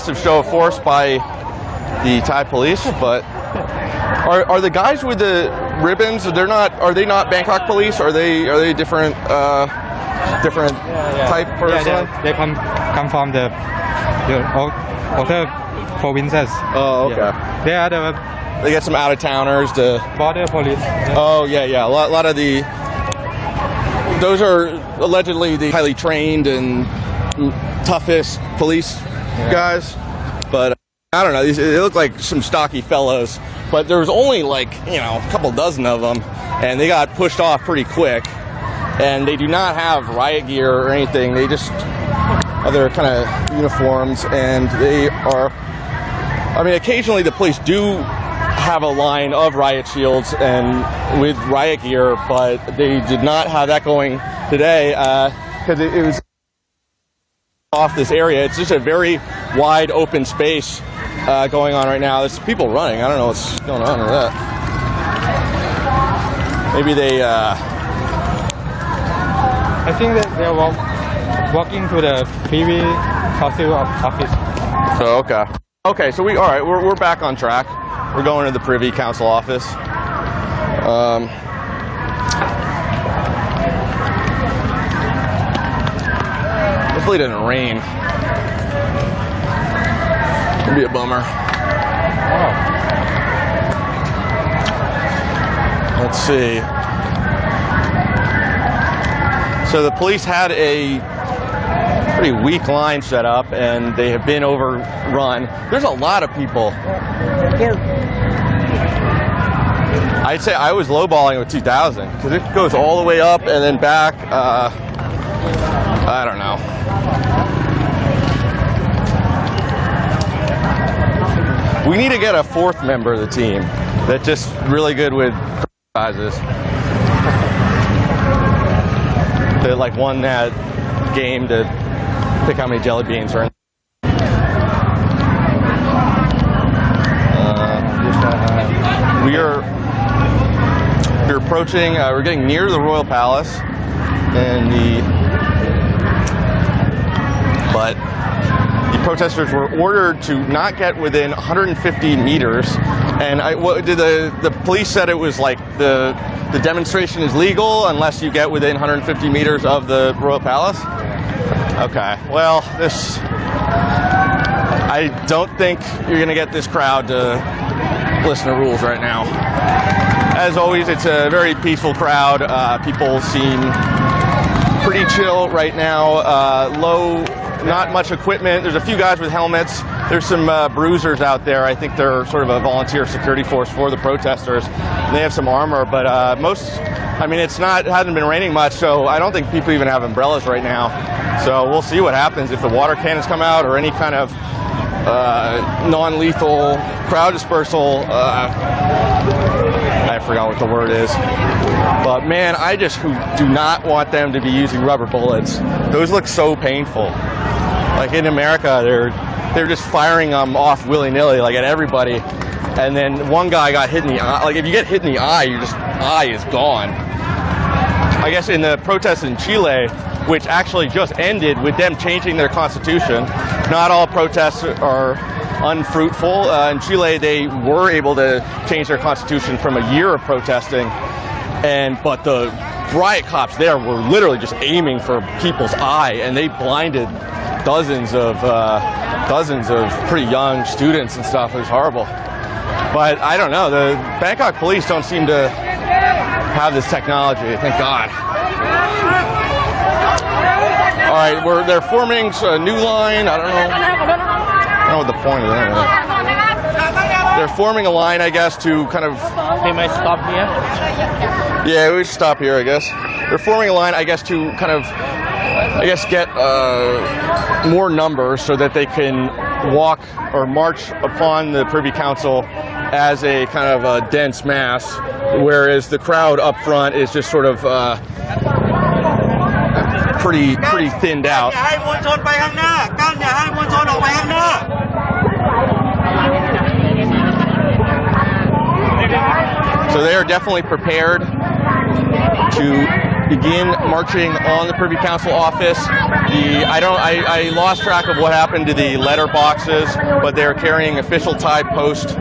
impressive show of force by the Thai police, but are the guys with the ribbons? Are they not Bangkok police? Are they different type person? Yeah, they come from the other provinces. Oh, okay. Yeah. They are They get some out of towners to border police. Yeah. Oh yeah. A lot of those are allegedly the highly trained and toughest police guys, but I don't know. They look like some stocky fellows, but there was only like a couple dozen of them, and they got pushed off pretty quick. And they do not have riot gear or anything. They just other kind of uniforms, and they are. I mean, occasionally the police do have a line of riot shields and with riot gear, but they did not have that going today because it was off this area. It's just a very wide open space going on right now. There's people running. I don't know what's going on with that. Maybe they. I think that they're walking to the Privy Council office. Oh, okay. Okay, so we're back on track. We're going to the Privy Council office. Hopefully it doesn't rain. It'd be a bummer. Oh. Let's see. So the police had a pretty weak line set up, and they have been overrun. There's a lot of people. I'd say I was lowballing with 2,000 because it goes all the way up and then back. I don't know. We need to get a fourth member of the team that's just really good with sizes. They like won that game to pick how many jelly beans are in. We're approaching. We're getting near the Royal Palace, and but the protesters were ordered to not get within 150 meters. And the police said it was like the demonstration is legal unless you get within 150 meters of the Royal Palace. Okay, well, I don't think you're going to get this crowd to listen to rules right now. As always, it's a very peaceful crowd. People seem pretty chill right now. Not much equipment. There's a few guys with helmets. There's some bruisers out there. I think they're sort of a volunteer security force for the protesters. They have some armor, but it hasn't been raining much, so I don't think people even have umbrellas right now. So we'll see what happens if the water cannons come out or any kind of non-lethal crowd dispersal. I forgot what the word is. But man, I just do not want them to be using rubber bullets. Those look so painful. Like in America, they're just firing them off willy-nilly, like at everybody. And then one guy got hit in the eye. Like if you get hit in the eye, your eye is gone. I guess in the protests in Chile, which actually just ended with them changing their constitution, not all protests are unfruitful. In Chile, they were able to change their constitution from a year of protesting, but the riot cops there were literally just aiming for people's eye, and they blinded dozens of pretty young students and stuff. It was horrible. But I don't know. The Bangkok police don't seem to have this technology. Thank God. All right, they're forming a new line. I don't know what the point of that is. They're forming a line, I guess, to kind of... They might stop here? Yeah, we should stop here, I guess. They're forming a line, I guess, to kind of, get more numbers so that they can walk or march upon the Privy Council as a kind of a dense mass, whereas the crowd up front is just sort of pretty thinned out. So they are definitely prepared to begin marching on the Privy Council office. I lost track of what happened to the letter boxes, but they're carrying official Thai Post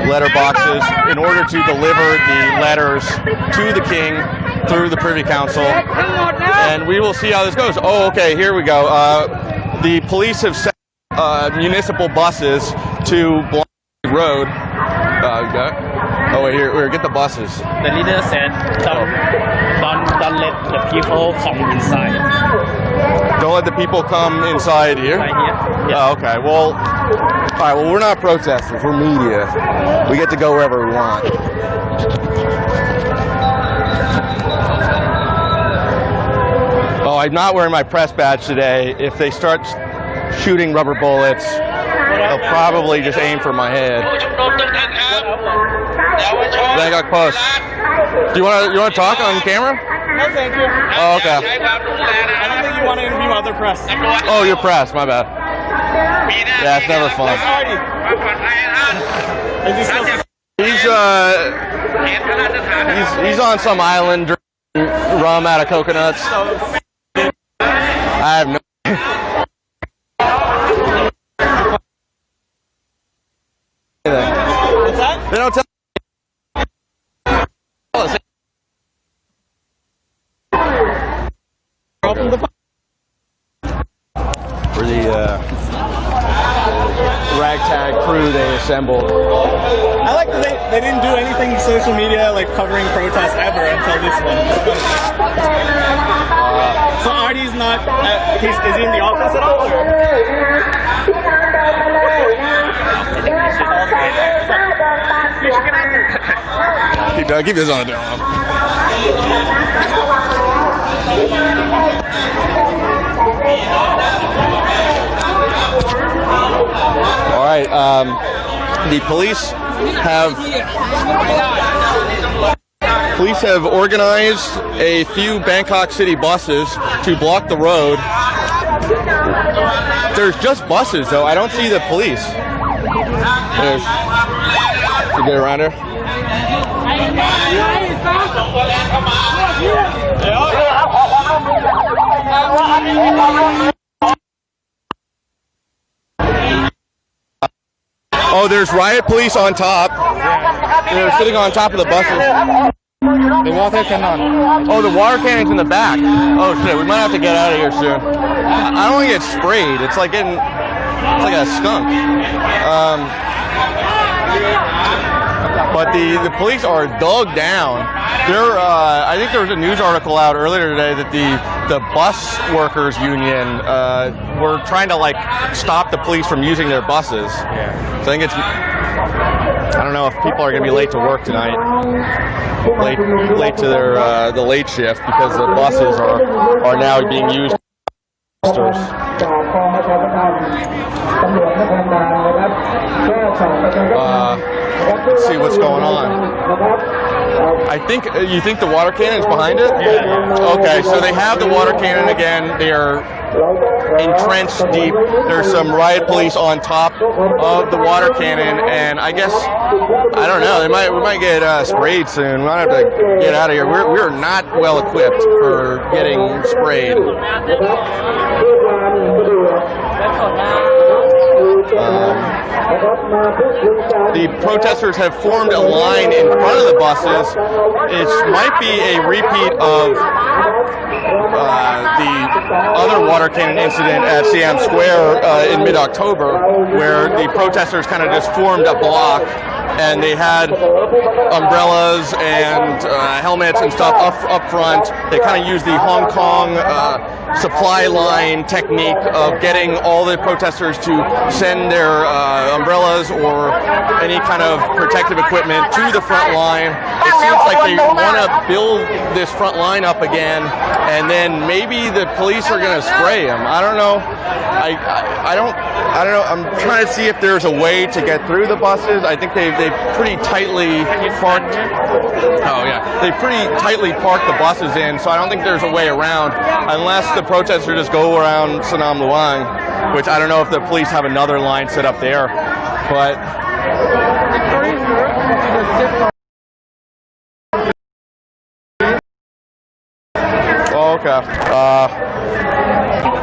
letter boxes in order to deliver the letters to the king through the Privy Council. And we will see how this goes. Oh, okay, here we go. The police have sent municipal buses to block the road. Oh, wait, here, get the buses. The leader said, don't let the people come inside. Don't let the people come inside here? Right here. Yeah. Oh, okay. Well, all right, well, we're not protesters. We're media. We get to go wherever we want. Oh, I'm not wearing my press badge today. If they start shooting rubber bullets, they'll probably just aim for my head. Bangkok Post. Do you want to talk on camera? No, thank you. Oh, okay. I don't think you want to interview other press. Oh, you're press. My bad. Yeah, it's never fun. Is he still... He's on some island drinking rum out of coconuts. I have no. What's that? They don't tell. For the ragtag crew they assembled. I like that they didn't do anything social media like covering protests ever until this one. So Artie's not. Is he in the office at all? Keep this on the down. All right. The police have organized a few Bangkok City buses to block the road. There's just buses, though. I don't see the police. To get around here. Oh, there's riot police on top. They're sitting on top of the buses. The water cannon. Oh, the water cannon's in the back. Oh shit, we might have to get out of here soon. I don't want to get sprayed. It's like a skunk. But the police are dug down. I think there was a news article out earlier today that the bus workers union were trying to stop the police from using their buses. Yeah. So I think I don't know if people are going to be late to work tonight, late to their the late shift because the buses are now being used. Let's see what's going on. You think the water cannon is behind it? Yeah. Okay, so they have the water cannon again. They are entrenched deep. There's some riot police on top of the water cannon, and I guess I don't know. We might get sprayed soon. We might have to get out of here. We're not well equipped for getting sprayed. The protesters have formed a line in front of the buses. It might be a repeat of the other water cannon incident at Siam Square in mid-October, where the protesters kind of just formed a block and they had umbrellas and helmets and stuff up front. They kind of used the Hong Kong supply line technique of getting all the protesters to send their umbrellas or any kind of protective equipment to the front line. It seems like they want to build this front line up again, and then maybe the police are going to spray them. I don't know. I don't know. I'm trying to see if there's a way to get through the buses. I think they've pretty tightly parked. Oh yeah, they pretty tightly parked the buses in, so I don't think there's a way around unless the protesters just go around Sanam Luang, which I don't know if the police have another line set up there, but. Okay.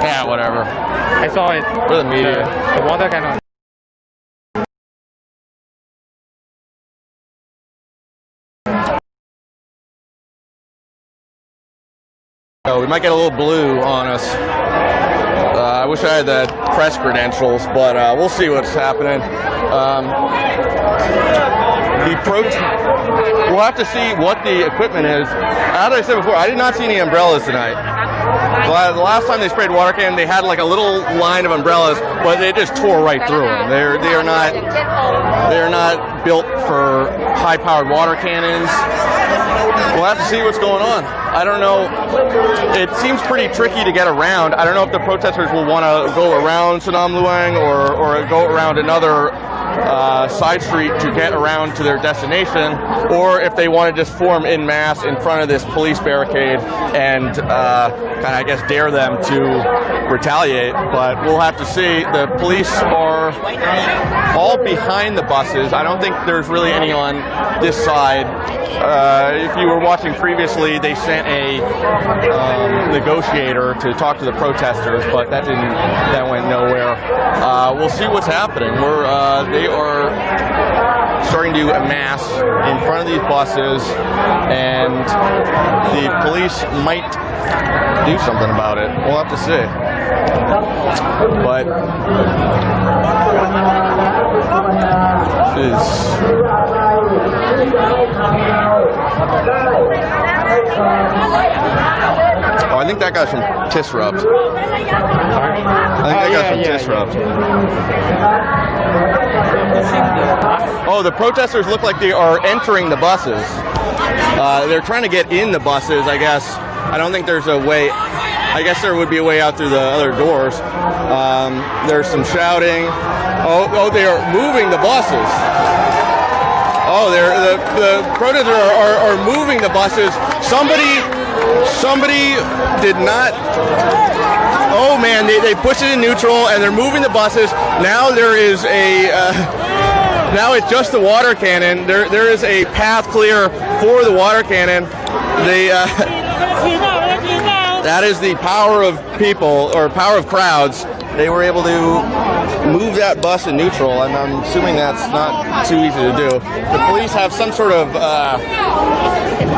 Yeah, whatever. I saw it. We're the media. The water cannon. Oh, we might get a little blue on us. I wish I had the press credentials, but we'll see what's happening. We'll have to see what the equipment is. As I said before, I did not see any umbrellas tonight. The last time they sprayed water cannon, they had like a little line of umbrellas, but they just tore right through them. They are not built for high-powered water cannons. We'll have to see what's going on. I don't know. It seems pretty tricky to get around. I don't know if the protesters will want to go around Sanam Luang or go around another side street to get around to their destination, or if they want to just form en masse in front of this police barricade and kind of, I guess, dare them to retaliate. But we'll have to see. The police are all behind the buses. I don't think there's really any on this side. If you were watching previously, they sent a negotiator to talk to the protesters, but that went nowhere. We'll see what's happening. They are starting to amass in front of these buses, and the police might do something about it. We'll have to see. But I think that guy's from Tisrupt. Oh, the protesters look like they are entering the buses. They're trying to get in the buses, I guess. I don't think there's a way. I guess there would be a way out through the other doors. There's some shouting. Oh, they are moving the buses. Oh, the protesters are moving the buses. Somebody did not. Oh man, they pushed it in neutral and they're moving the buses. Now there is a. Now it's just the water cannon. There is a path clear for the water cannon. That is the power of people, or power of crowds. They were able to move that bus in neutral, and I'm assuming that's not too easy to do. The police have some sort of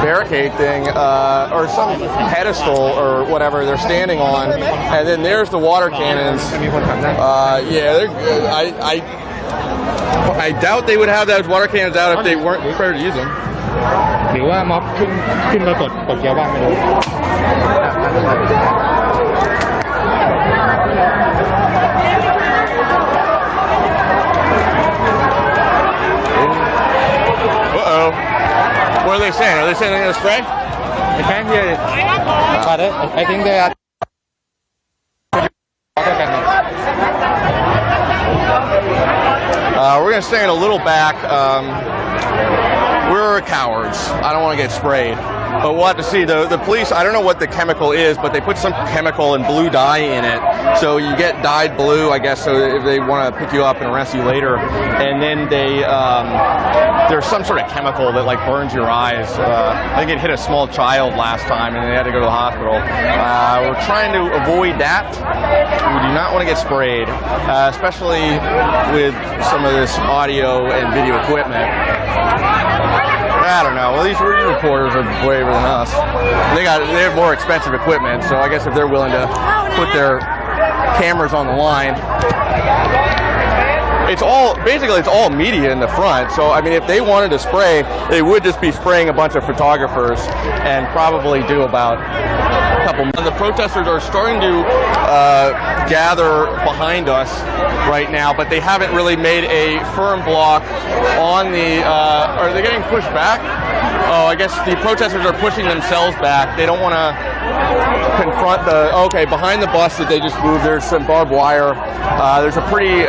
barricade thing, or some pedestal or whatever they're standing on, and then there's the water cannons. I doubt they would have those water cannons out if they weren't prepared to use them. หรือว่าม็อบขึ้นมากดเกียร์ว่างไม่รู้ Uh-oh. What are they saying? Are they saying they're going to spray? I can't hear it. But I think they are. We're going to stand a little back. We're cowards. I don't want to get sprayed. But we'll have to see. The police, I don't know what the chemical is, but they put some chemical and blue dye in it. So you get dyed blue, I guess, so if they want to pick you up and arrest you later. And then there's some sort of chemical that like burns your eyes. I think it hit a small child last time and they had to go to the hospital. We're trying to avoid that. We do not want to get sprayed, especially with some of this audio and video equipment. I don't know. Well, these reporters are braver than us. They have more expensive equipment, so I guess if they're willing to put their cameras on the line, it's all media in the front. So I mean, if they wanted to spray, they would just be spraying a bunch of photographers and probably do about a couple. And the protesters are starting to gather behind us right now, but they haven't really made a firm block on the. Are they getting pushed back? Oh, I guess the protesters are pushing themselves back. They don't want to confront behind the bus that they just moved. There's some barbed wire. There's a pretty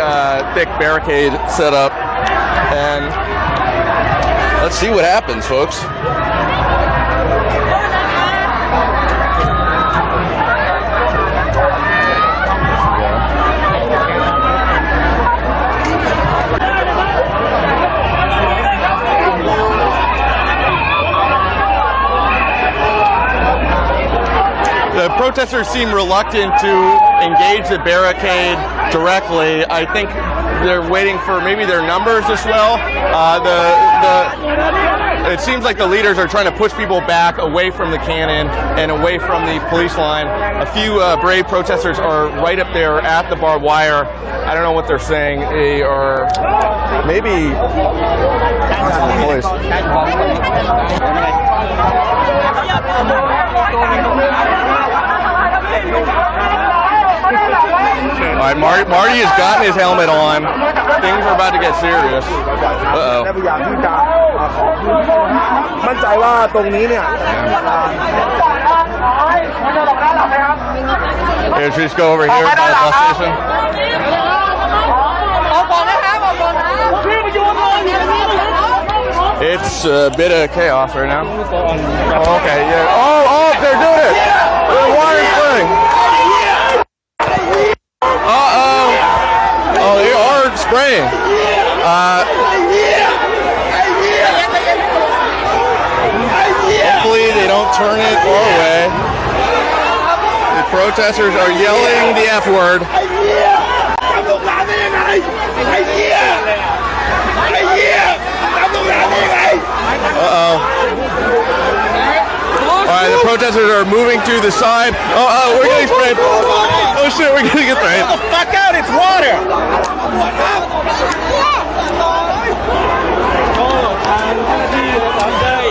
thick barricade set up, and let's see what happens, folks. protesters seem reluctant to engage the barricade directly. I think they're waiting for maybe their numbers as well. It seems like the leaders are trying to push people back away from the cannon and away from the police line. A few brave protesters are right up there at the barbed wire. I don't know what they're saying. They are maybe police. All right, Marty has gotten his helmet on. Things are about to get serious. Uh-oh. มั่นใจว่าตรงนี้เนี่ย Here, should we just go over here by the bus station? It's a bit of chaos right now. Oh, okay, yeah. Oh, they're doing it! The wire's thing! Uh-oh! Oh, they are spraying. Hopefully they don't turn it our way. The protesters are yelling the F word. Uh-oh. Alright, the protesters are moving to the side. Oh, we're getting sprayed. Oh shit, we're gonna get sprayed. Get the fuck out, it's water!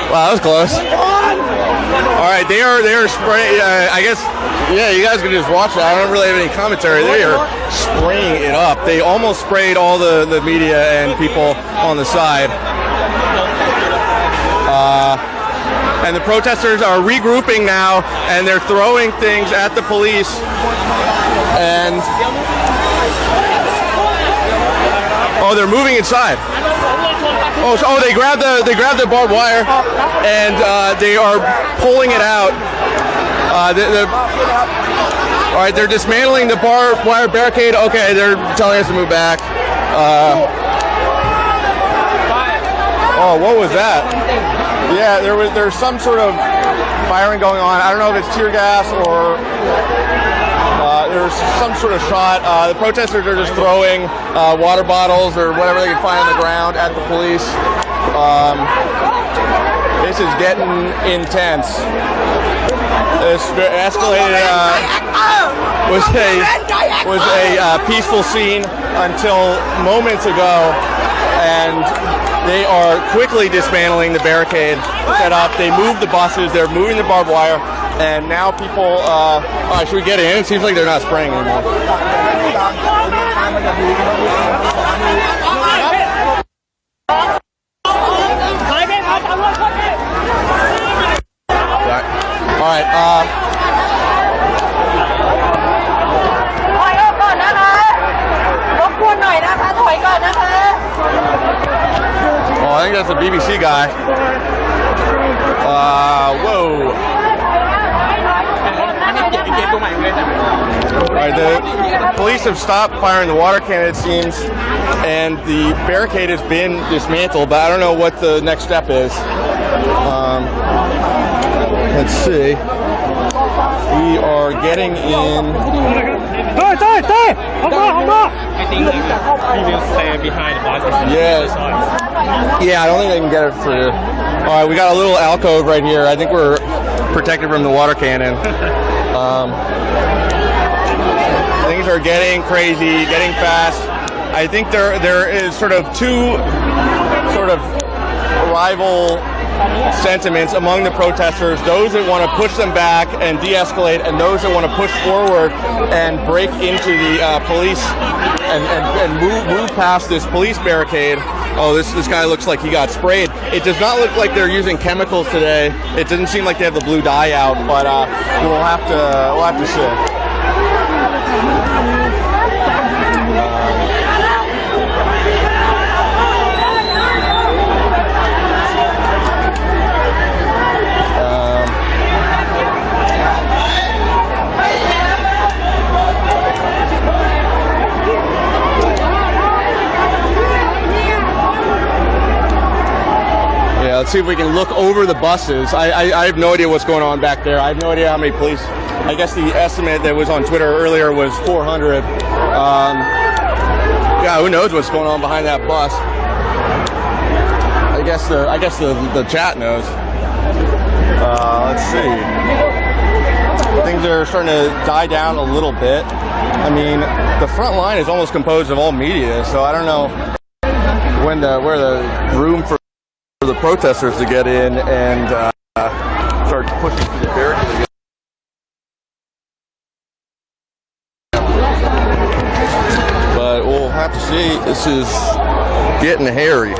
Wow, that was close. Alright, they are spraying, I guess, yeah, you guys can just watch that. I don't really have any commentary. They are spraying it up. They almost sprayed all the media and people on the side. And the protesters are regrouping now, and they're throwing things at the police. And oh, they're moving inside. Oh, they grabbed the barbed wire, and they are pulling it out. All right, they're dismantling the barbed wire barricade. Okay, they're telling us to move back. Oh, what was that? Yeah, there's some sort of firing going on. I don't know if it's tear gas or there's some sort of shot. The protesters are just throwing water bottles or whatever they can find on the ground at the police. This is getting intense. This escalated. Was a peaceful scene until moments ago, and they are quickly dismantling the barricade set up. They moved the buses. They're moving the barbed wire. And now people, all right, should we get in? It seems like they're not spraying anymore. All right. Oh, I think that's a BBC guy. Whoa. Alright, the police have stopped firing the water cannon, it seems, and the barricade has been dismantled, but I don't know what the next step is. Let's see. We are getting in. I think he will stay behind the buses. Yeah, I don't think they can get it through. Alright, we got a little alcove right here. I think we're protected from the water cannon. Things are getting crazy, getting fast. I think there is sort of two sort of rival sentiments among the protesters, those that want to push them back and de-escalate, and those that want to push forward and break into the police and move past this police barricade. Oh, this guy looks like he got sprayed. It does not look like they're using chemicals today. It doesn't seem like they have the blue dye out, but we'll have to see. let's see if we can look over the buses. I have no idea what's going on back there. I have no idea how many police. I guess the estimate that was on Twitter earlier was 400. Yeah, who knows what's going on behind that bus? I guess the chat knows. Let's see. Things are starting to die down a little bit. I mean, the front line is almost composed of all media, so I don't know where the room for the protesters to get in and start pushing through the barricade. But we'll have to see. This is getting hairy.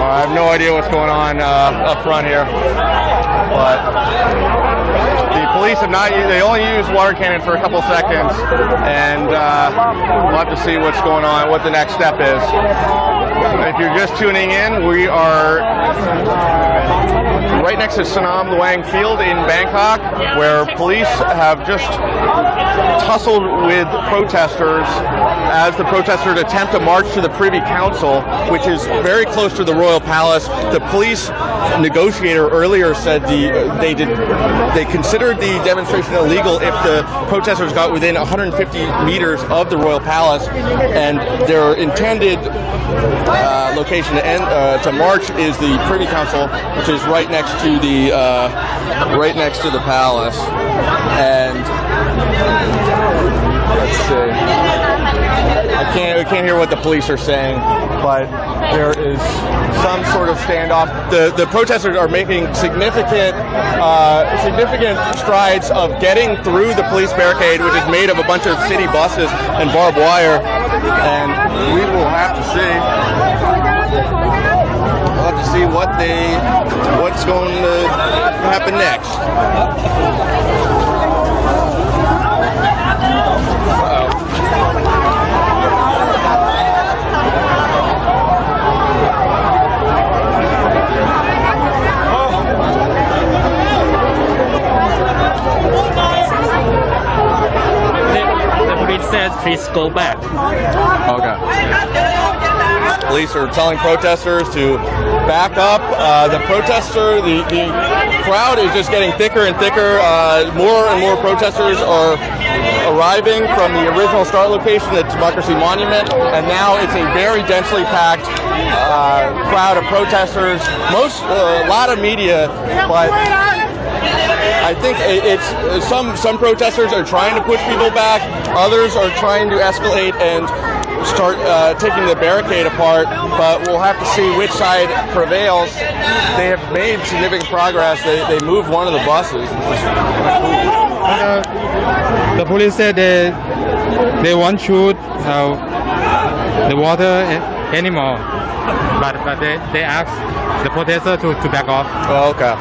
I have no idea what's going on up front here, but the police have not used, they only use water cannon for a couple seconds, and we'll have to see what's going on, what the next step is. If you're just tuning in, we are right next to Sanam Luang Field in Bangkok, where police have just tussled with protesters as the protesters attempt to march to the Privy Council, which is very close to the Royal Palace. The police negotiator earlier said they considered the demonstration illegal if the protesters got within 150 meters of the Royal Palace, and their intended location to march is the Privy Council, which is right next to the palace. And let's see. I can't hear what the police are saying, but there is some sort of standoff. The protesters are making significant strides of getting through the police barricade, which is made of a bunch of city buses and barbed wire, and we will have to see. We'll have to see what's going to happen next. The police said, please go back. Okay. Police are telling protesters to back up. The crowd is just getting thicker and thicker. More and more protesters are arriving from the original start location, the Democracy Monument, and now it's a very densely packed crowd of protesters. A lot of media, but I think it's some protesters are trying to push people back. Others are trying to escalate and start taking the barricade apart, but we'll have to see which side prevails. They have made significant progress. They moved one of the buses. The police said they won't shoot the water anymore, but they asked the protesters to back off. Oh, okay.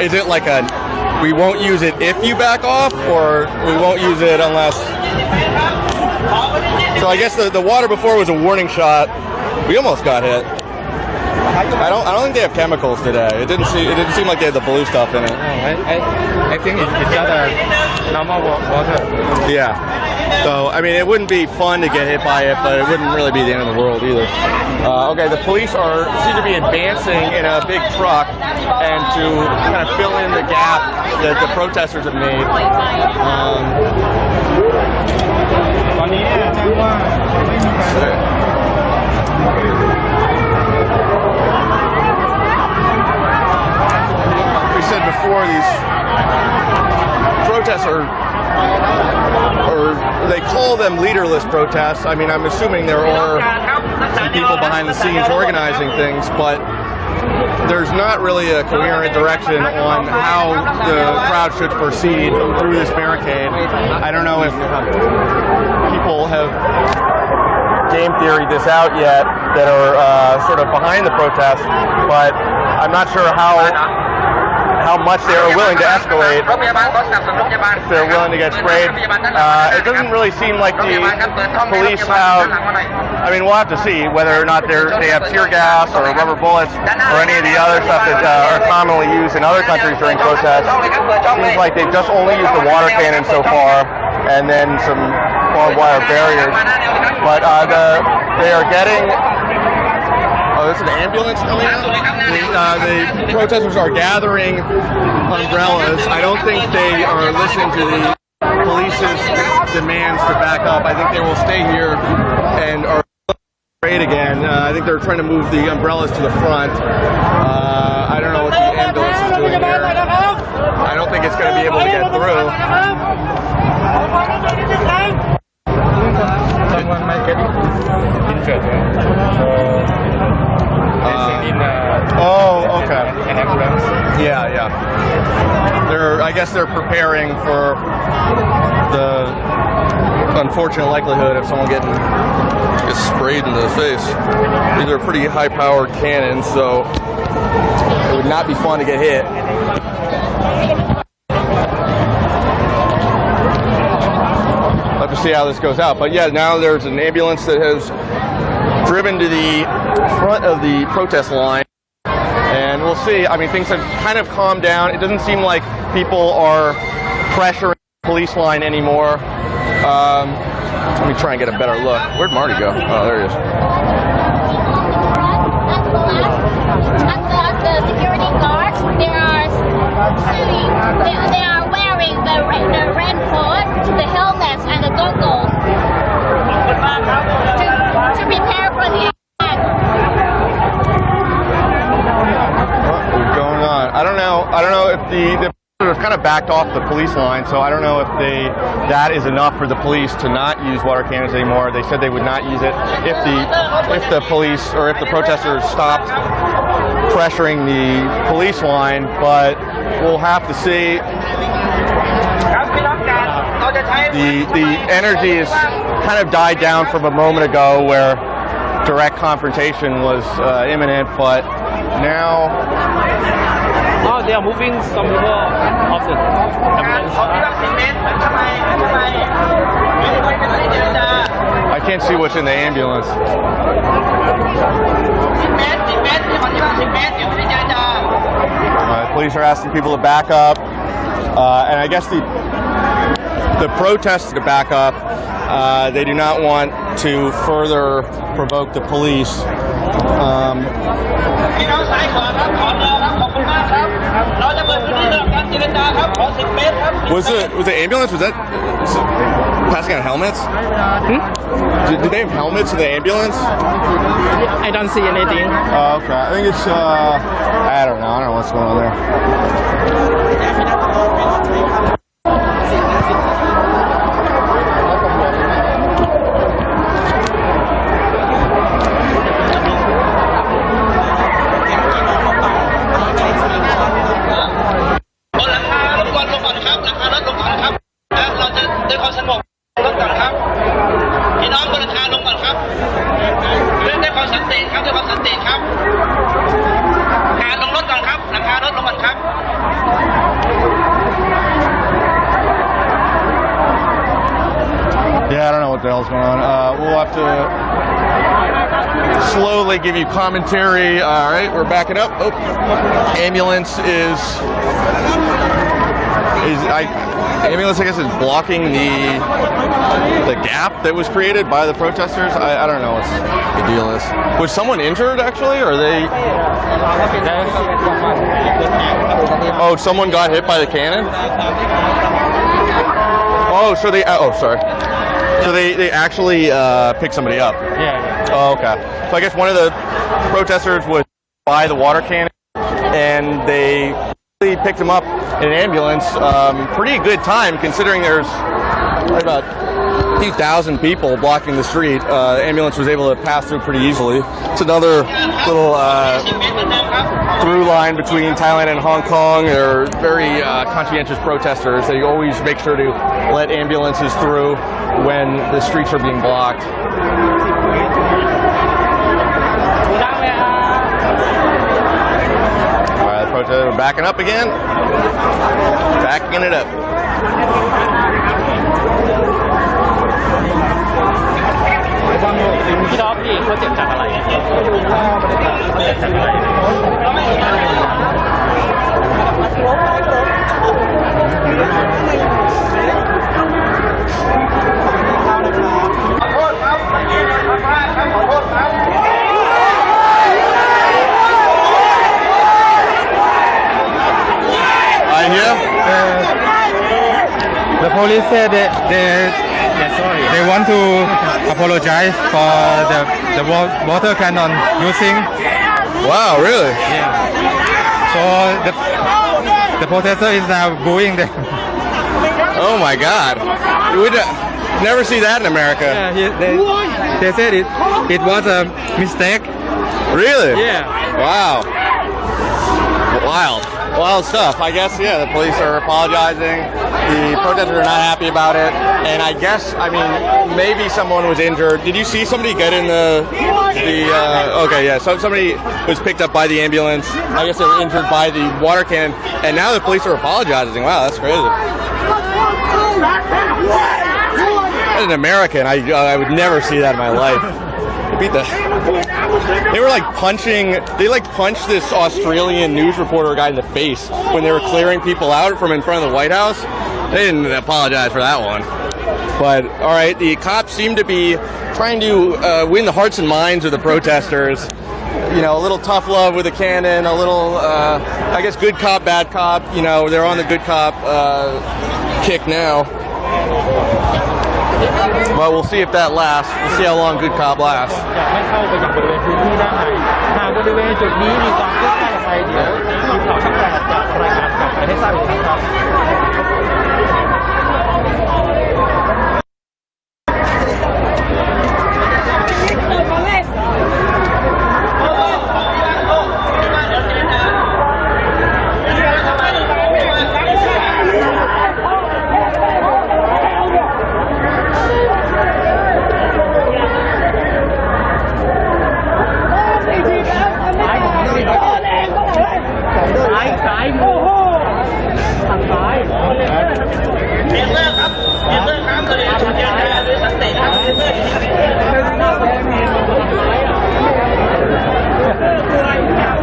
Is it like we won't use it if you back off, or we won't use it unless? So I guess the water before was a warning shot. We almost got hit. I don't think they have chemicals today. It didn't seem like they had the blue stuff in it. I think it's just a normal water. Yeah. So I mean, it wouldn't be fun to get hit by it, but it wouldn't really be the end of the world either. Okay, the police seem to be advancing in a big truck and to kind of fill in the gap that the protesters have made. where these protests are, or they call them leaderless protests. I mean, I'm assuming there are some people behind the scenes organizing things, but there's not really a coherent direction on how the crowd should proceed through this barricade. I don't know if people have game theoried this out yet that are sort of behind the protest, but I'm not sure how much they are willing to escalate, if they're willing to get sprayed. It doesn't really seem like the police have, I mean, we'll have to see whether or not they have tear gas or rubber bullets or any of the other stuff that are commonly used in other countries during protests. It seems like they've just only used the water cannon so far, and then some barbed wire barriers. But they are getting... Oh, there's an ambulance coming out? The protesters are gathering umbrellas. I don't think they are listening to the police's demands to back up. I think they will stay here and are afraid again. I think they're trying to move the umbrellas to the front. I don't know what the ambulance is doing here. I don't think it's going to be able to get through. Someone might get injured. Oh, okay. An ambulance. Yeah. I guess they're preparing for the unfortunate likelihood of someone gets sprayed in the face. These are pretty high-powered cannons, so it would not be fun to get hit. Have to see how this goes out. But yeah, now there's an ambulance that has driven to the front of the protest line, and we'll see. I mean, things have kind of calmed down. It doesn't seem like people are pressuring the police line anymore. Let me try and get a better look. Where'd Marty go? Oh, there he is. The security guards, they are wearing the raincoat, the helmets, and the goggles to prepare for the attack. What's going on? I don't know if the sort of kind of backed off the police line, so I don't know if that is enough for the police to not use water cannons anymore. They said they would not use it if the police or if the protesters stopped pressuring the police line, but we'll have to see. The energy has kind of died down from a moment ago where direct confrontation was imminent, but now... Oh, they are moving some people off the ambulance. I can't see what's in the ambulance. Police are asking people to back up, and I guess the protests to back up. They do not want to further provoke the police. Was the ambulance, was that passing out helmets? Did they have helmets in the ambulance? I don't see anything. Oh, okay. I think it's, I don't know what's going on there. Yeah, I don't know what the hell's going on. We'll have to slowly give you commentary. All right, we're backing up. Oh, ambulance ambulance, I guess, is blocking the gap that was created by the protesters. I don't know what the deal is. Was someone injured, actually, or are they... Oh, someone got hit by the cannon? Oh, so they... Oh, sorry. So they actually picked somebody up? Yeah. Oh, okay. So I guess one of the protesters was by the water cannon, and they He picked him up in an ambulance. Pretty good time considering there's about a few thousand people blocking the street. Ambulance was able to pass through pretty easily. It's another little through line between Thailand and Hong Kong. They're very conscientious protesters. They always make sure to let ambulances through when the streets are being blocked. Alright, the protesters are backing up again. Backing it up. พี่ท็อปพี่เขาเจ็บจากอะไรเขาเจ็บจากอะไร I hear. The police said they want to apologize for the water cannon using. Wow, really? Yeah. So the protester is now booing them. Oh my God. You would never see that in America. Yeah, they said it was a mistake. Really? Yeah. Wow. Wild stuff. I guess, yeah, the police are apologizing. The protesters are not happy about it. And I guess, I mean, maybe someone was injured. Did you see somebody get in okay, yeah, so somebody was picked up by the ambulance. I guess they were injured by the water cannon. And now the police are apologizing. Wow, that's crazy. As an American, I would never see that in my life. They were like punched this Australian news reporter guy in the face when they were clearing people out from in front of the White House. They didn't apologize for that one. But all right, the cops seem to be trying to win the hearts and minds of the protesters. You know, a little tough love with a cannon, a little, I guess, good cop, bad cop. You know, they're on the good cop kick now. But we'll see if that lasts. We'll see how long good cop lasts. อยากให้เข้าไปยังบริเวณพื้นที่ด้านในหากบริเวณจุดนี้มีความคืบหน้าอะไรเดี๋ยวทีมข่าวช่อง8จะรายงานกลับไปให้ทราบอีกครั้งครับ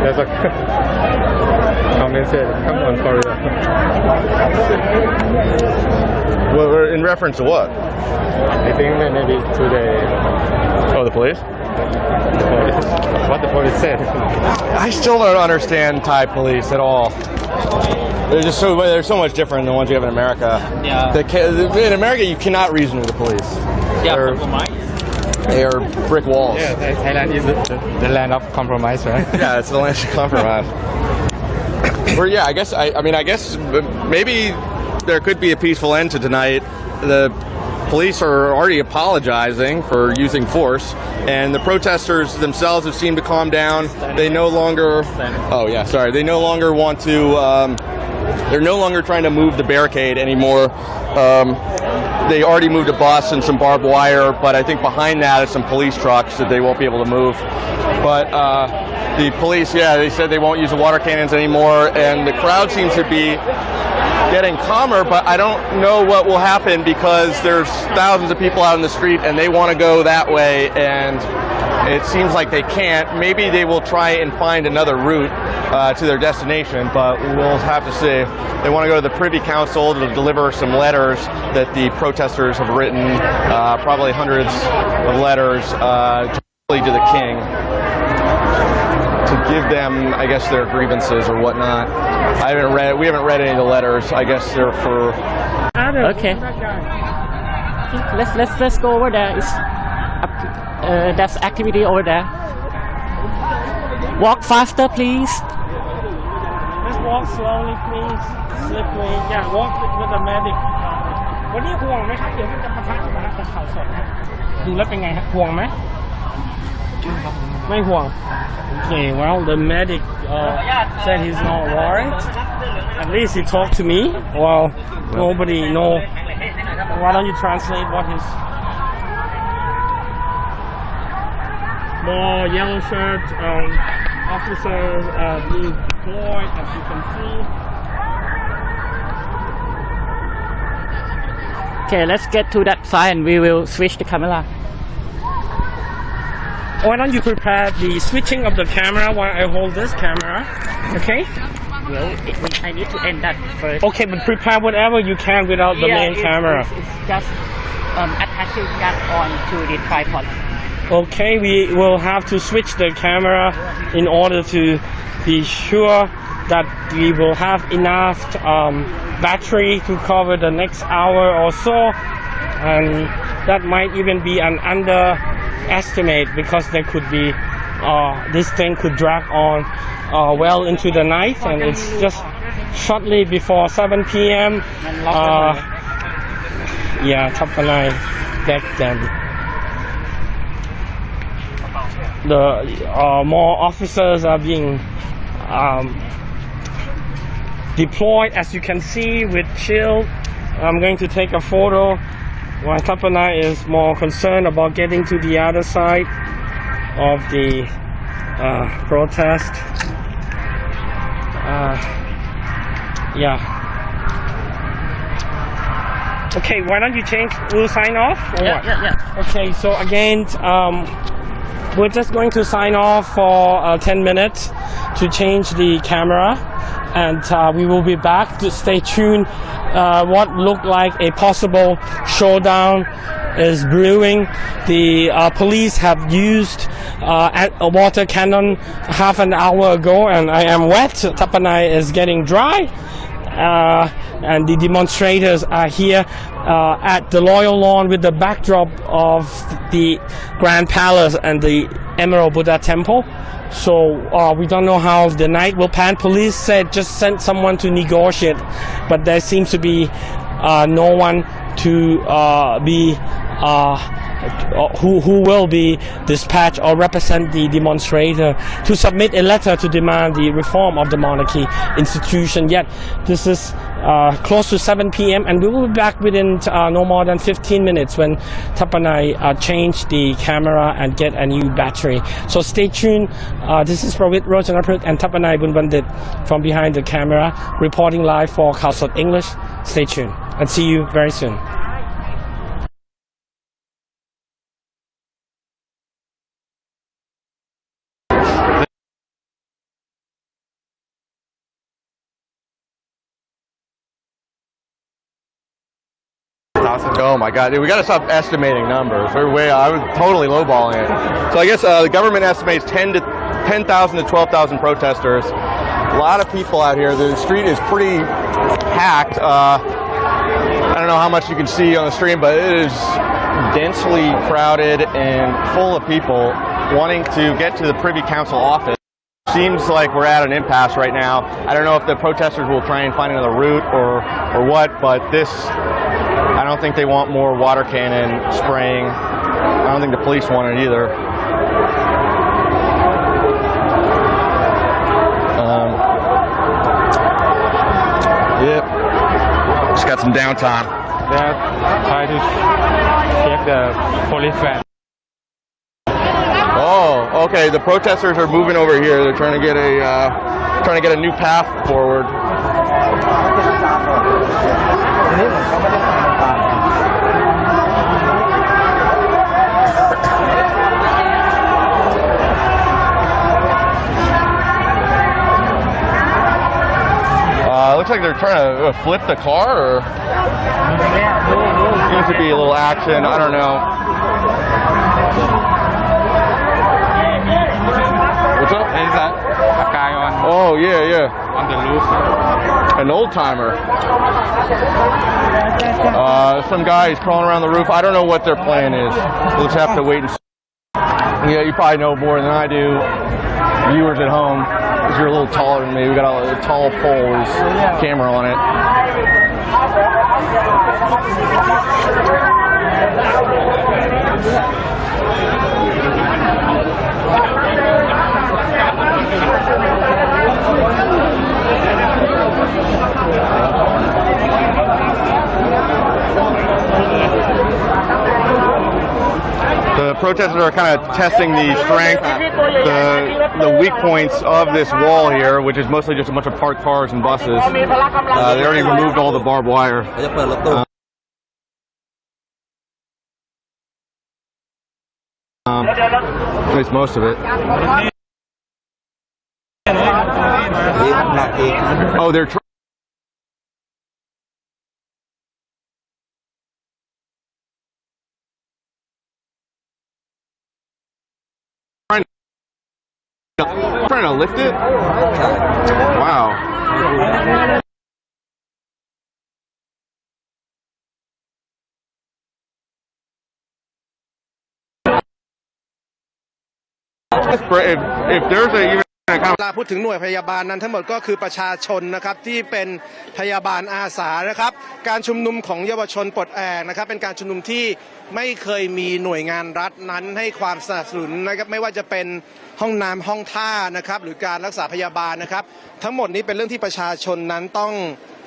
There's a comment said, come on, sorry. Well, in reference to what? I think that maybe to Oh, the police? what the police said. I still don't understand Thai police at all. They're so much different than the ones you have in America. Yeah. In America, you cannot reason with the police. Yeah, They're- compromise. They are brick walls. Yeah, Thailand is the land of compromise, right? Yeah, it's the land of compromise. Or yeah, I guess maybe there could be a peaceful end to tonight. The police are already apologizing for using force, and the protesters themselves have seemed to calm down. They no longer. Oh yeah, sorry. They no longer want to. They're no longer trying to move the barricade anymore. They already moved a bus and some barbed wire, but I think behind that is some police trucks that they won't be able to move. But the police, yeah, they said they won't use the water cannons anymore, and the crowd seems to be getting calmer, but I don't know what will happen because there's thousands of people out in the street and they want to go that way, and it seems like they can't. Maybe they will try and find another route to their destination, but we'll have to see. They want to go to the Privy Council to deliver some letters that the protesters have written, probably hundreds of letters to the king, to give them, I guess, their grievances or whatnot. We haven't read any of the letters. I guess they're for. Okay. Let's go over there. That's activity over there. Walk faster, please. walk slowly please slippery yeah walk with the medic วันนี้ห่วงไหมครับเดี๋ยวมันจะปะทะกันนะกับข่าวสดนะดูแล้วเป็นไงฮะห่วงไหมไม่ห่วง Okay well the medic said he's not worried at least he talked to me well nobody know why don't you translate what his more yellow shirt officers being deployed as you can see. Okay, let's get to that side and we will switch the camera. Why don't you prepare the switching of the camera while I hold this camera? Okay? Well, I need to end that first. Okay, but prepare whatever you can without the main camera. It's just attaching that on to the tripod. Okay, we will have to switch the camera in order to be sure that we will have enough battery to cover the next hour or so, and that might even be an underestimate because there could be this thing could drag on well into the night, and it's just shortly before 7 p.m. Yeah, Tapanai begged them. The more officers are being deployed, as you can see, with shield. I'm going to take a photo while Tapanai is more concerned about getting to the other side of the protest. Yeah. Okay, why don't you change? We'll sign off? Or what? Yeah. Okay, so again, we're just going to sign off for 10 minutes to change the camera, and we will be back to stay tuned. What looked like a possible showdown is brewing. The police have used a water cannon half an hour ago, and I am wet. Tapanai is getting dry. And the demonstrators are here at the Loyal Lawn with the backdrop of the Grand Palace and the Emerald Buddha Temple. So we don't know how the night will pan. Police said just send someone to negotiate, but there seems to be no one to be who will be dispatched or represent the demonstrator to submit a letter to demand the reform of the monarchy institution. Yet this is close to 7 p.m. and we will be back within no more than 15 minutes when Tapanai change the camera and get a new battery. So stay tuned. This is Pravit Rojanaprit and Tapanai Bunbandit from behind the camera reporting live for Khalsot English. Stay tuned and see you very soon. Oh my God, we gotta stop estimating numbers. I was totally lowballing it. So I guess the government estimates 10,000 to 12,000 protesters. A lot of people out here. The street is pretty packed. I don't know how much you can see on the stream, but it is densely crowded and full of people wanting to get to the Privy Council office. Seems like we're at an impasse right now. I don't know if the protesters will try and find another route or what, but this, I don't think they want more water cannon spraying. I don't think the police want it either. Yep. Just got some downtime. They're trying to check the police van. Oh, okay. The protesters are moving over here. They're trying to get a new path forward. Looks like they're trying to flip the car, or seems to be a little action. I don't know. What's up? There's a guy on Oh yeah. on the roof. An old timer. Some guy is crawling around the roof. I don't know what their plan is. We'll just have to wait and see. Yeah, you probably know more than I do. Viewers at home. Because you're a little taller than me. We got a tall pole with camera on it. The protesters are kind of testing the strength, the weak points of this wall here, which is mostly just a bunch of parked cars and buses. They already removed all the barbed wire. At least most of it. Oh, they're trying to lift it? Wow. If there's a even เวลาพูดถึงหน่วยพยาบาลนั้นทั้งหมดก็คือประชาชนนะครับที่เป็นพยาบาลอาสานะครับการชุมนุมของเยาวชนปลดแอกนะครับเป็นการชุมนุมที่ไม่เคยมีหน่วยงานรัฐนั้นให้ความสนับสนุนนะครับไม่ว่าจะเป็นห้องน้ำห้องท่านะครับหรือการรักษาพยาบาลนะครับทั้งหมดนี้เป็นเรื่องที่ประชาชนนั้นต้อง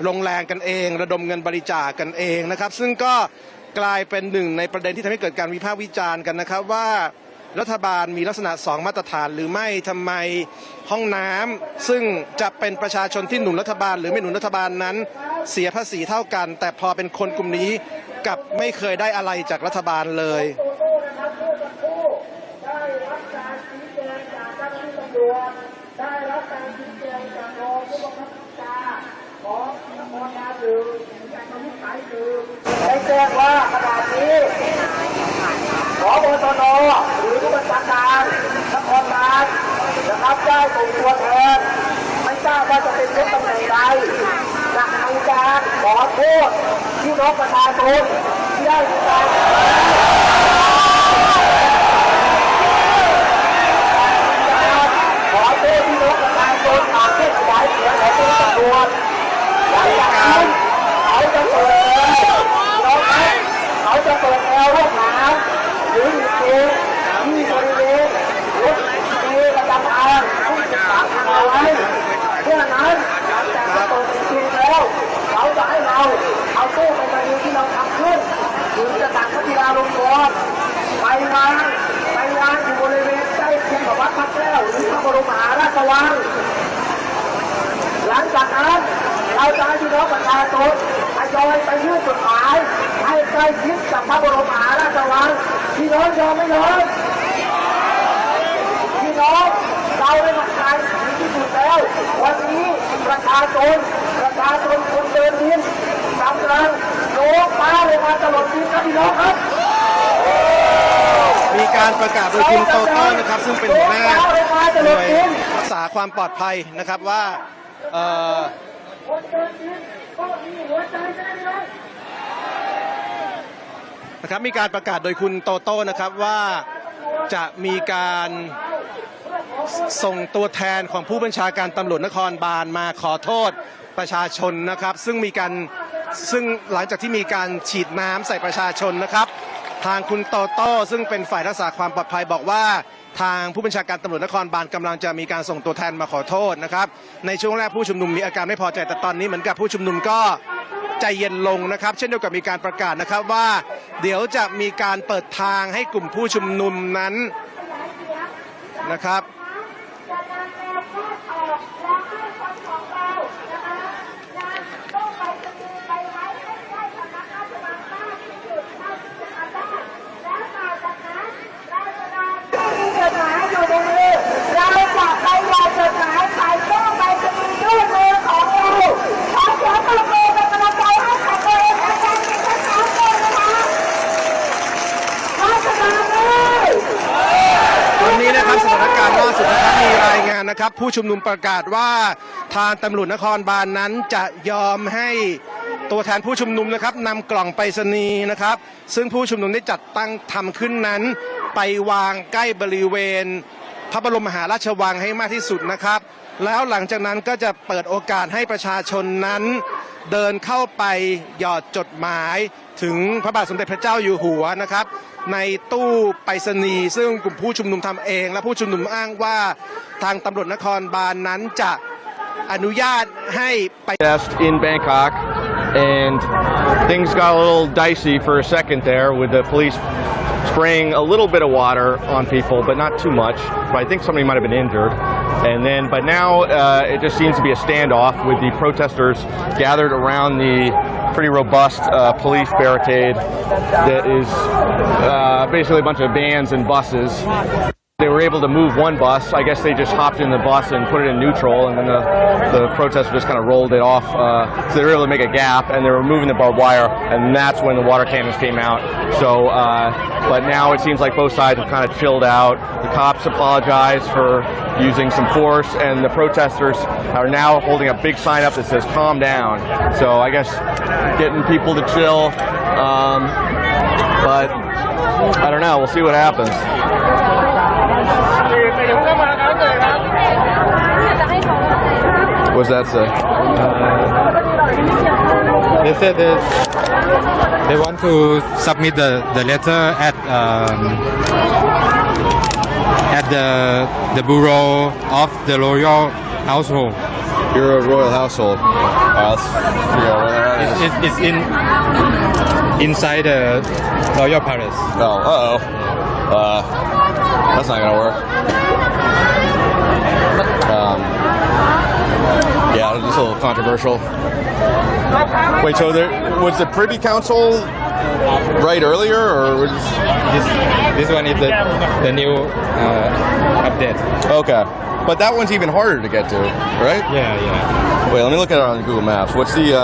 ลงแรงกันเองระดมเงินบริจาคกันเองนะครับซึ่งก็กลายเป็นหนึ่งในประเด็นที่ทำให้เกิดการวิพากษ์วิจารณ์กันนะครับว่ารัฐบาลมีลักษณะ2มาตรฐานหรือไม่ทำไมห้องน้ำซึ่งจะเป็นประชาชนที่หนุนรัฐบาลหรือไม่หนุนรัฐบาลนั้นเสียภาษีเท่ากันแต่พอเป็นคนกลุ่มนี้กลับไม่เคยได้อะไรจากรัฐบาลเลยได้แจ้งว่าขณะนี้ผบ.ตร.หรือผู้บัญชาการนครบาลนะครับได้ส่งตัวแทนไม่ทราบว่าจะเป็นยศตำแหน่งใดจะทำการขอโทษพี่น้องประชาชนที่ได้มีการขอโทษพี่น้องประชาชนผ่านเครื่องขยายเสียงของเจ้าหน้าที่ตำรวจหลังจากนั้นเขาจะเปิดเขาจะเปิดแนวรถน้ำหรือดีเจที่บริเวณรถดีประจำทางที่ศึกษาทางเอาไว้เพื่อนั้นหลังจากเปิดจริงแล้วเขาจะให้เราเอาตู้ไปบรรจุที่เราทำขึ้นหรือจะตักพระธิดาลงกรไปวางอยู่บริเวณใกล้เคียงกับวัดพระแก้วหรือพระบรมมหาราชวังหลังจากนั้นเราจะให้พี่น้องประชาชนทยอยไปยื่นจดหมายให้ใกล้ชิดกับพระบรมมหาราชวังพี่น้องยอมไม่ยอมพี่น้องเราได้หลักการที่สุดแล้ววันนี้ประชาชนคนเดินดินกำลังโน้มฟ้าลงมาตลอดดินครับพี่น้องครับมีการประกาศโดยคุณโตโต้นะครับซึ่งเป็นหัวหน้าหน่วยรักษาความปลอดภัยนะครับว่านะครับมีการประกาศโดยคุณโตโต้นะครับว่าจะมีการส่งตัวแทนของผู้บัญชาการตำรวจนครบาลมาขอโทษประชาชนนะครับซึ่งหลังจากที่มีการฉีดน้ำใส่ประชาชนนะครับทางคุณโตโต้ซึ่งเป็นฝ่ายรักษาความปลอดภัยบอกว่าทางผู้บัญชาการตำรวจนครบาลกำลังจะมีการส่งตัวแทนมาขอโทษนะครับในช่วงแรกผู้ชุมนุมมีอาการไม่พอใจแต่ตอนนี้เหมือนกับผู้ชุมนุมก็ใจเย็นลงนะครับเช่นเดียวกับมีการประกาศนะครับว่าเดี๋ยวจะมีการเปิดทางให้กลุ่มผู้ชุมนุมนั้นนะครับวันนี้นะครับสถานการณ์ล่าสุดนะครับมีรายงานนะครับผู้ชุมนุมประกาศว่าทางตำรวจนครบาลนั้นจะยอมให้ตัวแทนผู้ชุมนุมนะครับนำกล่องไปรษณีย์นะครับซึ่งผู้ชุมนุมได้จัดตั้งทำขึ้นนั้นไปวางใกล้บริเวณ พระบรมมหาราชวังให้มากที่สุดนะครับ แล้วหลังจากนั้นก็จะเปิดโอกาสให้ประชาชนนั้นเดินเข้าไปหยอดจดหมายถึงพระบาทสมเด็จพระเจ้าอยู่หัวนะครับในตู้ไปรษณีย์ซึ่งกลุ่มผู้ชุมนุมทำเอง และผู้ชุมนุมอ้างว่าทางตำรวจนครบาลนั้นจะอนุญาตให้ไป in Bangkok, and things got a little dicey for a second there with the police spraying a little bit of water on people, but not too much. But I think somebody might have been injured. But now it just seems to be a standoff with the protesters gathered around the pretty robust police barricade that is basically a bunch of vans and buses. They were able to move one bus. I guess they just hopped in the bus and put it in neutral, and then the protesters just kind of rolled it off. So they were able to make a gap, and they were moving the barbed wire, and that's when the water cannons came out. So, but now it seems like both sides have kind of chilled out. The cops apologized for using some force, and the protesters are now holding a big sign up that says "Calm down." So I guess getting people to chill. But I don't know. We'll see what happens. What does that say? They said they want to submit the letter at the bureau of the royal household. You're a royal household. It's inside the royal palace. Oh, that's not gonna work. Yeah, it's a little controversial. Wait, so was the Privy Council right earlier, or was This one is the new update. okay? But that one's even harder to get to, right? Yeah. Wait, let me look at it on Google Maps. What's the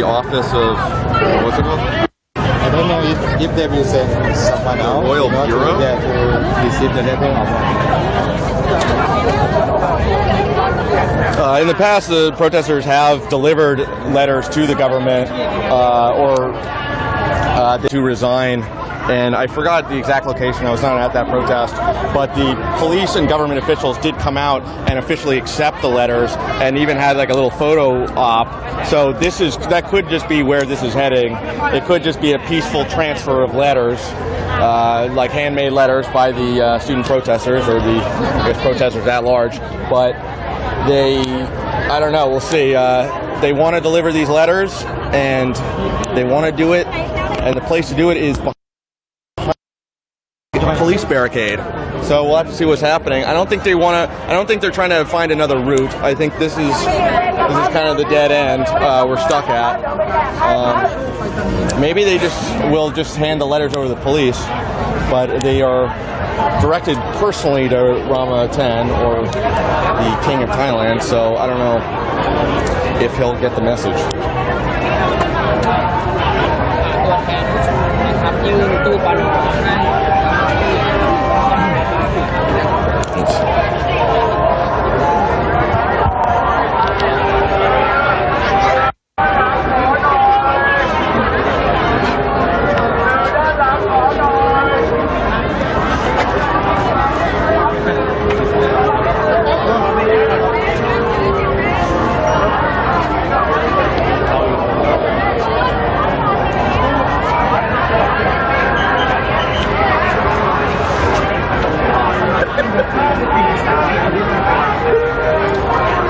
office of what's it called? I don't know if they will send someone else. Royal Bureau? Yeah, to receive the letter or In the past, the protesters have delivered letters to the government or to resign. And I forgot the exact location. I was not at that protest. But the police and government officials did come out and officially accept the letters and even had like a little photo op. So that could just be where this is heading. It could just be a peaceful transfer of letters, like handmade letters by the student protesters or the protesters at large. But I don't know, we'll see. They want to deliver these letters and they want to do it. And the place to do it is behind police barricade. So we'll have to see what's happening. I don't think they're trying to find another route. I think this is kind of the dead end we're stuck at. Maybe they will hand the letters over to the police, but they are directed personally to Rama X or the King of Thailand. So I don't know if he'll get the message.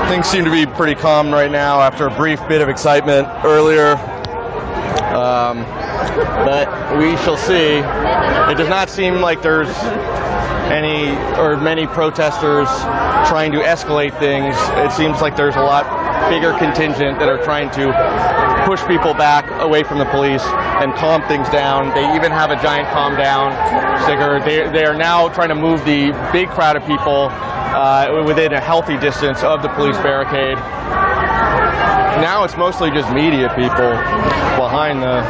Things seem to be pretty calm right now after a brief bit of excitement earlier. But we shall see. It does not seem like there's many protesters trying to escalate things. It seems like there's a lot bigger contingent that are trying to push people back away from the police and calm things down. They even have a giant calm down sticker. They are now trying to move the big crowd of people within a healthy distance of the police barricade. Now it's mostly just media people behind the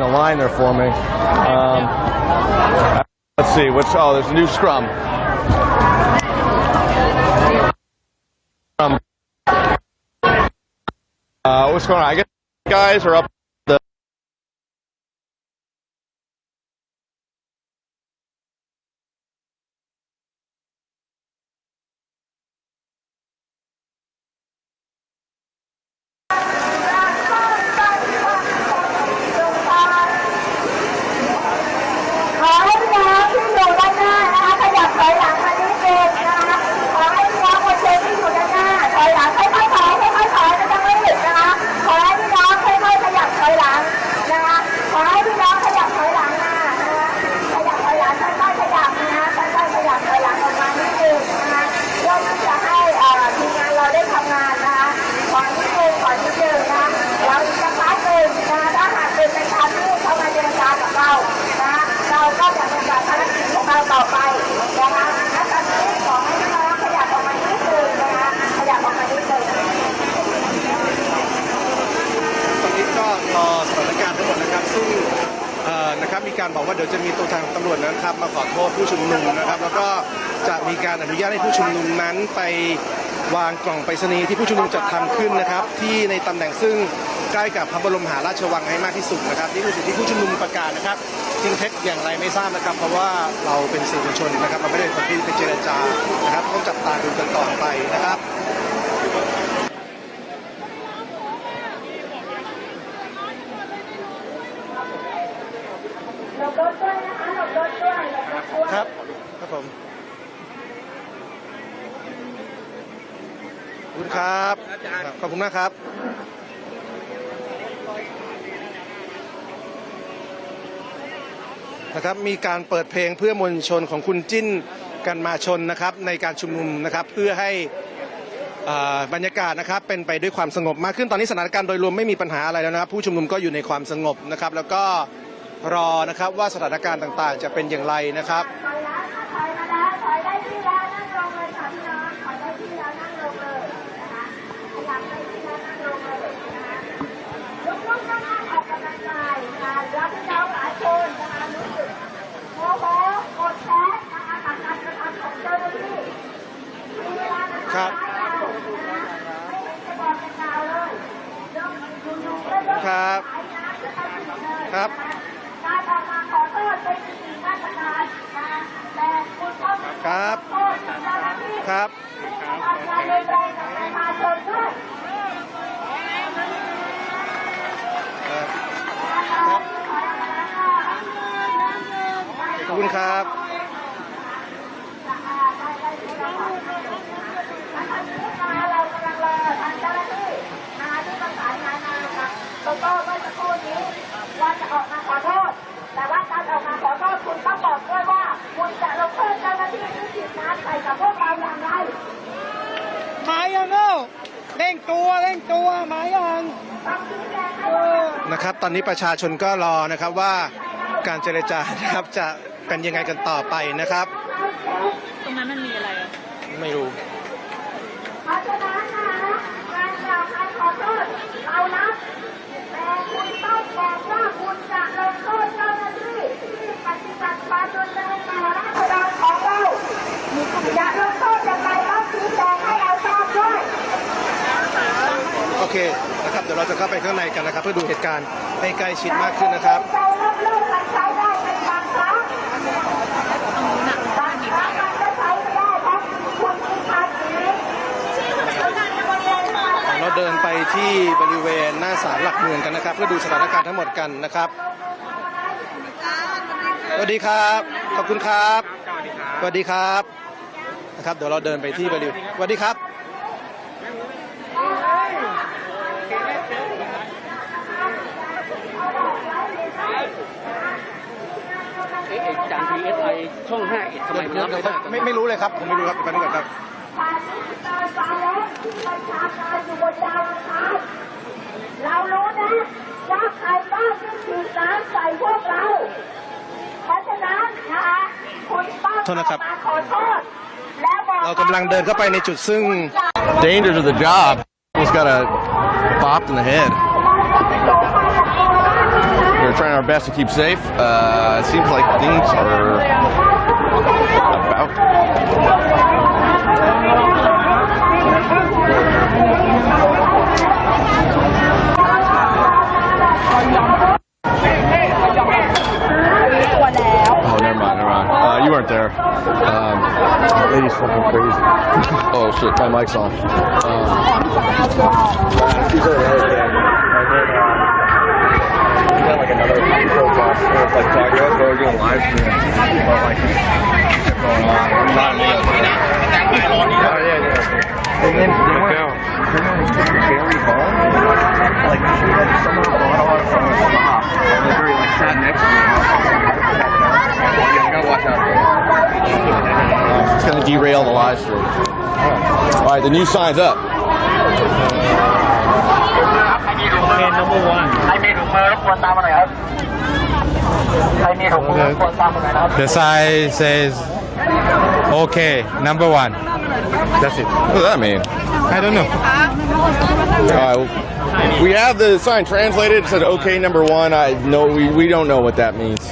line they're forming. Let's see. There's a new scrum. What's going on? I guess guys are up. ก็จะเป็นการภารกิจของเราต่อไปนะคะและตอนนี้ขอให้น้องๆขยับออกมานิดนึงนะคะขยับออกมานิดนึง ตอนนี้ก็รอสถานการณ์ทั้งหมดนะครับซึ่งนะครับมีการบอกว่าเดี๋ยวจะมีตัวแทนของตำรวจนะครับมาขอโทษผู้ชุมนุมนะครับแล้วก็จะมีการอนุญาตให้ผู้ชุมนุมนั้นไปวางกล่องไปรษณีย์ที่ผู้ชุมนุมจัดทำขึ้นนะครับที่ในตำแหน่งซึ่งใกล้กับพระบรมมหาราชวังให้มากที่สุดนะครับนี่คือสิ่งที่ผู้ชุมนุมประกาศนะครับจริงเท็จอย่างไรไม่ทราบนะครับเพราะว่าเราเป็นสื่อมวลชนนะครับเราไม่ได้เป็นคนที่ไปเจรจานะครับต้องจับตาดูกันต่อไปนะครับ หลบรถด้วยนะคะหลบรถด้วยหลบรถด้วย ครับครับผมขอบคุณครับขอบคุณมากครับนะครับมีการเปิดเพลงเพื่อมวลชนของคุณจิ้นกันมาชนนะครับในการชุมนุมนะครับเพื่อให้บรรยากาศนะครับเป็นไปด้วยความสงบมากขึ้นตอนนี้สถานการณ์โดยรวมไม่มีปัญหาอะไรแล้วนะครับผู้ชุมนุมก็อยู่ในความสงบนะครับแล้วก็รอนะครับว่าสถานการณ์ต่างๆจะเป็นอย่างไรนะครับ ถอยแล้วถอยมาแล้วถอยได้ที่แล้วนั่งลงเลยค่ะพี่น้องถอยได้ที่แล้วนั่งลงเลยนะคะขยับได้ที่แล้วนั่งลงเลยนะคะลุกๆนั่งออกกำลังกายนะคะแล้วพี่น้องหลายคนนะคะรู้สึกโมโหโกรธแค้นนะคะกับการกระทำของเจ้าหน้าที่มีเวลานะคะ ครับ ไม่เห็นจะบอกจะกล่าวเลยอยู่ๆก็ยก ครับ สายน้ำขึ้นมาถึงเลย ครับ การออกมาขอโทษเป็นสิ่งมาตรการนะแต่คุณต้องมี ครับ โทษถึงเจ้าหน้าที่ ครับ ที่ทำงานโดยตรงกับประชาชนด้วย ครับขอบคุณครับ เรากำลังรอทางเจ้าหน้าที่ที่ประสานงานมาค่ะแล้วก็เมื่อสักครู่นี้ว่าจะออกมาขอโทษ แต่ว่าการออกมาขอโทษคุณต้องบอกด้วยว่าคุณจะลงโทษเจ้าหน้าที่ที่ฉีดน้ำใส่กับพวกเราอย่างไร หมายยังเนาะเร่งตัวหมายยัง ต้องชี้แจงให้ว่า นะครับตอนนี้ประชาชนก็รอนะครับว่าการเจรจานะครับจะเป็นยังไงกันต่อไปนะครับ ตรงนั้นมันมีอะไรอ่ะ ไม่รู้ เพราะฉะนั้นนะคะการกล่าวคำขอโทษเรานับแต่คุณต้องบอกว่าคุณจะลงโทษเจ้าหน้าที่ที่ปฏิบัติความรุนแรงต่อราษฎรของเราจะลงโทษอย่างไรต้องชี้แจงให้เราทราบด้วย โอเคนะครับเดี๋ยวเราจะเข้าไปข้างในกันนะครับเพื่อดูเหตุการณ์ให้ใกล้ชิดมากขึ้นนะครับ ใจเลิกกันใช้ได้เป็นบางครั้งบางครั้งมันก็ใช้ไม่ได้เพราะคุณมีภาษี เราเดินไปที่บริเวณหน้าศาลหลักเมืองกันนะครับ เพื่อดูสถานการณ์ทั้งหมดกันนะครับสวัสดีครับขอบคุณครับสวัสดีครับนะครับเดี๋ยวเราเดินไปที่บริเวณสวัสดีครับ จาน PSI ช่อง5ทำไมมันรับไม่ได้ ไม่รู้เลยครับผมไม่รู้ครับแป๊บนึงก่อนครับ ฝ่ายนิติการฝ่ายและที่ประชาการอยู่บนดาวอังคารเรารู้นะว่าใครบ้างที่ฉีดน้ำใส่พวกเรา เพราะฉะนั้นนะคะคุณต้อง โทษนะครับ มาขอโทษและบอก เรากำลังเดินเข้าไปในจุดซึ่ง Danger to the job. Almost got a bopped in the head. We're trying our best to keep safe. It seems like things are about. Oh, never mind. You weren't there. Lady's fucking crazy. Oh shit, my mic's on. She's got like another protest. Like talking about they were doing live stream, but like kept going on. Not me. Oh yeah. And then they went Barry Ball. Like she had someone bought a lot of stuff. And they like sat next to me. You gotta watch out. It's gonna derail the live stream. All right, the new sign's up. เป็นน้ำมูอ่ะใครมีถุงมือรบกวนตามมาหน่อยครับใครมีถุงมือรบกวนตามมาหน่อยครับ The sign says, okay, number one. That's it. What does that mean? I don't know. We have the sign translated. It said "Okay, number one." We don't know what that means.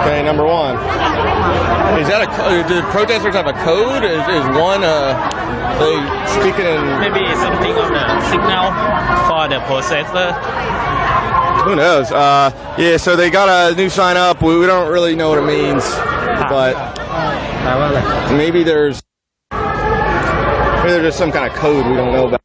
Okay, number one. Is that do protesters have a code? Is one they speaking in? Maybe something of the signal for the processor. Who knows? Yeah, so they got a new sign up. We don't really know what it means, but maybe there's just some kind of code we don't know about.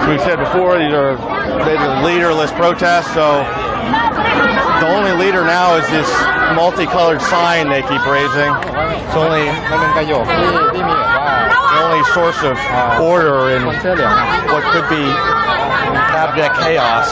We said before, these are leaderless protests, so the only leader now is this multicolored sign they keep raising. It's only the only source of order in what could be abject chaos.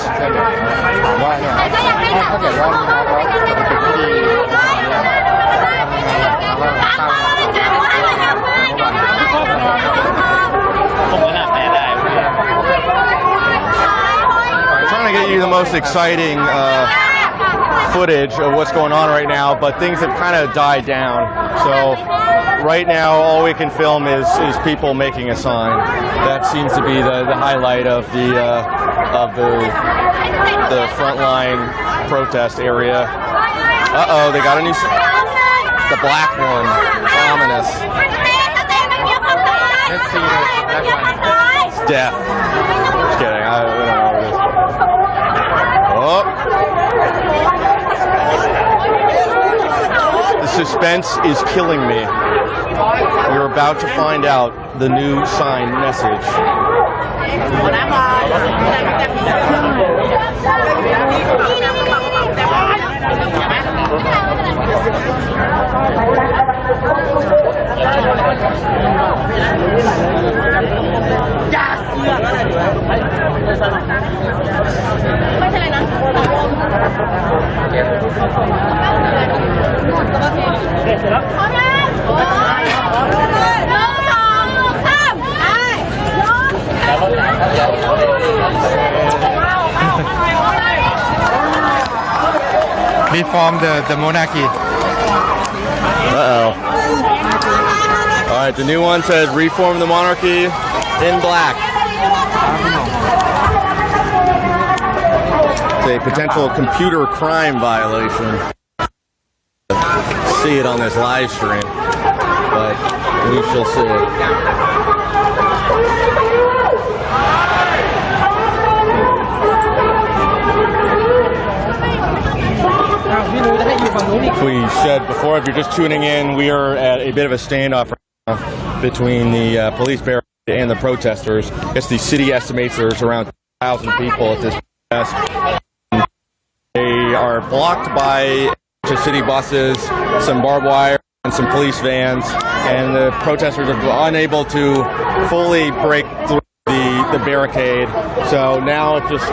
Trying to get you the most exciting footage of what's going on right now, but things have kind of died down. So right now, all we can film is people making a sign. That seems to be the highlight of the frontline protest area. Uh-oh, they got a new the black one. Ominous. Let's see that one. It's death. Just kidding. I don't know what it is. Oh. The suspense is killing me. We're about to find out the new sign message. Reform the monarchy. Uh-oh. All right, the new one says reform the monarchy in black. It's a potential computer crime violation. See it on this live stream, but we shall see. We said before, if you're just tuning in, we are at a bit of a standoff right now between the police barricade and the protesters. It's the city estimates there's around 1,000 people at this protest. They are blocked by city buses, some barbed wire, and some police vans, and the protesters are unable to fully break through the barricade. So now it's just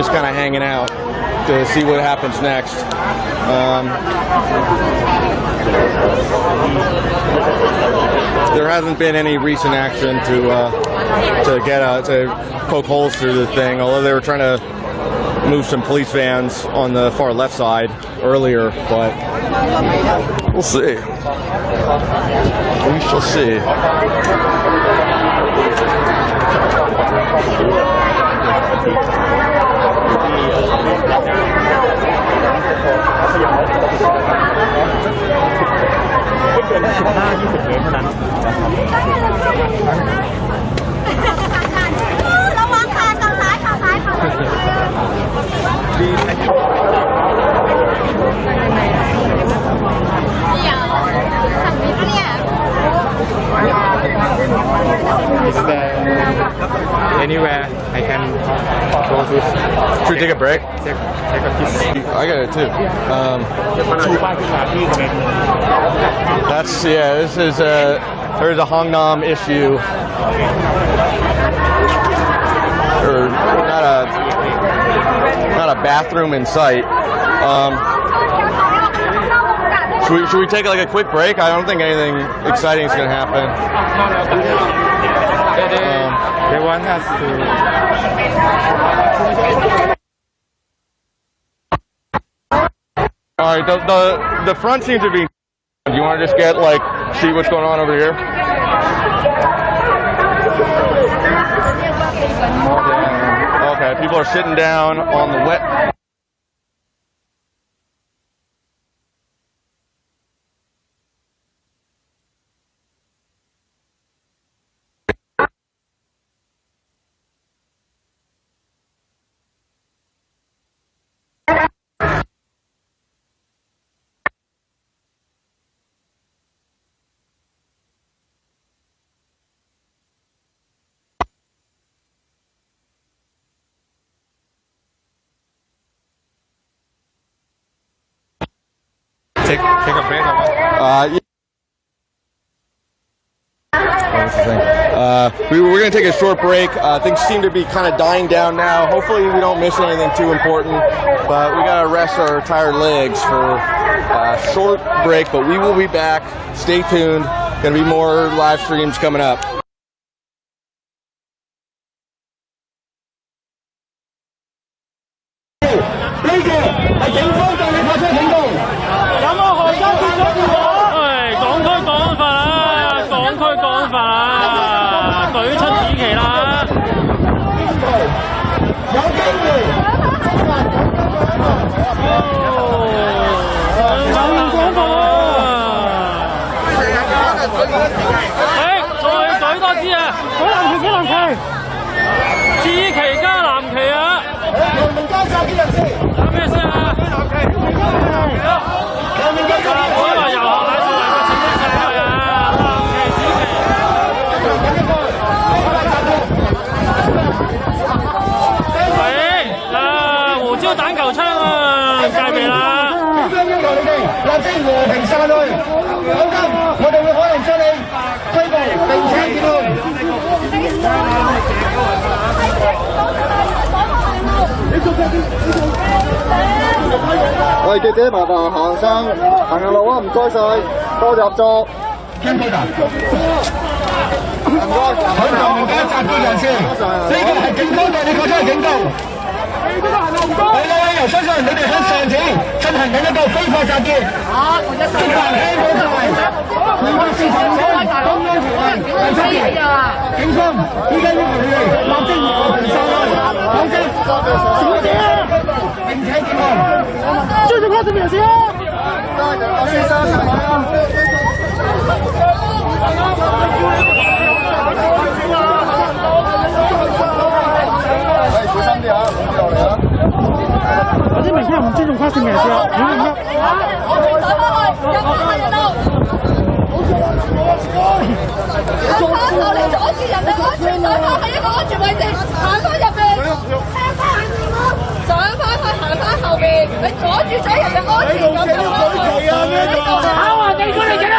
kind of hanging out to see what happens next. There hasn't been any recent action to poke holes through the thing, although they were trying to move some police vans on the far left side earlier, but we'll see. We shall see. Yeah. anywhere I can go to. Should we take a break? Take a piece. I got it too. That's This is there's a Hongnam issue, or not a bathroom in sight. Should we take like a quick break? I don't think anything exciting is going to happen. They want us to. All right, the front seems to be. Do you want to just see what's going on over here? Okay, people are sitting down on the wet. Take a break or what? We're going to take a short break. Things seem to be kind of dying down now. Hopefully we don't miss anything too important, but we got to rest our tired legs for a short break, but we will be back. Stay tuned. Going to be more live streams coming up.喂，記者麻煩行上路啊！唔該晒，多謝合作。聽到㗎。唔該，佢就唔該集結人士，呢個係警方對你作出嘅警告。係啦，我相信你哋喺上次進行緊一個非法集結，觸犯香港法例《刑事犯罪中央條例》第7條。警方依家要求你哋立即和平上岸，否則小姐並且結案。追住佢做咩事啊？我先生上來啊！小心啲啊！唔好落嚟啊！嗰啲明顯係唔尊重跨性人士啊！你明唔明？行翻後，你阻住人哋安全，上翻去一個安全位置，行翻入邊，上翻去行翻後邊，你阻住咗人哋安全咁樣。考下地方嚟嘅啦！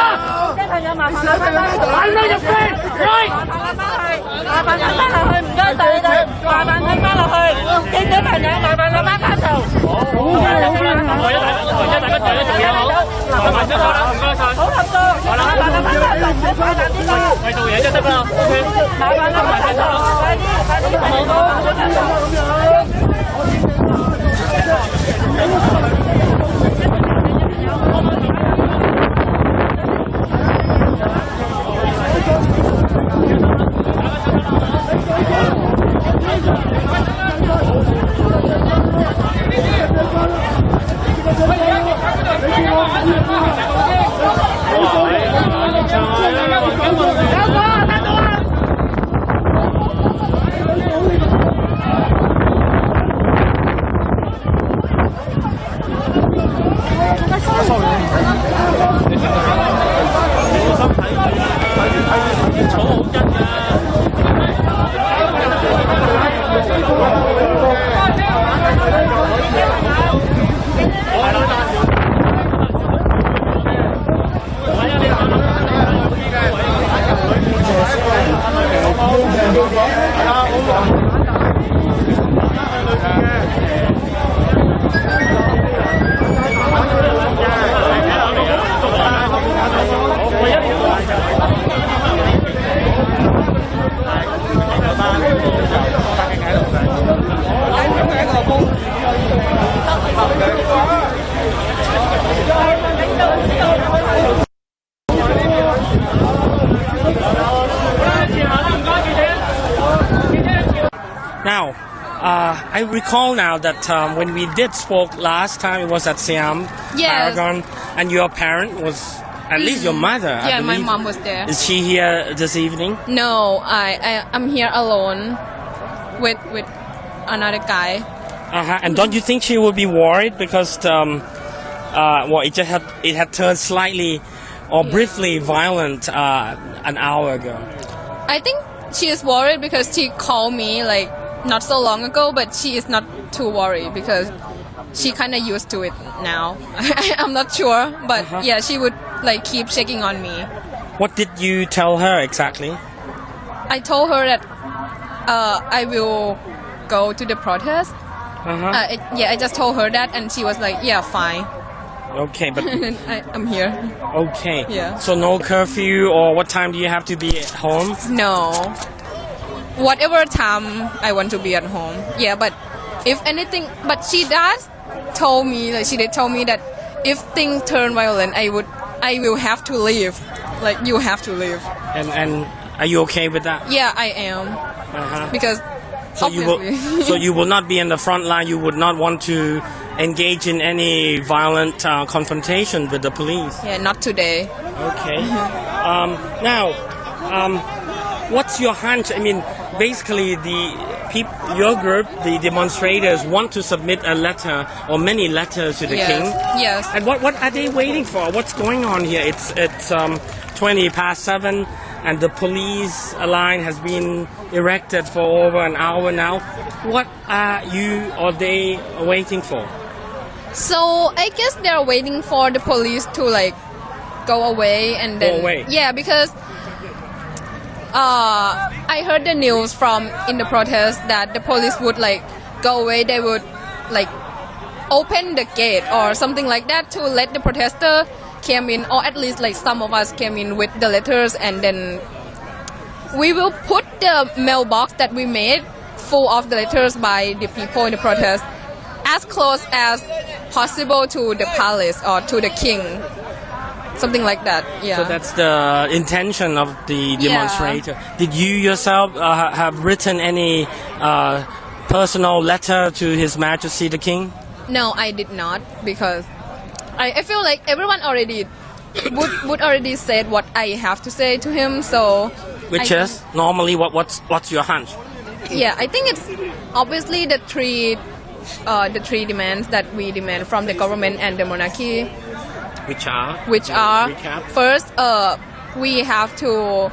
啲朋友麻煩攞翻去，快啲入邊，喂！麻煩攞翻落去，唔該晒你哋，麻煩拎翻落去，記者朋友麻煩攞翻翻頭。好嘅，大家做嘢好，麻煩咗啦，唔該晒。好合作，麻煩攞翻翻頭，麻煩啲啦。為做嘢就得啦 ，OK。麻煩攞翻翻頭，快啲，sorry。I recall now that when we did spoke last time, it was at Siam Yes. Paragon, and your parent was, at least your mother. I Yeah, my believe. mom was there. Is she here this evening? No, I'm here alone with another guy. And don't you think she would be worried because well, it had turned slightly or briefly violent an hour ago. I think she is worried because she called me like not so long ago, but she is not too worried because she kind of used to it now. I'm not sure, but yeah, she would like keep checking on me. What did you tell her exactly? I told her that I will go to the protest. I just told her that, and she was like, "Yeah, fine." Okay, but I'm here. okay. Yeah. So no curfew, or what time do you have to be at home? No. Whatever time I want to be at home. Yeah, but if anything, but she told me that if things turn violent, I will have to leave. Like you have to leave. And are you okay with that? Yeah, I am. Because So obviously. so you will not be in the front line. You would not want to engage in any violent confrontation with the police. Yeah, not today. Okay. Now, what's your hunch? I mean, basically, your group, the demonstrators, want to submit a letter or many letters to the Yes. king. Yes. And what are they waiting for? What's going on here? It's 7:20, and the police line has been erected for over an hour now. What are you or they waiting for? So I guess they're waiting for the police to like go away and then Go away. Yeah, because I heard the news from in the protest that the police would like go away. They would like open the gate or something like that to let the protester came in, or at least like some of us came in with the letters, and then we will put the mailbox that we made full of the letters by the people in the protest as close as possible to the palace or to the king, something like that. Yeah. So that's the intention of the demonstrator. Did you yourself have written any personal letter to His Majesty the King? No, I did not, because I feel like everyone already would already said what I have to say to him. So Which is normally what's your hunch? Yeah, I think it's obviously the three demands that we demand from the government and the monarchy, Which are? Recap. First, we have to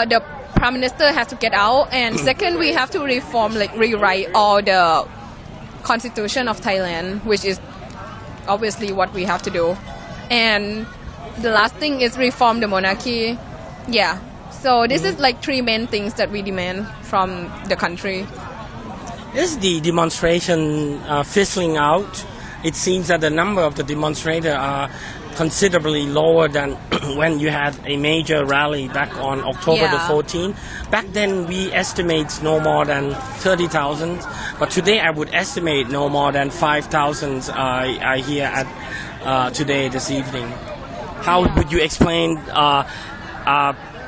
the prime minister has to get out, and second, we have to rewrite all the constitution of Thailand, which is obviously what we have to do, and the last thing is reform the monarchy. Yeah. So this is like three main things that we demand from the country. Is the demonstration fizzling out? It seems that the number of the demonstrators are considerably lower than when you had a major rally back on October the 14th. Back then we estimate no more than 30,000, but today I would estimate no more than 5,000 are here at today, this evening. How would you explain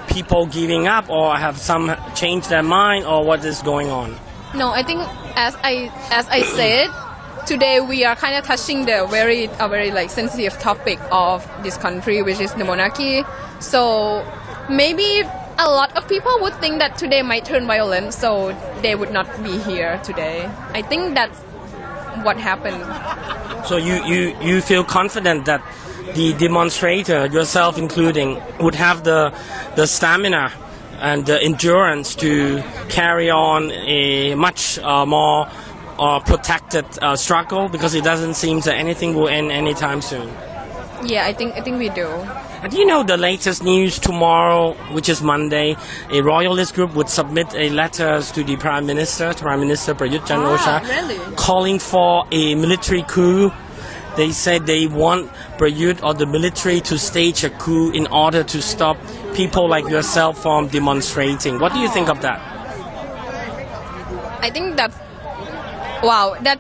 people giving up, or have some changed their mind, or what is going on? No, I think as I said, today we are kind of touching the very like sensitive topic of this country, which is the monarchy. So maybe a lot of people would think that today might turn violent, so they would not be here today. I think that's what happened. So you feel confident that the demonstrator, yourself including, would have the stamina and the endurance to carry on a much more protected struggle, because it doesn't seem that anything will end anytime soon. Yeah, I think we do. And do you know the latest news? Tomorrow, which is Monday, a royalist group would submit a letter to the Prime Minister Prayut Chan-o-cha, really? calling for a military coup. They said they want Prayut or the military to stage a coup in order to stop people like yourself from demonstrating. What do you think of that? I think that's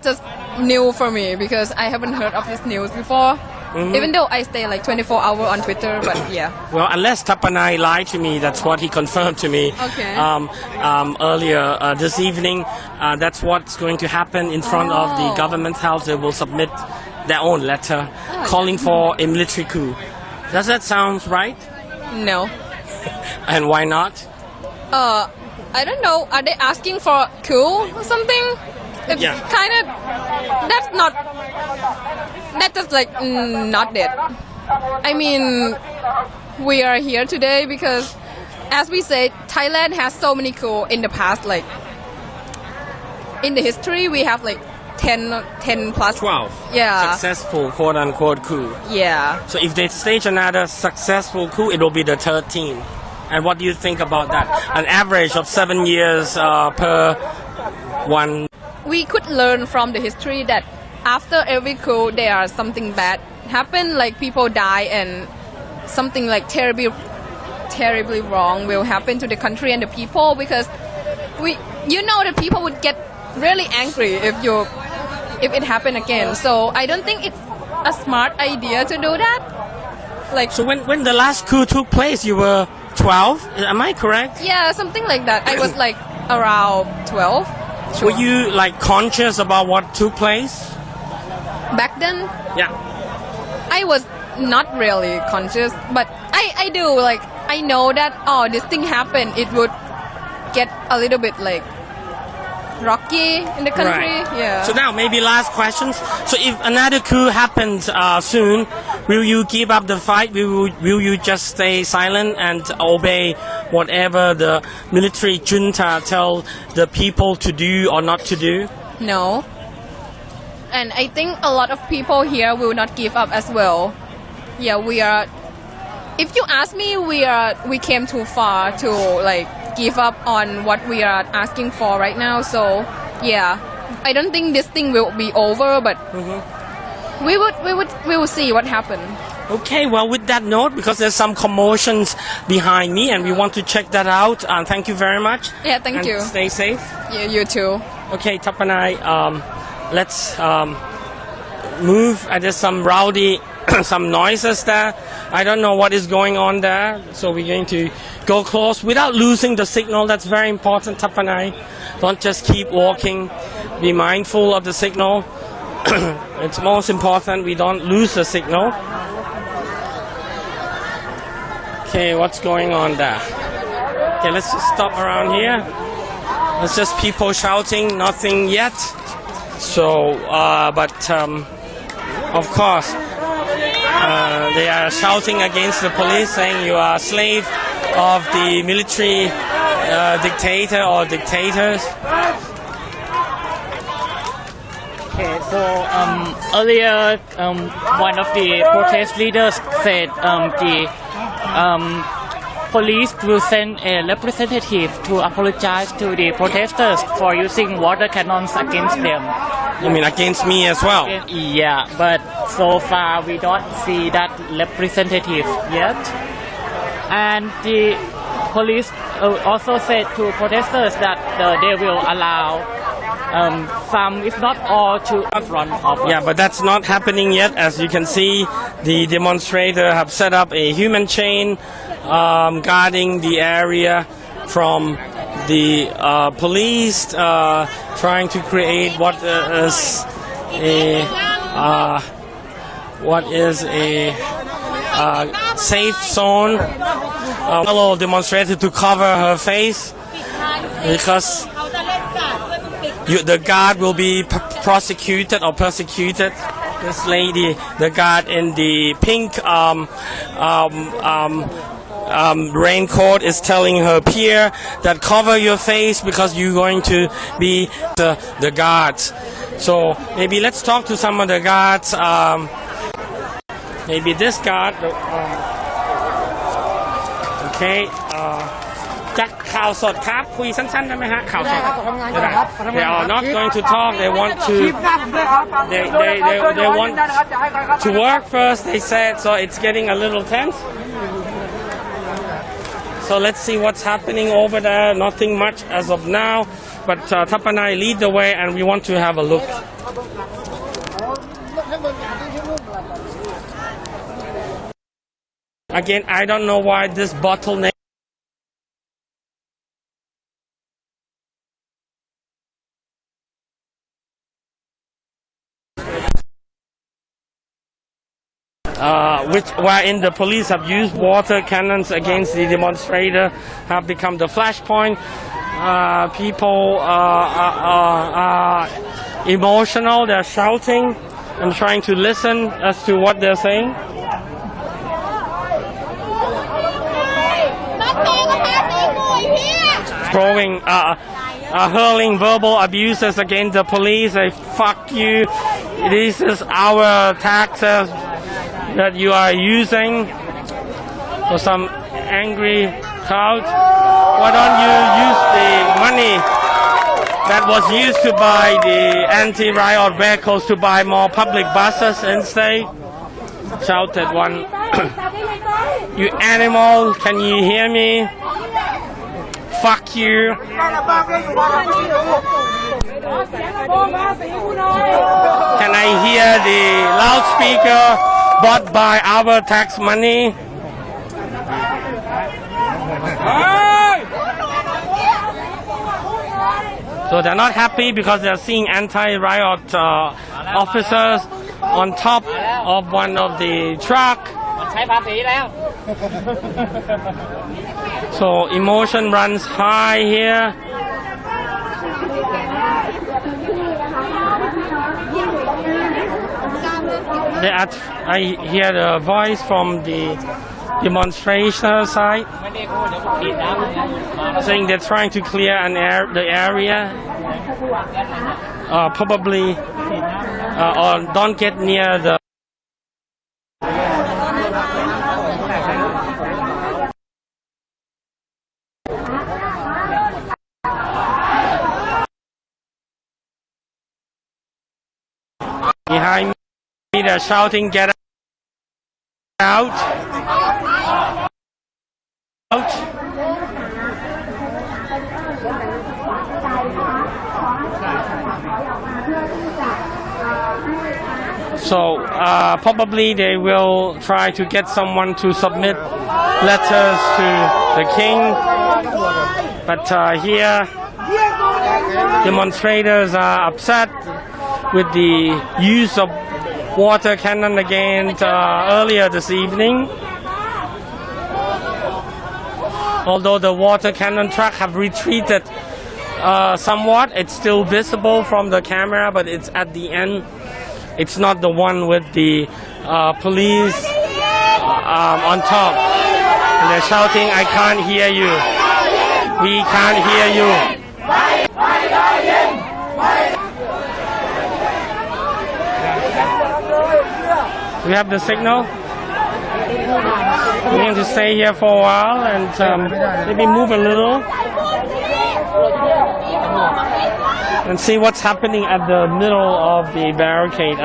just new for me, because I haven't heard of this news before. Even though I stay like 24 hours on Twitter, but yeah. Well, unless Tapanai lied to me, that's what he confirmed to me. Okay. Earlier this evening, that's what's going to happen in front of the government house. They will submit their own letter calling for a military coup. Does that sound right? No. And why not? I don't know. Are they asking for coup or something? It's kind of. That's just like not it. I mean, we are here today because, as we say, Thailand has so many coup in the past. Like in the history, we have like 10 plus 12. Yeah. Successful quote unquote coup. Yeah. So if they stage another successful coup, it will be the 13th. And what do you think about that? An average of 7 years per one. We could learn from the history that after every coup there are something bad happen, like people die and something like terribly wrong will happen to the country and the people, because the people would get really angry if it happened again. So I don't think it's a smart idea to do that. Like, so when the last coup took place, you were 12, am I correct? Yeah, something like that. I was like around 12. Sure. Were you like conscious about what took place? Back then? Yeah. I was not really conscious, but I do, like, I know that, this thing happened, it would get a little bit like rocky in the country. Right. Yeah. So now maybe last questions. So if another coup happens soon, will you give up the fight? Will you just stay silent and obey whatever the military junta tell the people to do or not to do? No. And I think a lot of people here will not give up as well. Yeah, we are. If you ask me, we came too far to like give up on what we are asking for right now. So yeah, I don't think this thing will be over, but we will see what happens. Okay, well, with that note, because there's some commotions behind me and we want to check that out, thank you very much. Yeah, thank you. Stay safe. Yeah, you too. Okay, Tapanai, let's move. There's some rowdy, some noises there. I don't know what is going on there, so we're going to go close without losing the signal. That's very important, Tapanai. Don't just keep walking. Be mindful of the signal. It's most important we don't lose the signal. Okay, what's going on there? Okay, let's just stop around here. It's just people shouting, nothing yet. So, of course, they are shouting against the police, saying you are a slave of the military dictator or dictators. Okay, so earlier one of the protest leaders said the police will send a representative to apologize to the protesters for using water cannons against them. You mean against me as well? Yeah, but so far we don't see that representative yet. And the police also said to protesters that they will allow some, if not all, to in front of us. Yeah, but that's not happening yet. As you can see, the demonstrators have set up a human chain guarding the area from the police, trying to create what is a safe zone. Fellow demonstrator to cover her face because the guard will be prosecuted or persecuted. This lady, the guard in the pink raincoat, is telling her peer that cover your face because you're going to be the guards. So maybe let's talk to some of the guards. Maybe this guard. Okay. จากข่าวสดครับคุยสั้นๆได้ไหมฮะข่าวสด They are not going to talk. They want to. They want to work first. They said so. It's getting a little tense. So let's see what's happening over there. Nothing much as of now, but Tapanai lead the way, and we want to have a look. Again, I don't know why this bottleneck. Wherein the police have used water cannons against the demonstrator, have become the flashpoint. People are emotional, they're shouting and trying to listen as to what they're saying. Throwing, hurling verbal abuses against the police. They fuck you. This is our taxes that you are using. For some angry crowd, why don't you use the money that was used to buy the anti-riot vehicles to buy more public buses instead? Shouted one. You animal, can you hear me? Fuck you. Can I hear the loudspeaker bought by our tax money? So they're not happy because they're seeing anti-riot officers on top of one of the truck. So emotion runs high here. I hear the voice from the demonstration side saying they're trying to clear the area, probably, or don't get near the. Behind me, they're shouting, "Get out! Out!" So probably they will try to get someone to submit letters to the king. But here, demonstrators are upset with the use of water cannon again earlier this evening. Although the water cannon truck have retreated somewhat, it's still visible from the camera, but it's at the end. It's not the one with the police on top. And they're shouting, "I can't hear you. We can't hear you." We have the signal. We're going to stay here for a while and maybe move a little and see what's happening at the middle of the barricade.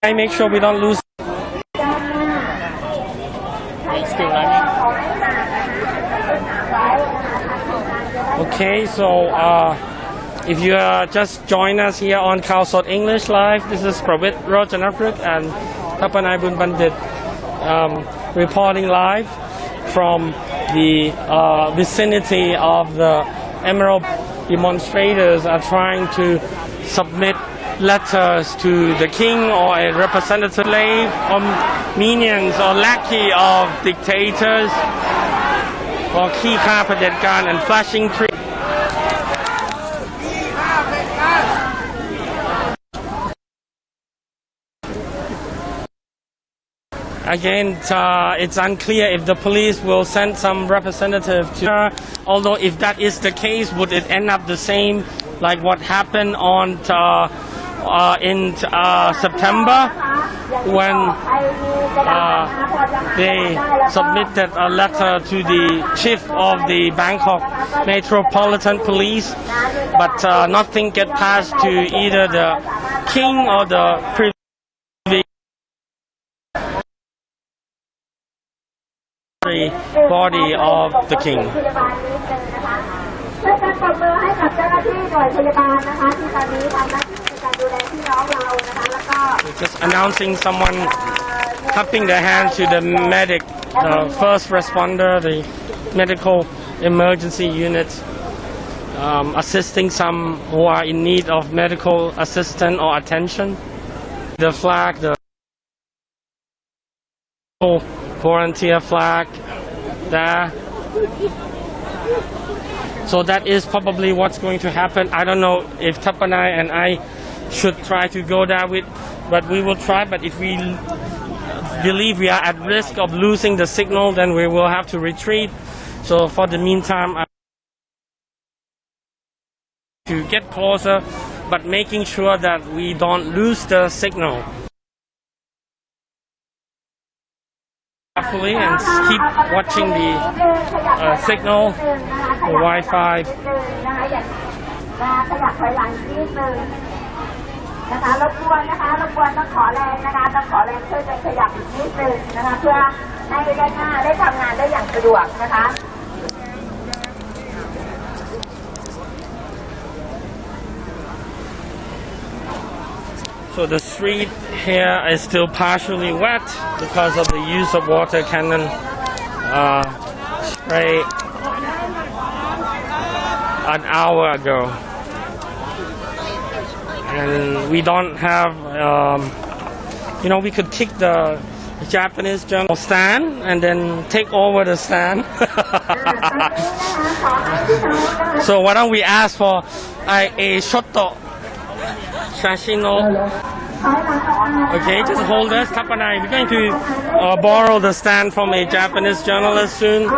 I make sure we don't lose. It's still running. Okay, so if you just join us here on Khao English Live, this is Pravit Rojanaprik and Tapanai Bunbandit reporting live from the vicinity of the Emerald. Demonstrators are trying to submit letters to the king or a representative, slave or minions or lackey of dictators or ขี้ข้าเผด็จการ and flashing tree. Again, it's unclear if the police will send some representative to her. Although if that is the case, would it end up the same like what happened on in September when they submitted a letter to the chief of the Bangkok Metropolitan Police, but nothing get passed to either the king or the body of the king. ปรบมือให้กับเจ้าหน้าที่หน่วยพยาบาลนะคะที่ตอนนี้ทำหน้าที่ในการดูแลพี่น้องเรานะคะแล้วก็ Just announcing someone clapping their hand to the medic, the first responder, the medical emergency unit, assisting some who are in need of medical assistance or attention. The flag, the volunteer flag there. So that is probably what's going to happen. I don't know if Tapanai and I should try to go there with, but we will try. But if we believe we are at risk of losing the signal, then we will have to retreat. So for the meantime, to get closer, but making sure that we don't lose the signal. Carefully and keep watching the signal, the Wi-Fi. ขยับถอยหลังนิดนึงนะคะรบกวนต้องขอแรงนะคะต้องขอแรงช่วยกันขยับอีกนิดนึงนะคะเพื่อให้ด้านหน้าได้ทำงานได้อย่างสะดวกนะคะ So the street here is still partially wet because of the use of water cannon spray an hour ago. And we don't have, we could kick the Japanese journal stand and then take over the stand. So why don't we ask for a shotto sashino. Okay, just hold us, Tapanai. We're going to borrow the stand from a Japanese journalist soon.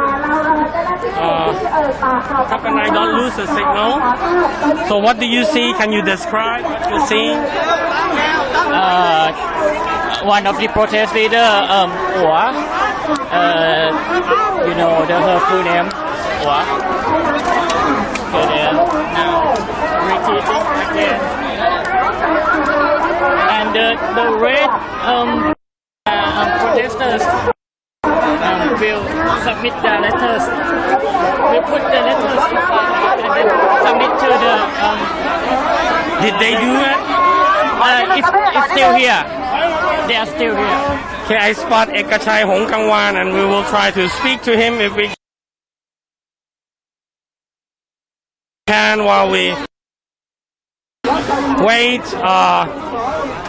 Tapanai, don't lose the signal. So what do you see? Can you describe what you see? One of the protest leader, Hua, her full name, Hua. Okay, there. Now, retreating again. And the red protesters will submit their letters. We put the letters inside and then submit to the. Did they do it? It's still here. They are still here. Okay, I spot Ekachai Hong Kangwan and we will try to speak to him if we can while we wait.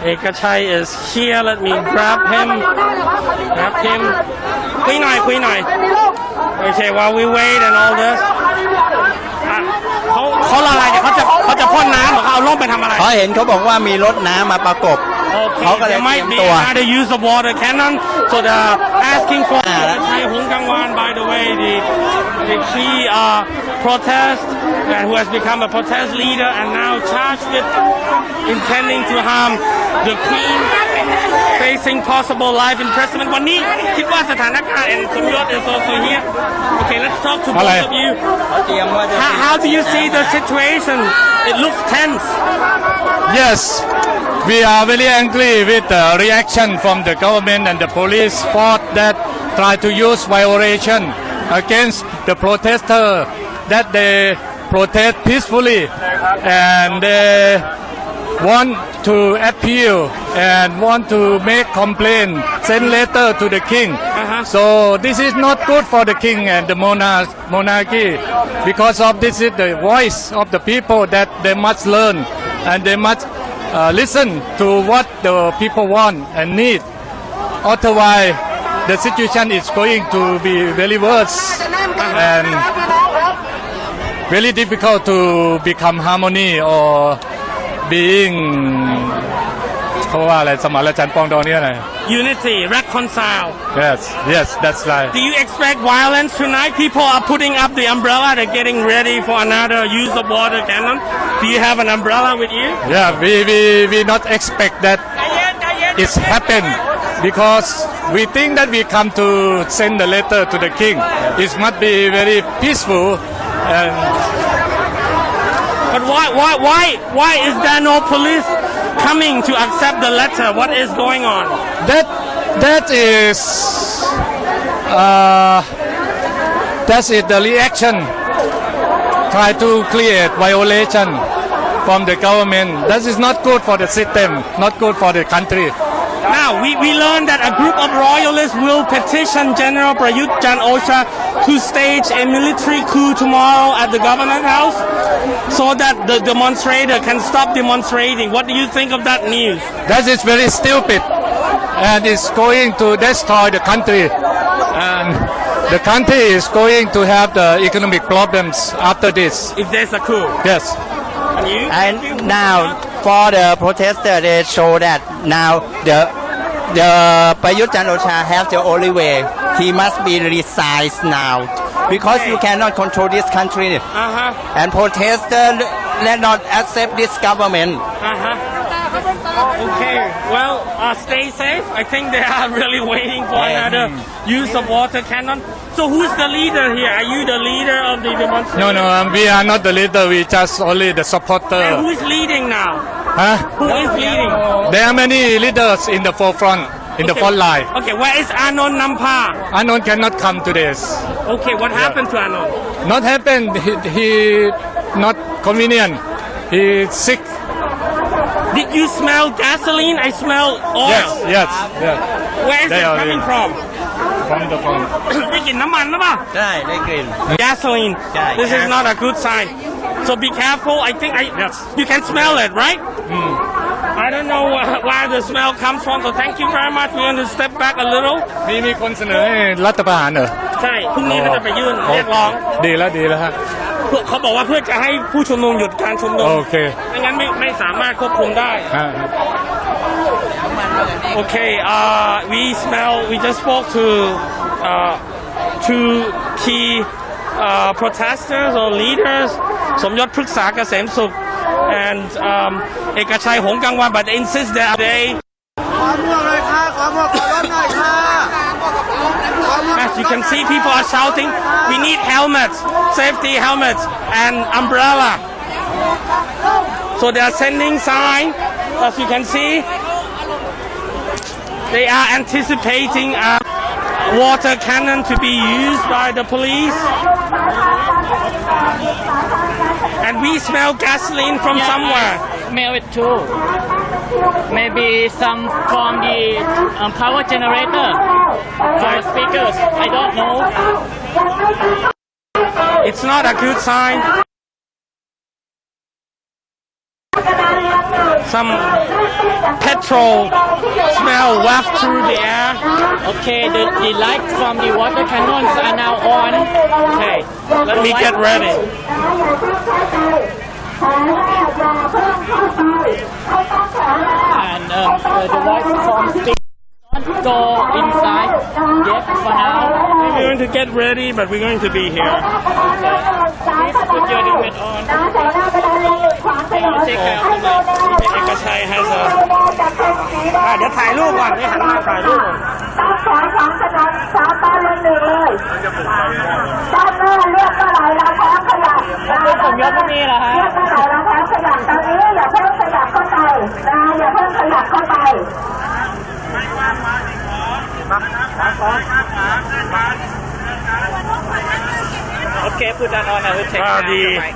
Ekachai is here. Let me grab him. Queen Eye. Okay, while we wait and all this. เขาละอะไรเนี่ยเขาจะพ่นน้ำหรือเขาเอาร่มไปทำอะไร เขาเห็นเขาบอกว่ามีรถน้ำมาประกบ เขาก็เลย There เตรีย might ม be ตัว another use of water cannon, so they're asking for Ekachai Hong Kangwan. By the way, the key protest who has become a protest leader and now charged with intending to harm the Queen, facing possible life imprisonment. วันนี้คิดว่าสถานการณ์ and สมยศ is also here. Okay, let's talk to both of you. How do you see the situation? It looks tense. Yes, we are very angry with the reaction from the government and the police force that try to use violation against the protester that they protest peacefully and they want to appeal and want to make complaint, send letter to the king. So this is not good for the king and the monarchy because of this is the voice of the people that they must learn and they must listen to what the people want and need. Otherwise, the situation is going to be very worse and very difficult to become harmony or being เขาว่าอะไรสมานฉันท์ปรองดองเนี่ยอะไร Unity, reconcile. Yes, that's right. Do you expect violence tonight? People are putting up the umbrella. They're getting ready for another use of water cannon. Do you have an umbrella with you? Yeah, we not expect that it's happen because we think that we come to send the letter to the king. It must be very peaceful and. But why is there no police coming to accept the letter? What is going on? That is the reaction try to create violation from the government. That is not good for the system, not good for the country. Now, we learned that a group of royalists will petition General Prayut Chan-o-cha to stage a military coup tomorrow at the government house so that the demonstrator can stop demonstrating. What do you think of that news? That is very stupid and it's going to destroy the country. And the country is going to have the economic problems after this. If there's a coup. Yes. And you? And now for the protester, they show that now the Prayut Chan-o-cha have the only way. He must be resigned now because you cannot control this country. And protesters let not accept this government. Okay, well, stay safe. I think they are really waiting for another use of water cannon. So who's the leader here? Are you the leader of the demonstration? No, we are not the leader. We just only the supporter. And who's leading now? Huh? Who is leading? There are many leaders in the forefront, in the front line. Okay, where is Anon Nampa? Anon cannot come to this. Okay, what happened to Anon? Not happened. He not convenient. He's sick. Did you smell gasoline? I smell oil. Yes. Where is it coming from? From the front. ได้กลิ่นน้ำมันหรือเปล่า ได้กลิ่น Gasoline. This is not a good sign. So be careful. I think you can smell it, right? I don't know where the smell comes from. So thank you very much. We're going to step back a little. มีคนเสนอให้รัฐประหารเหรอ ใช่พรุ่งนี้ก็จะไปยื่นเรียกร้อง ดีแล้วฮะ เขาบอกว่าเพื่อจะให้ผู้ชุมนุมหยุดการชุมนุม โอเค ไม่งั้นไม่สามารถควบคุมได้ Okay, we just spoke to two key protesters or leaders สมยศพฤกษาเกษมสุข and เอกชัยหงส์กังวาน but they insist that they as you can see people are shouting we need helmets safety helmets and umbrella so they are sending sign as you can see they are anticipating a water cannon to be used by the police and we smell gasoline from somewhere. Smell it too. Maybe some from the power generator, from the speakers. I don't know. It's not a good sign. Some petrol smell wafted through the air. Okay, the lights from the water cannons are now on. Okay, let me get ready. And the voice from speakers don't go inside yet for now. We're going to get ready, but we're going to be here. Please put your helmet on. Take care of the mic. เอกชัย has a เดี๋ยวถ่ายรูปก่อนให้หันมาถ่ายรูปก่อน ด้านขวาของถนนสาธารณะเลยด้านหน้าเรียกว่าไหลเราพร้อมขยับ ผมยกพวกนี้เหรอฮะ เรียกว่าไหลเราพร้อมขยับตอนนี้อย่าเพิ่งขยับเข้าไปนะอย่าเพิ่งขยับเข้าไป Okay, put that on. I will take care of the mic.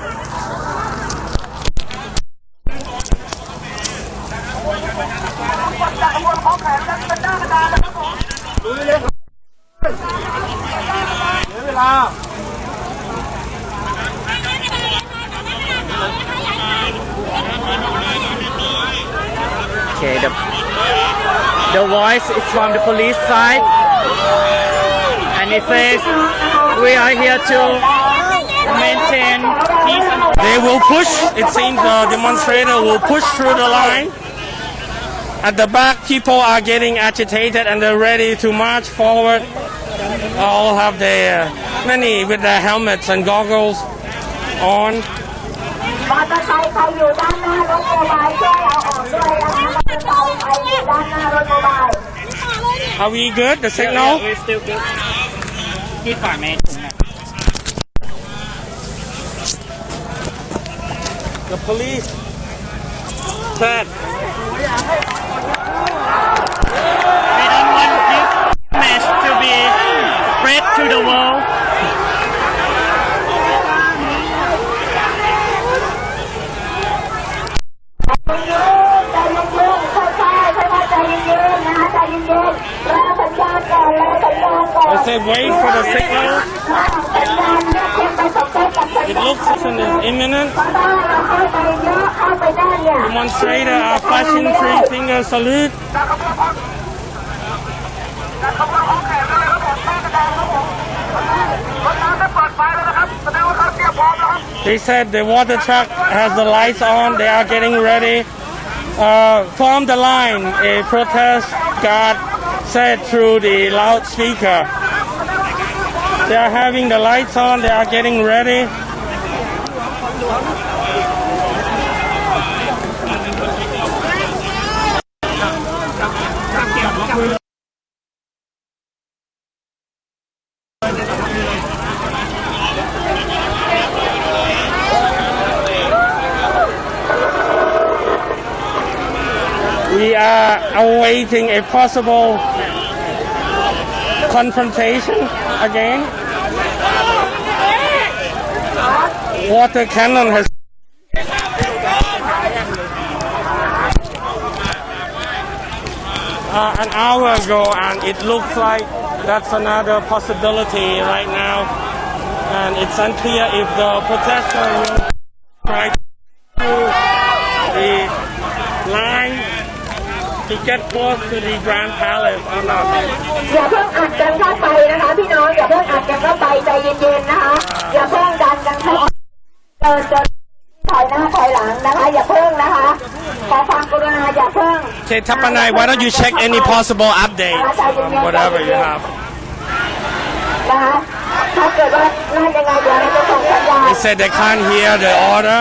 Okay, the voice is from the police side, and it says we are here to maintain peace and order. They will push. It seems the demonstrator will push through the line. At the back, people are getting agitated and they're ready to march forward. All have their many with their helmets and goggles on. มอเตอร์ไซค์ใครอยู่ด้านหน้ารถโมบายช่วยเอาออกด้วยนะคะมอเตอร์ไซค์ใครอยู่ด้านหน้ารถโมบาย Are we good? The signal? Yeah, we're still good. ที่ฝ่ายแม่ถุงนะ The police said We don't want this mess to be spread to the world. I said wait for the signal. It looks like it is imminent. Demonstrators are flashing three finger salute. They said the water truck has the lights on. They are getting ready. Form the line. A protest guard said through the loudspeaker. They are having the lights on. They are getting ready. We are awaiting a possible confrontation again. Water cannon has an hour ago, and it looks like that's another possibility right now. And it's unclear if the protesters will try through the line to get close to the Grand Palace or not. อย่าเพิ่งอัดกันเข้าไปนะคะพี่น้องอย่าเพิ่งอัดกันเข้าไปใจเย็นๆนะคะอย่าเพิ่งดันกันเข้าเดินถอยหน้าถอยหลังนะคะอย่าเพิ่งนะคะขอความกรุณาอย่าเพิ่ง Okay, Tapanai, why don't you check any possible update, whatever you have. นะคะถ้าเกิดว่าน่ายังไงเดี๋ยวเราจะส่งสัญญาณ They said they can't hear the order.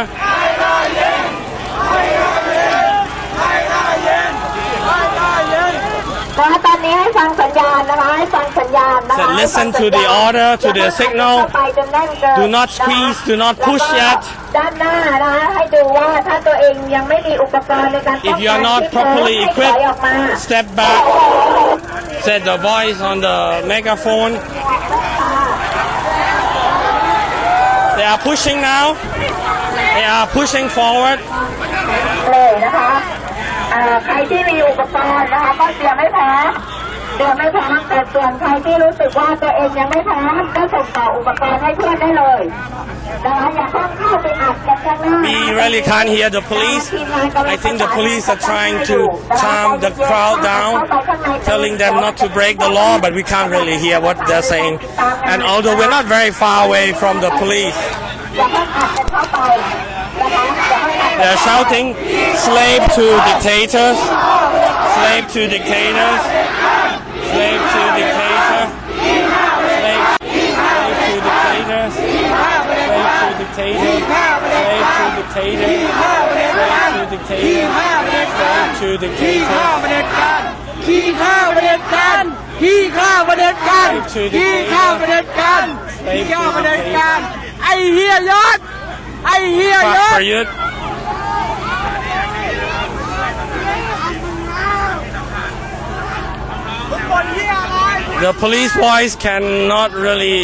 นะคะตอนนี้ให้ฟังสัญญาณนะคะให้ฟังสัญญาณนะคะ Said listen to the order, to the signal. ไปจนแน่นเกิน Do not squeeze, do not push yet. ด้านหน้านะคะให้ดูว่าถ้าตัวเองยังไม่มีอุปกรณ์ในการป้อง If กัน you are not ที่ properly ให้ถอยออกมา equipped, step back. Said the voice on the megaphone. They are pushing now. They are pushing forward. เลยนะคะใครที่มีอุปกรณ์นะคะก็เตรียมไม่พร้อมแต่ส่วนใครที่รู้สึกว่าตัวเองยังไม่พร้อมก็ส่งต่ออุปกรณ์ให้เพื่อนได้เลยนะคะอย่าเพิ่งเข้าไปอัดกันข้างหน้า We really can't hear the police. I think the police are trying to calm the crowd down, telling them not to break the law, but we can't really hear what they're saying. And although we're not very far away from the police, อย่าเพิ่งอัดกันเข้าไปนะคะอย่าเพิ่งอัด they're shouting, slave to dictators, slave to dictators, slave to dictator, slave to dictators, slave to dictator, slave to dictator, slave to dictator, slave to dictator. ขี้ข้าวประเด็จการขี้ข้าวประเด็จการขี้ข้าวประเด็จการขี้ข้าวประเด็จการไอ้เฮียยศไอ้เฮียย Fuck ศ for you. The police voice cannot really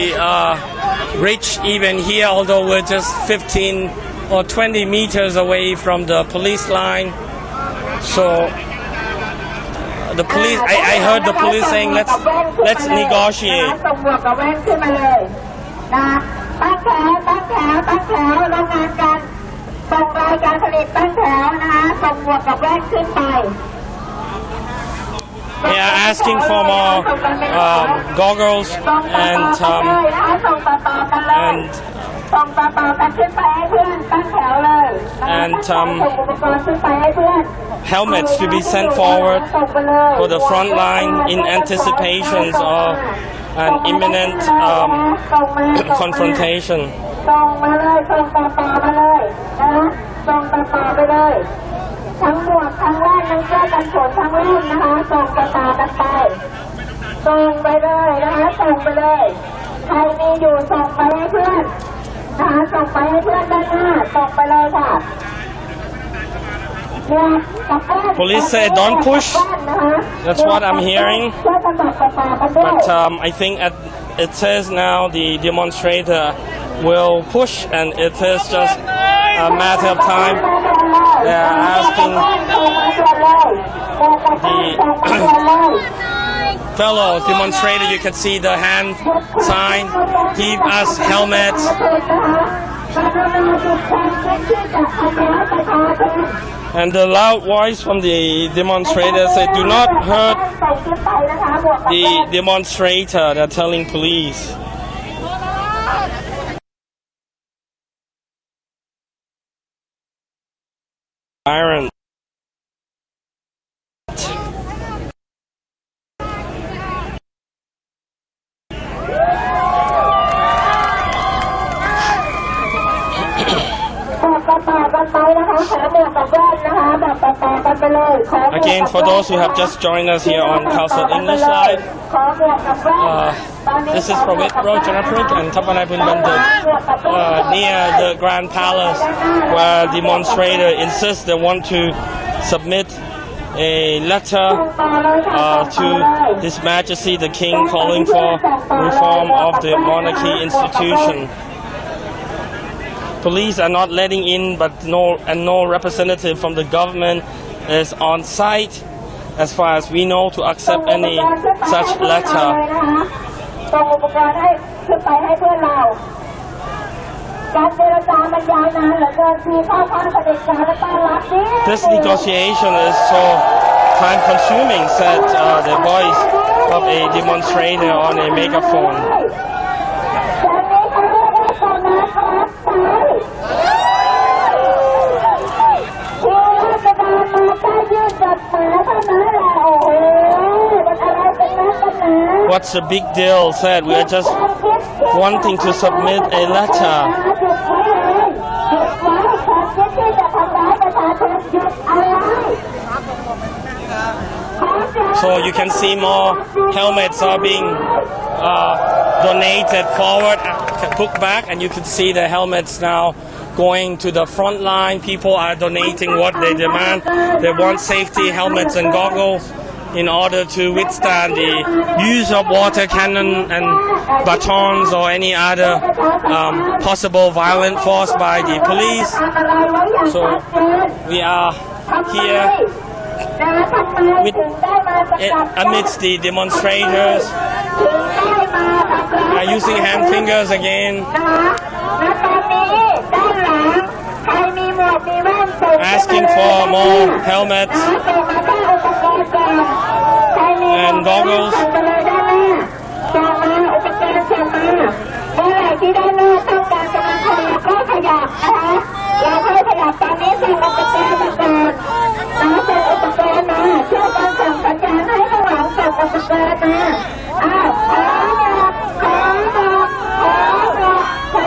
reach even here, although we're just 15 or 20 meters away from the police line. So the police, I heard the police saying, let's negotiate. ส่งหมวกกับแว่นขึ้นมาเลยนะตั้งแถวโรงงานกันส่งรายการผลิตตั้งแถวนะคะส่งหมวกกับแว่นขึ้นไป They are asking for more goggles and ส่งต่อกันเลยส่งต่อกันขึ้นไปให้เพื่อนตั้งแถวเลย and ส่งอุปกรณ์ขึ้นไปให้เพื่อน helmets to be sent forward for the front line in anticipation of an imminent confrontation. ส่งมาเลยส่งต่อมาเลยนะส่งต่อไปเลยทั้งหมวกทั้งแว่นทั้งเสื้อกันฝนทั้งเล่มนะคะส่งต่อกันไปส่งไปเลยนะคะส่งไปเลยใครมีอยู่ส่งไปให้เพื่อนนะคะส่งไปให้เพื่อนด้านหน้าส่งไปเลยค่ะ Police say don't push. That's what I'm hearing. But I think it says now the demonstrator will push, and it is just a matter of time. They are asking fellow demonstrator, you can see the hand sign, give us helmets. And the loud voice from the demonstrators said, do not hurt the demonstrator, they're telling police. Iron. Again, for those who have just joined us here on Khalsat English Live, this is Pravit Rochanaprik and Tapanai Punbantit near the Grand Palace, where demonstrators insist they want to submit a letter to His Majesty the King calling for reform of the monarchy institution. Police are not letting in, but no representative from the government is on site, as far as we know, to accept any such letter. This negotiation is so time-consuming, said the voice of a demonstrator on a megaphone. What's the big deal? Said we are just wanting to submit a letter. So you can see more helmets are being donated forward, put back, and you can see the helmets now going to the front line. People are donating what they demand. They want safety helmets and goggles in order to withstand the use of water cannon and batons or any other possible violent force by the police. So we are here amidst the demonstrators are using hand fingers again, asking for more helmets and goggles.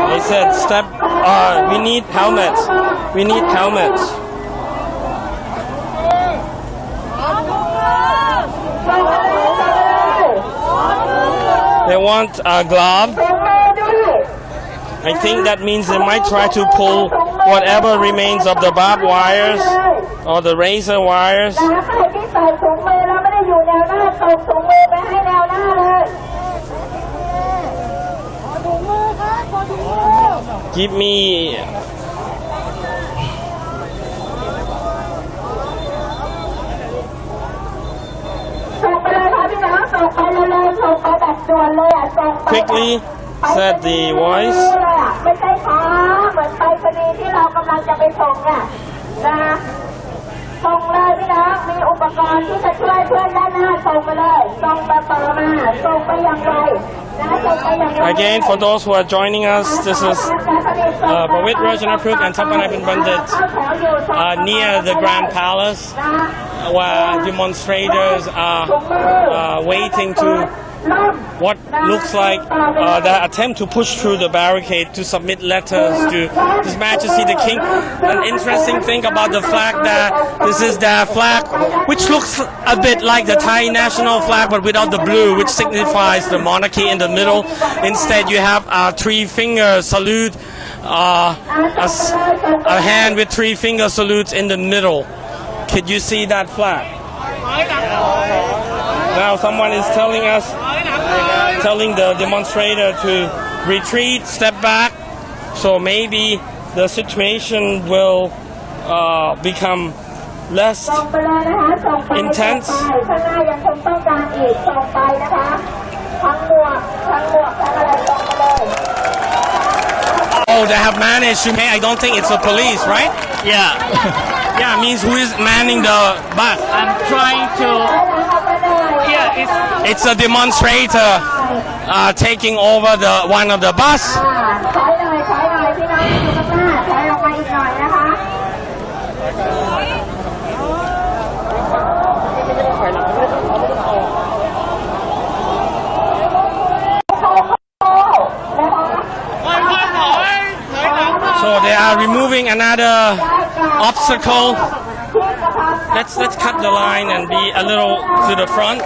They said, we need helmets. We need helmets. They want a glove. I think that means they might try to pull whatever remains of the barbed wires or the razor wires. Give me quickly, said the voice. Again, for those who are joining us, this is Pravit Rochanaprik and Tapanai Punbantit near the Grand Palace, where demonstrators are waiting to what looks like the attempt to push through the barricade to submit letters to His Majesty the King. An interesting thing about the flag that this is their flag, which looks a bit like the Thai national flag but without the blue, which signifies the monarchy in the middle. Instead you have a three-finger salute, a hand with three-finger salutes in the middle. Could you see that flag? Now someone is telling the demonstrator to retreat, step back, so maybe the situation will become less ส่งไปเลยนะคะส่งไป intense ส่งไปข้างหน้ายังคงต้องการอีกส่งไปนะคะทั้งหมวกทั้งอะไรส่งไปเลย Oh, they have managed to make. I don't think it's the police, right? Yeah. Yeah, means who is manning the bus? I'm trying to. Yeah, It's a demonstrator taking over the one of the bus. ถอยหน่อยพี่น้องอยู่ข้างหน้าถอยออกมาอีกหน่อยนะคะ So they are removing another obstacle. Let's cut the line and be a little to the front.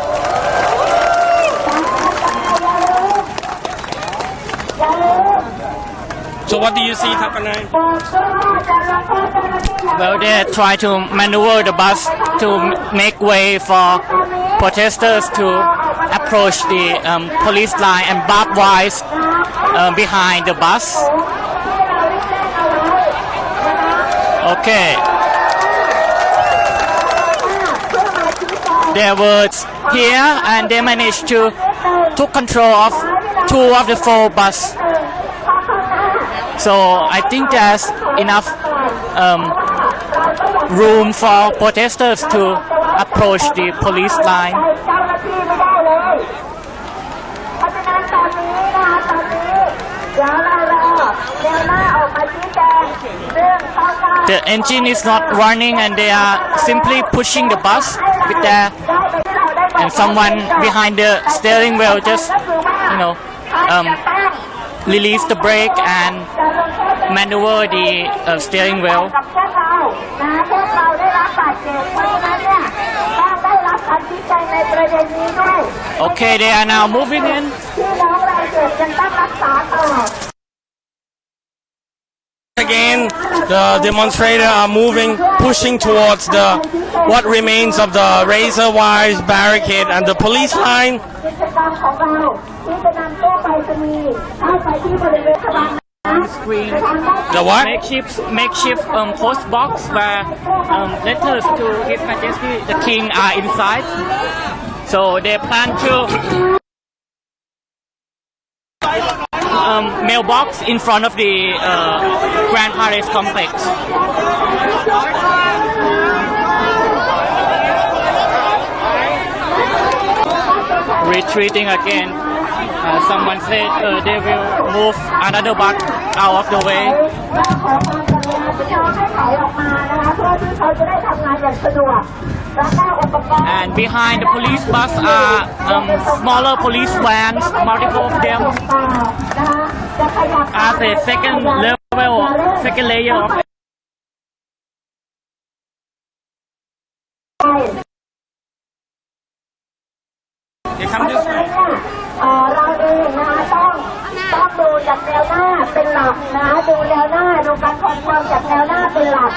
So what do you see, Tapanai? Well, they try to maneuver the bus to make way for protesters to approach the police line and barbed wires behind the bus. Okay. They were here and they managed to took control of 2 of the 4 bus. So I think there's enough room for protesters to approach the police line. The engine is not running and they are simply pushing the bus with their, and someone behind the steering wheel just, release the brake and maneuver the steering wheel. Okay, they are now moving in. Again, the demonstrators are moving, pushing towards the what remains of the razor wires barricade and the police line. Screen. The what? Makeshift post box where letters to His Majesty the King are inside. So they plan to mailbox in front of the Grand Palace complex. Retreating again. Someone said they will move another bus out of the way. And behind the police bus are smaller police vans, multiple of them, as a second layer of. They come this way. เราเองนะคะต้องดูจากแนวหน้าเป็นหลักนะดูแนวหน้าดูการคอนโทรลจากแนวหน้าเป็นหลัก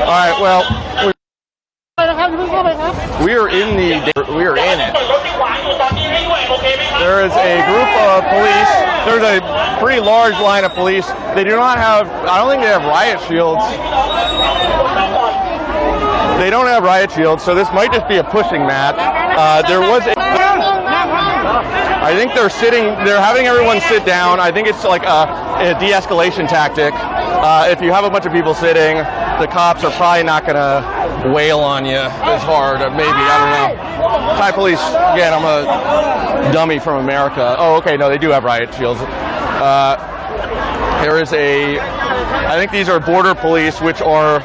All right, well, we are in it. There is a group of police. There's a pretty large line of police. They do not have, I don't think they have riot shields. They don't have riot shields, so this might just be a pushing match. I think they're having everyone sit down. I think it's like a de-escalation tactic. If you have a bunch of people sitting, the cops are probably not going to wail on you as hard. Maybe, I don't know. Thai police, again, I'm a dummy from America. Oh, okay, no, they do have riot shields. There is I think these are border police, which are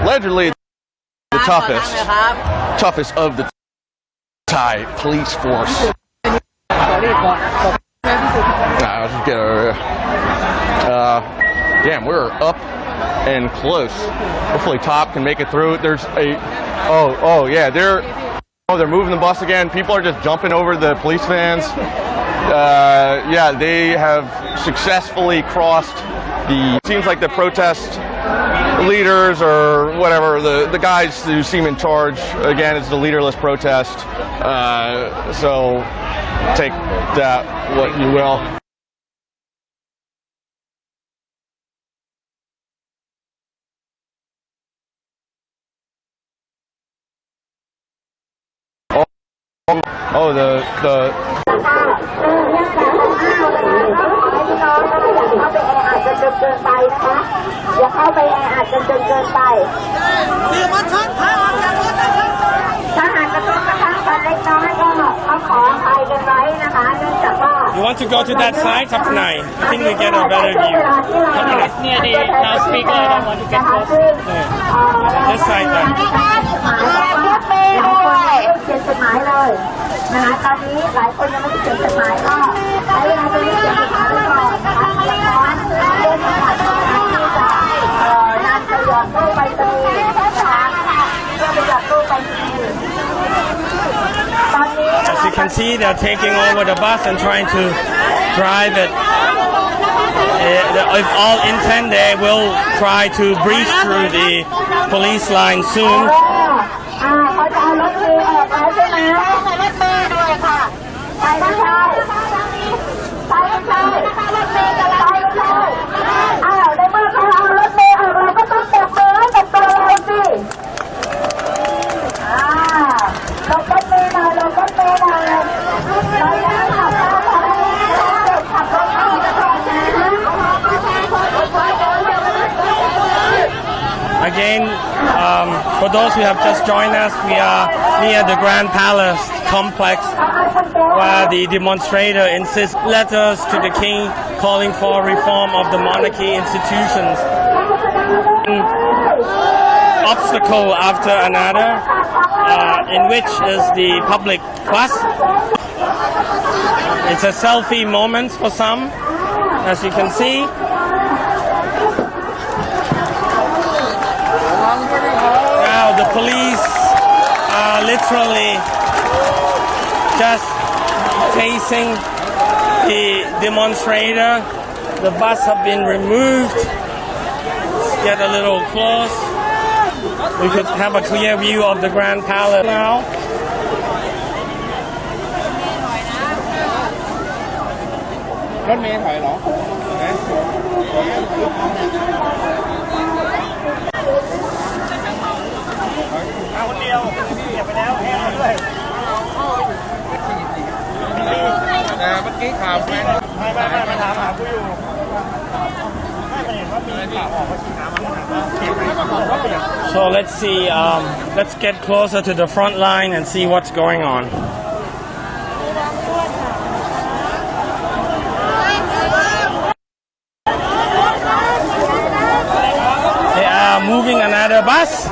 allegedly the toughest of the Thai police force. I'll just get over here. Damn, we're up and close. Hopefully Top can make it through. There's a, oh yeah, they're moving the bus again. People are just jumping over the police vans. Yeah, they have successfully crossed the, seems like the protest leaders or whatever, the guys who seem in charge, again, it's the leaderless protest. So take that what you will. Oh, the You want to go to that side, Top 9? I think we get a better view. It's near the loudspeaker. I don't want to get close. This side then. เขียนจดหมายเลยนะคะตอนนี้หลายคนยังไม่ได้เขียนจดหมายก็ใช้เวลาตรงนี้เขียนจดหมายไว้ก่อนนะคะเรียบร้อยเดินทางที่จะนำไปหยอดตู้ไปรษณีย์นะคะเพื่อไปหยอดตู้ไปรษณีย์ตอนนี้ As you can see, they're taking over the bus and trying to drive it. If all intent, they will try to breach through the police line soon. เขาจะเอารถเมล์ออกแล้วใช่ไหมรถเมล์ด้วยค่ะไปไม่ใช่ไปไม่ใช่รถเมล์จะไปไม่ใช่อ้าวในเมื่อเขาเอารถเมล์ออกเราก็ต้องตบมือให้กับตัวเราสิลงรถเมล์หน่อยลงรถเมล์หน่อยเราจะขับรถขับรถเข้าจะตรงนี้ Again, for those who have just joined us, we are near the Grand Palace complex where the demonstrator insists letters to the king calling for reform of the monarchy institutions. One obstacle after another, in which is the public bus. It's a selfie moment for some, as you can see. Now the police are literally just facing the demonstrator. The bus have been removed. Let's get a little close. We could have a clear view of the Grand Palace now. So let's see, let's get closer to the front line and see what's going on. They are moving another bus.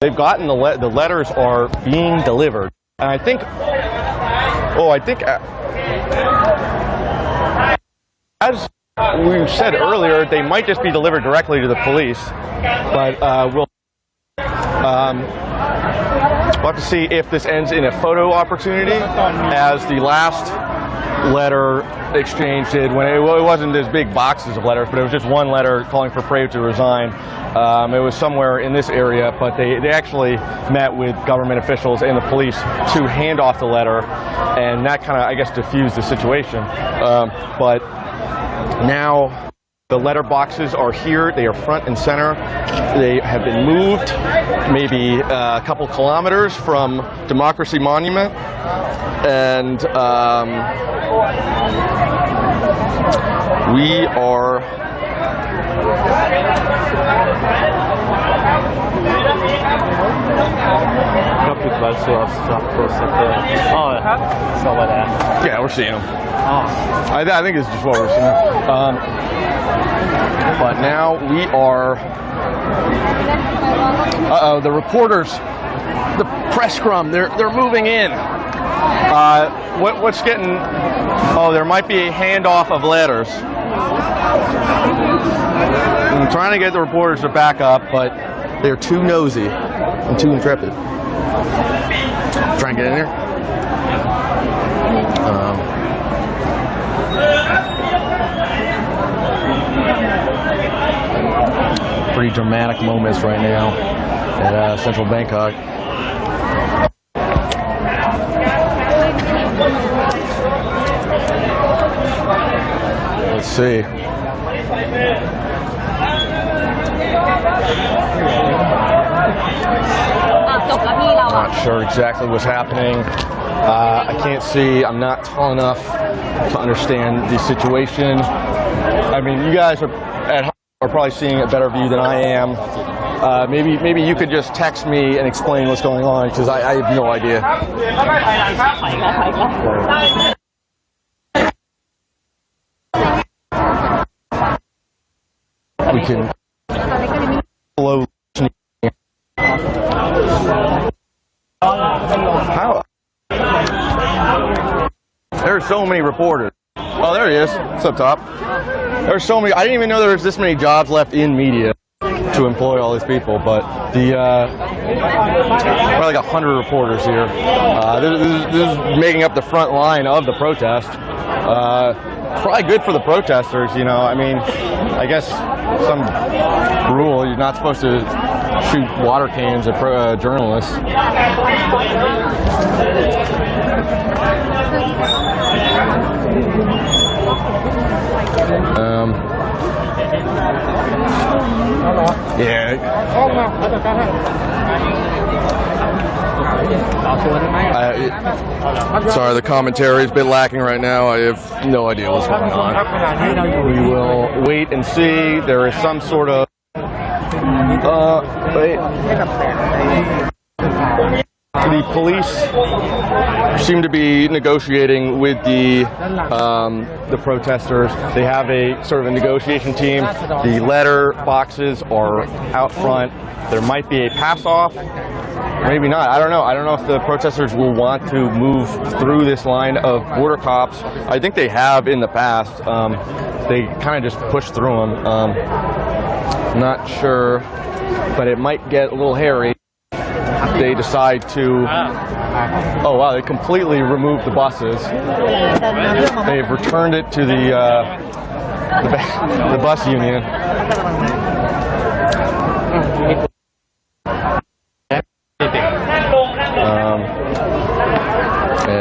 they've gotten the letters are being delivered, and I think as we said earlier, they might just be delivered directly to the police, but we'll have to see if this ends in a photo opportunity, as the last letter exchange did, when it wasn't as big boxes of letters, but it was just one letter calling for Prave to resign. It was somewhere in this area, but they actually met with government officials and the police to hand off the letter, and that kind of, I guess, diffused the situation. But now the letter boxes are here. They are front and center. They have been moved maybe a couple kilometers from Democracy Monument, and we are yeah, we're seeing them. I think it's just what we're seeing. But now we are. The reporters, the press scrum, they're moving in. What's getting? Oh, there might be a handoff of letters. I'm trying to get the reporters to back up, but they're too nosy and too intrepid. Try and get in here. Pretty dramatic moments right now at Central Bangkok. Let's see. Not sure exactly what's happening. I can't see. I'm not tall enough to understand the situation. I mean, you guys are probably seeing a better view than I am. Maybe you could just text me and explain what's going on, because I have no idea. We can slow. How? There's so many reporters. Oh, there he is. It's up top. There's so many. I didn't even know there was this many jobs left in media to employ all these people, but the probably like 100 reporters here. This is making up the front line of the protest. Probably good for the protesters, you know. I mean, I guess some rule, you're not supposed to shoot water cannons at journalists. Yeah. Sorry, the commentary is a bit lacking right now. I have no idea what's going on. We will wait and see. There is some sort of the police seem to be negotiating with the protesters. They have a sort of a negotiation team. The letter boxes are out front. There might be a pass-off. Maybe not. I don't know. I don't know if the protesters will want to move through this line of border cops. I think they have in the past. They kind of just push through them. Not sure, but it might get a little hairy. They decide to. Oh wow! They completely removed the buses. They've returned it to the bus union.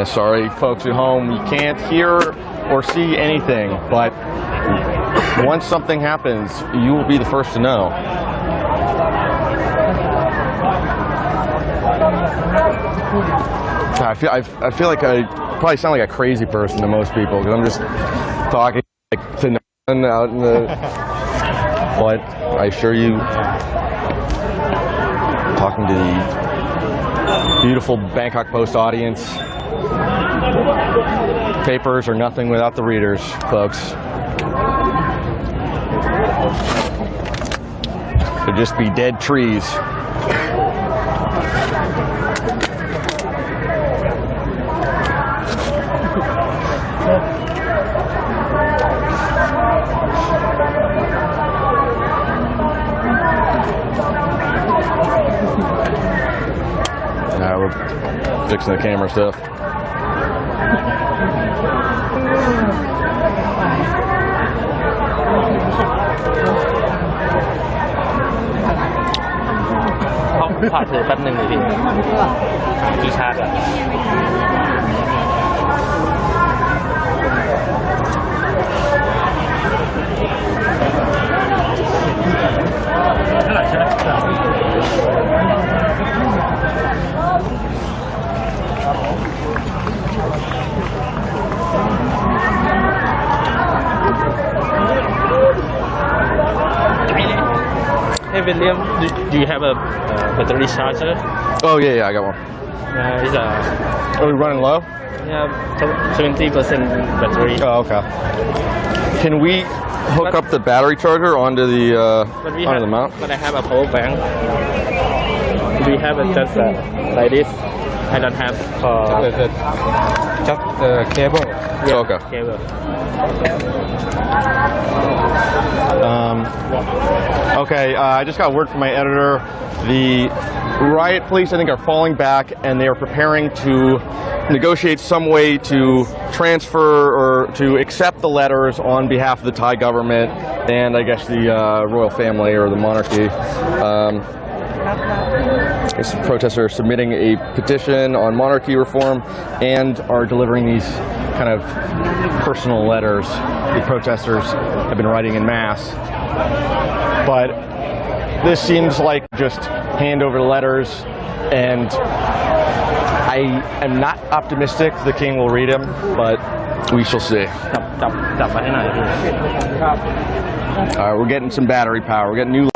Sorry, folks at home, you can't hear or see anything, but once something happens, you will be the first to know. I feel like I probably sound like a crazy person to most people, because I'm just talking like to no one out in the. But I assure you, talking to the beautiful Bangkok Post audience, papers are nothing without the readers, folks. They'd just be dead trees. Fixing the camera stuff. ขอถือแป๊บหนึ่งเลยพี่กี่ชาติอ่ะ Hey William, do you have a battery charger? Oh yeah, I got one. It's Are we running low? 20% battery. Oh, okay. Can we hook up the battery charger onto the mount? But I have a power bank. We have it just like this. I don't have Just the cable. yeah, Okay. cable. Okay, I just got word from my editor. The riot police, I think, are falling back, and they are preparing to negotiate some way to transfer or to accept the letters on behalf of the Thai government and, I guess, the royal family or the monarchy. These protesters are submitting a petition on monarchy reform and are delivering these kind of personal letters the protesters have been writing in mass. But this seems like just hand over letters, and I am not optimistic the king will read them, but we shall see. จับมาให้หน่อยพี่ All right, we're getting some battery power. We're getting new.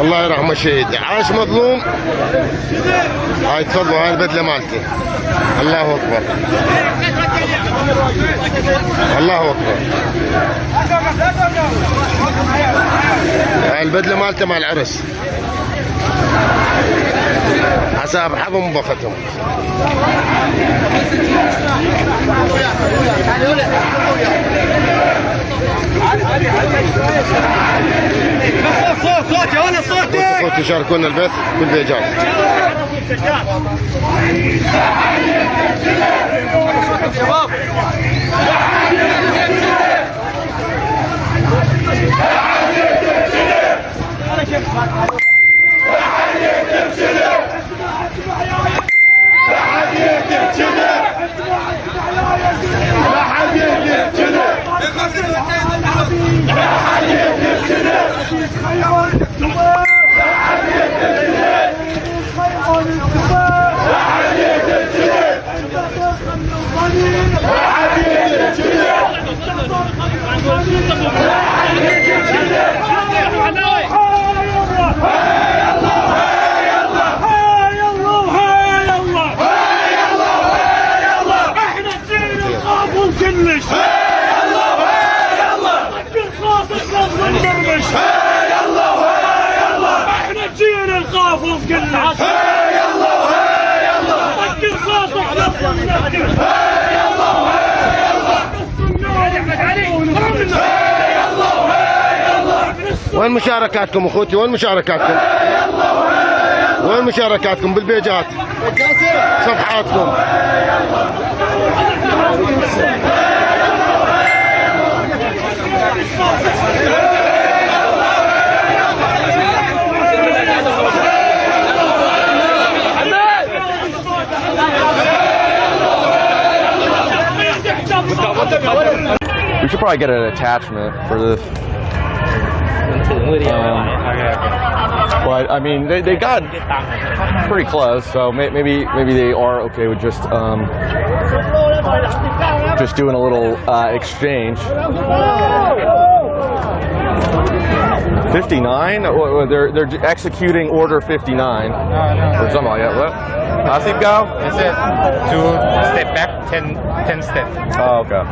الله يرحمه الشهيد عاش مظلوم. هاي تفضلوا هاي البدله مالتي. الله اكبر الله اكبر. هاي البدله مالته مال العرس حساب حظهم وبختهم. صوت تشاركونا البث بالبيجات. وين مشاركاتكم اخوتي؟ وين مشاركاتكم؟ وين مشاركاتكم بالبيجات؟ صفحاتكم. We should probably get an attachment for this. But I mean, they got pretty close, so maybe they are okay with just doing a little exchange. 59? They're executing Order 59. Or something like that. What? Hasib go? Is it to step back 10 steps? Oh, okay.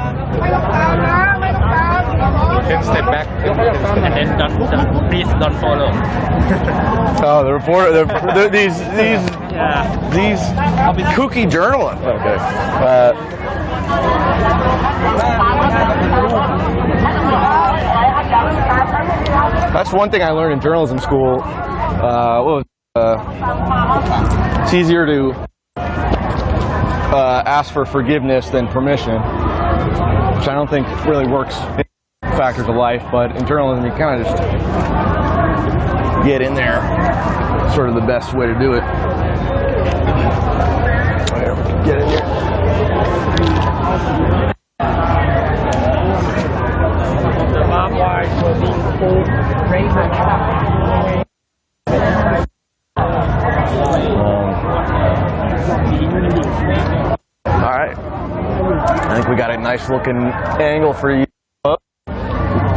10 step back and then please don't follow. Oh, the reporter. These These kooky journalists. Okay. That's one thing I learned in journalism school. It's easier to ask for forgiveness than permission, which I don't think really works in factors of life, but in journalism you kind of just get in there. Sort of the best way to do it. Get in here. The barbed wires were being pulled, all right. I think we got a nice looking angle for you. Oh,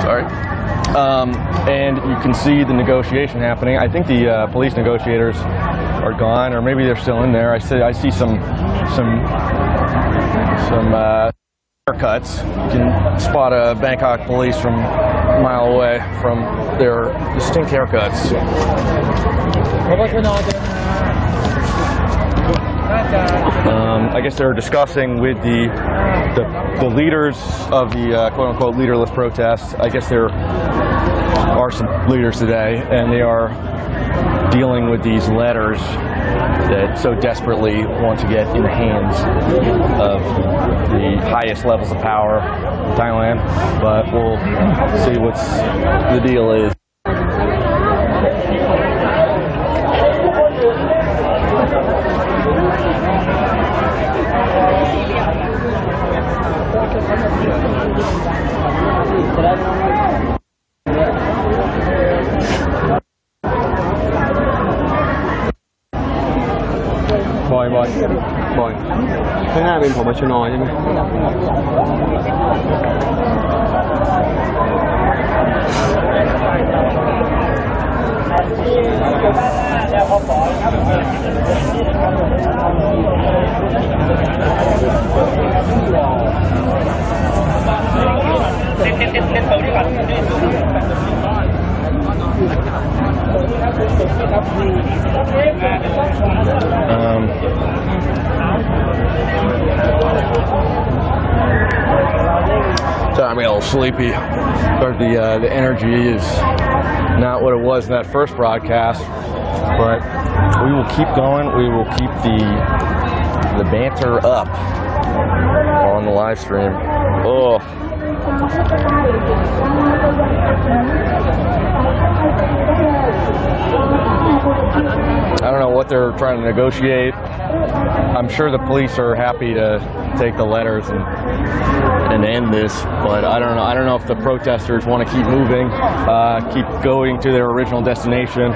sorry. And you can see the negotiation happening. I think the police negotiators are gone, or maybe they're still in there. I see some haircuts. You can spot a Bangkok police from a mile away from their distinct haircuts. I guess they're discussing with the leaders of the quote-unquote leaderless protests. I guess there are some leaders today, and they are dealing with these letters that so desperately want to get in the hands of the highest levels of power in Thailand. But we'll see what the deal is.บอยข้างหน้าเป็นผบ.ชน.ใช่ไหมSo I'm a little sleepy, but the energy is not what it was in that first broadcast. But we will keep going. We will keep the banter up on the live stream. Oh. I don't know what they're trying to negotiate. I'm sure the police are happy to take the letters and end this, but I don't know. I don't know if the protesters want to keep moving, keep going to their original destination.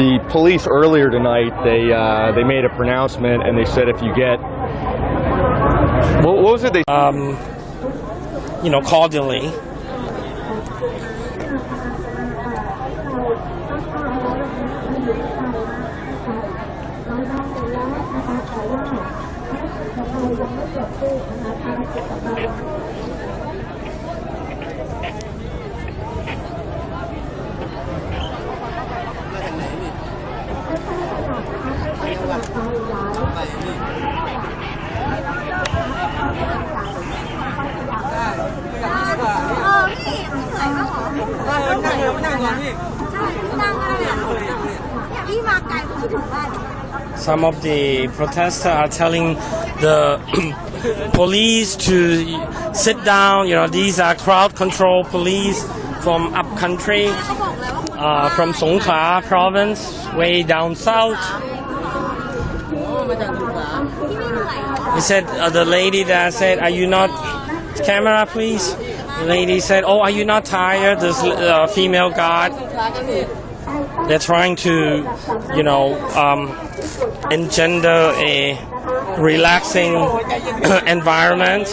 The police earlier tonight, they made a pronouncement and they said if you get what was it? They cordially. Some of the protesters are telling the police to sit down. These are crowd control police from up country, from Songkhla province, way down south. He said, the lady that said, "Are you not camera, please?" The lady said, "Oh, are you not tired?" This female guard. They're trying to, engender a relaxing environment.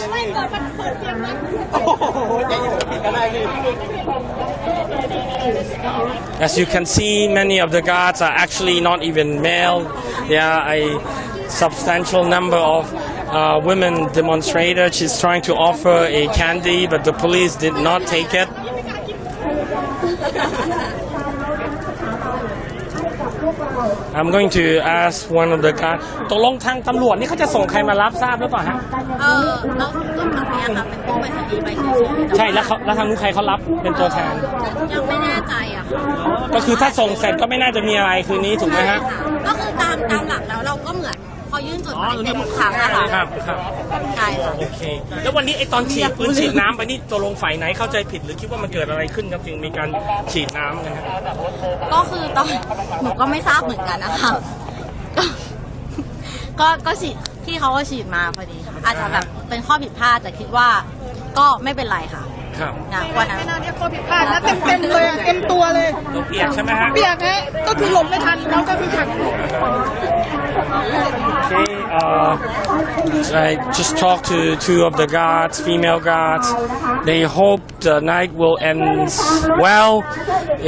As you can see, many of the guards are actually not even male. There are a substantial number of women demonstrators. She's trying to offer a candy, but the police did not take it. I'm going to ask one of the guys ตกลงทางตำรวจนี่เขาจะส่งใครมารับทราบหรือเปล่าฮะเราต้นแบบนี้ค่ะเป็นตู้ไปรษณีย์ไปเฉยๆ ใช่แล้วทางนู้นใครเขารับเป็นตัวแทน ยังไม่แน่ใจอะค่ะ ก็คือถ้าส่งเสร็จก็ไม่น่าจะมีอะไรคืนนี้ถูกไหมฮะ ก็คือตามหลักแล้วเราก็เหมือนพอยื่นจดหมายเสร็จทุกครั้งอะค่ะ ครับ ใช่ค่ะ โอเคแล้ววันนี้ไอตอนฉีดปืนฉีดน้ำไปนี่ตกลงฝ่ายไหนเข้าใจผิดหรือคิดว่ามันเกิดอะไรขึ้นครับจึงมีการฉีดน้ำกันฮะ ก็คือตอนหนูก็ไม่ทราบเหมือนกันนะคะก็ฉีดพี่เขาก็ฉีดมาพอดีค่ะอาจจะแบบเป็นข้อผิดพลาดแต่คิดว่าก็ไม่เป็นไรค่ะ ครับ นะวันนั้น ไม่น่าเรียกข้อผิดพลาดนะเต็มเลยเต็มตัวเลย ตัวเปียกใช่ไหมฮะ เปียกฮะก็คือหลบไม่ทันแล้วก็คือขัด Okay, I just talked to two of the guards, female guards. They hope the night will end well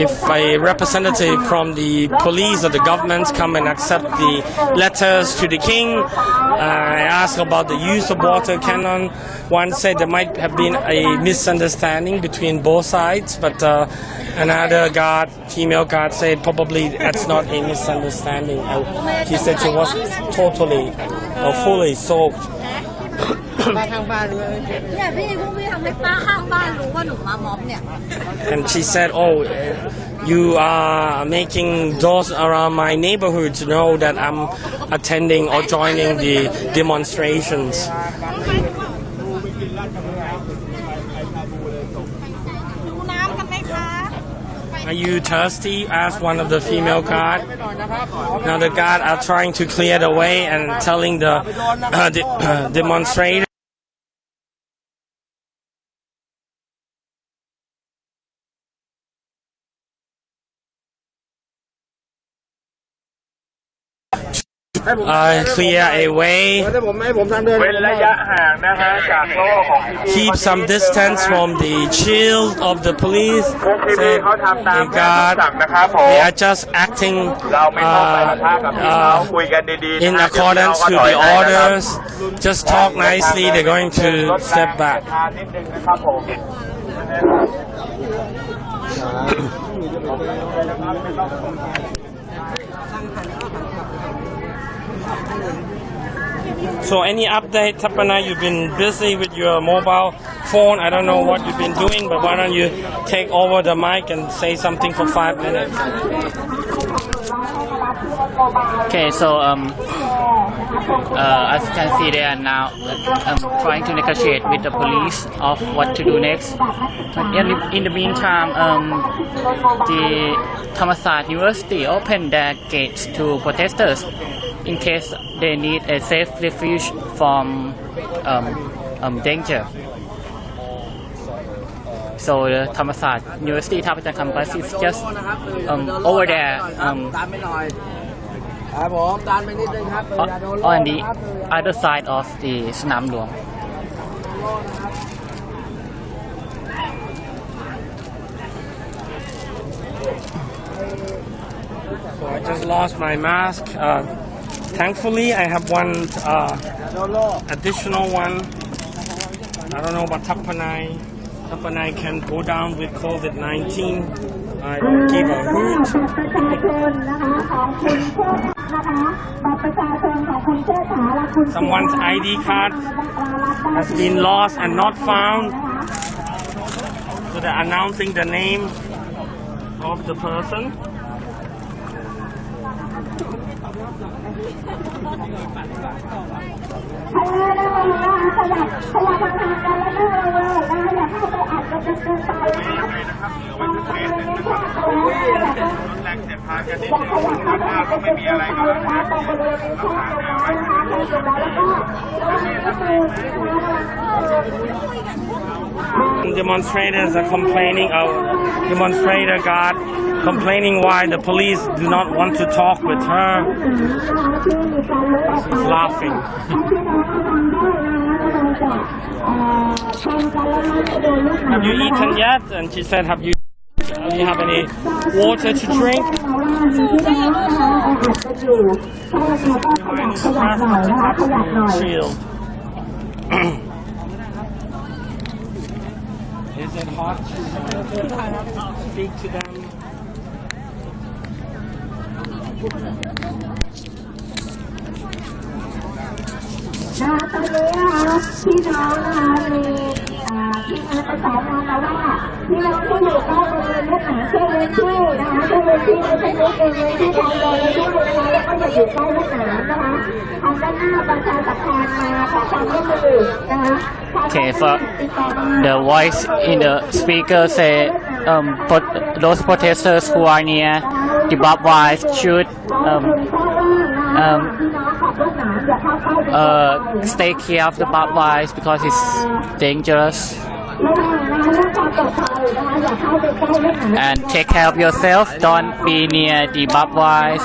if a representative from the police or the government come and accept the letters to the king. I asked about the use of water cannon. One said there might have been a misunderstanding between both sides, but another guard, female guard, said probably that's not a misunderstanding. She said she was totally or fully soaked. เนี่ยพี่พวกพี่ทำให้ป้าข้างบ้านรู้ว่าหนูมาม็อบเนี่ย And she said, "Oh, you are making those around my neighborhood to know that I'm attending or joining the demonstrations." Are you thirsty? Asked one of the female guard. Now the guard are trying to clear the way and telling the demonstrators. Clear a way. เว้นระยะห่างนะฮะจากโล่ของ Keep some distance from the shield of the police. Said the guard. They are just acting in accordance to the orders. Just talk nicely. They're going to step back. So any update, Tapana? You've been busy with your mobile phone. I don't know what you've been doing, but why don't you take over the mic and say something for 5 minutes? Okay, so as you can see, they are now trying to negotiate with the police of what to do next. In the meantime, the Thammasat University opened their gates to protesters in case they need a safe refuge from danger. So the Thammasat University Thapachart campus is just over there. On the other side of the Sanam Luang. So I just lost my mask. Thankfully, I have one additional one. I don't know about Tapanai. Tapanai can go down with COVID-19. I will give a hoot. Someone's ID card has been lost and not found. So they're announcing the name of the person. Demonstrators are complaining, demonstrator guard complaining why the police do not want to talk with her. She's laughing. Have you eaten yet? And she said, do you have any water to drink? Shield. Is it hot? Speak to them. ตอนนี้นะคะพี่น้องนะคะมีที่มาประสานงานมาว่าพี่น้องที่อยู่ใกล้บริเวณเนื้อหาเช่นเวทีนะคะเช่นเวทีไม่ใช่เวทีทางโดยที่นะคะแล้วก็อย่าอยู่ใกล้เนื้อหานะคะทางด้านหน้าประชาสัมพันธ์มาขอความร่วมมือนะคะ Okay, for the voice in the speaker say those protesters who are near the barbed wire should stay clear of the barbed wire because it's dangerous. And take care of yourself. Don't be near the barbed wire.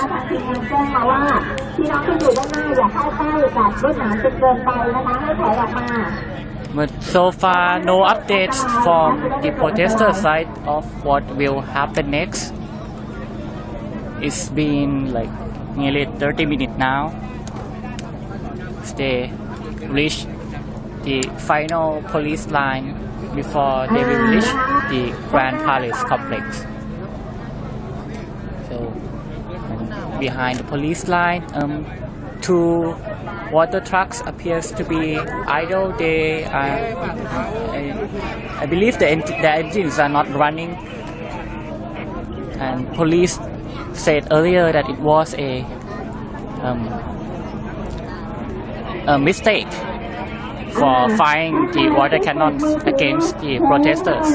But so far, no updates from the protester side of what will happen next. It's been like nearly 30 minutes now. They reach the final police line before they will reach the Grand Palace complex. So behind the police line, two water trucks appears to be idle. They are, I believe the engines are not running. And police said earlier that it was a mistake for firing the water cannons against the protesters.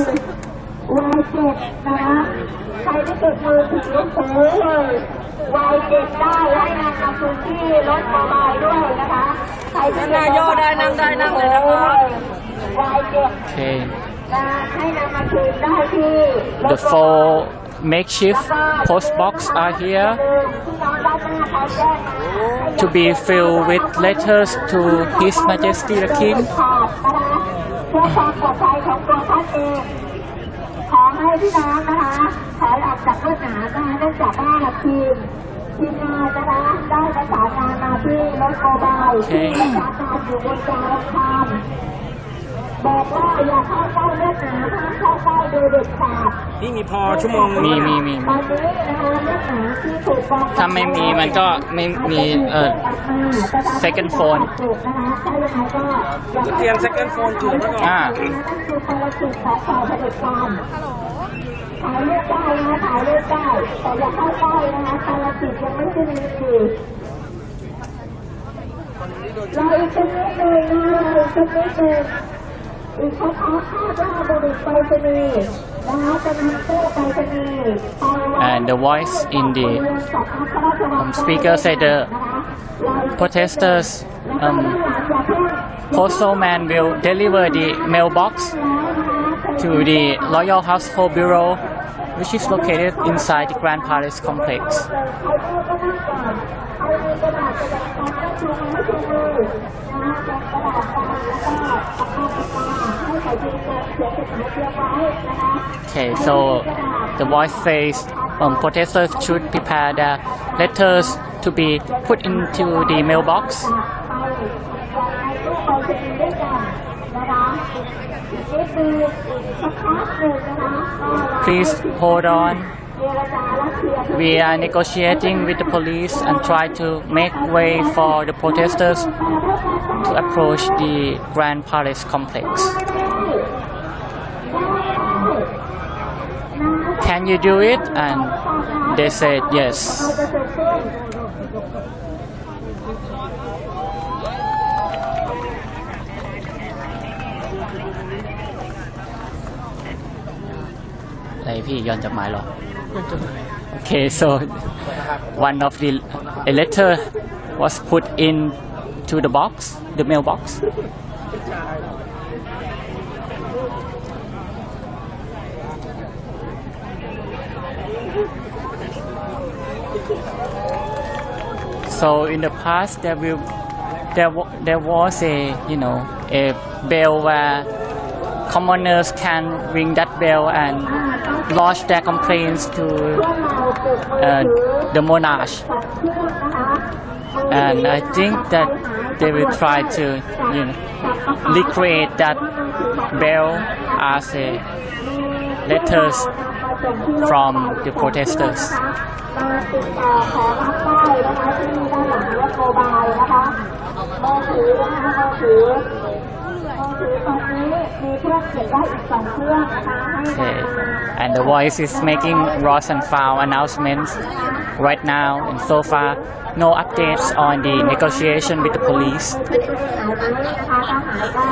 Okay. The four makeshift post box are here to be filled with letters to His Majesty the King. Okay. บอกว่าอย่าเข้าใกล้เลือดหนาห้ามเข้าใกล้โดยเด็ดขาดนี่มีพอชั่วโมงมีตอนนี้นะคะเลือดหนาที่ถูกฟ้องถ้าไม่มีมันก็ไม่มีsecond phone เตรียม second phone ถือไว้ก่อน ถ่ายรูปได้นะถ่ายรูปได้แต่อย่าเข้าใกล้นะคะภารกิจยังไม่สิ้นสุดเราอีกสักนิดนึงนะคะอีกสักนิดนึงอีกคาดว่าบุรุษไปรษณีย์นะคะจะนำตู้ไปรษณีย์ And the voice in the speaker said the protesters postal man will deliver the mailbox to the Royal Household Bureau, which is located inside the Grand Palace complex. Okay, so the voice says protesters should prepare the letters to be put into the mailbox. Please hold on. We are negotiating with the police and try to make way for the protesters to approach the Grand Palace complex. Can you do it? And they said yes. Okay, so one of the a letter was put into the box, the mailbox. So in the past, there was a a bell where commoners can ring that bell and lodge their complaints to the monarch. And I think that they will try to recreate that bell as a letters from the protesters. มาติดต่อขอรับได้นะคะที่ด้านหลังรถโมบายนะคะมือถือนะคะมือถือตอนนี้มีเครื่องเก็บได้อีก2เครื่องนะคะให้นำมา And the voice is making lost and found announcements right now, and so far no updates on the negotiation with the police. หายไหมนะคะถ้าหายก็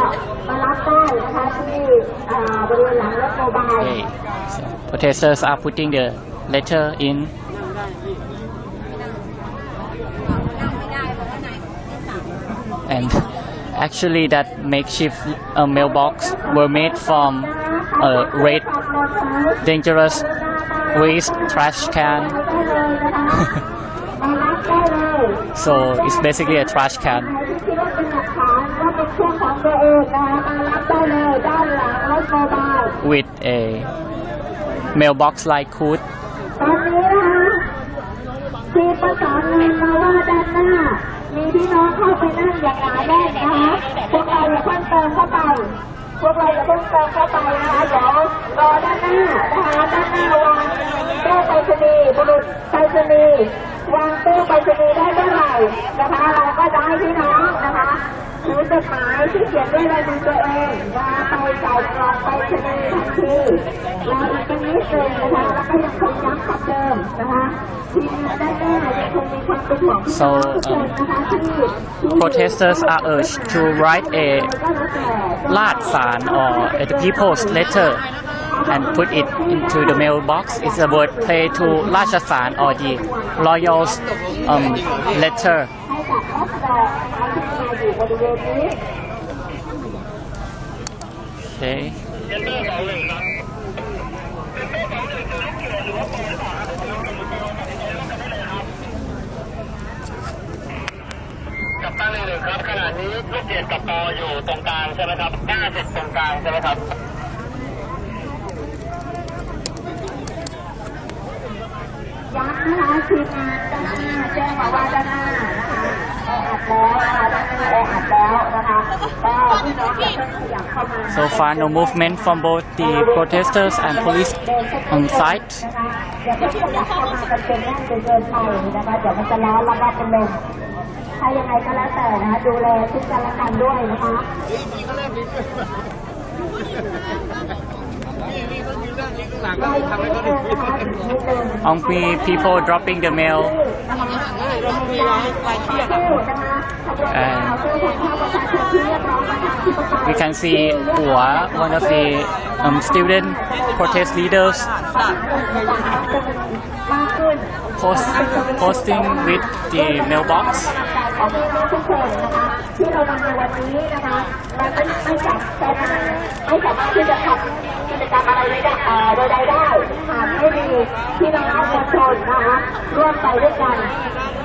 มารับได้นะคะที่บริเวณหลังรถโมบาย Okay. So protesters are putting the letter in. And actually that makeshift mailbox were made from a red dangerous waste trash can. So it's basically a trash can ที่ว่าเป็นหลักฐานว่าเป็นเครื่องของตัวเองนะคะมารับได้เลยด้านหลังรถโมบาย with a mailbox like hood. ตอนนี้นะคะทีมประสานงานมาว่าด้านหน้ามีพี่น้องเข้าไปนั่งอย่างหนาแน่นนะคะพวกเราอย่าเพิ่มเติมเข้าไปนะคะเดี๋ยวรอด้านหน้านะคะด้านหน้าวางตู้ไปรษณีย์บุรุษไปรษณีย์วางตู้ไปรษณีย์ได้เมื่อไหร่นะคะเราก็จะให้พี่น้องนะคะถือจดหมายที่เขียนด้วยลายมือตัวเองนะคะไปใส่กล่องไปรษณีย์ทันทีแล้วอีกตรงนี้เองนะคะแล้วก็ยังคงย้ำคำเดิมนะคะทีมงานด้านหน้ายังคงมีความเป็นห่วง So protesters are urged to write a Latsan or the people's letter and put it into the mailbox. It's a word play to Rajasan or the royal's letter. Okay. กับตั้งเลยครับขณะนี้ลูกเกดกับปออยู่ตรงกลางใช่ไหมครับ50ตรงกลางใช่ไหมครับย้ำนะคะทีมงานด้านหน้าแจ้งมาว่าด้านหน้านะคะแออัดแล้วนะคะด้านหน้าแออัดแล้วนะคะก็พี่น้องอย่าเพิ่งขยับเข้ามา So far, no movement from both the protesters and police on site. อย่าเพิ่งขยับเข้ามากันเป็นแน่นจนเกินไปนะคะเดี๋ยวมันจะร้อนแล้วก็เป็นลมถ้ายังไงก็แล้วแต่นะคะดูแลซึ่งกันและกันด้วยนะคะ Only people dropping the mail. And we can see Hua, one of the student protest leaders, posting with the mailbox. ที่เราทำในวันนี้นะคะมันไม่สามารถที่จะทำกิจกรรมอะไรใดๆได้หากไม่มีพี่น้องประชาชนนะคะร่วมไปด้วยกัน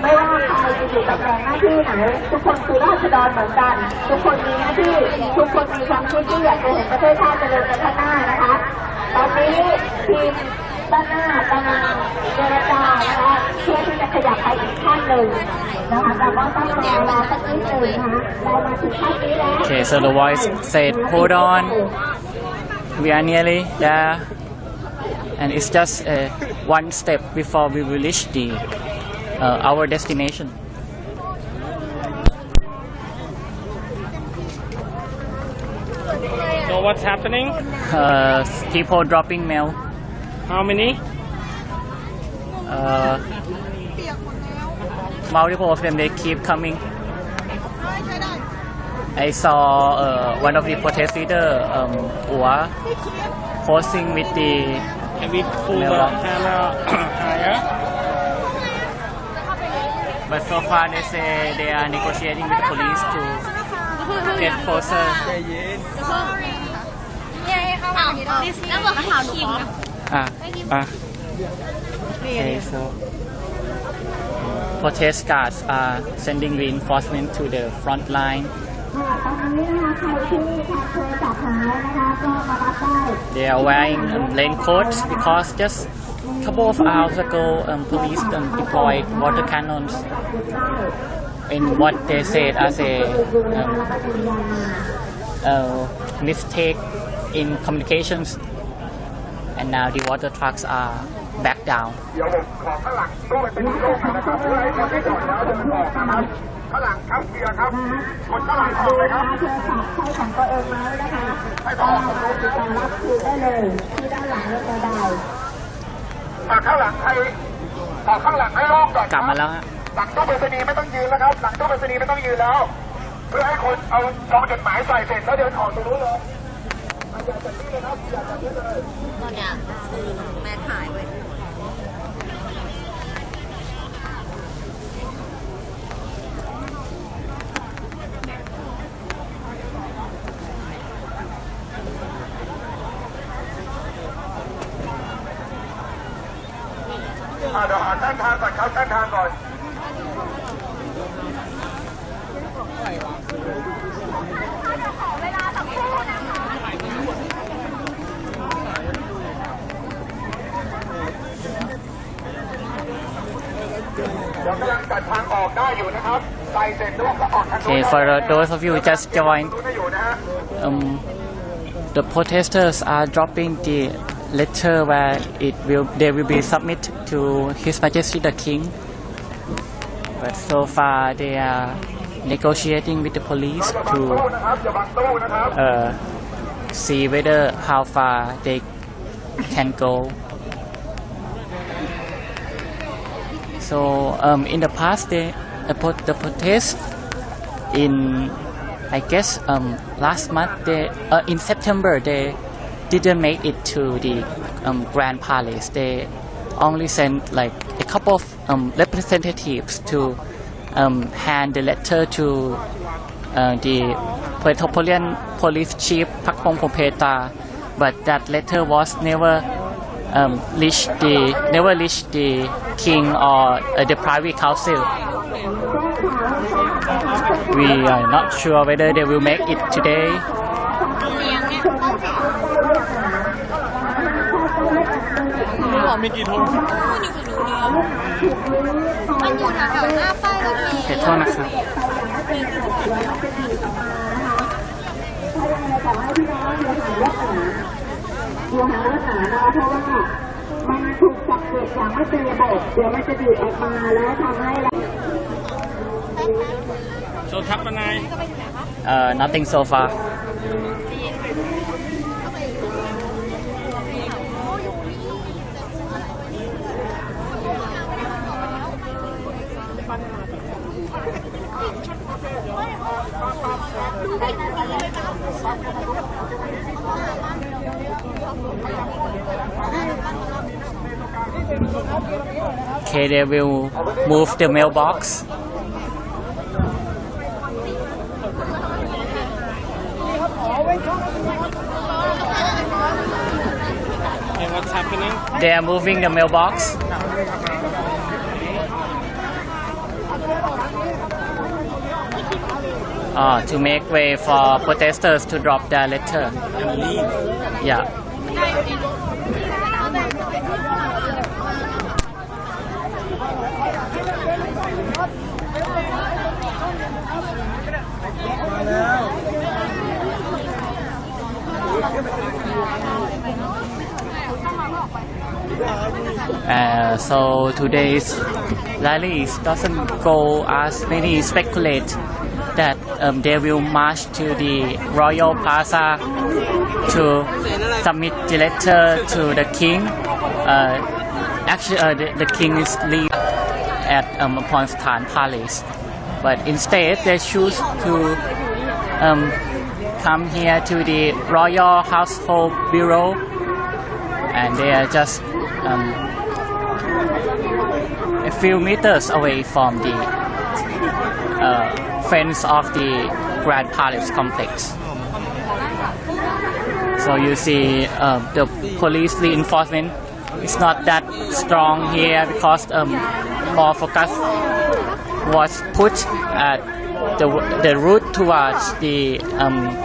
ไม่ว่าใครจะอยู่ตำแหน่งหน้าที่ไหนทุกคนคือราษฎรเหมือนกันทุกคนมีหน้าที่ทุกคนมีความคิดที่อยากจะเห็นประเทศชาติเจริญไปข้างหน้านะคะตอนนี้ทีมด้านหน้ากำลังเจรจานะคะเพื่อที่จะขยับไปอีกขั้นหนึ่งนะคะแต่ว่าต้องรอสักนิดหนึ่งนะคะเรามาถึงขั้นนี้แล้ว Okay, so the voice said, "Hold on, we are nearly there, and it's just one step before we will reach the our destination." So what's happening? People dropping mail. How many? Multiple of them, they keep coming. I saw one of the protest leader, Hua, posting with the Can we pull the mailbox. camera higher? But so far they say they are negotiating with the police to get closer. แล้วบอกข่าวหนูขอ Okay, so protest guards are sending reinforcement to the front line. ตอนนี้นะคะใครที่ทำโทรศัพท์หายนะคะก็มารับได้ They are wearing raincoats because just a couple of hours ago, police deployed water cannons in what they said as a mistake in communications, and now the water trucks are back down. เดี๋ยวผมขอข้างหลังตู้ไปเป็นโลกนะครับเพื่อให้คนที่จอดแล้วเดินออกนะครับข้างหลังครับเคลียร์ครับคนข้างหลังออกเลยครับให้ต่อออกตรงนู้นข้างหลังใครข้างหลังให้โล่งก่อน กลับมาแล้วฮะ หลังตู้ไปรษณีย์ไม่ต้องยืนแล้วครับหลังตู้ไปรษณีย์ไม่ต้องยืนแล้ว เพื่อให้คนเอาซองจดหมายใส่เสร็จแล้วเดินออกตรงนู้นเลยอย่าจัดที่เลยครับอย่าจัดที่เลย ตอนเนี้ยคือแม่ถ่ายไว้ เดี๋ยวหาแท่นทางก่อนครับแท่นทางก่อนเดี๋ยวกำลังจัดทางออกได้อยู่นะครับใส่เสร็จแล้วก็ออกทางนู้น Okay, for those of you who just joined, ได้อยู่นะฮะ the protesters are dropping the letter where they will be submit to His Majesty the King. But so far they are negotiating with the police to see whether how far they can go. So in the past, the protest in I guess last month in September they didn't make it to the Grand Palace. They only sent like a couple of representatives to hand the letter to the Metropolitan Police Chief Phakphong Phongphetra, but that letter was never reached the king or the Privy Council. We are not sure whether they will make it today. มันอยู่แถวๆหน้าป้ายรถเมล์ ขอโทษนะครับ มันถูกจัดเก็บอย่างไม่เป็นระบบเดี๋ยวมันจะดีดออกมาแล้วทำให้ โซทับปนาย Nothing so far. Okay, they will move the mailbox. Okay, what's happening? They are moving the mailbox. To make way for protesters to drop their letter. Yeah. So today's rally doesn't go as many speculate that they will march to the Royal Plaza to submit the letter to the king. Actually, the king is leaving at Pornstan Palace, but instead they choose to come here to the Royal Household Bureau, and they are just a few meters away from the fence of the Grand Palace complex. So you see the police reinforcement is not that strong here because more focus was put at the route towards the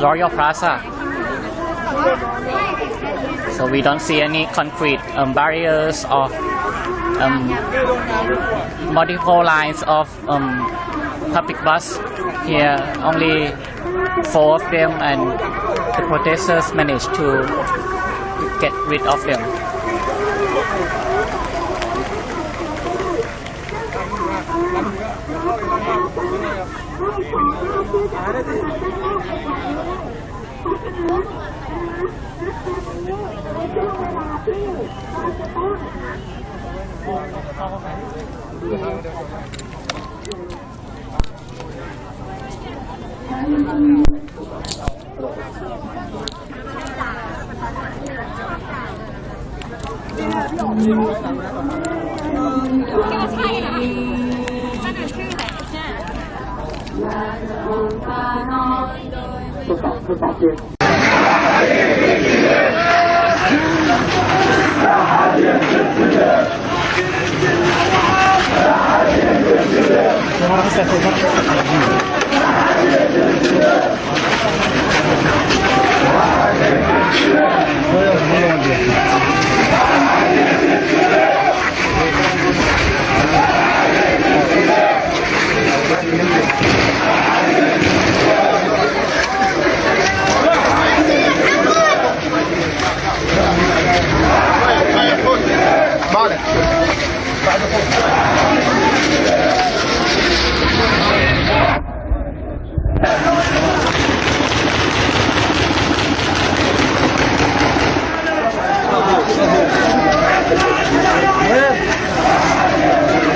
Royal Plaza. So we don't see any concrete barriers or multiple lines of public bus here. Only 4 of them, and the protesters managed to get rid of them.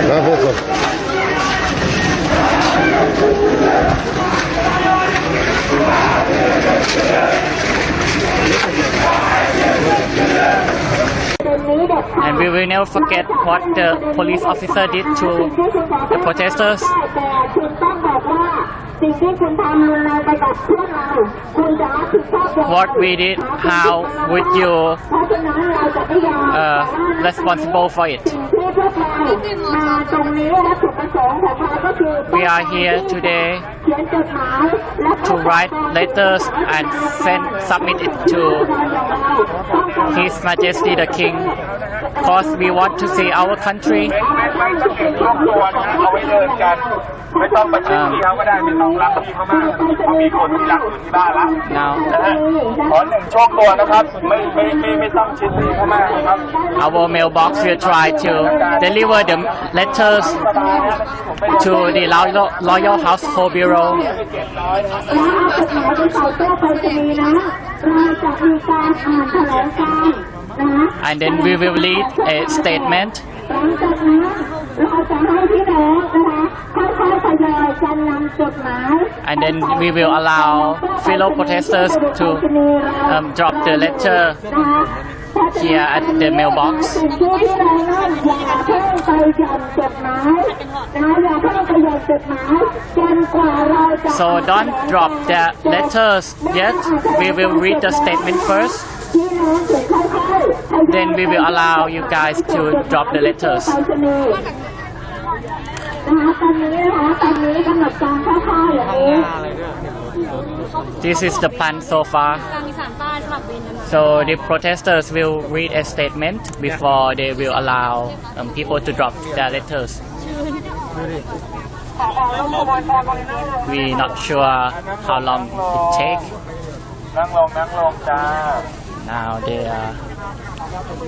ما فوصل And we will never forget what the police officer did to the protesters. What we did, how would you responsible for it? We are here today to write letters and submit it to His Majesty the King, because we want to see our country now. Our mailbox will try to deliver the letters to the Royal Household Bureau. And then we will read a statement. And then we will allow fellow protesters to drop the letter here at the mailbox. So don't drop the letters yet. We will read the statement first. Then we will allow you guys to drop the letters. This is the plan so far. So the protesters will read a statement before they will allow people to drop their letters. We're not sure how long it takes. Now they are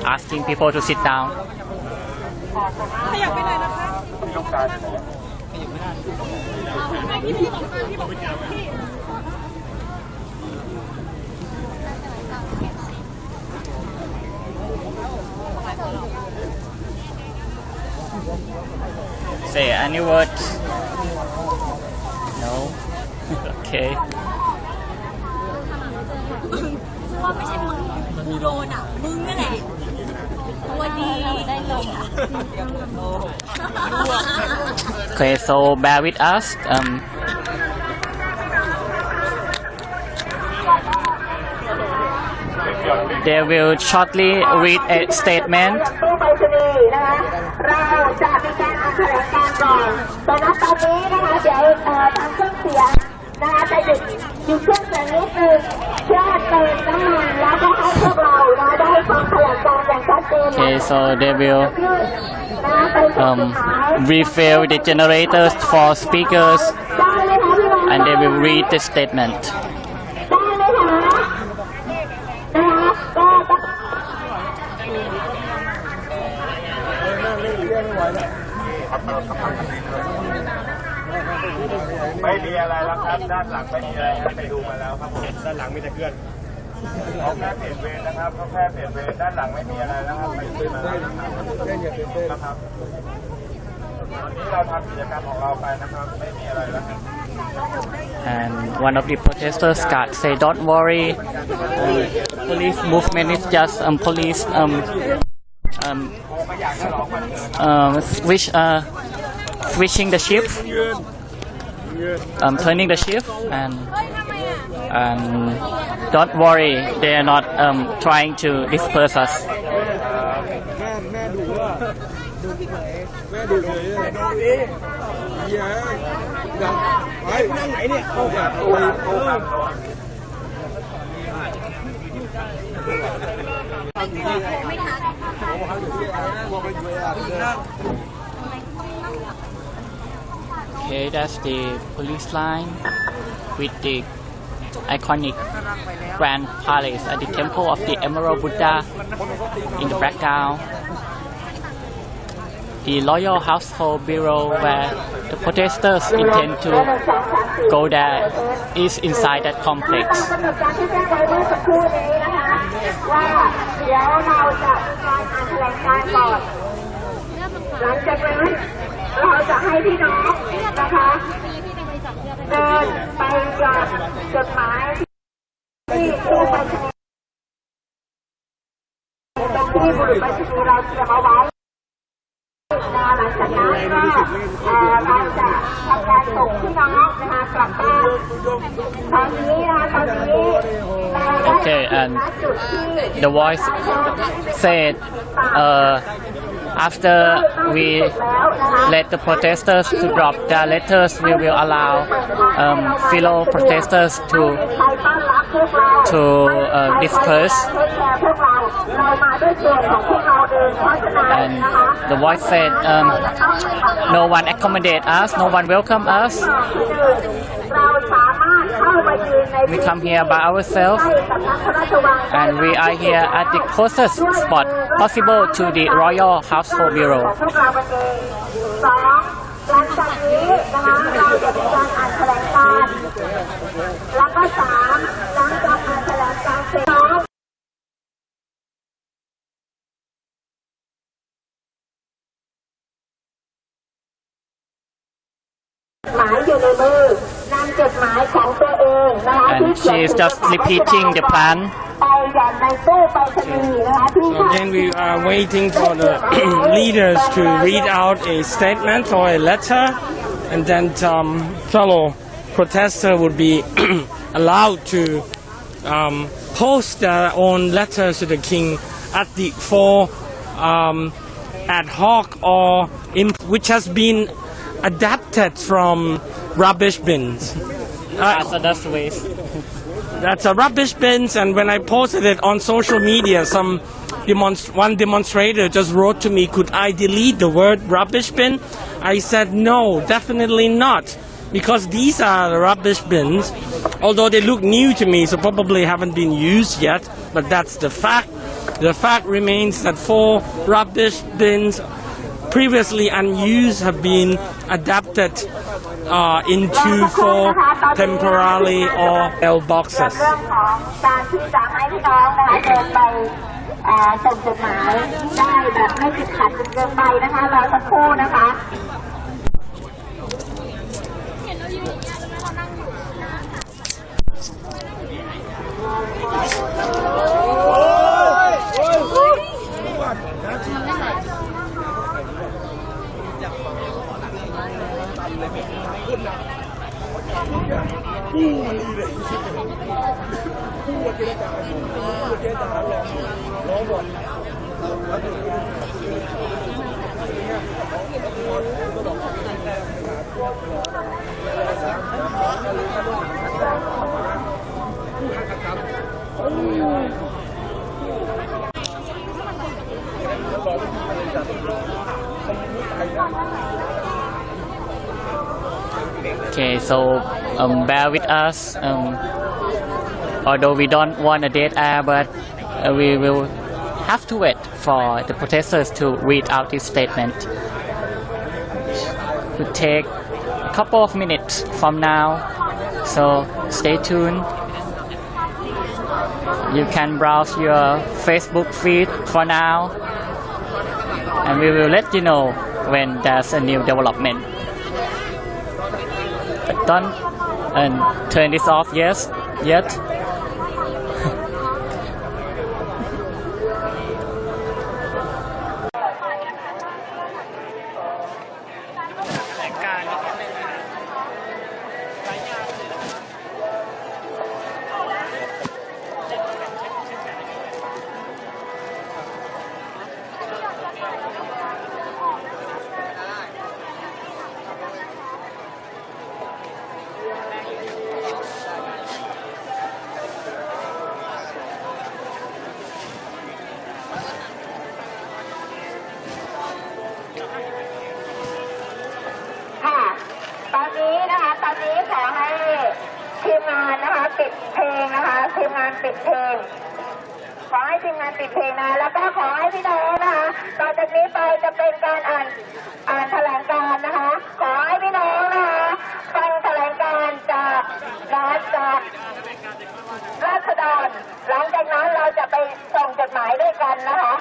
asking people to sit down. Say any words? No? Okay. ว่าไม่ใช่มึงโดนอ่ะมึงนั่นแหละตัวดีได้ลง Okay, so bear with us. They will shortly read a statement. เราจะมีการอ่านแถลงการณ์ก่อนแต่ณตอนนี้นะคะเดี๋ยวทางเครื่องเสียงนะคะจะหยุดเครื่องเสียงนิดนึงเพื่อเติมน้ำมันแล้วก็ให้พวกเราได้ฟังแถลงการณ์อย่างชัดเจน Okay, so they will refill the generators for speakers, and they will read the statement. ไม่มีอะไรแล้วครับด้านหลังไม่มีอะไรครับไปดูมาแล้วครับผมด้านหลังมีแต่เพื่อนเขาแค่เปลี่ยนเวรนะครับเขาแค่เปลี่ยนเวรด้านหลังไม่มีอะไรแล้วครับไปดูมาแล้วนะครับวันนี้เราทำกิจกรรมของเราไปนะครับไม่มีอะไรแล้วครับ And one of the protesters got say, "Don't worry, police movement is just police switching the shift, turning the shift, and don't worry, they are not trying to disperse us." Okay, that's the police line with the iconic Grand Palace at the Temple of the Emerald Buddha in the background. The Royal Household Bureau, where the protesters intend to go there, is inside that complex. หลังจากนั้นเราจะให้พี่น้องนะคะเดินไปกับจดหมายที่ตู้ไปรษณีย์เป็นที่บุรุษไปรษณีย์เราเตรียมเอาไว้หลังจากนั้นก็เราจะทำการส่งพี่น้องนะคะกลับบ้านตอนนี้นะคะตอนนี้ Okay, and the voice said, after we let the protesters to drop their letters, we will allow fellow protesters to disperse. And the voice said, no one accommodate us, no one welcome us. We come here by ourselves, and we are here at the closest spot possible to the Royal Household Bureau. หลังจากนี้นะคะเราจะมีการอ่านแถลงการณ์แล้วก็3หลังจากอ่านแถลงการณ์เสร็จหมายอยู่ในมือนำจดหมายของตัวเองนะคะ And she is just repeating the plan. ไปหย่อนในตู้ไปรษณีย์นะคะที่ Again, we are waiting for the leaders to read out a statement or a letter, and then fellow protester would be allowed to post their own letters to the king at the four ad hoc or which has been adapted from rubbish bins. Hazardous waste. That's a rubbish bins, and when I posted it on social media, one demonstrator just wrote to me, "Could I delete the word rubbish bin?" I said, "No, definitely not, because these are the rubbish bins. Although they look new to me, so probably haven't been used yet, but that's the fact. The fact remains that 4 rubbish bins previously unused have been adapted into 4 temporary or L boxes." เรื่องของการที่จะให้พี่น้องนะคะเดินไปส่งจดหมายได้แบบไม่ติดขัดจนเกินไปนะคะรอสักครู่นะคะ Okay, so bear with us. Although we don't want a dead air, but we will have to wait for the protesters to read out this statement. It could take a couple of minutes from now, so stay tuned. You can browse your Facebook feed for now, and we will let you know when there's a new development. But don't turn this off yet.ค่ะตอนนี้ขอให้ทีมงานนะคะปิดเพลงนะคะทีมงานปิดเพลงขอให้ทีมงานปิดเพลงนะแล้วก็ขอให้พี่น้องนะคะต่อจากนี้ไปจะเป็นการอ่านแถลงการณ์นะคะขอให้พี่น้องนะคะฟังแถลงการณ์จากราษฎรหลังจากนั้นเราจะไปส่งจดหมายด้วยกันนะคะ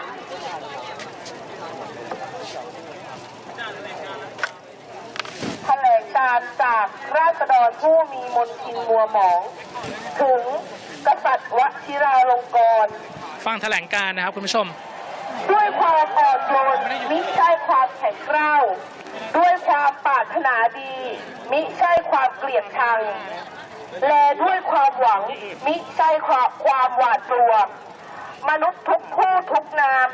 แถลงการณ์จากราษฎรผู้มีมนทินมัวหมองถึงกษัตริย์วชิราลงกรณ์ฟังแถลงการณ์นะครับคุณผู้ชม ด้วยความอ่อนโยนมิใช่ความแข็งกร้าวด้วยความปรารถนาดีมิใช่ความเกลียดชังและด้วยความหวังมิใช่ความหวาดกลัวมนุษย์ทุกผู้ทุกนาม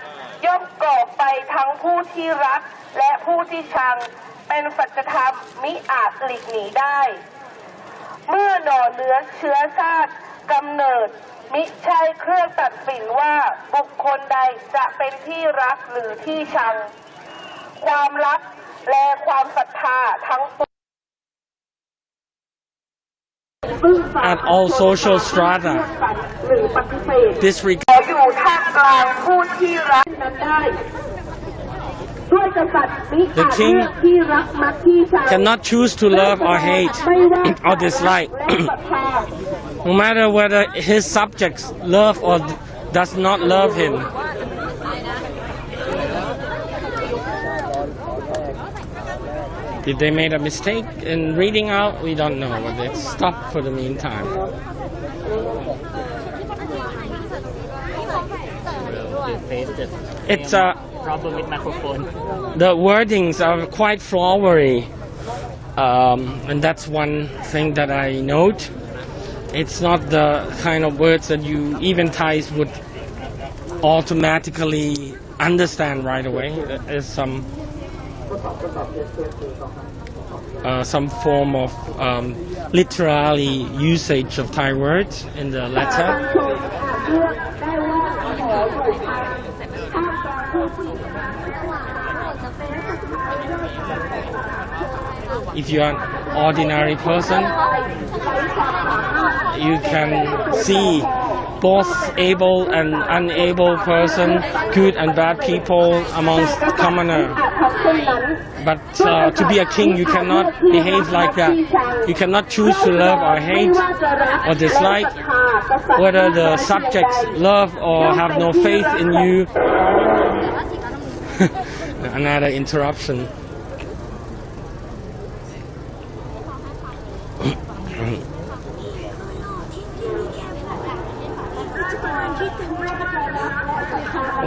ย่อมก่อไปทั้งผู้ที่รักและผู้ที่ชังเป็นสัจธรรมมิอาจหลีกหนีได้เมื่อหน่อเนื้อเชื้อชาติกำเนิดมิใช่เครื่องตัดสินว่าบุคคลใดจะเป็นที่รักหรือที่ชังความรักและความศรัทธาทั้งปวง At all social strata, หรือปฏิเสธ disregard อยู่ท่ามกลางผู้ที่รักนั้นได้ด้วยกษัตริย์มิอาจเลือกที่รักมักที่ชัง cannot choose to love or hate or dislike, no matter whether his subjects love or does not love him. If they made a mistake in reading out, we don't know, but let's stop for the meantime. It's a problem with microphone. The wordings are quite flowery, and that's one thing that I note. It's not the kind of words that you even Thais would automatically understand right away. There's some form of literary usage of Thai words in the letter. If you are an ordinary person, you can see both able and unable person, good and bad people amongst commoner. But to be a king, you cannot behave like that. You cannot choose to love or hate or dislike, whether the subjects love or have no faith in you. Another interruption.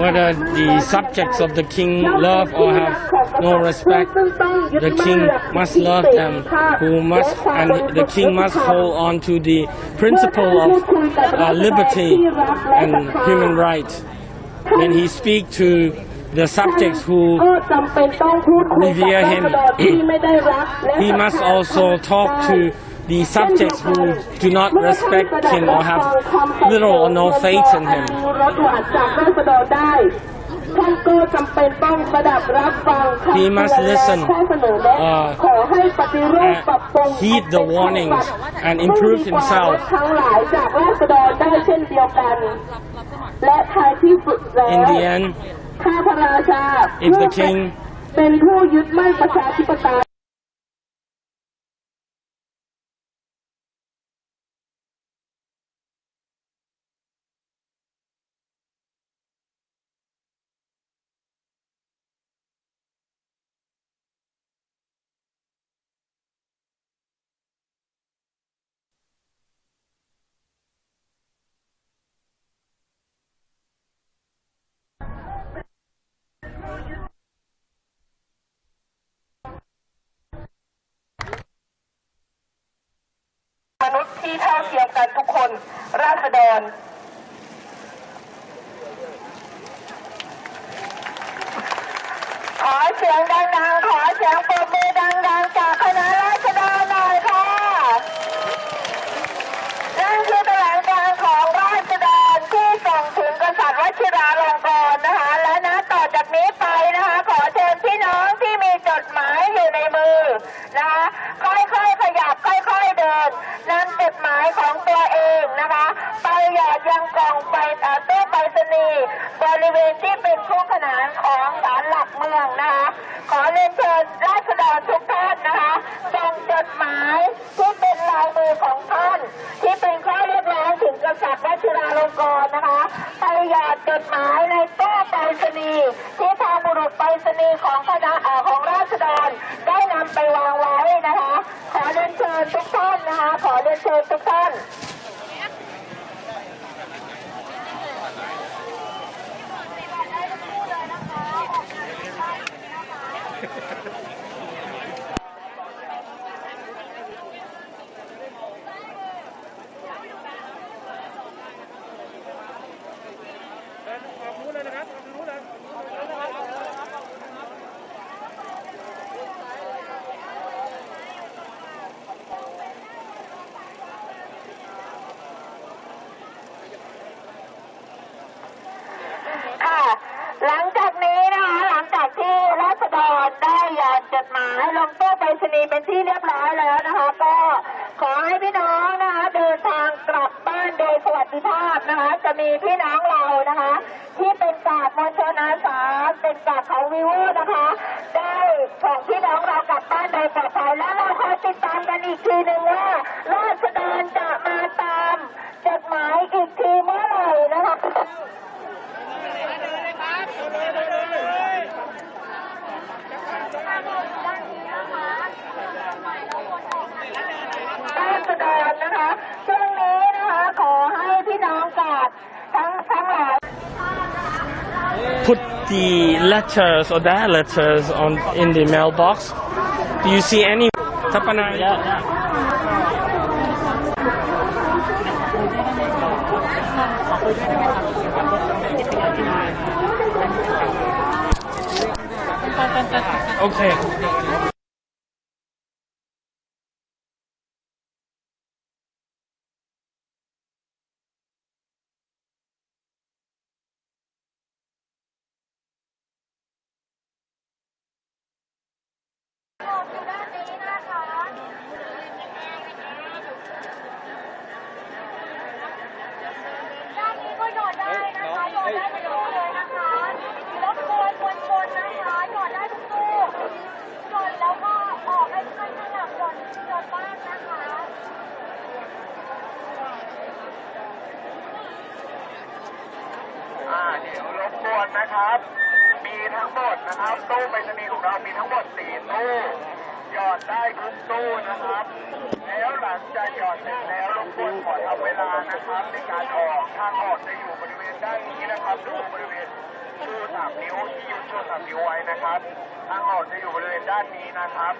Whether the subjects of the king love or have no respect, the king must love them, and the king must hold on to the principle of liberty and human rights. When he speaks to the subjects who revere him, he must also talk to the subjects who do not respect him or have little or no faith in him. He must listen, heed the warnings, and improve himself. In the end, if the king ที่เท่าเทียมกันทุกคนราษฎรขอเสียงดังๆขอเสียงปรบมือดังๆจากคณะราษฎรหน่อยค่ะนั่นคือแถลงการของราษฎรที่ส่งถึงกษัตริย์วชิราลงกรณ์นะคะและณต่อจากนี้ไปนะคะขอเชิญพี่น้องที่มีจดหมายอยู่ในมือนะคะค่อยๆขยับค่อยๆเดินนำจดหมายของตัวเองนะคะไปหยอดยังกล่องไปตู้ไปรษณีย์บริเวณที่เป็นคู่ขนานของศาลหลักเมืองนะคะขอเรียนเชิญราษฎรทุกท่านนะคะส่งจดหมายที่เป็นลายมือของท่านที่เป็นข้อเรียกร้องถึงกษัตริย์วชิราลงกรณ์นะคะไปหยอดจดหมายในตู้ไปรษณีย์ที่ทางบุรุษไปรษณีย์ของคณะของราษฎรได้นำไปวางไว้นะคะขอเรียนเชิญทุกท่านนะคะขอเรียนเชิญทุกท่านหลังจากนี้นะคะหลังจากที่ราษฎรได้หยอดจดหมายลงตู้ไปรษณีย์เป็นที่เรียบร้อยแล้วนะคะก็ขอให้พี่น้องนะคะเดินทางกลับบ้านโดยสวัสดิภาพนะคะจะมีพี่น้องเรานะคะที่เป็นกาดมวลชนอาสาเป็นกาดของวิวนะคะได้ส่งพี่น้องเรากลับบ้านโดยปลอดภัยและเราคอยติดตามกันอีกทีหนึ่งว่าราษฎรจะมาตามจดหมายอีกทีเมื่อไหร่นะคะราษฎรนะคะช่วงนี้นะคะขอให้พี่น้องกาดทั้งหลาย Put the letters or that letters on in the mailbox. Do you see any? Tapana? Okay.เดี๋ยวรบกวนนะครับ มีทั้งหมดนะครับตู้ไปรษณีย์ของเรามีทั้งหมด4ตู้หยอดได้ทุกตู้นะครับแล้วหลังจากหยอดเสร็จแล้วรบกวนขอทำเวลานะครับในการออกทางออกจะอยู่บริเวณด้านนี้นะครับดูบริเวณชู3 นิ้วที่ยืนชู3 นิ้วไว้นะครับทางออกจะอยู่บริเวณด้านนี้นะครับ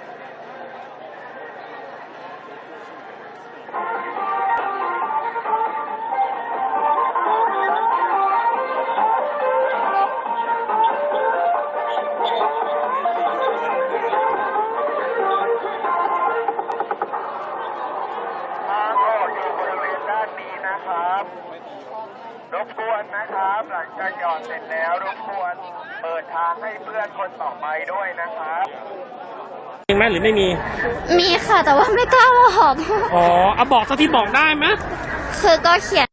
รบกวนนะครับหลังจากหยอดเสร็จแล้วรบกวนเปิดทางให้เพื่อนคนต่อไปด้วยนะครับมีไหมหรือไม่มี มีค่ะแต่ว่าไม่กล้าบอก อ๋อเอาบอกเท่าที่บอกได้ไหม คือก็เขียน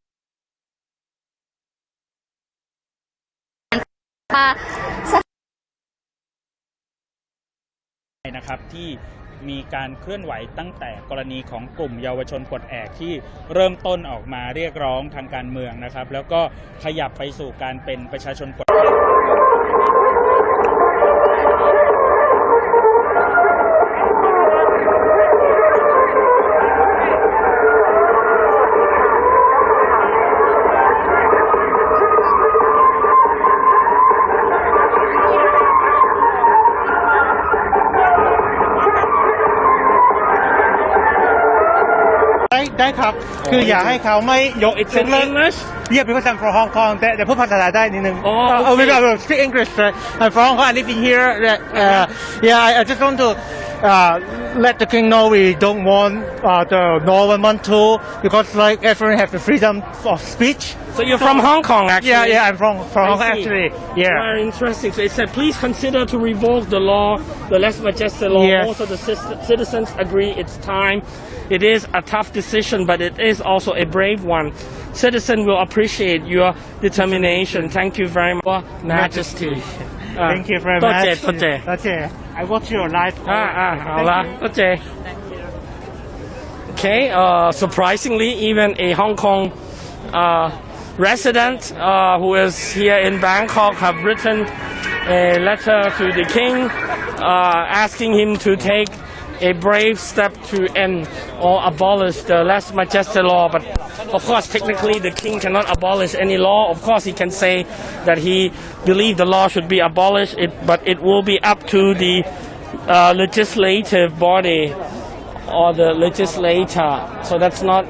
นะครับที่มีการเคลื่อนไหวตั้งแต่กรณีของกลุ่มเยาวชนปลดแอกที่เริ่มต้นออกมาเรียกร้องทางการเมืองนะครับแล้วก็ขยับไปสู่การเป็นประชาชนปลด ได้ครับคืออยากให้เขาไม่ยก It's in English? Yeah, because I'm from Hong Kong. แต่พูดภาษาไทยได้นิดนึง okay. We got speak English. I'm from Hong Kong. I live in here. Yeah, I just want to let the king know we don't want the Northern one too, because like everyone have the freedom of speech. So you're from Hong Kong, actually? Yeah, I'm from Hong Kong, actually. Yeah. Very interesting. So it said, please consider to revoke the law, the lèse majesté law. Yes. Most of the citizens agree it's time. It is a tough decision, but it is also a brave one. Citizens will appreciate your determination. Thank you very much, Majesty. Thank you very 多 much. 謝多謝 I watch your live. 好啦，多謝。Okay, surprisingly, even a Hong Kong resident who is here in Bangkok have written a letter to the king asking him to take a brave step to end or abolish the lèse majesté law. But of course, technically, the king cannot abolish any law. Of course, he can say that he believes the law should be abolished, but it will be up to the legislative body or the legislator. So that's not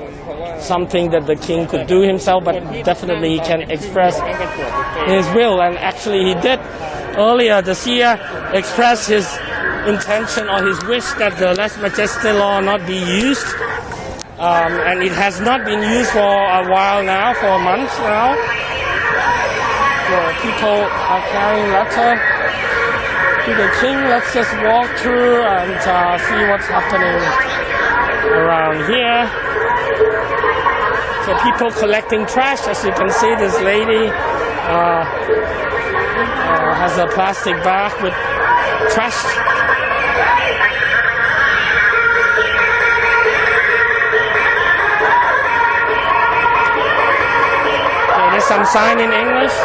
something that the king could do himself, but definitely he can express his will. And actually he did earlier this year express his intention or his wish that the lèse majesté law not be used. And it has not been used for a while now, for months now. So people are carrying letter to the king. Let's just walk through and see what's happening around here. So people collecting trash. As you can see, this lady has a plastic bag with trash. Okay, there's some sign in English.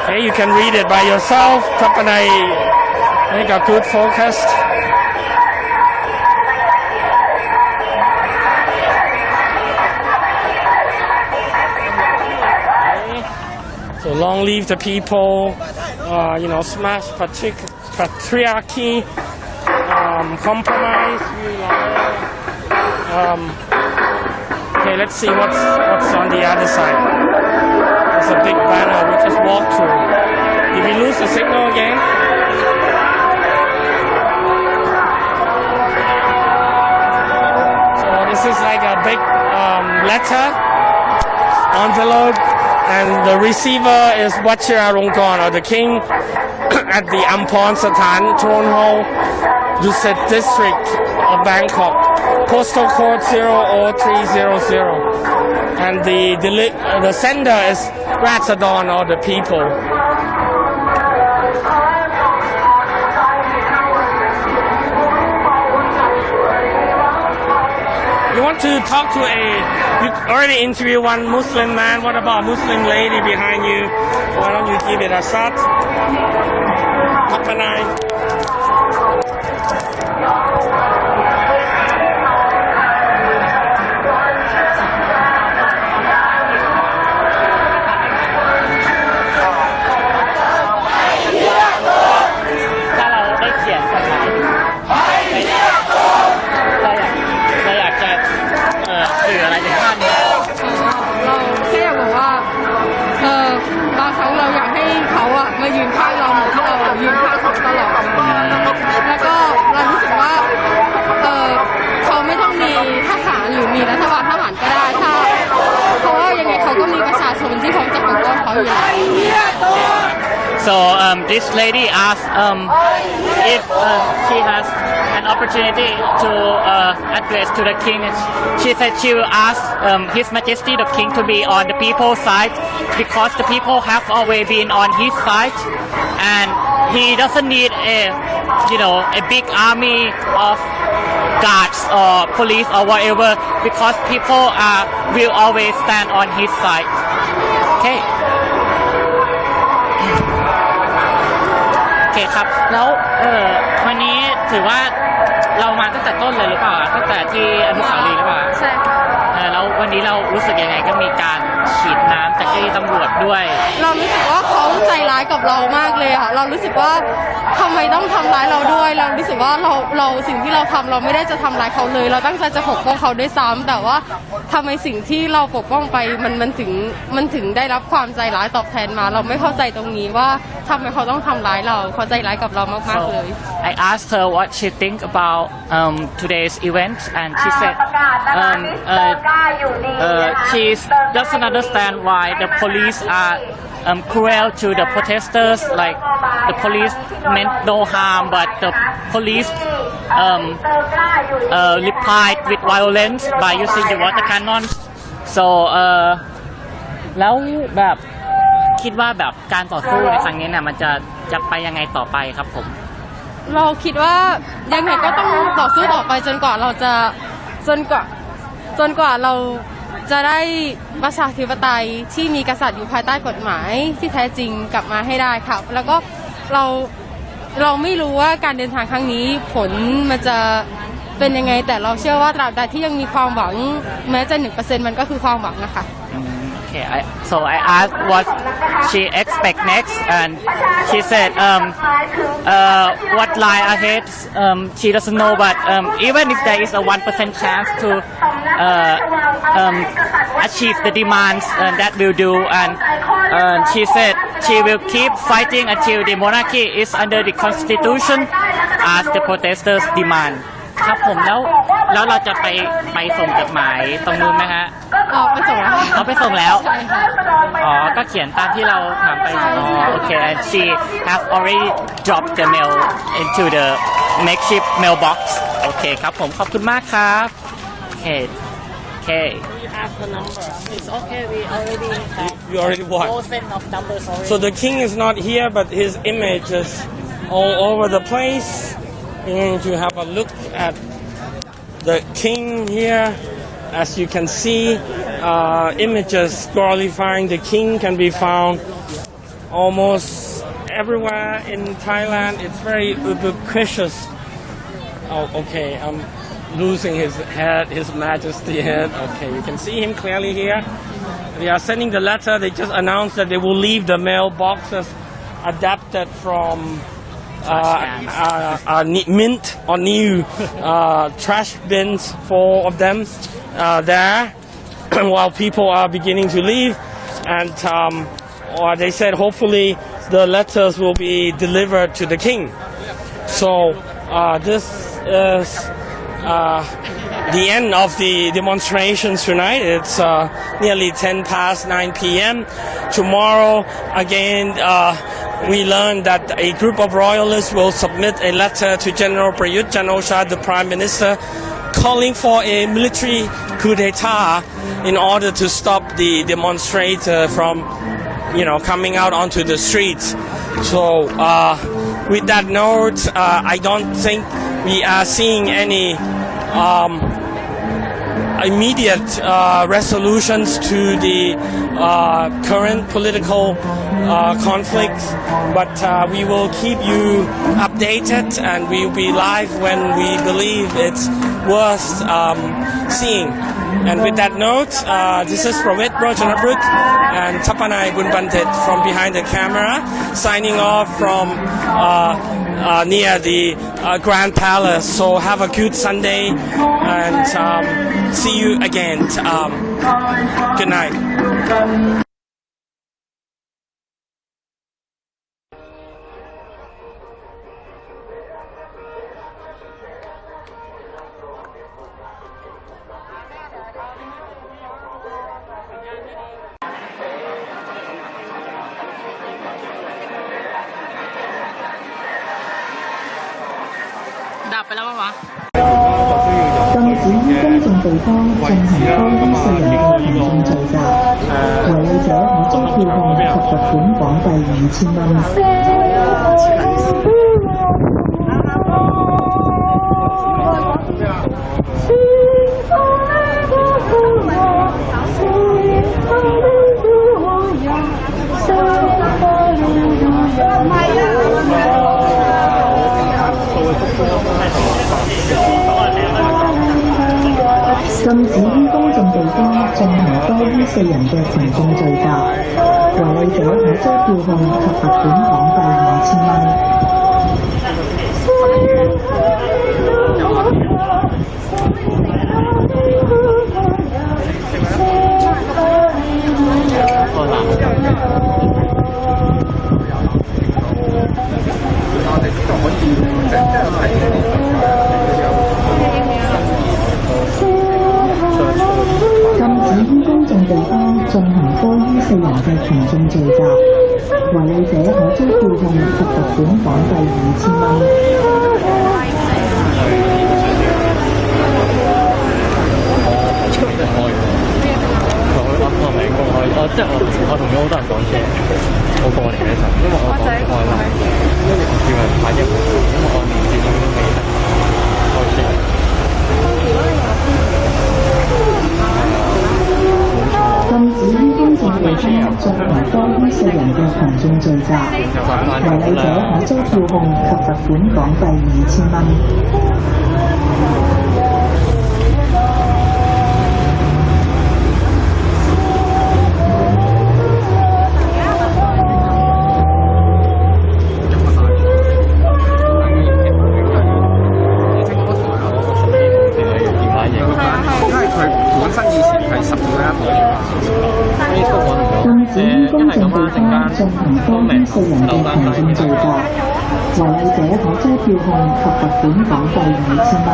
Okay, you can read it by yourself. Tapanai make a good focus. So long live the people, smash patriarchy, compromise. Okay, let's see what's on the other side. There's a big banner we just walked through. Did we lose the signal again? So this is like a big letter, envelope. And the receiver is Vajiralongkorn, or the king, at the Ampon Satan Throne Hall, Dusit District of Bangkok, postal code 00300. And the sender is Ratsadon, or the people. You want to talk to you already interviewed one Muslim man. What about Muslim lady behind you? Why don't you give it a shot? Tapanai. So this lady asked if she has an opportunity to address to the king. She said she will ask His Majesty the King to be on the people's side, because the people have always been on his side, and he doesn't need a big army of guards or police or whatever, because people will always stand on his side. Okay. โอเคครับแล้ววันนี้ถือว่าเรามาตั้งแต่ต้นเลยหรือเปล่าตั้งแต่ที่อนุสาวรีย์หรือเปล่าใช่ค่ะ แล้ววันนี้เรารู้สึกยังไงก็มีการฉีดน้ำจากเจ้าหน้าที่ตำรวจด้วย เรารู้สึกว่าเขาใจร้ายกับเรามากเลยค่ะเรารู้สึกว่าทำไมต้องทำร้ายเราด้วยเรารู้สึกว่าเราสิ่งที่เราทำเราไม่ได้จะทำร้ายเขาเลย เราตั้งใจจะปกป้องเขาด้วยซ้ำแต่ว่าทำไมสิ่งที่เราปกป้องไปมันถึงได้รับความใจร้ายตอบแทนมา เราไม่เข้าใจตรงนี้ว่าทำไมเขาต้องทำร้ายเราเขาใจร้ายกับเรามากๆเลย I asked her what she think about today's event and she said she doesn't understand why the police are cruel to the protesters. Like the police meant no harm, but the police replied with violence by using the water cannon. So แล้วแบบคิดว่าแบบการต่อสู้ในครั้งนี้เนี่ยมันจะไปยังไงต่อไปครับผม เราคิดว่ายังไงก็ต้องต่อสู้ต่อไปจนกว่าเราจะเราจะได้ประชาธิปไตยที่มีกษัตริย์อยู่ภายใต้กฎหมายที่แท้จริงกลับมาให้ได้ค่ะแล้วก็เราไม่รู้ว่าการเดินทางครั้งนี้ผลมันจะเป็นยังไงแต่เราเชื่อว่าตราบใดที่ยังมีความหวังแม้จะ 1% มันก็คือความหวังนะคะ Okay, so I asked what she expect next, and she said what lie ahead she doesn't know, but even if there is a 1% chance to achieve the demands that we'll do, and she said she will keep fighting until the monarchy is under the constitution as the protesters demand. ครับผมแล้วเราจะไปส่งจดหมายตรงนู้นไหมฮะไปส่งแล้วไปส่งแล้ว ใช่ค่ะก็เขียนตามที่เราถามไปโอเค and she have already dropped the mail into the makeshift mailbox โอเคครับผมขอบคุณมากครับโอเคwe have the number it's okay we already what of numbers already so the king is not here but his image is all over the place. We're going to have a look at the king here. As you can see, images glorifying the king can be found almost everywhere in Thailand. It's very ubiquitous. Oh, okay, I'm losing his head, His Majesty head. Okay, you can see him clearly here. They are sending the letter. They just announced that they will leave the mailboxes adapted from mint or new trash bins, 4 of them there while people are beginning to leave, and or they said hopefully the letters will be delivered to the king. So this is the end of the demonstrations tonight. It's nearly 9 p.m. Tomorrow again we learned that a group of royalists will submit a letter to General Prayut Chan-o-cha, the Prime Minister, calling for a military coup d'etat in order to stop the demonstrators from, coming out onto the streets. So with that note, I don't think we are seeing any immediate resolutions to the current political conflicts, but we will keep you updated and we will be live when we believe it's worth seeing. And with that note, this is Pravit Rojanabrut and Tapanai Bunbantit from behind the camera, signing off from near the Grand Palace. So have a good Sunday and see you again. Good night. 禁止於公眾地方進行多於4人嘅群眾聚集，違例者可遭票控及罰款港幣5000蚊。禁止於公眾地方進行多於4人嘅群眾聚集，違例者可遭票控及罰款港幣5000蚊。即係我同咗好多人講車，我過嚟嘅時候，因為我講開啦，叫人買一部，因為我年紀已經未得開車。禁止於公眾地方進行多於4人嘅群眾聚集，違例者可遭票控及罰款港幣5000蚊。禁止於公眾地方進行多於4人嘅群眾聚集，違例者可遭票控及罰款港幣5000蚊。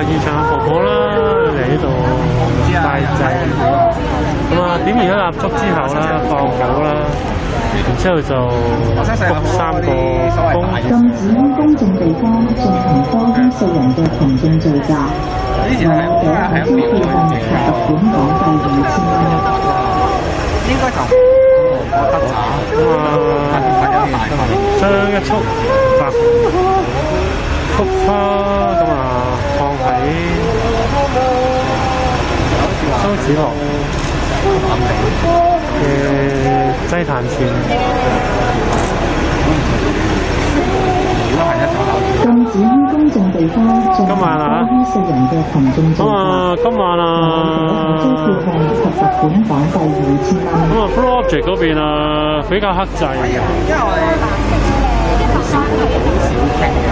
現場婆婆啦嚟呢度拜祭，咁啊點完一蠟燭之後啦，放火啦，然之後就焗3個公。禁止於公眾地方進行多於4人嘅群眾聚集，違例者可遭票控及罰款港幣5000蚊。應該就我得將一束白菊花咁啊放喺周子樂嘅祭壇前。禁止於公眾地方進行多於4人嘅群眾聚集，今晚可遭票控及罰款港幣5000蚊。咁啊 ，Flow Object 嗰邊啊比較克制嘅，因為我哋好少傾嘅，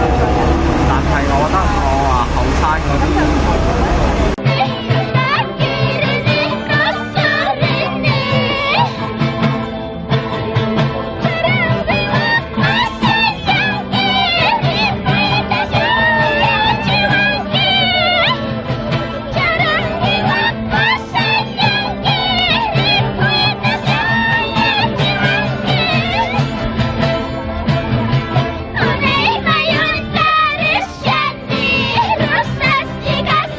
但係我覺得我話後生嗰啲。Rosas gigantes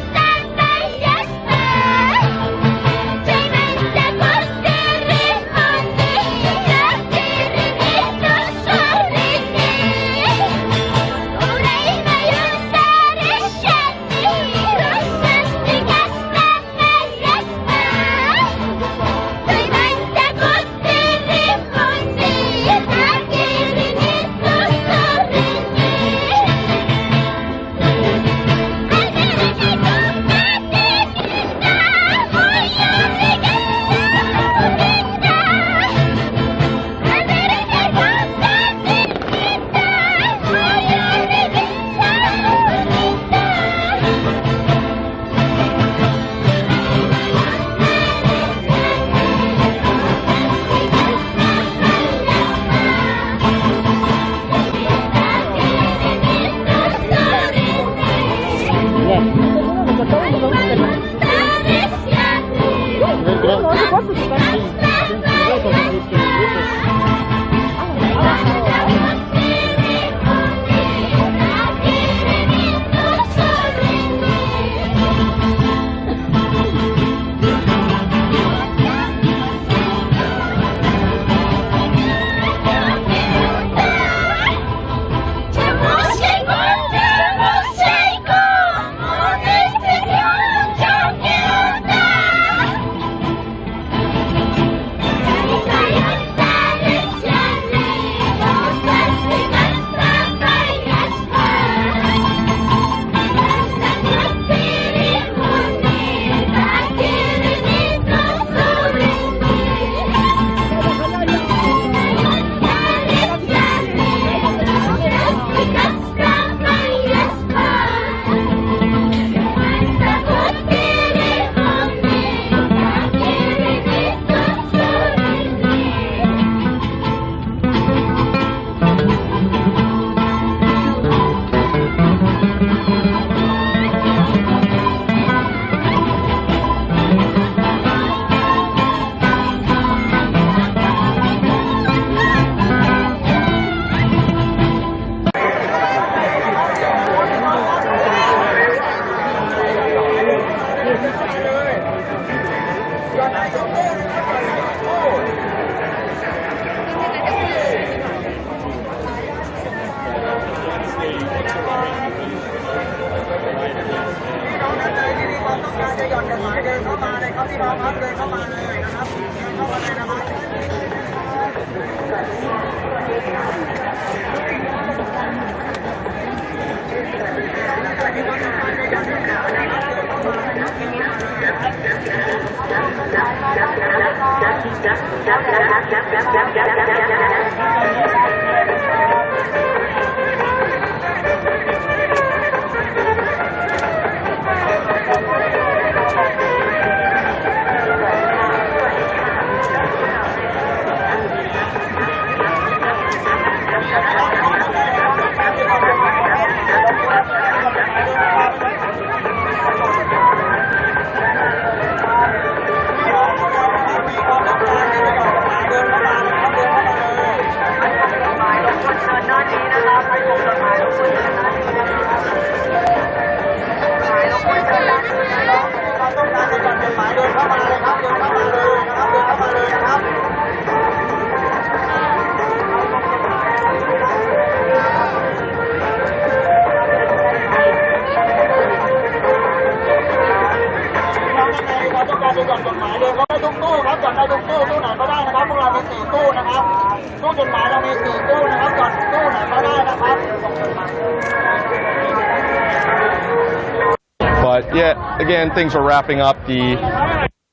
But yeah, again, things are wrapping up. The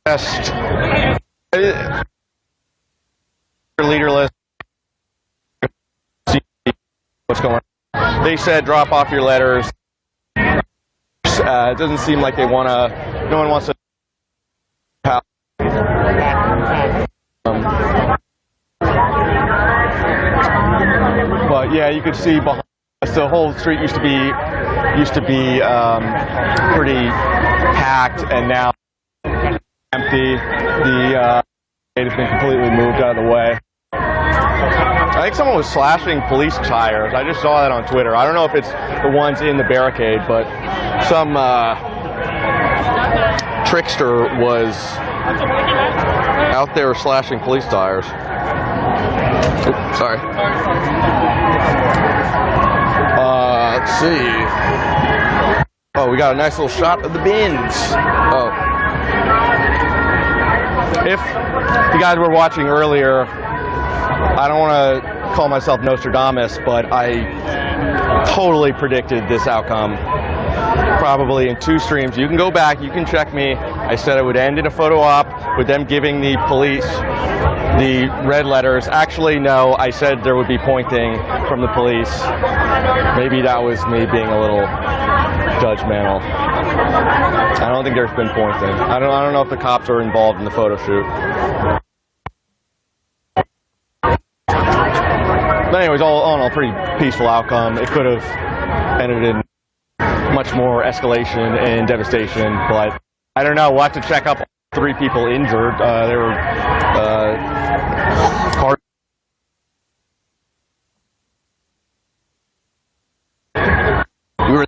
best leaderless. What's going on? They said drop off your letters. It doesn't seem like they want to. No one wants to. But yeah, you could see behind us, the whole street used to be pretty packed, and now empty. The gate has been completely moved out of the way. I think someone was slashing police tires. I just saw that on Twitter. I don't know if it's the ones in the barricade, but some trickster was out there slashing police tires. Oops, sorry. Let's see. Oh, we got a nice little shot of the bins. Oh. If you guys were watching earlier, I don't want to call myself Nostradamus, but I totally predicted this outcome. Probably in 2 streams. You can go back, you can check me. I said it would end in a photo op with them giving the police the red letters. Actually, no, I said there would be pointing from the police. Maybe that was me being a little judgmental. I don't think there's been pointing. I don't know if the cops are involved in the photo shoot. But anyways, all in all, pretty peaceful outcome. It could have ended in much more escalation and devastation, but I don't know. We'll have to check up 3 people injured. There were cars. We were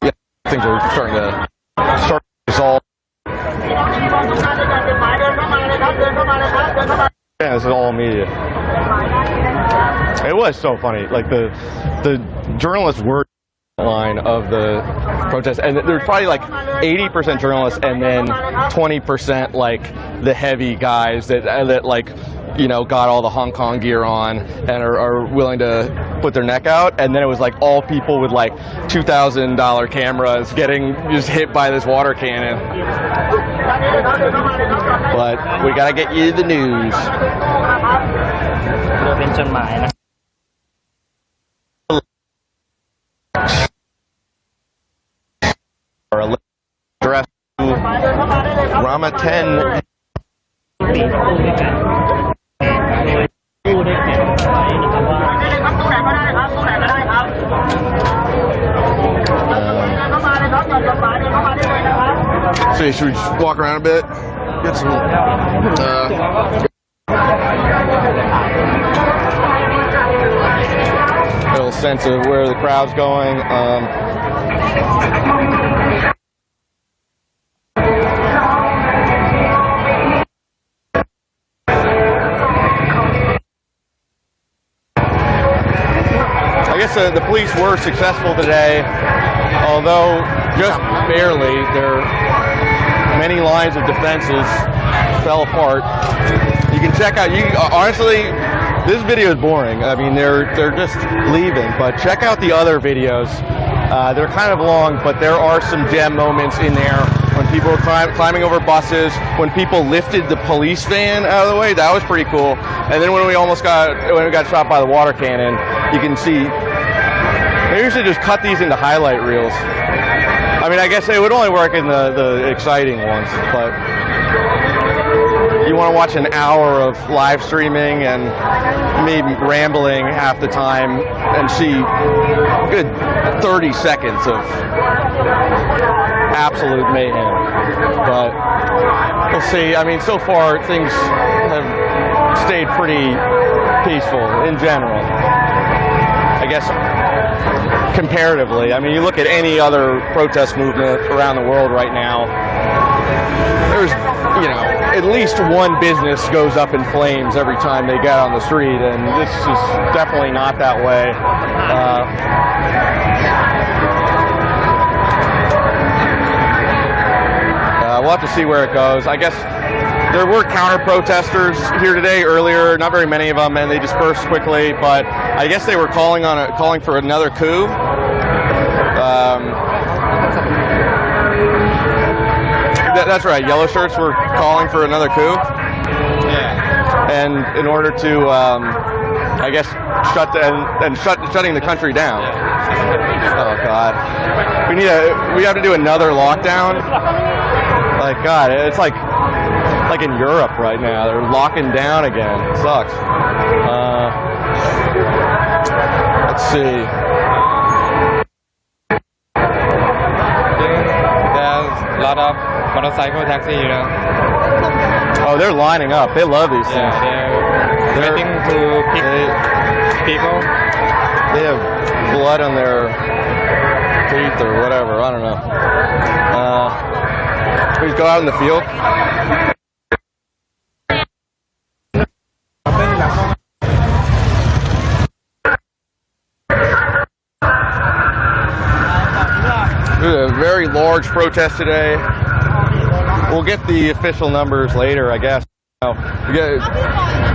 yeah, things are starting to resolve. Yeah, this is all media. It was so funny. Like the journalists were line of the protest, and there's probably like 80% journalists, and then 20% like the heavy guys that like, you know, got all the Hong Kong gear on and are willing to put their neck out. And then it was like all people with like $2,000 cameras getting just hit by this water cannon. But we gotta get you the news. Address to Rama 10. So should we just walk around a bit? Get some little sense of where the crowd's going. I guess the police were successful today, although just barely. Many lines of defenses fell apart. You can check out. Honestly, this video is boring. I mean, they're just leaving. But check out the other videos. They're kind of long, but there are some gem moments in there. When people were climbing over buses, when people lifted the police van out of the way, that was pretty cool. And then when we got shot by the water cannon, you can see. Maybe we should just cut these into highlight reels. I mean, I guess it would only work in the exciting ones, but you want to watch an hour of live streaming and me rambling half the time and see a good 30 seconds of absolute mayhem. But we'll see. I mean, so far things have stayed pretty peaceful in general. I guess comparatively. I mean, you look at any other protest movement around the world right now, there's, you know, at least one business goes up in flames every time they get on the street, and this is definitely not that way. We'll have to see where it goes. I guess there were counter-protesters here today earlier, not very many of them, and they dispersed quickly, but I guess they were calling for another coup. That's right, yellow shirts were calling for another coup. Yeah. And in order to, I guess, shutting the country down. Oh God. We have to do another lockdown. Like God, it's like in Europe right now. They're locking down again. It sucks. Let's see. There's a lot of motorcycle taxi, you know. Oh, they're lining up. They love these things. Yeah, they're waiting to pick people. They have blood on their teeth or whatever. I don't know. Please go out in the field. There's a very large protest today. We'll get the official numbers later, I guess. We get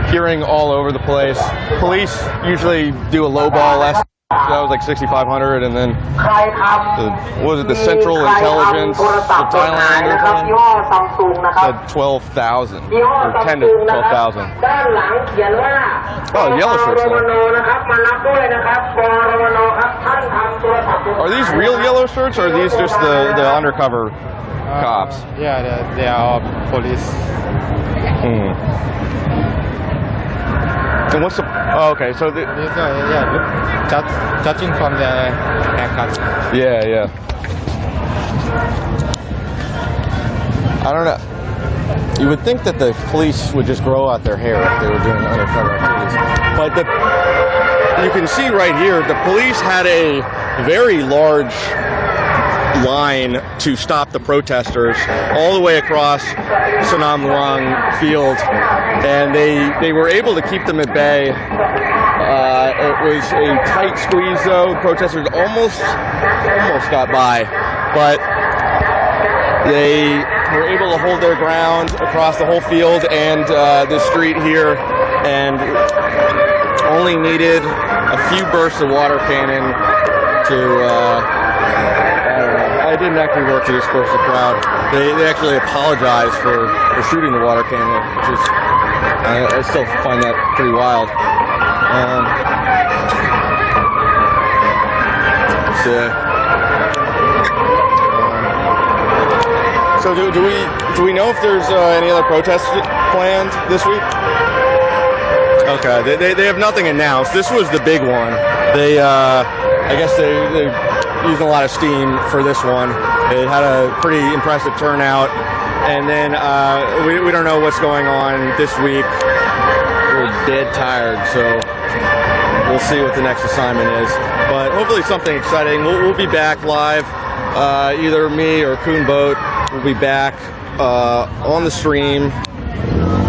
hearing all over the place. Police usually do a lowball last. That was like 6,500, and then the Central Intelligence of Thailand said 12,000 or 10 to 12,000. Oh, yellow shirts. Are these real yellow shirts, or are these just the undercover cops? Yeah, they are police. And what's the? Oh, okay, so Judging from the haircut. Yeah. I don't know. You would think that the police would just grow out their hair if they were doing undercover activities, but you can see right here, the police had a very large line to stop the protesters all the way across Sanam Luang Field, and they were able to keep them at bay. It was a tight squeeze though. Protesters almost got by, but they were able to hold their ground across the whole field and the street here, and only needed a few bursts of water cannon to it didn't actually work to disperse the crowd. They actually apologized for shooting the water cannon, which is, I still find that pretty wild. So do we know if there's any other protests planned this week? Okay, they have nothing announced. This was the big one. They I guess they using a lot of steam for this one. It had a pretty impressive turnout, and then we don't know what's going on this week. We're dead tired, so we'll see what the next assignment is. But hopefully something exciting. We'll be back live. Either me or Kuhn Boat will be back on the stream.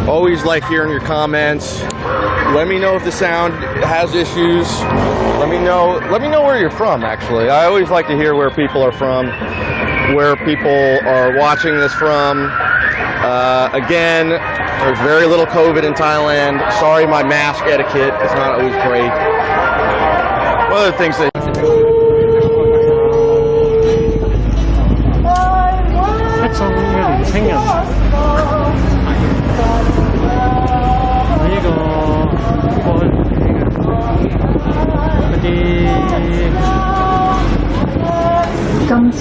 Always like hearing your comments. Let me know if the sound has issues. Let me know where you're from, actually. I always like to hear where people are from, where people are watching this from. Again, there's very little COVID in Thailand. Sorry, my mask etiquette is not always great. One of the things that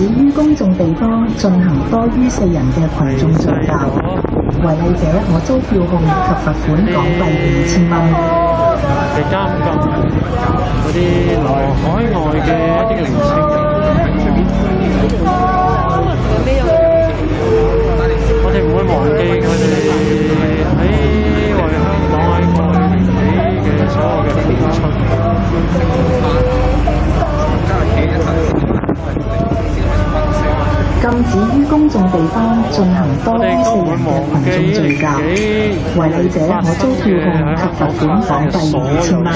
止於公眾地方進行多於4人嘅群眾聚集，違例者可遭票控及罰款港幣2000蚊。被監禁嗰啲來海外嘅一啲嘅年青人，我哋唔會忘記佢哋喺為香港喺過去嘅所有嘅付出。禁止於公眾地方進行多於4人嘅群眾聚集，違例者可遭票控及罰款港幣2000蚊。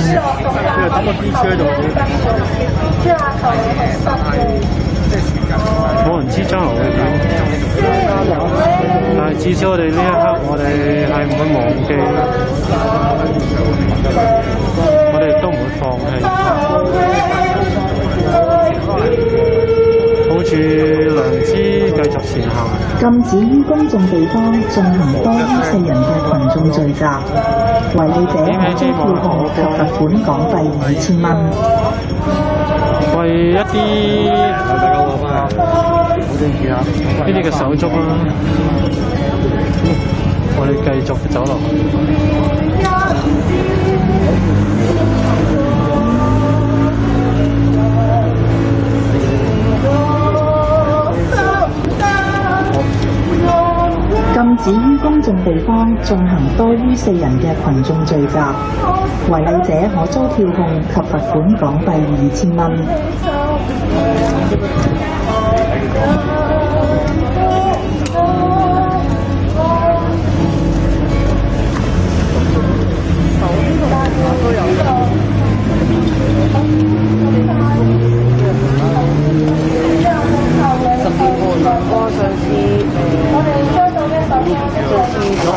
冇人知將來會點，但係至少我哋呢一刻，我哋係唔會忘記，我哋亦都唔會放棄，抱住良知繼續前行。禁止於公眾地方進行多於4人嘅群眾聚集，違例者可遭票控及罰款港幣2000蚊。為一啲呢啲嘅手足啦，我哋繼續走落去。禁止於公眾地方進行多於4人嘅群眾聚集，違例者可遭票控及罰款港幣2000蚊。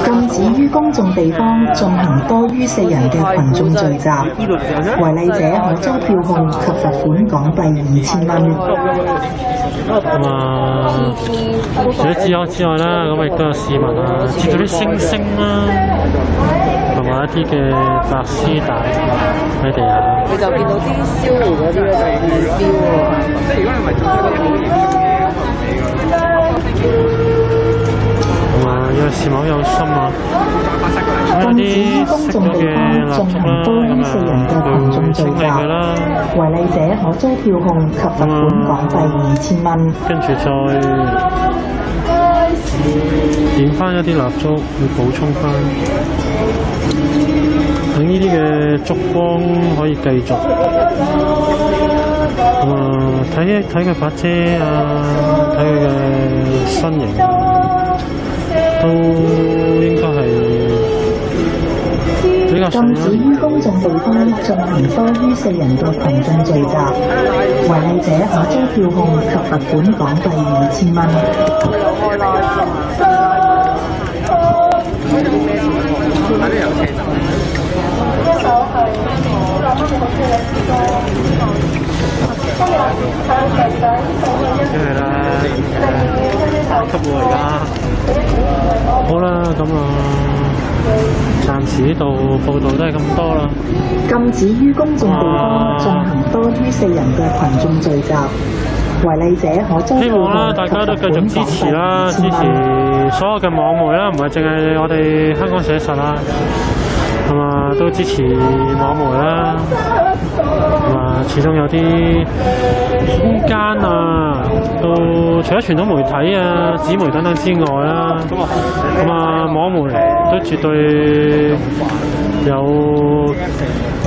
禁止於公眾地方進行多於4人嘅群眾聚集，違例者可遭票控及罰款港幣2000蚊。咁啊，除咗之外啦，咁亦都有市民啊，接咗啲星星啦，同埋一啲嘅白絲帶喺地下。你就見到啲燒糊嗰啲咧就預燒喎。即係如果你唔係做嗰啲好嚴肅嘅嘢，因為市民好有心啊，禁止於公眾地方進行多於4人嘅群眾聚集，違例者可遭票控及罰款港幣2000蚊。跟住再點翻一啲蠟燭，要補充翻，等呢啲嘅燭光可以繼續。睇佢把遮啊，睇佢嘅身形，都應該係比較禁止於公眾地方進行多於4人嘅群眾聚集，違例者可遭票控及罰款港幣2000蚊。梗係啦，級喎而家。好啦，咁暫時呢度報道都係咁多啦。禁止於公眾地方進行多於4人嘅群眾聚集，違例者可遭希望啦，大家都繼續支持啦，支持所有嘅網媒啦，唔係淨係我哋香港寫實啦，係嘛，都支持網媒啦，係嘛，始終有啲空間啊，都除咗傳統媒體啊、紙媒等等之外啦，咁啊網媒都絕對有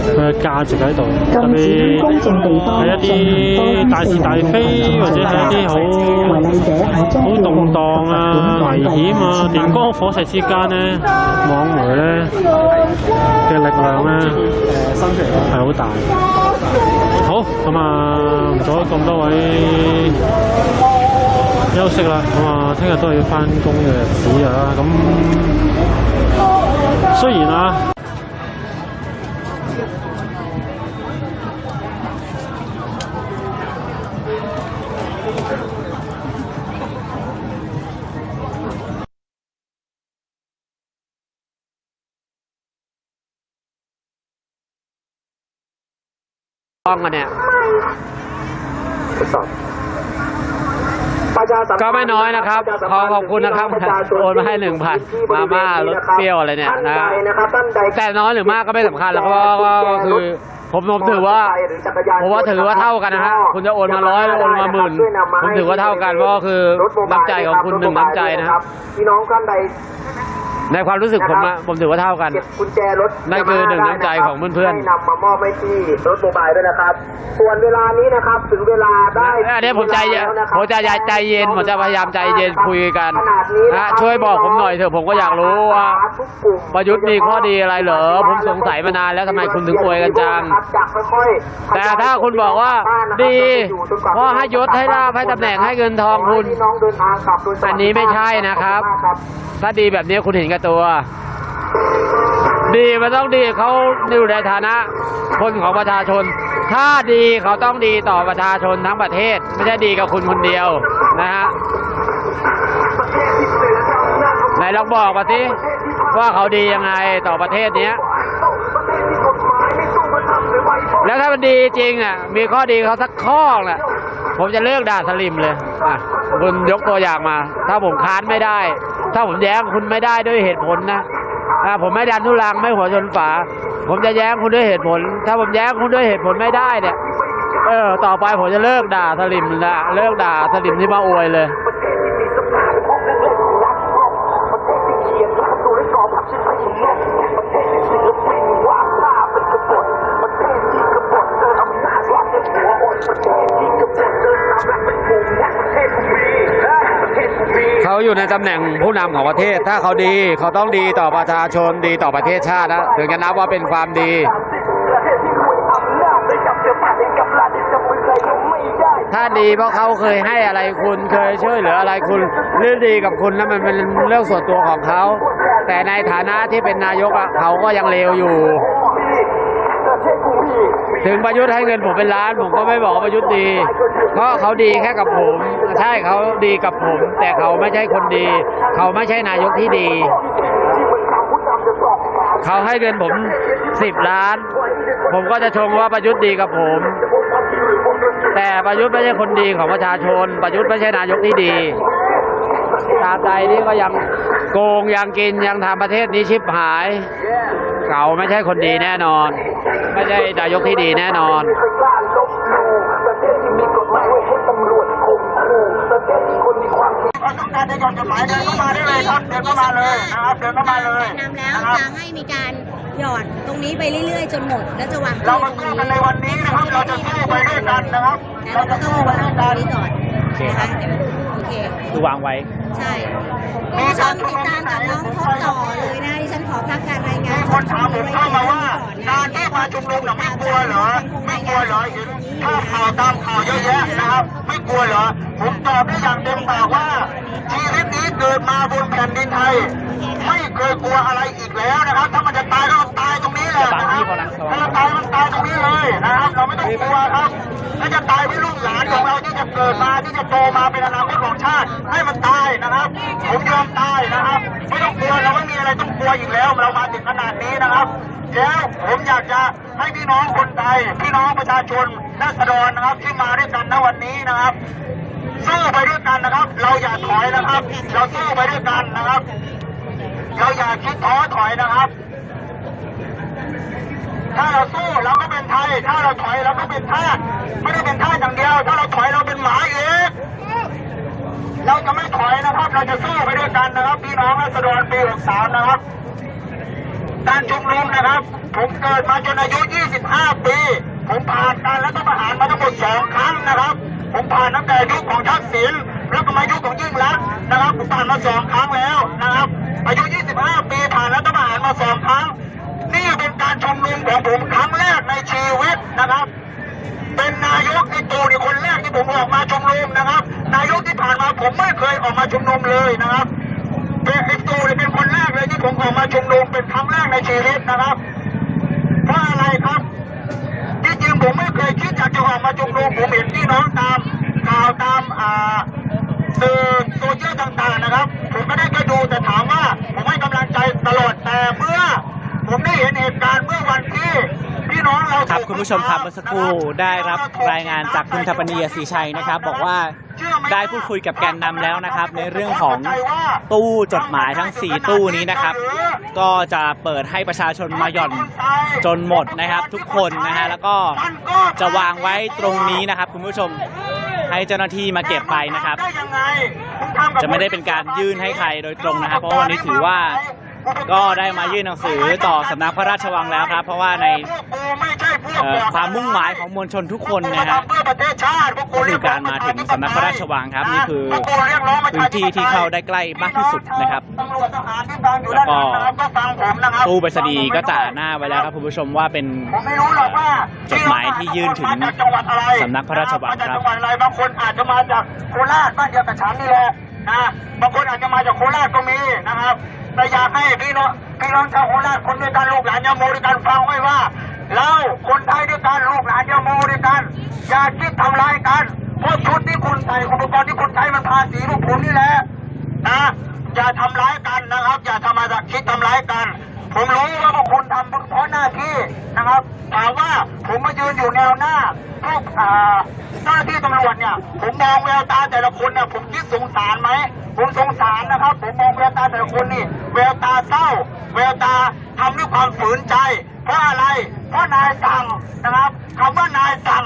佢嘅價值喺度，特別係一啲大是大非或者係一啲好動盪啊、危險啊、電光火石之間咧，網媒咧嘅力量咧係好大。好，咁啊唔阻咁多位休息啦，咁啊聽日都係要返工嘅日子啊，咁雖然啊。幫嘅เนี่ย ก็ไม่น้อยนะครับขอขอบคุณนะครับโอนมาให้ 1,000 มาม่ารสเปรี้ยวอะไรเนี่ยนะแต่น้อยหรือมากก็ไม่สำคัญแล้วก็คือผมถือว่าถือว่าเท่ากันนะฮะคุณจะโอนมา100แล้วโอนมา10,000ผมถือว่าเท่ากันเพราะคือน้ำใจของคุณ1น้ำใจนะครับพี่น้องท่านใดในความรู้สึกผมถือว่าเท่ากันกุญแจรถนั่นคือ1น้ำใจของเพื่อนๆนำมามอบให้ที่รถโมบายด้วยนะครับส่วนเวลานี้นะครับถึงเวลาได้อันนี้ผมใจเย็นผมจะใจเย็นผมจะพยายามใจเย็นคุยกันนะช่วยบอกผมหน่อยเถอะผมก็อยากรู้ว่าประยุทธ์มีข้อดีอะไรเหรอผมสงสัยมานานแล้วทำไมคุณถึงอวยกันจังแต่ถ้าคุณบอกว่าดีเพราะให้ยศให้ลาภให้ตำแหน่งให้เงินทองคุณอันนี้ไม่ใช่นะครับถ้าดีแบบนี้คุณเห็นกับตัวดีมันต้องดีเขาอยู่ในฐานะคนของประชาชนถ้าดีเขาต้องดีต่อประชาชนทั้งประเทศไม่ใช่ดีกับคุณคนเดียวนะฮะไหนลองบอกมาสิว่าเขาดียังไงต่อประเทศเนี้ยแล้วถ้ามันดีจริงอ่ะมีข้อดีเขาสักข้อแหละผมจะเลิกด่าสลิมเลยคุณยกตัวอย่างมาถ้าผมค้านไม่ได้ถ้าผมแย้งคุณไม่ได้ด้วยเหตุผลนะผมไม่ดันทุลังไม่หัวชนฝาผมจะแย้งคุณด้วยเหตุผลถ้าผมแย้งคุณด้วยเหตุผลไม่ได้เนี่ยต่อไปผมจะเลิกด่าสลิมละเลิกด่าสลิมที่มาอวยเลยเขาอยู่ในตำแหน่งผู้นำของประเทศถ้าเขาดีเขาต้องดีต่อประชาชนดีต่อประเทศชาตินะถึงจะนับว่าเป็นความดีถ้าดีเพราะเขาเคยให้อะไรคุณเคยช่วยเหลืออะไรคุณเรื่องดีกับคุณแล้วมันเป็นเรื่องส่วนตัวของเขาแต่ในฐานะที่เป็นนายกเขาก็ยังเลวอยู่ถึงประยุทธ์ให้เงินผมเป็นล้านผมก็ไม่บอกว่าประยุทธ์ดีเพราะเขาดีแค่กับผมใช่เขาดีกับผมแต่เขาไม่ใช่คนดีเขาไม่ใช่นายกที่ดีเขาให้เงินผม10 ล้านผมก็จะชมว่าประยุทธ์ดีกับผมแต่ประยุทธ์ไม่ใช่คนดีของประชาชนประยุทธ์ไม่ใช่นายกที่ดีตราบใดนี้ก็ยังโกงยังกินยังทำประเทศนี้ชิบหายเขาไม่ใช่คนดีแน่นอนไม่ใช่นายกที่ดีแน่นอนต้องการจะหย่อนจดหมายเดินเข้ามาได้เลยครับเดินเข้ามาเลยนะครับเดินเข้ามาเลยนำแล้วจะให้มีการหยอดตรงนี้ไปเรื่อยๆจนหมดแล้วจะวางเรามาสู้กันในวันนี้นะครับเราจะสู้ไปด้วยกันนะครับเราจะสู้ไปด้วยกันก่อนนะคะโอเคคือวางไว้ใช่คุณผู้ชมติดตามกับน้องพบต่อเลยนะดิฉันขอพักการรายงานคนถามผมเข้ามาว่าการที่มาชุมนุมไม่กลัวเหรอไม่กลัวเหรอเห็นภาพข่าวตามข่าวเยอะแยะนะครับไม่กลัวเหรอผมตอบได้อย่างเต็มปากว่าชีวิตนี้เกิดมาบนแผ่นดินไทยไม่เคยกลัวอะไรอีกแล้วนะครับถ้ามันจะตายก็ตายตรงนี้แหละนะครับถ้าเราตายมันตายตรงนี้เลยนะครับเราไม่ต้องกลัวครับถ้าจะตายให้ลูกหลานของเราที่จะเกิดมาที่จะโตมาเป็นอนาคตของชาติให้มันตายนะครับผมยอมตายนะครับไม่ต้องกลัวเราไม่มีอะไรต้องกลัวอีกแล้วเรามาถึงขนาดนี้นะครับแล้วผมอยากจะให้พี่น้องคนไทยพี่น้องประชาชนราษฎรนะครับที่มาด้วยกันณวันนี้นะครับสู้ไปด้วยกันนะครับเราอย่าถอยนะครับเราสู้ไปด้วยกันนะครับเราอย่าคิดท้อถอยนะครับถ้าเราสู้เราก็เป็นไทยถ้าเราถอยเราก็เป็นทาสไม่ได้เป็นทาสอย่างเดียวถ้าเราถอยเราเป็นหมาเองเราจะไม่ถอยนะครับเราจะสู้ไปด้วยกันนะครับพี่น้องราษฎรปี63นะครับการชุมนุมนะครับผมเกิดมาจนอายุ25 ปีผมผ่านการรัฐประหารมาทั้งหมด2 ครั้งนะครับผมผ่านตั้งแต่ยุคของทักษิณแล้วก็มายุคของยิ่งลักษณ์นะครับผมผ่านมา2 ครั้งแล้วนะครับอายุ25 ปีผ่านรัฐประหารมา2 ครั้งนี่เป็นการชุมนุมของผมครั้งแรกในชีวิตนะครับเป็นนายกที่ตู่คนแรกที่ผมออกมาชุมนุมนะครับนายกที่ผ่านมาผมไม่เคยออกมาชุมนุมเลยนะครับเป็นตู่เป็นคนแรกเลยที่ผมออกมาชุมนุมเป็นครั้งแรกในชีวิตนะครับเพราะอะไรครับที่จริงผมไม่เคยคิดจะออกมาชุมนุมผมเห็นพี่น้องตามข่าวตามสื่อโซเชียลต่างๆนะครับผมไม่ได้แค่ดูแต่ถามว่าผมให้กำลังใจตลอดแต่เมื่อผมได้เห็นเหตุการณ์เมื่อวันที่พี่น้องเราครับคุณผู้ชมครับเมื่อสักครู่ได้รับรายงานจากคุณทัปนียศรีชัยนะครับบอกว่า ได้พูดคุยกับแกนนำแล้วนะครับในเรื่องของตู้จดหมายทั้ง4ตู้นี้นะครับก็จะเปิดให้ประชาชนมาหย่อนจนหมดนะครับทุกคนนะฮะแล้วก็จะวางไว้ตรงนี้นะครับคุณผู้ชมให้เจ้าหน้าที่มาเก็บไปนะครับจะไม่ได้เป็นการยื่นให้ใครโดยตรงนะครับเพราะวันนี้ถือว่าก็ได้มายื่นหนังสือต่อสำนักพระราชวังแล้วครับเพราะว่าในความมุ่งหมายของมวลชนทุกคนนะครับก็คือการมาถึงสำนักพระราชวังครับนี่คือพื้นที่ที่เข้าได้ใกล้มากที่สุดนะครับแล้วก็ตู้ไปรษณีย์ก็จ่าหน้าไว้แล้วครับคุณผู้ชมว่าเป็นจดหมายที่ยื่นถึงสำนักพระราชวังครับบางคนอาจจะมาจากโคราชบ้านเดียวกับฉันนี่แหละนะบางคนอาจจะมาจากโคราชก็มีนะครับแต่อยากให้พี่น้องชาวโคราชคนด้วยกันลูกหลานยาโมด้วยกันฟังไว้ว่าเราคนไทยด้วยกันลูกหลานยาโมด้วยกันอย่าคิดทำร้ายกันเพราะชุดที่คุณใส่อุปกรณ์ที่คุณใช้มันภาษีลูกผมนี่แหละนะอย่าทำร้ายกันนะครับอย่าทำอะไรคิดทำร้ายกันผมรู้ว่าพวกคุณทำเพราะหน้าที่นะครับถามว่าผมมายืนอยู่แนวหน้าพวกเจ้าหน้าที่ตำรวจเนี่ยผมมองแววตาแต่ละคนเนี่ยผมคิดสงสารไหมผมสงสารนะครับผมมองแววตาแต่ละคนนี่แววตาเศร้าแววตาทำด้วยความฝืนใจเพราะอะไรเพราะนายสั่งนะครับคำว่านายสั่ง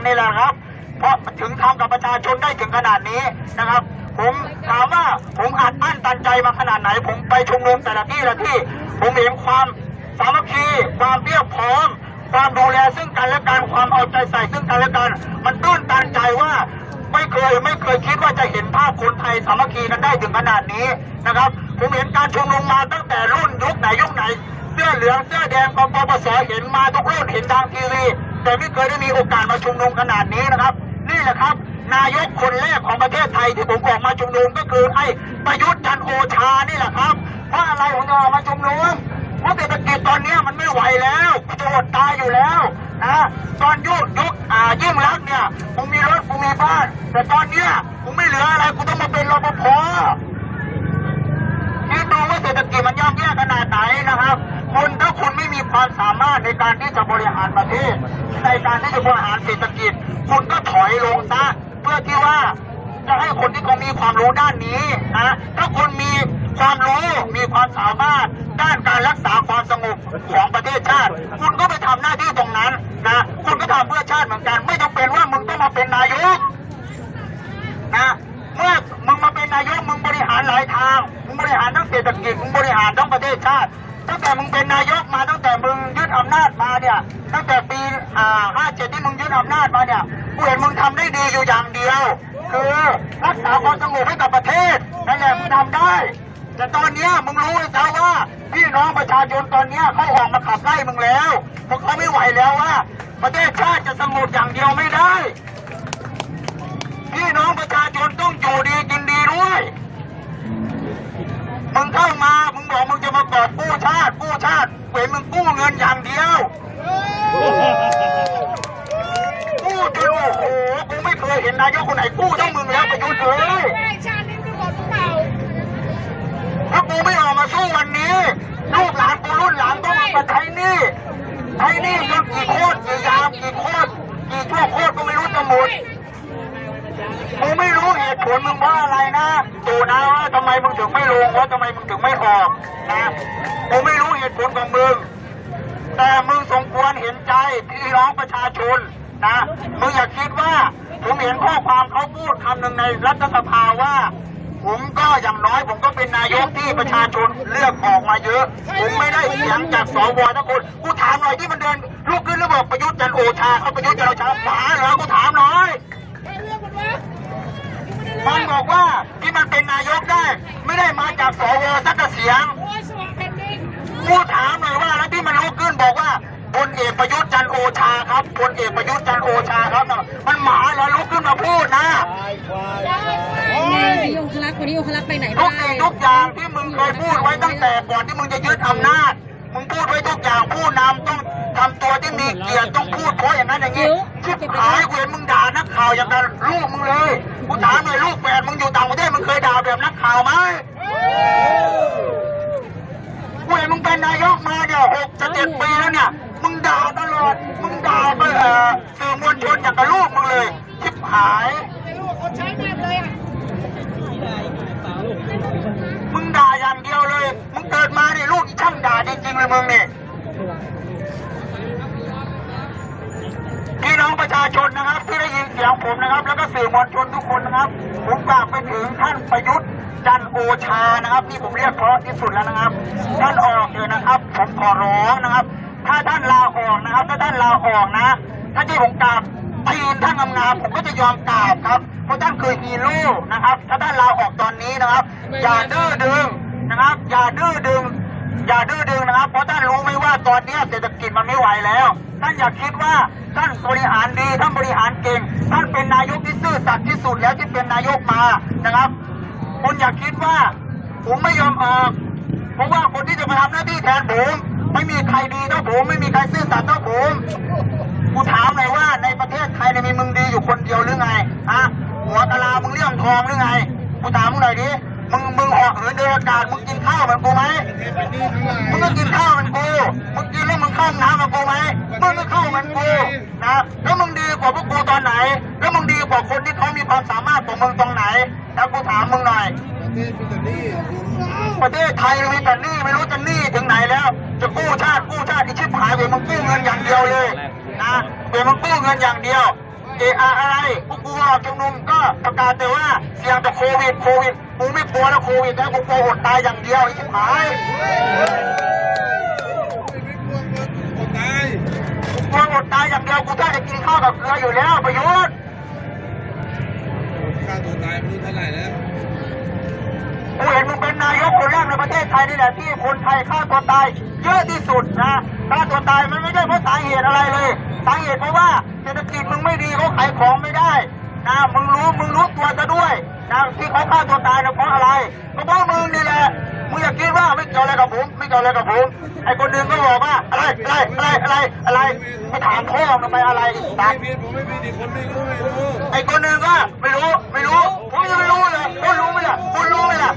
นี่แหละครับเพราะถึงทำกับประชาชนได้ถึงขนาดนี้นะครับผมถามว่าผมอัดอั้นตันใจมาขนาดไหนผมไปชุมนุมแต่ละที่ผมเห็นความสามัคคีความเพียบพร้อมความดูแลซึ่งกันและกันความเอาใจใส่ซึ่งกันและกันมันตื้นตันใจว่าไม่เคยคิดว่าจะเห็นภาพคนไทยสามัคคีกันได้ถึงขนาดนี้นะครับผมเห็นการชุมนุมมาตั้งแต่รุ่นยุคไหนเสื้อเหลืองเสื้อแดงปปสเห็นมาทุกรุ่นเห็นทางทีวีแต่ไม่เคยได้มีโอกาสมาชุมนุมขนาดนี้นะครับนี่แหละครับนายกคนแรกของประเทศไทยที่ผมออกมาชุมนุมก็คือไอ้ประยุทธ์จันทร์โอชานี่แหละครับเพราะอะไรผมจะออกมาชุมนุมเพราะเศรษฐกิจตอนนี้มันไม่ไหวแล้วจะอดตายอยู่แล้วนะตอนยุคยิ่งรักเนี่ยผมมีรถผมมีบ้านแต่ตอนเนี้ยผมไม่เหลืออะไรกูต้องมาเป็นรปภคิดดูว่าเศรษฐกิจมันย่ำแย่ขนาดไหนนะครับถ้าคุณไม่มีความสามารถในการที่จะบริหารประเทศในการที่จะบริหารเศรษฐกิจคุณก็ถอยลงซะเพื่อที่ว่าจะให้คนที่เขามีความรู้ด้านนี้นะถ้าคุณมีความรู้มีความสามารถด้านการรักษาความสงบของประเทศชาติคุณก็ไปทำหน้าที่ตรงนั้นนะคุณก็ทำเพื่อชาติเหมือนกันไม่จำเป็นว่ามึงต้องมาเป็นนายกนะเมื่อมึงมาเป็นนายกมึงบริหารหลายทางมึงบริหารทั้งเศรษฐกิจมึงบริหารทั้งประเทศชาติตั้งแต่มึงเป็นนายกมาตั้งแต่มึงยึดอำนาจมาเนี่ยตั้งแต่ปี57ที่มึงยึดอำนาจมาเนี่ยกูเห็นมึงทำได้ดีอยู่อย่างเดียวคือรักษาความสงบให้กับประเทศนั่นแหละมึงทำได้แต่ตอนนี้มึงรู้ไหมจ๊ะว่าพี่น้องประชาชนตอนนี้เขาออกมาขับไล่มึงแล้วเพราะเขาไม่ไหวแล้วว่าประเทศชาติจะสงบอย่างเดียวไม่ได้พี่น้องประชาชนต้องอยู่ดีกินดีด้วยมึงเข้ามามึงบอกมึงจะมากอบกู้ชาติเว้ยมึงกู้เงินอย่างเดียวกู้จนโอ้โหกูไม่เคยเห็นนายกคนไหนกู้เท่ามึงแล้วประยุทธ์เลยถ้ากูไม่ออกมาสู้วันนี้ลูกหลานกูรุ่นหลานต้องมาใช้หนี้จนกี่โคตรกี่ยามกี่โคตรกี่ชั่วโคตรก็ไม่รู้จะหมดกูไม่รู้เหตุผลมึงว่าอะไรนะดูนะว่าทำไมมึงถึงไม่ลงว่าทำไมมึงถึงไม่ออกนะกูไม่รู้เหตุผลของมึงแต่มึงสมควรเห็นใจพี่น้องประชาชนนะมึงอย่าคิดว่าผมเห็นข้อความเขาพูดคำหนึ่งในรัฐสภาว่าผมก็อย่างน้อยผมก็เป็นนายกที่ประชาชนเลือกออกมาเยอะผมไม่ได้เสียงจากสวทุกคนกูถามหน่อยที่มันเดินลุกขึ้นแล้วบอกประยุทธ์จันทร์โอชาเขาประยุทธ์จันทร์โอชาหมาเหรอกูถามหน่อยมันบอกว่าที่มันเป็นนายกได้ไม่ได้มาจากสวสักเสียงกูถามหน่อยว่าแล้วที่มันลุกขึ้นบอกว่าพลเอกประยุทธ์จันทร์โอชาครับพลเอกประยุทธ์จันทร์โอชาครับมันหมาเหรอลุกขึ้นมาพูดนะนายองคลักษ์วันนี้องคลักษ์ไปไหนทุกสิ่งทุกอย่างที่มึงเคยพูดไว้ตั้งแต่ก่อนที่มึงจะยึดอำนาจมึงพูดไว้ทุกอย่างผู้นำต้องทำตัวที่มีเกียรติต้องพูดเพราะอย่างนั้นอย่างนี้ชิบหายเวรมึงด่านักข่าวอย่างกับลูกมึงเลยกูถามเลยลูกแฝดมึงอยู่ต่างประเทศมึงเคยด่าแบบนักข่าวไหมกูเห็นมึงเป็นนายกมาเนี่ย6-7 ปีแล้วเนี่ยมึงด่าตลอดมึงด่าไปสื่อมวลชนอย่างกับลูกมึงเลยชิบหาย มึงด่าอย่างเดียวเลย มึงเกิดมาเนี่ยลูกช่างด่าจริงๆเลยมึงเนี่ยพี่น้องประชาชนนะครับที่ได้ยินเสียงผมนะครับแล้วก็สื่อมวลชนทุกคนนะครับผมฝากไปถึงท่านประยุทธ์จันทร์โอชานะครับที่ผมเรียกเพราะที่สุดแล้วนะครับท่านออกเลยนะครับผมขอร้องนะครับถ้าท่านลาออกนะครับถ้าท่านลาออกนะถ้าที่ผมกราบตีนท่านงามๆผมก็จะยอมกราบครับเพราะท่านคือฮีโร่นะครับถ้าท่านลาออกตอนนี้นะครับอย่าดื้อดึงนะครับอย่าดื้อดึงนะครับเพราะท่านรู้ไหมว่าตอนนี้เศรษฐกิจมันไม่ไหวแล้วท่านอย่าคิดว่าท่านบริหารดีท่านบริหารเก่งท่านเป็นนายกที่ซื่อสัตย์ที่สุดแล้วที่เป็นนายกมานะครับคุณอย่าคิดว่าผมไม่ยอมออกเพราะว่าคนที่จะมาทำหน้าที่แทนผมไม่มีใครดีเท่าผมไม่มีใครซื่อสัตย์เท่าผมกูถามหน่อยว่าในประเทศไทยมีมึงดีอยู่คนเดียวหรือไงอะหัวกะลามึงเลี้ยงทองหรือไงกูถามมึงหน่อยดิมึงเหาะเหินเดินอากาศมึงกินข้าวเหมือนกูไหมมึงก็กินข้าวเหมือนกูมึงกินแล้วมึงเข้าน้ำเหมือนกูไหมมึงก็เข้าเหมือนกูนะแล้วมึงดีกว่าพวกกูตอนไหนแล้วมึงดีกว่าคนที่เขามีความสามารถของมึงตรงไหนแล้วกูถามมึงหน่อยประเทศไทยมีแต่หนี้ไม่รู้จะหนี้ถึงไหนแล้วจะกู้ชาติอีชิบหายเดี๋ยวมึงกู้เงินอย่างเดียวเลยนะเดี๋ยวมึงกู้เงินอย่างเดียวอะไรพวกกูออกชุมนุมก็ประกาศแต่ว่าเสี่ยงต่อโควิดกูไม่กลัวแล้วโควิดแล้วกูกลัวอดตายอย่างเดียวไอ้ชิบหายกลัวอดตายอย่างเดียวกูแค่จะกินข้าวกับเกลืออยู่แล้วประยุทธ์ค่าตัวตายไม่รู้เท่าไหร่แล้วกูเห็นมึงเป็นนายกคนแรกในประเทศไทยนี่แหละที่คนไทยฆ่าตัวตายเยอะที่สุดนะฆ่าตัวตายมันไม่ได้เพราะสาเหตุอะไรเลยสาเหตุเพราะว่าเศรษฐกิจมึงไม่ดีเขาขายของไม่ได้นะมึงรู้ตัวซะด้วยนะที่เขาฆ่าตัวตายเพราะอะไรก็เพราะมึงนี่แหละมึงอย่าคิดว่าไม่เกี่ยวอะไรกับผมไอ้คนหนึ่งก็บอกว่าอะไรไม่ถามพ่อทำไมอะไรตัดไอ้คนหนึ่งก็ไม่รู้ผมยังไม่รู้เลยคุณรู้ไหมล่ะ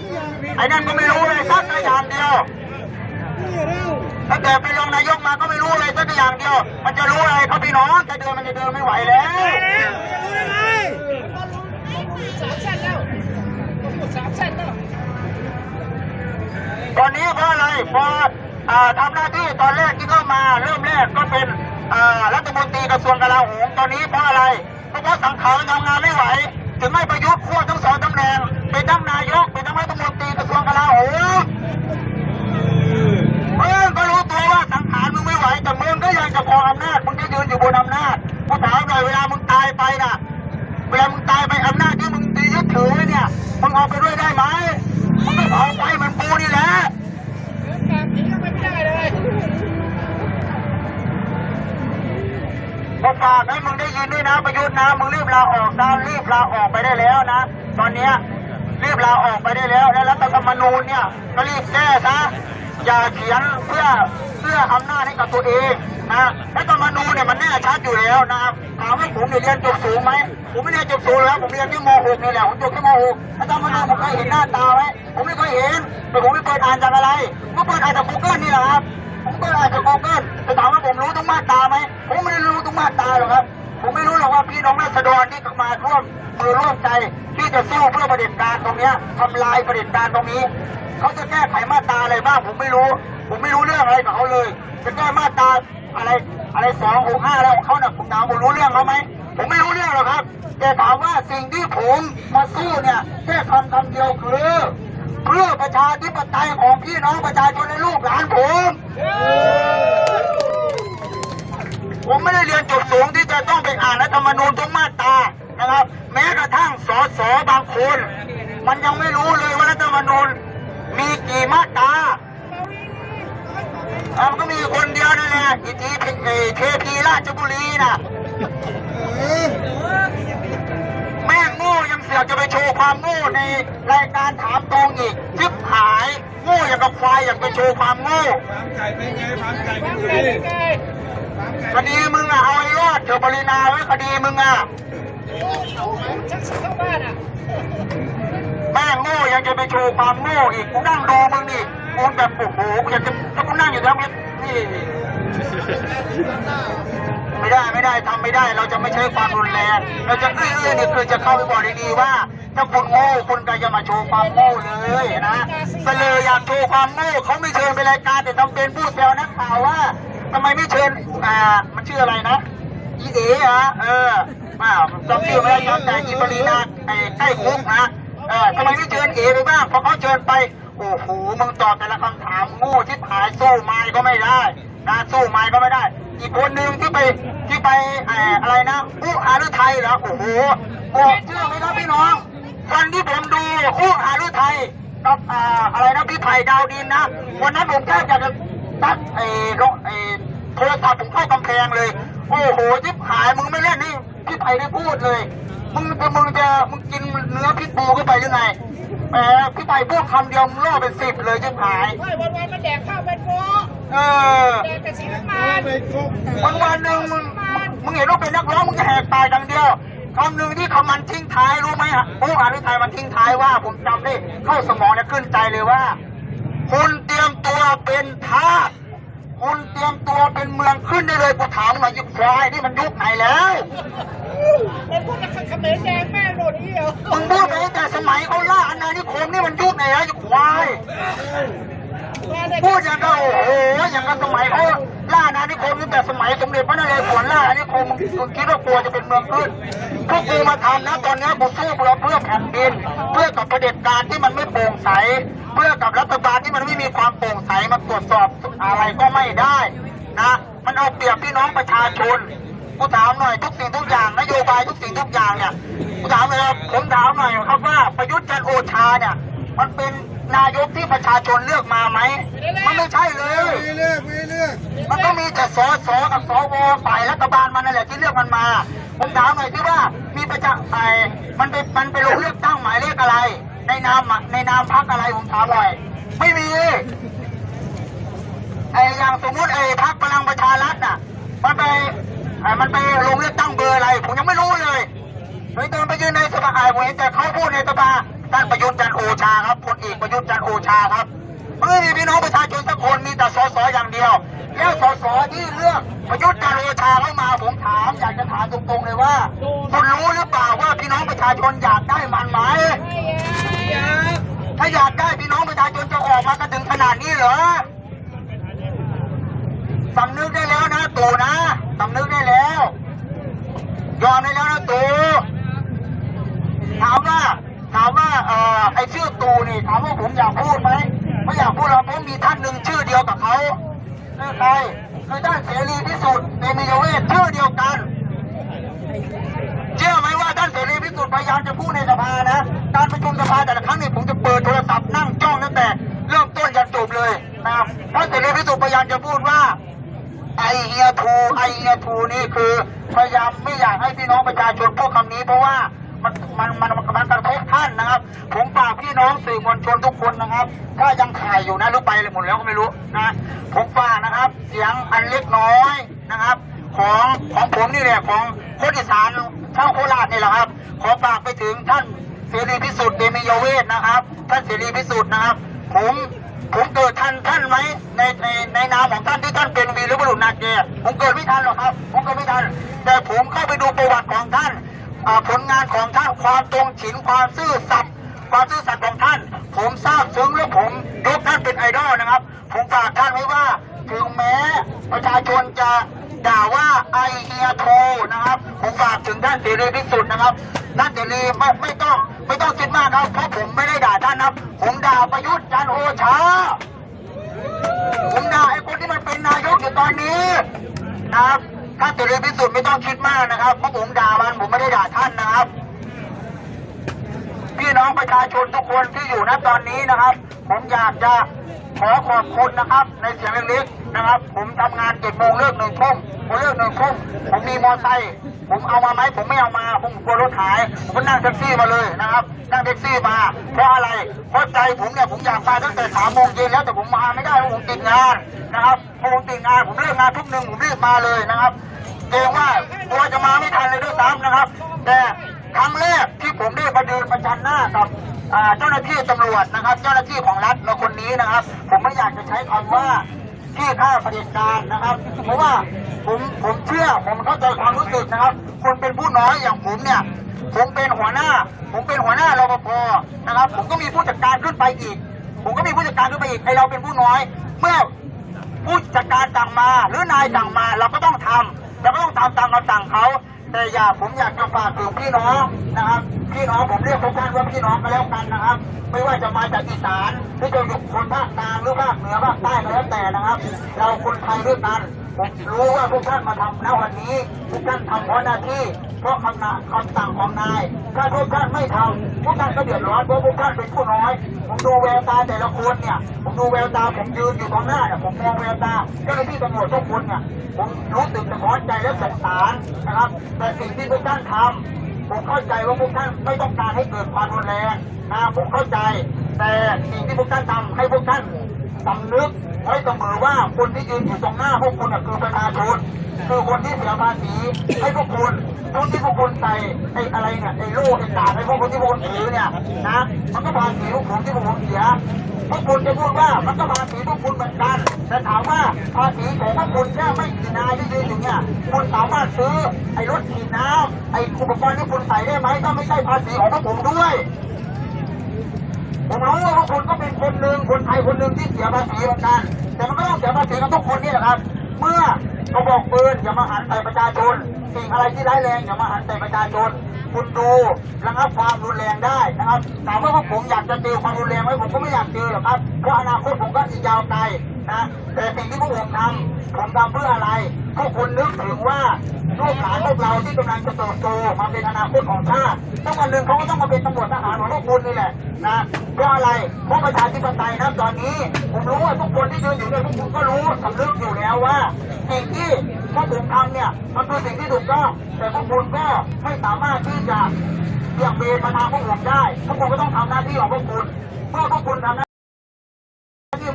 ไอ้นั่นก็ไม่รู้เลยสักอย่างเดียวถ้าแต่เป็นรองนายกมาก็ไม่รู้อะไรสักอย่างเดียวมันจะรู้อะไรครับพี่น้องจะเดินมันจะเดินไม่ไหวแล้วตอนนี้เพราะอะไรพอทำหน้าที่ตอนแรกที่เข้ามาเริ่มแรกก็เป็นรัฐมนตรีกระทรวงกลาโหมตอนนี้เพราะอะไรเพราะสังขารทำงานไม่ไหวถึงไม่ประยุทธ์ขั้วทั้งสองตำแหน่งเป็นทั้งนายกเป็นทั้งรัฐมนตรีกระทรวงกลาโหมก็รู้ตัวว่าสังขารมึงไม่ไหวแต่มึงก็ยังจะครองอำนาจมึงจะยืนอยู่บนอำนาจกูถามหน่อยเวลามึงตายไปน่ะอำนาจที่มึงยึดถือเนี่ยมึงเอาไปด้วยได้ไหมมึงไม่เอาไปมันกูนี่แหละผมฝากให้มึงได้ยินด้วยนะประยุทธ์นะมึงรีบลาออกไปได้แล้วนะตอนนี้รีบลาออกไปได้แล้วและรัฐธรรมนูญเนี่ยก็รีบแก้ซะอย่าเขียนเพื่ออำนาจให้กับตัวเองนะรัฐธรรมนูญเนี่ยมันแน่ชัดอยู่แล้วนะครับถามว่าผมเรียนจบสูงไหมผมไม่ได้จบสูงแล้วผมเรียนแค่ม.6 นี่แหละผมจบแค่ม.6 รัฐธรรมนูญผมเคยเห็นหน้าตาไหมผมไม่เคยเห็นแต่ผมไม่เปิดอ่านจากอะไรก็เปิดอ่านจาก Google นี่แหละครับผมเปิดอ่านจาก Google แต่ถามว่าผมรู้ทุกมาตราไหมผมไม่ได้รู้ทุกมาตราหรอกครับผมไม่รู้หรอกว่าพี่น้องราษฎรที่มาร่วมมือร่วมใจที่จะสู้เพื่อเผด็จการตรงนี้ทำลายเผด็จการตรงนี้เขาจะแก้ไขมาตราอะไรบ้างผมไม่รู้เรื่องอะไรกับเขาเลยจะแก้มาตราอะไร265แล้วของเขาเนี่ยผมถามผมรู้เรื่องเขาไหมผมไม่รู้เรื่องหรอกครับแต่ถามว่าสิ่งที่ผมมาสู้เนี่ยแค่คำเดียวคือเพื่อประชาธิปไตยของพี่น้องประชาชนและลูกหลานผมไม่ได้เรียนจบสูงที่จะต้องไปอ่านรัฐธรรมนูญทุกมาตรานะครับแม้กระทั่งสสบางคนมันยังไม่รู้เลยว่ารัฐธรรมนูญมีกี่มาตรามันก็มีคนเดียวนั่นแหละเทพีราชบุรีน่ะแม่งโง่ยังเสือกจะไปโชว์ความโง่ในรายการถามตรงอีกชิบหายโง่อย่างกับควายอยากไปโชว์ความโง่คดีมึงอะเอาไอ้รอดเถอะปรินาไว้คดีมึงอะแม่งโง่ยังจะไปโชว์ความโง่อีกกูนั่งดูมึงนี่กูแบบโอ้โหกูอยากจะถ้ากูนั่งอยู่แล้วนี่ ไม่ได้ทำไม่ได้เราจะไม่ใช้ความรุนแรงเราจะนี่คือจะเข้าไปบอกดีๆว่าถ้าคุณโง่คุณก็อย่ามาโชว์ความโง่เลยนะเสลออยากโชว์ความโง่เขาไม่เชิญไปรายการแต่ทำเป็นผู้แซวนักข่าวว่าทำไมไม่เชิญมันชื่ออะไรนะอีเอ๋จำชื่อไม่ได้จำแต่อีปรีนาใกล้คุกนะทำไมไม่เชิญเอ๋ไปบ้างพอเขาเชิญไปโอ้โหมึงตอบแต่ละคำถามโง่ที่หายสู้ไม้ก็ไม่ได้นะสู้ไม้ก็ไม่ได้อีกคนหนึ่งที่ไปอะไรนะอุหาฤทัยเหรอโอ้โหบอกเชื่อไหมครับพี่น้องวันที่ผมดูอุหาฤทัยกับอะไรนะพี่ไผ่ดาวดินนะวันนั้นผมแทบจะตัดโทรศัพท์ผมเข้ากำแพงเลยโอ้โหจิ๊บหายมึงไม่เล่นนี่พี่ไผ่ได้พูดเลยมึงกินเนื้อพิษบูเข้าไปยังไงพี่ไผ่พูดคำเดียวมึงล่อเป็น10เลยจิ๊บหายวันมันแดกข้าวเป็นโฟแดกแต่สีน้ำมันวันหนึ่งมึงเห็นว่าเป็นนักร้องมึงจะแหกตายดังเดียวคำหนึ่งที่เขามันทิ้งท้ายรู้ไหมฮะโอ้อารุไทยมันทิ้งท้ายว่าผมจำได้เข้าสมองและขึ้นใจเลยว่าคุณเตรียมตัวเป็นทาสคุณเตรียมตัวเป็นเมืองขึ้นได้เลยกูถามหน่อยยุคควายนี่มันยุคไหนแล้วมันพูดกับเขมรแดงแม่โดนนี่เหรอมึงพูดไปแต่สมัยเขาล่าอาณานิคมนี่มันยุคไหนแล้วยุคควายพูดอย่างก็โอ้โหอย่างกับสมัยเขาล่าอาณานิคมนี่แต่สมัยสมเด็จพระนเรศวรล่าอาณานิคมมึงคิดว่ากลัวจะเป็นเมืองขึ้นพวกกูมาทำนะตอนนี้กูสู้เพื่อแผ่นดินเพื่อกับเผด็จการที่มันไม่โปร่งใสเพื่อกับรัฐบาลที่มันไม่มีความโปร่งใสมาตรวจสอบอะไรก็ไม่ได้นะมันเอาเปรียบพี่น้องประชาชนกูถามหน่อยทุกสิ่งทุกอย่างนโยบายทุกสิ่งทุกอย่างเนี่ยกูถามเลยผมถามหน่อยครับว่าประยุทธ์จันทร์โอชาเนี่ยมันเป็นนายกที่ประชาชนเลือกมาไหมมันไม่ใช่เลยมันก็มีแต่สสกับสวฝ่ายรัฐบาลมันนั่นแหละที่เลือกมันมาผมถามหน่อยที่ว่ามีมันไปลงเลือกตั้งหมายเลขอะไรในนามพรรคอะไรผมถามหน่อยไม่มีอย่างสมมติพรรคพลังประชารัฐน่ะมันไปลงเลือกตั้งเบอร์อะไรผมยังไม่รู้เลยโดยตอนไปยืนในสภาผมเห็นแต่เขาพูดในสภาท่านประยุทธ์จันทร์โอชาครับพลเอกประยุทธ์จันทร์โอชาครับไม่มีพี่น้องประชาชนสักคนมีแต่สสอย่างเดียวแล้วสสที่เลือกประยุทธ์จันทร์โอชาเข้ามาผมถามอยากจะถามตรงๆเลยว่าคุณรู้หรือเปล่าว่าพี่น้องประชาชนอยากได้มันไหมถ้าอยากได้พี่น้องประชาชนจะออกมากันถึงขนาดนี้เหรอสำนึกได้แล้วนะตู่นะสำนึกได้แล้วยอมได้แล้วนะตู่ถามว่าไอ้ชื่อตู่นี่ถามว่าผมอยากพูดไหมไม่อยากพูดหรอกผมมีท่านหนึ่งชื่อเดียวกับเขาคือใครคือท่านเสรีพิสุทธิ์เตมียเวทชื่อเดียวกันเชื่อไหมว่าท่านเสรีพิสุทธิ์พยายามจะพูดในสภานะการประชุมสภาแต่ละครั้งนี่ผมจะเปิดโทรศัพท์นั่งจ้องตั้งแต่เริ่มต้นจนจบเลยนะครับท่านเสรีพิสุทธิ์พยายามจะพูดว่าไอเฮียทูนี่คือพยายามไม่อยากให้พี่น้องประชาชนพูดคำนี้เพราะว่ามันกระทบท่านนะครับผมฝากพี่น้องสื่อมวลชนทุกคนนะครับถ้ายังถ่ายอยู่นะหรือไปเลยหมดแล้วก็ไม่รู้นะผมฝากนะครับเสียงอันเล็กน้อยนะครับของผมนี่แหละของคนอีสานชาวโคราชนี่แหละครับขอฝากไปถึงท่านเสรีพิสุทธิ์เตมียเวทนะครับท่านเสรีพิสุทธิ์นะครับผมเกิดท่านไหมในนามของท่านที่ท่านเป็นวีรบุรุษนาเกผมเกิดไม่ทันหรอกครับผมเกิดไม่ทันแต่ผมเข้าไปดูประวัติของท่านผลงานของท่านความตรงฉินความซื่อสัตย์ของท่านผมทราบซึ้งและผมยกท่านเป็นไอดอลนะครับผมฝากท่านไว้ว่าถึงแม้ประชาชนจะด่าว่าไอเฮียโทนะครับผมฝากถึงท่านเสรีพิสุทธิ์นะครับท่านเสรีไม่ต้องคิดมากครับเพราะผมไม่ได้ด่าท่านนะผมด่าประยุทธ์จันทร์โอชาผมด่าไอ้คนที่มันเป็นนายกอยู่ตอนนี้นะครับท่านเสรีพิสุทธิ์ไม่ต้องคิดมากนะครับเพราะผมด่ามันผมไม่ได้ด่าท่านนะครับพี่น้องประชาชนทุกคนที่อยู่ณตอนนี้นะครับผมอยากจะขอขอบคุณนะครับในเสียงเล็กๆนะครับผมทำงาน7 โมงเลิก1 ทุ่มผมเลิก1 ทุ่มผมมีมอเตอร์ไซค์ผมเอามาไหมผมไม่เอามาผมกลัวรถหายผมนั่งแท็กซี่มาเลยนะครับนั่งแท็กซี่มาเพราะอะไรเพราะใจผมเนี่ยผมอยากมาตั้งแต่3 โมงเย็นแล้วแต่ผมมาไม่ได้เพราะผมติดงานนะครับพอผมติดงานผมเลิกงานทุ่ม 1ผมรีบมาเลยนะครับเกรงว่ากลัวจะมาไม่ทันเลยด้วยซ้ำนะครับแต่ครั้งแรกที่ผมได้มาเดินประจันหน้ากับเจ้าหน้าที่ตำรวจนะครับเจ้าหน้าที่ของรัฐเราคนนี้นะครับผมไม่อยากจะใช้คำว่า ขี้ข้าเผด็จการนะครับเพราะว่าผมเชื่อผมเข้าใจความรู้สึกนะครับคนเป็นผู้น้อยอย่างผมเนี่ยผมเป็นหัวหน้ารปภนะครับผมก็มีผู้จัดการขึ้นไปอีกไอเราเป็นผู้น้อยเมื่อผู้จัดการสั่งมาหรือนายสั่งมาเราก็ต้องทำตามคำสั่งเขาแต่ผมอยากจะฝากถึงพี่น้องนะครับพี่น้องผมเรียกทุกท่านว่าพี่น้องก็แล้วกันนะครับไม่ว่าจะมาจากอีสานหรือจะอยู่คนภาคกลางหรือภาคเหนือภาคใต้ก็แล้วแต่นะครับเราคนไทยด้วยกันผมรู้ว่าพวกท่านมาทำณวันนี้พวกท่านทำเพราะหน้าที่เพราะคำสั่งของนายถ้าพวกท่านไม่ทำพวกท่านก็เดือดร้อนเพราะพวกท่านเป็นผู้น้อยผมดูแววตาแต่ละคนเนี่ยผมดูแววตาผมยืนอยู่ตรงหน้าเนี่ยผมมองแววตาเจ้าหน้าที่ตำรวจทุกคนเนี่ยผมรู้สึกสะท้อนใจและสงสารนะครับแต่สิ่งที่พวกท่านทำผมเข้าใจว่าพวกท่านไม่ต้องการให้เกิดความรุนแรงนะผมเข้าใจแต่สิ่งที่พวกท่านทำให้พวกท่านสำนึกไว้เสมอว่าคนที่ยืนอยู่ตรงหน้าพวกคุณคือประชาชนคือคนที่เสียภาษีให้พวกคุณทุนที่พวกคุณใส่ไอ้อะไรเนี่ยไอ้โล่ไอ้ตาให้พวกคนที่พวกคุณถือเนี่ยนะมันก็ภาษีพวกผมที่พวกผมเสียพวกคุณจะพูดว่ามันก็ภาษีพวกคุณเหมือนกันแต่ถามว่าภาษีของพวกคุณแค่ไม่กี่นายที่ยืนอยู่เนี่ยคุณสามารถซื้อไอ้รถฉีดน้ำไอ้อุปกรณ์ที่คุณใส่ได้ไหมก็ไม่ใช่ภาษีของพวกผมด้วยผมรู้ว่าพวกคุณก็เป็นคนหนึ่งคนไทยคนหนึ่งที่เสียภาษีเหมือนกันแต่มันก็ต้องเสียภาษีกับทุกคนนี่แหละครับเมื่อกระบอกปืนอย่ามาหันใส่ประชาชนสิ่งอะไรที่ร้ายแรงอย่ามาหันใส่ประชาชนคุณดูระงับความรุนแรงได้นะครับถามว่าพวกผมอยากจะเจอความรุนแรงไหมผมก็ไม่อยากเจอหรอกครับเพราะอนาคตผมก็อีกยาวไกลนะแต่สิ่งที่พวกผมทำเพื่ออะไรพวกคุณนึกถึงว่าลูกหลานพวกเราที่กำลังจะเติบโตมาเป็นอนาคตของชาติสักวันหนึ่งเขาก็ต้องมาเป็นตำรวจทหารของพวกคุณนี่แหละนะเพราะอะไรเพราะประชาธิปไตยนะตอนนี้ผมรู้ว่าทุกคนที่ยืนอยู่เนี่ยทุกคนก็รู้สำนึกอยู่แล้วว่าสิ่งที่พวกผมทำเนี่ยมันคือสิ่งที่ถูกต้องแต่พวกคุณก็ไม่สามารถที่จะเบี่ยงเบนมาทางพวกผมได้พวกคุณก็ต้องทำหน้าที่ของพวกคุณเมื่อพวกคุณทำหน้าที่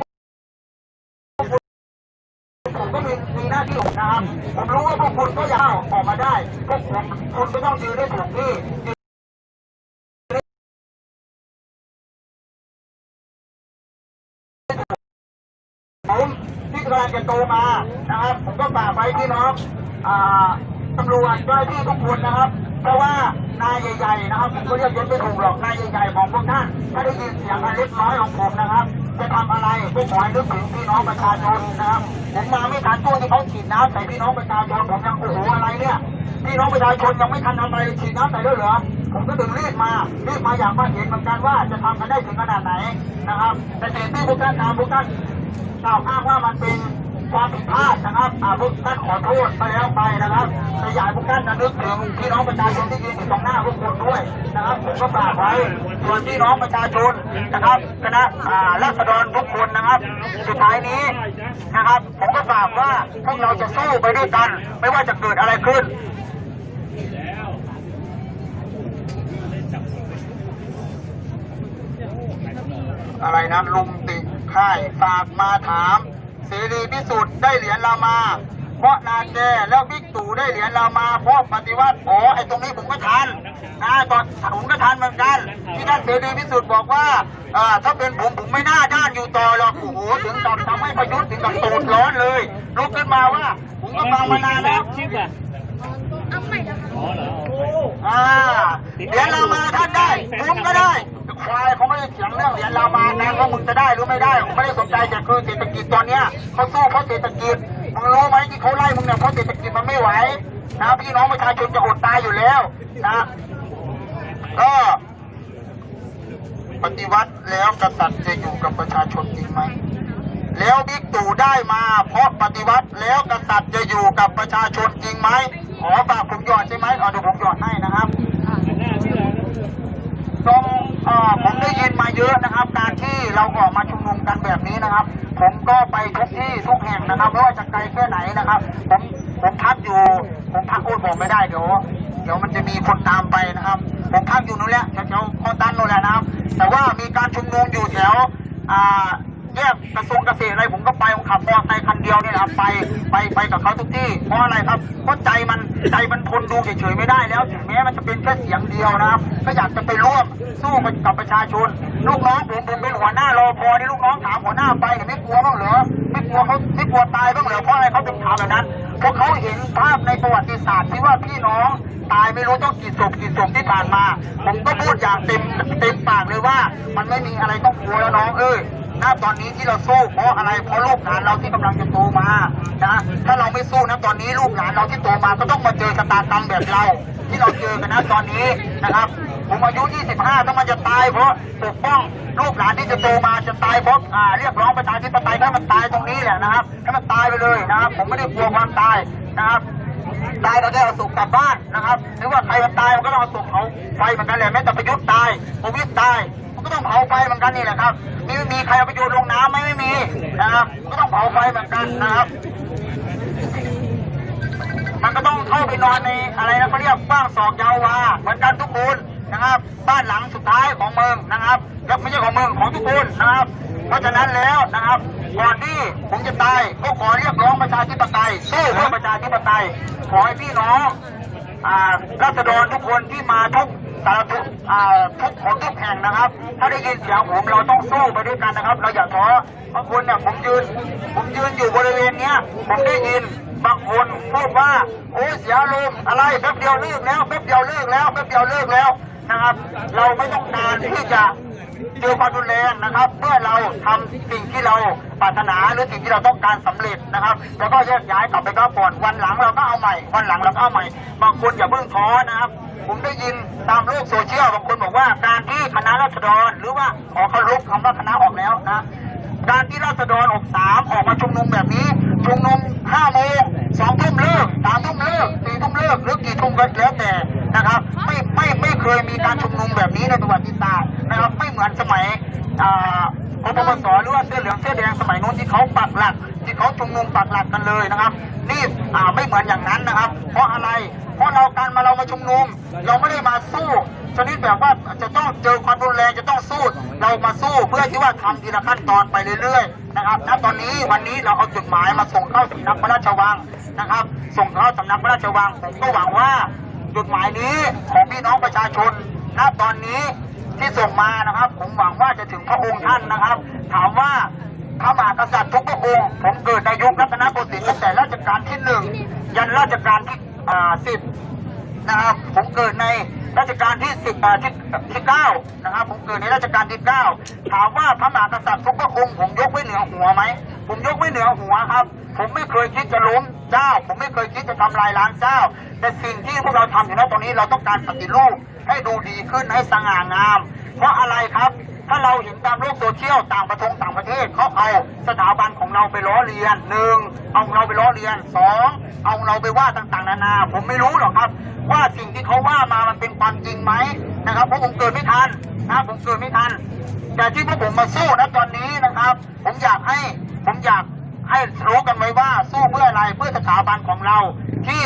ผมก็มีหน้าที่ของนะครับผมรู้ว่าพวกคุณก็อยากออกมาได้พวกคุณก็ต้องยืนได้ถูกที่ผมที่กำลังจะโตมานะครับผมก็ฝากไว้พี่น้องตำรวจเจ้าหน้าที่ทุกคนนะครับเพราะว่านายใหญ่ๆนะครับผมก็เรียกไม่ถูกหรอกนายใหญ่ๆของพวกท่านถ้าได้ยินเสียงอะไรเล็กน้อยของผมนะครับจะทำอะไรก็ขอให้นึกถึงพี่น้องประชาชนนะครับผมมาไม่ทันตัวที่เขาฉีดน้ำใส่พี่น้องประชาชนผมยังโอ้โหอะไรเนี่ยพี่น้องประชาชนยังไม่ทันทำอะไรฉีดน้ำใส่แล้วเหรอผมก็ถึงรีบมาอยากมาเห็นเหมือนกันว่าจะทำกันได้ถึงขนาดไหนนะครับแต่สิ่งที่พวกท่านทำพวกท่านกล่าวอ้างว่ามันเป็นความผิดพลาดนะครับพวกท่านขอโทษไปแล้วไปนะครับแต่อยากพวกท่านนึกถึงพี่น้องประชาชนที่ยืนอยู่ตรงหน้าพวกคุณด้วยนะครับผมก็ฝากไว้ส่วนพี่น้องประชาชนนะครับคณะราษฎรทุกคนนะครับสุดท้ายนี้นะครับผมก็ฝากว่าพวกเราจะสู้ไปด้วยกันไม่ว่าจะเกิดอะไรขึ้นอะไรนะลุงติค่ายฝากมาถามเสรีพิสุทธิ์ได้เหรียญรามาเพราะนาแกแล้วบิ๊กตู่ได้เหรียญรามาเพราะปฏิวัติไอ้ตรงนี้ผมก็ทันนะตอนผมก็ทันเหมือนกันที่ท่านเสรีพิสุทธิ์บอกว่าถ้าเป็นผมไม่น่าด้านอยู่ต่อหรอกโอ้โหถึงกับทำให้ประยุทธ์ถึงกับตูดร้อนเลยลุกขึ้นมาว่าผมก็ฟังมานานแล้วเหรียญรามาท่านได้ผมก็ได้ควายเขาไม่ได้เถียงเรื่องเหรียญรามานะว่ามึงจะได้หรือไม่ได้ผมไม่ได้สนใจแต่คือเศรษฐกิจตอนเนี้ยเขาสู้เพราะเศรษฐกิจมึงรู้ไหมที่เขาไล่มึงเนี่ยเพราะเศรษฐกิจมันไม่ไหวนะพี่น้องประชาชนจะอดตายอยู่แล้วนะก็ปฏิวัติแล้วกษัตริย์จะอยู่กับประชาชนจริงไหมแล้วบิ๊กตู่ได้มาเพราะปฏิวัติแล้วกษัตริย์จะอยู่กับประชาชนจริงไหมขอฝากผมหยอดใช่ไหมเดี๋ยวผมหยอดให้นะครับผมได้ยินมาเยอะนะครับการที่เราออกมาชุมนุมกันแบบนี้นะครับผมก็ไปทุกที่ทุกแห่งนะครับไม่ว่าจะไกลแค่ไหนนะครับผมพักบอกไม่ได้เดี๋ยวมันจะมีคนตามไปนะครับผมพักอยู่นู่นแหละแถวคอตันนู่นแหละนะครับแต่ว่ามีการชุมนุมอยู่แถวแยกกระทรวงเกษตรอะไรผมก็ไปผมขับมอเตอร์ไซค์คันเดียวนี่แหละครับไปกับเขาทุกที่เพราะอะไรครับเพราะใจมันทนดูเฉยๆไม่ได้แล้วถึงแม้มันจะเป็นแค่เสียงเดียวนะครับก็อยากจะไปร่วมสู้กับประชาชน ลูกน้องผมเป็นหัวหน้ารพนี่ลูกน้องถามหัวหน้าไปเนี่ยไม่กลัวบ้างเหรอไม่กลัวตายบ้างเหรอเพราะอะไรเขาถึงถามแบบนั้นเพราะเขาเห็นภาพในประวัติศาสตร์ที่ว่าพี่น้องตายไม่รู้ต้องกี่ศพที่ผ่านมาผมก็พูดอย่างเต็มปากเลยว่ามันไม่มีอะไรต้องกลัวแล้วน้องณตอนนี้ที่เราสู้เพราะอะไรเพราะลูกหลานเราที่กำลังจะโตมานะถ้าเราไม่สู้นะตอนนี้ลูกหลานเราที่โตมาก็ต้องมาเจอชะตากรรมแบบเราที่เราเจอกันนะตอนนี้นะครับผมอายุ 25 ถ้ามันจะตายเพราะปกป้องลูกหลานที่จะโตมาจะตายเพราะเรียกร้องประชาธิปไตยให้มันตายตรงนี้แหละนะครับให้มันตายไปเลยนะครับผมไม่ได้กลัวความตายนะครับตายเราได้เอาศพกลับบ้านนะครับหรือว่าใครมันตายมันก็ต้องเอาศพเผาไฟเหมือนกันแหละแม้แต่ประยุทธ์ตายประวิตรตายมันก็ต้องเผาไฟเหมือนกันนี่แหละครับไม่มีใครเอาไปโยนลงน้ำไม่มีนะครับก็ต้องเผาไฟเหมือนกันนะครับมันก็ต้องเข้าไปนอนในอะไรนะเขาเรียกบ้างศอกยาววาเหมือนกันทุกคนนะครับบ้านหลังสุดท้ายของเมืองนะครับและไม่ใช่ของเมืองของทุกคนนะครับเพราะฉะนั้นแล้วนะครับก่อนที่ผมจะตายก็ขอเรียกร้องประชาธิปไตยสู้เพื่อประชาธิปไตยขอให้พี่น้องราษฎรทุกคนที่มาทุกคนทุกแห่งนะครับถ้าได้ยินเสียงผมเราต้องสู้ไปด้วยกันนะครับเราอย่าท้อบางคนเนี่ยผมยืนอยู่บริเวณเนี้ยผมได้ยินบางคนพูดว่าโอ้เสียลมอะไรแป๊บเดียวเลิกแล้วแป๊บเดียวเลิกแล้วแป๊บเดียวเลิกแล้วนะครับเราไม่ต้องการที่จะเจอความรุนแรงนะครับเมื่อเราทำสิ่งที่เราปรารถนาหรือสิ่งที่เราต้องการสำเร็จนะครับแล้วก็แยกย้ายกลับไปพักผ่อนวันหลังเราก็เอาใหม่วันหลังเราก็เอาใหม่บางคนอย่าเพิ่งท้อนะครับผมได้ยินตามโลกโซเชียลบางคนบอกว่าการที่คณะราษฎรหรือว่าขอเคารพคำว่าคณะออกแล้วนะการที่ราษฎร63ออกมาชุมนุมแบบนี้ชุมนุม5 โมง2 ทุ่มเลิก3 ทุ่มเลิก4 ทุ่มเลิกหรือกี่ทุ่มก็แล้วแต่นะครับไม่เคยมีการชุมนุมแบบนี้ในประวัติศาสตร์นะครับไม่เหมือนสมัยกปปสหรือว่าเสื้อเหลืองเสื้อแดงสมัยโน้นที่เขาปักหลักที่เขาชุมนุมปักหลักกันเลยนะครับนี่ไม่เหมือนอย่างนั้นนะครับเพราะอะไรเพราะเรามาชุมนุมเราไม่ได้มาสู้ชนิดแบบว่าจะต้องเจอความรุนแรงจะต้องสู้เรามาสู้เพื่อที่ว่าทำทีละขั้นตอนไปเรื่อยๆนะครับณตอนนี้วันนี้เราเอาจดหมายมาส่งเข้าสำนักพระราชวังนะครับส่งเข้าสำนักพระราชวังผมก็หวังว่าจดหมายนี้ของพี่น้องประชาชนณตอนนี้ที่ส่งมานะครับผมหวังว่าจะถึงพระองค์ท่านนะครับถามว่าพระมหากษัตริย์ทุกพระองค์ผมเกิดในยุครัตนโกสินทร์ตั้งแต่รัชกาลที่1ยันรัชกาลที่10นะครับผมเกิดในรัชกาลที่9นะครับผมเกิดในรัชกาลที่9ถามว่าพระมหากษัตริย์ทุกพระองค์ผมยกไว้เหนือหัวไหมผมยกไว้เหนือหัวครับผมไม่เคยคิดจะล้มเจ้าผมไม่เคยคิดจะทำลายล้างเจ้าแต่สิ่งที่พวกเราทำอยู่ณตอนนี้เราต้องการปฏิรูปให้ดูดีขึ้นให้สง่างามเพราะอะไรครับถ้าเราเห็นตามโลกโซเชียลต่างประเทศเขาเอาสถาบันของเราไปล้อเลียน1เอาเราไปล้อเลียน2เอาเราไปว่าต่างๆนานาผมไม่รู้หรอกครับว่าสิ่งที่เขาว่ามามันเป็นความจริงไหมนะครับเพราะผมเกิดไม่ทันนะผมเกิดไม่ทันแต่ที่พวกผมมาสู้ณตอนนี้นะครับผมอยากให้รู้กันไว้ว่าสู้เพื่ออะไรเพื่อสถาบันของเราที่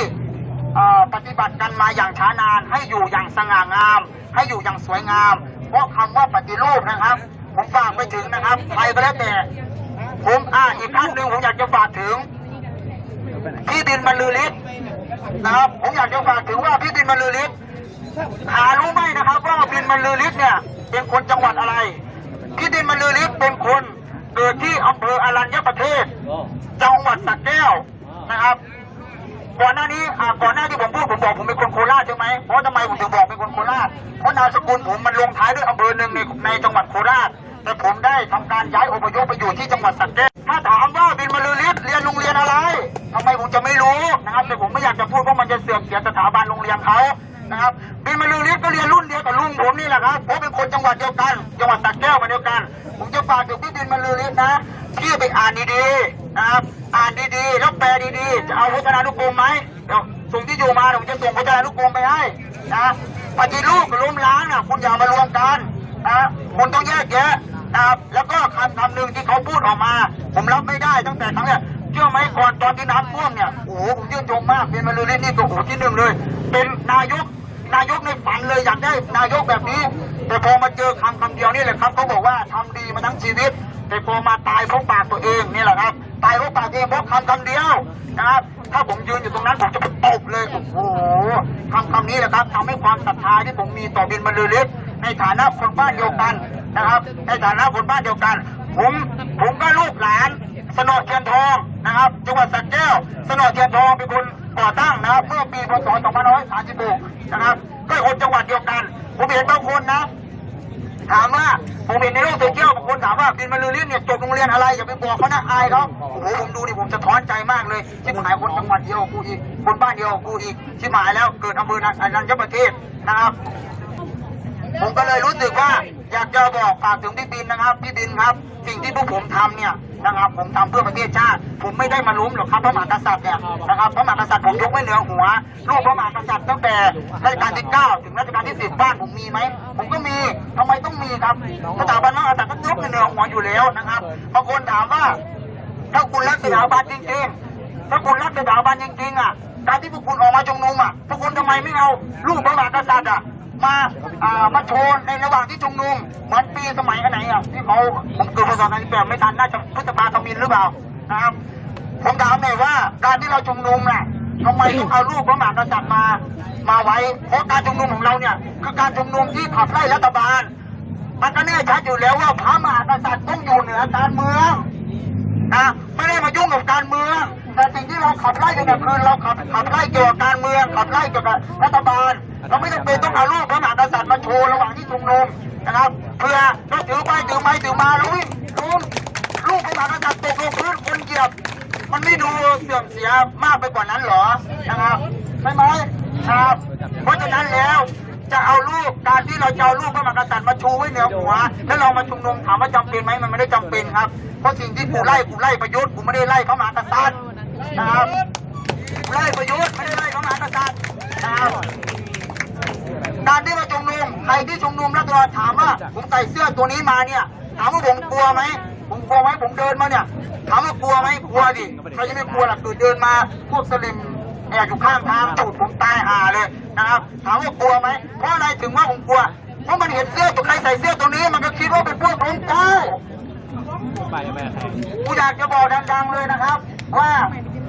ปฏิบัติกันมาอย่างช้านานให้อยู่อย่างสง่างามให้อยู่อย่างสวยงามเพราะคำว่าปฏิรูปนะครับผมฝากไปถึงนะครับใครก็แล้วแต่ผมอีกท่านหนึ่งผมอยากจะฝากถึงพี่ดินบรรลือฤทธิ์นะครับผมอยากจะฝากถึงว่าพี่ดินบรรลือฤทธิ์รู้ไหมนะครับว่าดินบรรลือฤทธิ์เนี่ยเป็นคนจังหวัดอะไรพี่ดินบรรลือฤทธิ์เป็นคนเกิดที่อำเภออรัญญประเทศจังหวัดสระแก้วนะครับก่อนหน้าที่ผมพูดผมบอกผมเป็นคนโคราชใช่ไหมเพราะทำไมผมถึงบอกเป็นคนโคราชเพราะนามสกุลผมมันลงท้ายด้วยอำเภอหนึ่งในจังหวัดโคราชแต่ผมได้ทำการย้ายอพยพไปอยู่ที่จังหวัดสระแก้วถ้าถามว่าบินบรรลือฤทธิ์เรียนโรงเรียนอะไรทำไมผมจะไม่รู้นะครับแต่ผมไม่อยากจะพูดเพราะมันจะเสื่อมเสียสถาบันโรงเรียนเขานะครับบินบรรลือฤทธิ์ก็เรียนรุ่นเดียวกับลุงผมนี่แหละครับผมเป็นคนจังหวัดเดียวกันจังหวัดสระแก้วมาเดียวกันผมจะฝากถึงพี่บินบรรลือฤทธิ์นะที่ไปอ่านดีๆนะครับอ่านดีๆแล้วแปลดีๆจะเอาพจนานุกรมไหมเดี๋ยวส่งที่อยู่มาผมจะส่งพจนานุกรมไปให้นะปฏิรูปกับล้มล้างนะคุณอย่ามารวมกันนะคุณต้องแยกแยะนะครับแล้วก็คำหนึ่งที่เขาพูดออกมาผมรับไม่ได้ตั้งแต่ครั้งแรกเชื่อไหมก่อนตอนที่น้ำท่วมเนี่ยโอ้โหผมชื่นชมมากเป็นบรรลือฤทธิ์นี่ก็โอ้ที่1เลยเป็นนายกในฝันเลยอยากได้นายกแบบนี้แต่พอมาเจอคำเดียวนี่แหละครับเขาบอกว่าทำดีมาทั้งชีวิตแต่พอมาตายเพราะปากตัวเองนี่แหละครับตายเพราะปากตัวเองเพราะคำเดียวนะครับถ้าผมยืนอยู่ตรงนั้นผมจะไปตบเลยโอ้โหคำนี้แหละครับทำให้ความศรัทธาที่ผมมีต่อบินบรรลือฤทธิ์ในฐานะคนบ้านเดียวกัน นะครับในฐานะคนบ้านเดียวกันผมก็ลูกหลานสนอเทียนทองนะครับจังหวัดสระแก้วสนอเทียนทองเป็นคนก่อตั้งนะครับเมื่อปีพศ 2536นะครับก็คนจังหวัดเดียวกันผมเห็นบางคนนะถามว่าผมเห็นในโลกโซเชียลบางคนถามว่าบินบรรลือฤทธิ์เนี่ยจบโรงเรียนอะไรอย่าไปบอกเขานะอายเขาโอ้โหผมดูนี่ผมจะท้อนใจมากเลยที่หายคนจังหวัดเดียวกูอีกคนบ้านเดียวกูอีกที่หายแล้วเกิดอำเภออนัญญประเทศนะครับผมก็เลยรู้สึกว่าอยากจะบอกฝากถึงพี่บินนะครับพี่บินครับสิ่งที่พวกผมทำเนี่ยนะครับผมทำเพื่อประเทศชาติผมไม่ได้มาล้มหรอกครับพระมหากษัตริย์เนี่ยนะครับพระมหากษัตริย์ผมยกไว้เหนือหัวลูกพระมหากษัตริย์ตั้งแต่รัชกาลที่ 9 ถึงรัชกาลที่ 10บ้านผมมีไหมผมก็มีทำไมต้องมีครับสถาบันพระมหากษัตริย์ก็ยกไว้เหนือหัวอยู่แล้วนะครับบางคนถามว่าถ้าคุณรักสถาบันจริงๆถ้าคุณรักสถาบันจริงๆการที่พวกคุณออกมาชุมนุมพวกคุณทำไมไม่เอาลูกพระมหากษัตริย์มาโชว์ในระหว่างที่ชุมนุมเหมือนปีสมัยอันไหนที่เขาผมเกิดพศ48ไม่ทันน่าจะพฤษภาคมหรือเปล่านะครับผมถามหน่อยว่าการที่เราชุมนุมทำไมต้องเอารูปพระมหากษัตริย์มาไว้เพราะการชุมนุมของเราเนี่ยคือการชุมนุมที่ขับไล่รัฐบาลมันก็แน่ชัดอยู่แล้วว่าพระมหากษัตริย์ต้องอยู่เหนือการเมืองไม่ได้มายุ่งกับการเมืองแต่สิ่งที่เราขับไล่กันเนี่ยคือเราขับไล่เกี่ยวกับการเมืองขับไล่เกี่ยวกับรัฐบาลเราไม่จำเป็นต้องเอารูปพระมหากษัตริย์มาโชว์ระหว่างที่ชุมนุมนะครับเพื่อเราถือไปถือมาแล้ววิ่งรูปพระมหากษัตริย์ตกลงพื้นคนเหยียบมันไม่ดูเสื่อมเสียมากไปกว่านั้นหรอนะครับใช่ไหมครับเพราะฉะนั้นแล้วจะเอารูปการที่เราจะเอารูปพระมหากษัตริย์มาชูไว้เหนือหัวแล้วเรามาชุมนุมถามว่าจำเป็นไหมมันไม่ได้จำเป็นครับเพราะสิ่งที่กูไล่ประยุทธ์กูไม่ได้ไล่พระมหากษัตริย์นะครับไล่ประยุทธ์ไม่ได้ไล่พระมหากษัตริย์นะครับการที่มาชุมนุมใครที่ชุมนุมแล้วตัวถามว่าผมใส่เสื้อตัวนี้มาเนี่ยถามว่าผมกลัวไหมผมเดินมาเนี่ยถามว่ากลัวไหมกลัวดิใครจะไม่กลัวล่ะคือเดินมาพวกสลิมแอบอยู่ข้างทางจูดผมตายห่าเลยนะครับถามว่ากลัวไหมเพราะอะไรถึงว่าผมกลัวเพราะมันเห็นเสื้อตัวใครใส่เสื้อตัวนี้มันก็คิดว่าเป็นพวกล้มเจ้ากูอยากจะบอกดังๆเลยนะครับว่า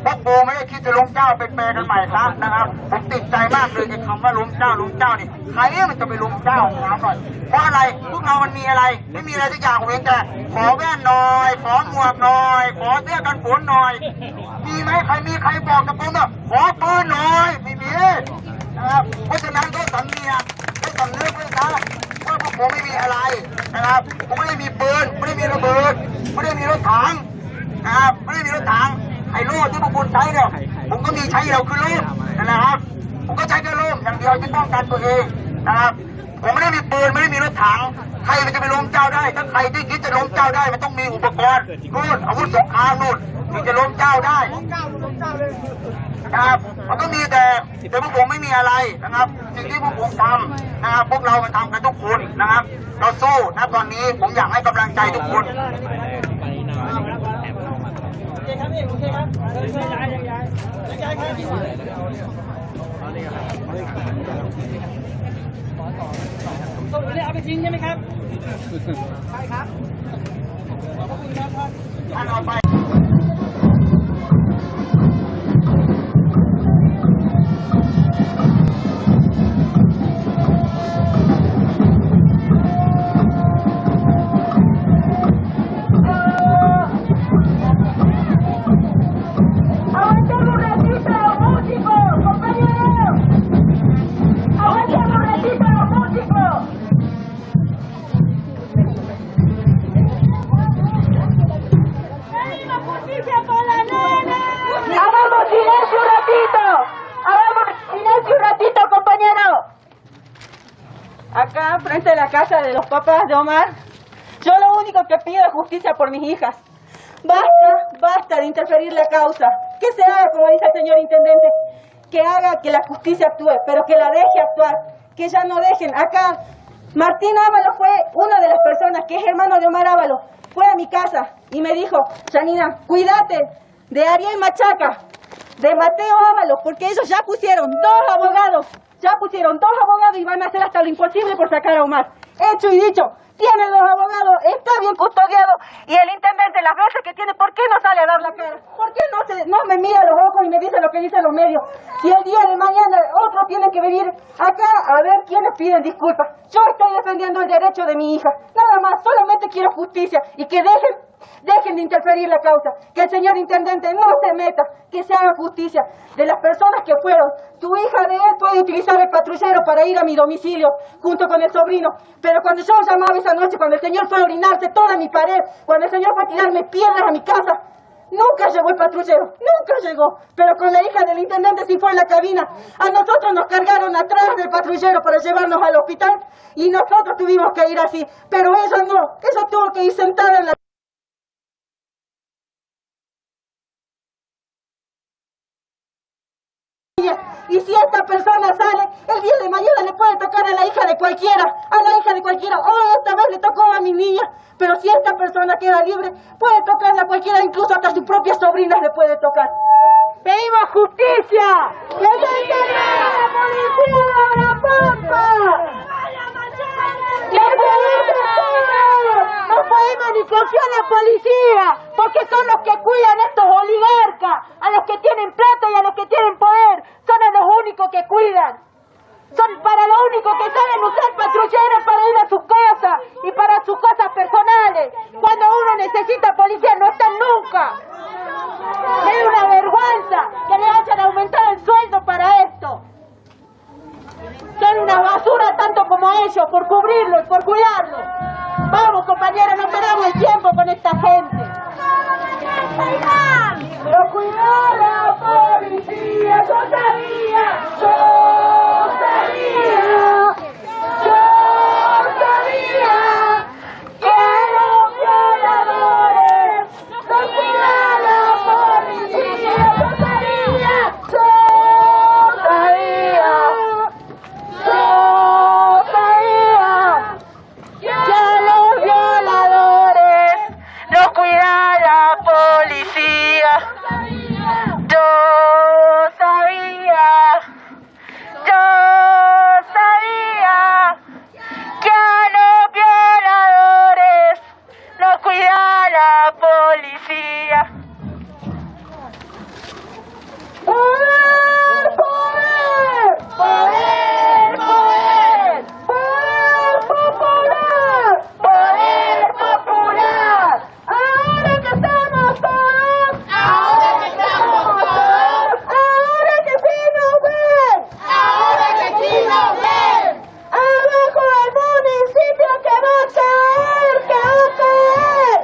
พวกกูไม่ได้คิดจะล้มเจ้าไปแปลกันใหม่ซะนะครับผมติดใจมากเลยในคำว่าล้มเจ้านี่ใครมันจะไปล้มเจ้าถามหน่อยเพราะอะไรพวกเรามันมีอะไรไม่มีอะไรทุกอย่างเว้นแต่ขอแว่นหน่อยขอหมวกหน่อยขอเสื้อกันฝนหน่อยมีไหมใครบอกกับผมว่าขอปืนหน่อยไม่มีนะครับเพราะฉะนั้นก็สำเนียกให้สำนึกด้วยนะว่าพวกผมไม่มีอะไรนะครับผมไม่ได้มีปืนไม่ได้มีระเบิดไม่ได้มีรถถังนะครับไม่ได้มีรถถังไอ้โล่ที่พวกคุณใช้เนี่ยผมก็มีใช้เราคือร่มนะครับผมก็ใช้แค่ร่มอย่างเดียวที่ป้องกันตัวเองนะครับผมไม่ได้มีปืนไม่ได้มีรถถังใครมันจะไปล้มเจ้าได้ถ้าใครที่คิดจะล้มเจ้าได้มันต้องมีอุปกรณ์นู่นอาวุธสงครามนู่นถึงจะล้มเจ้าได้นะครับมันก็มีแต่พวกผมไม่มีอะไรนะครับสิ่งที่พวกผมทำนะครับพวกเรามันทำกันทุกคนนะครับเราสู้นะตอนนี้ผมอยากให้กำลังใจทุกคนตรงนี้เอาไปทิ้งใช่ไหมครับ ใช่ครับ ขอบคุณครับท่านเอาไปAcá, frente a la casa de los papás de Omar, yo lo único que pido es justicia por mis hijas. Basta de interferir la causa. Que se haga, como dice el señor intendente, que haga que la justicia actúe, pero que la deje actuar, que ya no dejen. Acá, Martín Ábalos fue una de las personas que es hermano de Omar Ábalos. Fue a mi casa y me dijo, Janina, cuídate de Ariel Machaca, de Mateo Ábalos, porque ellos ya pusieron dos abogados y van a hacer hasta lo imposible por sacar a Omar. Hecho y dicho, tiene dos abogados, está bien custodiado y el intendente tiene las veces que tiene, ¿por qué no sale a dar la cara? ¿Por qué no me mira a los ojos y me dice lo que dicen los medios? Si el día de mañana otros tienen que venir acá a ver quiénes piden disculpas. Yo estoy defendiendo el derecho de mi hija. Nada más, solamente quiero justicia y que dejen de interferir la causa. Que el señor intendente no se meta, que se haga justicia de las personas que fueron. Tu hija de él puede utilizar el patrullero para ir a mi domicilio junto con el sobrino. Pero cuando yo llamaba esa noche, cuando el señor fue a orinarse toda mi pared, cuando el señor fue a tirarme piedras a mi casa, nunca llegó el patrullero, nunca llegó. Pero con la hija del intendente sí fue en la cabina. A nosotros nos cargaron atrás del patrullero para llevarnos al hospital y nosotros tuvimos que ir así. Pero ella no, ella tuvo que ir sentada en la... Y si esta persona sale, el día de mañana le puede tocar a la hija de cualquiera, Hoy esta vez le tocó a mi niña, pero si esta persona queda libre, puede tocarla a cualquiera, incluso hasta sus propias sobrinas le puede tocar. ¡Pedimos justicia! ¡Que detengan a la policía de La Pampa! ¡Que no podemos ni confiar en la policía, porque son los que cuidan a estos oligarcas, a los que tienen plata y a los que tienen poder, son a los únicos que cuidan. Son para lo único que saben usar patrulleros para ir a sus casas y para sus cosas personales. Cuando uno necesita policía no están nunca. Es una vergüenza que le hayan aumentado el sueldo para esto. Son una basura tanto como ellos por cubrirlo y por cuidarlo. Vamos compañeros, no perdamos el tiempo con esta gente. ¡Lo cuidó la policía! ¡Yo sabía! ¡Que los violadores lo cuidó la policía! ¡Yo sabía! ¡Que los violadores lo cuida la policía! Que a los violadores lo cuida la policía. ¡Poder, poder! ¡Poder, poder! ¡Poder popular! ¡Poder popular! ¡Ahora que estamos todos! ¡Ahora que estamos todos! ¡Ahora que sí nos ven! ¡Ahora que sí nos ven! ¡Abajo el municipio que va a caer! ¡Que va a caer!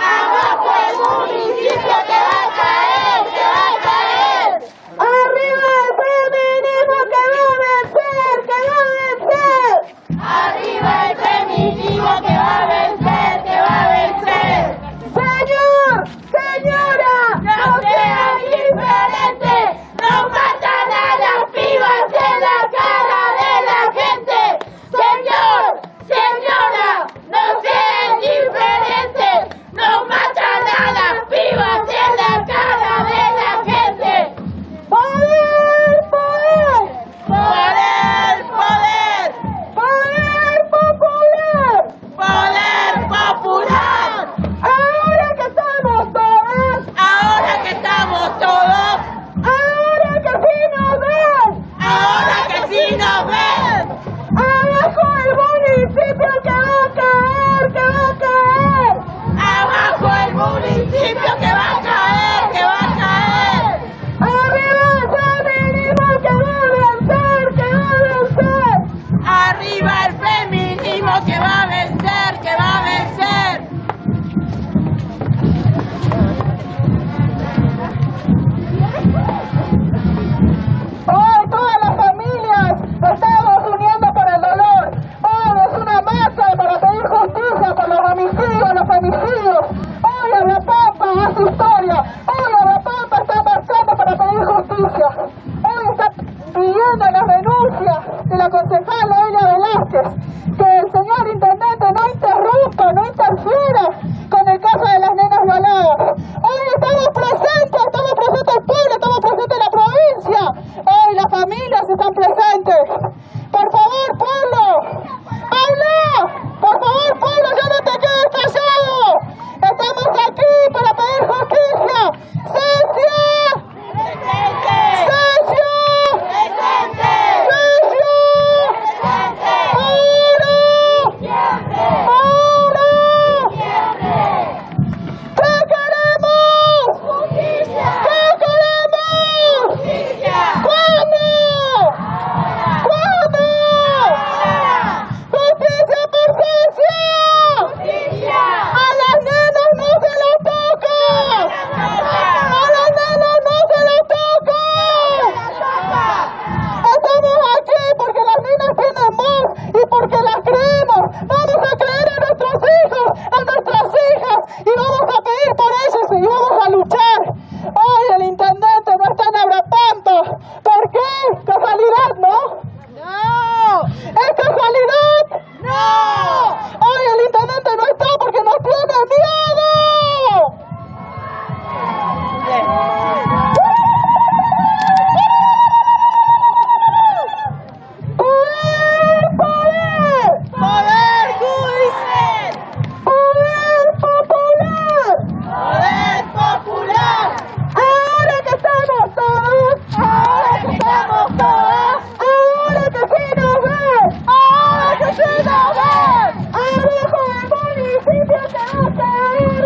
¡Abajo el municipio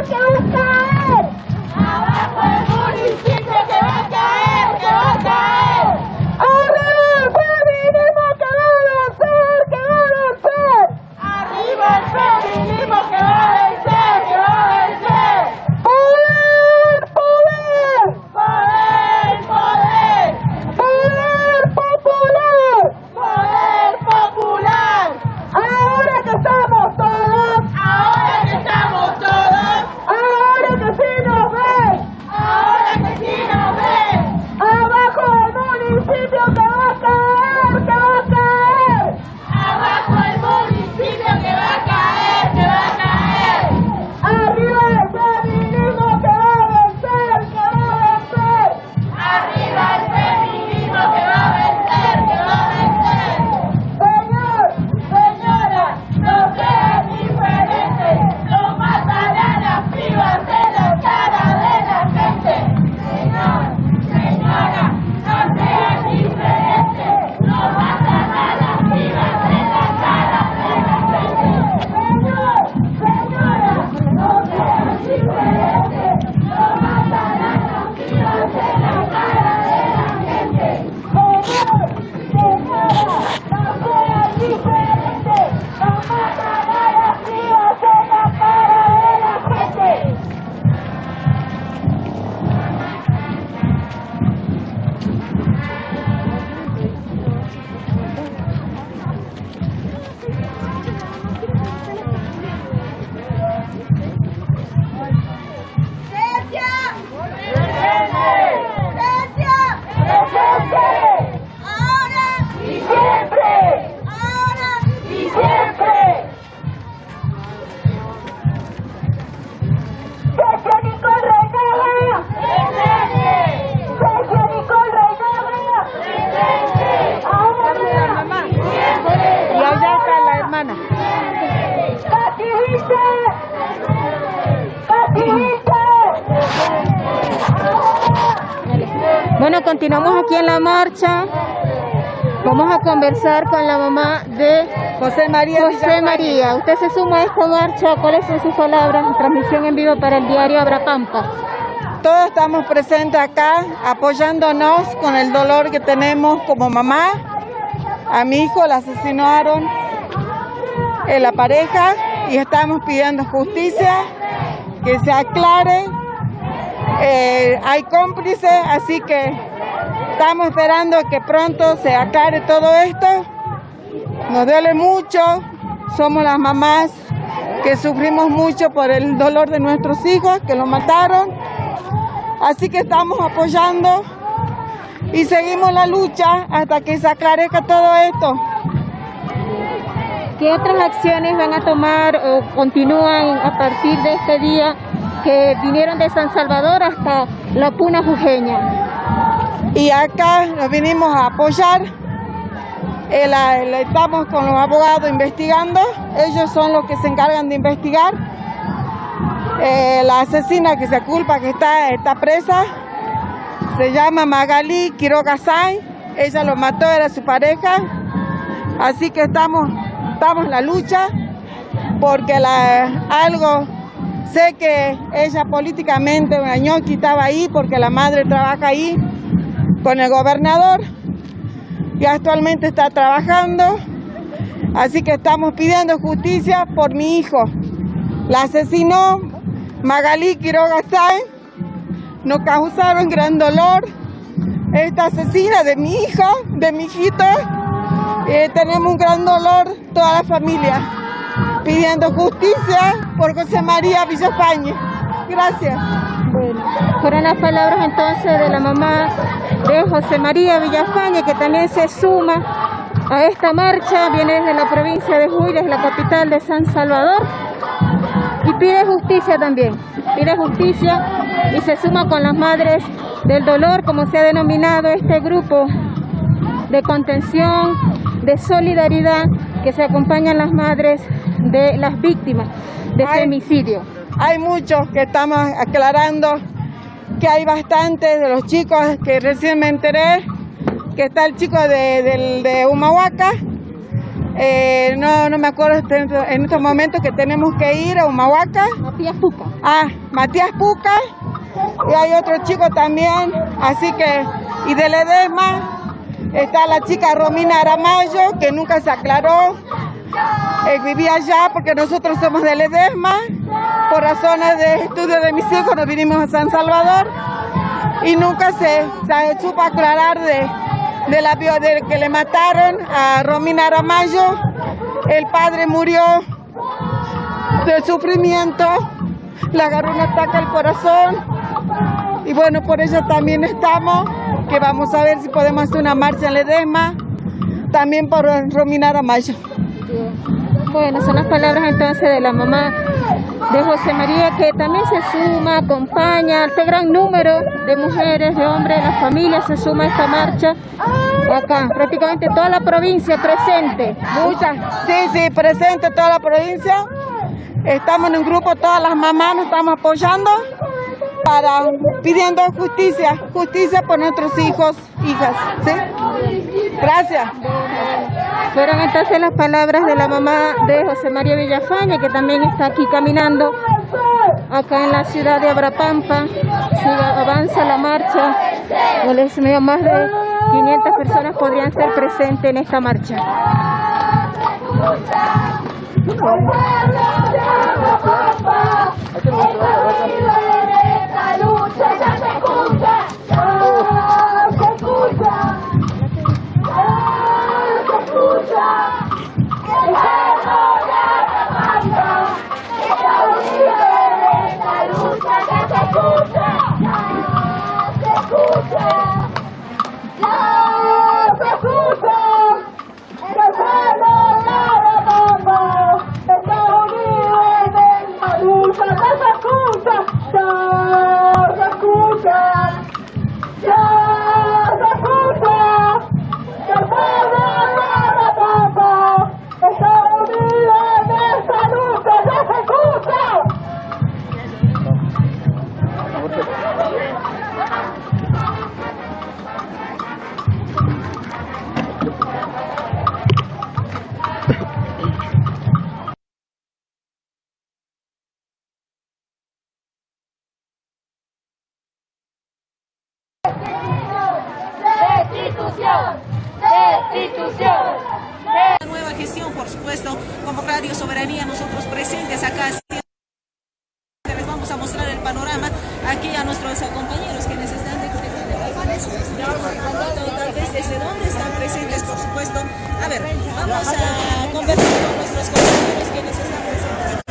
que va a caer. Abajo el municipio que va a caer, que va a caer. Arriba el feminismo que va a vencer, que va a vencer. Arriba el feminismo que va a vencer, que va a vencer. Poder, poder. Poder, poder. Poder popular. Poder popular. Ahora que estamos todos. Ahora que estamos todos. Ahora que sí nos ven. Ahora que sí nos ven. Abajo el municipio que va a caer, que va a caer. Abajo el municipio que va a caer, que va a caer. Arriba el feminismo que va a vencer, que va a vencer. Arriba el feminismo que va a vencer, que va a vencer. Señor, señora, no sean diferentes. Lo matarán las pibas en la cara de la gente. Señor, señora, no sean diferentes. Lo matarán las pibas en la cara de la gente. Señor, señora, no sean diferentes. Lo matarán las pibas en la cara de la gente. Señor, señora, no sean diferentes. Lo matarán las pibas en la cara de la gente. ¡Silencia! ¡Silencia! ¡Presente! ¡Ahora y siempre! ¡Ahora y siempre! ¡Sergio Nicole Reinaga! ¡Presente! ¡Sergio Nicole Reinaga! ¡Presente! ¡Ahora mamá! ¡Siempre! Y allá está la hermana. ¡Casi viste! ¡Casi viste! Bueno, continuamos aquí en la marcha. Vamos a conversar con la mamá de José María. José María. Usted se suma a esta marcha. ¿Cuáles son sus palabras? Transmisión en vivo para el diario Abrapampa. Todos estamos presentes acá apoyándonos con el dolor que tenemos como mamá. A mi hijo la asesinaron en la pareja y estamos pidiendo justicia, que se aclare. Hay cómplices, así que estamos esperando que pronto se aclare todo esto. Nos duele mucho, somos las mamás que sufrimos mucho por el dolor de nuestros hijos que lo mataron. Así que estamos apoyando y seguimos la lucha hasta que se aclarezca todo esto. ¿Qué otras acciones van a tomar o continúan a partir de este día que vinieron de San Salvador hasta la Puna Jujeña? Y acá nos vinimos a apoyar. Estamos con los abogados investigando. Ellos son los que se encargan de investigar. La asesina que se culpa que está presa se llama Magalí Quiroga Sáenz. Ella lo mató, era su pareja. Así que estamos en la lucha porque sé que ella políticamente, una ñoqui, estaba ahí porque la madre trabaja ahí con el gobernador y actualmente está trabajando. Así que estamos pidiendo justicia por mi hijo. La asesinó Magalí Quiroga Sáenz. Nos causaron gran dolor. Esta asesina de mi hijo, de mi hijito. Tenemos un gran dolor, toda la familia, pidiendo justicia por José María Villafañe. Gracias. Bueno, fueron las palabras entonces de la mamá de José María Villafañe, que también se suma a esta marcha, viene desde la provincia de Huila, es la capital de San Salvador, y pide justicia también, pide justicia y se suma con las madres del dolor, como se ha denominado este grupo de contención, de solidaridad, que se acompañan las madres de las víctimas de femicidio. Hay muchos que estamos aclarando, que hay bastantes de los chicos que recién me enteré, que está el chico de Humahuaca, no me acuerdo en estos momentos que tenemos que ir a Humahuaca. Matías Puca. Matías Puca. Y hay otro chico también, así que, y de Ledesma está la chica Romina Aramayo, que nunca se aclaró, vivía allá porque nosotros somos de Ledesma, por razones de estudio de mis hijos nos vinimos a San Salvador, y nunca se supo aclarar de que le mataron a Romina Aramayo. El padre murió de sufrimiento, le agarró un ataque al corazón. Y bueno, por eso también estamos, que vamos a ver si podemos hacer una marcha en Ledesma, también por Romina Aramayo. Bueno, son las palabras entonces de la mamá de José María, que también se suma, acompaña a este gran número de mujeres, de hombres, de las familias, se suma a esta marcha. Acá, prácticamente toda la provincia presente. Muchas, sí, presente toda la provincia. Estamos en un grupo, todas las mamás nos estamos apoyando, pidiendo justicia por nuestros hijos, hijas, ¿sí? Gracias. Fueron entonces las palabras de la mamá de José María Villafañe, que también está aquí caminando, acá en la ciudad de Abrapampa. Avanza la marcha, más de 500 personas podrían ser presentes en esta marcha. La nueva gestión, por supuesto, como Radio Soberanía, nosotros presentes acá, les vamos a mostrar el panorama aquí a nuestros compañeros quienes están tal vez desde dónde están presentes, por supuesto. A ver, vamos a conversar con nuestros compañeros quienes están presentes.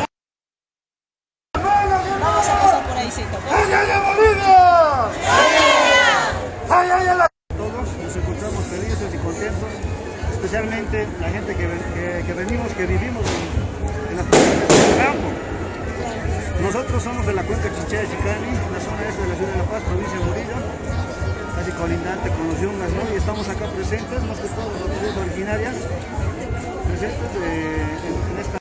Vamos a pasar por ahí, Cito. Todos nos encontramos felices y contentos, especialmente la gente que vivimos en las provincias del campo. Nosotros somos de la cuenca Chinchaya Chicani, la zona este de la ciudad de La Paz, provincia de Murillo, casi colindante con los Yungas, ¿no? Y estamos acá presentes, más que todos las tribus originarias, presentes en esta.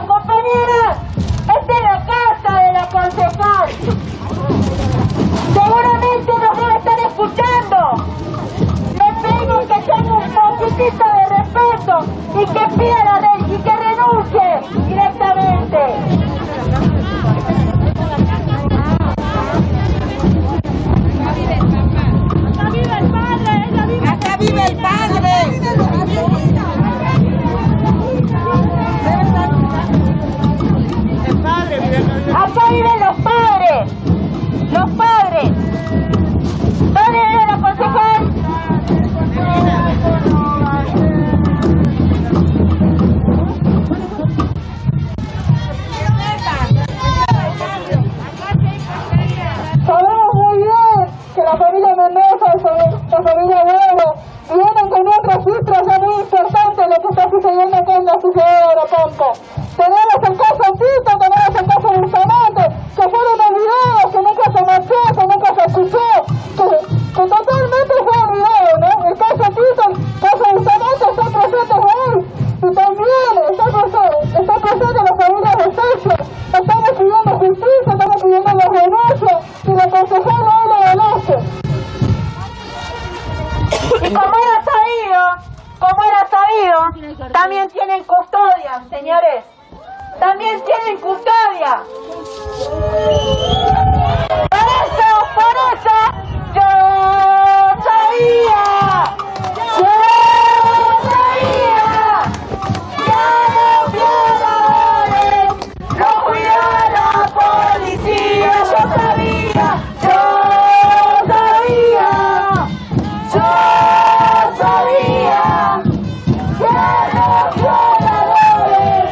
Compañeros, esta es la casa de la concejal. Seguramente nos debe estar escuchando. Le pedimos que tenga un poquitito de respeto y que pida la ley y que renuncie directamente. Acá vive el padre. Acá viven los padres. Los padres. ¿Dónde vive la concejal? Sabemos muy bien que la familia Mendoza, la familia Huevo, vienen con un registro ya muy importante de lo que está sucediendo acá en la ciudad de Abrapampa. Tenemos el caso Tito, tenemos el caso Bustamante, que fueron olvidados como era sabido, también tienen custodia, señores. También tienen custodia. Por eso, yo sabía, que los violadores los cuida la policía. Yo sabía, yo sabía que los violadores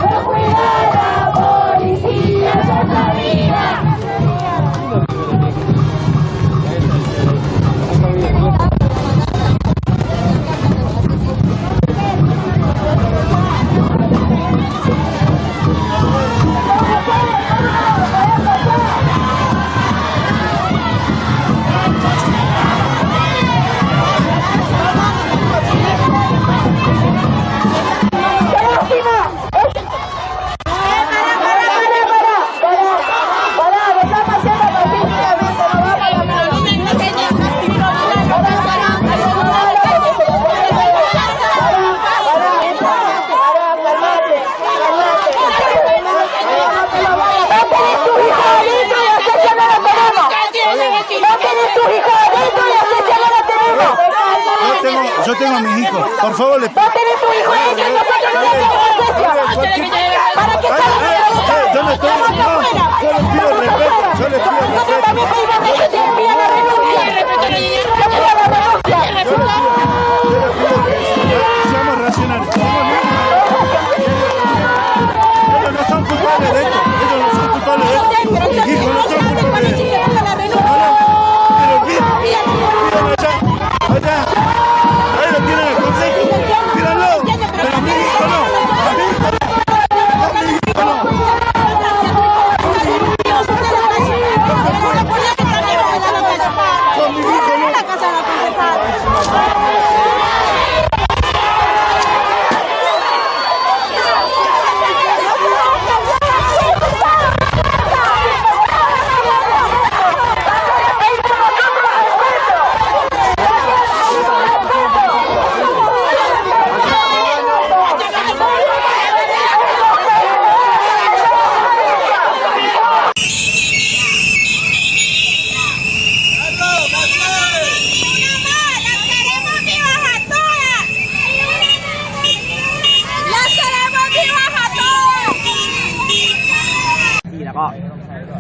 los cuida la policía. Yo sabía. Yo tengo a mis hijos, por favor le pido. Vos tenés tu hijo y nosotros no tenemos acceso. ¿Para qué yo le estoy, no, yo les pido respeto, yo les pido respeto. también pedimos que se te envíe la renuncia? Seamos racionales. Ellos no son culpables de esto. Ellos no son culpables de esto. Mis hijos no son culpables de esto. Allá. Ahí lo tienen el consejo. Tíranlo. Pero a mi hijo no. A mi hijo no. A mi hijo no. Con mi hijo no.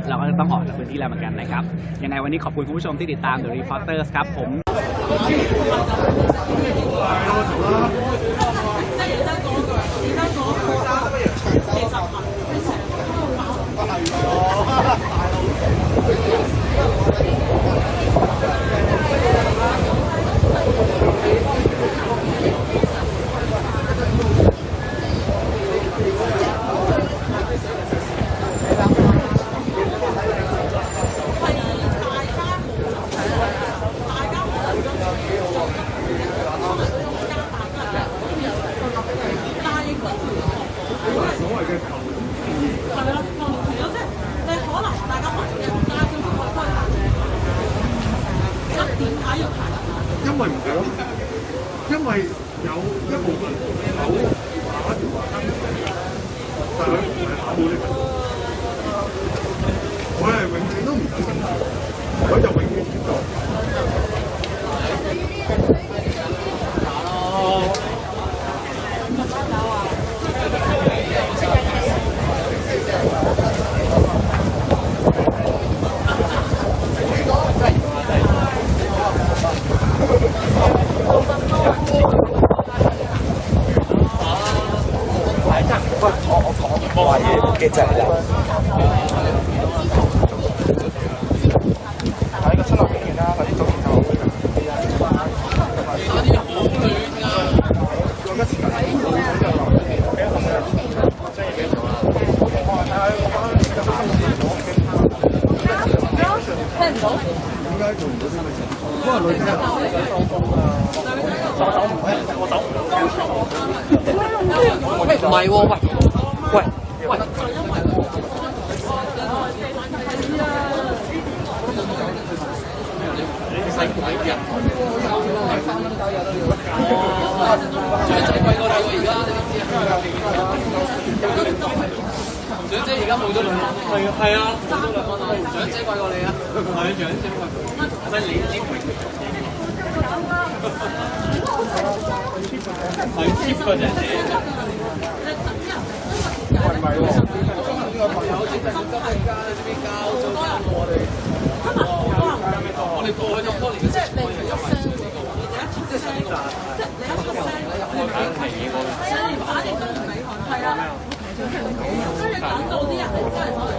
เราก็จะต้องออกจากพื้นที่แล้วเหมือนกันนะครับยังไงวันนี้ขอบคุณคุณผู้ชมที่ติดตาม The Reporters ครับผม 因為唔係，因為有一部分口打條話燈，但係佢唔係打冇呢個，佢係永遠都唔等緊，佢就永遠存在。我話嘢嘅就係啦。喺個親樂園啦，或者早前就聽唔到。點解做唔到啲乜嘢？因為女仔我走。喂，唔係喎，喂。細鬼人。而家冇咗兩個，係啊，冇咗兩個，長者貴過你啊，係長者貴過你，唔係你唔係。係貼嗰陣時。唔係喎，有精神急症家呢邊交租我哋，我哋過去咁多年嘅積累，一份數呢個，即係實賺，即係你一出聲，你入去係啊，反應都唔厲害，係啊，跟住等到啲人嚟真係走嚟，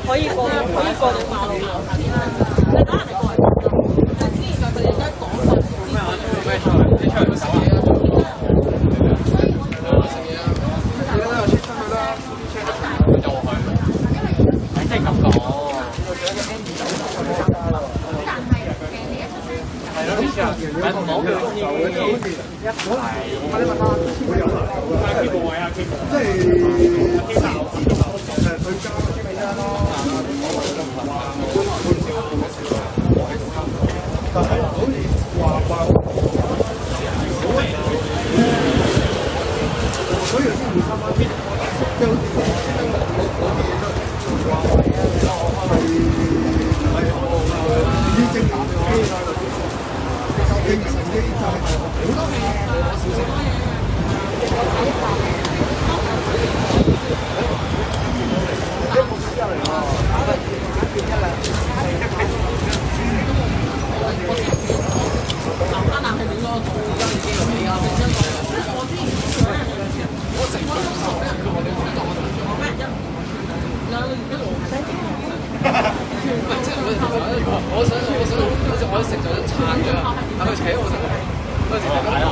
可以過到馬路，你打人哋過嚟，但係之前佢哋而家講曬，咩出嚟？你出嚟食嘢啊？即係咁講，係咯，但係唔好佢一齊。我食咗一餐嘅，但佢請我食，嗰時大家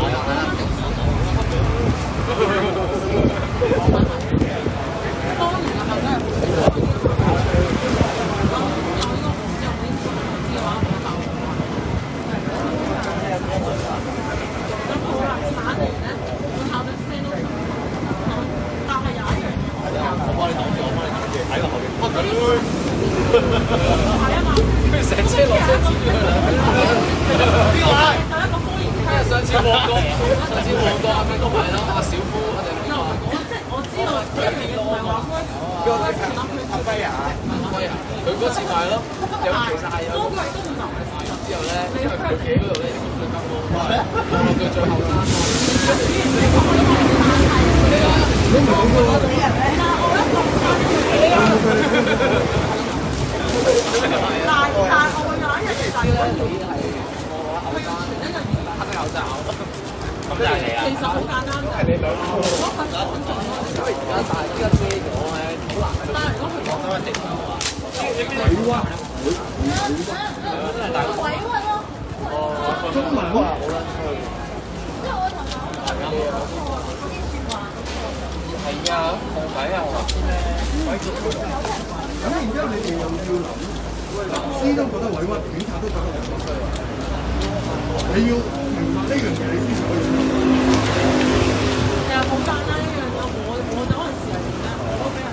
我幫你擋住，喺個後邊。佢成車落車指住佢啦。邊個啊？上次旺角係咪嗰排啦？阿小夫定邊個？我知道，唔係話阿輝啊，佢嗰次賣咯，有其實係有。嗰個係都唔流嘅。之後咧，因為佢企嗰度咧，佢咁我落到最後啦。你唔講過俾人咧？但我會有一日就係嗰條係我係全一個黑口罩，咁就係你啊！其實好簡單，係你兩個。如果佢講咗，因為而家大依家遮咗咧，好難。但係如果佢講咗一定嘅話，委屈，會委屈咯。哦，中文好啦，好啦。因為我同我係啊，紅底啊，我話先咧，咁然之後你哋又要諗，律師都覺得委屈，警察都覺得委屈，你要明白呢樣嘢，你先可以。其實好簡單一樣嘢，我嗰陣時係點咧？我俾人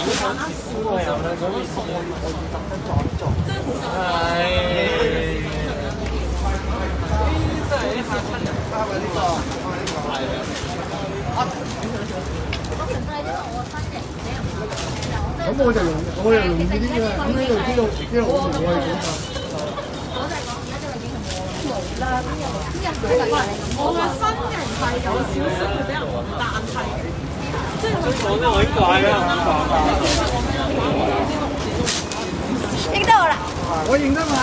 你想笑嘅時候咧，所以我要特登撞一撞，真係好簡單。真係嚇親人，啱啊呢個，係啊。咁我就用呢啲嘅，咁呢度知道我唔可以講法。我就係講而家呢個已經係冇啦，我嘅身形係有少少會俾人話，但係即係佢講得好怪啊！認得我啦！我認得嘛，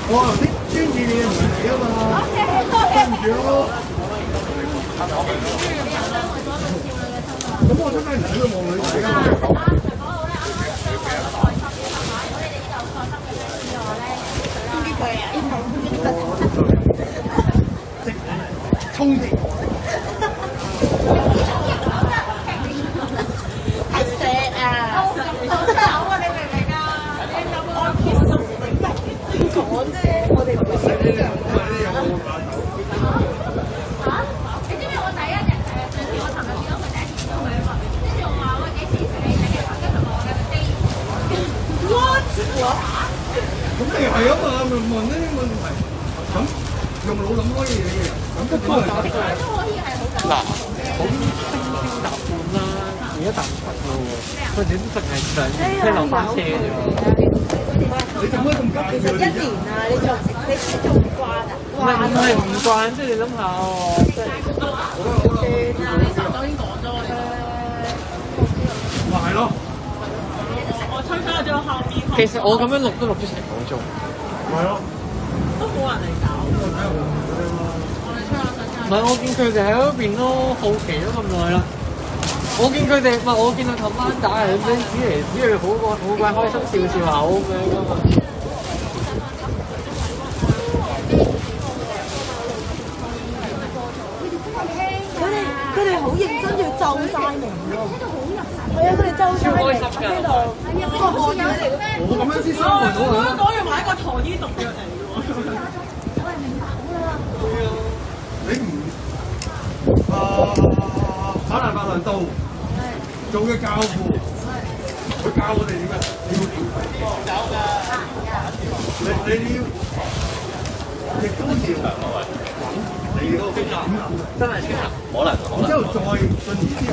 我頭先專注你嘅問題啊嘛。對唔住咯。咁我真係唔喺度望女仔㗎。充電。係石啊！好真係好啊！你明唔明啊？你有冇安全心？講啫，我哋唔係呢樣。嚇？你知唔知我第一日上次我尋日見到佢第一次見到佢啊嘛？跟住我話我幾時食你食嘅？跟住我話嘅 day。What？咁你係啊嘛？咪問呢啲問題。用腦諗多嘢嘅，咁就點去答？嗱，好搭半啦，而家搭唔得咯喎，佢哋都淨係上車落翻車啫喎。你做咩咁急？其實1年啊，你仲唔慣啊？唔係唔慣，即係你諗下喎，即係。你頭先講咗咪係咯。我推翻咗後面。其實我咁樣錄都錄咗成個鐘。係咯。都冇人嚟搞。唔係，我見佢哋喺嗰邊都好奇咗咁耐啦。我見佢哋，唔係我見到琴晚打係咁樣指嚟指去，好鬼開心，笑口咁樣噶嘛。佢哋好認真要皺晒眉喎。係啊，佢哋皺晒眉喺度。個汗水嚟嘅咩？我咁樣先生活到佢。香港要買一個糖衣毒藥嚟嘅喎。你唔跑大白輪道做嘅教父，佢教我哋點啊？你要點？你要亦都要你嗰個真係可能。之後再進而之係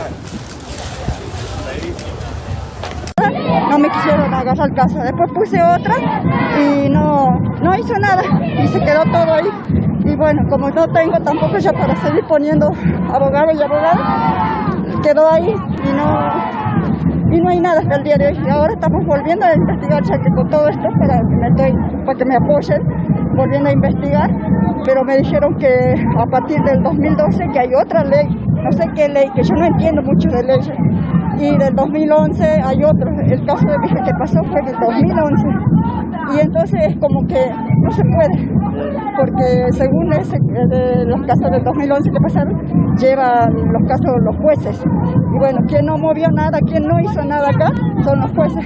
No me quisieron agarrar casa. Después puse otra y no hizo nada y se quedó todo ahí. Y bueno, como no tengo tampoco ya para seguir poniendo abogados y abogadas, quedó ahí y no hay nada hasta el día de hoy. Y ahora estamos volviendo a investigar ya que con todo esto para que me apoyen, volviendo a investigar. Pero me dijeron que a partir del 2012 que hay otra ley, no sé qué ley, que yo no entiendo mucho de leyes. Y del 2011 hay otro, el caso de mi hija que pasó fue del 2011. Y entonces es como que no se puede, porque según de los casos del 2011 que pasaron, llevan los casos los jueces. Y bueno, quien no movió nada, quien no hizo nada acá, son los jueces.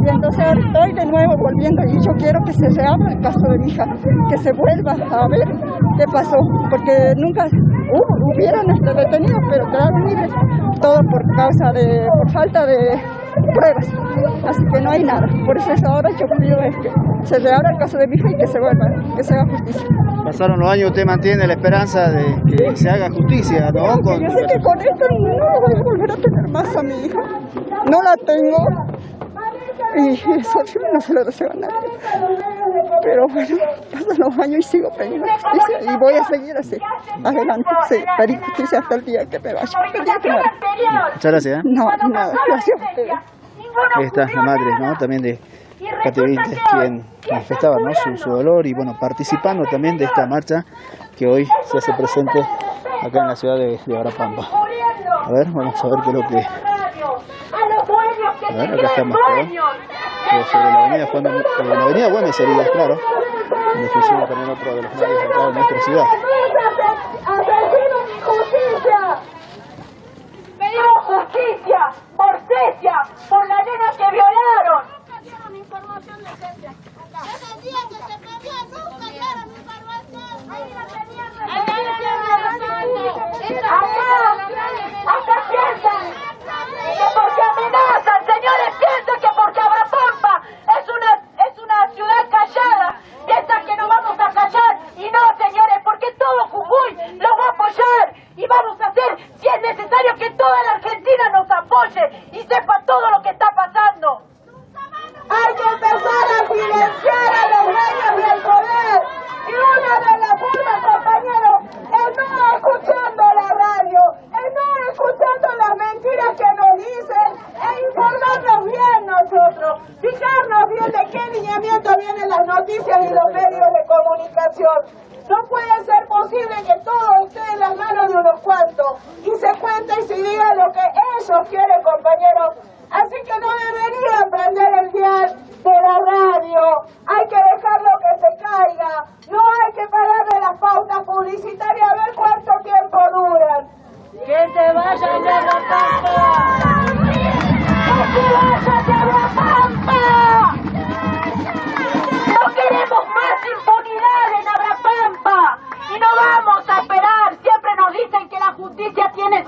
Y entonces ahora estoy de nuevo volviendo y yo quiero que se reabra el caso de mi hija, que se vuelva a ver qué pasó, porque nunca hubieron detenidos, pero quedaron libres, todo por falta de pruebas, así que no hay nada. Por eso ahora yo pido que se reabra el caso de mi hija y que se vuelva, que se haga justicia. Pasaron los años, usted mantiene la esperanza de que se haga justicia, ¿no? Yo sé que con esto no voy a volver a tener más a mi hija, no la tengo y eso no se lo deseo a nadie. Pero bueno, pasan los años y sigo pidiendo justicia y voy a seguir así, adelante, sí, pedir justicia hasta el día que me vaya, el día que muera. Muchas gracias. No, nada, gracias a ustedes. Ahí está la madre, ¿no? También de Katy Benítez, quien manifestaba, ¿no? su dolor y bueno, participando también de esta marcha que hoy se hace presente acá en la ciudad de Abrapampa. A ver, vamos a ver qué es lo que... A ver, acá estamos, sobre la avenida Güemes Heridas, claro, donde funciona también otro de los medios acá de nuestra ciudad. Pedimos justicia por Cecia, por la nena que violaron. Información de Cecia. Yo decía que se pedía, nunca dieron información. Ahí la tenían. Hasta piensan que porque amenazan, señores, piensan que porque Abrapampa es una ciudad callada, piensan que nos vamos a callar. Y no, señores, porque todo Jujuy los va a apoyar. Y vamos a hacer, si es necesario, que toda la Argentina nos apoye y sepa todo lo que está pasando. Hay que empezar a silenciar a los dueños del poder. Y una de las formas, compañeros, es no escuchando la radio, es no escuchando las mentiras que nos dicen, e informarnos bien nosotros, fijarnos bien de qué lineamiento vienen las noticias y los medios de comunicación. No puede ser posible que todo esté en las manos de unos cuantos y se cuente y se diga lo que ellos quieren, compañeros. Así que no deberían prender el dial de la radio. Hay que dejarlo que se caiga. No hay que pagarle las pautas publicitarias a ver cuánto tiempo duran. ¡Que se vayan de Abrapampa! ¡Que se vayan de Abrapampa! ¡No queremos más impunidad en Abrapampa! Y no vamos a esperar. Siempre nos dicen que la justicia tiene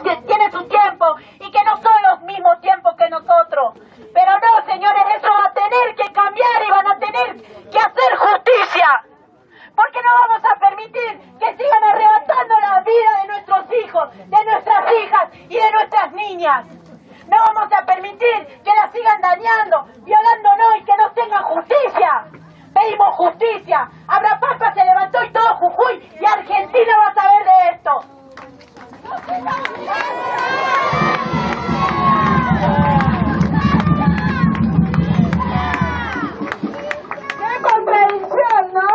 su tiempo y que no son los mismos tiempos que nosotros. Pero no, engañando, violándonos y que nos tengan justicia. Pedimos justicia. Abra Papa se levantó y todo Jujuy y Argentina va a saber de esto. ¡Qué contradicción, ¿no?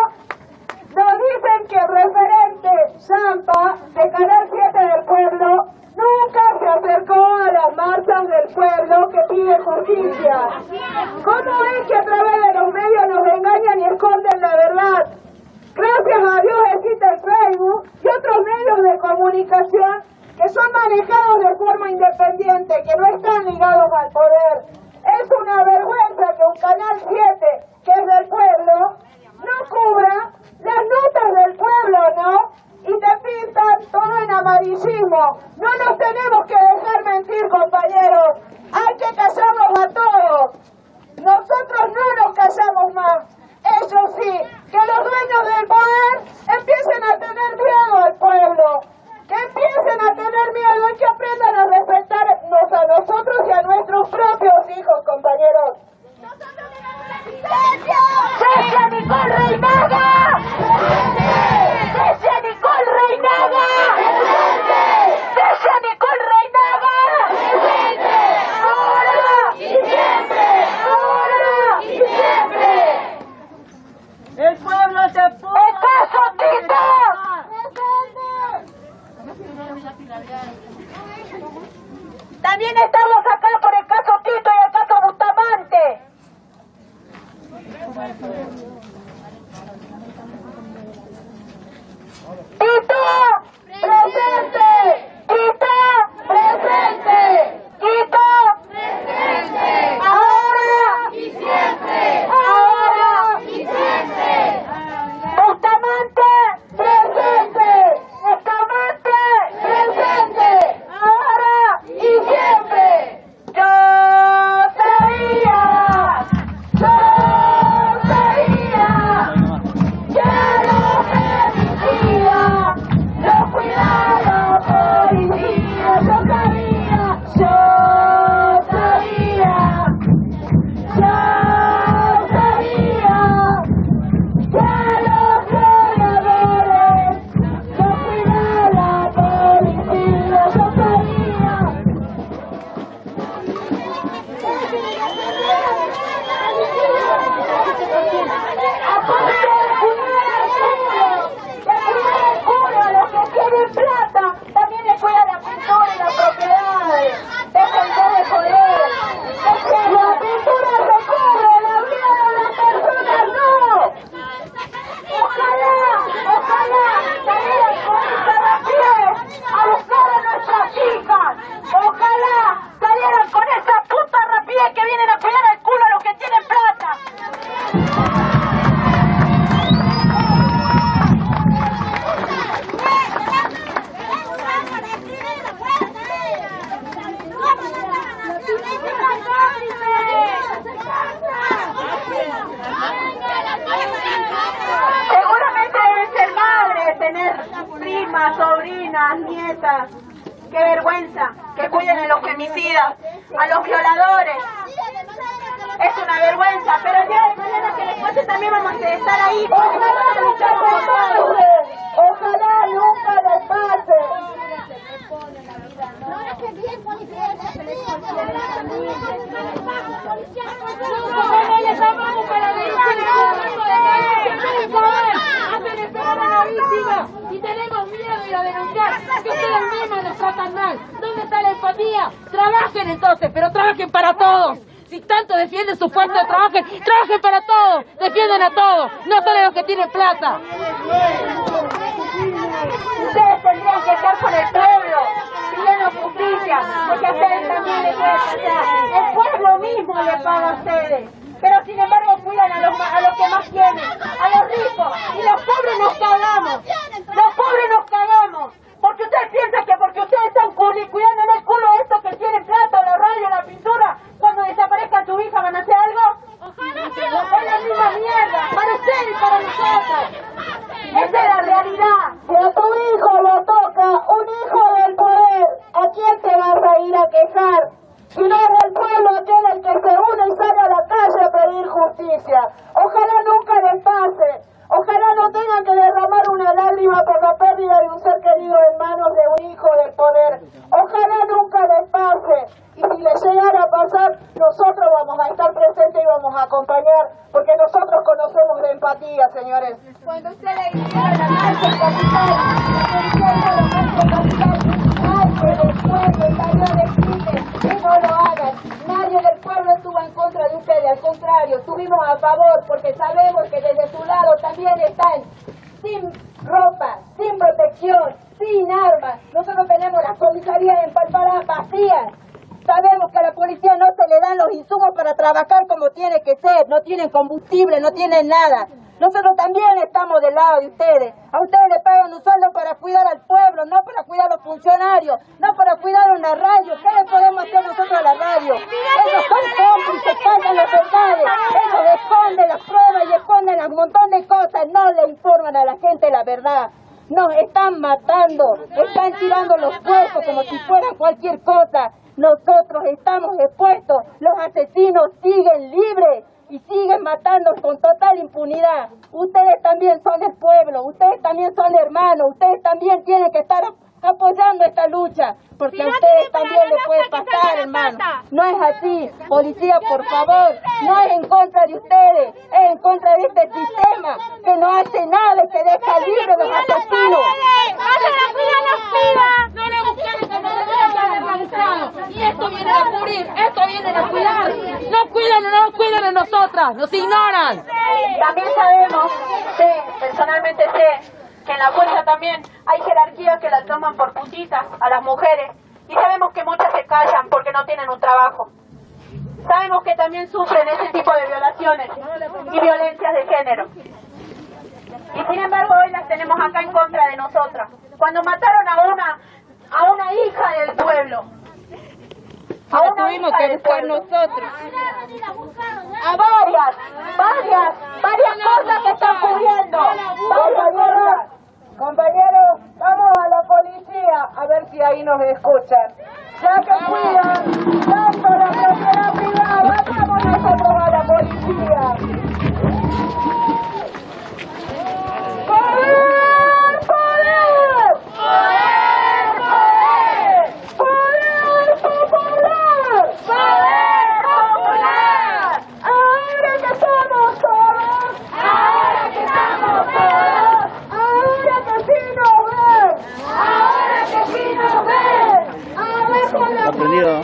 Nos dicen que el referente Zampa de Canal 7 del Pueblo nunca se acercó a las marchas del pueblo que pide justicia. ¿Cómo es que a través de los medios nos engañan y esconden la verdad? Gracias a Dios existe el Facebook y otros medios de comunicación que son manejados de forma independiente, que no están ligados al poder. Es una vergüenza que un Canal 7, que es del pueblo, no cubra las notas del pueblo, ¿no? Y te pintan todo en amarillismo. No nos tenemos que dejar mentir, compañeros. Hay que callarnos a todos. Nosotros no nos callamos más. Eso sí, que los dueños del poder empiecen a tener miedo al pueblo. Que empiecen a tener miedo y que aprendan a respetarnos a nosotros y a nuestros propios hijos, compañeros. ¡Cese Nicole Reinaga! ¡Cese Nicole Reinaga! ¡Cese Nicole Reinaga! ¡Ahora! ¡Y siempre! ¡Ahora! ¡Y siempre! ¡El pueblo te puso! ¡Estás Tito! También estamos acá por el caso Tito y el caso Bustamante. ¡Tito! ¡Presente! ¡Tito! ¡Presente! ¡Tito! ¡Presente! ¡Ahora! ¡Y siempre! ¡Ahora! ¡Y siempre! ¡Bustamante! ¡Presente! ¡Bustamante! ¡Presente! ¡Ahora! ¡Y siempre! ¡Yo sabía! ¡Yo sabía! ¡Ya lo permitía! ¡Lo cuidaba la policía! ¡Yo sabía! ¡Yo sabía! ¡Yo sabía! ¡Ya los violadores! ¡Lo cuidaba la policía! ¡Yo sabía! A los que tienen plata, también le cuida la pintura y las propiedades. Defender el poder. La pintura se cubre, la vida de las personas no. Ojalá salieran con esta rapidez a buscar a nuestras hijas. Ojalá salieran con esa puta rapidez que vienen a cuidar el culo a los que tienen plata. Seguramente deben ser madres, tener primas, sobrinas, nietas. Qué vergüenza que cuiden a los femicidas, a los violadores. Es una vergüenza, pero el día de mañana que les pase también vamos a estar ahí. Ojalá nunca les pase. Ojalá nunca les pase. Y tenemos miedo de ir a denunciar que ustedes mismos nos tratan mal. ¿Dónde está la empatía? Trabajen entonces, pero trabajen para todos. Si tanto defienden su puesto de trabajo, trabajen para todos. Defienden a todos, no solo a los que tienen plata. Ustedes tendrían que estar con el pueblo, pidiendo justicia, porque a ustedes también les puede pasar. El pueblo mismo les paga a ustedes. Pero sin embargo cuidan a los que más tienen, a los ricos, y los pobres nos cagamos. Los pobres nos cagamos. Porque ustedes piensan que porque ustedes están cuidando en el culo de estos que tienen plata, la radio, la pintura, cuando desaparezca tu hija van a hacer algo. Es la misma mierda, para ustedes y para nosotros. Esa es la realidad. Si a tu hijo lo toca un hijo del poder, ¿a quién te vas a ir a quejar? Si no es del pueblo aquel el que se une y saca justicia. Ojalá nunca les pase. Ojalá no tengan que derramar una lágrima por la pérdida de un ser querido en manos de un hijo del poder. Ojalá nunca les pase. Y si les llegara a pasar, nosotros vamos a estar presentes y vamos a acompañar, porque nosotros conocemos de empatía, señores. Cuando ustedes hicieron la marcha capital, nadie del pueblo salió a decirles que no lo hagan. Nadie del pueblo estuvo en contra de ustedes, al contrario, estuvimos a favor, porque sabemos que desde su lado también están sin ropa, sin protección, sin armas. Nosotros tenemos las comisarías en Palpará vacías. Sabemos que a la policía no se le dan los insumos para trabajar como tiene que ser, no tienen combustible, no tienen nada. Nosotros también estamos del lado de ustedes. A ustedes les pagan un sueldo para cuidar al pueblo, no para cuidar a los funcionarios, no para cuidar una radio. ¿Qué le podemos hacer nosotros a la radio? Ellos son cómplices, callan las verdades, ellos esconden las pruebas y esconden un montón de cosas, no le informan a la gente la verdad. Nos están matando, están tirando los cuerpos como si fueran cualquier cosa. Nosotros estamos expuestos, los asesinos siguen libres y siguen matando con total impunidad. Ustedes también son el pueblo, ustedes también son hermanos, ustedes también tienen que estar apoyando esta lucha, porque a ustedes también les puede pasar, hermano. No es así, policía, por favor, no es en contra de ustedes, es en contra de este sistema que no hace nada y que deja libre los asesinos. No le busquen que no y esto viene a cubrir, esto viene a cuidar. No cuidan a nosotras, nos ignoran. También sabemos, personalmente sé, que en la fuerza también hay jerarquías que las toman por putitas a las mujeres y sabemos que muchas se callan porque no tienen un trabajo. Sabemos que también sufren ese tipo de violaciones y violencias de género. Y sin embargo hoy las tenemos acá en contra de nosotras. Cuando mataron a una hija del pueblo. A una tuvimos que buscar nosotros. A varias cosas que están ocurriendo. Compañeros, vamos a la policía a ver si ahí nos escuchan. Ya que cuidan tanto la propiedad privada, vamos nosotros a la policía. ¡Poder! Aprendido.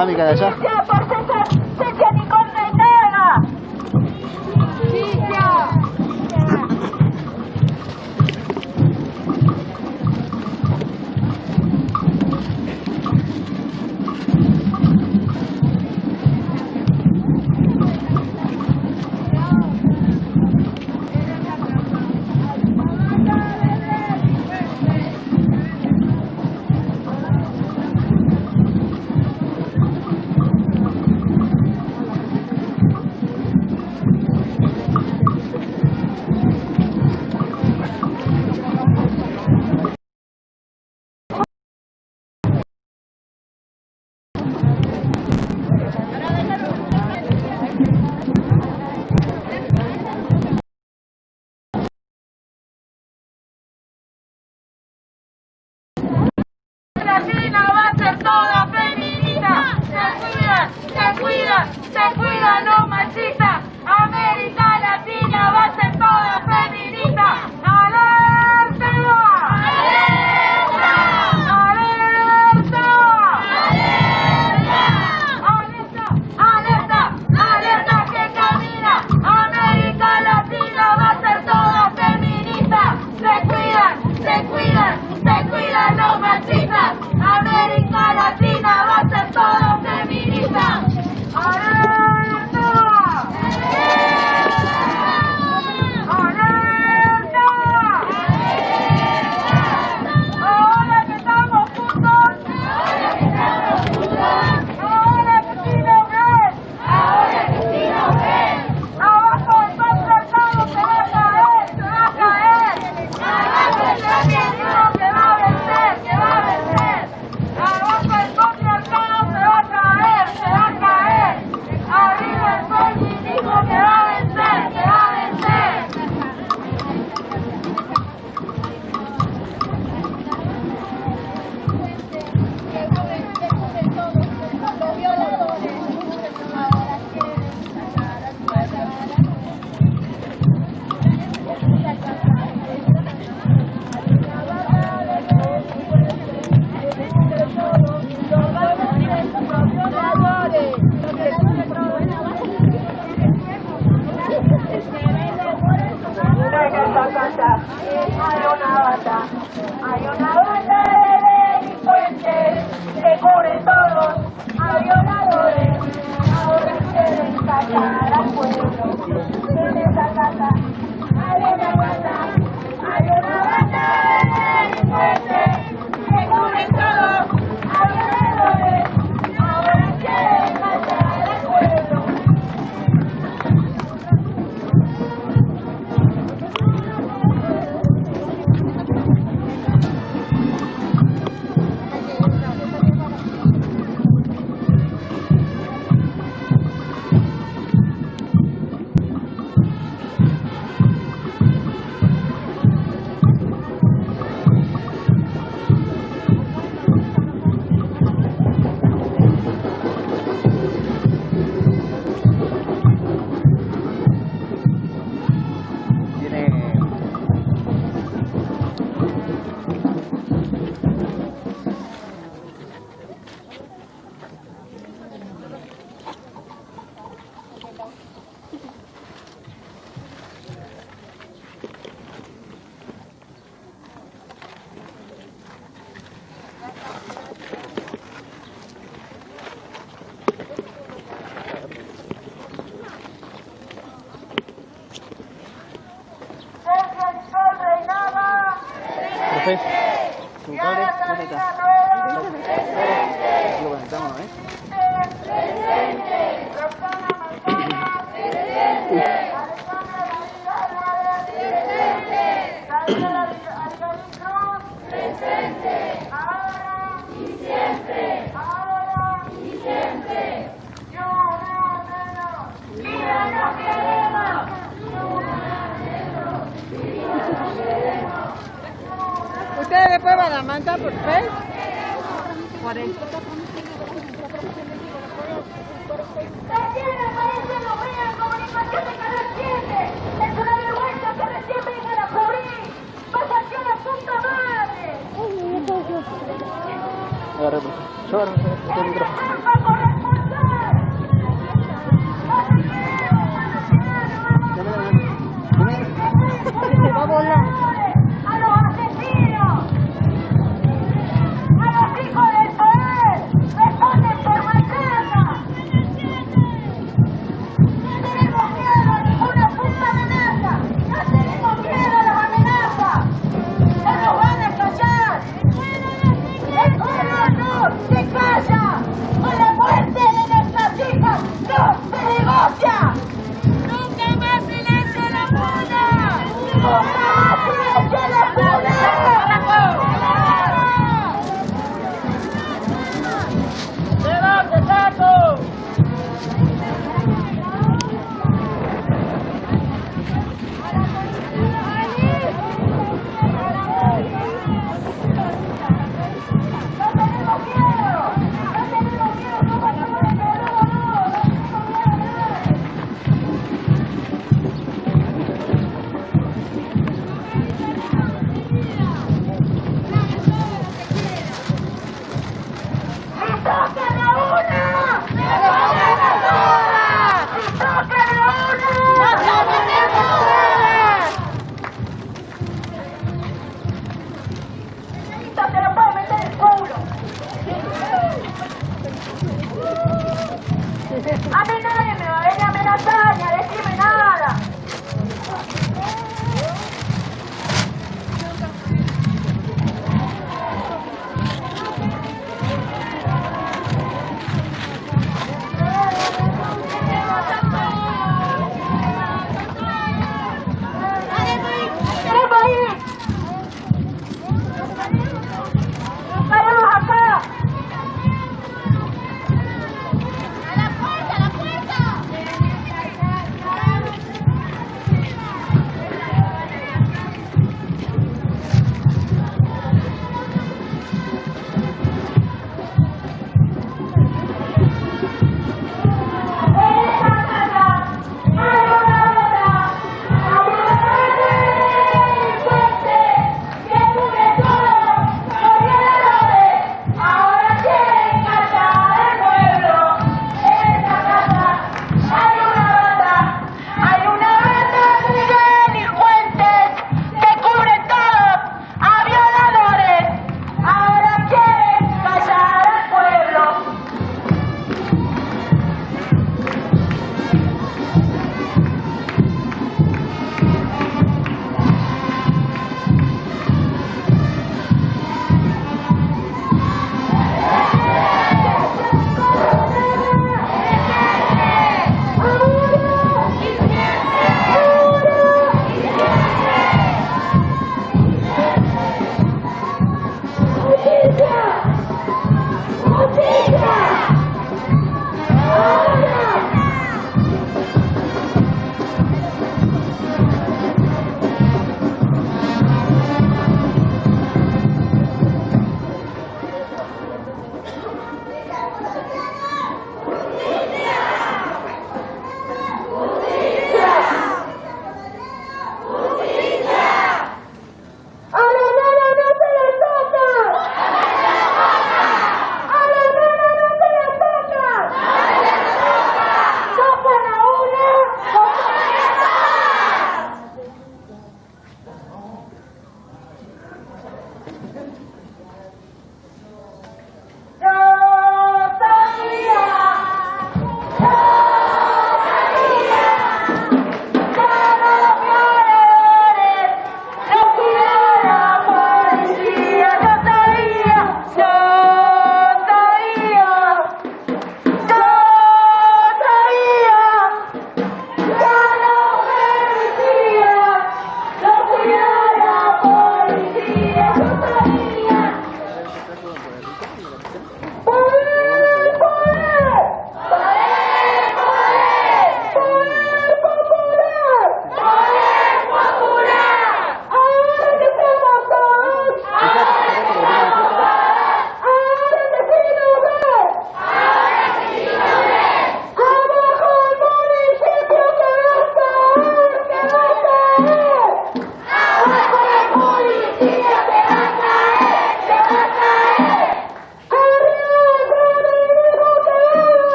panorámica de allá. Latina va a ser toda feminista. Se cuida, no machista. América Latina va a ser toda feminista. ¡Alerta! ¡Alerta! ¡Alerta! ¡Alerta! ¡Alerta que camina! América Latina va a ser toda feminista. Se cuidan, no machistas. América Latina va a ser todo feminista. ¡Alerta! ¡Alerta! Ahora que estamos juntos. Ahora que sí nos ven. Abajo el patriarcado se va a caer. Abajo el feminismo se va a vencer. Abajo el patriarcado se va a caer. Arriba el feminismo que va a vencer. Hay una banda de delincuentes que cubren todos a violadores. Ahora quieren sacar al pueblo de esa casa. Hay una banda de delincuentes que cubren todos a violadores. Ahora quieren sacar al pueblo. Su cable, ¿dónde está? Lo conectamos, Ustedes después van a mandar por Facebook. Por el... Es una vergüenza que recién vengan a cubrir. ¡Vaya aquí a la puta madre! Agarra el micrófono.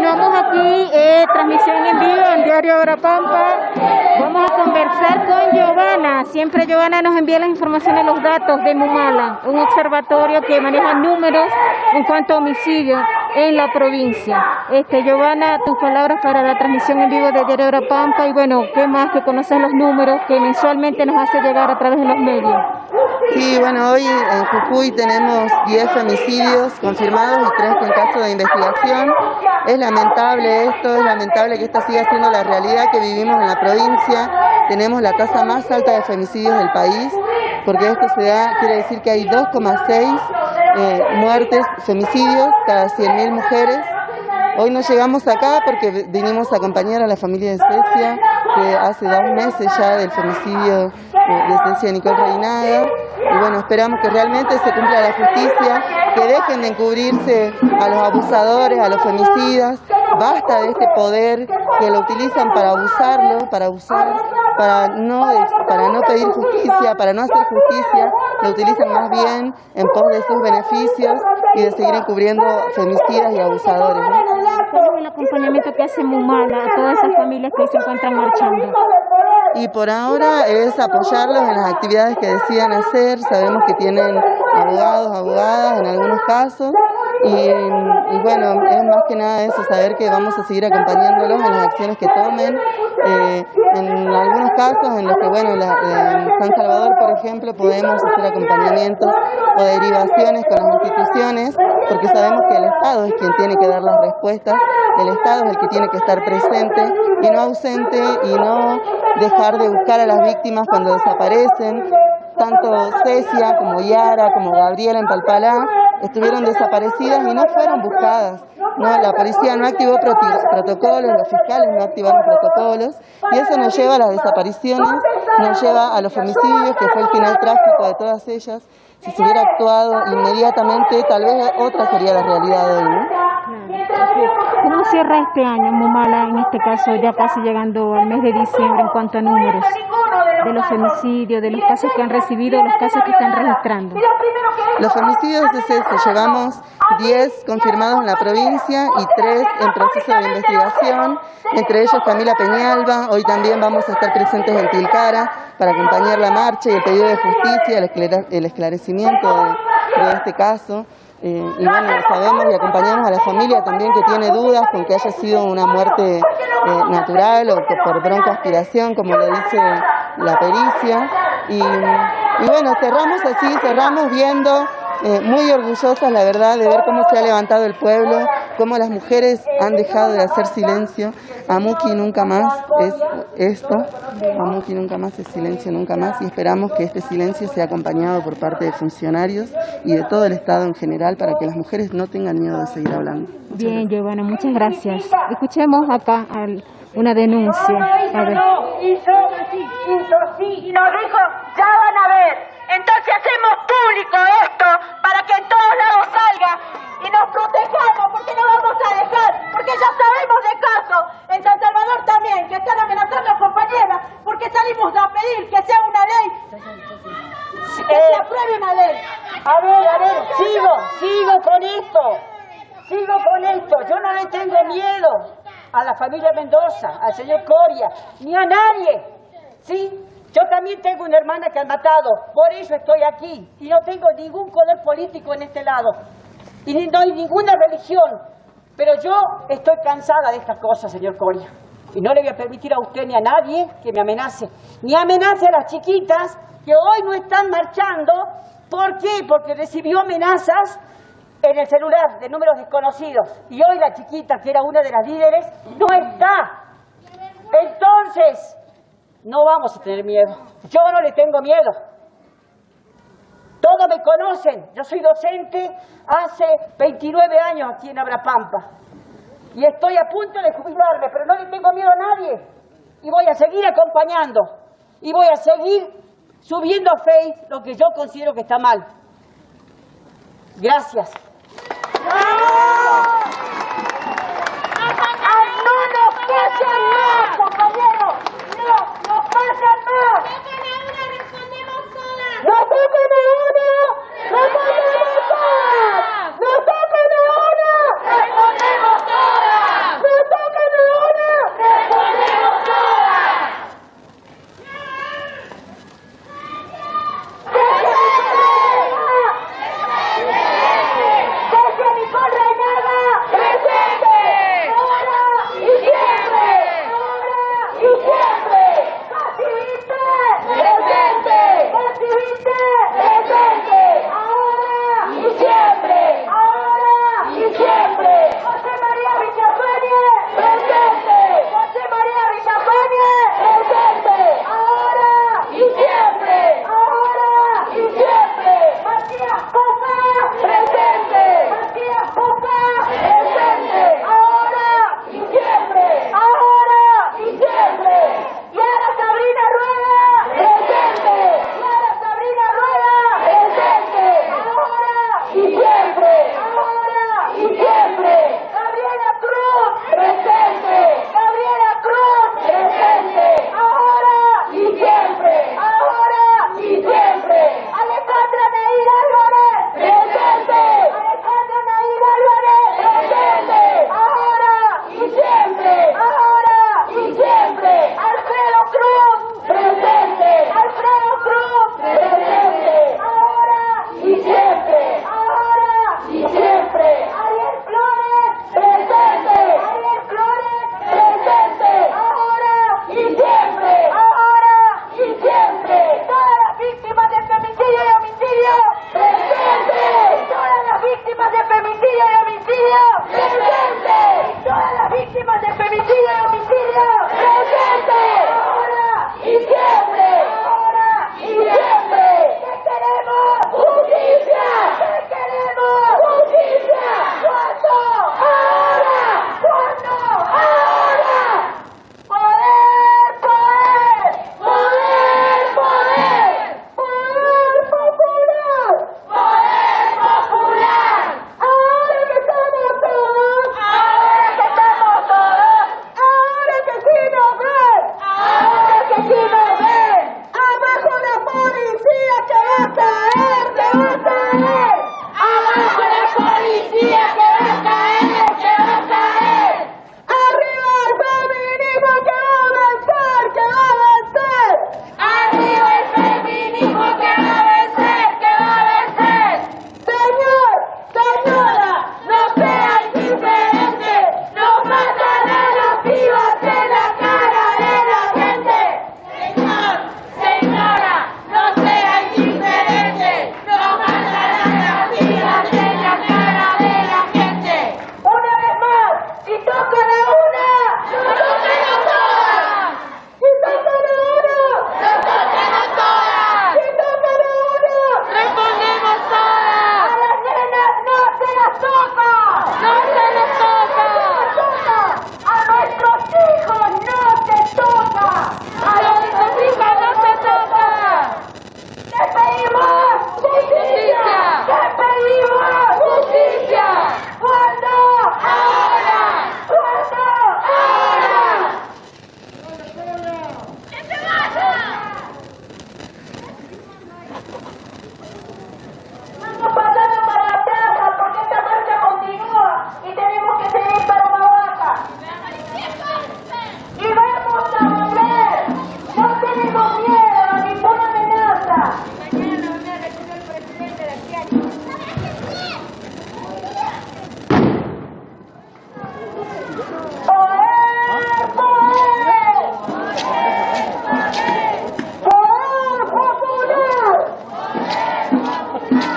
Continuamos aquí, transmisión en vivo en Diario Agrapampa. Vamos a conversar con Giovanna. Siempre Giovanna nos envía las informaciones, los datos de Mumala, un observatorio que maneja números en cuanto a homicidios en la provincia. Giovanna, tus palabras para la transmisión en vivo de Diario Agrapampa y bueno, ¿qué más que conoces los números que mensualmente nos hace llegar a través de los medios? Sí, bueno, hoy en Jujuy tenemos 10 femicidios confirmados y 3 en caso de investigación. Es lamentable esto, es lamentable que esta siga siendo la realidad que vivimos en la provincia. Tenemos la tasa más alta de femicidios del país, porque esto se da, quiere decir que hay 2,6 muertes, femicidios cada 100.000 mujeres. Hoy no llegamos acá porque vinimos a acompañar a la familia de Cecia, que hace 2 meses ya del femicidio de Cecia Nicole Reinaga. Y bueno, esperamos que realmente se cumpla la justicia, que dejen de encubrirse a los abusadores, a los femicidas. Basta de este poder que lo utilizan para abusarlo, para abusar, para no pedir justicia, para no hacer justicia. Lo utilizan más bien en pos de sus beneficios y de seguir encubriendo femicidas y abusadores, ¿no? ¿Cuál es el acompañamiento que hace Mumala a todas esas familias que se encuentran marchando? Y por ahora es apoyarlos en las actividades que decidan hacer. Sabemos que tienen abogados, abogadas en algunos casos. Y bueno, es más que nada eso, saber que vamos a seguir acompañándolos en las acciones que tomen. En algunos casos en los que, bueno, en San Salvador, por ejemplo, podemos hacer acompañamientos o derivaciones con las instituciones, porque sabemos que el Estado es quien tiene que dar las respuestas, el Estado es el que tiene que estar presente y no ausente y no dejar de buscar a las víctimas cuando desaparecen. Tanto Cecia como Yara como Gabriela en Palpalá estuvieron desaparecidas y no fueron buscadas. No, la policía no activó protocolos, los fiscales no activaron protocolos y eso nos lleva a las desapariciones, nos lleva a los femicidios, que fue el final trágico de todas ellas. Si se hubiera actuado inmediatamente, tal vez otra sería la realidad de hoy, ¿no? ¿Cómo cierra este año Mumala, en este caso ya casi llegando al mes de diciembre en cuanto a números de los femicidios, de los casos que han recibido, los casos que están registrando? Los femicidios es eso, llevamos 10 confirmados en la provincia y 3 en proceso de investigación, entre ellos Camila Peñalba. Hoy también vamos a estar presentes en Tilcara para acompañar la marcha y el pedido de justicia, el esclarecimiento de este caso. Y bueno, sabemos y acompañamos a la familia también que tiene dudas con que haya sido una muerte natural o por broncoaspiración, como lo dice la pericia. Y bueno, cerramos así, cerramos viendo, muy orgullosas la verdad de ver cómo se ha levantado el pueblo, cómo las mujeres han dejado de hacer silencio. Amuki nunca más es esto, Amuki nunca más es silencio nunca más, y esperamos que este silencio sea acompañado por parte de funcionarios y de todo el Estado en general para que las mujeres no tengan miedo de seguir hablando. Bien, Giovanna, muchas gracias. Escuchemos acá una denuncia. A ver. Y nos dijo, ya van a ver. Entonces hacemos público esto para que en todos lados salga y nos protejamos, porque no vamos a dejar, porque ya sabemos de casos en San Salvador también que están amenazando a compañeras, porque salimos a pedir que sea una ley, que se apruebe una ley. A ver, sigo con esto, yo no le tengo miedo a la familia Mendoza, al señor Coria, ni a nadie, ¿sí? Yo también tengo una hermana que han matado, por eso estoy aquí, y no tengo ningún color político en este lado, y no hay ninguna religión, pero yo estoy cansada de estas cosas, señor Coria, y no le voy a permitir a usted ni a nadie que me amenace, ni amenace a las chiquitas que hoy no están marchando. ¿Por qué? Porque recibió amenazas en el celular de números desconocidos, y hoy la chiquita, que era una de las líderes, no está. Entonces, no vamos a tener miedo. Yo no le tengo miedo. Todos me conocen. Yo soy docente hace 29 años aquí en Agrapampa. Y estoy a punto de jubilarme, pero no le tengo miedo a nadie. Y voy a seguir acompañando. Y voy a seguir subiendo a Face lo que yo considero que está mal. Gracias. ¡No nos pasen más, compañeros! ¡No nos pasen más! ¡No toquen a una! ¡Respondemos todas! ¡No toquen a una! ¡Respondemos todas!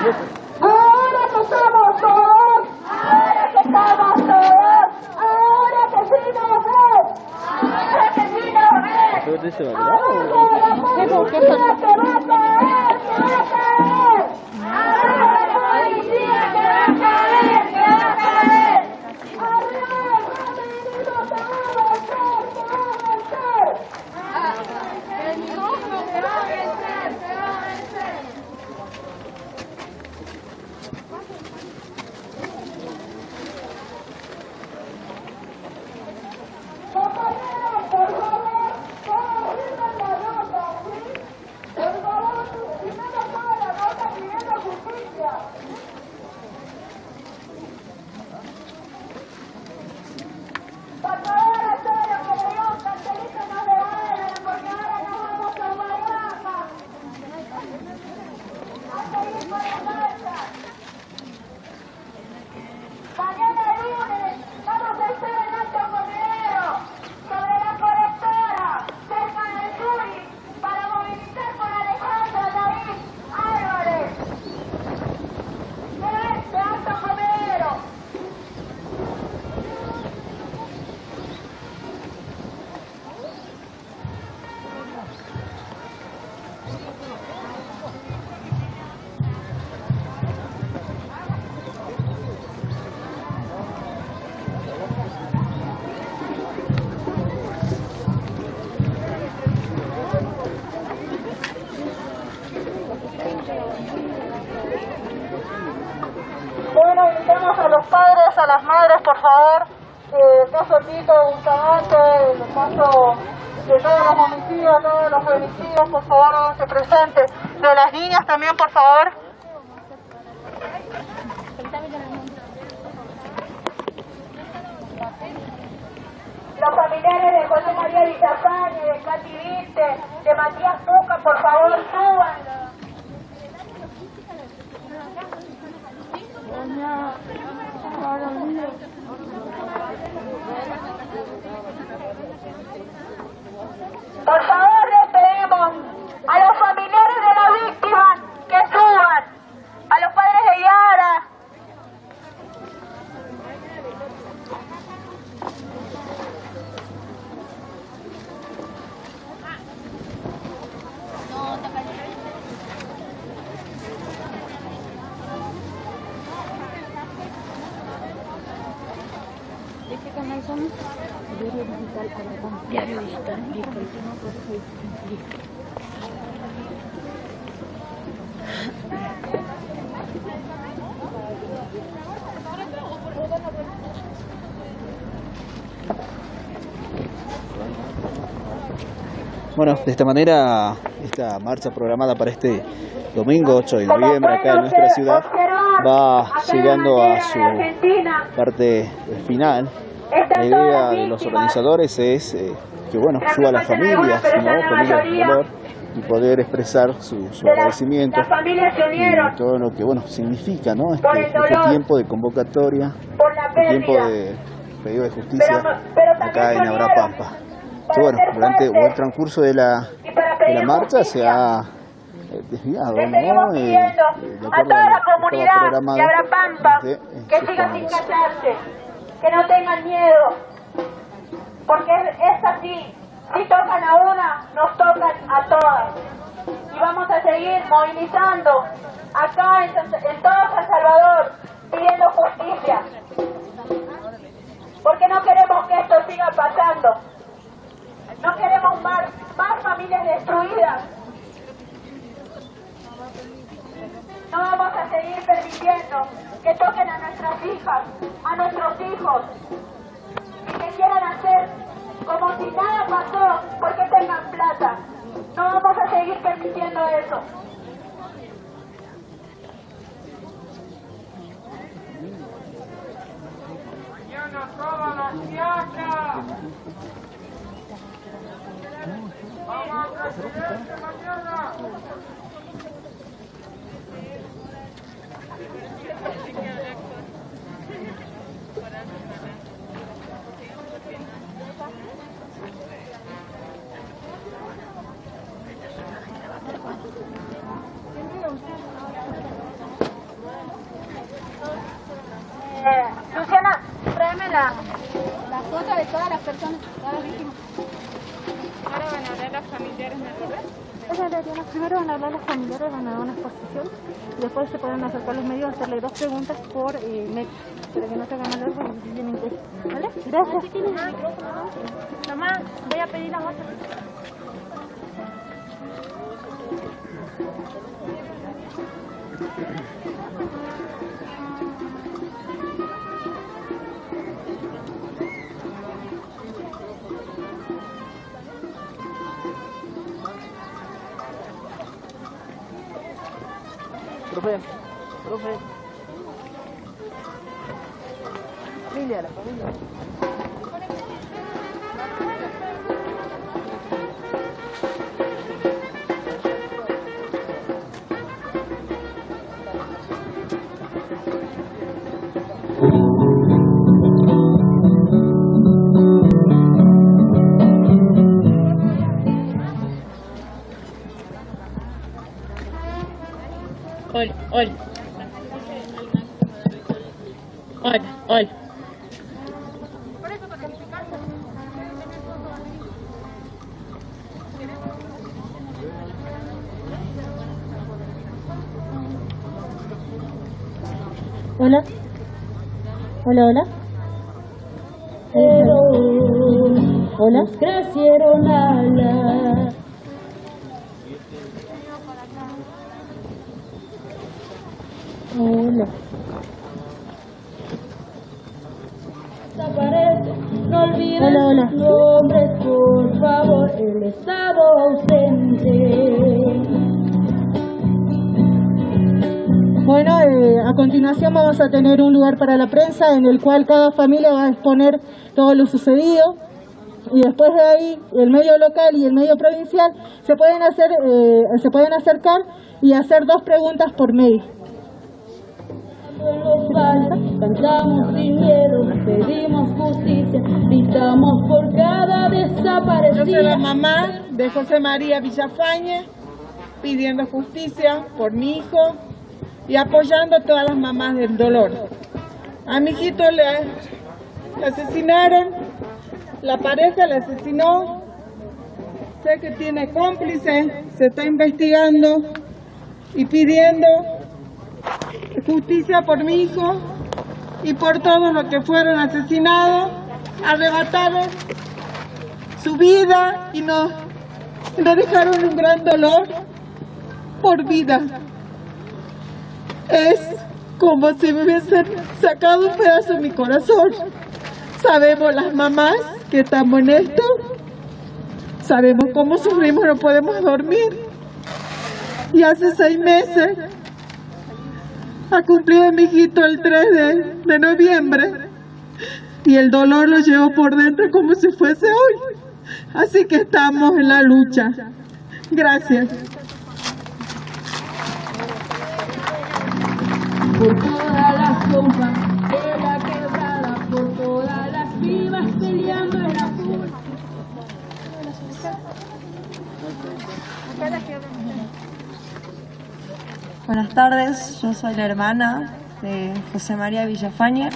Ahora que estamos todos, ahora que estamos todos, ahora que sí nos ven, ahora que sí nos ven. La policía que va a caer, que va a caer. Ahora la policía que va a caer, que va a caer. Arriba el feminismo que va a vencer, que va a vencer. El feminismo que va a vencer, que va a vencer. Compañeros, por favor, todos firmen la nota, ¿sí? Por favor, si no nos paga la nota pidiendo justicia. Por favor, a todos los que le dio un cartelito no le vayan, porque ahora nos vamos a Guayama. A seguir con la marcha. Mañana lunes vamos a estar en Alto Comedero, sobre la colectora, cerca del Yuri, para movilizar por Alejandro David Álvarez. De Alto Comedero. Bueno, invitamos a los padres, a las madres, por favor. El caso Tito Bustamante, el caso de todos los homicidios, todos los femicidios, por favor, háganse presentes. De las niñas también, por favor. Los familiares de José María Villafañe, de Katy Vinte, de Matías Tuca, por favor, suban. Por favor, les pedimos a los familiares de la víctima que suban, a los padres de Yara. ¿De qué canal somos? Diario Digital Agrapampa. Diario Digital, listo. Bueno, de esta manera, esta marcha programada para este domingo 8 de noviembre acá en nuestra ciudad va llegando a su parte final. La idea de los organizadores es que bueno, suba a las familias, ¿no? Familias de dolor, y poder expresar su agradecimiento y todo lo que bueno significa, ¿no? Este tiempo de convocatoria, este tiempo de pedido de justicia acá en Agrapampa. Que, bueno, durante el transcurso de la marcha se ha desviado, ¿no? De acuerdo a la comunidad de Agrapampa, que siga sin callarse, que no tengan miedo, porque es así. Si tocan a una, nos tocan a todas. Y vamos a seguir movilizando acá en todo San Salvador, pidiendo justicia. Porque no queremos que esto siga pasando. No queremos más familias destruidas. No vamos a seguir permitiendo que toquen a nuestras hijas, a nuestros hijos, y que quieran hacer como si nada pasó porque tengan plata. No vamos a seguir permitiendo eso. Mañana todas las fiacas. Vamos, presidente, mañana. tiene la foto de todas las personas, todas las víctimas. Ahora van a hablar los familiares, ¿no es verdad? Primero van a hablar los familiares, van a dar una exposición y después se pueden acercar los medios a hacerle 2 preguntas por net, para que no se hagan hablar porque si tienen que... ¿Vale? Gracias. Mamá, voy a pedir la bolsa. Profe. Familia, la familia. Hola. Hola. Hola. Hola. Hola. No olviden Hola. sus nombres, por favor, el estado ausente. Bueno, a continuación vamos a tener un lugar para la prensa en el cual cada familia va a exponer todo lo sucedido y después de ahí el medio local y el medio provincial se pueden acercar y hacer 2 preguntas por medio. Cantamos sin miedo, pedimos justicia, gritamos por cada desaparecido. Yo soy la mamá de José María Villafañe, pidiendo justicia por mi hijo y apoyando a todas las mamás del dolor. A mi hijito le asesinaron, la pareja le asesinó, sé que tiene cómplice, se está investigando y pidiendo justicia por mi hijo y por todos los que fueron asesinados, arrebataron su vida y nos dejaron un gran dolor por vida. Es como si me hubiesen sacado un pedazo de mi corazón. Sabemos las mamás que estamos en esto, sabemos cómo sufrimos, no podemos dormir. Y hace 6 meses ha cumplido mi hijito el 3 de noviembre y el dolor lo llevo por dentro como si fuese hoy. Así que estamos en la lucha. Gracias. Por todas las compas de la quebrada, por todas las vivas peleando en la fuga. Buenas tardes, yo soy la hermana de José María Villafañe.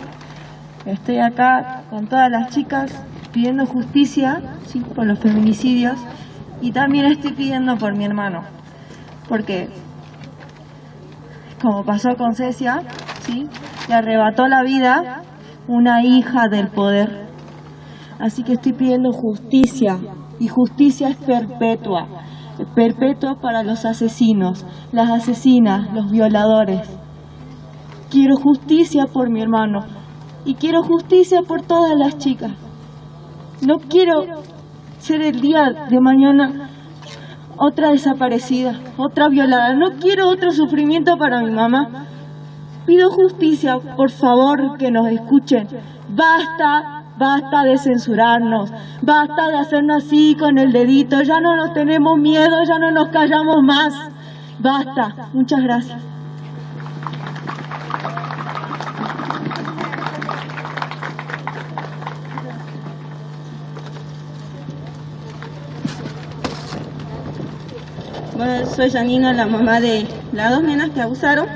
Estoy acá con todas las chicas pidiendo justicia, ¿sí?, por los feminicidios, y también estoy pidiendo por mi hermano, porque como pasó con Cecia, ¿sí?, le arrebató la vida una hija del poder. Así que estoy pidiendo justicia, y justicia es perpetua. Perpetua para los asesinos, las asesinas, los violadores. Quiero justicia por mi hermano y quiero justicia por todas las chicas. No quiero ser el día de mañana otra desaparecida, otra violada. No quiero otro sufrimiento para mi mamá. Pido justicia, por favor, que nos escuchen. Basta de censurarnos, basta de hacernos así con el dedito, ya no nos tenemos miedo, ya no nos callamos más. Basta. Muchas gracias. Bueno, soy Janina, la mamá de las 2 nenas que abusaron.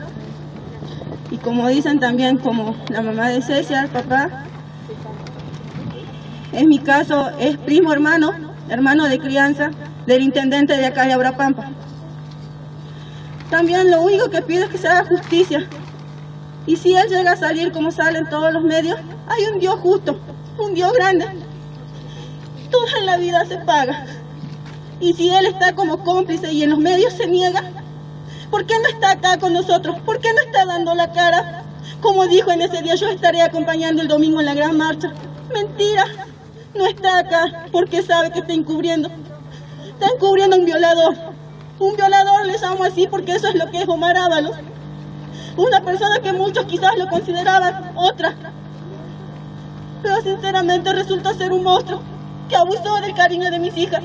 Y como dicen también, como la mamá de Cecia, el papá, en mi caso es primo hermano de crianza del intendente de acá de Abrapampa. También lo único que pido es que se haga justicia. Y si él llega a salir como sale en todos los medios, hay un Dios justo, un Dios grande. Todo en la vida se paga. Y si él está como cómplice y en los medios se niega, ¿por qué no está acá con nosotros? ¿Por qué no está dando la cara? Como dijo en ese día, yo estaré acompañando el domingo en la gran marcha. Mentira, no está acá porque sabe que está encubriendo. Está encubriendo a un violador. Un violador le llamo así porque eso es lo que es Omar Ábalos. Una persona que muchos quizás lo consideraban otra. Pero sinceramente resultó ser un monstruo que abusó del cariño de mis hijas.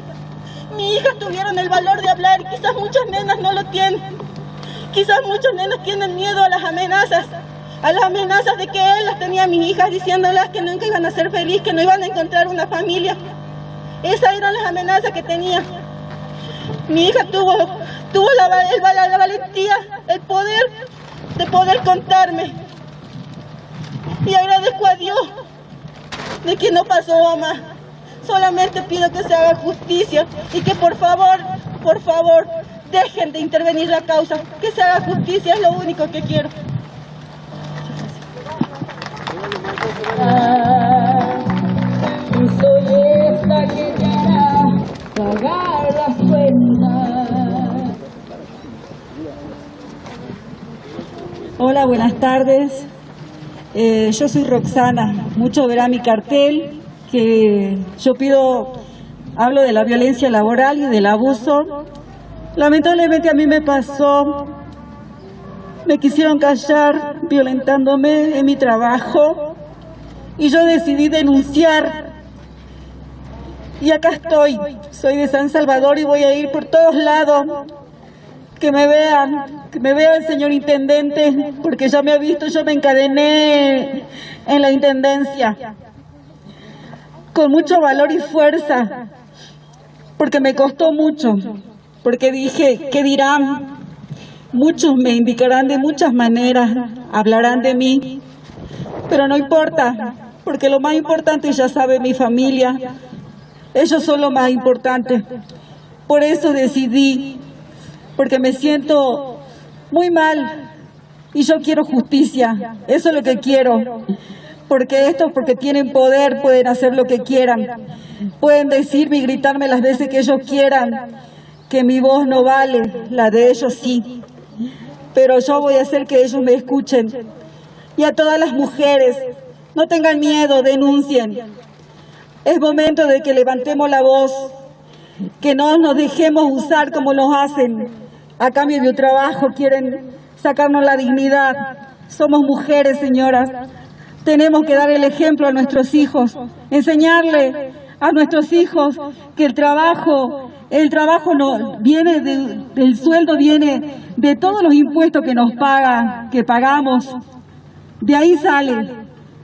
Mis hijas tuvieron el valor de hablar y quizás muchas nenas no lo tienen. Quizás muchas nenas tienen miedo a las amenazas de que él las tenía a mis hijas diciéndolas que nunca iban a ser felices, que no iban a encontrar una familia. Esas eran las amenazas que tenía. Mi hija tuvo la valentía, el poder de poder contarme. Y agradezco a Dios de que no pasó más. Solamente pido que se haga justicia y que por favor, dejen de intervenir la causa. Que se haga justicia es lo único que quiero. Y soy esta que te hará pagar las cuentas. Hola, buenas tardes. Yo soy Roxana. Muchos verán mi cartel que yo hablo de la violencia laboral y del abuso. Lamentablemente a mí me pasó, me quisieron callar violentándome en mi trabajo y yo decidí denunciar. Y acá estoy, soy de San Salvador y voy a ir por todos lados. Que me vean, señor intendente, porque ya me ha visto, yo me encadené en la intendencia con mucho valor y fuerza, porque me costó mucho, porque dije, ¿qué dirán? Muchos me indicarán de muchas maneras, hablarán de mí, pero no importa, porque lo más importante ya sabe mi familia, ellos son lo más importante. Por eso decidí, porque me siento muy mal y yo quiero justicia, eso es lo que quiero. Porque estos, porque tienen poder, pueden hacer lo que quieran. Pueden decirme y gritarme las veces que ellos quieran, que mi voz no vale, la de ellos sí. Pero yo voy a hacer que ellos me escuchen. Y a todas las mujeres, no tengan miedo, denuncien. Es momento de que levantemos la voz, que no nos dejemos usar como nos hacen. A cambio de un trabajo quieren sacarnos la dignidad. Somos mujeres, señoras. Tenemos que dar el ejemplo a nuestros hijos, enseñarle a nuestros hijos que el trabajo no viene del sueldo, viene de todos los impuestos que nos pagan, que pagamos. De ahí sale,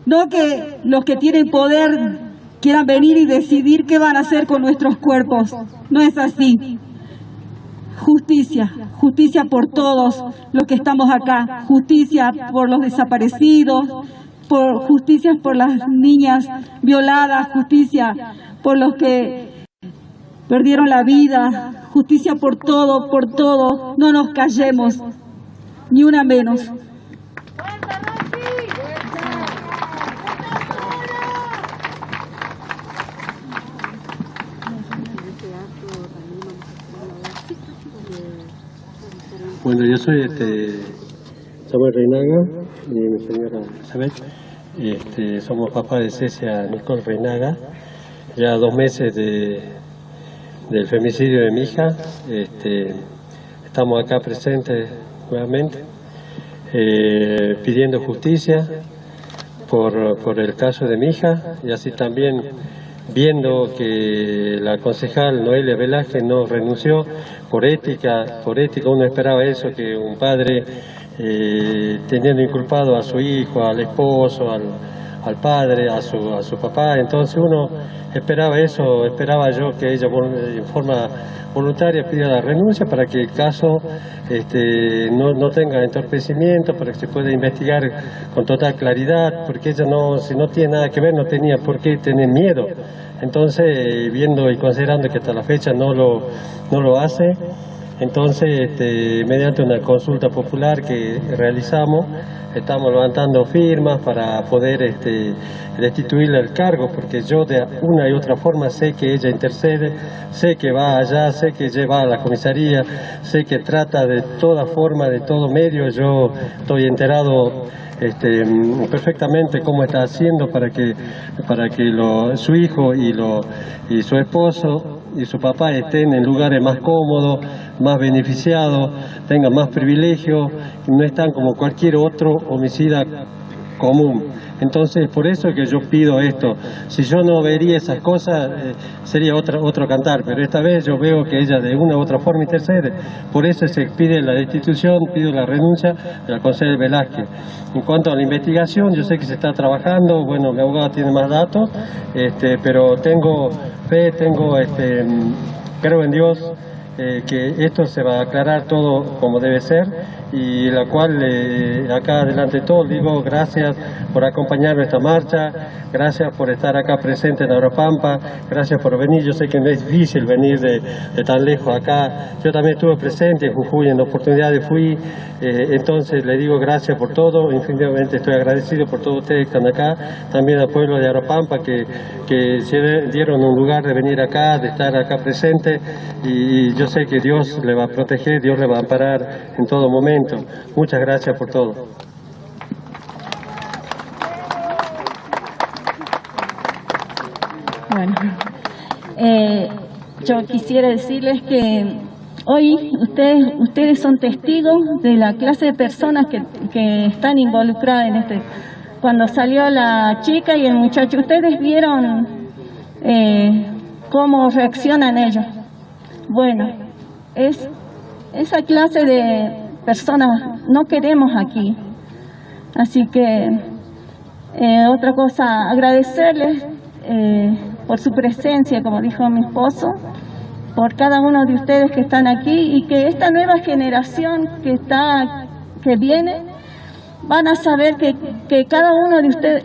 no que los que tienen poder quieran venir y decidir qué van a hacer con nuestros cuerpos. No es así. Justicia, justicia por todos los que estamos acá, justicia por los desaparecidos, justicia por las niñas violadas, justicia por los que perdieron la vida, justicia por todo, no nos callemos, ni una menos. Bueno, yo soy Samuel Reinaga y mi señora Isabel. Somos papás de Cecia Nicole Reinaga. Ya 2 meses del femicidio de mi hija. Estamos acá presentes nuevamente pidiendo justicia por el caso de mi hija y así también viendo que la concejal Noelia Velázquez no renunció por ética, uno esperaba eso, que un padre teniendo inculpado a su hijo, al esposo, al padre, a su papá. Entonces uno esperaba eso, esperaba yo que ella en forma voluntaria pida la renuncia para que el caso no tenga entorpecimiento, para que se pueda investigar con total claridad, porque ella si no tiene nada que ver, no tenía por qué tener miedo. Entonces, viendo y considerando que hasta la fecha no lo hace, entonces mediante una consulta popular que realizamos, estamos levantando firmas para poder destituirle el cargo, porque yo de una y otra forma sé que ella intercede, sé que va allá, sé que lleva a la comisaría, sé que trata de toda forma, de todo medio. Yo estoy enterado perfectamente cómo está haciendo para que su hijo y su esposo y su papá estén en lugares más cómodos, más beneficiados, tengan más privilegios, no están como cualquier otro homicida común. Entonces, por eso que yo pido esto. Si yo no vería esas cosas, sería otro cantar, pero esta vez yo veo que ella de una u otra forma intercede. Por eso se pide la destitución, pido la renuncia de la concejal Velázquez. En cuanto a la investigación, yo sé que se está trabajando, bueno, mi abogado tiene más datos, pero tengo fe, creo en Dios, que esto se va a aclarar todo como debe ser, y la cual acá delante de todos digo gracias por acompañar esta marcha, gracias por estar acá presente en Abrapampa, gracias por venir. Yo sé que no es difícil venir de tan lejos acá, yo también estuve presente en Jujuy, en oportunidades fui, entonces le digo gracias por todo, infinitamente estoy agradecido por todos ustedes que están acá, también al pueblo de Abrapampa que se dieron un lugar de venir acá, de estar acá presente, y yo sé que Dios le va a proteger, Dios le va a amparar en todo momento. Muchas gracias por todo. Bueno, yo quisiera decirles que hoy ustedes son testigos de la clase de personas que están involucradas en este. Cuando salió la chica y el muchacho, ustedes vieron cómo reaccionan ellos. Bueno, esa clase de personas no queremos aquí. Así que otra cosa, agradecerles por su presencia, como dijo mi esposo, por cada uno de ustedes que están aquí, y que esta nueva generación que viene van a saber que cada uno de ustedes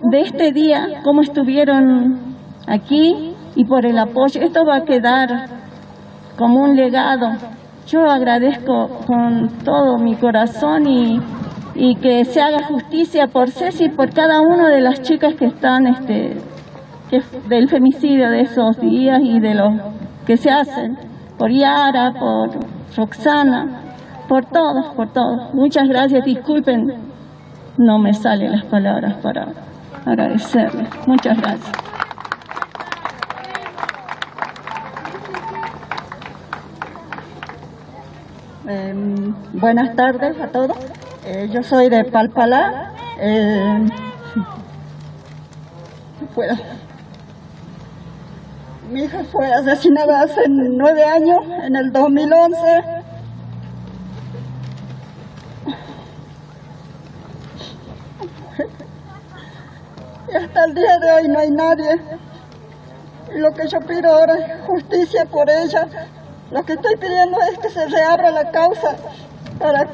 de este día, cómo estuvieron aquí, y por el apoyo. Esto va a quedar como un legado. Yo agradezco con todo mi corazón y que se haga justicia por Ceci y por cada una de las chicas que están del femicidio de esos días y de los que se hacen, por Yara, por Roxana, por todos, por todos. Muchas gracias, disculpen, no me salen las palabras para agradecerles. Muchas gracias. Buenas tardes a todos. Yo soy de Palpalá. Mi hija fue asesinada hace 9 años, en el 2011. Y hasta el día de hoy no hay nadie. Y lo que yo pido ahora es justicia por ella. Lo que estoy pidiendo es que se reabra la causa para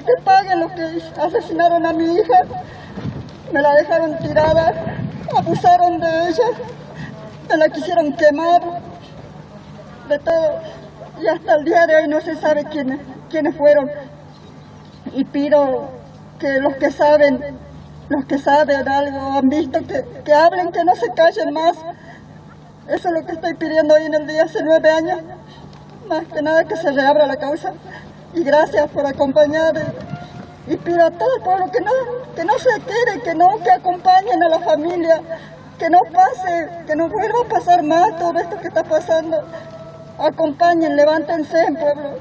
que paguen los que asesinaron a mi hija. Me la dejaron tirada, abusaron de ella, me la quisieron quemar, de todo. Y hasta el día de hoy no se sabe quiénes fueron. Y pido que los que saben algo, han visto, que hablen, que no se callen más. Eso es lo que estoy pidiendo hoy en el día, hace 9 años. Más que nada que se reabra la causa. Y gracias por acompañar. Y pido a todo el pueblo que no se quede, que acompañen a la familia. Que no pase, que no vuelva a pasar más todo esto que está pasando. Acompañen, levántense en pueblo.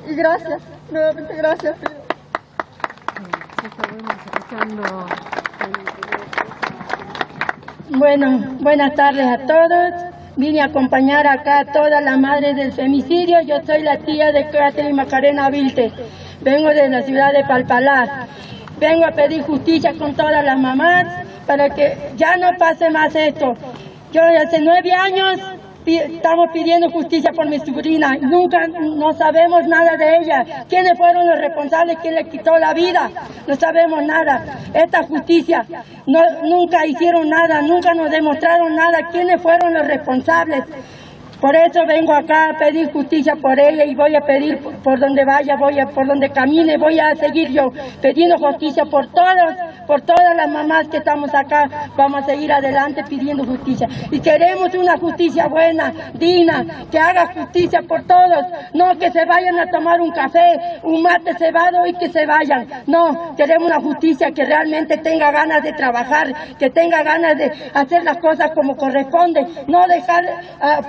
Y gracias, nuevamente gracias. Bueno, buenas tardes a todos. Vine a acompañar acá a todas las madres del femicidio. Yo soy la tía de Catherine Macarena Vilte. Vengo de la ciudad de Palpalá. Vengo a pedir justicia con todas las mamás para que ya no pase más esto. Yo hace 9 años estamos pidiendo justicia por mi sobrina. Nunca no sabemos nada de ella. ¿Quiénes fueron los responsables? ¿Quién le quitó la vida? No sabemos nada. Esta justicia nunca hicieron nada, nunca nos demostraron nada. ¿Quiénes fueron los responsables? Por eso vengo acá a pedir justicia por ella y voy a pedir por donde vaya, por donde camine, voy a seguir yo pidiendo justicia por todas las mamás que estamos acá. Vamos a seguir adelante pidiendo justicia. Y queremos una justicia buena, digna, que haga justicia por todos. No que se vayan a tomar un café, un mate cebado y que se vayan. No, queremos una justicia que realmente tenga ganas de trabajar, que tenga ganas de hacer las cosas como corresponde. No dejar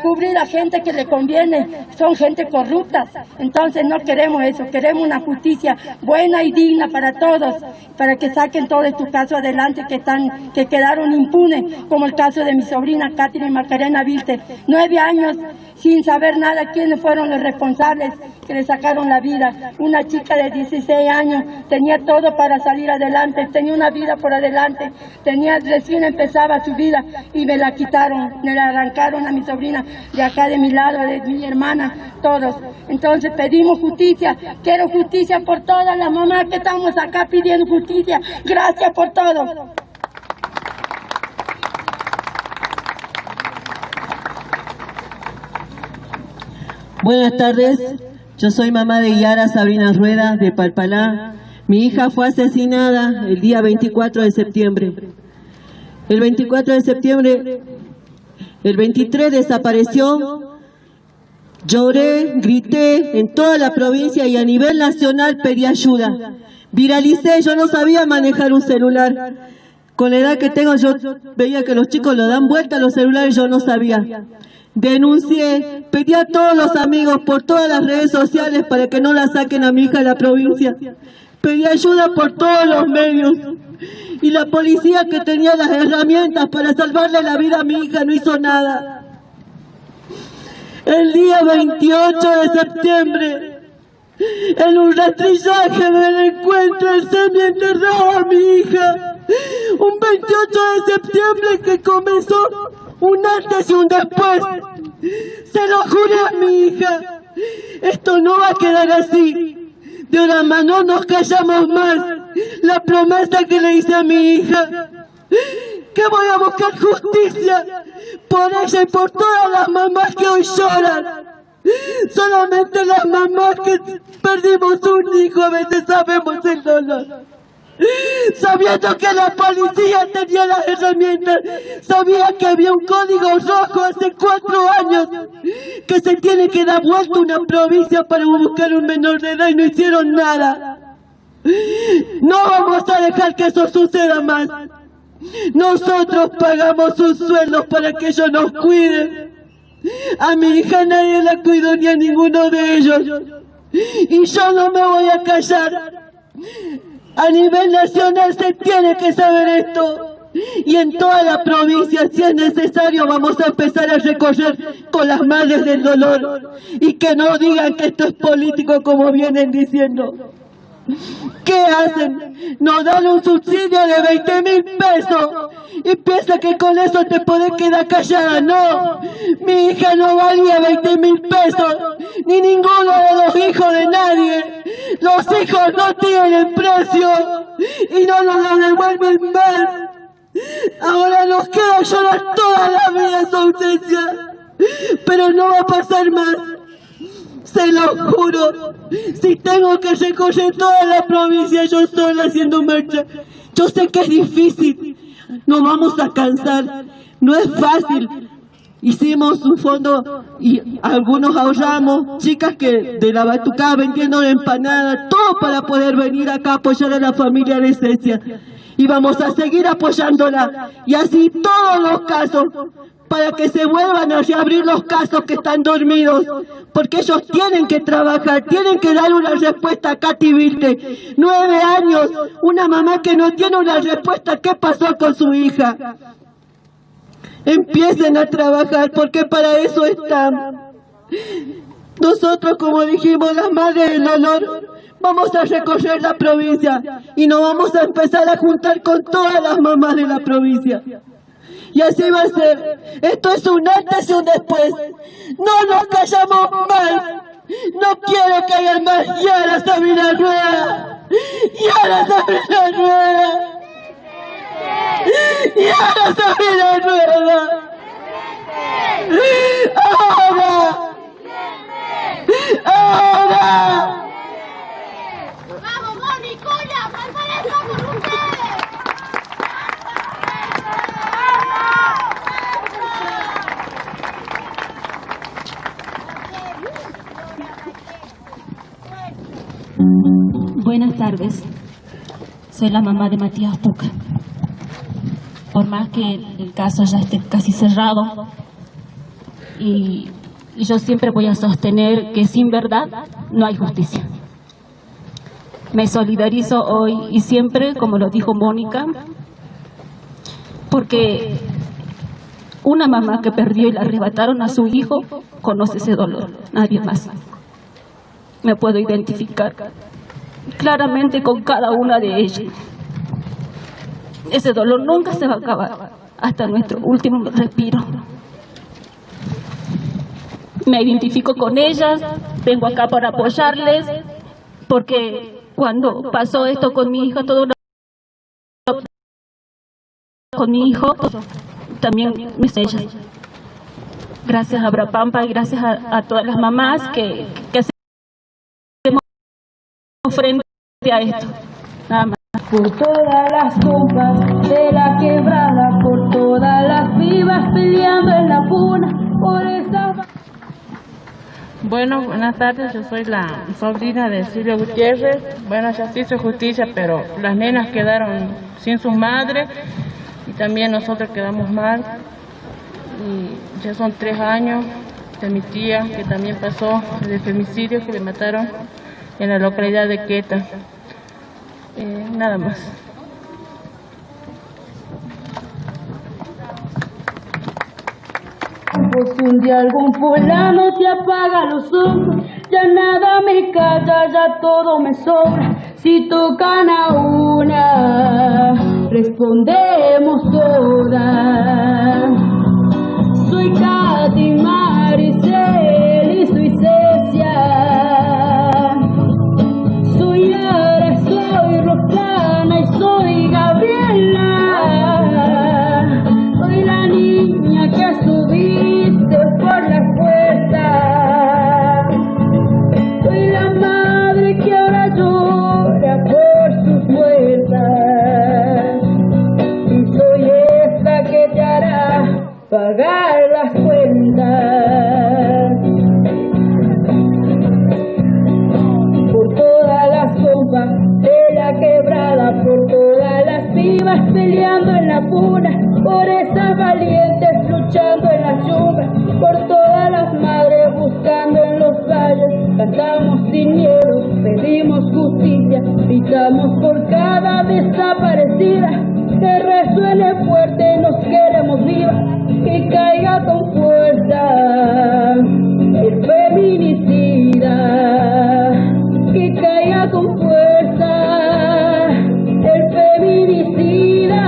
cubrir a gente que le conviene, son gente corruptas. Entonces no queremos eso, queremos una justicia buena y digna para todos, para que saquen todos estos casos adelante que quedaron impunes, como el caso de mi sobrina Catherine Macarena Vilte, 9 años sin saber nada quiénes fueron los responsables que le sacaron la vida. Una chica de 16 años, tenía todo para salir adelante, tenía una vida por adelante, recién empezaba su vida y me la quitaron, me la arrancaron a mi sobrina de acá de mi lado, de mi hermana, todos. Entonces pedimos justicia, quiero justicia por todas las mamás que estamos acá pidiendo justicia. Gracias por todo. Buenas tardes, yo soy mamá de Yara Sabrina Rueda de Palpalá. Mi hija fue asesinada el día 24 de septiembre. El 24 de septiembre, el 23 desapareció. Lloré, grité en toda la provincia y a nivel nacional pedí ayuda. Viralicé, yo no sabía manejar un celular. Con la edad que tengo yo veía que los chicos lo dan vuelta a los celulares, yo no sabía. Denuncié, pedí a todos los amigos por todas las redes sociales para que no la saquen a mi hija de la provincia. Pedí ayuda por todos los medios. Y la policía, que tenía las herramientas para salvarle la vida a mi hija, no hizo nada. El día 28 de septiembre, en un rastrillaje me encuentro el semienterrado a mi hija. Un 28 de septiembre que comenzó un antes y un después. Se lo juré a mi hija. Esto no va a quedar así. De ahora más no nos callamos más. La promesa que le hice a mi hija, que voy a buscar justicia por ella y por todas las mamás que hoy lloran. Solamente las mamás que perdimos un hijo a veces sabemos el dolor. Sabiendo que la policía tenía las herramientas, sabía que había un código rojo hace 4 años, que se tiene que dar vuelta una provincia para buscar un menor de edad y no hicieron nada. No vamos a dejar que eso suceda más. Nosotros pagamos sus sueldos para que ellos nos cuiden. A mi hija nadie la cuidó, ni a ninguno de ellos. Y yo no me voy a callar. A nivel nacional se tiene que saber esto. Y en toda la provincia, si es necesario, vamos a empezar a recorrer con las madres del dolor. Y que no digan que esto es político como vienen diciendo. ¿Qué hacen? Nos dan un subsidio de 20.000 pesos y piensa que con eso te podés quedar callada. No, mi hija no valía 20.000 pesos, ni ninguno de los hijos de nadie. Los hijos no tienen precio y no nos lo devuelven más. Ahora nos queda llorar toda la vida su ausencia, pero no va a pasar más. Se lo juro, si tengo que recorrer toda la provincia yo sola haciendo marcha. Yo sé que es difícil, nos vamos a cansar, no es fácil. Hicimos un fondo y algunos ahorramos, chicas que de la batucada vendiendo empanadas, todo para poder venir acá a apoyar a la familia de Cecia. Y vamos a seguir apoyándola, y así todos los casos, para que se vuelvan a reabrir los casos que están dormidos, porque ellos tienen que trabajar, tienen que dar una respuesta a Katy Vilte. 9 años, una mamá que no tiene una respuesta. ¿Qué pasó con su hija? Empiecen a trabajar, porque para eso están. Nosotros, como dijimos, las madres del dolor, vamos a recorrer la provincia y nos vamos a empezar a juntar con todas las mamás de la provincia. Y así va a ser. Esto es un antes y un después. No nos callamos más. No quiero que hayan más Yara Sabina Rueda. Yara Sabina Rueda. Yara Sabina Rueda. Ahora. Ahora. ¡Vamos, Moni, Cuya! ¡Fortaleza con ustedes! Buenas tardes, soy la mamá de Matías Puca. Por más que el caso ya esté casi cerrado, y yo siempre voy a sostener que sin verdad no hay justicia. Me solidarizo hoy y siempre, como lo dijo Mónica, porque una mamá que perdió y le arrebataron a su hijo conoce ese dolor, nadie más. Me puedo identificar claramente con cada una de ellas. Ese dolor nunca se va a acabar hasta nuestro último respiro. Me identifico con ellas, vengo acá para apoyarles, porque cuando pasó esto con mi hija, todo con mi hijo, también me sella. Gracias a Abrapampa y gracias a todas las mamás que hacemos frente a esto. Nada más. Por todas las compas de la quebrada, por todas las vivas peleando en la puna, por esas... Bueno, buenas tardes, yo soy la sobrina de Silvio Gutiérrez. Bueno, ya se hizo justicia, pero las nenas quedaron sin sus madres y también nosotros quedamos mal. Y ya son 3 años de mi tía, que también pasó el femicidio, que le mataron en la localidad de Queta. Nada más. Pues un día algún fulano te apaga los ojos, ya nada me calla, ya todo me sobra. Si tocan a una, respondemos todas. Soy Katy, Maricel y soy Cecia. Soy Ara, soy Roxana y soy Gabriela. Soy la niña que subiste por la puerta. Soy la madre que ahora llora por sus muertas. Y soy esta que te hará pagar las cuentas. Por todas las compas de la quebrada, por todas las pibas peleando en la puna, por esas valientes luchando en la sombra, por todas las madres buscando en los valles, cantamos sin miedo, pedimos justicia, gritamos por cada desaparecida, que resuene fuerte, nos queremos vivas, que caiga con fuerza el feminicida, que caiga con fuerza el feminicida.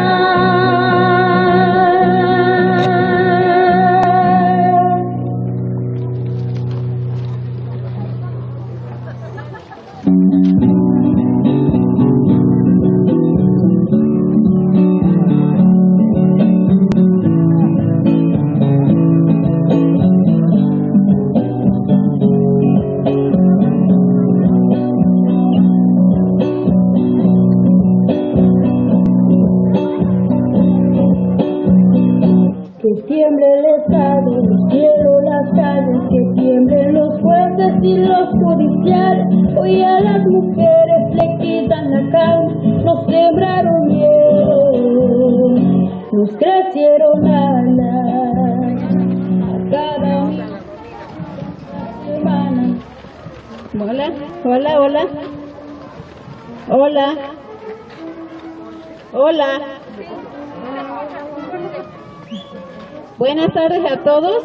Que tiemble el Estado, los cielos, las calles, que tiemblen los jueces y los judiciales. Hoy a las mujeres le quitan la calma, nos sembraron miedo, nos crecieron alas. A cada semana. Hola, hola, hola. Hola. Hola. Buenas tardes a todos.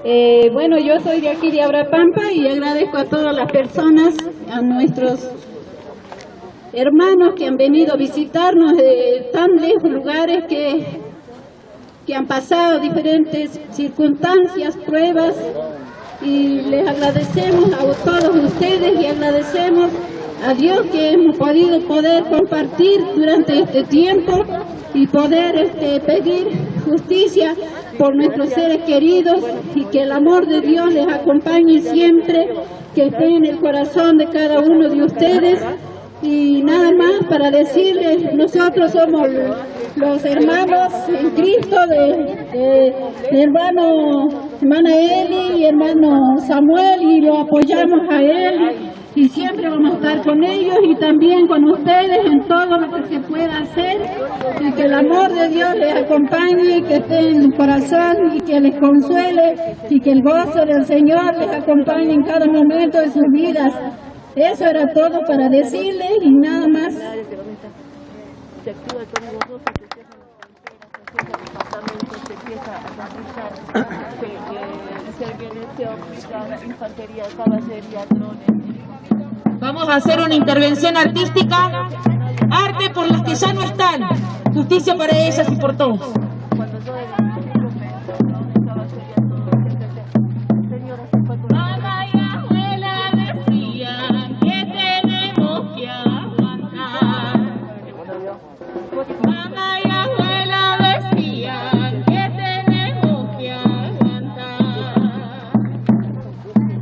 Bueno, yo soy de aquí de Abrapampa y agradezco a todas las personas, a nuestros hermanos que han venido a visitarnos de tan lejos lugares que han pasado diferentes circunstancias, pruebas, y les agradecemos a todos ustedes y agradecemos a Dios que hemos podido compartir durante este tiempo y poder pedir justicia por nuestros seres queridos y que el amor de Dios les acompañe siempre, que esté en el corazón de cada uno de ustedes. Y nada más para decirles, nosotros somos los hermanos en Cristo de hermana Eli y hermano Samuel, y lo apoyamos a él y siempre vamos a estar con ellos y también con ustedes en todo lo que se pueda hacer, y que el amor de Dios les acompañe, que esté en el corazón y que les consuele, y que el gozo del Señor les acompañe en cada momento de sus vidas. Eso era todo para decirles y nada más. Vamos a hacer una intervención artística, arte por las que ya no están, justicia para ellas y por todos. Mamá y abuela decían que tenemos que aguantar.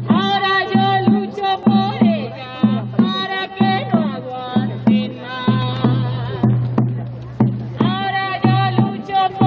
Ahora yo lucho por ella para que no aguanten más. Ahora yo lucho por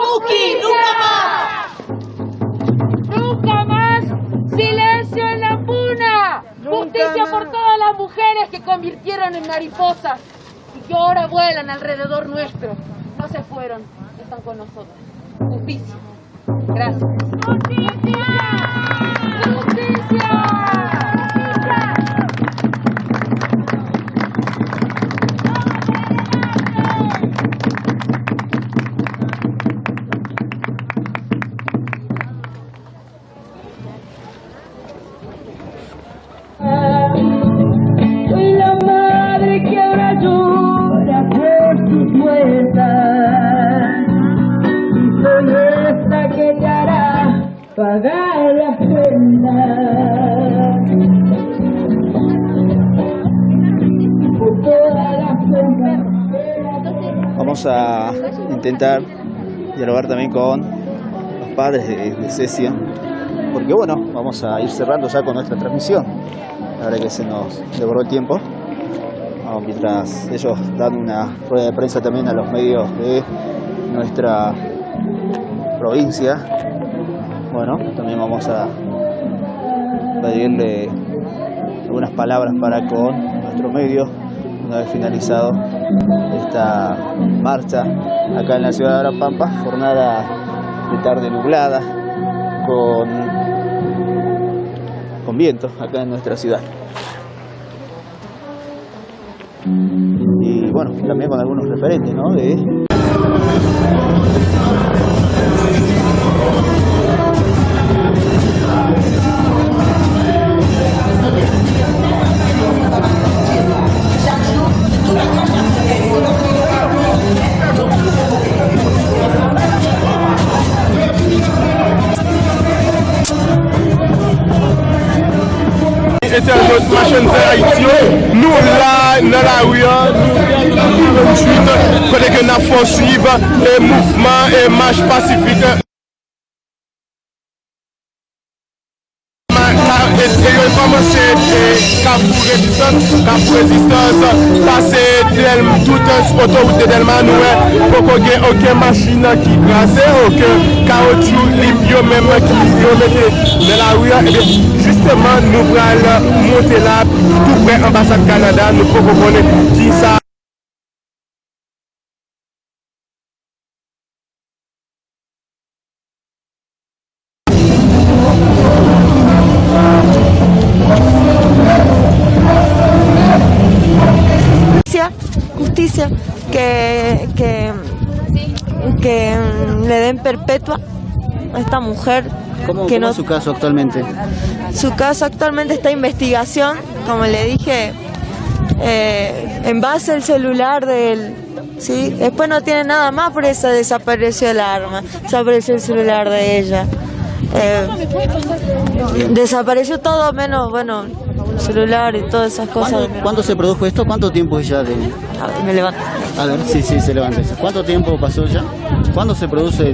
Muki, nunca más. Nunca más. Silencio en la puna. Justicia por todas las mujeres que convirtieron en mariposas y que ahora vuelan alrededor nuestro. No se fueron, están con nosotros. Justicia. Gracias. ¡Justicia! ¡Justicia! Soy la madre que ahora llora por tus muertas y soy esta que te hará pagar las cuentas por todas las cuentas. Vamos a intentar dialogar también con los padres de Cecia, porque bueno, vamos a ir cerrando ya con nuestra transmisión. La verdad que se nos devoró el tiempo. Vamos, mientras ellos dan una rueda de prensa también a los medios de nuestra provincia, bueno, también vamos a pedirle algunas palabras para con nuestros medios una vez finalizado esta marcha acá en la ciudad de Arapampa, jornada de tarde nublada con viento acá en nuestra ciudad. Y bueno, también con algunos referentes, ¿no? C'était notre machine de Haïti. Nous là, dans la rue, nous suite, côté que nous avons suivre les mouvements et marches pacifiques. Et commencé cap résistance, passer toute autoroute de Delma, pour qu'il n'y ait aucune machine qui crase, aucun caoutchouc libre, même qui mettait dans la rue. Justement, nous allons monter là, tout près de l'ambassade Canada, nous pouvons connaître qui ça. Justicia, que le den perpetua a esta mujer. ¿Cómo que no, es su caso actualmente? Su caso actualmente está en investigación, como le dije, en base al celular de él. ¿Sí? Después no tiene nada más, por eso desapareció el arma, desapareció el celular de ella. Desapareció todo menos, bueno, el celular y todas esas cosas. ¿Cuándo se produjo esto? ¿Cuánto tiempo ya de...? A ver, me levanto. A ver, sí, se levanta. ¿Cuánto tiempo pasó ya? ¿Cuándo se produce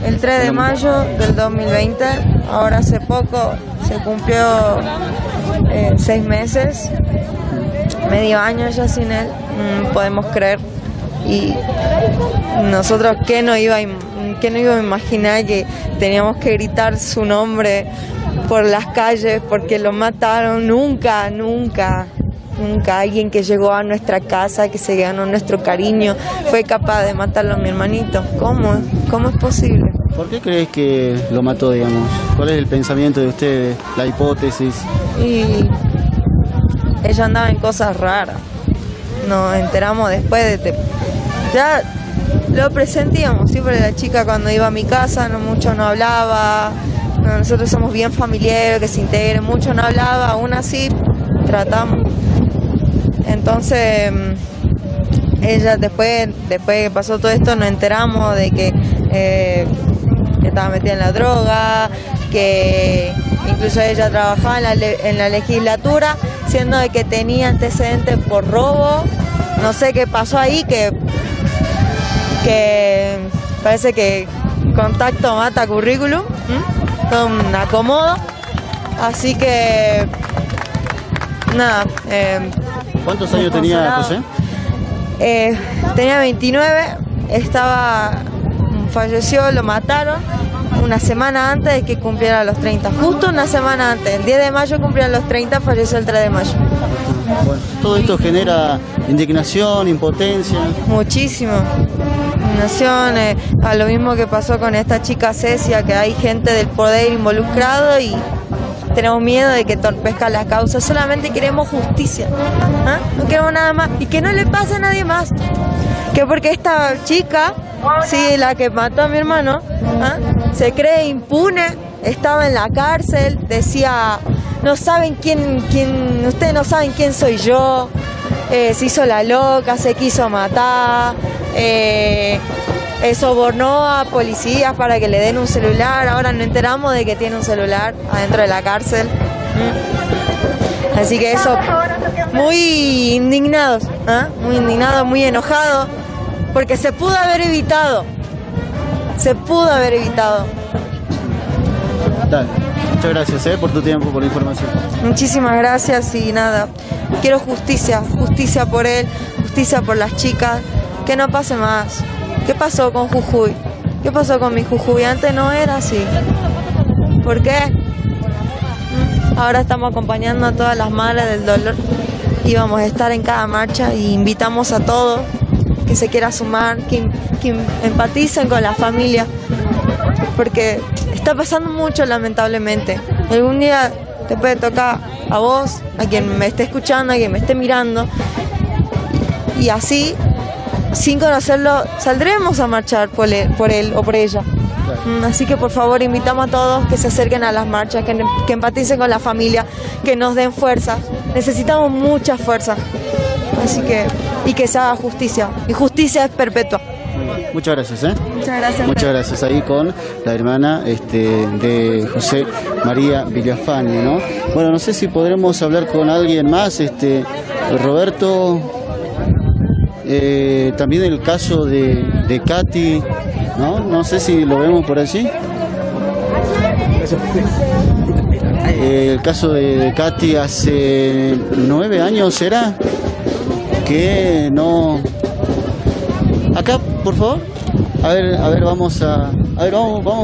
el 3 de mayo del 2020, ahora hace poco se cumplió 6 meses, medio año ya sin él, podemos creer. Y nosotros, ¿qué no iba a imaginar que teníamos que gritar su nombre por las calles porque lo mataron? Nunca alguien que llegó a nuestra casa, que se ganó nuestro cariño, fue capaz de matarlo a mi hermanito. ¿Cómo es posible? ¿Por qué crees que lo mató, digamos? ¿Cuál es el pensamiento de ustedes, la hipótesis? Y ella andaba en cosas raras. Nos enteramos después ya lo presentíamos, ¿sí? Porque la chica cuando iba a mi casa mucho no hablaba. Nosotros somos bien familiares, que se integren, mucho no hablaba, aún así tratamos. Entonces ella después que pasó todo esto nos enteramos de que estaba metida en la droga, que incluso ella trabajaba en la legislatura, siendo de que tenía antecedentes por robo. No sé qué pasó ahí, que parece que contacto mata currículum, todo un acomodo. Así que nada. ¿Cuántos años tenía José? Tenía 29, estaba falleció, lo mataron una semana antes de que cumpliera los 30, justo una semana antes, el 10 de mayo cumplían los 30, falleció el 3 de mayo. Bueno, todo esto genera indignación, impotencia. Muchísimo. Indignación, a lo mismo que pasó con esta chica Cecia, que hay gente del poder involucrado y tenemos miedo de que entorpezca la causa. Solamente queremos justicia, ¿ah? No queremos nada más y que no le pase a nadie más. Que porque esta chica, sí, la que mató a mi hermano, ¿ah? Se cree impune, estaba en la cárcel, decía, no saben ustedes no saben quién soy yo, se hizo la loca, se quiso matar, sobornó a policías para que le den un celular, ahora nos enteramos de que tiene un celular adentro de la cárcel. Así que eso, muy indignados, ¿eh? Muy indignados, muy enojados, porque se pudo haber evitado. Dale. Muchas gracias por tu tiempo, por la información. Muchísimas gracias y nada, quiero justicia por él, justicia por las chicas, que no pase más. ¿Qué pasó con Jujuy? ¿Qué pasó con mi Jujuy? Antes no era así. ¿Por qué? Ahora estamos acompañando a todas las madres del dolor y vamos a estar en cada marcha y invitamos a todos que se quiera sumar, que empaticen con la familia, porque está pasando mucho lamentablemente. Algún día te puede tocar a vos, a quien me esté escuchando, a quien me esté mirando, y así, sin conocerlo, saldremos a marchar por él o por ella. Así que por favor invitamos a todos que se acerquen a las marchas, que empaticen con la familia, que nos den fuerza. Necesitamos mucha fuerza. Así que, y que se haga justicia. Y justicia es perpetua. Muchas gracias. Muchas gracias. Muchas gracias. Ahí con la hermana de José María Villafañe, ¿no? Bueno, no sé si podremos hablar con alguien más, Roberto. También el caso de Katy, ¿no? No sé si lo vemos por allí. El caso de Katy hace 9 años era que no. Acá, por favor. A ver, vamos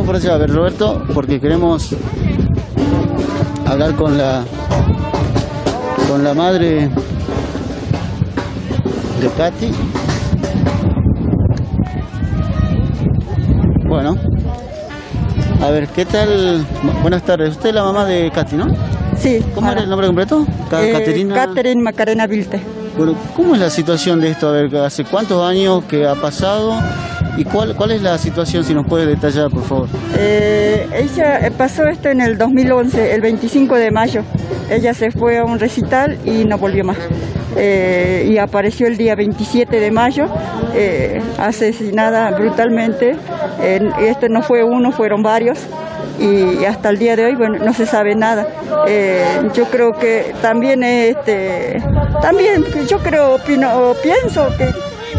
por allá. A ver, Roberto, porque queremos hablar con la madre de Katy. Bueno, a ver, ¿qué tal? Buenas tardes. Usted es la mamá de Katy, ¿no? Sí. ¿Cómo era el nombre completo? Caterina. Catherine Macarena Vilte. Bueno, ¿cómo es la situación de esto? A ver, ¿hace cuántos años que ha pasado? ¿Y cuál es la situación? Si nos puede detallar, por favor. Ella pasó esto en el 2011, el 25 de mayo. Ella se fue a un recital y no volvió más. Y apareció el día 27 de mayo, asesinada brutalmente. Esto no fue uno, fueron varios. Y hasta el día de hoy, bueno, no se sabe nada. Yo creo que también, yo creo, pienso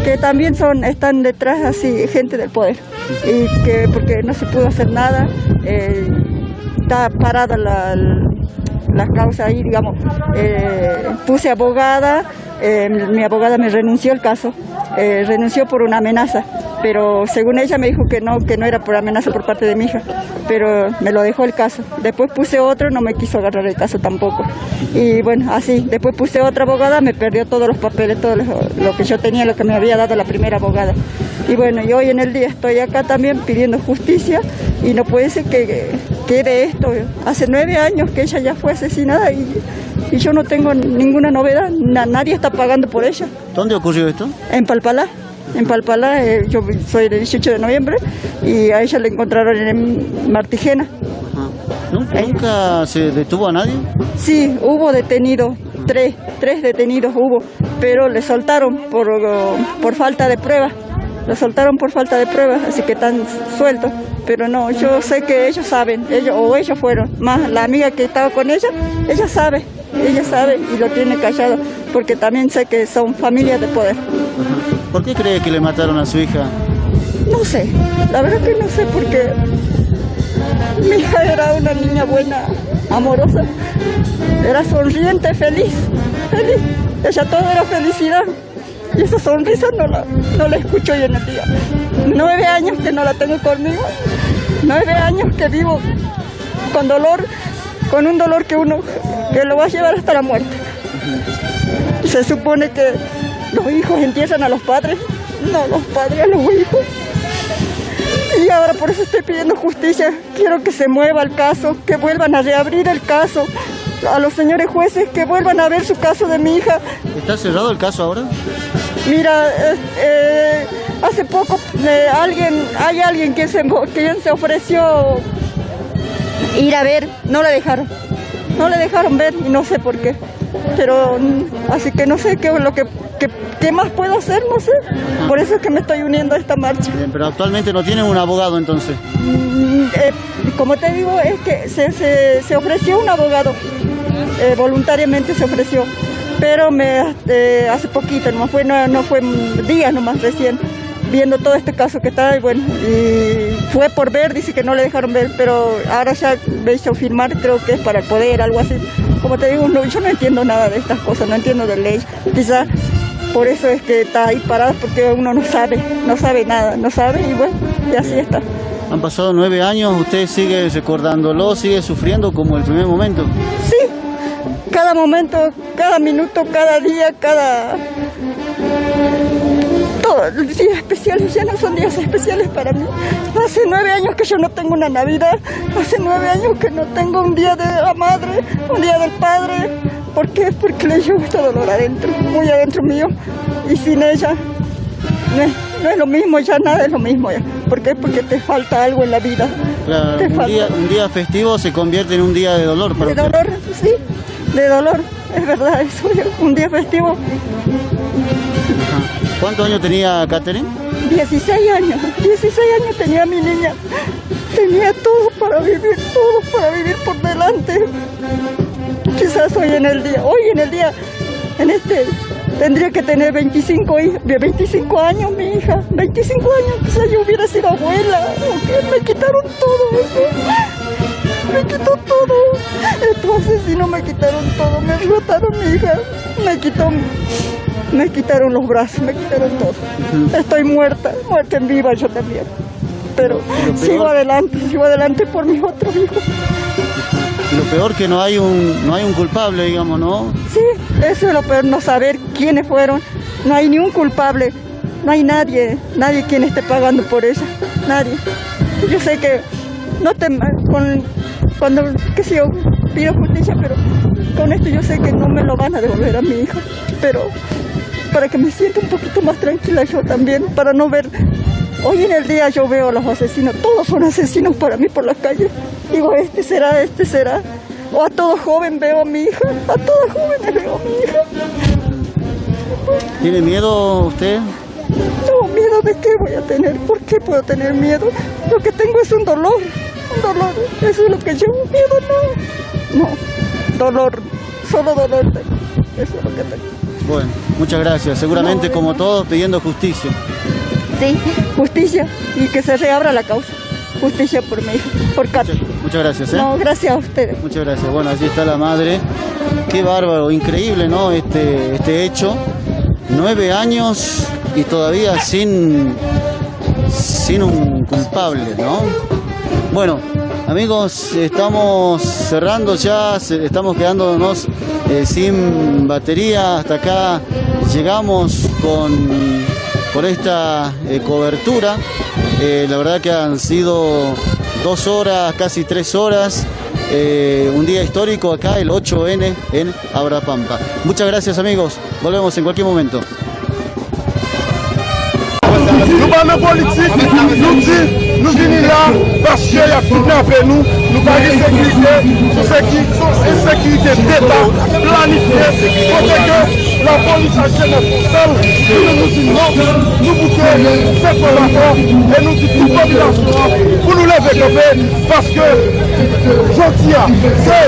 que también están detrás así gente del poder, y que porque no se pudo hacer nada, está parada la causa ahí, digamos. Puse abogada, mi abogada me renunció el caso, renunció por una amenaza, pero según ella me dijo que no era por amenaza por parte de mi hija, pero me lo dejó el caso. Después puse otro, no me quiso agarrar el caso tampoco. Y bueno, así, después puse otra abogada, me perdió todos los papeles, todo lo que yo tenía, lo que me había dado la primera abogada. Y bueno, y hoy en el día estoy acá también pidiendo justicia, y no puede ser que quede esto. Hace 9 años que ella ya fue asesinada y yo no tengo ninguna novedad, nadie está pagando por ella. ¿Dónde ocurrió esto? En Palpalá. En Palpalá, yo soy del 18 de noviembre y a ella la encontraron en Martigena. ¿Nunca se detuvo a nadie? Sí, hubo detenidos, tres detenidos hubo, pero le soltaron por falta de pruebas. Lo soltaron por falta de pruebas, así que están sueltos. Pero no, yo sé que ellos saben, ellos fueron. Más la amiga que estaba con ella sabe y lo tiene callado, porque también sé que son familias de poder. ¿Por qué cree que le mataron a su hija? No sé, la verdad que no sé, porque mi hija era una niña buena, amorosa, era sonriente, feliz. Ella todo era felicidad. Y esa sonrisa no la escucho hoy en el día. 9 años que no la tengo conmigo. 9 años que vivo con dolor, con un dolor que lo va a llevar hasta la muerte. Se supone que los hijos entierran a los padres, no los padres a los hijos. Y ahora por eso estoy pidiendo justicia. Quiero que se mueva el caso, que vuelvan a reabrir el caso. A los señores jueces que vuelvan a ver su caso de mi hija. ¿Está cerrado el caso ahora? Mira, hace poco hay alguien que se ofreció ir a ver, no le dejaron ver y no sé por qué. Pero así que no sé qué más puedo hacer, no sé. Por eso es que me estoy uniendo a esta marcha. Bien, pero actualmente no tienen un abogado entonces. Como te digo, es que se ofreció un abogado, voluntariamente se ofreció, pero hace poquito, no fue días nomás recién, viendo todo este caso que está, y fue por ver, dice que no le dejaron ver, pero ahora ya me hizo firmar, creo que es para el poder, algo así. Como te digo, yo no entiendo nada de estas cosas, no entiendo de ley, quizás por eso es que está ahí parado, porque uno no sabe nada, y así está. Han pasado 9 años, usted sigue recordándolo, sigue sufriendo como el primer momento. Sí, cada momento, cada minuto, cada día, todos los días especiales, ya no son días especiales para mí. Hace 9 años que yo no tengo una Navidad, hace 9 años que no tengo un día de la madre, un día del padre. ¿Por qué? Porque le llevo este dolor adentro, muy adentro mío, y sin ella no es lo mismo, ya nada es lo mismo ya. ¿Por qué? Porque te falta algo en la vida. Claro, un día festivo se convierte en un día de dolor para usted. De dolor, sí, de dolor, es verdad eso, un día festivo. ¿Cuántos años tenía Catherine? 16 años tenía mi niña. Tenía todo para vivir por delante. Quizás hoy en el día, tendría que tener 25 años mi hija, 25 años, quizás yo hubiera sido abuela. Me quitaron todo eso, me quitó todo. Estos asesinos me quitaron todo, me explotaron mi hija, me quitaron los brazos, me quitaron todo. Estoy muerta en viva yo también. Pero sigo adelante por mis otros hijos. Y lo peor que no hay un culpable, digamos, ¿no? Sí, eso es lo peor, no saber quiénes fueron. No hay ni un culpable, no hay nadie quien esté pagando por ella, nadie. Yo sé que cuando pido justicia, pero con esto yo sé que no me lo van a devolver a mi hija, pero para que me sienta un poquito más tranquila yo también, para no ver. Hoy en el día yo veo a los asesinos, todos son asesinos para mí por las calles. Digo, este será. O a todo joven veo a mi hija, a todos jóvenes veo a mi hija. ¿Tiene miedo usted? No, ¿miedo de qué voy a tener? ¿Por qué puedo tener miedo? Lo que tengo es un dolor. Eso es lo que llevo, miedo no, dolor, solo dolor tengo, eso es lo que tengo. Bueno, muchas gracias, seguramente como todos pidiendo justicia. Sí, justicia y que se reabra la causa. Justicia por mi hija, por Katy. Muchas gracias. No, gracias a ustedes. Muchas gracias. Bueno, allí está la madre. Qué bárbaro, increíble, ¿no? Este hecho. 9 años y todavía sin un culpable, ¿no? Bueno, amigos, estamos cerrando ya, estamos quedándonos sin batería. Hasta acá llegamos con esta cobertura. La verdad que han sido 2 horas, casi 3 horas. Un día histórico acá, el 8N en Abrapampa. Muchas gracias, amigos. Volvemos en cualquier momento. Nous pas nos politiques, nous venons là parce qu'il y a kidnappé nous pas de sécurité, sous sécurité d'État planifiée, pour que la police a seule, nous disons non, nous bouquons cette formation et nous disons toute population pour nous lever camper parce que Jotia, c'est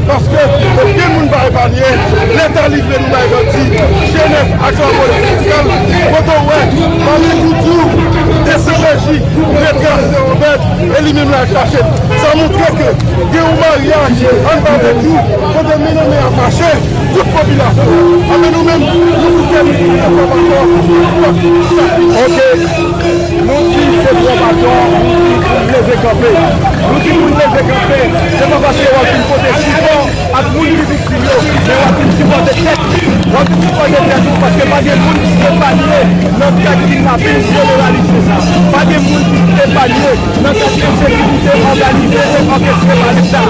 parce que tout le monde va épargner, l'État libre nous va épargner, Genève, action politique, quand on voit, SMJ, retracer en bête, et lui-même la caché. Ça montre que il y a un mariage en bas de tout, pour de mener à marcher, toute population. Mais nous-mêmes, nous terminons l'information. Ok, nous disons que c'est nous les décamper. Nous disons les décamper. C'est pas parce qu'on a une côté support à tout le monde victime, mais on a une support de tête. On a une support de tête parce que pas de monde qui peut pallier notre cas de kidnapping généralisé ça. Pas de monde qui peut pallier notre cas d'insécurité organisée et orchestrée par l'État.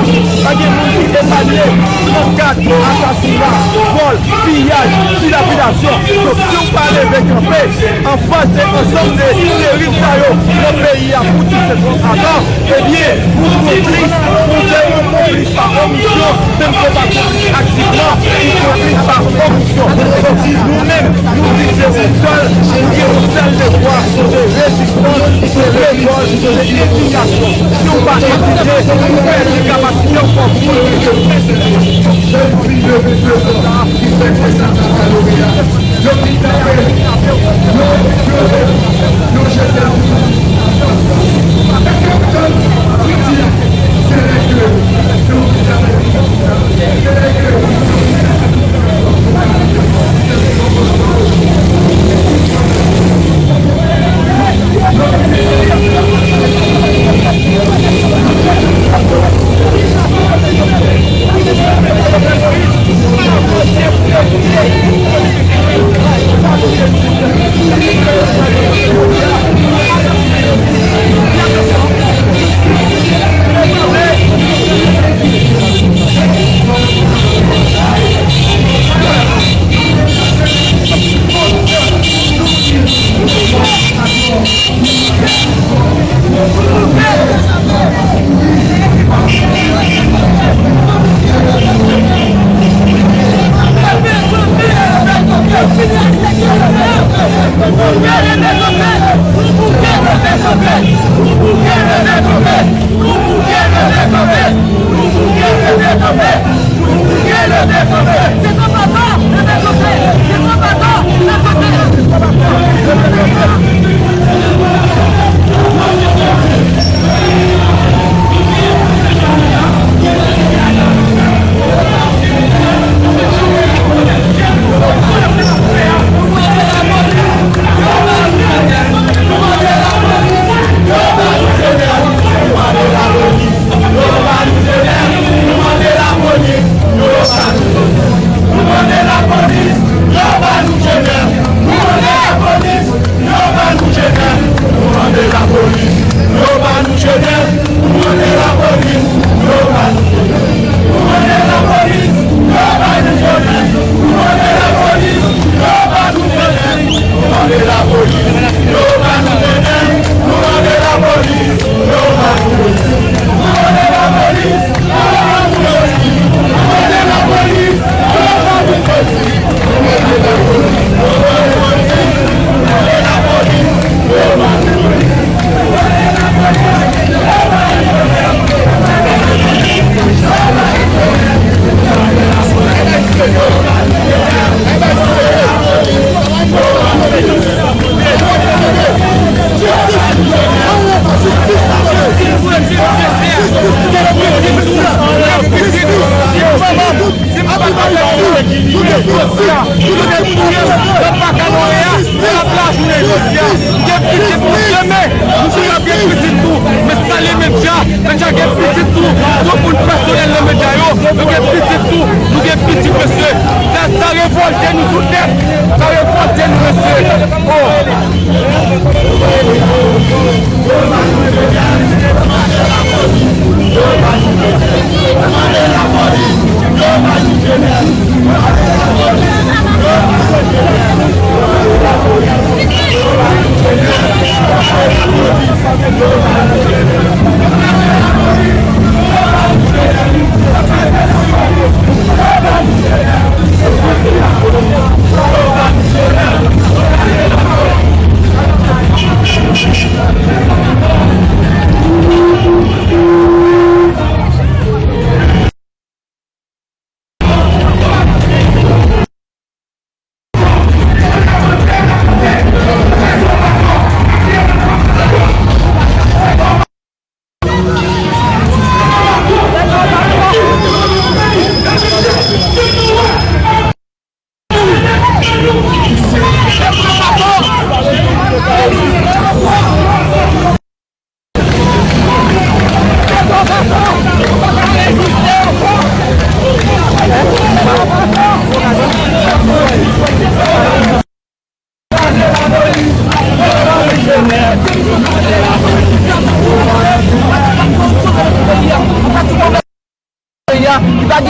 Pas de monde qui peut pallier notre cas d'assassinat, vol, pillage, dilapidation. Donc si on parle de décamper, en face de l'ensemble des terribles le pays a foutu cette propagande, eh bien, vous complices, vous êtes complices par omission, même que pas complices activement, vous complices par omission. Donc nous-mêmes, nous disons seuls, nous avons seul devoir de résistance, de révolte, d'indignation. Si on va étudier, nous faisons des capacités encore pays, il va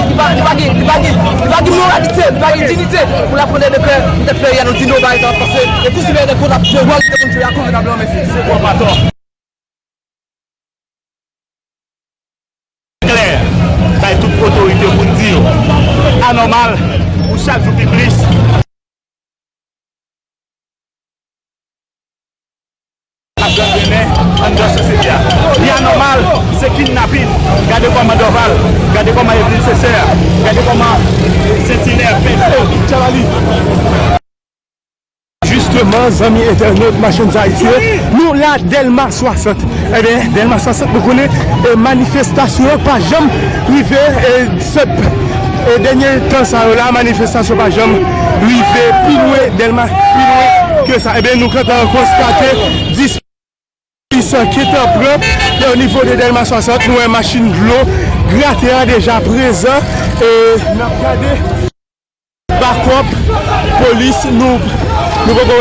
moralité, il va dignité pour la prendre de paix, de pays, nous disons par exemple, parce que tout ce qui est de pour la je vois que tu as convenablement, mais c'est quoi pas tort. Clair, ça toute autorité pour dire anormal pour chaque jour qui glisse. Il est normal, c'est kidnapping. Regardez comment Doval, regardez comment Evelyne César, regardez comment Sentinelle, Justement, amis internautes, machines haïtiennes, nous là, Delma 60. Eh bien, Delma 60, nous connaissons manifestation, pas jamais privé, et dernier temps, ça, la manifestation, pas jamais privé, plus loin, Delma, plus loin que ça. Eh bien, nous, quand on constate 10 qui est en prêt, et au niveau de Delma 60, nous, une machine de l'eau, gratter déjà présent, et nous avons regardé, backup, police, nous avons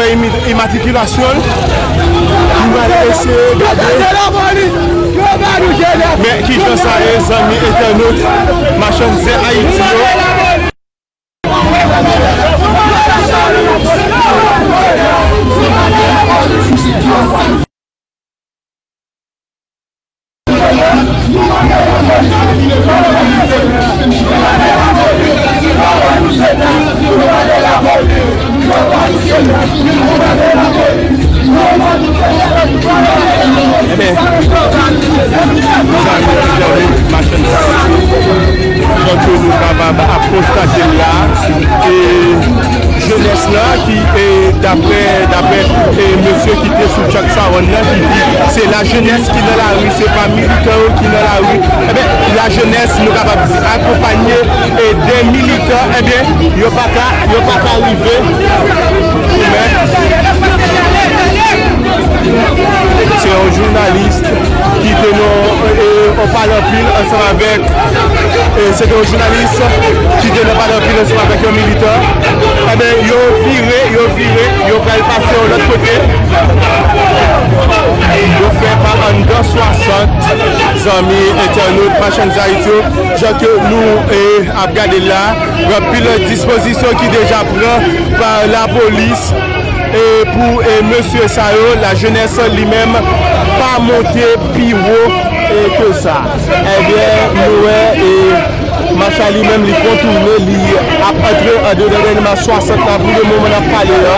immatriculation. Nous allons essayer de regarder. Mais qui fait ça, les amis internautes, machin c'est Haïti. Jeunesse là qui est d'après monsieur qui était sous Jack Saron là qui dit c'est la jeunesse qui est dans la rue, c'est pas militaire qui est dans la rue. Eh bien, la jeunesse nous capable d'accompagner des militaires, eh bien, il n'y a pas qu'à arriver. C'est un journaliste qui on parle en pile ensemble avec c'est un journaliste qui parle en pile ensemble avec un militaire. Eh bien, ils ont viré, ils ont passé de l'autre côté. Ils ont fait par en 60 amis internautes, machines haïtiennes, genre que nous avons regardé là, il y a une disposition qui est déjà prise par la police. Et pour monsieur Sao, la jeunesse lui-même, pas monter plus haut que ça. Eh bien, nous, et Macha lui-même, lui contourner, lui a entré en dedans de 60 ans pour le moment de parler là.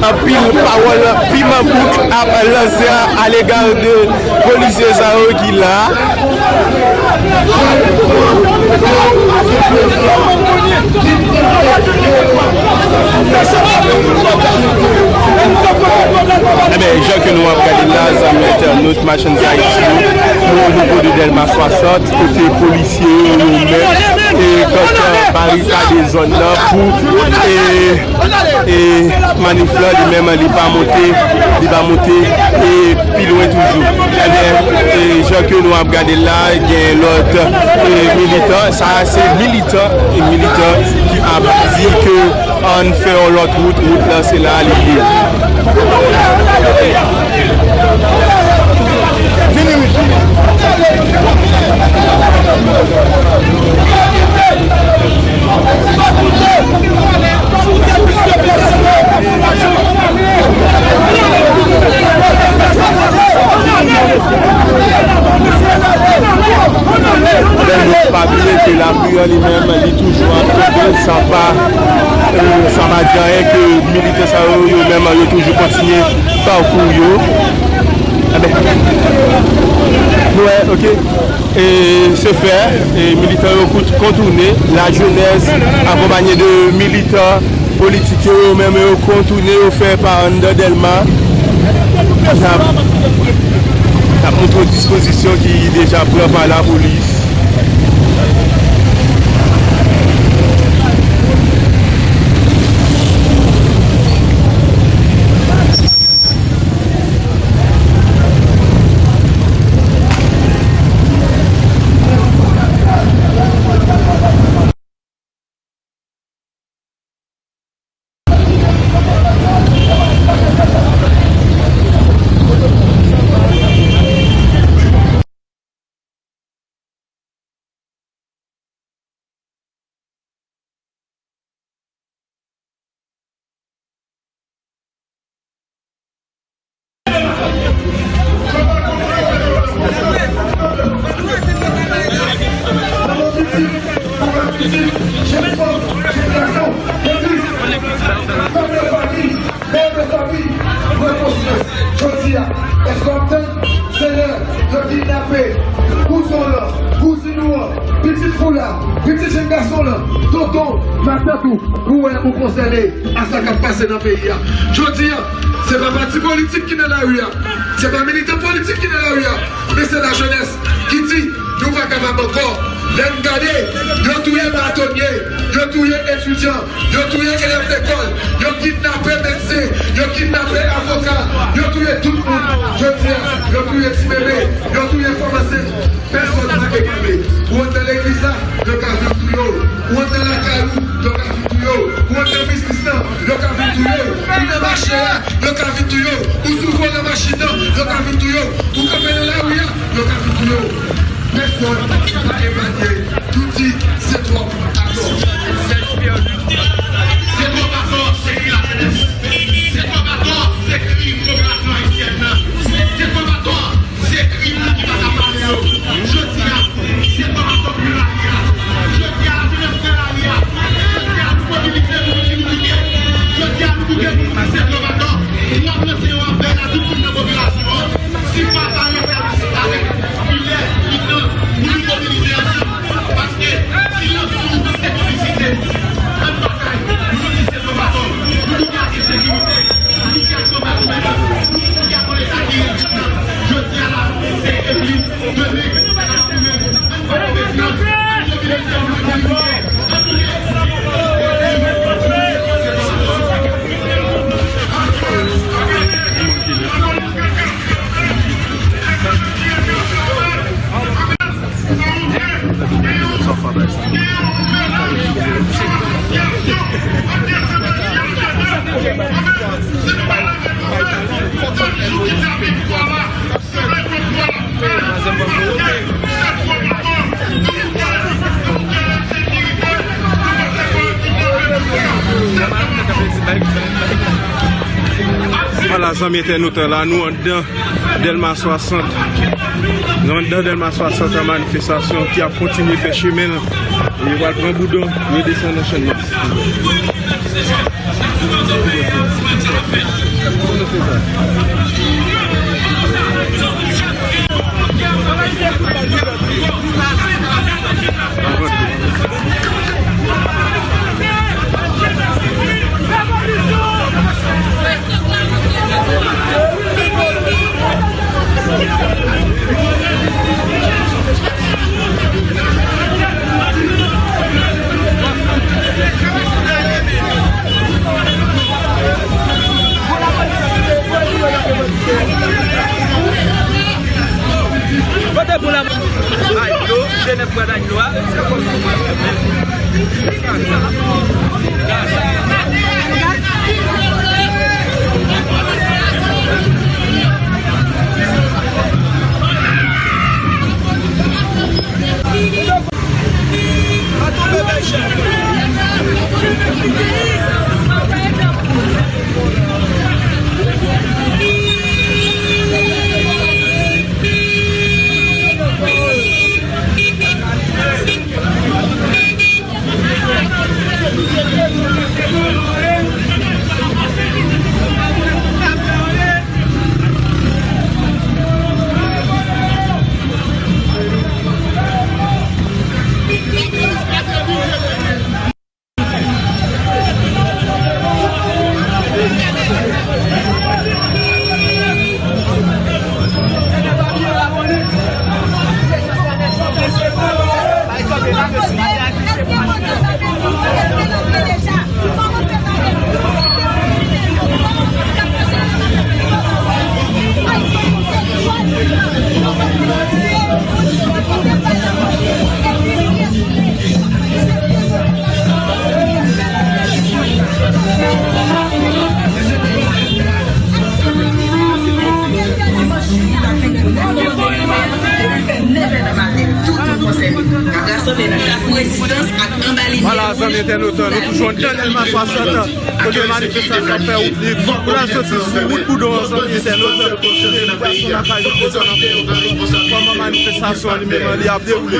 Un pile parole, piment bouc à lancer à l'égard de policiers Zao qui là. Eh bien, gens que nous avons regardé là, notre machine d'Haïti, au niveau de Delma 60, côté policiers, et quand barricade des zones là pour et manifler lui-même, il va monter et plus loin toujours. Eh bien, les gens que nous avons regardé là, il y a l'autre militant, ça c'est militant qui a dit qu'on fait l'autre route là c'est là l'idée. Pas oublier que la prière lui-même est toujours en train de ça va dire que les militaires eux-mêmes toujours continuer parcours. Ouais, ok. Et c'est fait, et militaires contourner, la jeunesse accompagnée de militaires politiques eux-mêmes contourner au fait par Delma. Ça montre une disposition qui est déjà prise par la police. tout, ou concerné à ça qui a passé dans le pays. Je dis, c'est pas parti politique qui est dans la rue, c'est pas militant politique qui est dans la rue, mais c'est la jeunesse qui dit, nous ne sommes pas capables encore. L'aime garder, ils ont tué bâtonnier, ils ont tué étudiant, ils ont tué élève d'école, ils ont kidnappé médecin, ils ont kidnappé avocat, ils ont tué tout le monde. Je dis, ils ont tué petit bébé, ils ont tué pharmacien. Personne n'a écouté. Ou on est dans l'église, ils ont vu tout. Ou on est dans la carou, ils ont vu tout. Ou on est dans le business, ils ont vu tout. Ou dans le marché, ils ont vu tout. Ou souvent dans la machine, ils ont vu tout. Ou comme dans la rue, ils ont vu tout. Personne n'a évalué. Tout dit, c'est trop d'accord. C'est trop d'accord, c'est qui la jeunesse. C'est trop d'accord, c'est qui l'immigration haïtienne. C'est trop d'accord, c'est qui qui va t'appartenir. Je dis à, c'est trop d'accord pour la RIA. Je dis à la jeunesse de la RIA. Je dis à la mobilité pour l'immunité. Je dis à l'immunité pour c'est trop d'accord. Nous appelons un appel à toute la population. Si pas par le faire du citadin, il est. Nous nous mobiliser ensemble parce que si nous sommes cette publicité, en bataille, nous nous disons nos bâtons, nous nous gardons sécurité, nous nous gardons nos bâtons, nous gardons les acquis. Je dis à la c'est Evelyne, venez, à la première, Voilà, amis internautes, là, nous, dans Delma 60. Nous, dans Delma 60, la manifestation qui a continué à faire chemin. Et il va prendre un boudon, il descend dans le chaîne. Votez pour la Aglo, Genève pour l'Aglo. Voilà, amis internautes, nous touchons Delma 60 pour des manifestations faire oublier. Pour la sortie sur route pour nos amis internautes, comme manifestation lui-même, il y a déroulé.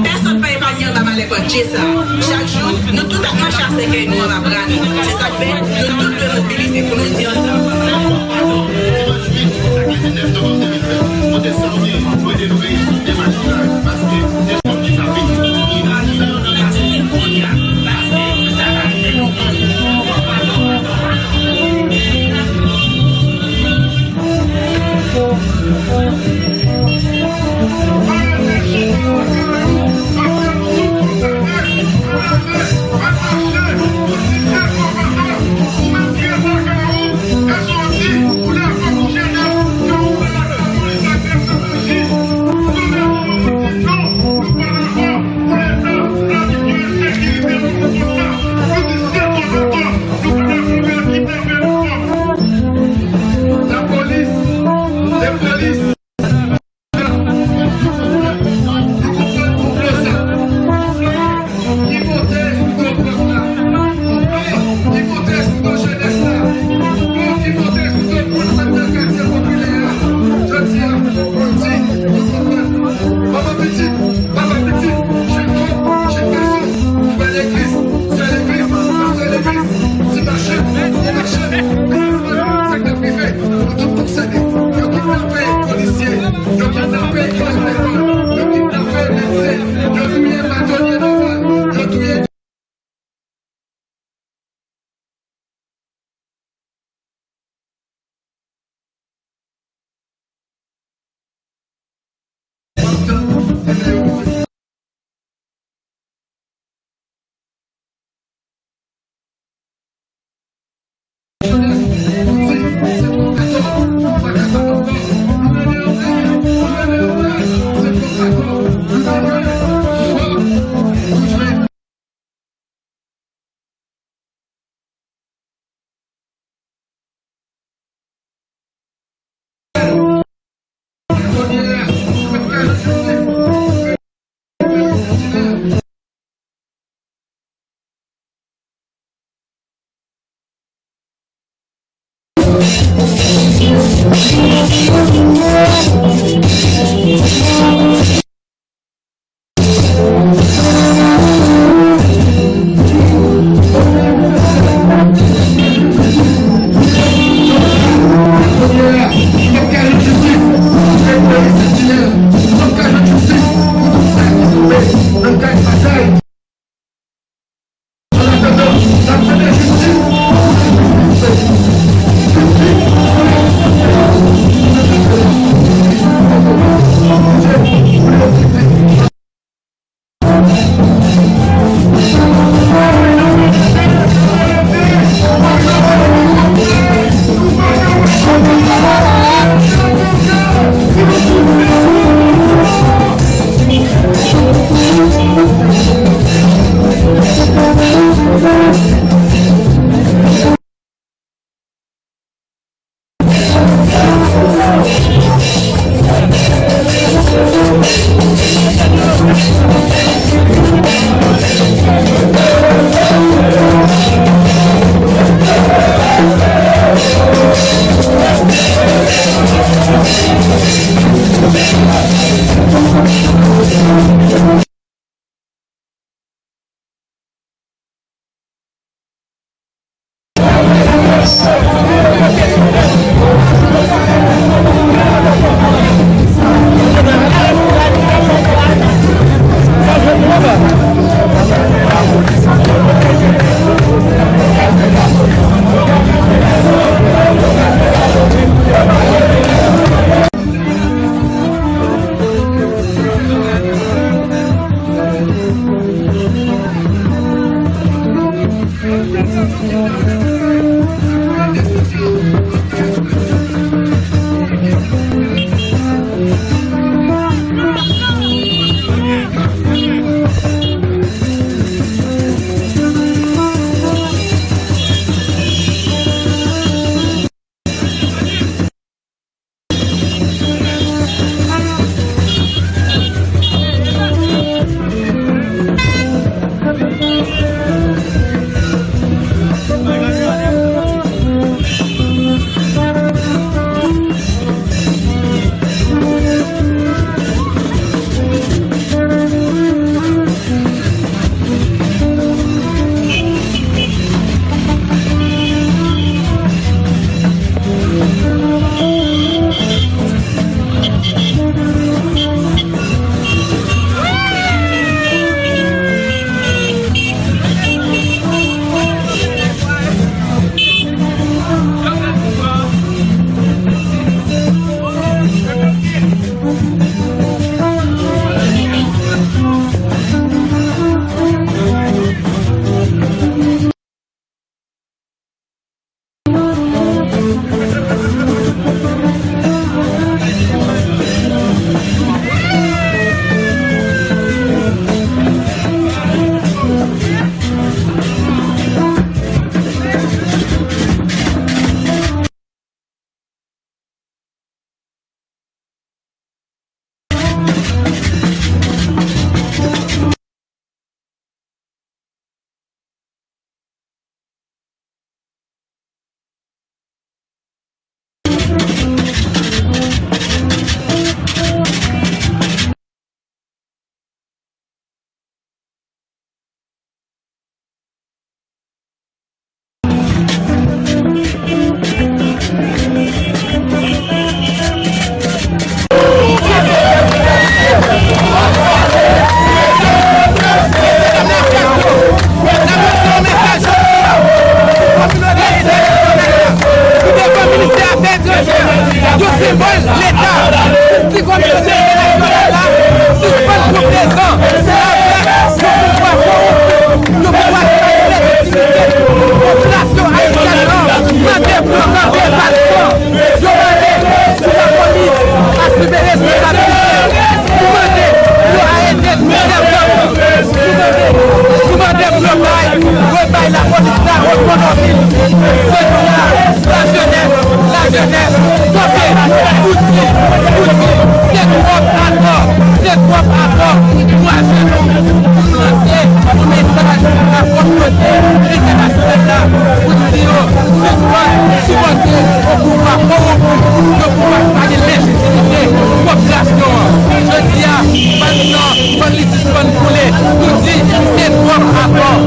Personne ne peut épargner dans ma l'école, c'est ça. Chaque jour, nous tous avons chance que nous avons appris. C'est ça que fait, nous tous devons mobiliser pour nous dire ensemble. International, la communauté internationale, pour dire, c'est quoi, au pouvoir que pouvoir gagner légitimité population. Je dis à maintenant, quand les suspendent pour les tout dit, c'est trop rapport.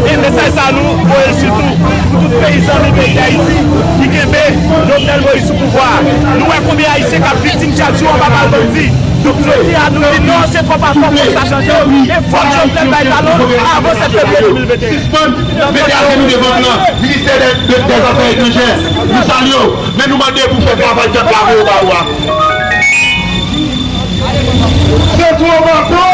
Et message à nous, surtout pour tout paysan du pays d'Haïti qui kébé Jovenel Moïse sous pouvoir. Nous voyons combien Haïtiens qui sont victimes chaque jour, on va pas le dire. Donc je dis à nous, non, c'est trop pas fort pour ça changer. Il faut que Jovenel baille ballon avant cette février 2021. Mettez-nous devant le ministère des Affaires étrangères. Nous saluons, mais nous demandons pour faire travail de travail au Baroua. C'est trop maintenant.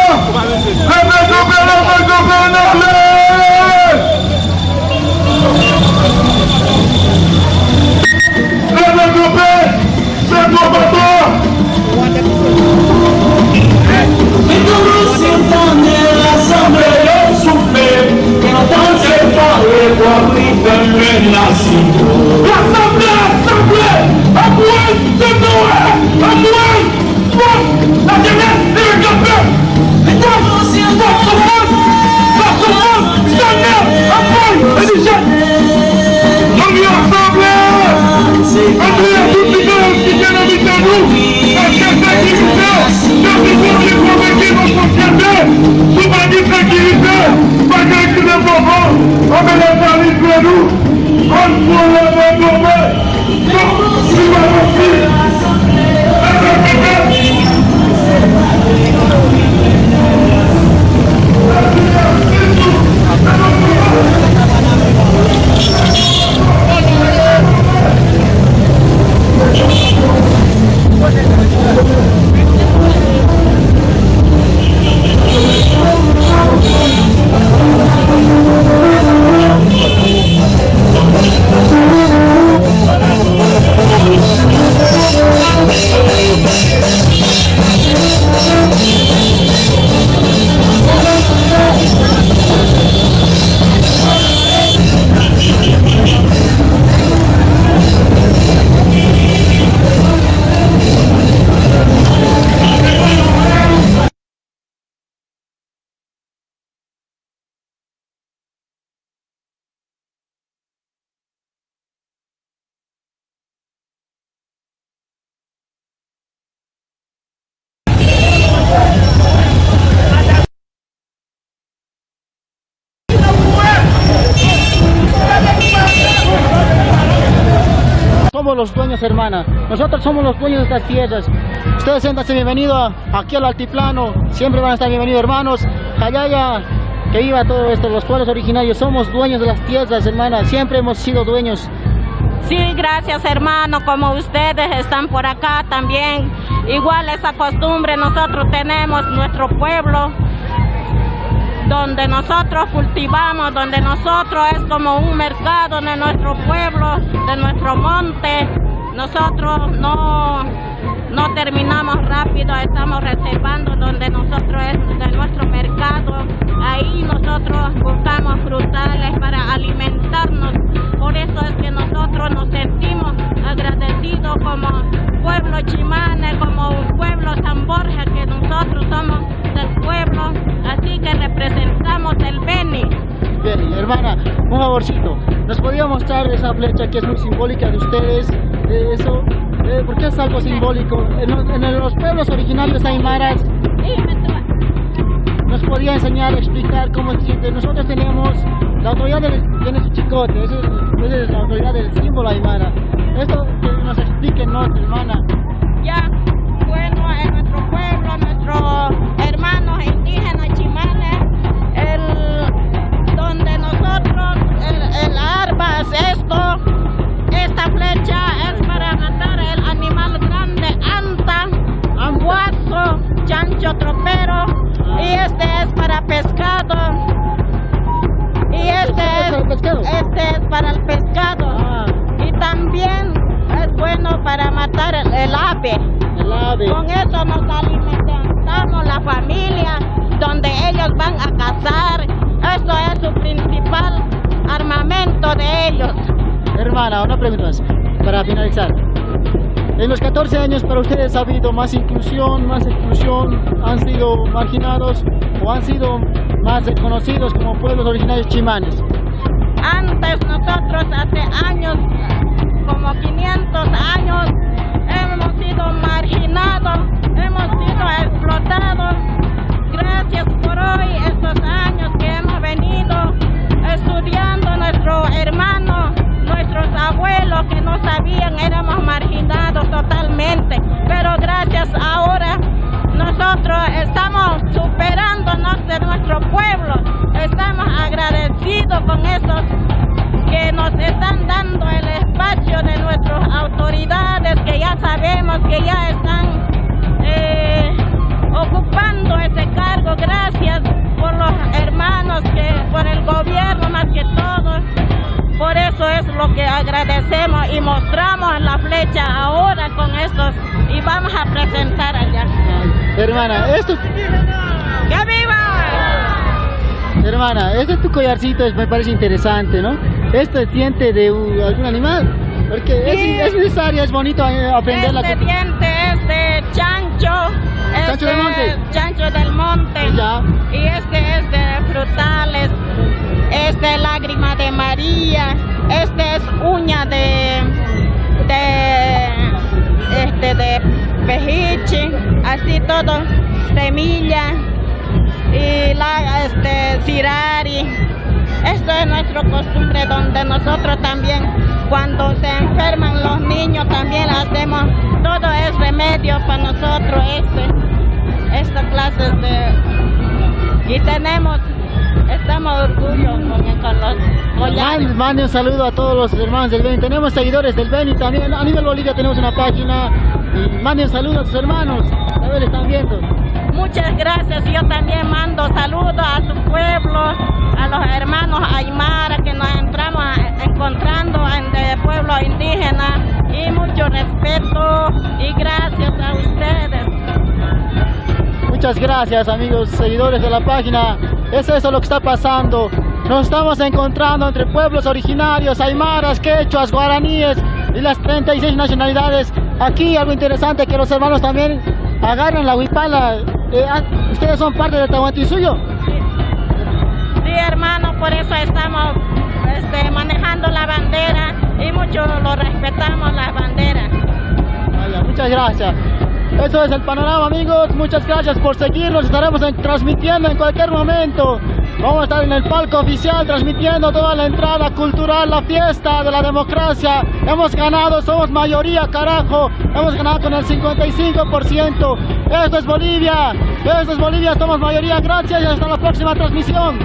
Somos los dueños, hermana. Nosotros somos los dueños de estas tierras. Ustedes siéntanse bienvenidos aquí al altiplano. Siempre van a estar bienvenidos, hermanos. Callaya, que viva todo esto. Los pueblos originarios somos dueños de las tierras, hermana. Siempre hemos sido dueños. Sí, gracias, hermano. Como ustedes están por acá también. Igual esa costumbre nosotros tenemos, nuestro pueblo, donde nosotros cultivamos, donde nosotros es como un mercado de nuestro pueblo, de nuestro monte. Nosotros no terminamos rápido, estamos reservando donde nosotros es de nuestro mercado. Ahí nosotros buscamos frutales para alimentarnos. Por eso es que nosotros nos sentimos agradecidos como pueblo Chimane, como un pueblo San Borja, que nosotros somos del pueblo, así que representamos el Beni. Beni, hermana, un favorcito, ¿nos podría mostrar esa flecha que es muy simbólica de ustedes? Eso, porque es algo simbólico. En los pueblos originarios aymaras, ¿nos podría enseñar, explicar cómo se siente? Nosotros tenemos la autoridad tiene su chicote, esa es la autoridad del símbolo aymara. Esto que nos explique, ¿no, hermana? Ya, bueno, en nuestro pueblo, nuestros hermanos indígenas chimanes, donde nosotros, el arpa es esto, esta flecha es para matar el animal grande, anta, ambuazo, chancho tropero, y este es para pescado, y este es para el pescado, y también es bueno para matar el ave. Con eso nos alimentamos la familia, donde ellos van a cazar. Esto es su principal armamento de ellos. Hermana, una pregunta más, para finalizar. En los 14 años para ustedes ha habido más inclusión, más exclusión, han sido marginados o han sido más reconocidos como pueblos originarios chimanes. Antes nosotros hace años como 500 años hemos sido marginados, hemos sido explotados. Gracias por hoy, estos años que hemos venido estudiando, nuestros hermanos, nuestros abuelos que no sabían, éramos marginados totalmente, pero gracias ahora nosotros estamos superándonos de nuestro pueblo, estamos agradecidos con estos que nos están dando el espacio de nuestras autoridades, que ya sabemos que ya están ocupando ese cargo. Gracias por los hermanos, por el gobierno más que todo. Por eso es lo que agradecemos y mostramos en la flecha ahora con estos y vamos a presentar allá. Hermana, esto... ¡Que viva! Hermana, este es tu collarcito, me parece interesante, ¿no? ¿Esto es diente de algún animal? Porque sí, es necesario, es bonito aprender la... Este diente es de chancho. ¿Chancho del monte? Chancho del monte. Ya. Y este es de frutales. Este es lágrima de María. Este es uña de pejiche. Así todo. Semilla. Y cirari. Esto es nuestra costumbre donde nosotros también, cuando se enferman los niños, también hacemos, todo es remedio para nosotros, esta clase de... Y estamos orgullosos con los collares. Mande un saludo a todos los hermanos del Beni. Tenemos seguidores del Beni también. A nivel Bolivia tenemos una página. Y mande un saludo a sus hermanos. A ver, están viendo. Muchas gracias. Yo también mando saludos a su pueblo, a los hermanos aymara que nos entramos encontrando en el pueblo indígena. Y mucho respeto y gracias a ustedes. Muchas gracias, amigos seguidores de la página. Es eso lo que está pasando. Nos estamos encontrando entre pueblos originarios, aymaras, quechuas, guaraníes y las 36 nacionalidades. Aquí algo interesante, que los hermanos también agarran la huipala. ¿Ustedes son parte del Tahuantinsuyo? Sí, hermano, por eso estamos manejando la bandera y mucho lo respetamos, las banderas. Muchas gracias. Eso es el panorama, amigos. Muchas gracias por seguirnos. Estaremos transmitiendo en cualquier momento. Vamos a estar en el palco oficial transmitiendo toda la entrada cultural, la fiesta de la democracia. Hemos ganado, somos mayoría, carajo. Hemos ganado con el 55%. Esto es Bolivia. Esto es Bolivia, somos mayoría. Gracias y hasta la próxima transmisión.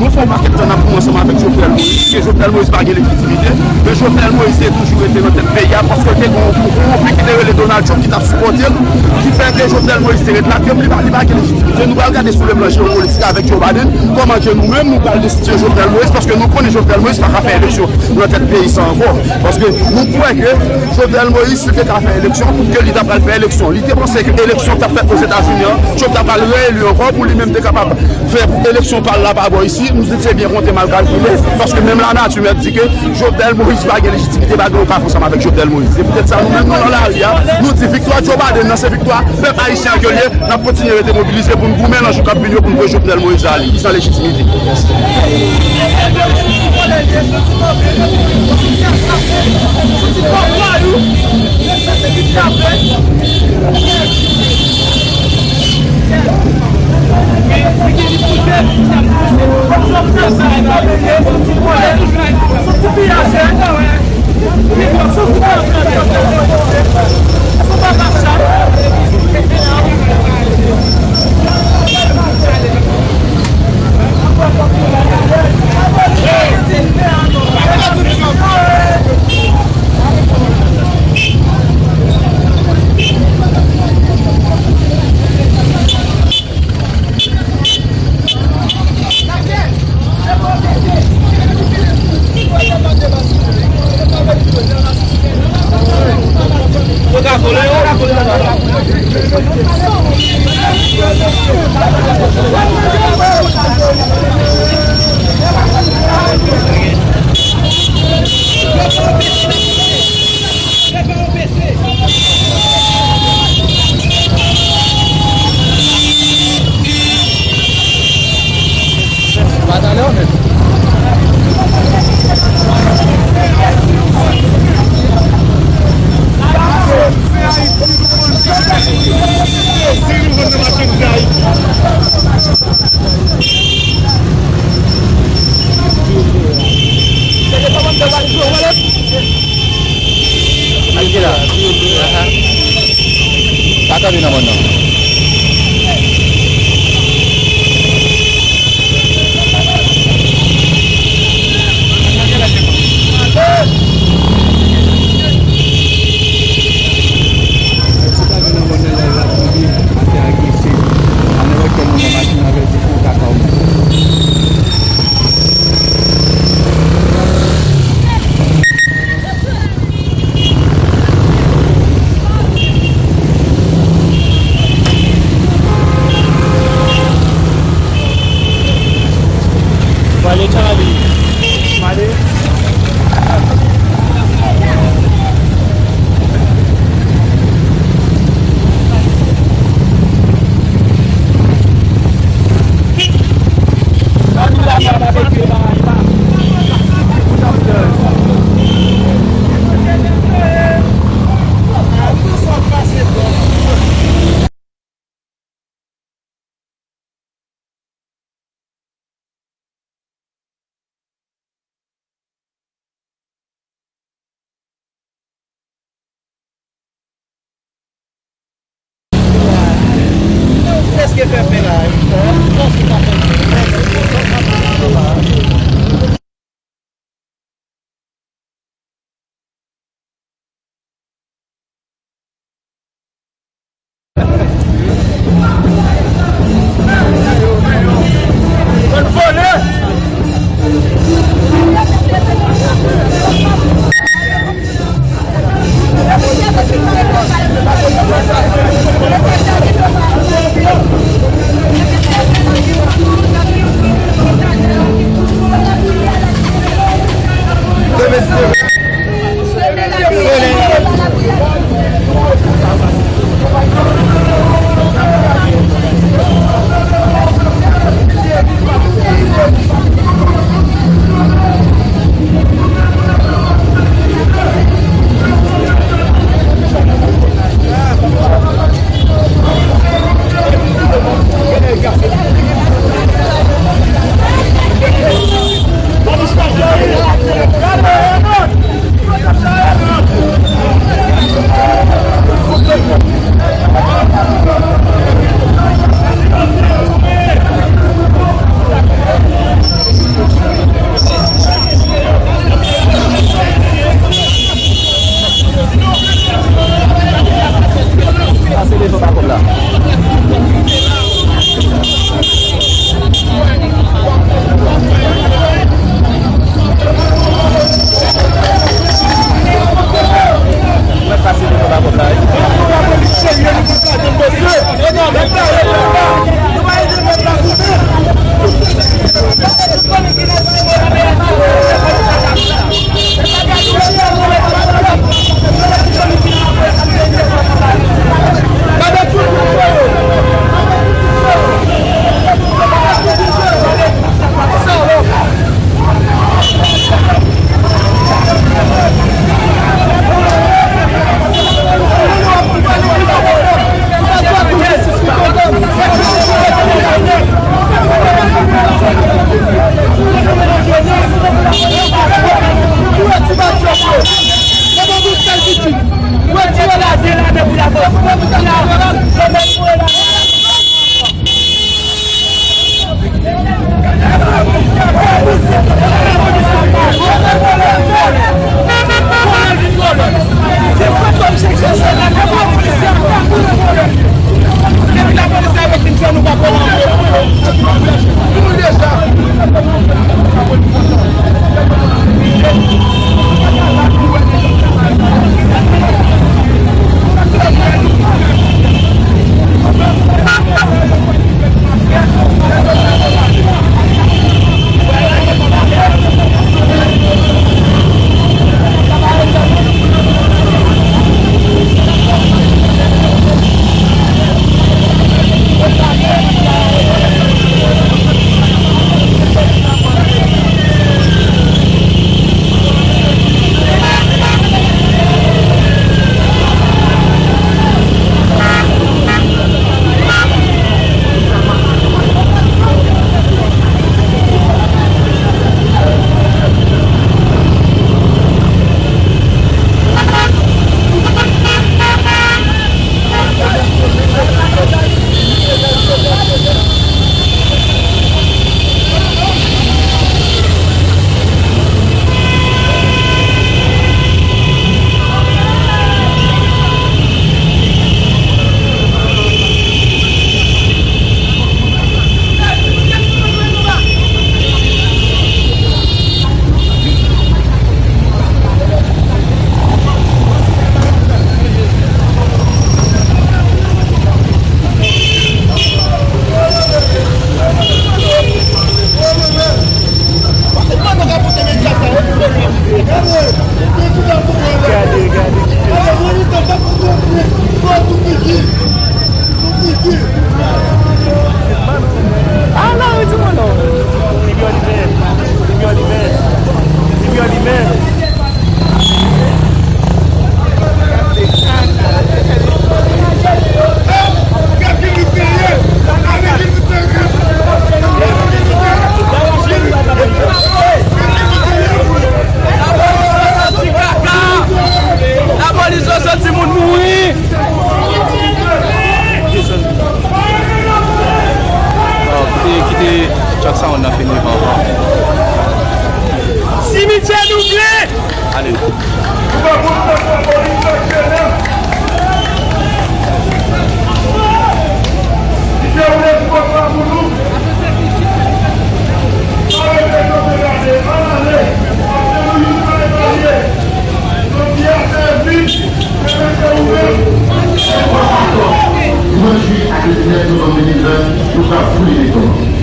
Nous faisons marquer le temps ensemble avec Jovenel Moïse, que Jovenel Moïse n'a pas de légitimité, mais Jovenel Moïse a toujours été dans notre pays parce que c'est les Donald Trump qui t'a supporté, qui fait que Jovenel Moïse est là, comme il n'a pas de légitimité. Nous allons regarder sur le plan géopolitique avec Joe Biden, comment que nous-mêmes nous allons destituer Jovenel Moïse, parce que nous connaissons Jovenel Moïse pas faire élection dans notre pays sans encore. Parce que nous croyons que Jovenel Moïse, c'était qu'à faire élection, pour que l'État va faire élection. L'État pensait que l'élection t'a fait aux États-Unis, Trump t'a pas réélu encore pour lui-même être capable de faire élection par là-bas ici, nous étions bien comptés mal calculés, parce que même la nature m'a dit que Jovenel Moïse n'a pas de légitimité, pas de cas ensemble avec Jovenel Moïse. C'est peut-être ça, nous-mêmes, nous dans la RIA, nous disons victoire Joe Biden, dans ces victoires, peuple haïtien que lié, nous avons continué à être mobilisés pour nous mélanger le cap pour nous voir Jovenel Moïse aller, sans légitimité. Kata bina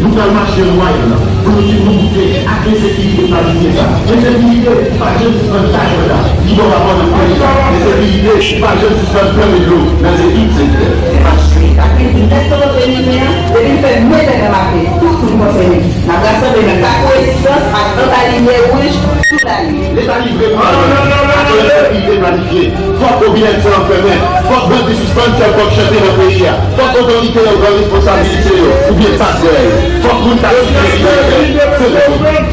Nous allons marcher loin, pour nous dire, nous sécurité planifiée ça. L'insécurité, pas de suspendre chaque là. Qui vont avoir de président. L'insécurité, pas de suspendre plein de l'eau. Dans ces équipes, c'est clair. L'État livré par l'insécurité planifiée. Faut qu'on vienne se l'enfermer. Faut que le suspendre c'est pour chanter dans le pays. Faut qu'on donne les responsabilités. Ou bien ça c'est. Faut qu'on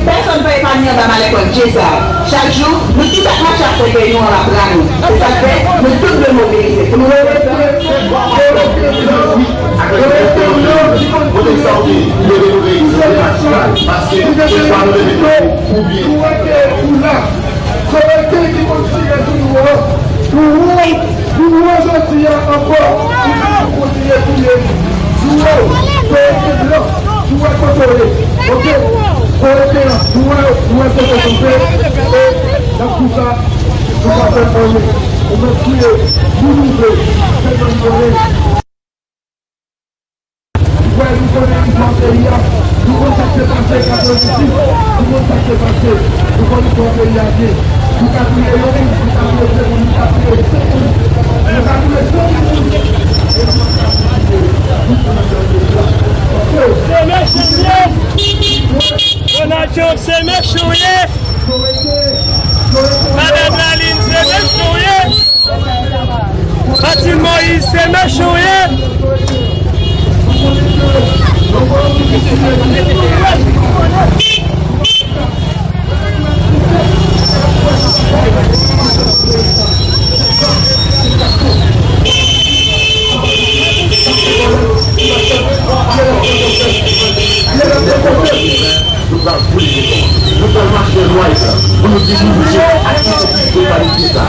personne ne peut épargner dans ma école, c'est ça. Chaque jour, nous tous à chaque réunion à la plane. C'est ça fait, nous tous le mobiliser. Pour nous parce que c'est pas le ou bien c'est méchant, Madame Laline, c'est méchant, Fatima Moïse, c'est méchant, nous allons marcher loin, pour nous diriger à la sécurité planifiée ça.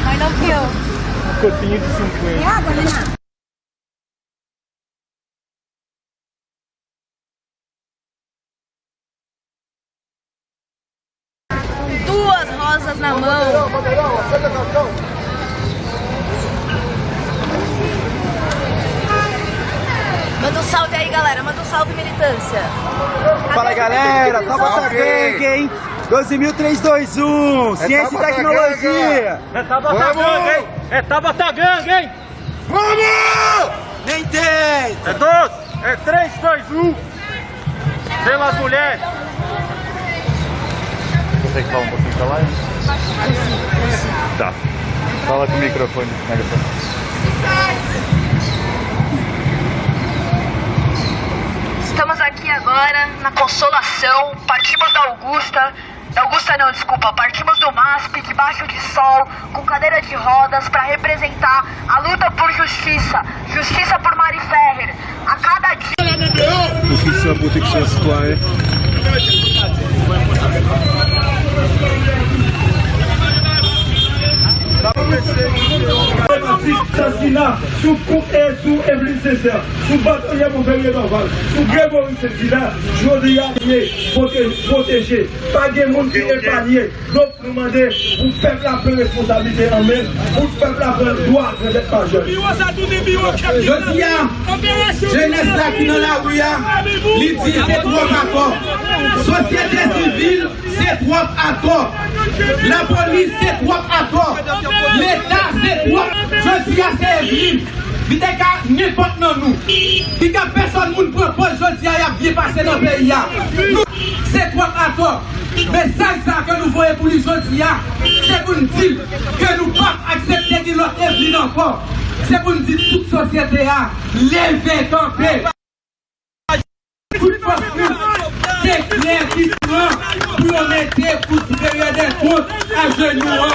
Mas não viu. Um copinho de 50. E água, Lina? Duas rosas na mão. Manda um salve aí, galera. Manda um salve, militância. Fala, galera. Tabata Gang, hein? 12.321. Ciência e tecnologia. É Tabata Gang, hein? É Tabata Gang, hein? Vamos! Nem tem. É 2, é 3, 2, 1. Pelas mulheres. Consegue falar um pouquinho pra lá? Tá. Fala com o microfone. Estamos aqui agora na Consolação, partimos da Augusta não, desculpa, partimos do MASP, debaixo de sol, com cadeira de rodas, para representar a luta por justiça, justiça por Mari Ferrer. A cada dia... Justiça pour protection citoyen. Sous coupe et sous Evelyne César, sous bataille pour Bernier Norval, sous Grégory Cécila, je dis à protéger, pas de monde qui est épargné. Donc nous demandons pour faire la pleine responsabilité en main, pour faire la pleine droit d'être pas jeune. Je dis à jeunesse là qui dans la rue, l'ITI c'est trop accord. Société civile c'est trop accord. La police c'est trop accord. L'État c'est trop. Je dis à c'est Evelyne. il était qu'à n'importe nous. Il n'y a personne qui propose aujourd'hui à bien passer dans le pays. Nous, c'est trop à tort. Mais ça que nous voyons pour les aujourd'hui, c'est pour nous dire que nous ne pouvons pas accepter que l'autre est venu encore. C'est pour nous dire que toute société a levé campé. Toute force, c'est clair qui prend pour mettre pour supérieur des comptes à genoux.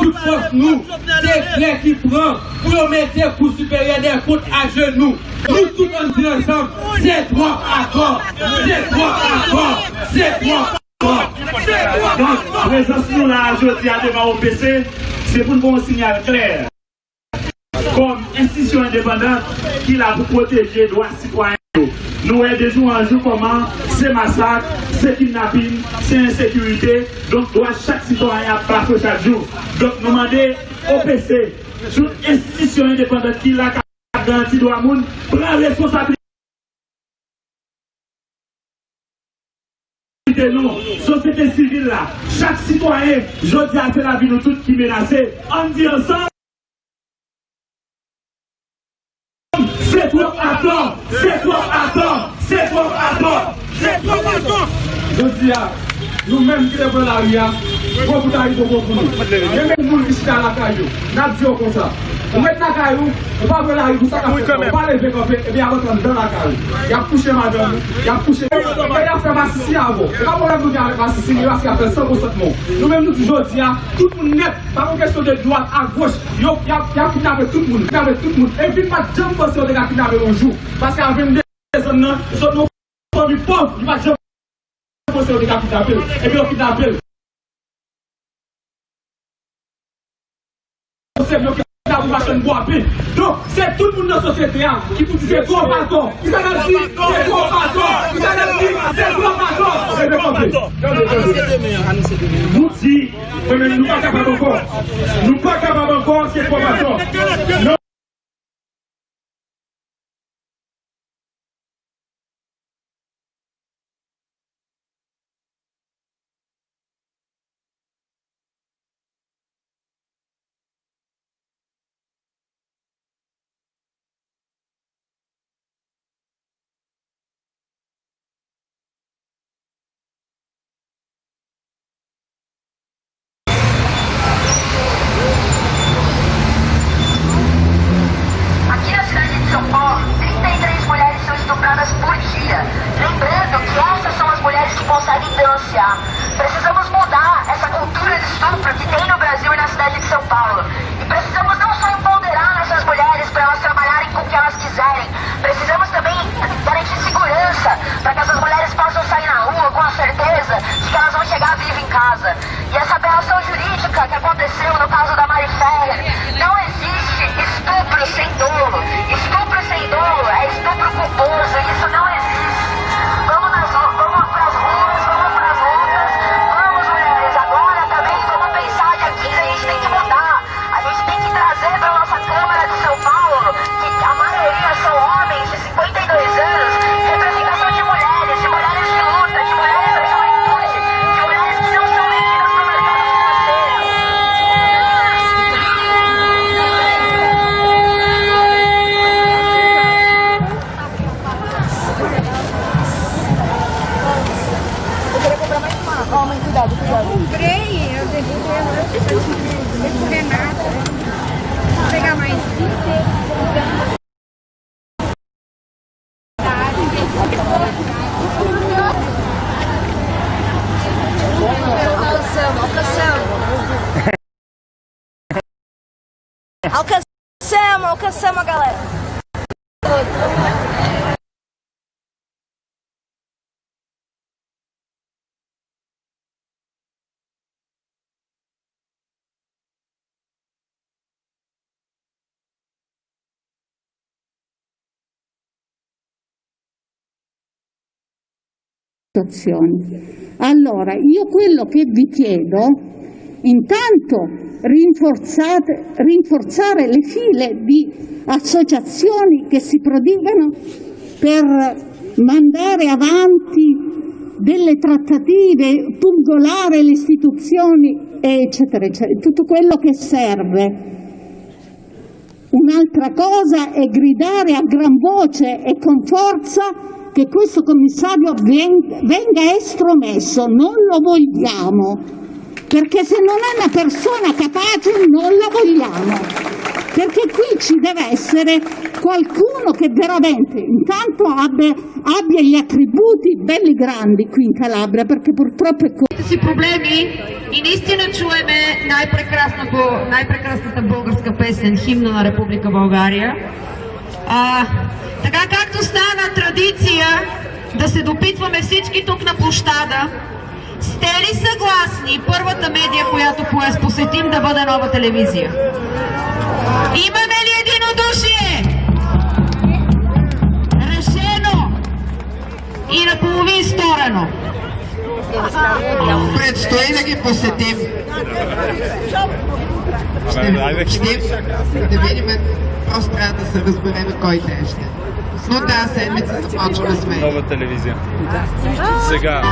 Toute force, nous, c'est clair qui prend pour mettre pour supérieur des comptes à genoux. Nous tous on dit ensemble, c'est droit à corps, c'est droit à corps, c'est droit à corps. Donc, présence nous là aujourd'hui à devant OPC, c'est pour nous donner un signal clair. Comme institution indépendante qui a pour protéger les droits citoyens. Nous voyons de jour en jour comment c'est massacre, c'est kidnapping, c'est insécurité. Donc, doit chaque citoyen passer chaque jour. Donc, nous demandons OPC, toute institution indépendante qui a garanti droit à monde, prend responsabilité. Nous, société civile là, chaque citoyen, je dis à c'est la vie de tous qui menacée. On dit ensemble. C'est trop à tort, c'est trop à tort, c'est trop à tort, c'est trop à tort. Je dis à nous-mêmes qui sommes dans la rue, pour nous arriver au bout. Même nous qui sommes dans la caillou, nous disons comme ça. Vous mettez la caillou, vous ne pouvez pas la rue, vous ne pouvez pas lever comme ça, et bien vous dans la caillou. Il y a poussé madame, il y a poussé. Il y a fait massissi avant. Et quand on a dit avec massissi, il y a fait 100% mort. Nous-mêmes nous disons, tout le monde net, par une question de droite à gauche, il y a kidnappé tout le monde. Et puis pas de jamais penser de la kidnapper un jour. Parce qu'avec des zones, ils sont nos familles pauvres, ils ne pas jamais penser de la kidnapper. Et puis on kidnappe. Donc, c'est tout le monde dans la société qui vous dit c'est trop pardon. Ils s'en ont dit, c'est trop pardon. Ils s'en ont dit, c'est trop pardon. C'est nous dit, nous ne sommes pas capables encore. Nous ne sommes pas capables encore, c'est trop pardon. Precisamos mudar essa cultura de estupro que tem no Brasil e na cidade de São Paulo. E precisamos não só empoderar essas mulheres para elas trabalharem com o que elas quiserem, precisamos também garantir segurança para que essas mulheres possam sair na rua com a certeza de que elas vão chegar vivas em casa. E essa aberração jurídica que aconteceu no caso da Mari Ferrer, não existe estupro sem dolo. Estupro sem dolo é estupro culposo, e isso não existe. Vamos para as ruas, vamos para as lutas, vamos mulheres, agora também vamos pensar que aqui a gente tem que mudar, a gente tem que trazer para a nossa Câmara de São Paulo, que a maioria são homens de 52 anos, representação de mulheres de luta, de mulheres da juventude, de mulheres que não são vendidas para o mercado Ó, mãe, cuidado. Comprei, eu derrubei agora, eu não nada. Vou pegar mais. Alcançamos, galera. Allora, io quello che vi chiedo, intanto rinforzare le file di associazioni che si prodigano per mandare avanti delle trattative, pungolare le istituzioni, eccetera, eccetera, tutto quello che serve. Un'altra cosa è gridare a gran voce e con forza che questo commissario venga estromesso. Non lo vogliamo, perché se non è una persona capace non la vogliamo. Perché qui ci deve essere qualcuno che veramente intanto abbia gli attributi belli grandi qui in Calabria, perché purtroppo è così. Си проблеми и наистина чуеме най-прекрасната българска песен, химна на Република България. Така както стана традиция да се допитваме всички тук на площада, сте ли съгласни първата медия, която посетим, да бъде Нова телевизия? Имаме ли единодушие? Решено и наполовин сторено. Предстои да ги посетим. Ще видим, просто трябва да се разберем кой те ще. Но тази седмица започваме с мен. Нова телевизия. Сега.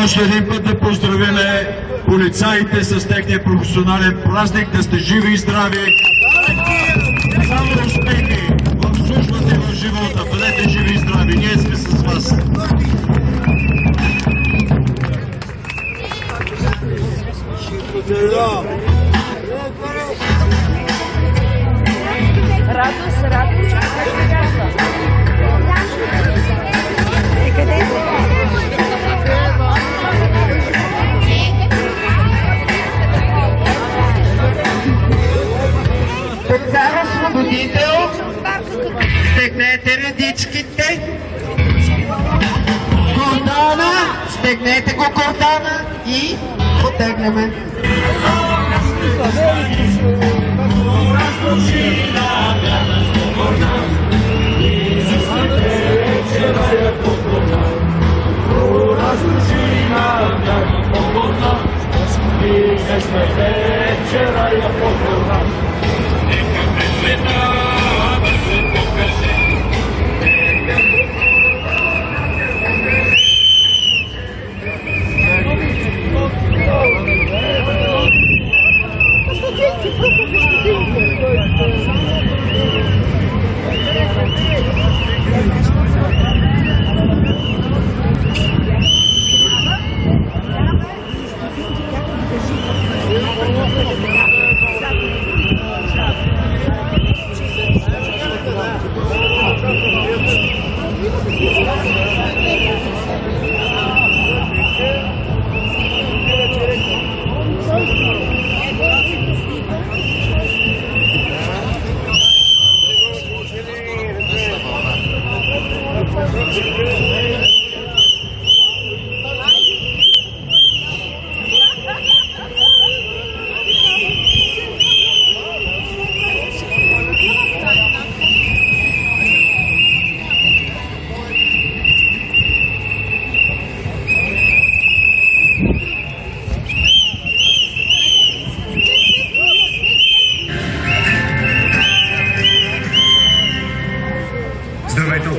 Още един път да поздравиме полицаите с техния професионален празник, да сте живи и здрави. Само успехи в службата и в живота. Бъдете живи и здрави. Ние сме с вас. Цар освободител, стегнете редичките. Кордона, стегнете го кордона и потегнеме. Thank you.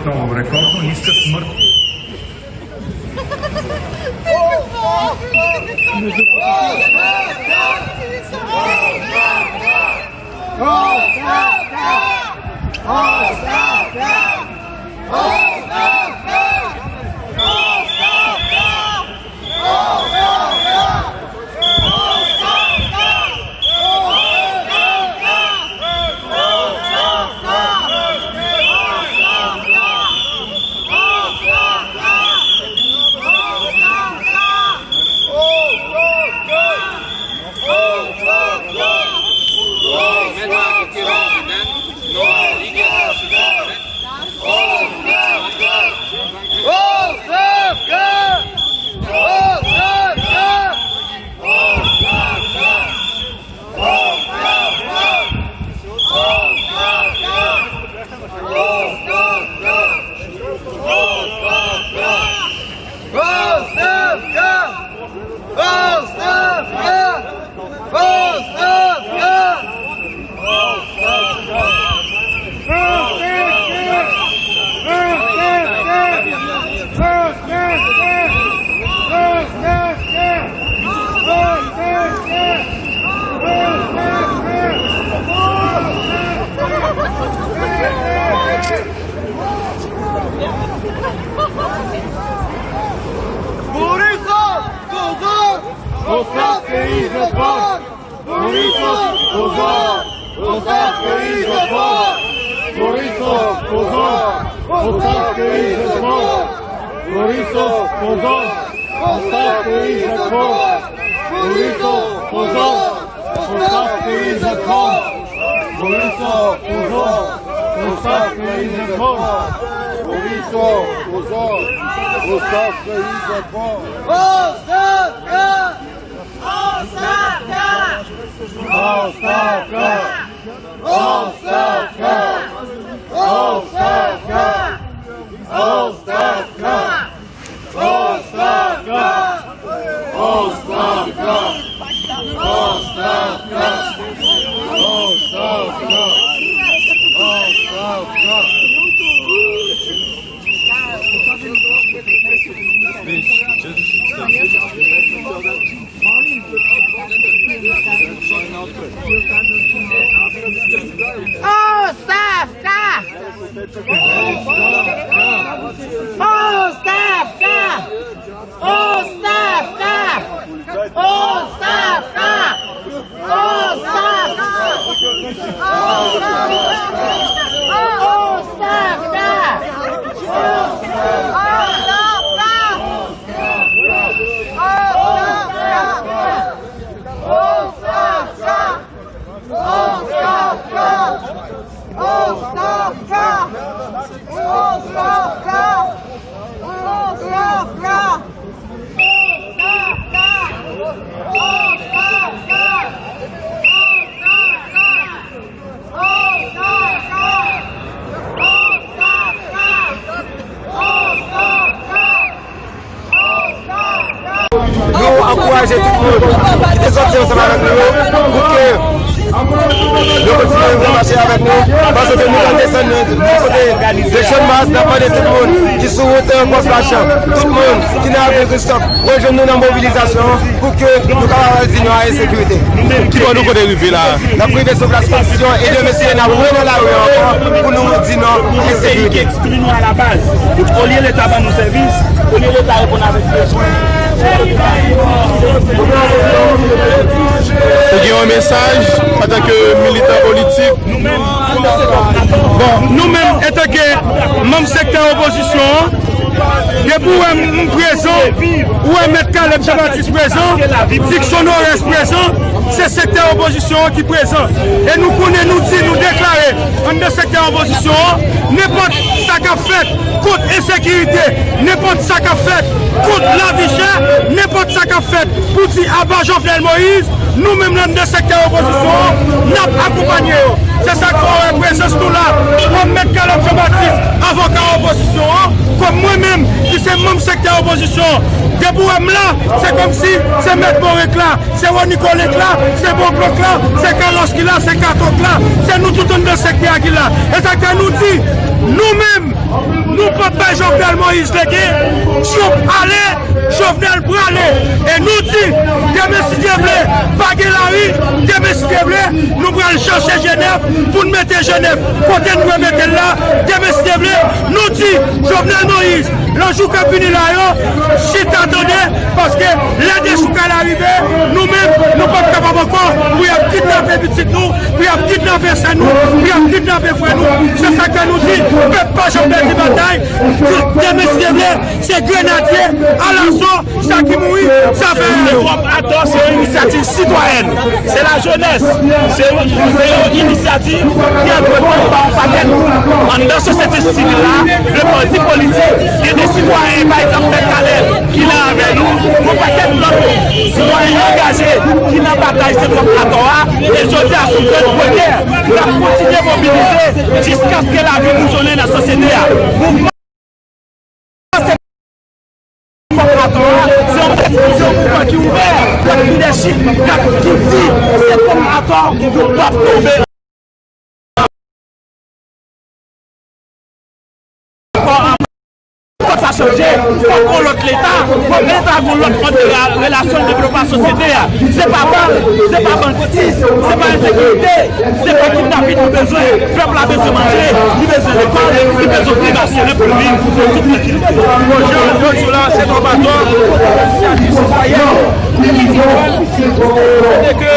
novu rekordnu nizka smrt. Encourager tout le monde qui est sorti ensemble avec nous pour que nous continuons à marcher avec nous parce que nous allons descendre du côté des jeunes masses, d'appeler tout le monde qui sont route post-fashion, tout le monde qui n'a pas de stock, rejoindre nous dans la mobilisation pour que nous puissions avoir sécurité. Qui va nous connaître arriver là? La privée sur la constitution et de messieurs n'a pas dans la rue encore pour nous dire non à l'insécurité. Nous à la base, au lieu de l'État va nos services, au lieu de l'État répondre avec les besoins. Il y a un message en tant que militant politique. Nous-mêmes, en tant que membres secteur opposition, et pour un présent, ou un maître Caleb Jean-Baptiste présent, Dixon Norès présent, c'est secteur opposition qui est présent. Et nous connaissons, nous disons, nous déclarer en de secteur opposition, n'importe ce qu'a fait contre l'insécurité, n'importe ce qu'a fait contre la vie chère, n'importe ce qu'a fait pour dire à Jovenel Moïse, nous-mêmes dans le secteur opposition, nous avons accompagné. C'est ça qu'on représente nous là, comme M. Caleb Jean-Baptiste, avocat opposition, comme moi-même qui suis membre secteur opposition. Depuis là, c'est comme si c'est M. Borek là, c'est Ronnie Colette là, c'est Bonbloc là, c'est Carlos qui là, c'est Katok là, c'est nous tout dans le secteur qui là. Et ça qu'on nous dit, nous-mêmes, nous ne pouvons pas Jovenel Moïse légué, Job aller, Jovenel brûler. Et nous dit, demain si Dieu veut, baguer la rue, demain si Dieu veut, nous allons chercher Genève pour nous mettre Genève. Côté nous mettre là, demain si Dieu veut, nous dit, Jovenel Moïse, le jour qu'on finit là, si t'attendais, parce que l'un des jours qu'elle arrive, nous-mêmes, nous ne sommes pas capables encore, nous avons kidnappé petit nous, nous avons kidnappé ça nous, nous avons kidnappé frère nous. C'est ça que nous dit, ne peut pas Jovenel de bataille, c'est grenadier, à l'assaut, ça qui mourit, ça fait. Attends, c'est une initiative citoyenne, c'est la jeunesse, c'est une initiative qui est entretenue par un paquet. Dans ce civil-là, le parti politique, il y a des citoyens, par exemple, Calais, qui est avec nous, un paquet de l'autre, citoyens engagés, qui n'a pas bataille, c'est comme la Torah, et je dis à son cœur de guerre, pour continuer à mobiliser jusqu'à ce que la vie nous donne dans la société. C'est un mouvement qui est ouvert, qui leadership, qui dit, c'est comme un temps qui ne doit pas tomber. Ça a changé, il faut qu'on l'autre l'État, il faut que l'État qu'on l'autre de la relation de développement société. C'est pas banditisme, c'est pas insécurité, c'est pas kidnapping nous besoin. Le peuple a besoin de manger, il a besoin d'école, il a besoin de privationner pour vivre, pour toute l'équilibre. Bonjour, là, c'est ton bateau, c'est citoyen, c'est que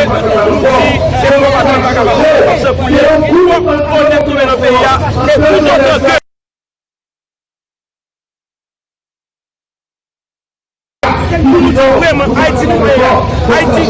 c'est ton bateau qui va capable se fouiller, on est trouvé dans le pays, et tout autant que nous disons vraiment Haïti nous Haïti.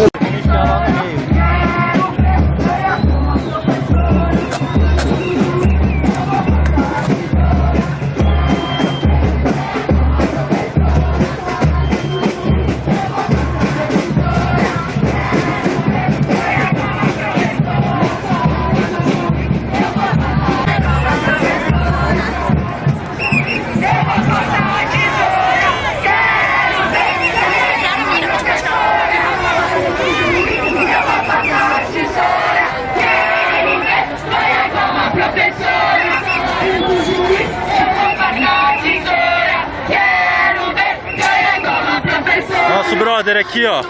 Nosso brother aqui, ó.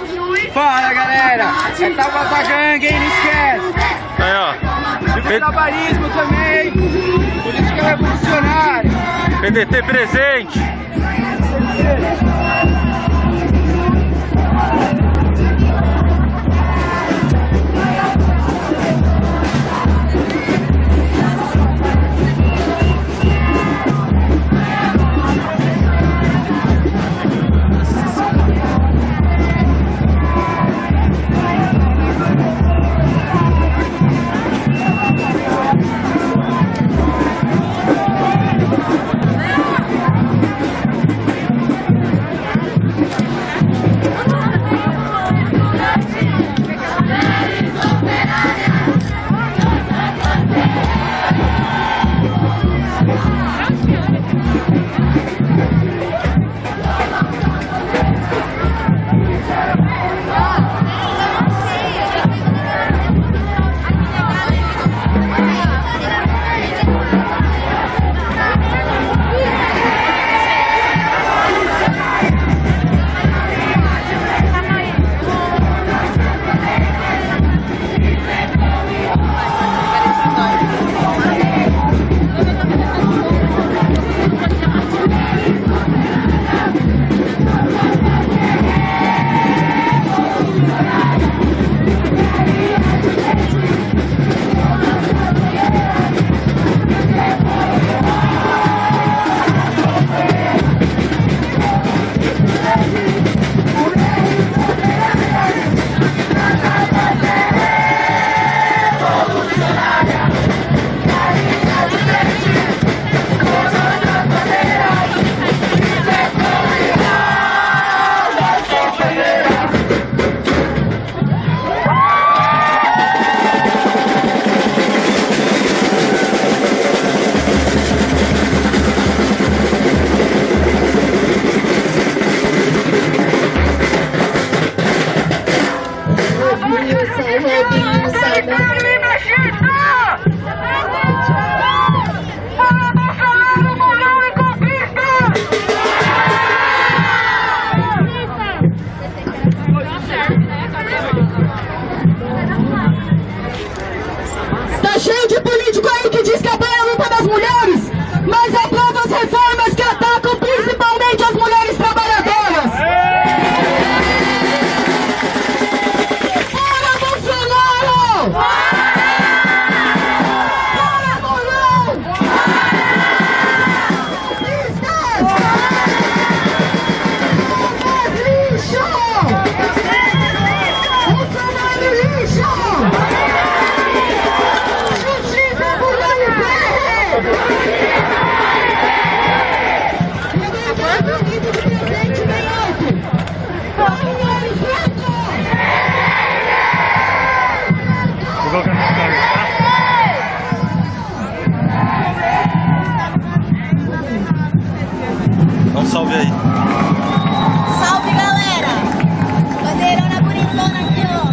Fala, galera. É Tapa pra gangue, hein? Não esquece. Aí, ó. Trabalhismo também. Política revolucionária. PDT presente. salve aí. Salve, galera! Bandeirona bonitona aqui, ó.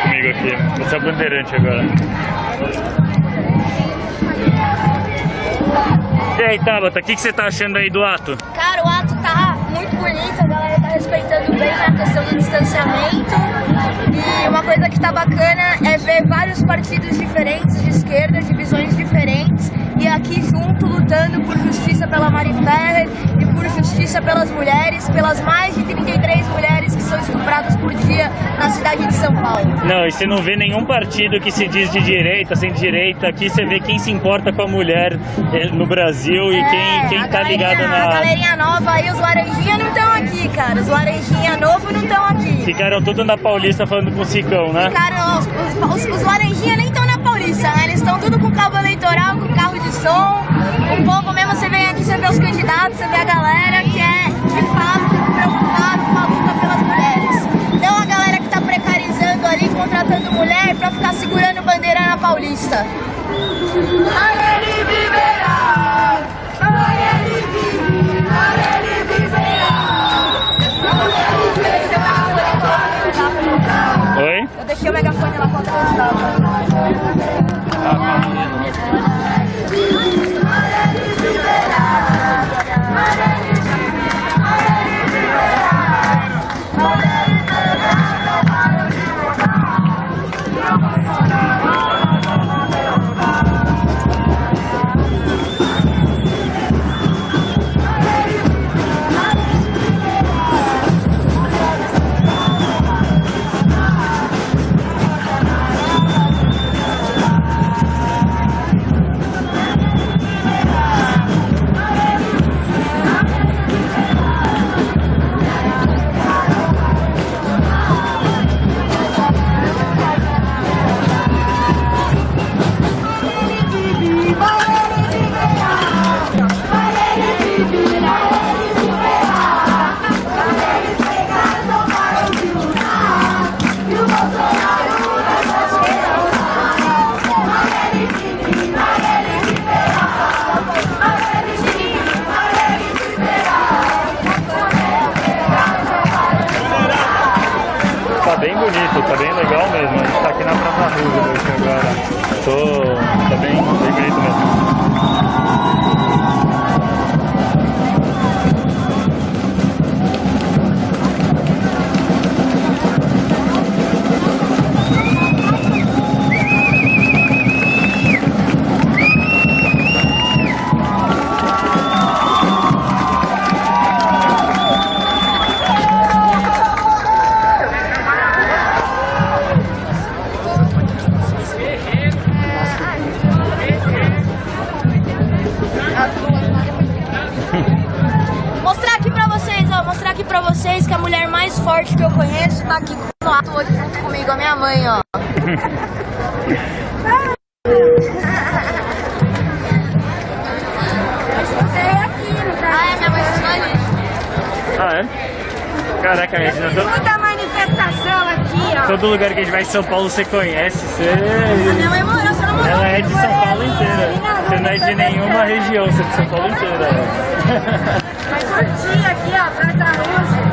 Comigo aqui, vou ser bandeirante agora. E aí, Tabata, o que você tá achando aí do ato? Cara, o ato tá muito bonito, a galera tá respeitando bem a questão do distanciamento. E uma coisa que tá bacana é ver vários partidos diferentes de esquerda, de visões diferentes, e aqui junto lutando por justiça pela Mari Ferrer e por justiça pelas mulheres, pelas mais de 33 mulheres que são estupradas por dia na cidade de São Paulo. Não, e você não vê nenhum partido que se diz de direita, sem direita. Aqui você vê quem se importa com a mulher no Brasil e quem tá ligado na... A galerinha nova aí, os laranjinha não estão aqui, cara. Os laranjinha novo não estão aqui. Ficaram tudo na Paulista falando com o Cicão, né? Ficaram, os laranjinha nem estão na Paulista, né? Eles estão tudo com cabo eleitoral, com carro de som. O povo mesmo, você vem aqui, você vê os candidatos, você vê a galera que é, de fato, preocupado com a luta pelas mulheres. Não a galera que tá precarizando ali, contratando mulher pra ficar segurando bandeira na Paulista. Marielle viverá! Marielle vive! Marielle viverá! Oi? Eu deixei o megafone lá pra cantar. Tá bem legal mesmo, a gente tá aqui na Praça Roosevelt agora. Tá bem bonito mesmo. forte que eu conheço tá aqui no ato hoje junto comigo, a minha mãe, ó. Minha mãe ensinou a gente. Ah, é? Caraca, a gente não... Muita manifestação aqui, ó. Todo lugar que a gente vai em São Paulo você conhece, você... A minha mãe morou, você não morou? Ela é de São Paulo inteira. Você não é de nenhuma região, você é de São Paulo inteira. Vai curtir aqui, ó, Praça Rússia.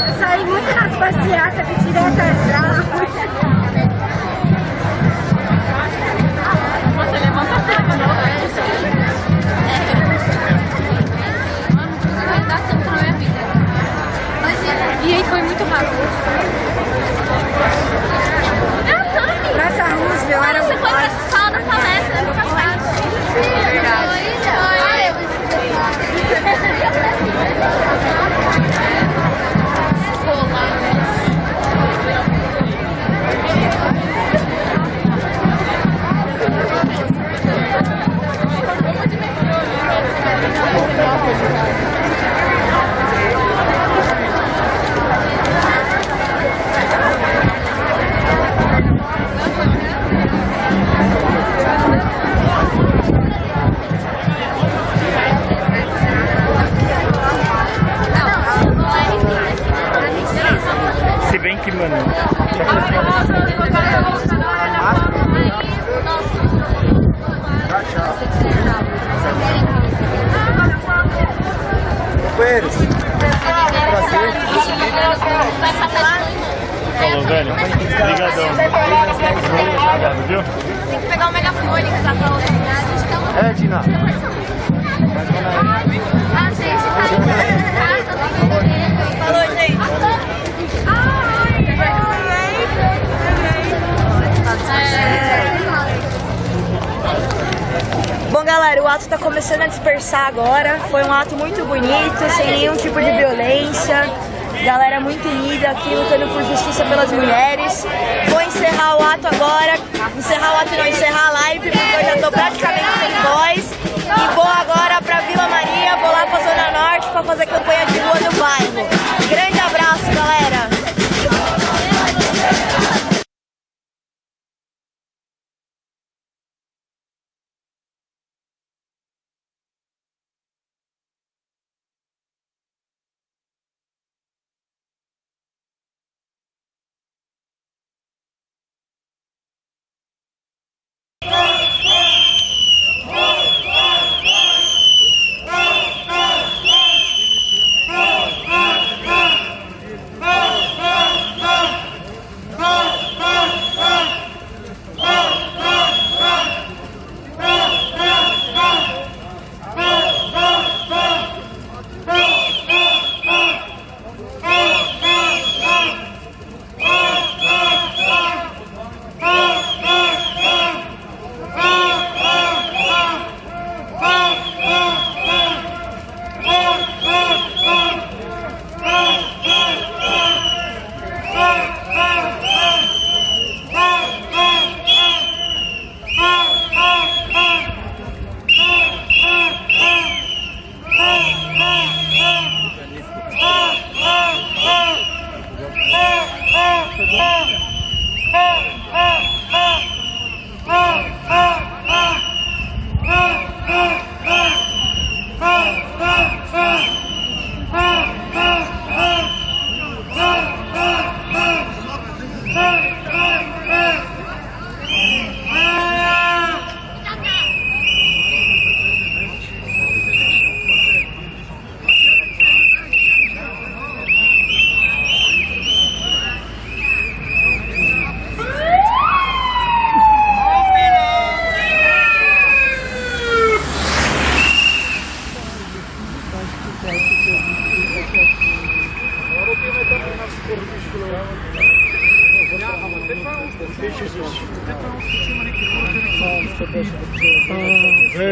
Eu saí muito nas passeatas, que direto já. Você levanta a câmera, não é isso? Vai dar tempo na minha vida. E aí foi muito rápido. Praça Roosevelt era você foi pra escola da palestra no passado. Verdade. Se bem que, mano... Falou, velho. Obrigadão. Obrigado, viu? Tem que pegar o megafone que tá pra outra. É, Dina. Ah, gente, tá em casa. Falou, gente. Bom, galera, o ato está começando a dispersar agora. Foi um ato muito bonito, sem nenhum tipo de violência. Galera muito unida aqui, lutando por justiça pelas mulheres. Vou encerrar o ato agora. Encerrar o ato não, encerrar a live, porque eu já tô praticamente sem voz. E vou agora pra Vila Maria, vou lá pra Zona Norte pra fazer campanha de rua no bairro. Grande abraço, galera!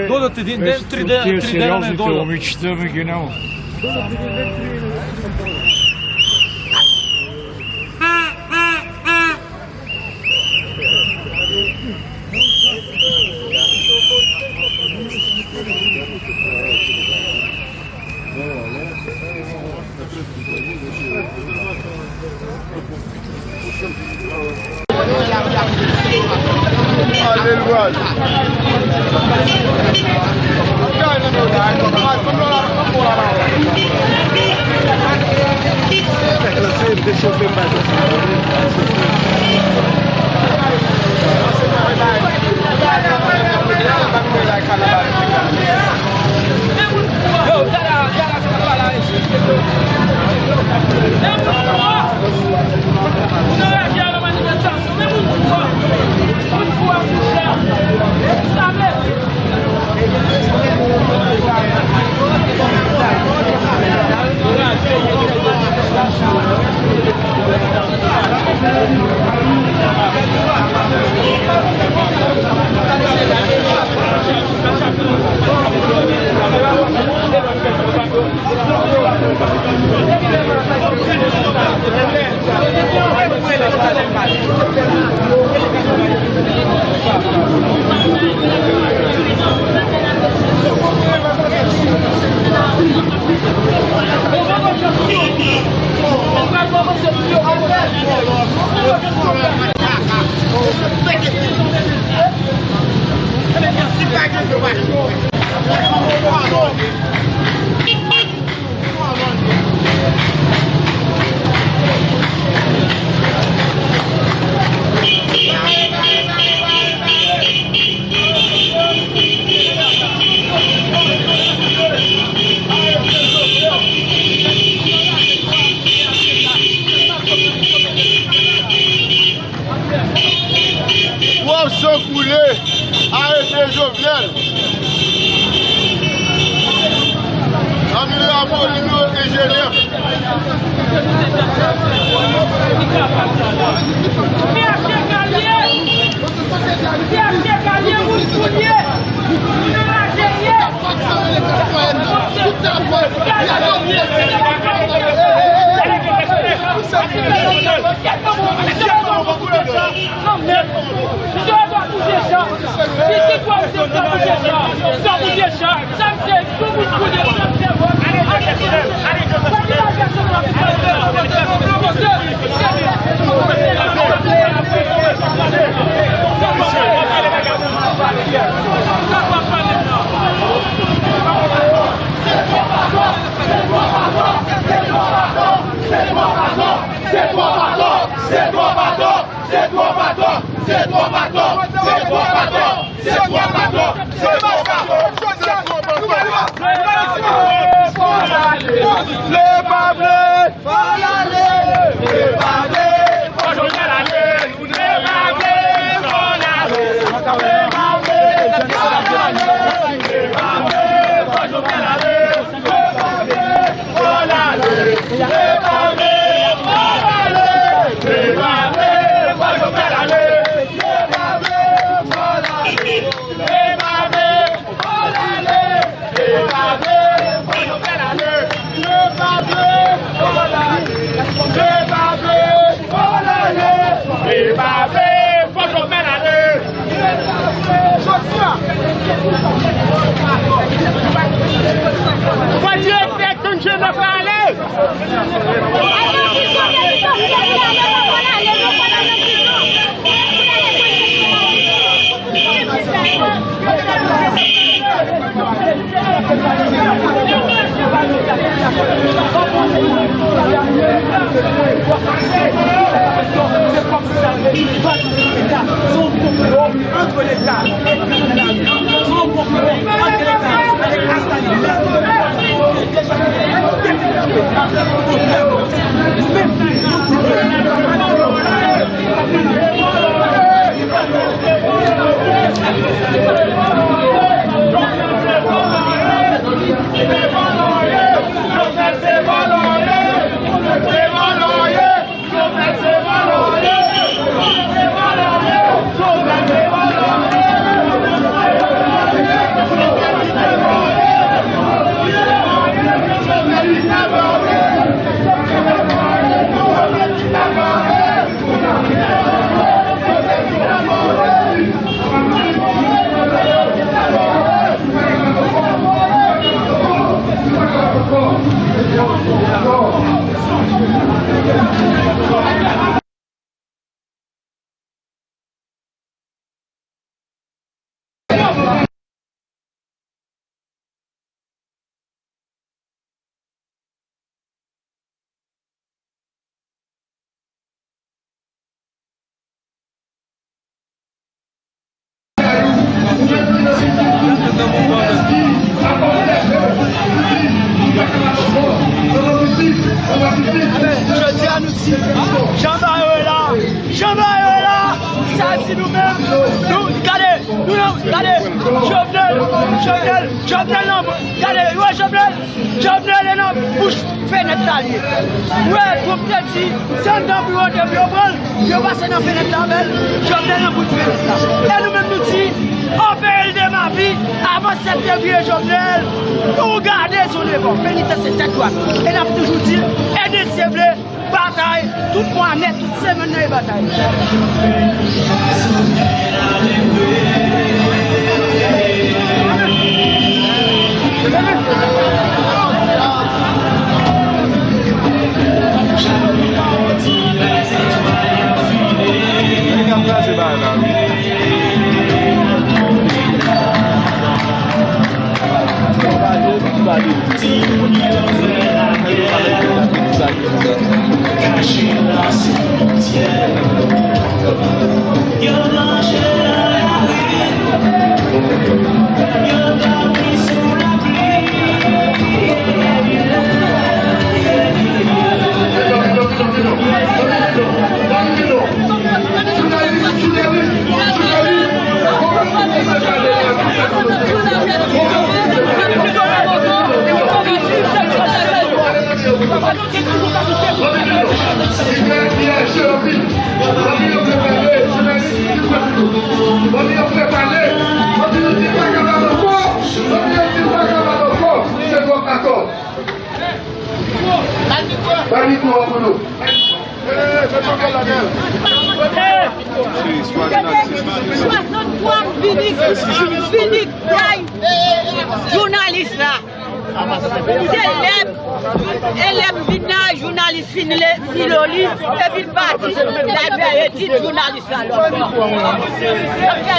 Додате един ден, 3 дена не дойдат. Момичета ме ги няма. nous, regardez, Jovenel, non, regardez, ouais, Jovenel est non, bouche, fenêtre là, ouais, pour peut-être si, c'est un temps pour de Biobral, il va passer dans la fenêtre là, Jovenel non, bouche, fenêtre là. Et nous-mêmes nous disons, on fait de ma vie, avant 7 février, Jovenel, nous garder son époque, pénitence c'est cette loi. Et là, toujours dit, aider ses blés, bataille, tout le mois net, toute semaine de bataille. Journaliste là, élève vina journaliste finile filoli et puis parti la petite journaliste là.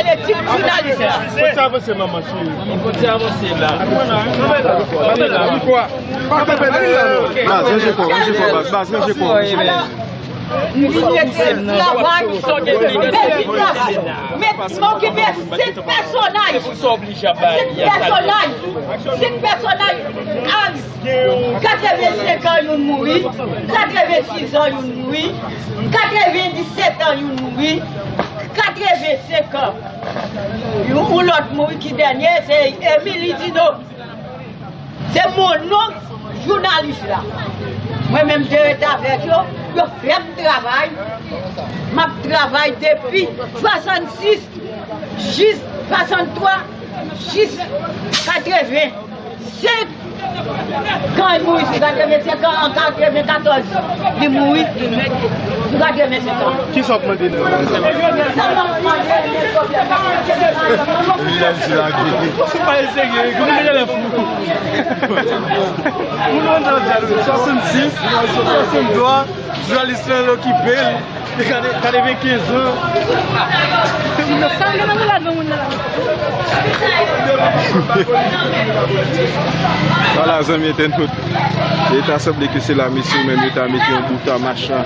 Les petites journalistes là. Faut avancer maman chérie. Faut avancer là. Mais m'occuper ces personnages. Ces personnages, 85 ans, ils mourent, 86 ans, ils mourent, 97 ans, ils mourent, 85 ans. Ou l'autre mourir qui dernier, c'est Émilie Dino. C'est mon nom, journaliste là. Moi-même, je suis avec eux, je fais un travail. Je travaille depuis 66, jusqu'à 63, jusqu'à 80. C'est quand il mourit, c'est 85 ans, en 94, il mourit, c'est 85 ans. Qui sont demandés? C'est pas sérieux, vous avez la fou. 66, 63, journaliste occupé, 95 ans. Voilà, les amis, l'État semble que c'est la mission, même l'État met un bout à machin.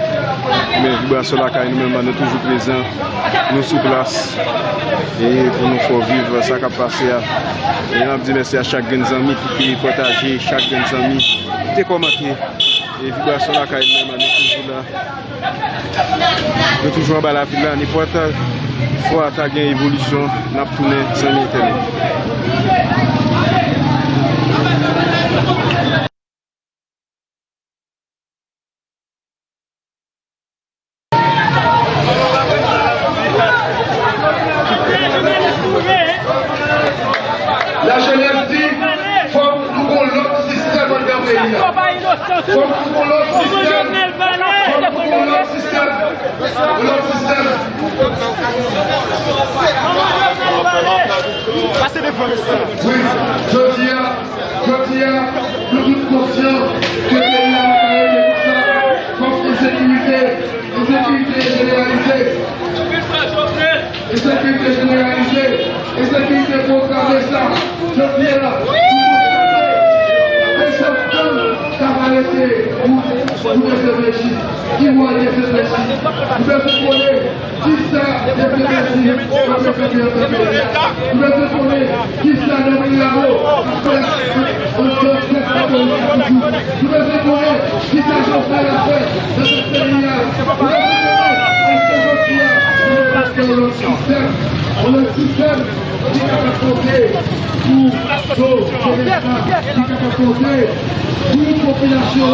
Mais Vibration la Caille, nous-mêmes, nous sommes toujours présents, nous sous place. Et pour nous faire vivre ça qui a passé. Et on dit merci à chaque ami qui partage, chaque ami qui commenté. Et Vibration la Caille, nous sommes toujours là. Nous sommes toujours en bas la ville là. N'importe fois qu'il y a une évolution, nous avons tourné sans internet. La jeunesse dit, il faut nous qu'on l'autre système dans le pays. Il faut qu'on l'autre système. Il faut qu'on l'autre système. L'autre système. Passez des forestiers. Oui, je dis, nous sommes conscients que le pays a comme une sécurité généralisée. Une sécurité généralisée. Et sécurité pour garder ça. Je dis là. Les champions, arrêter pour réfléchir. Qui va réfléchir? Vous devez connaître qui ça réfléchir. Vous devez connaître qui ça réfléchir. Vous devez connaître qui ça fait la fête de ce pays-là. Vous devez connaître on a le système qui est apporté pour nos territoires, qui est apporté pour une population.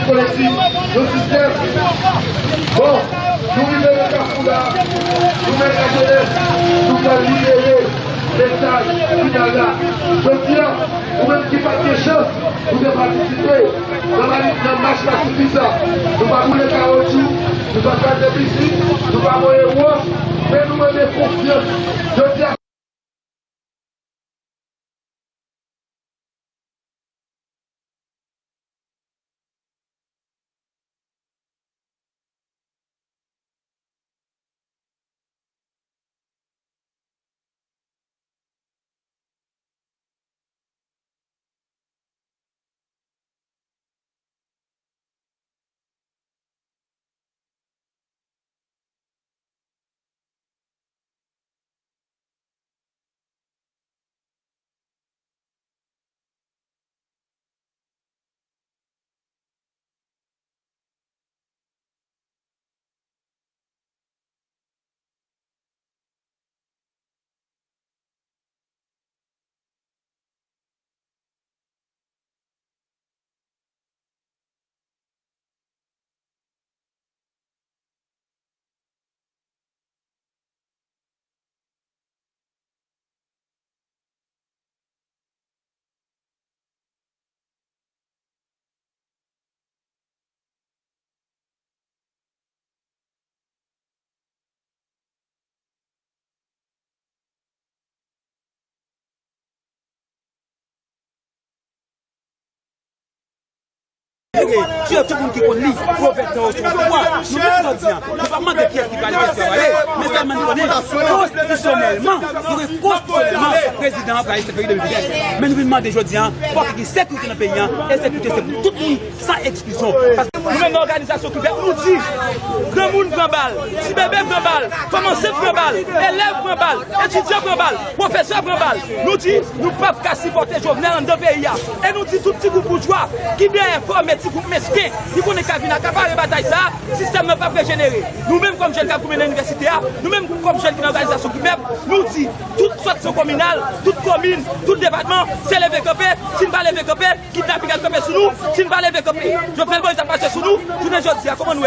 Collectif, le système. Bon, nous vivons le Cafoula, nous mettons la jeunesse, nous allons libérer l'État final là. Je tiens, vous-même qui n'avez pas de chance, vous devez participer dans la marche pacifiste. Nous ne pouvons pas rouler caoutchouc, nous ne pouvons pas faire des visites, nous ne pouvons pas rouler roche, mais nous menons confiance. Je tiens. Tu as tout le monde qui connaît, prophète, nous ne pouvons pas demander qui est qui va aller mais ça m'a donné constitutionnellement, le président va ce pays de l'Université. Mais nous demandons aujourd'hui, pour qu'il y ait sécurité dans le pays, et sécurité c'est pour tout le monde, sans exclusion. Parce que nous-mêmes, l'organisation qui nous dit, grand monde prend balle, si bébé prend balle, femme enceinte prend balle, élève prend balle, étudiant prend balle, professeur prend balle, nous dit, nous ne pouvons pas supporter Jovenel dans deux pays. Et nous dit tout petit groupe bourgeois qui bien informé, petit groupe mesquin, qui connaît qu'à venir à bataille ça, le système n'a pas régénéré. Nous-mêmes, comme jeunes qui ont à l'université, nous-mêmes, comme jeunes qui ont une organisation qui même, nous dit, toute sorte communale, toute commune, tout département, c'est levé copé, si nous ne pas lever copé, kidnapping a copé sous nous, si nous ne pas lever copé. Je prends le bon, ils ont passé sous nous, tout le monde dit, comment nous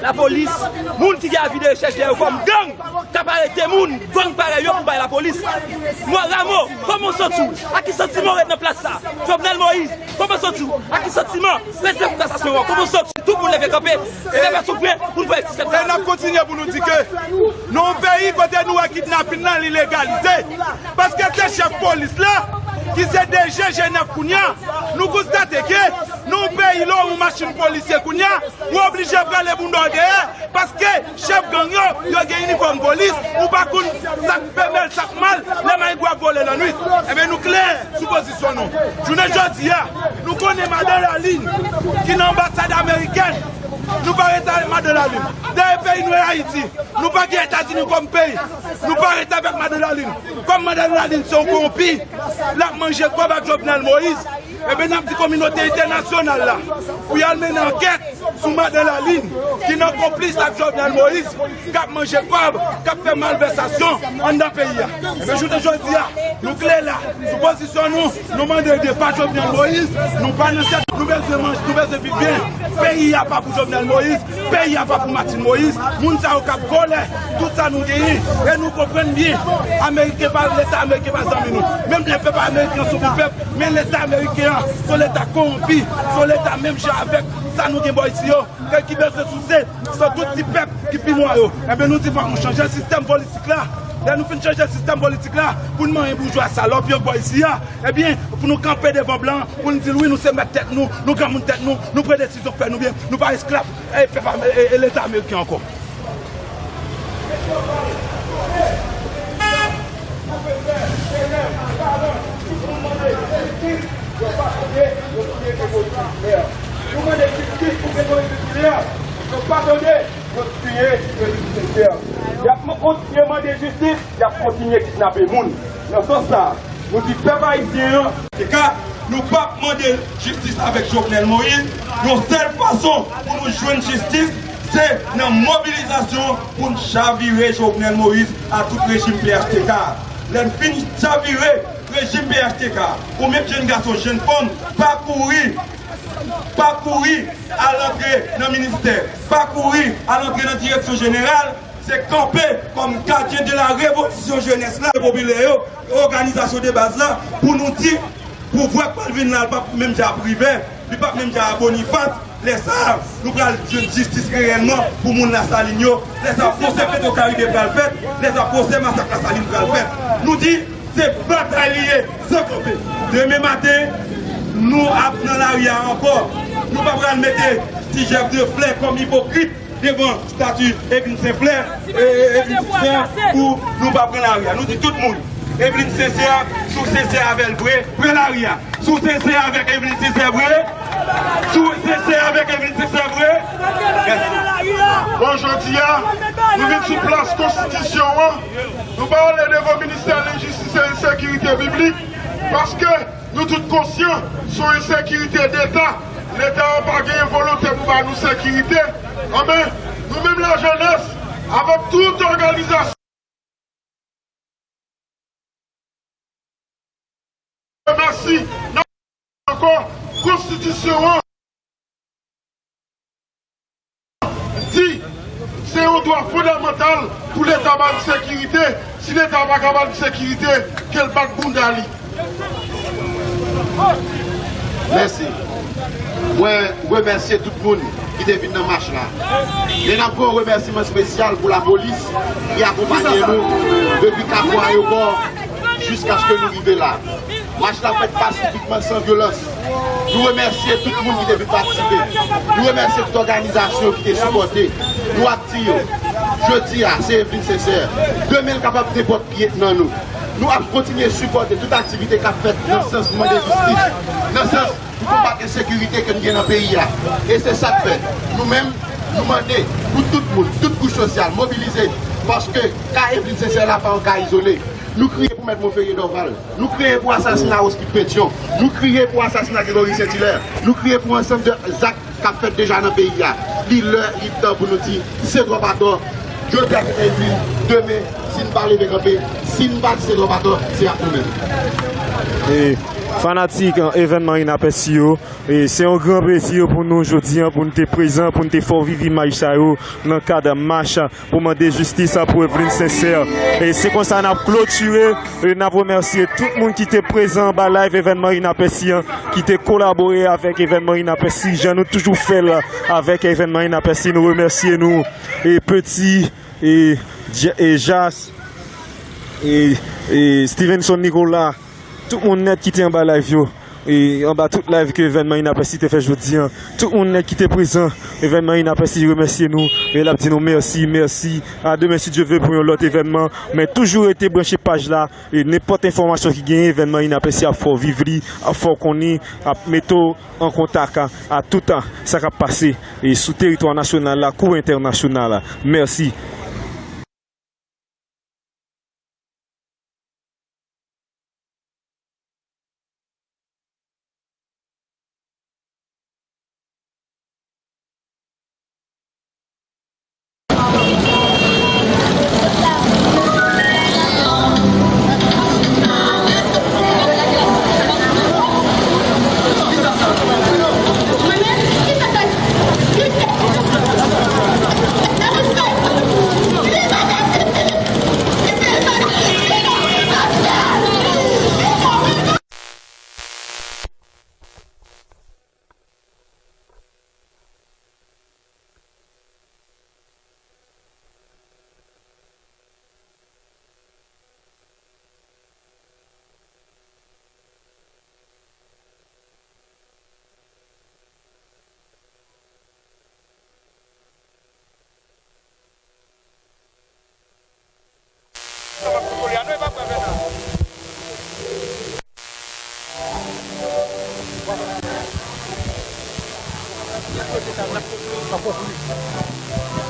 la police, moun qui a vidé recherche comme gang, t'as pas arrêté moun, gang pareil pour la police. Moi, Ramo, comment sens-tu? À qui sentiment est dans place ça? Jovenel Moïse, comment sens-tu? À qui sentiment? Comment sens-tu? Tout pour lever copé, et ça va souffrir pour le faire système. Et nous continuons pour nous dire que nos pays, côté nous, a kidnappé dans l'illégalité. Parce que ces chefs de police là, qui c'est déjà Genève Kounia, nous constatons que nous pays là où machine policière Kounia, nous obligés à prendre les boundons derrière parce que chef gang il y a un uniforme police ou pas qu'on sac femelle sac mal les mains doivent voler la nuit. Et bien nous clair supposition nous. Je ne dis pas, nous connaissons madame la ligne qui est l'ambassade américaine. Nous pas arrêter Madame la Lune. Des pays nous Haïti, nous pas les États-Unis comme pays. Nous pas arrêter avec Madame la Lune. Comme Madame la Lune sont corrompus, là manger quoi avec Jovenel Moïse. Et bien, notre communauté internationale là, où il y a une enquête sur Madame la Lune, qui est complice avec Jovenel Moïse, qui a mangé quoi, qui a fait malversation en dans le pays. Et bien, je te dis, nous clés là, sous position nous demandons de pas Jovenel Moïse, nous pas dans cette nouvelle vivre bien. Pays n'a pas pour Jovenel Moïse, pays n'a pas pour Martin Moïse, nous avons cap voler, tout ça nous gagne, et nous comprenons bien, l'État américain pas dans nous. Même les peuples américains sont pour peuple, mais l'État américain, c'est l'État corrompu, c'est l'État même avec ça nous gagne ici, qui veut se soucier, c'est tout petit peuple qui pille moi. Et bien nous devons changer le système politique là. Là, nous faisons changer le système politique là, pour nous un bourgeois salope, ici, eh bien, pour nous camper devant blanc, pour nous dire oui, nous sommes tête nous gagnons tête nous prenons des décisions, faire nous bien, nous pas esclaves, et l'État américain encore. Nous demandons justice pour que nous ne pardonner notre tuer le nécessaire. Il y a continué à demander justice, il y a continué à kidnapper les gens. Dans ce sens, nous disons peuple haïtien, nous ne pouvons pas demander justice avec Jovenel Moïse. Notre seule façon pour nous joindre justice, c'est la mobilisation pour nous chavirer Jovenel Moïse à tout régime PHTK. Les fins chavirer régime PHTK, ou même jeunes garçons, jeunes femmes, pas courir à l'entrée dans le ministère, pas courir à l'entrée dans la direction générale, c'est camper comme gardien de la révolution jeunesse là, populaire, organisation de base là, pour nous dire, pour voir que Palvin là, pas même déjà privé, puis pas même déjà Boniface, les ça, nous prenons justice réellement pour moun la Saligno, les ça procès Pétro-Caribé pral fait, les ça procès massacre la Saline pral fait. Nous dit, c'est batailler sans camper. Demain matin, nous apprenons l'arrière encore. Nous ne pouvons pas mettre petit chef de fleurs comme hypocrite devant la statue Evelyne Saint-Flair pour nous ne pas prendre l'arrière. Nous disons tout le monde. Evelyne Saint-Flair, sous Saint-Flair avec le vrai, prenez l'arrière. Sous Saint-Flair avec Evelyne Saint-Flair vrai, sous Saint-Flair avec Evelyne Saint-Flair vrai. Aujourd'hui, nous venons sur place Constitution. Nous parlons devant le ministère de la Justice et de la Sécurité publique parce que nous tous conscients sur une sécurité d'État. L'État n'a pas gagné volonté pour nous sécurité. Mais nous-mêmes la jeunesse, avec toute organisation. Merci. Encore, Constitution dit c'est un droit fondamental pour l'État de sécurité. Si l'État n'a pas capable de sécurité, quel bac Boundali. Merci. Moi, je remercie tout le monde qui est venu dans la marche là. Et nous avons un remerciement spécial pour la police qui accompagne nous depuis 4 mois au bord jusqu'à ce que nous arrivions là. La marche là fait pacifiquement sans violence. Nous remercions tout le monde qui est venu participer. Nous remercions toute l'organisation qui est supportée. Nous activons. Je dis à c'est Evelyne Sincère. Demain, capable de porter pied dans nous. Nous allons continuer à supporter toute activité qu'a faite dans le sens de demander justice, dans le sens de combattre la sécurité que nous avons dans le pays. Et c'est ça que fait. Nous-mêmes, nous demandons pour tout le monde, toute couche sociale, mobiliser. Parce que quand Evelyne Sincère n'a pas un cas isolé, nous crions pour mettre Montferrier d'Orval, nous crions pour l'assassinat au Skip Pétion, nous crions pour l'assassinat de Glory Saint-Hilaire, nous crions pour l'ensemble des actes qu'a fait déjà dans le pays. Il est temps pour nous dire, c'est droit pas tort. Je dis à Evelyne, demain, si nous parlons de camper, si nous parlons de droit pas tort, c'est à nous-mêmes. Et fanatique événement inaperçu, et c'est un grand plaisir pour nous aujourd'hui pour nous être présents, pour nous faire vivre l'image dans le cadre de marche pour demander justice pour Evelyne Sincère. Et c'est comme ça qu'on a clôturé et nous remercié tout le monde qui était présent dans le live événement inaperçu, qui était collaboré avec événement inaperçu. J'en ai toujours fait là, avec événement inaperçu. Nous remercions nous et Petit et Jas et Stevenson Nicolas. Tout le monde net qui était en bas live et en bas tout live que l'événement inaperçu fait jeudi. Tout le monde net qui était présent, l'événement inaperçu, remerciez nous et là dit nous merci. À demain si Dieu veut pour un autre événement, mais toujours été branché page là et n'importe information qui gagne événement inaperçu à fort vivre, à fort connaître, à mettre en contact à tout temps ça qui a passé et sous territoire national la cour internationale. Merci.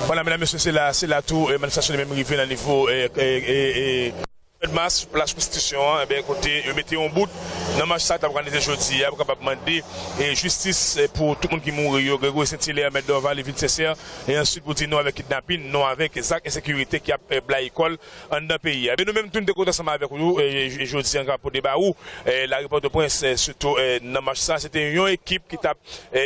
Voilà, mesdames et messieurs, c'est là tout. Manifestation de même rivé à niveau de masse, place Constitution, eh bien, écoutez, mettez en bout, dans marche ça, t'as organisé jeudi, vous capable demander justice pour tout le monde qui mourit, Grégory Saint-Hilaire, mettre devant les villes nécessaires, et ensuite pour dire non avec kidnapping, non avec exact insécurité qui a bla école en dans le pays. Mais nous-mêmes, tout le monde ensemble avec vous, et jeudi, encore pour débat où, la report de prince, surtout, dans marche ça, c'était une équipe qui t'a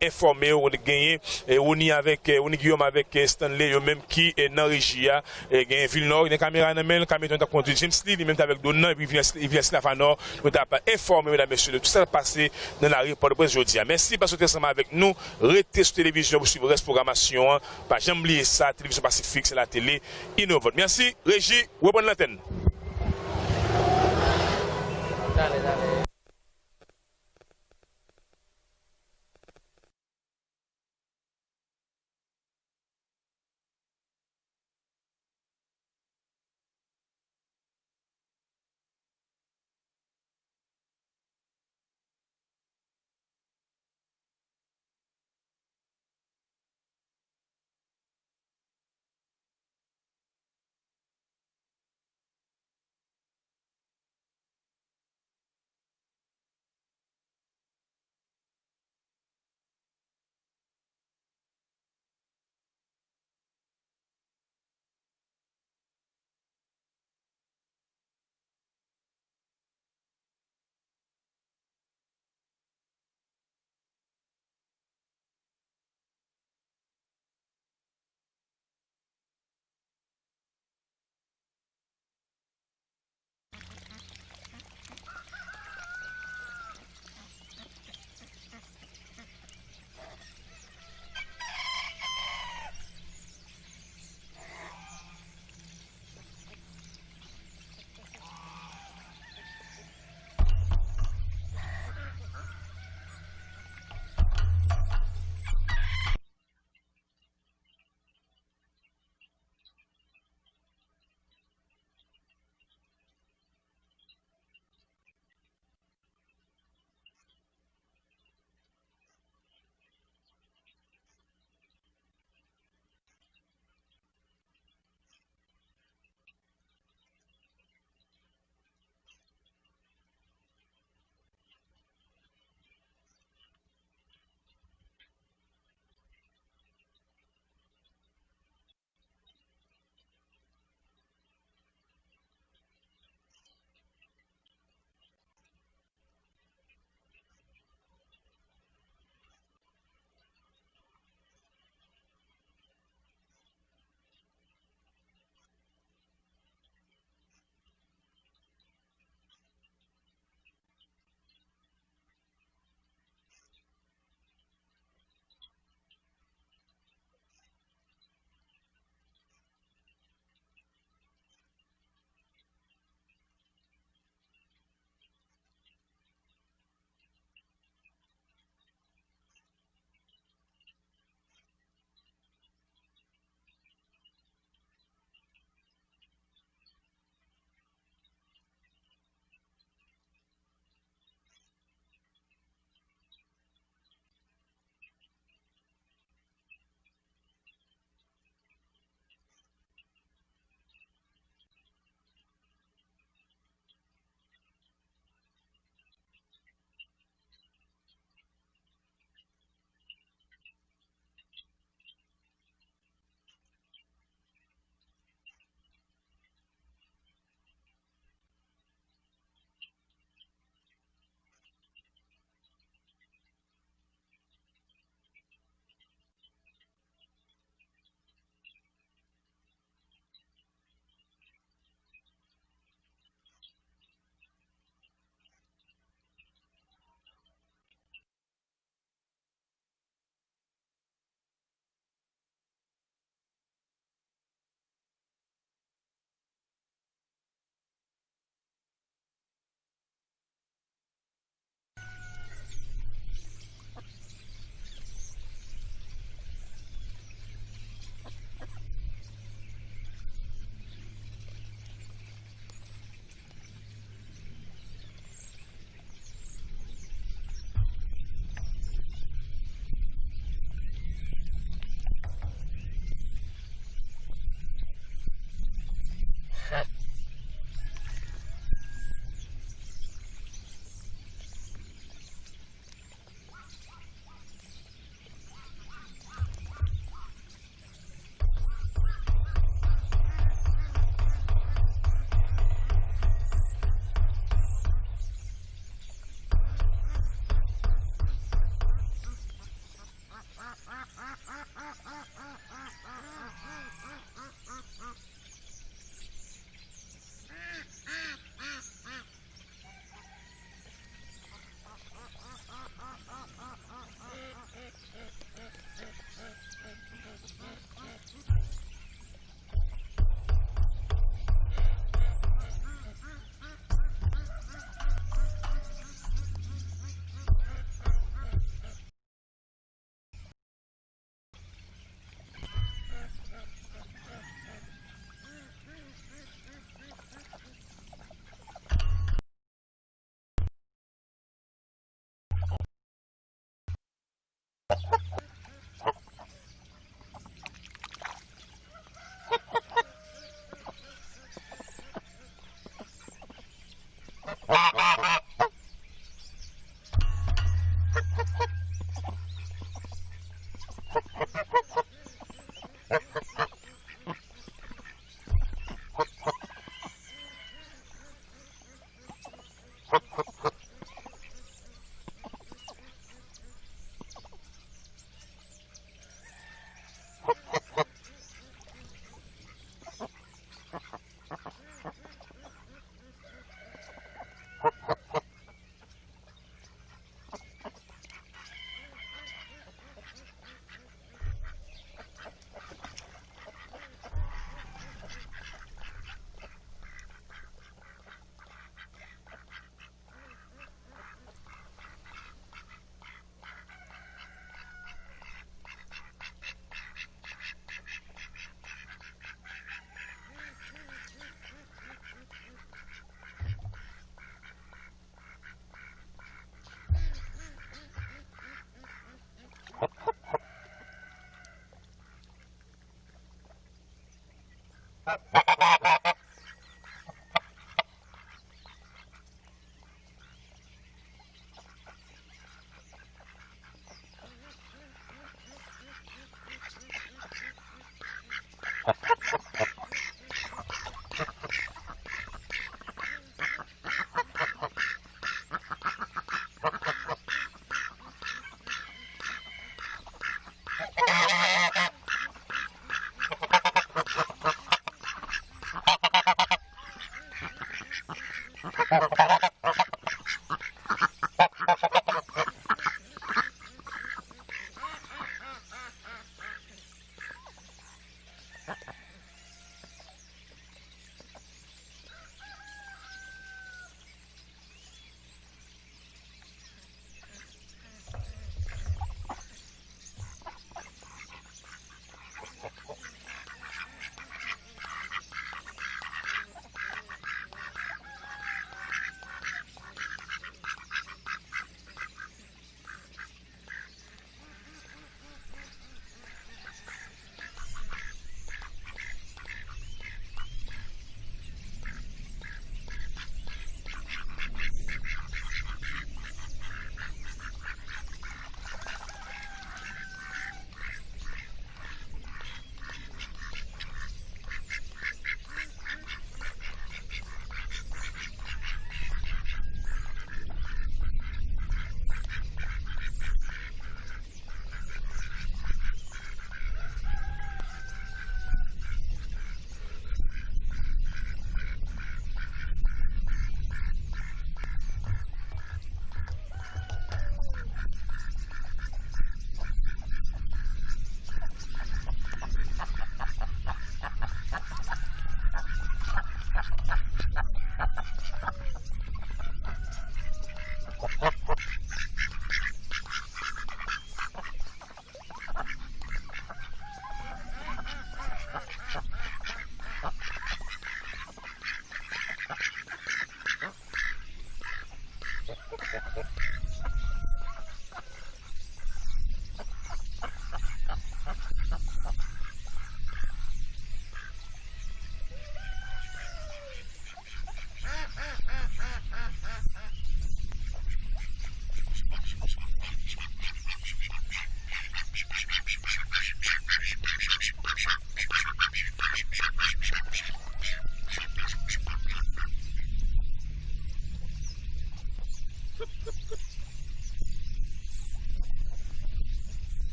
informé, on a gagné, on y avec, on y Guillaume avec Stanley, eux même qui est dans la régie, et Villeneuve, une caméra dans la caméra de conduite James Lee, même avec Donan, et puis il vient Slavanor, nous avons informé, mesdames et messieurs, de tout ça passé dans la report de presse aujourd'hui. Merci parce que vous êtes ensemble avec nous. Restez sur télévision pour suivre la programmation. Pas jamais oublier ça, télévision Pacifique, c'est la télé innovante. Merci, Régie, reprenez l'antenne.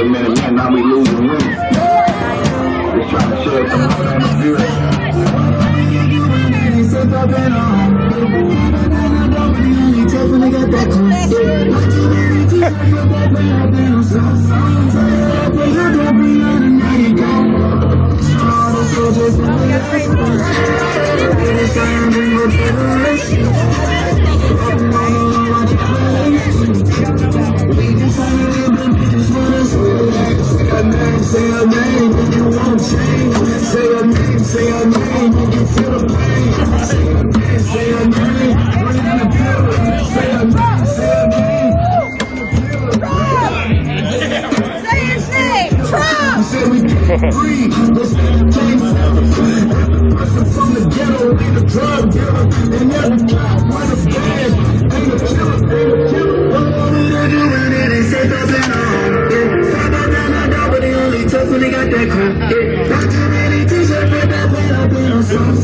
a minute, man, now we losing women. Just trying to share some of the good. Say your name if you want change. Say your name if you feel the pain. Say your name, say your name. Bring in the building. Say your name, say your name. Say his name, Trump! You said we get free. Let's change everything. Person from the ghetto, ain't a drug dealer. And every cop with a bag. Ain't a killer, ain't a killer. What we done doing it and say something on. Tough when they got that crap. Watch your many t-shirt, put that plate up in a song.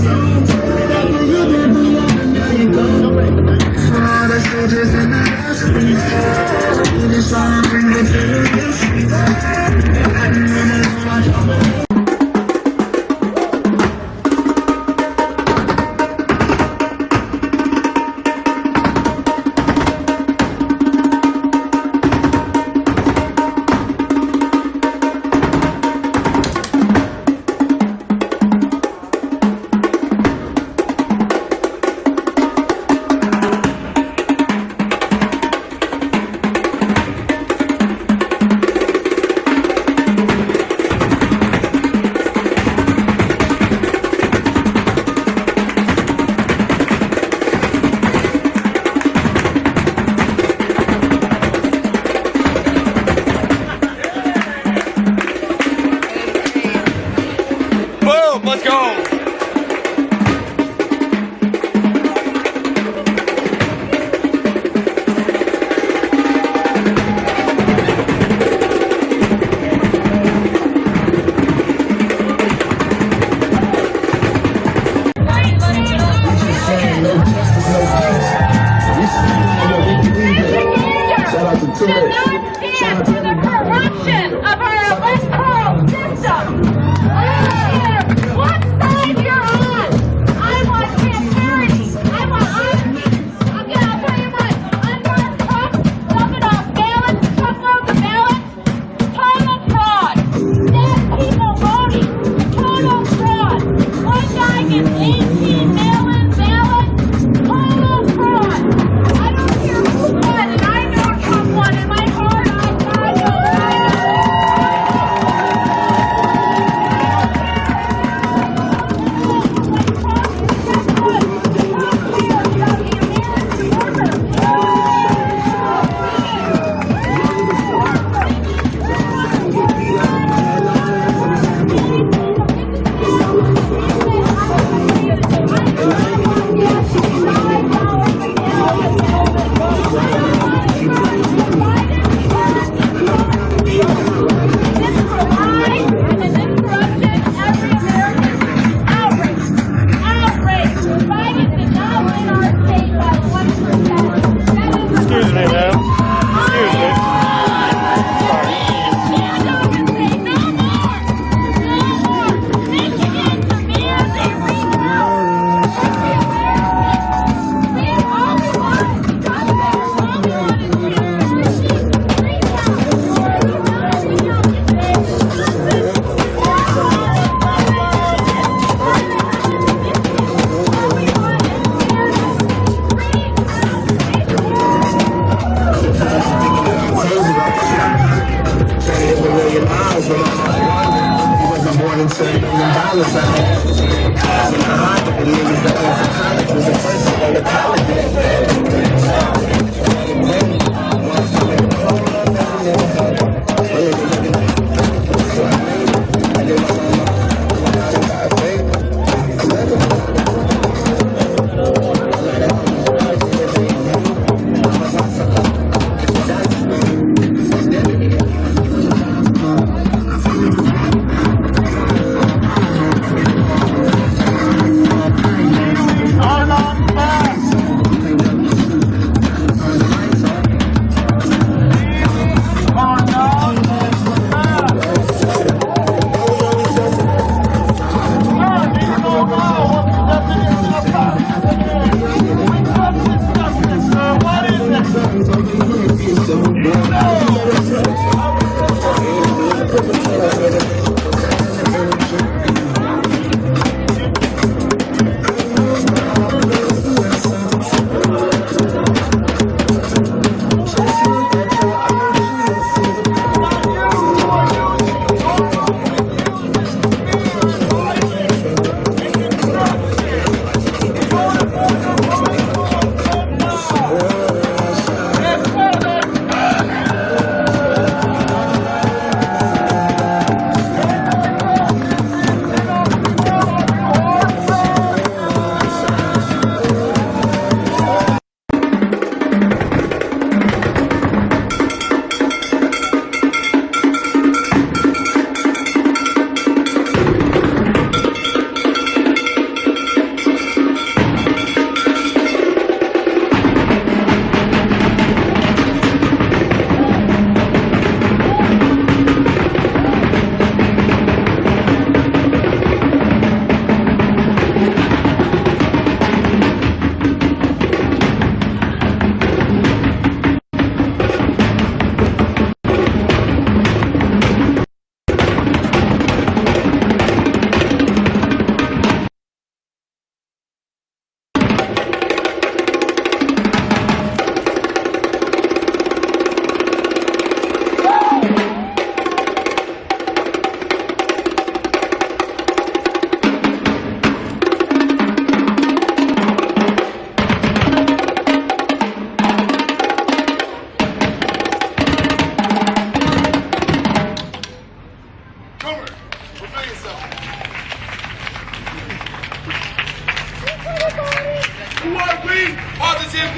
After you been beyond, now you go. All the soldiers in the house. We just trying to bring the fear.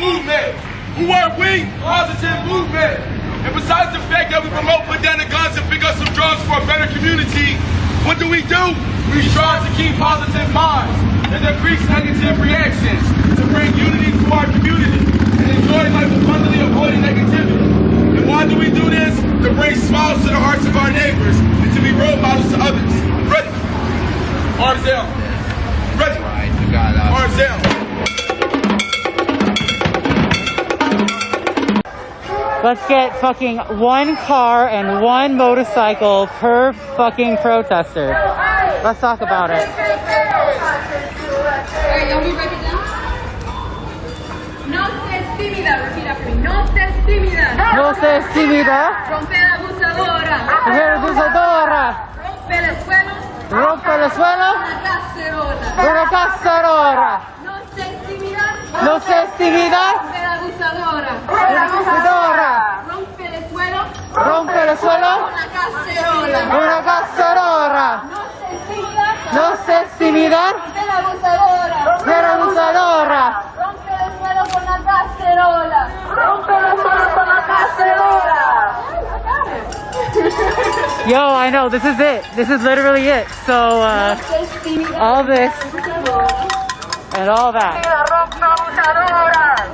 movement. Who are we? Positive movement. And besides the fact that we promote put down the guns and pick up some drugs for a better community, what do? We strive to keep positive minds and decrease negative reactions, to bring unity to our community, and enjoy life abundantly, avoiding negativity. And why do we do this? To bring smiles to the hearts of our neighbors and to be role models to others. Ready? Arms down. Ready? Arms down. Let's get fucking one car and one motorcycle per fucking protester. Let's talk about it. Alright, y'all be break it down? No seas tímida, repeat after me. No seas tímida. No seas tímida. Rompe la abusadora. Rompe la abusadora. Rompe el suelo. Rompe el suelo. Una cacerola. Una cacerola. No seas tímida. No seas tímida. Rompe la abusadora. La abusadora. Rompe el suelo. Rompe el suelo. Una cacerola. Una cacerola. No seas tímida. No seas tímida. Rompe la abusadora. Rompe la abusadora. Rompe el suelo con la cacerola. Rompe el suelo con la cacerola. Yo, I know, this is it. This is literally it. So, all this and all that.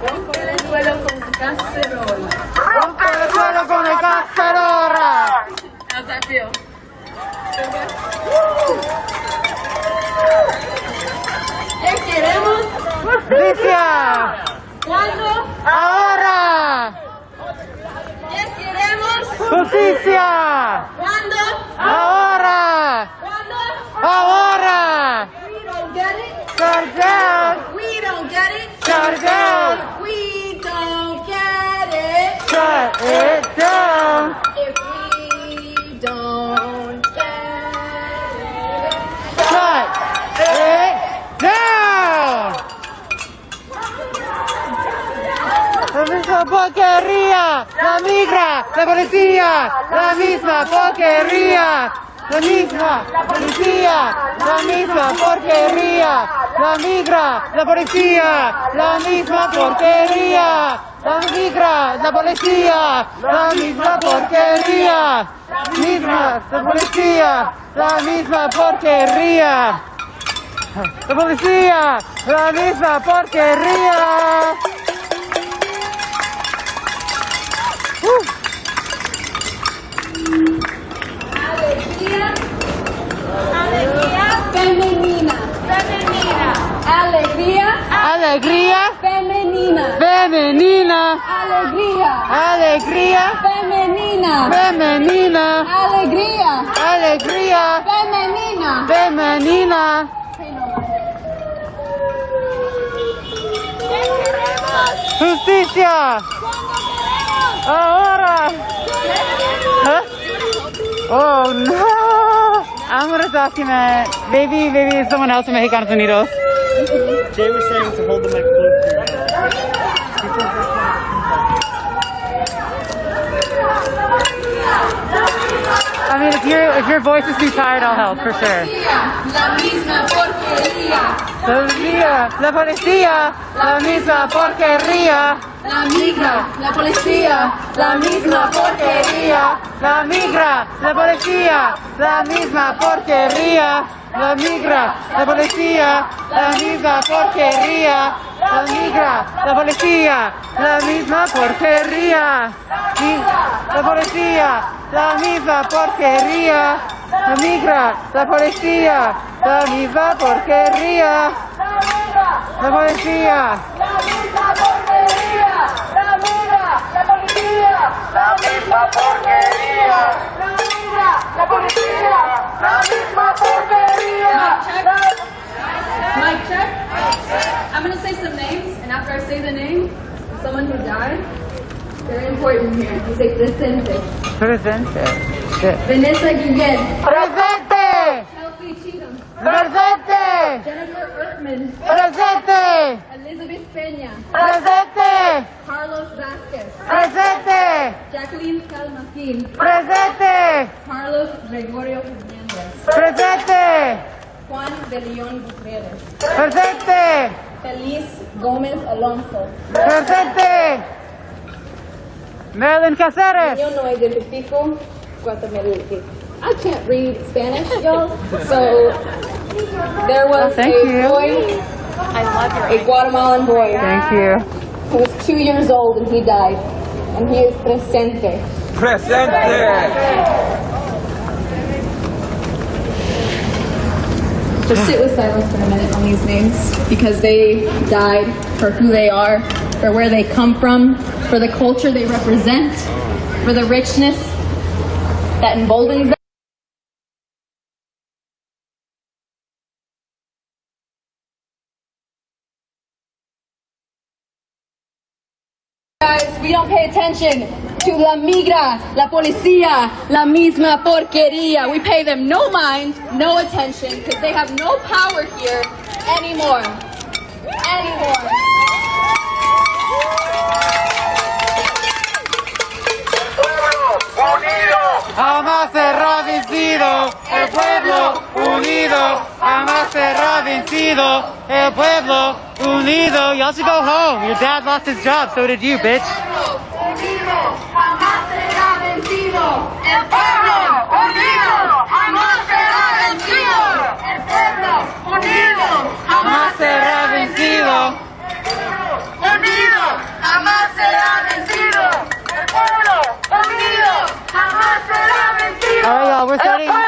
Rompe el suelo con la cacerola. Rompe el suelo con la cacerola. How's that feel? ¿Qué queremos? Justicia. ¿Cuándo? Ahora. ¿Qué queremos? Justicia. ¿Cuándo? Ahora. ¿Cuándo? Ahora. We don't get it. Shut down. We don't get it. Shut down. We don't get it. Shut it down. If we don't get it. Shut it down. La misma porquería, la migra, la policía, la misma porquería, la misma policía, la misma porquería, la migra, la policía, la misma porquería, la migra, la policía, la misma porquería, misma, la policía, la misma porquería, la policía, la misma porquería. Alegría. Alegría. Femenina. Femenina. Alegría. Alegría. Femenina. Femenina. Alegría. Alegría. Femenina. Femenina. Alegría. Alegría. Femenina. Femenina. Justicia. Ahora. Huh? Oh no. I'm gonna document. Maybe someone else from Mexicanos Unidos. Jay was saying to hold the mic close. I mean, if your voice is too tired, I'll help for sure. La misma porquería. La policía, la misma porquería. La migra, la policía, la misma porquería. La migra, la policía, la misma porquería. La migra, la policía, la misma porquería. La migra, la policía, la misma porquería. La policía, la misma porquería. La migra, la policía, la misma porquería. La policía. la misma porquería. La migra, la policía, la misma porquería. La migra, la policía, la misma porquería. Mic check. I'm going to say some names, and after I say the name, someone who died, very important here. You say presente. Presente. Vanessa Guillen. Presente. Chelsea Cheatham. Presente. Jennifer Ertman. Presente. Elizabeth Peña. Presente. Carlos Vasquez. Presente. Jacqueline Calmaquin. Presente. Carlos Gregorio Hernandez. Presente. Juan de León Gutierrez. Presente. Feliz Gómez Alonso. Presente. Marilyn Caceres. Niño no identifico Guatemalteco. I can't read Spanish, y'all. So there was thank a you. boy, a Guatemalan boy. Thank you. He was 2 years old and he died. And he is presente. Just sit with silence for a minute on these names because they died for who they are, for where they come from, for the culture they represent, for the richness that emboldens them. Guys, we don't pay attention to la migra, la policía, la misma porquería. We pay them no mind, no attention, because they have no power here anymore. Jamás será vencido, el pueblo unido. Jamás será vencido, el pueblo unido. Y'all should go home. Your dad lost his job, so did you, bitch. Jamás será vencido, el pueblo unido. Jamás será vencido, el pueblo unido. Jamás será vencido. Unido, jamás será vencido. El pueblo unido, jamás será vencido. All right, y'all, we're starting. Unido,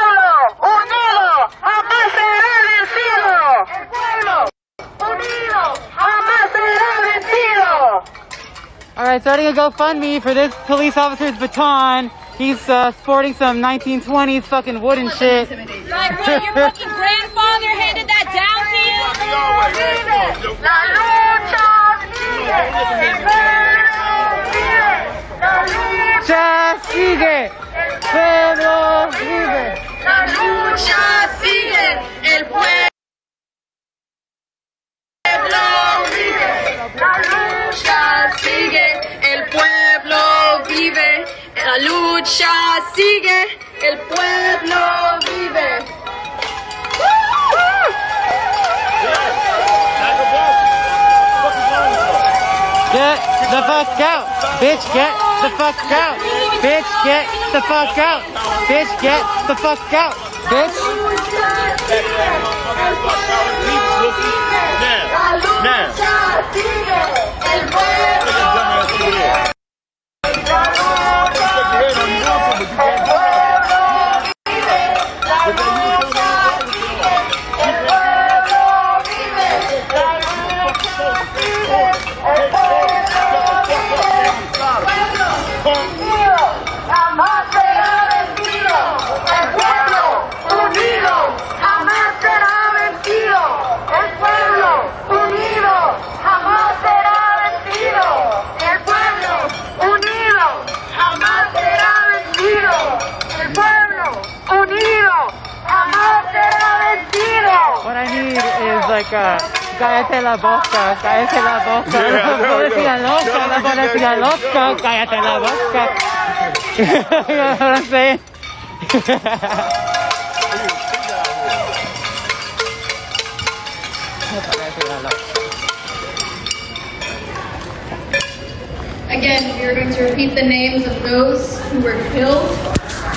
jamás será vencido. El pueblo unido, jamás será vencido. All right, starting a GoFundMe for this police officer's baton. He's sporting some 1920s fucking wooden shit. Like what your fucking grandfather handed that down to you? La lucha sigue. ¡Ya sigue! ¡El pueblo vive! La lucha sigue. El pueblo vive. La lucha sigue. El pueblo vive. La lucha sigue. El pueblo vive. Get the fuck out! Bitch, get the fuck out! Bitch, get the fuck out! Bitch, get the fuck out! Bitch! La lucha sigue. El pueblo vive. Jamás será vencido. El pueblo unido jamás será vencido. El pueblo unido jamás será vencido. El pueblo unido jamás será vencido. El pueblo unido jamás será vencido. What I need is like cállate la boca, cállate la boca. La policía loca, cállate la boca. You know what I'm saying? Again, we are going to repeat the names of those who were killed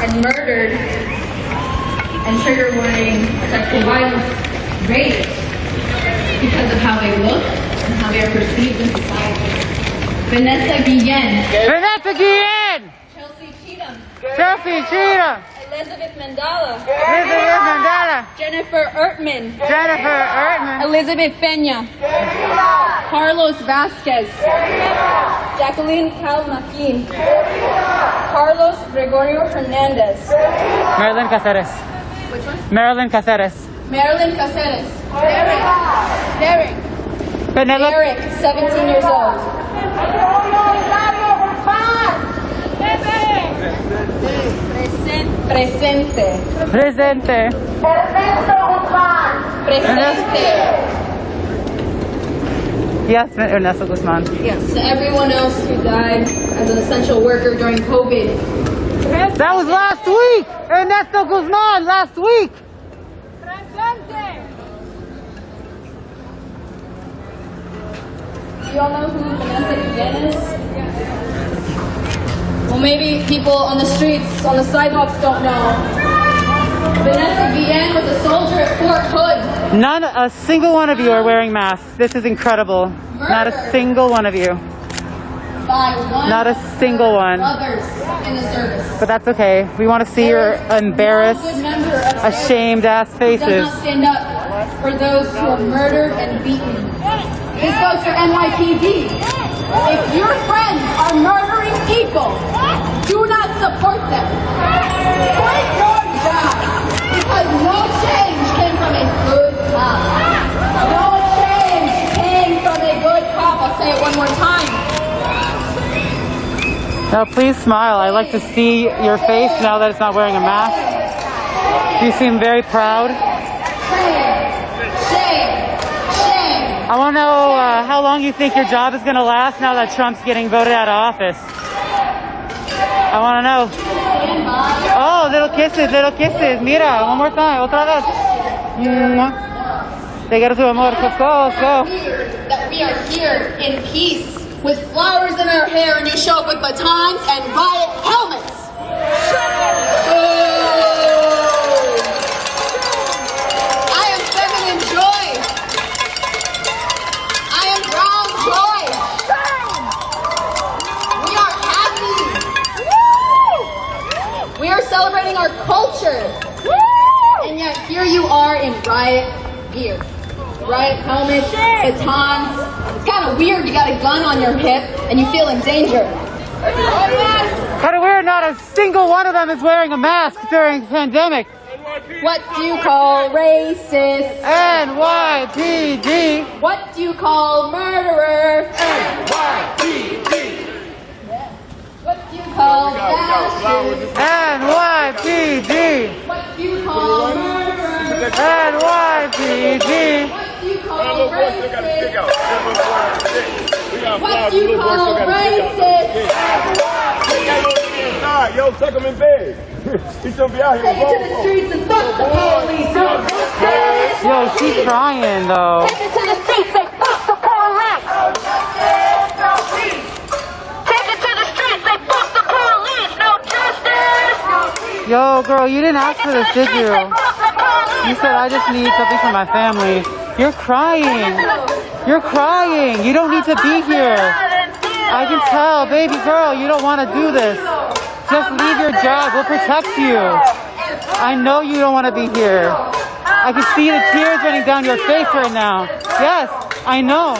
and murdered, and trigger warning, sexual violence, rape, because of how they look and how they are perceived in society. Vanessa Guillen. Vanessa Guillen. Chelsea Cheatham. Elizabeth Mandela. Elizabeth Mandela. Jennifer Ertman. Jennifer Ertman. Elizabeth Peña. Carlos Vasquez. Jacqueline Calmaquin. Carlos Gregorio Hernandez. Marilyn Caceres. Which one? Marilyn Caceres. Marilyn Caceres. Derek. Penelope. Derek, 17 years old. Presente. Presente. Presente. Yes, Ernesto Guzman. Yes. To everyone else who died as an essential worker during COVID. That was last week. Ernesto Guzman, last week. Do you all know who Vanessa Guillen is? Well, maybe people on the streets, on the sidewalks don't know. Vanessa Guillen was a soldier at Fort Hood. Not a single one of you are wearing masks. This is incredible. Not a single one of you. Not a single one. Others in the service. But that's okay. We want to see your embarrassed, ashamed ass faces. Does not stand up for those who are murdered and beaten. This goes for NYPD. If your friends are murdering people, do not support them. Quit your job, because no change came from a good cop. No change came from a good cop. I'll say it one more time. Now please smile. I like to see your face now that it's not wearing a mask. You seem very proud. I want to know how long you think your job is going to last now that Trump's getting voted out of office. I want to know. Oh, little kisses, little kisses. Mira, one more time, otra vez. Te quiero tu amor. Let's go, let's go. That we are here in peace with flowers in our hair, and you show up with batons and riot helmets. I am feminine joy. I am brown joy. We are happy. We are celebrating our culture. And yet here you are in riot gear. Riot helmets, batons. It's kind of weird. You got a gun on your hip and you feel in danger. Kind of weird. Not a single one of them is wearing a mask during the pandemic. What do you call racist? NYPD. What do you call murderer? NYPD. What do you call fascist? NYPD. What do you call murderer? NYPD. What do you call racist? What do you call racist? Yo, tuck him in bed. He should be out here. Take it to the streets and fuck the police. Yo, she's crying though. Take it to the streets and fuck the police. Take it to the streets and fuck the police. No justice. Yo, girl, you didn't ask for this, did you? You said, I just need something for my family. You're crying. You're crying. You don't need to be here. I can tell, baby girl, you don't want to do this. Just leave your job. We'll protect you. I know you don't want to be here. I can see the tears running down your face right now. Yes, I know.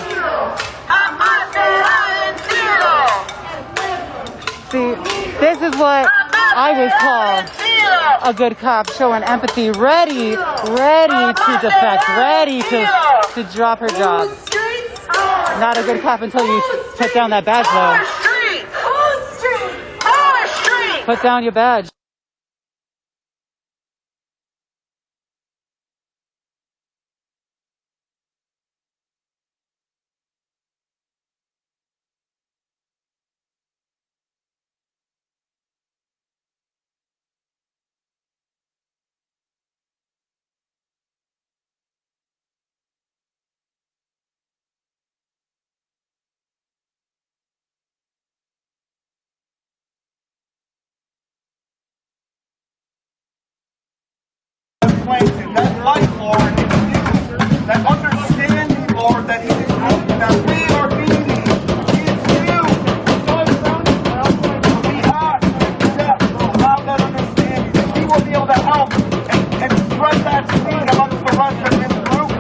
See, this is what I would call a good cop, showing empathy, ready to defect, ready to drop her job. Not a good cop until you put down that badge, though. Put down your badge. That light, Lord, is you. That understanding, Lord, that we are needy. It's you. We ask that you allow that understanding, that we will be able to help and spread that seed amongst the rest of this group,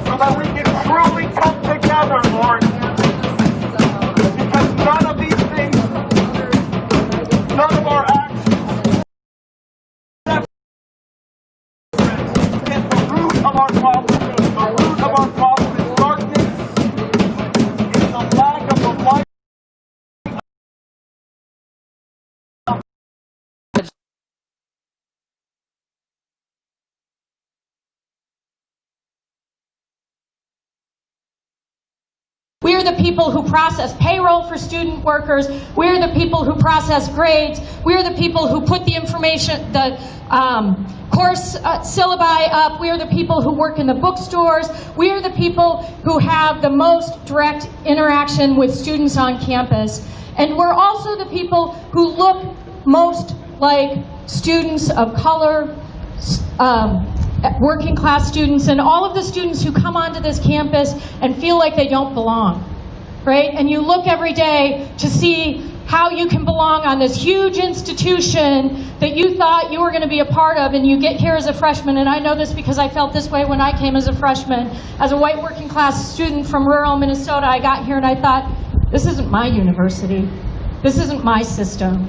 so that we can truly come together, Lord. Because none of these things, none of our actions, We are the people who process payroll for student workers. We are the people who process grades. We are the people who put the information, the course syllabi up. We are the people who work in the bookstores. We are the people who have the most direct interaction with students on campus. And we're also the people who look most like students of color, working class students, and all of the students who come onto this campus and feel like they don't belong, right? And you look every day to see how you can belong on this huge institution that you thought you were going to be a part of, and you get here as a freshman, and I know this because I felt this way when I came as a freshman. As a white working class student from rural Minnesota, I got here and I thought, this isn't my university. This isn't my system.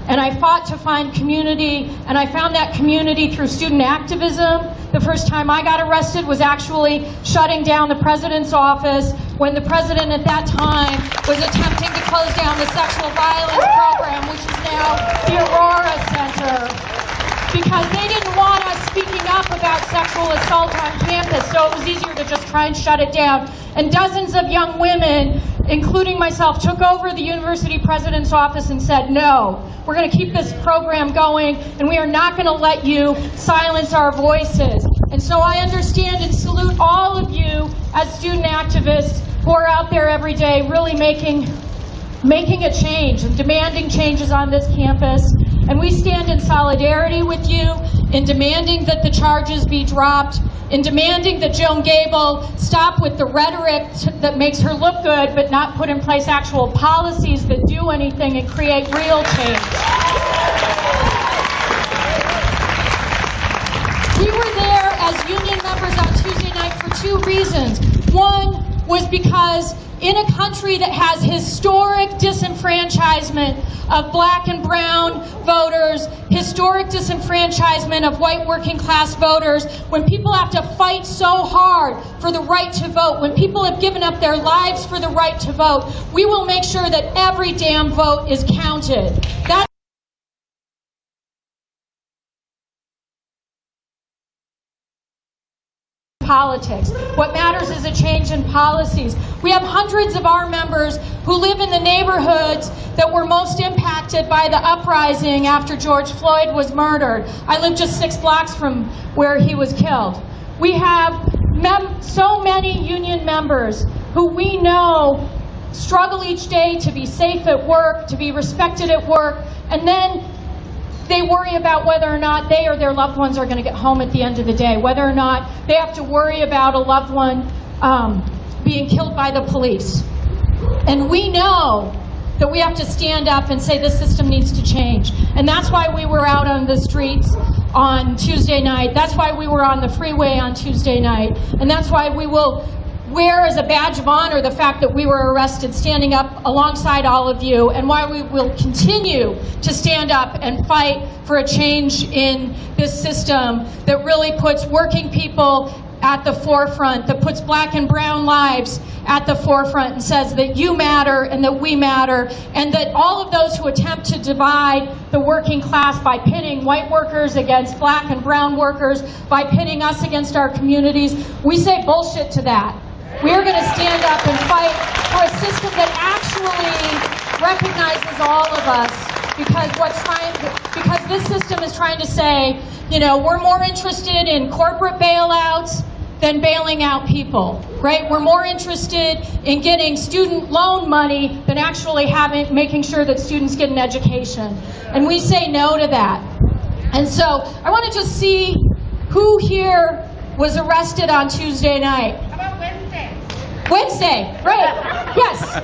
And I fought to find community, and I found that community through student activism. The first time I got arrested was actually shutting down the president's office when the president at that time was attempting to close down the sexual violence program, which is now the Aurora Center, because they didn't want us speaking up about sexual assault on campus, so it was easier to just try and shut it down. And dozens of young women, including myself, took over the university president's office and said, no, we're going to keep this program going, and we are not going to let you silence our voices. And so I understand and salute all of you as student activists who are out there every day really making a change and demanding changes on this campus. And we stand in solidarity with you in demanding that the charges be dropped, in demanding that Joan Gable stop with the rhetoric that makes her look good but not put in place actual policies that do anything and create real change. We were there as union members on Tuesday night for two reasons. One was because in a country that has historic disenfranchisement of black and brown voters, historic disenfranchisement of white working class voters, when people have to fight so hard for the right to vote, when people have given up their lives for the right to vote, we will make sure that every damn vote is counted. That politics. What matters is a change in policies. We have hundreds of our members who live in the neighborhoods that were most impacted by the uprising after George Floyd was murdered. I live just 6 blocks from where he was killed. We have so many union members who we know struggle each day to be safe at work, to be respected at work, and then they worry about whether or not they or their loved ones are going to get home at the end of the day, whether or not they have to worry about a loved one being killed by the police. And we know that we have to stand up and say this system needs to change. And that's why we were out on the streets on Tuesday night. That's why we were on the freeway on Tuesday night. And that's why we will wear as a badge of honor the fact that we were arrested, standing up alongside all of you, and why we will continue to stand up and fight for a change in this system that really puts working people at the forefront, that puts black and brown lives at the forefront and says that you matter and that we matter, and that all of those who attempt to divide the working class by pitting white workers against black and brown workers, by pitting us against our communities, we say bullshit to that. We are going to stand up and fight for a system that actually recognizes all of us, because this system is trying to say, you know, we're more interested in corporate bailouts than bailing out people, right? We're more interested in getting student loan money than actually making sure that students get an education. And we say no to that. And so I want to just see who here was arrested on Tuesday night. Wednesday, right, yes,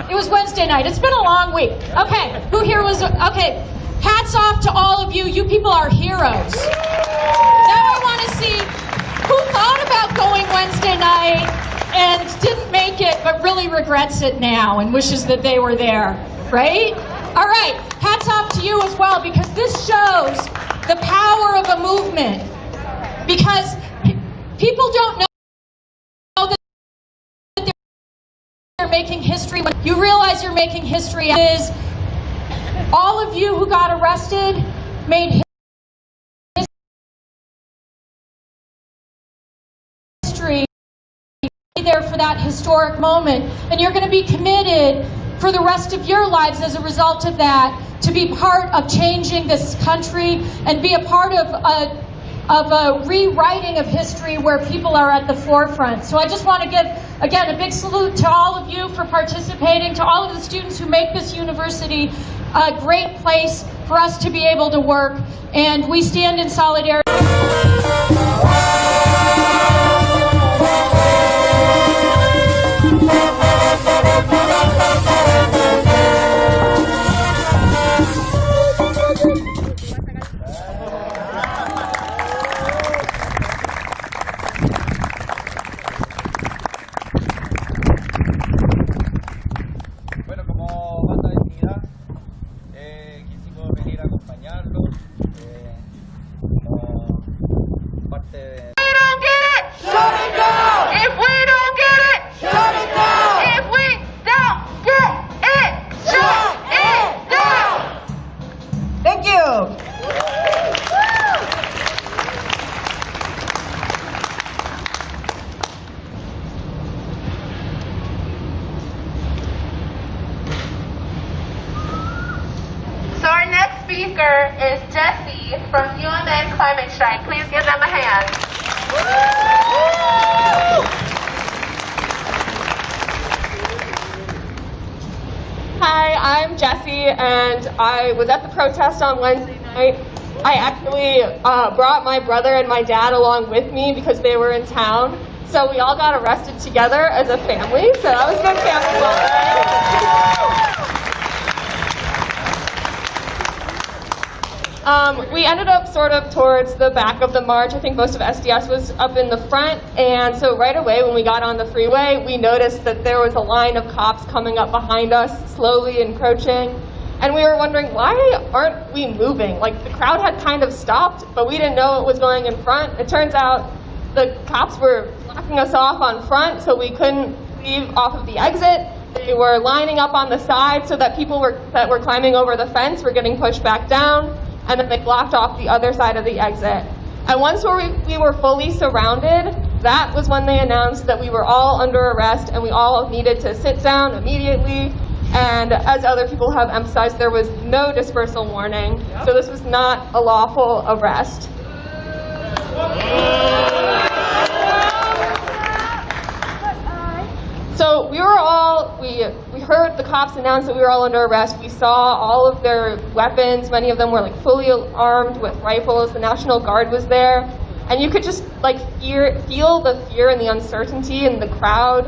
it was Wednesday night. It's been a long week. Okay, who here was, okay, hats off to all of you. You people are heroes. Now I want to see who thought about going Wednesday night and didn't make it, but really regrets it now and wishes that they were there, right? All right, hats off to you as well, because this shows the power of a movement. Because people don't know you're making history. When you realize you're making history, is all of you who got arrested made history there for for that historic moment. And you're going to be committed for the rest of your lives as a result of that to be part of changing this country and be a part of a rewriting of history where people are at the forefront. So I just want to give, again, a big salute to all of you for participating, to all of the students who make this university a great place for us to be able to work. And we stand in solidarity. Speaker is Jesse from UMN Climate Strike. Please give them a hand. Hi, I'm Jesse, and I was at the protest on Wednesday night. I actually brought my brother and my dad along with me because they were in town. So we all got arrested together as a family, so that was a good family moment. We ended up sort of towards the back of the march. I think most of SDS was up in the front, and so right away when we got on the freeway, we noticed that there was a line of cops coming up behind us, slowly encroaching, and we were wondering, why aren't we moving? Like, the crowd had kind of stopped, but we didn't know what was going in front. It turns out the cops were blocking us off on front, so we couldn't leave off of the exit. They were lining up on the side so that people that were climbing over the fence were getting pushed back down. And then they blocked off the other side of the exit. And once we were fully surrounded, that was when they announced that we were all under arrest and we all needed to sit down immediately. And as other people have emphasized, there was no dispersal warning. So this was not a lawful arrest. So we were all, we heard the cops announce that we were all under arrest. We saw all of their weapons. Many of them were like fully armed with rifles. The National Guard was there. And you could just like feel the fear and the uncertainty in the crowd.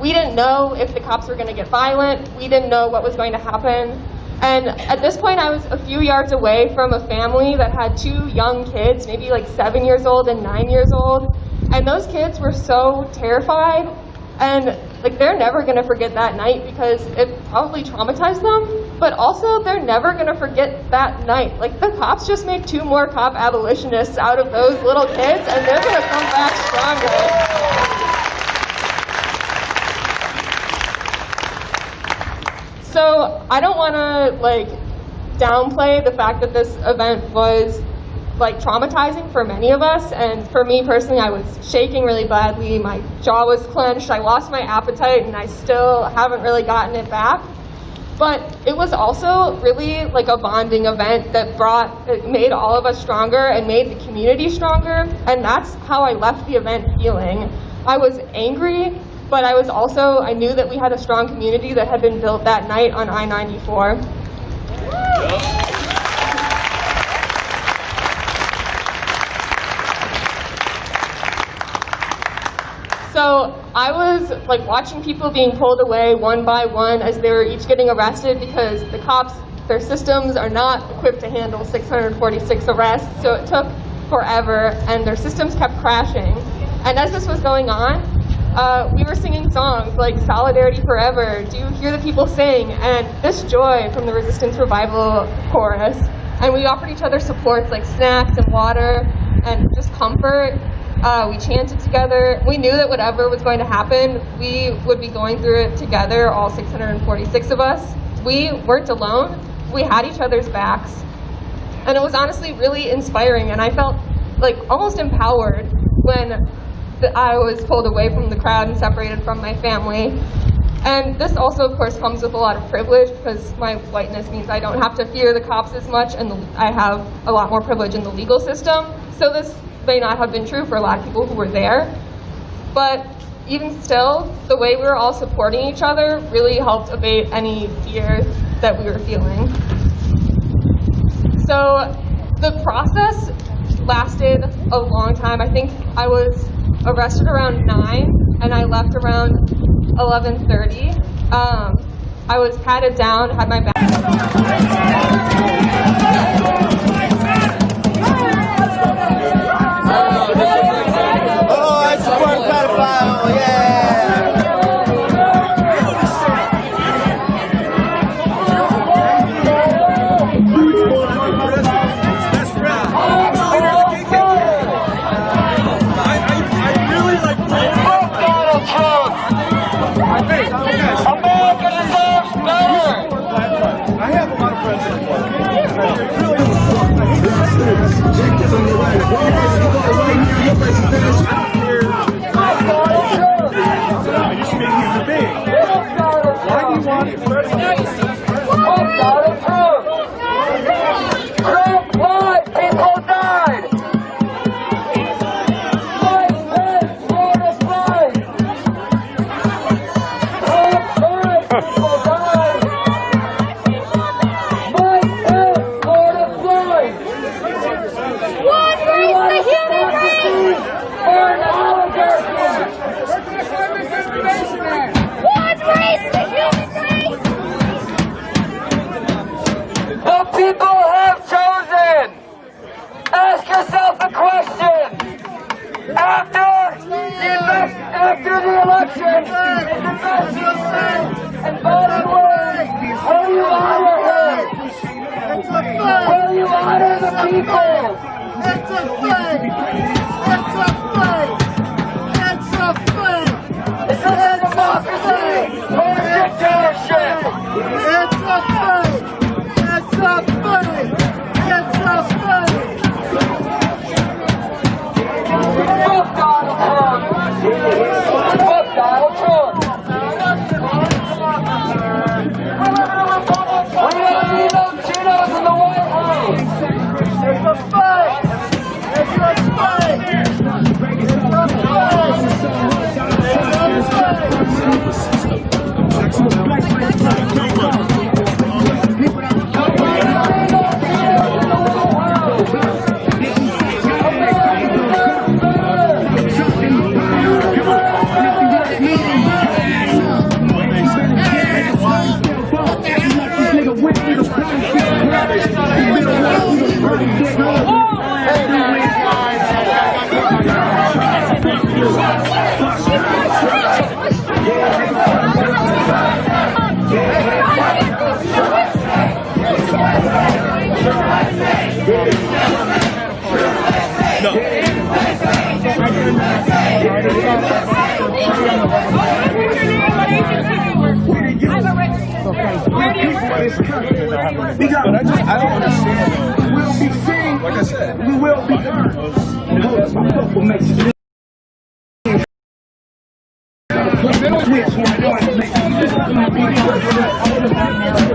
We didn't know if the cops were going to get violent. We didn't know what was going to happen. And at this point, I was a few yards away from a family that had 2 young kids, maybe like 7 years old and 9 years old. And those kids were so terrified. And like they're never going to forget that night because it probably traumatized them, but also they're never going to forget that night. Like the cops just made 2 more cop abolitionists out of those little kids, and they're going to come back stronger. So I don't want to like downplay the fact that this event was like traumatizing for many of us, and for me personally, I was shaking really badly. My jaw was clenched. I lost my appetite, and I still haven't really gotten it back. But it was also really like a bonding event that made all of us stronger and made the community stronger. And that's how I left the event feeling. I was angry, but I knew that we had a strong community that had been built that night on I-94. So I was like watching people being pulled away one by one as they were each getting arrested because the cops, their systems are not equipped to handle 646 arrests, so it took forever and their systems kept crashing. And as this was going on, we were singing songs like Solidarity Forever, Do You Hear the People Sing, and This Joy from the Resistance Revival chorus. And we offered each other supports like snacks and water and just comfort. We chanted together. We knew that whatever was going to happen, we would be going through it together, all 646 of us. We weren't alone. We had each other's backs. And it was honestly really inspiring, and I felt like almost empowered when that I was pulled away from the crowd and separated from my family. And this also, of course, comes with a lot of privilege because my whiteness means I don't have to fear the cops as much, and I have a lot more privilege in the legal system. So this may not have been true for a lot of people who were there. But even still, the way we were all supporting each other really helped abate any fear that we were feeling. So the process lasted a long time. I think I was arrested around 9 and I left around 11:30. I was patted down, had my back.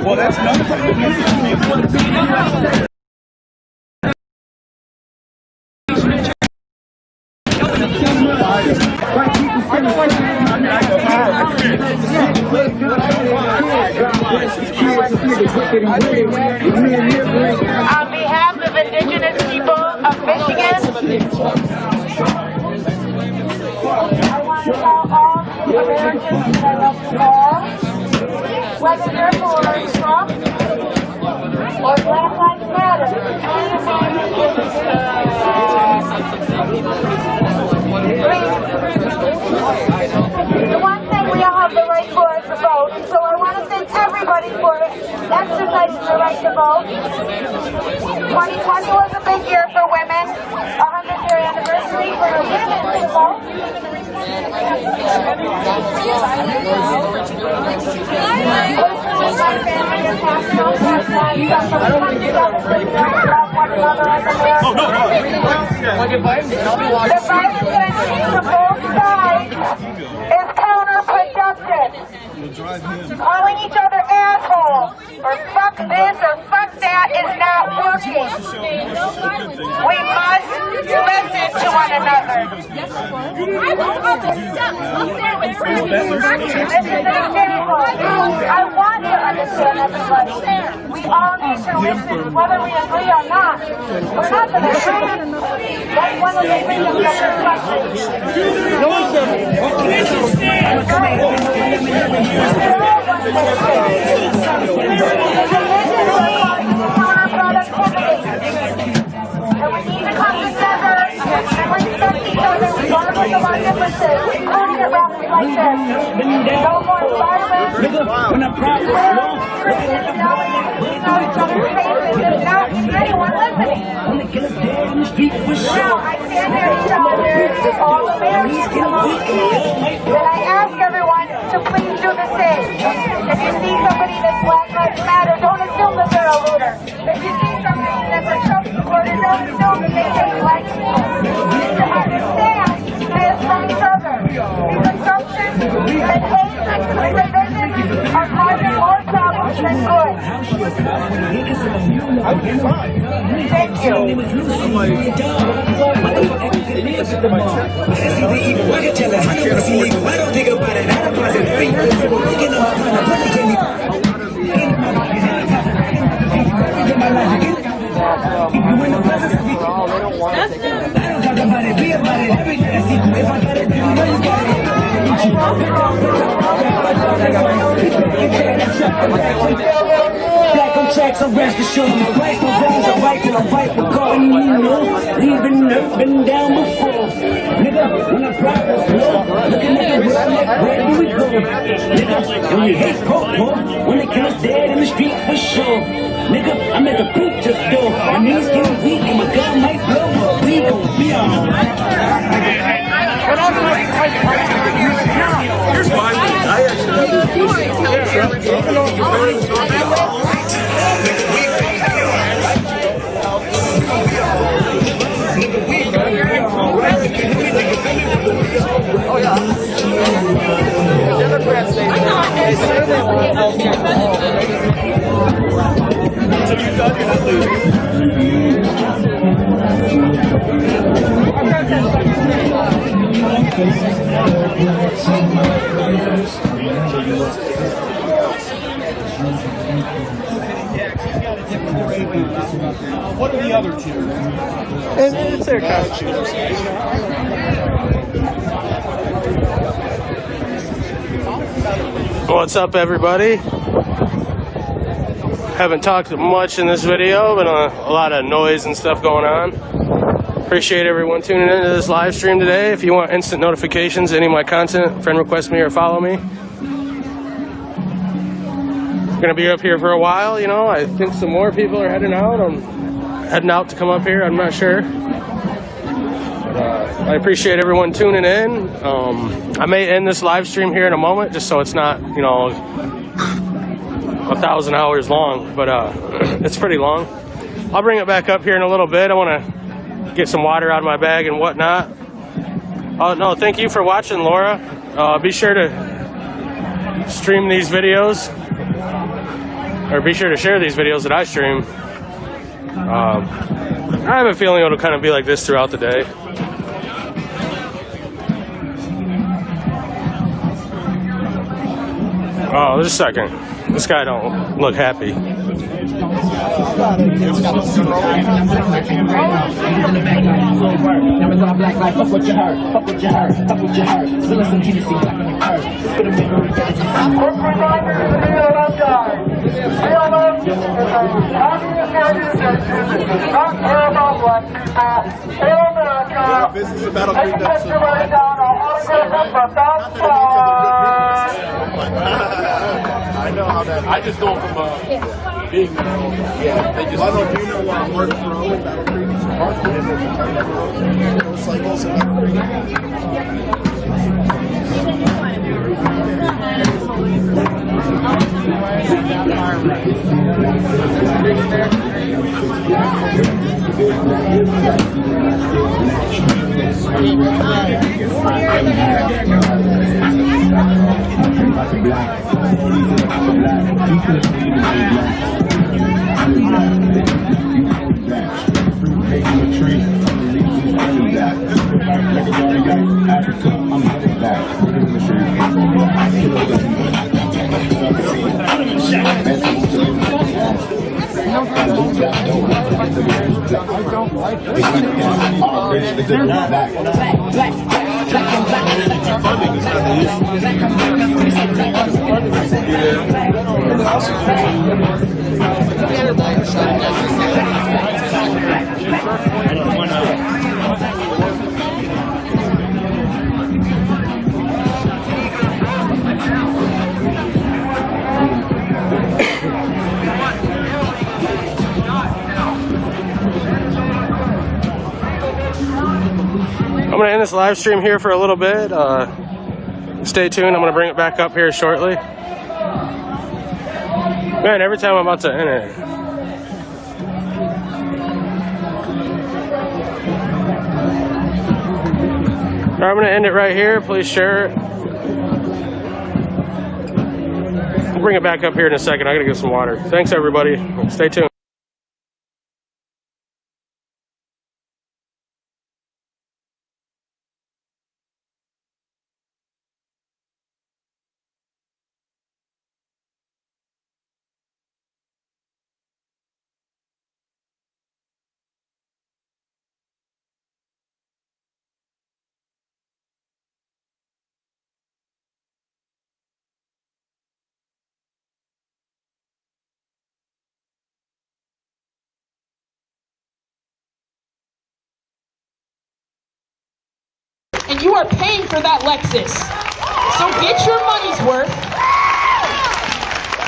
Well, that's another thing. On behalf of indigenous people of Michigan, I want to tell all Americans that I love you all, whether they're for Trump or Black Lives Matter. The one thing we all have the right for is to vote, so I want to thank everybody for exercising the right to vote. 2020 was a big year for women, 100-year anniversary for women to vote. to both sides is counterproductive. Calling each other assholes or fuck this or fuck that is not working. We must listen to one another. This is an example. I want to understand everybody. We all need to listen, whether we agree or not. We're not going to agree. That's one of the reasons that we're frustrated. And we need to come together and respect each other regardless of our differences, including at rallies like this. No more violence. We know each other's faces, if not anyone listening. Now, I stand there and tell all the Americans that I ask everyone to please do the same. If you see somebody that's Black Lives Matter, don't assume that they're a looter. If you see somebody that's a Trump supporter, don't assume that they hate white people. You need to understand this from each other. These assumptions and hate and division are causing more problems than good. Thank you. Black on tracks, I'm rest assured. My rights, my wrongs, I right till I right. We're calling you, we've been down before. Nigga, when I progress low, looking at the world, where do we go? Nigga, and we hate poor, when they kill us dead in the street for sure. Nigga, I'm at the preacher's door. My knees getting weak and my gun might blow, but we gon' be alright. Here's mine. I What are the other two? It's their costumes. What's up, everybody? Haven't talked much in this video, but a lot of noise and stuff going on. Appreciate everyone tuning into this live stream today. If you want instant notifications, any of my content, friend request me or follow me. Gonna be up here for a while, you know. I think some more people are heading out. I'm heading out to come up here. I'm not sure. But, I appreciate everyone tuning in. I may end this live stream here in a moment, just so it's not, you know, 1,000 hours long. But it's pretty long. I'll bring it back up here in a little bit. I want to get some water out of my bag and whatnot. Oh no, thank you for watching, Laura. Be sure to stream these videos. Or be sure to share these videos that I stream. I have a feeling it'll kind of be like this throughout the day. Oh, just a second. This guy don't look happy. Business about a green I know how that. I just know from being there. Yeah, they just. I don't. Do you know what Mark Pro in Battle Creek is? Those cycles in Battle Creek. I'm going to end this live stream here for a little bit. Stay tuned. I'm going to bring it back up here shortly. Man, every time I'm about to end it. All right, I'm going to end it right here. Please share it. I'll bring it back up here in a second. I got to get some water. Thanks, everybody. Stay tuned. And you are paying for that Lexus. So get your money's worth.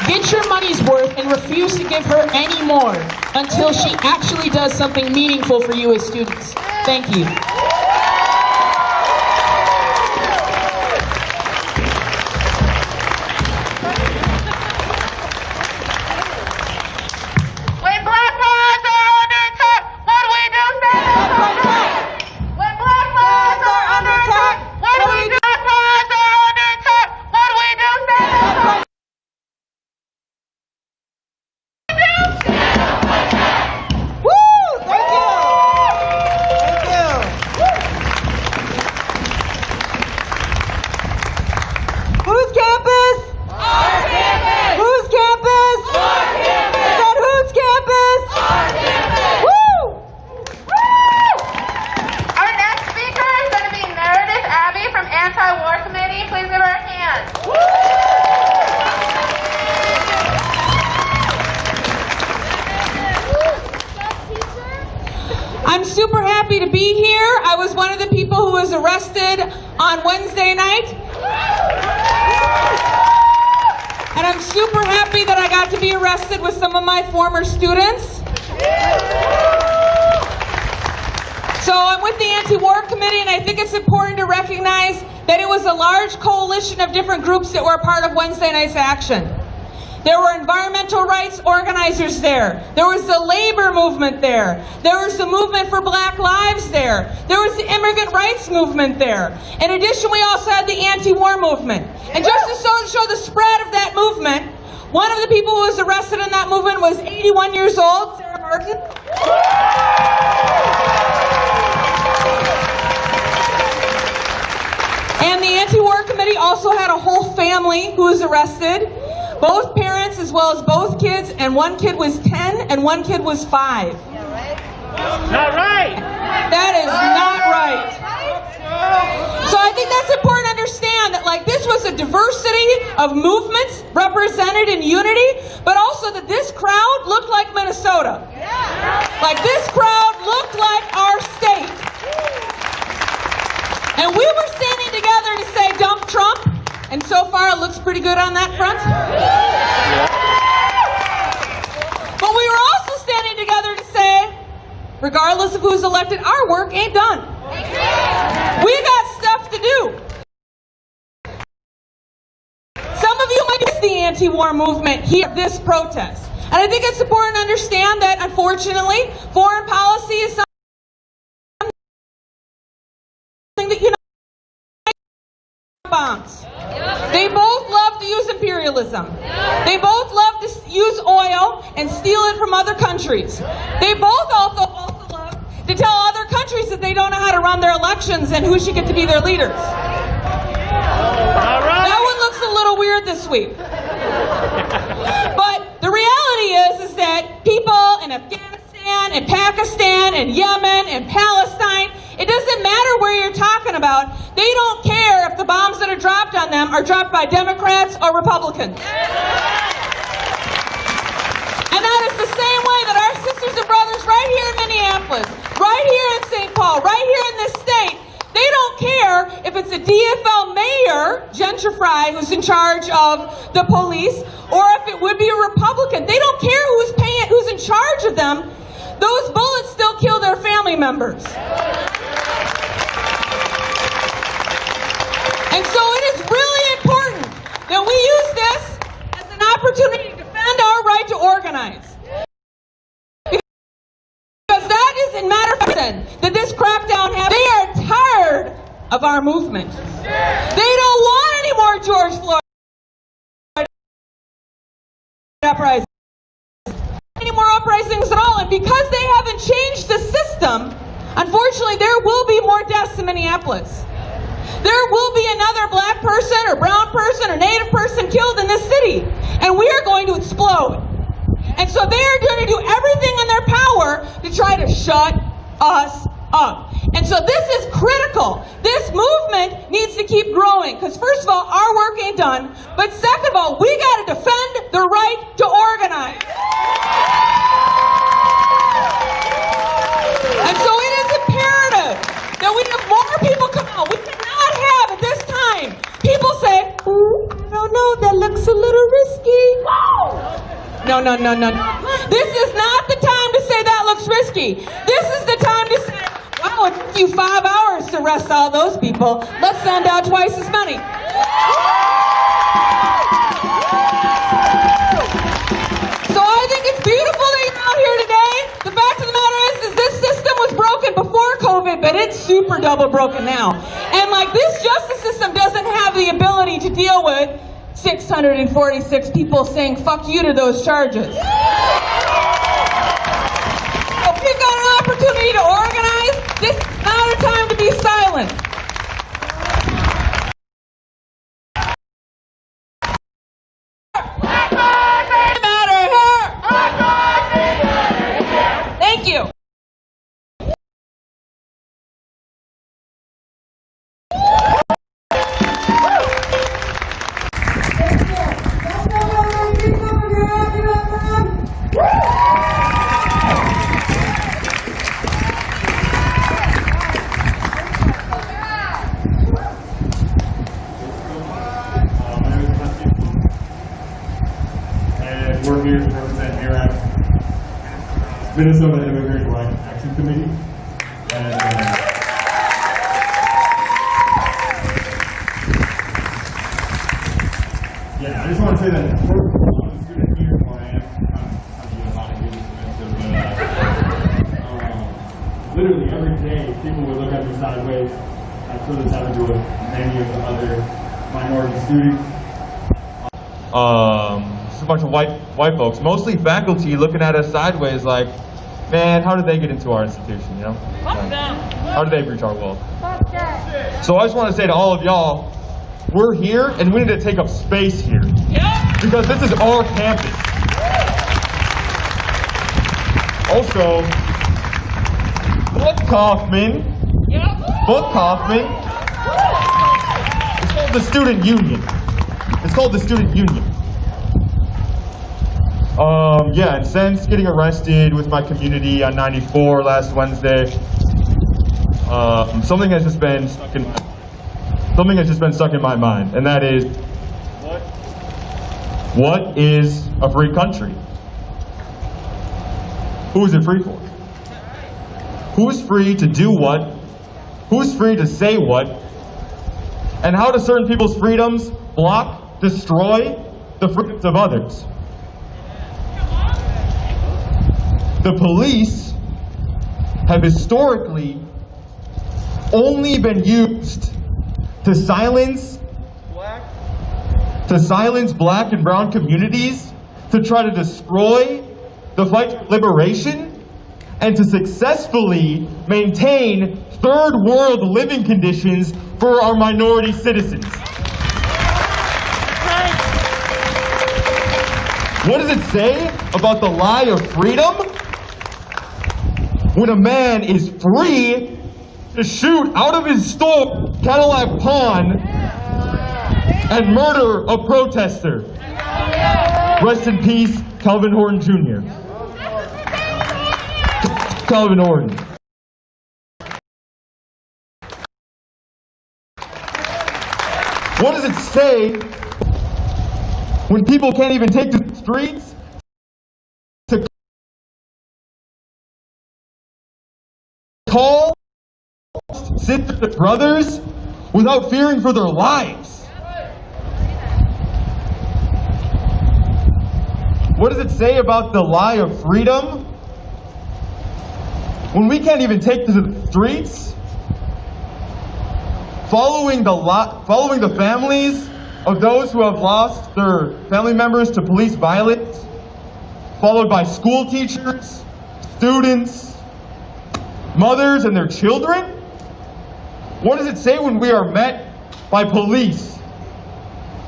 Get your money's worth and refuse to give her any more until she actually does something meaningful for you as students. Thank you. I'm super happy to be here. I was one of the people who was arrested on Wednesday night. And I'm super happy that I got to be arrested with some of my former students. So I'm with the Anti-War Committee, and I think it's important to recognize that it was a large coalition of different groups that were a part of Wednesday night's action. There were environmental rights organizers there. There was the labor movement there. There was the movement for Black Lives there. There was the immigrant rights movement there. In addition, we also had the anti-war movement. And just to show the spread of that movement, one of the people who was arrested in that movement was 81 years old, Sarah Martin. And the Anti-War Committee also had a whole family who was arrested. Both parents as well as both kids, and one kid was 10 and one kid was 5. Not right! That is not right. So I think that's important to understand that this was a diversity of movements represented in unity, but also that this crowd looked like Minnesota. This crowd looked like our state. And we were standing together to say dump Trump, And so far, it looks pretty good on that front. But we were also standing together to say, regardless of who's elected, our work ain't done. We got stuff to do. Some of you might miss the anti-war movement here at this protest. And I think it's important to understand that, unfortunately, foreign policy is something that unites bombs. They both love to use imperialism. They both love to use oil and steal it from other countries. They both also love to tell other countries that they don't know how to run their elections and who should get to be their leaders. That one looks a little weird this week. But the reality is that people in Afghanistan and Pakistan and Yemen and Palestine, it doesn't matter where you're talking about, they don't care if the bombs that are dropped on them are dropped by Democrats or Republicans. And that is the same way that our sisters and brothers right here in Minneapolis, right here in St. Paul, right here in this state, they don't care if it's a DFL mayor, Gentrify, who's in charge of the police, or if it would be a Republican. They don't care who's in charge of them. Those bullets still kill their family members. And so it is really important that we use this as an opportunity to defend our right to organize. Because that is, in matter of fact, that this crackdown happened. They are tired of our movement. They don't want any more George Floyd uprisings. Any more uprisings at all. And because they haven't changed the system, unfortunately, there will be more deaths in Minneapolis. There will be another black person or brown person or native person killed in this city. And we are going to explode. And so they are going to do everything in their power to try to shut us up. And so this is critical. This movement needs to keep growing. Because first of all, our work ain't done. But second of all, we got to defend the right to organize. And so it is imperative that we have more people come out. We cannot have at this time people say, "Ooh, I don't know, that looks a little risky." No. This is not the time to say that looks risky. This is the time to say, wow, it took you 5 hours to arrest all those people. Let's send out twice as many. So I think it's beautiful that you're out here today. The fact of the matter is this system was broken before COVID, but it's super double broken now. And like this justice system doesn't have the ability to deal with 646 people saying fuck you to those charges. So if you've got an opportunity to organize, this is not a time to be silent. Thank you. We're here to represent AIRAC, Minnesota Immigrant Rights Action Committee. And, yeah, I just want to say that I'm a student here where I am. I'm a lot of good expensive, literally every day people would look at me sideways. I feel this happened to many of the other minority students. Just a bunch of white folks, mostly faculty, looking at us sideways like, man, how did they get into our institution, you know? How did they breach our walls? So I just want to say to all of y'all, we're here and we need to take up space here. Because this is our campus. Also, Book Kaufman, it's called the Student Union. It's called the Student Union. Yeah, and since getting arrested with my community on 94 last Wednesday, something has just been stuck in my something has just been stuck in my mind, and that is, what is a free country? Who is it free for? Who's free to do what? Who's free to say what? And how do certain people's freedoms block, destroy the freedoms of others? The police have historically only been used to silence black and brown communities, to try to destroy the fight for liberation, and to successfully maintain third world living conditions for our minority citizens. What does it say about the lie of freedom when a man is free to shoot out of his store, Cadillac Pawn, and murder a protester? Rest in peace, Calvin Horton Jr. Calvin Horton. What does it say when people can't even take to the streets to call sisters and brothers without fearing for their lives? What does it say about the lie of freedom when we can't even take to the streets, following the families of those who have lost their family members to police violence, followed by school teachers, students, mothers and their children? What does it say when we are met by police,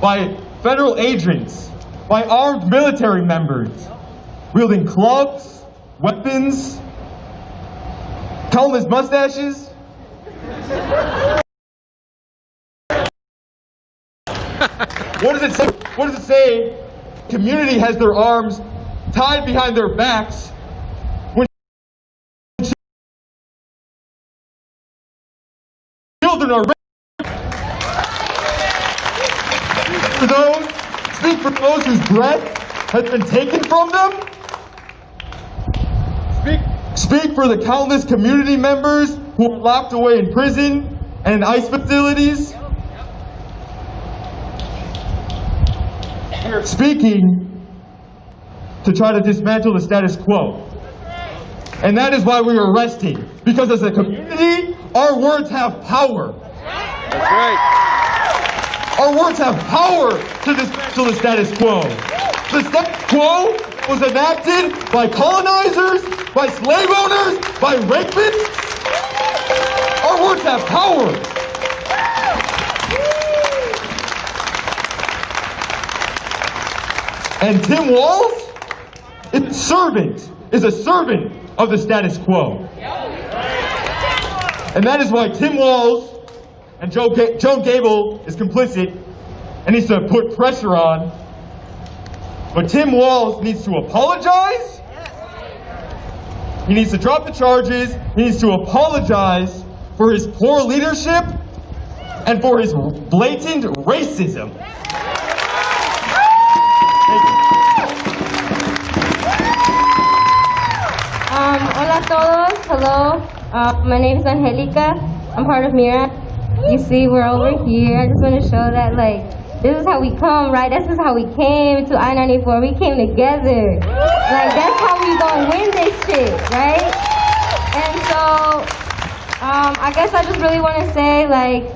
by federal agents, by armed military members, wielding clubs, weapons, countless mustaches? What does it say? What does it say? Community has their arms tied behind their backs when children are raped. Speak for those whose breath has been taken from them. Speak for the countless community members who are locked away in prison and in ICE facilities. Speaking to try to dismantle the status quo. And that is why we were arrested. Because as a community, our words have power. That's right. Our words have power to dismantle the status quo. The status quo was enacted by colonizers, by slave owners, by rapists. Our words have power. And Tim Walz is a servant of the status quo. And that is why Tim Walz and Joe Gable is complicit and needs to put pressure on. But Tim Walz needs to apologize. He needs to drop the charges. He needs to apologize for his poor leadership and for his blatant racism. Hola a todos. Hello. My name is Angelica. I'm part of Mira. You see, we're over here. I just want to show that, like, this is how we come, right? This is how we came to I-94. We came together. Like, that's how we gonna win this shit, right? And so, I guess I just really want to say, like,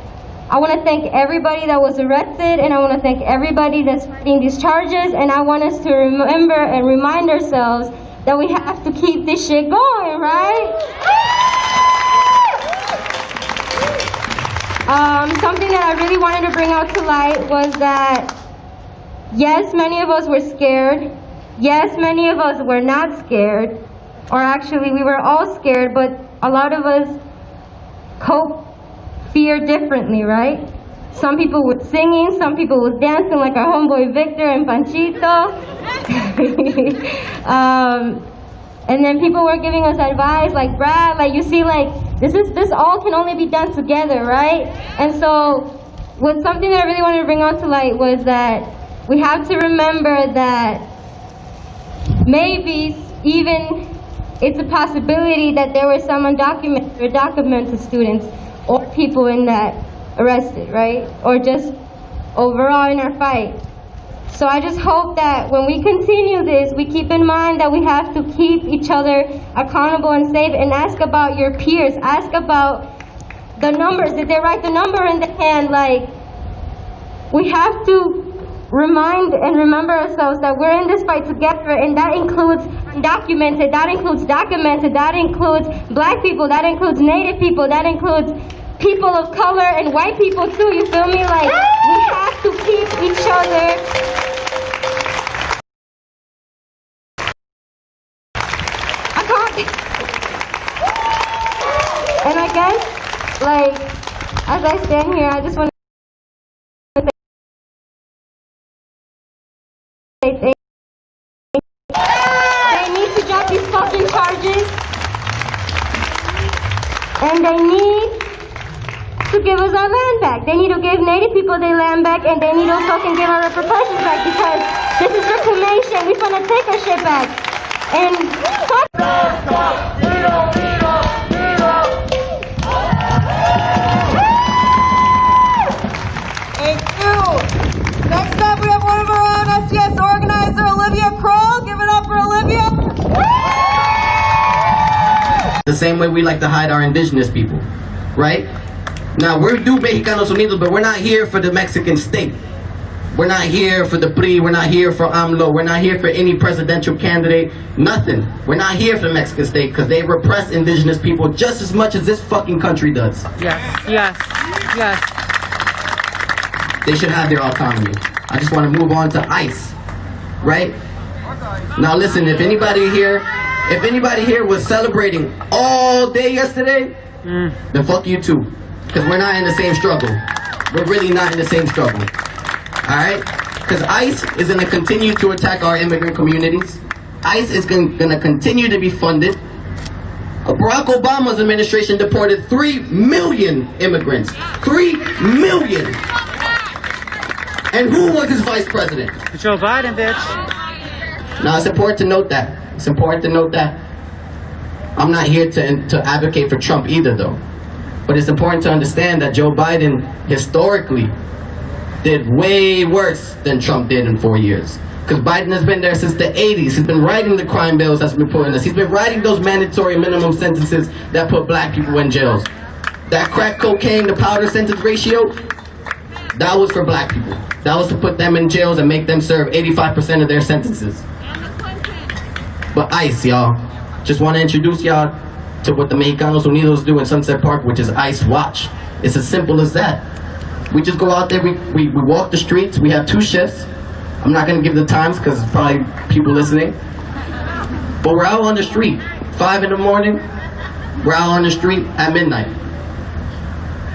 I want to thank everybody that was arrested, and I want to thank everybody that's fighting these charges, and I want us to remember and remind ourselves that we have to keep this shit going, right? Something that I really wanted to bring out to light was that, yes, many of us were scared. Yes, many of us were not scared. Or actually, we were all scared, but a lot of us cope fear differently, right? Some people were singing, some people was dancing like our homeboy Victor and Panchito. And then people were giving us advice like, Brad, like you see, like this all can only be done together, right? And so was something that I really wanted to bring out to light was that we have to remember that maybe even it's a possibility that there were some undocumented students or people in that arrested, right? Or just overall in our fight. So I just hope that when we continue this, we keep in mind that we have to keep each other accountable and safe, and ask about your peers, ask about the numbers. Did they write the number in the hand? Like, we have to remind and remember ourselves that we're in this fight together, and that includes undocumented, that includes documented, that includes black people, that includes native people, that includes people of color and white people too, you feel me? Like, we have to keep each other and I guess, like, as I stand here, I just want to say thank you. They need to drop these fucking charges, and they need to give us our land back. They need to give Native people their land back, and they need to fucking give our repercussions back, because this is reclamation. We're gonna take our shit back. And fuck. Thank you. Next up, we have one of our own SDS organizer, Olivia Kroll. Give it up for Olivia. The same way we like to hide our indigenous people, right? Now, we're Mexicanos Unidos, but we're not here for the Mexican state. We're not here for the PRI, we're not here for AMLO, we're not here for any presidential candidate, nothing. We're not here for the Mexican state, because they repress indigenous people just as much as this fucking country does. Yes, yes, yes. They should have their autonomy. I just want to move on to ICE, right? Now listen, if anybody here was celebrating all day yesterday, then fuck you too. Because we're not in the same struggle. We're really not in the same struggle. Alright? Because ICE is going to continue to attack our immigrant communities. ICE is going to continue to be funded. Barack Obama's administration deported 3 million immigrants. 3 million! And who was his vice president? Joe Biden, bitch. Now, it's important to note that. It's important to note that. I'm not here to advocate for Trump either, though. But it's important to understand that Joe Biden, historically, did way worse than Trump did in 4 years. Because Biden has been there since the 80s. He's been writing the crime bills that's been put in us. He's been writing those mandatory minimum sentences that put black people in jails. That crack cocaine to powder sentence ratio, that was for black people. That was to put them in jails and make them serve 85% of their sentences. But ICE, y'all. Just want to introduce y'all to what the Mexicanos Unidos do in Sunset Park, which is ICE Watch. It's as simple as that. We just go out there, we walk the streets, we have 2 shifts. I'm not going to give the times because there's probably people listening. But we're out on the street, 5 in the morning, we're out on the street at midnight.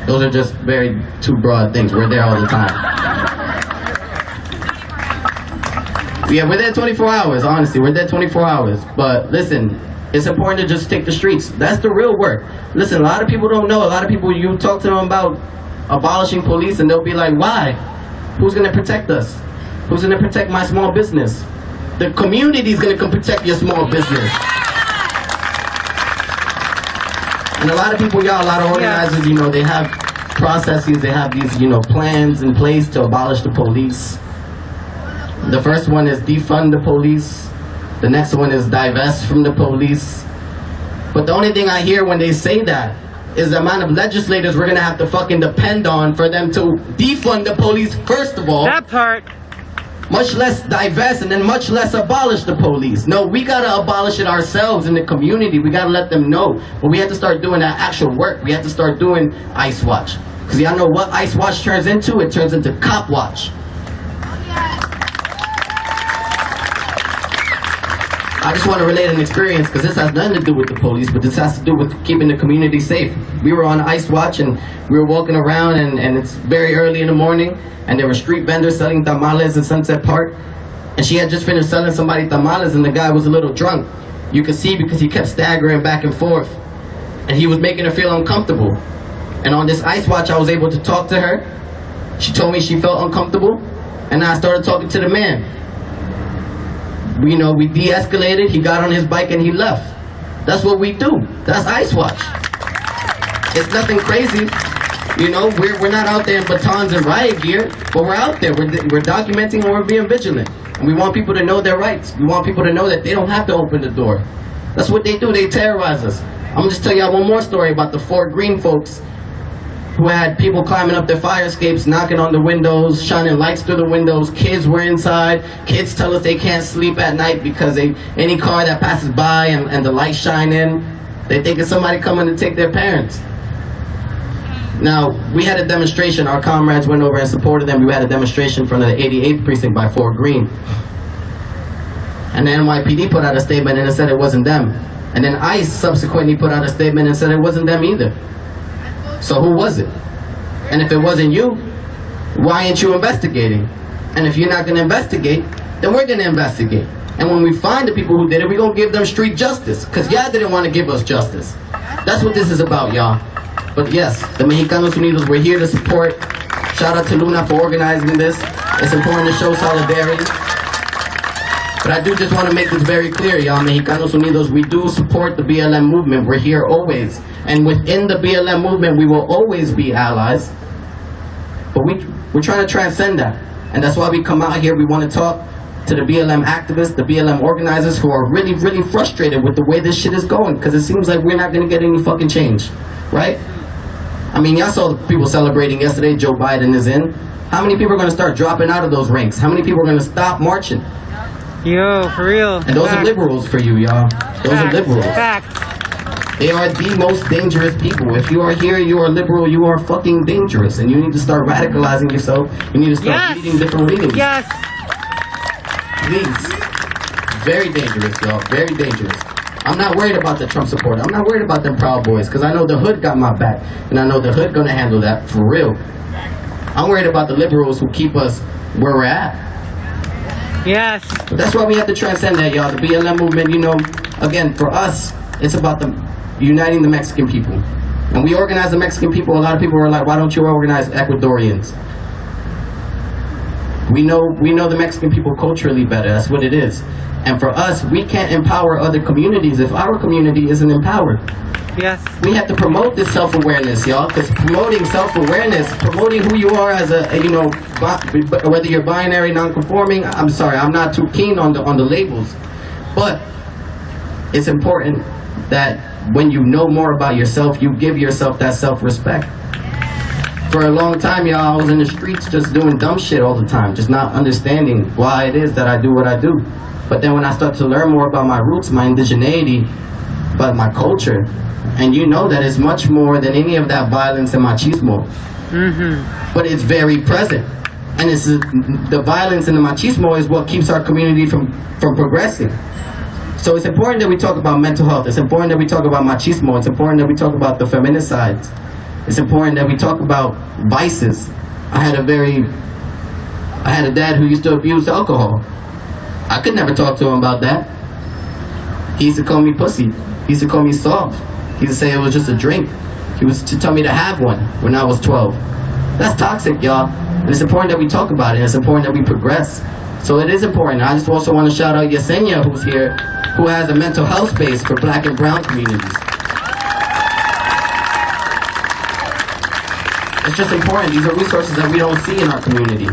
Those are just very 2 broad things. We're there all the time. Yeah, we're there 24 hours, honestly. We're there 24 hours. But listen, it's important to just take the streets. That's the real work. Listen, a lot of people don't know. A lot of people, you talk to them about abolishing police and they'll be like, why? Who's going to protect us? Who's going to protect my small business? The community's going to come protect your small business. And a lot of people, y'all, a lot of organizers, you know, they have processes, they have these, you know, plans in place to abolish the police. The first one is defund the police. The next one is divest from the police. But the only thing I hear when they say that is the amount of legislators we're going to have to fucking depend on for them to defund the police, first of all. That part. Much less divest and then much less abolish the police. No, we got to abolish it ourselves in the community. We got to let them know. But we have to start doing that actual work. We have to start doing ICE Watch. Because y'all know what ICE Watch turns into? It turns into Cop Watch. I just want to relate an experience because this has nothing to do with the police, but this has to do with keeping the community safe. We were on ICE Watch and we were walking around and it's very early in the morning and there were street vendors selling tamales in Sunset Park and she had just finished selling somebody tamales and the guy was a little drunk. You could see because he kept staggering back and forth and he was making her feel uncomfortable. And on this ICE Watch I was able to talk to her She told me she felt uncomfortable, and I started talking to the man. We de-escalated, he got on his bike and he left. That's what we do. That's Ice Watch. It's nothing crazy. We're not out there in batons and riot gear, but we're out there. We're documenting and we're being vigilant. And we want people to know their rights. We want people to know that they don't have to open the door. That's what they do. They terrorize us. I'm going to just tell y'all one more story about the Fort Greene folks who had people climbing up their fire escapes, knocking on the windows, shining lights through the windows. Kids were inside. Kids tell us they can't sleep at night because any car that passes by and the lights shine in, they think it's somebody coming to take their parents. Now, we had a demonstration. Our comrades went over and supported them. We had a demonstration from the 88th precinct by Fort Greene. And the NYPD put out a statement and it said it wasn't them. And then ICE subsequently put out a statement and said it wasn't them either. So who was it? And if it wasn't you, why aren't you investigating? And if you're not going to investigate, then we're going to investigate. And when we find the people who did it, we're going to give them street justice. Because y'all didn't want to give us justice. That's what this is about, y'all. But yes, the Mexicanos Unidos, we're here to support. Shout out to Luna for organizing this. It's important to show solidarity. But I do just want to make this very clear, y'all. Mexicanos Unidos, we do support the BLM movement. We're here always. And within the BLM movement, we will always be allies. But we're trying to transcend that. And that's why we come out here. We want to talk to the BLM activists, the BLM organizers who are really, really frustrated with the way this shit is going. Because it seems like we're not going to get any fucking change. Right? I mean, y'all saw the people celebrating yesterday. Joe Biden is in. How many people are going to start dropping out of those ranks? How many people are going to stop marching? Yo, for real. And those are liberals for you, y'all. Those are liberals. They are the most dangerous people. If you are here, you are liberal, you are fucking dangerous. And you need to start radicalizing yourself. You need to start reading different readings. Yes. Please. Very dangerous, y'all. Very dangerous. I'm not worried about the Trump supporter. I'm not worried about them Proud Boys, because I know the hood got my back. And I know the hood gonna handle that for real. I'm worried about the liberals who keep us where we're at. Yes. But that's why we have to transcend that, y'all. The BLM movement, again, for us, it's about uniting the Mexican people. When we organize the Mexican people, a lot of people are like, why don't you organize Ecuadorians? We know the Mexican people culturally better. That's what it is. And for us, we can't empower other communities if our community isn't empowered. Yes. We have to promote this self-awareness, y'all, because promoting self-awareness, promoting who you are as whether you're binary, non-conforming, I'm sorry, I'm not too keen on the labels. But it's important that when you know more about yourself, you give yourself that self-respect. For a long time, y'all, I was in the streets just doing dumb shit all the time, just not understanding why it is that I do what I do. But then when I start to learn more about my roots, my indigeneity, about my culture, and you know that it's much more than any of that violence and machismo. Mm-hmm. But it's very present. And it's the violence and the machismo is what keeps our community from progressing. So it's important that we talk about mental health. It's important that we talk about machismo. It's important that we talk about the feminicides. It's important that we talk about vices. I had a dad who used to abuse alcohol. I could never talk to him about that. He used to call me pussy. He used to call me soft. He used to say it was just a drink. He was to tell me to have one when I was 12. That's toxic, y'all. And it's important that we talk about it. It's important that we progress. So it is important. I just also want to shout out Yesenia, who's here, who has a mental health space for black and brown communities. It's just important. These are resources that we don't see in our community.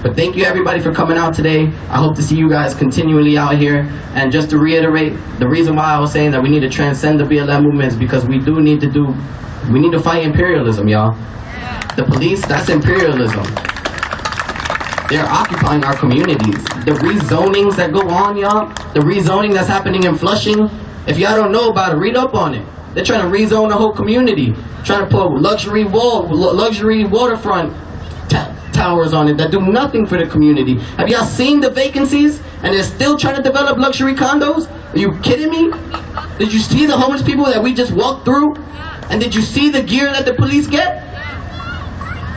But thank you everybody for coming out today. I hope to see you guys continually out here. And just to reiterate, the reason why I was saying that we need to transcend the BLM movement is because we need to fight imperialism, y'all. The police, that's imperialism. They're occupying our communities. The rezonings that go on, y'all, the rezoning that's happening in Flushing, if y'all don't know about it, read up on it. They're trying to rezone the whole community, trying to put luxury waterfront towers on it that do nothing for the community. Have y'all seen the vacancies? And they're still trying to develop luxury condos? Are you kidding me? Did you see the homeless people that we just walked through? And did you see the gear that the police get?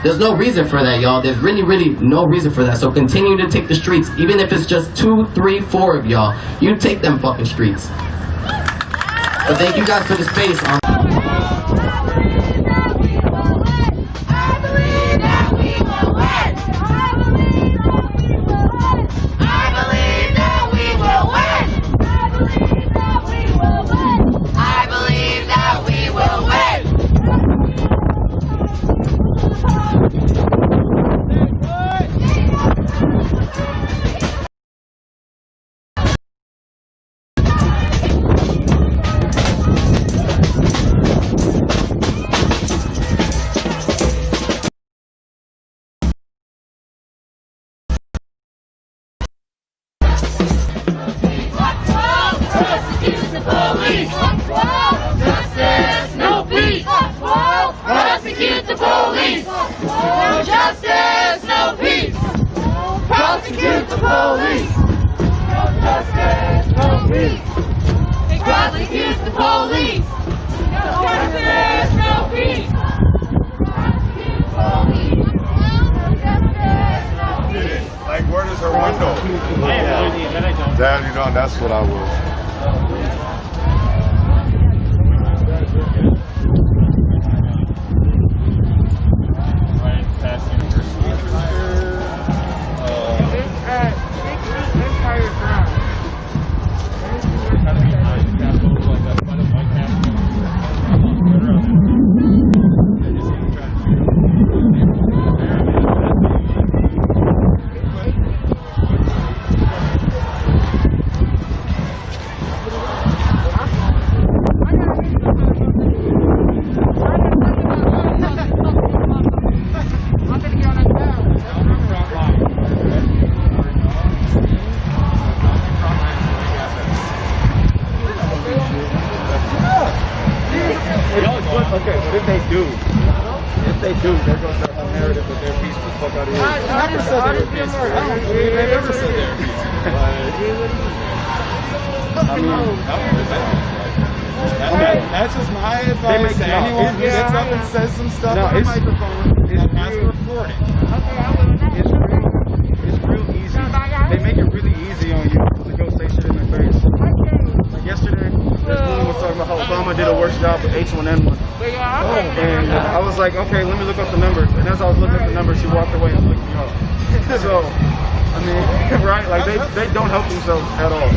There's no reason for that, y'all. There's really, really no reason for that. So continue to take the streets, even if it's just 2, 3, 4 of y'all. You take them fucking streets. But thank you guys for the space. That, you know, that's what I was. Okay, but if they do, they're going to have a narrative that they're peaceful. Fuck out of here. I never said they were peaceful. They never said they were peaceful. That's just my advice to anyone who gets up and says some stuff on the microphone that has a recording. It's real easy. They make it really easy on you to go say shit in their face. Like yesterday, this woman was talking about how Obama did a worse job with H1N1. And I was like, okay, let me look up the numbers. And as I was looking at the numbers, she walked away and flicked me off. So, I mean, right? Like, they don't help themselves at all.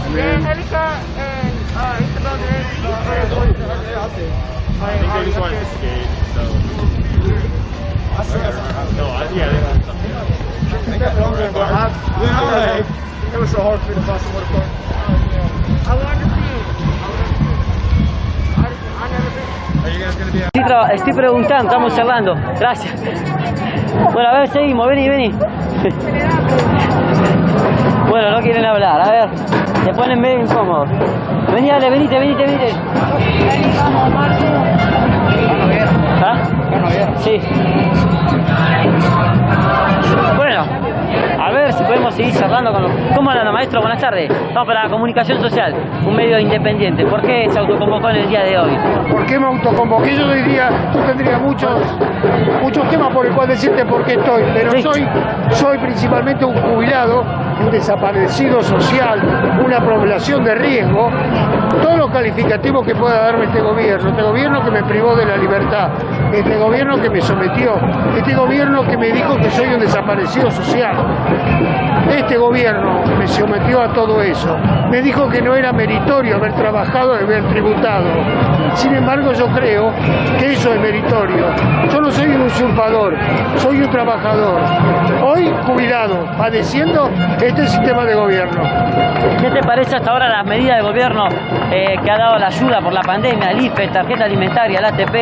And then, I think they just wanted to skate, so. It was so hard for me to pass the water park. I wanted to see it. Estoy preguntando, estamos charlando. Gracias. Bueno, a ver, seguimos. Vení. Bueno, no quieren hablar. A ver, se ponen medio incómodos. Vení, dale, venite. ¿Ah? Sí. Bueno, a ver si podemos seguir charlando con los... ¿Cómo andan, maestro? Buenas tardes. Vamos para la comunicación social, un medio independiente. ¿Por qué se autoconvocó en el día de hoy? ¿Por qué me autoconvoqué? Yo tendría muchos temas por el cual decirte por qué estoy, pero sí. soy principalmente un jubilado, un desaparecido social, una población de riesgo, todos los calificativos que pueda darme este gobierno que me privó de la libertad, este gobierno que me sometió, este gobierno que me dijo que soy un desaparecido social. Este gobierno me sometió a todo eso, me dijo que no era meritorio haber trabajado y haber tributado. Sin embargo, yo creo que eso es meritorio. Yo no soy un usurpador, soy un trabajador. Hoy jubilado, padeciendo este sistema de gobierno. ¿Qué te parece hasta ahora las medidas del gobierno que ha dado la ayuda por la pandemia, el IFE, tarjeta alimentaria, el ATP?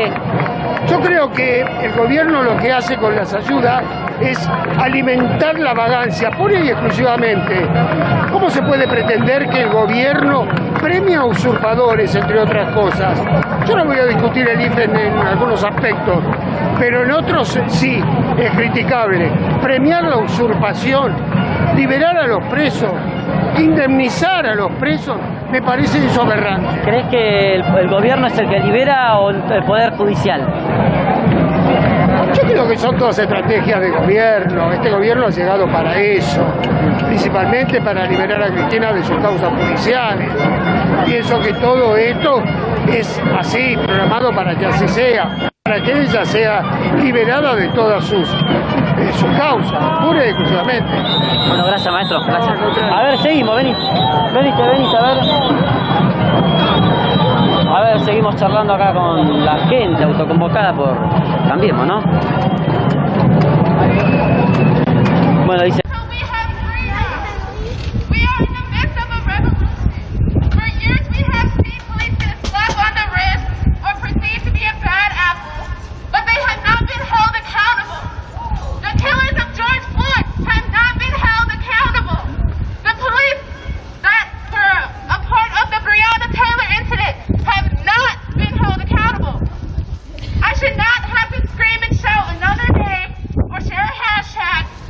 Yo creo que el gobierno lo que hace con las ayudas es alimentar la vagancia, pura y exclusivamente. ¿Cómo se puede pretender que el gobierno premia a usurpadores, entre otras cosas? Yo no voy a discutir el IFE en algunos aspectos, pero en otros sí, es criticable. Premiar la usurpación, liberar a los presos, indemnizar a los presos, me parece eso aberrante. ¿Crees que el gobierno es el que libera o el Poder Judicial? Yo creo que son todas estrategias de gobierno. Este gobierno ha llegado para eso, principalmente para liberar a Cristina de sus causas judiciales. Pienso que todo esto es así, programado para que así sea, para que ella sea liberada de todas sus causas, pura y exclusivamente. Bueno, gracias, maestro. Gracias. A ver, seguimos, venite, a ver. A ver, seguimos charlando acá con la gente autoconvocada por Cambiemos, ¿no? Bueno, dice...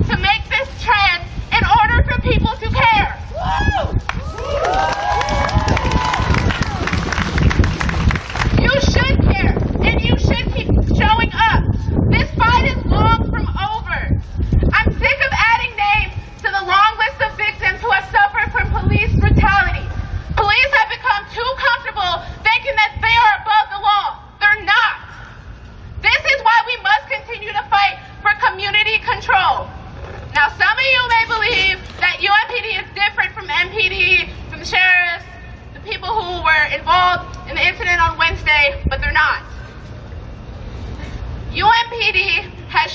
to make this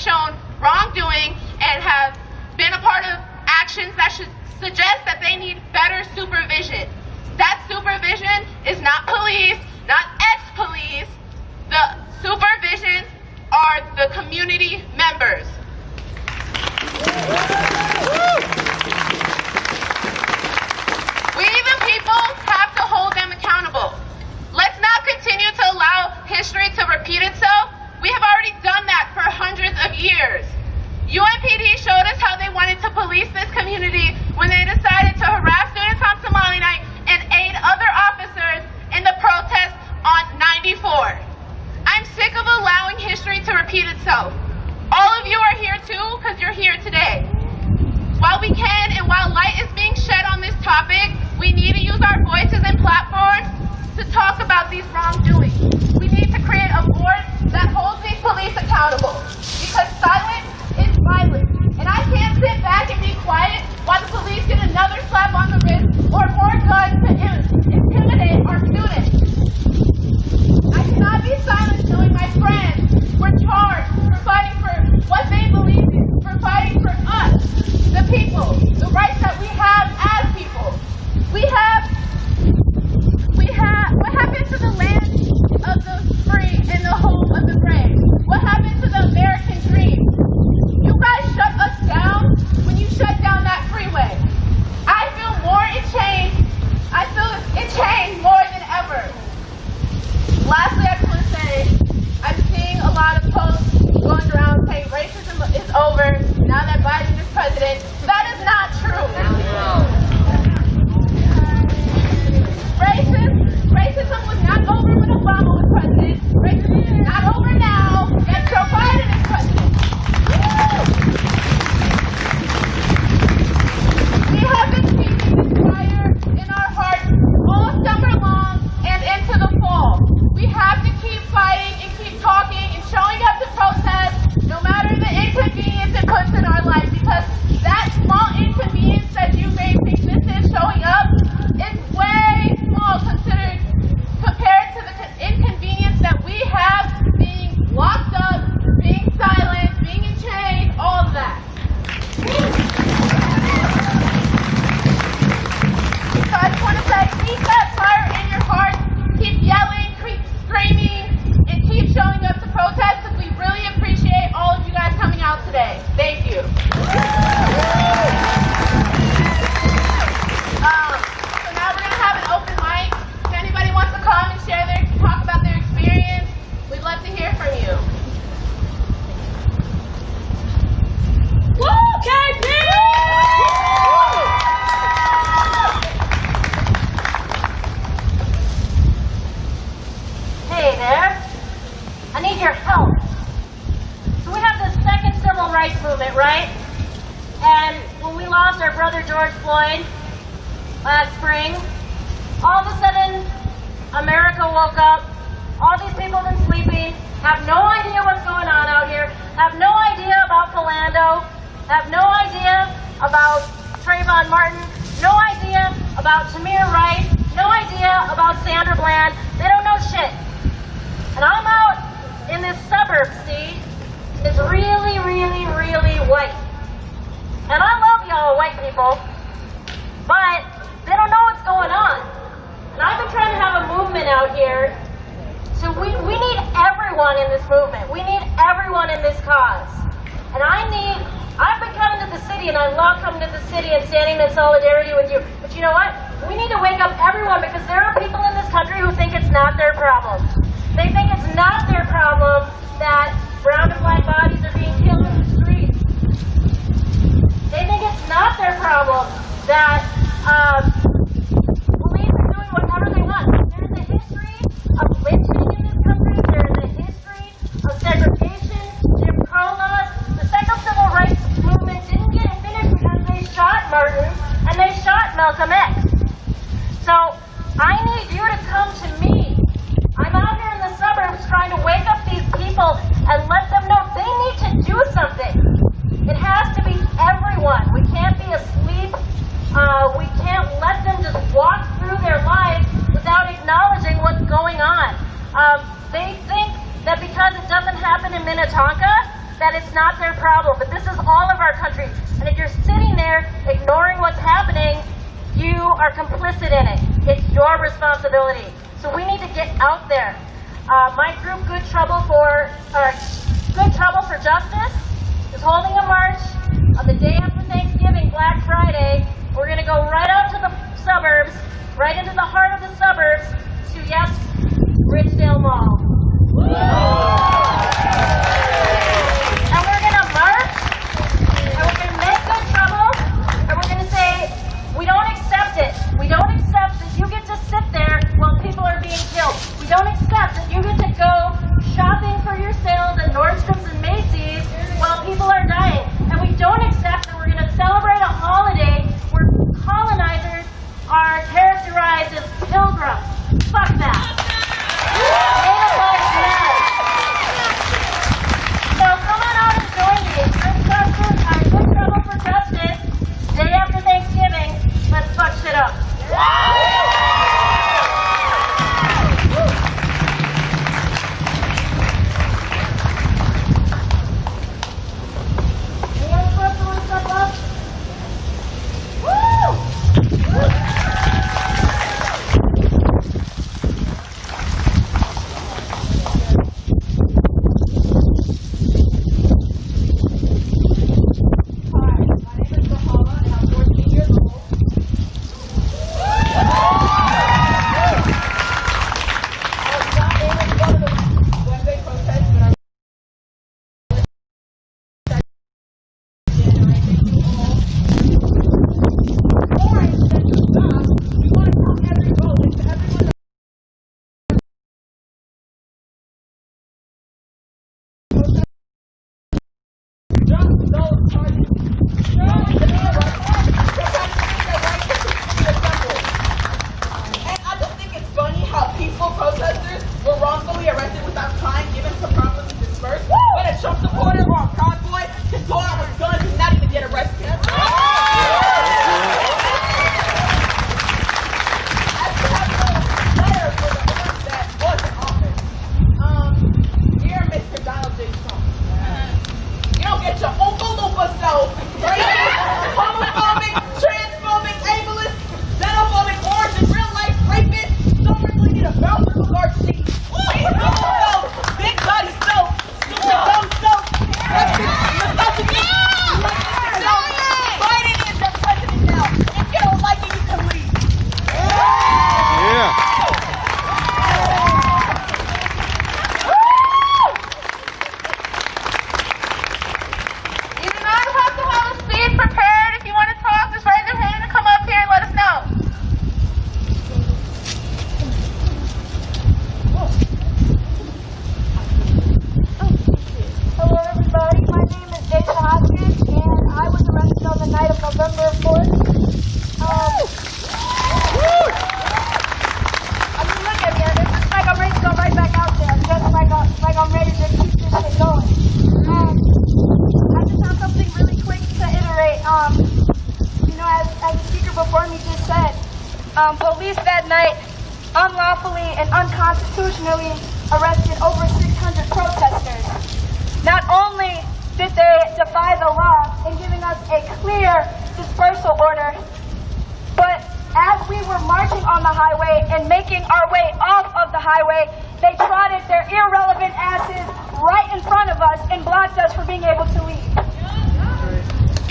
shown wrongdoing and have been a part of actions that should suggest that they need better supervision. That supervision is not police, not ex-police. The supervision are the community members. We the people have to hold them accountable. Let's not continue to allow history to repeat itself. We have already done that for hundreds of years. UNPD showed us how they wanted to police this community when they decided to harass students on Somali Night and aid other officers in the protest on 94. I'm sick of allowing history to repeat itself. All of you are here too because you're here today. While we can and while light is being shed on this topic, we need to use our voices and platforms to talk about these wrongdoings. We need to create a board that holds these police accountable because silence is violence. And I can't sit back and be quiet while the police get another slap on the wrist or more guns to intimidate our students. I cannot be silent knowing my friends were charged for fighting for what they believe in, for fighting for us, the people, the rights that we have as people. What happened to the land of the free and the home of the brave? What happened to the American dream? You guys shut us down when you shut down that freeway. I feel more in chains. I feel in chains more than ever. Lastly, I just want to say, I'm seeing a lot of posts going around saying racism is over now that Biden is president. That is not true. Racism was not over when Obama was president. Racism is not over now that Joe Biden is president. We have been keeping this fire in our hearts all summer long and into the fall. We have to keep fighting and keep talking and showing up to protest no matter the inconvenience it puts in our life, because that small inconvenience that you may think this is showing up is way small compared to the inconvenience that we have being locked up, being silent, being in chains, all of that. So I just want to say, keep that fire in your heart, keep yelling, keep screaming, and keep showing up to protest because we really appreciate all of you guys coming out today. Thank you. So now we're going to have an open mic. If anybody wants to come and talk about their experience, we'd love to hear from you. Woo, KP! Hey there, I need your help. So we have the second civil rights movement, right? And when we lost our brother George Floyd last spring, all of a sudden, America woke up. All these people have been sleeping, have no idea what's going on out here, have no idea about Philando, have no idea about Trayvon Martin, no idea about Tamir Rice, no idea about Sandra Bland. They don't know shit. And I'm out in this suburb, see? It's really, really, really white. And I love y'all white people, but they don't know what's going on. And I've been trying to have a movement out here. So we need everyone in this movement. We need everyone in this cause. And I've been coming to the city, and I love coming to the city and standing in solidarity with you. But you know what? We need to wake up everyone, because there are people in this country who think it's not their problem. They think it's not their problem that brown and black bodies are being killed in the streets. They think it's not their problem that police are doing whatever they want. There's a history of lynching in this country. There's a history of segregation, Jim Crow laws. The second civil rights movement didn't get finished because they shot Martin and they shot Malcolm X. So I need you to come to me. I'm out here in the suburbs trying to wake up these people and let them know they need to do something. It has to be everyone. We can't be asleep. We can't let them just walk through their lives without acknowledging what's going on. They think that because it doesn't happen in Minnetonka, that it's not their problem, but this is all of our country. And if you're sitting there ignoring what's happening, you are complicit in it. It's your responsibility. So we need to get out there. My group, Good Trouble for Justice, is holding a march on the day after Thanksgiving, Black Friday. We're going to go right out to the suburbs, right into the heart of the suburbs, to, yes, Ridgedale Mall. And we're going to march, and we're going to make good trouble, and we're going to say, we don't accept it. We don't accept that you get to sit there while people are being killed. We don't accept that you get to go shopping for your sales at Nordstrom's and Macy's while people are dying. And we don't accept that we're going to celebrate a holiday where colonizers are characterized as pilgrims. Fuck that. Native lives matter. So come on out and join me. Good Trouble for Justice, day after Thanksgiving. Let's fuck shit up. Police that night unlawfully and unconstitutionally arrested over 600 protesters. Not only did they defy the law in giving us a clear dispersal order, but as we were marching on the highway and making our way off of the highway, they trotted their irrelevant asses right in front of us and blocked us from being able to leave.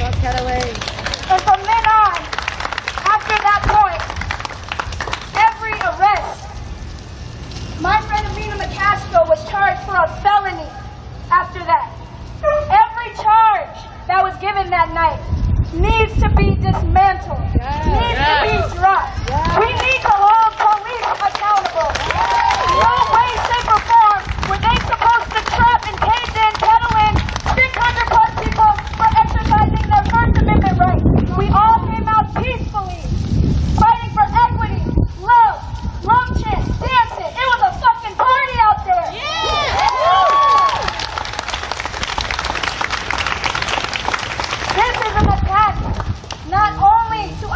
And from then on, after that point, every arrest, my friend Amina McCaskill was charged for a felony after that. Every charge that was given that night needs to be dismantled, needs to be dropped. We need to hold police accountable. No way, shape, or form were they supposed to trap and cage in, pedal in 600 plus people for exercising their First Amendment rights. We all came out peacefully, fighting for equity, love, long chance, dancing. It was a fucking party out there. This is an attack not only to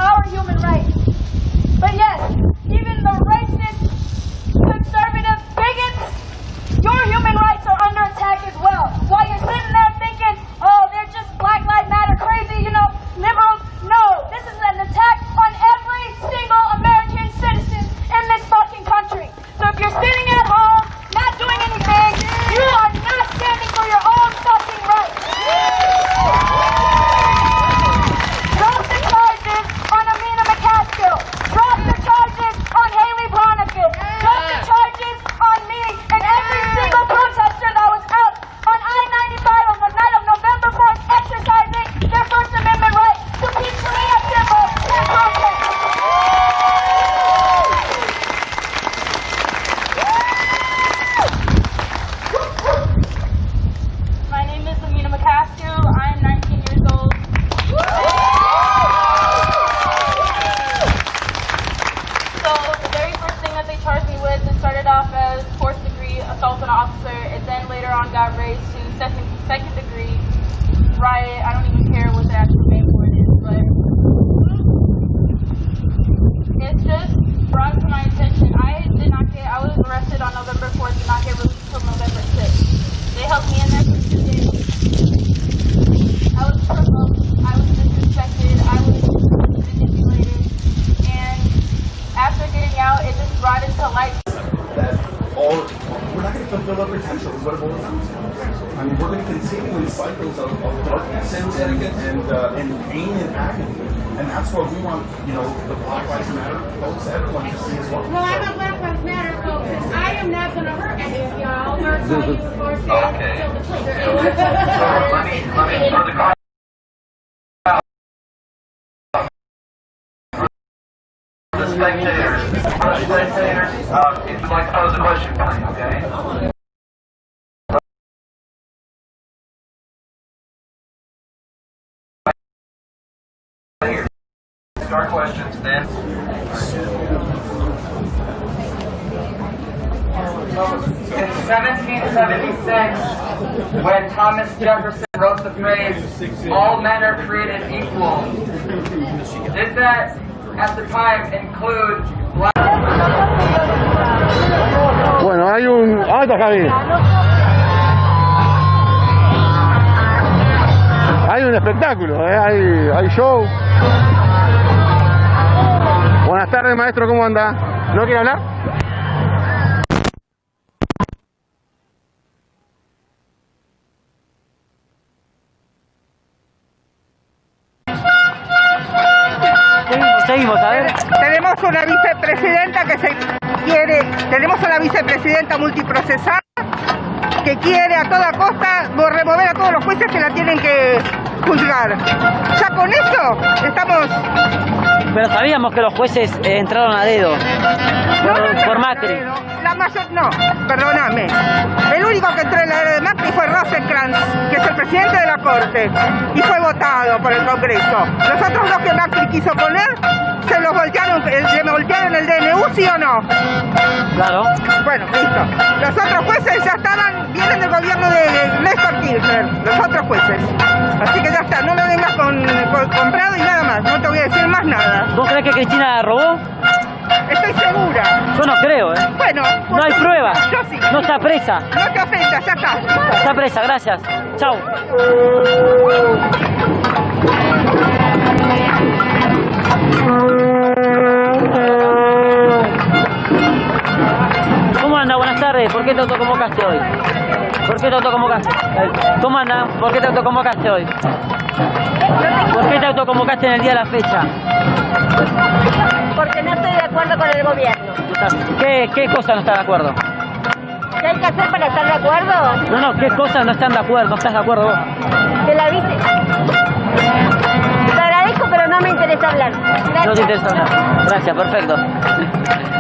second degree riot. I don't even care what the actual name for it is, but it's just brought to my attention. I was arrested on November 4th, did not get released until November 6th. They held me in there for 2 days. I was provoked, I was disrespected, I was manipulated, and after getting out, it just brought into light. We're not going to fulfill our potential, is what it boils down to. I mean, we're going to continue in cycles of darkness and pain and agony. And that's what we want, you know, the Black Lives Matter folks, everyone to see as well. Well, I'm a Black Lives Matter folks. I am not going to hurt any of y'all. We're going to use force to kill the trigger. The spectators, if you'd like to pose a question, please, okay? Start questions, then. In 1776, when Thomas Jefferson wrote the phrase, all men are created equal, did that at the time include black? Bueno, hay un... Ah, está Javi. Hay un espectáculo, hay show. Buenas tardes, maestro, ¿cómo anda? ¿No quiere hablar? Seguimos, a ver. Tenemos una vicepresidenta que se quiere, tenemos una vicepresidenta multiprocesada que quiere a toda costa remover a todos los jueces que la tienen que juzgar. Ya con eso estamos... Pero sabíamos que los jueces entraron a dedo por Macri. La mayor, no, perdóname. El único que entró en la dedo de Macri fue Rosenkrantz, que es el presidente de la Corte, y fue votado por el Congreso. Los otros dos que Macri quiso poner, se los voltearon, le voltearon el DNU, ¿sí o no? Claro. Bueno, listo. Los otros jueces ya vienen del gobierno de Néstor Kirchner, los otros jueces. Así que ya está, no me vengas con comprado y nada más, no te voy a decir más nada. ¿Vos crees que Cristina la robó? Estoy segura. Yo no creo, ¿eh? Bueno. No hay pruebas. Yo sí. No está presa. No te ofendas, ya está. Está presa, gracias. Chau. ¿Cómo anda? Buenas tardes. ¿Por qué te autoconvocaste hoy? ¿Por qué te autoconvocaste? ¿Cómo anda? ¿Por qué te autoconvocaste hoy? ¿Por qué te autoconvocaste en el día de la fecha? Porque no estoy de acuerdo con el gobierno. ¿Qué cosa no estás de acuerdo? ¿Qué hay que hacer para estar de acuerdo? No, ¿qué cosas no están de acuerdo? ¿No estás de acuerdo vos? Que la vice... Te agradezco, pero no me interesa hablar. Gracias. No te interesa hablar. Gracias, perfecto.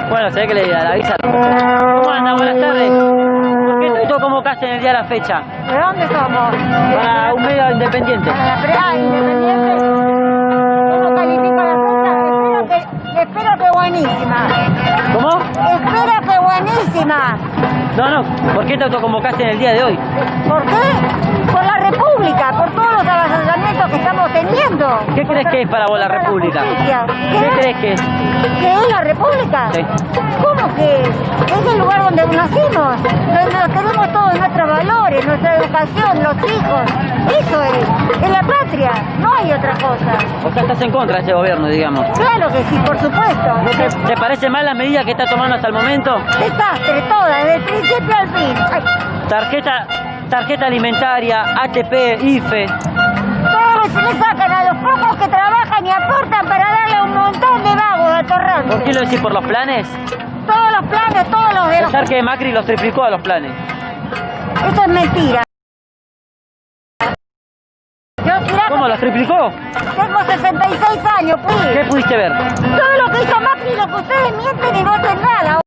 Bueno, se ve que le diga la visa. ¿Cómo anda? Buenas tardes. ¿Por qué te autoconvocaste en el día de la fecha? ¿De dónde somos? Para un medio independiente. Independiente. ¿Cómo califica la cosa? Espero que buenísima. ¿Cómo? Espero que buenísima. No, ¿por qué te autoconvocaste en el día de hoy? ¿Por qué? Por la República, por todos los avasallamientos que estamos teniendo. ¿Qué crees que es para vos la República? ¿Qué crees que es? ¿Qué es la República? Sí. ¿Cómo que? Es el lugar donde nacimos, donde tenemos todos nuestros valores, nuestra educación, los hijos. Eso es la patria, no hay otra cosa. O sea, estás en contra de este gobierno, digamos. Claro que sí, por supuesto. ¿Te parece mal la medida que está tomando hasta el momento? Desastre, toda, desde el principio al fin. Ay. Tarjeta alimentaria, ATP, IFE. Todos le sacan a los pocos que trabajan y aportan para darle a un montón de vagos atorrantes. ¿Por qué lo decís? ¿Por los planes? Todos los planes, todos los de los... Pensar que Macri los triplicó a los planes. Eso es mentira. ¿Cómo los triplicó? Tengo 66 años, pues. ¿Qué pudiste ver? Todo lo que hizo Macri, lo que ustedes mienten y no hacen nada.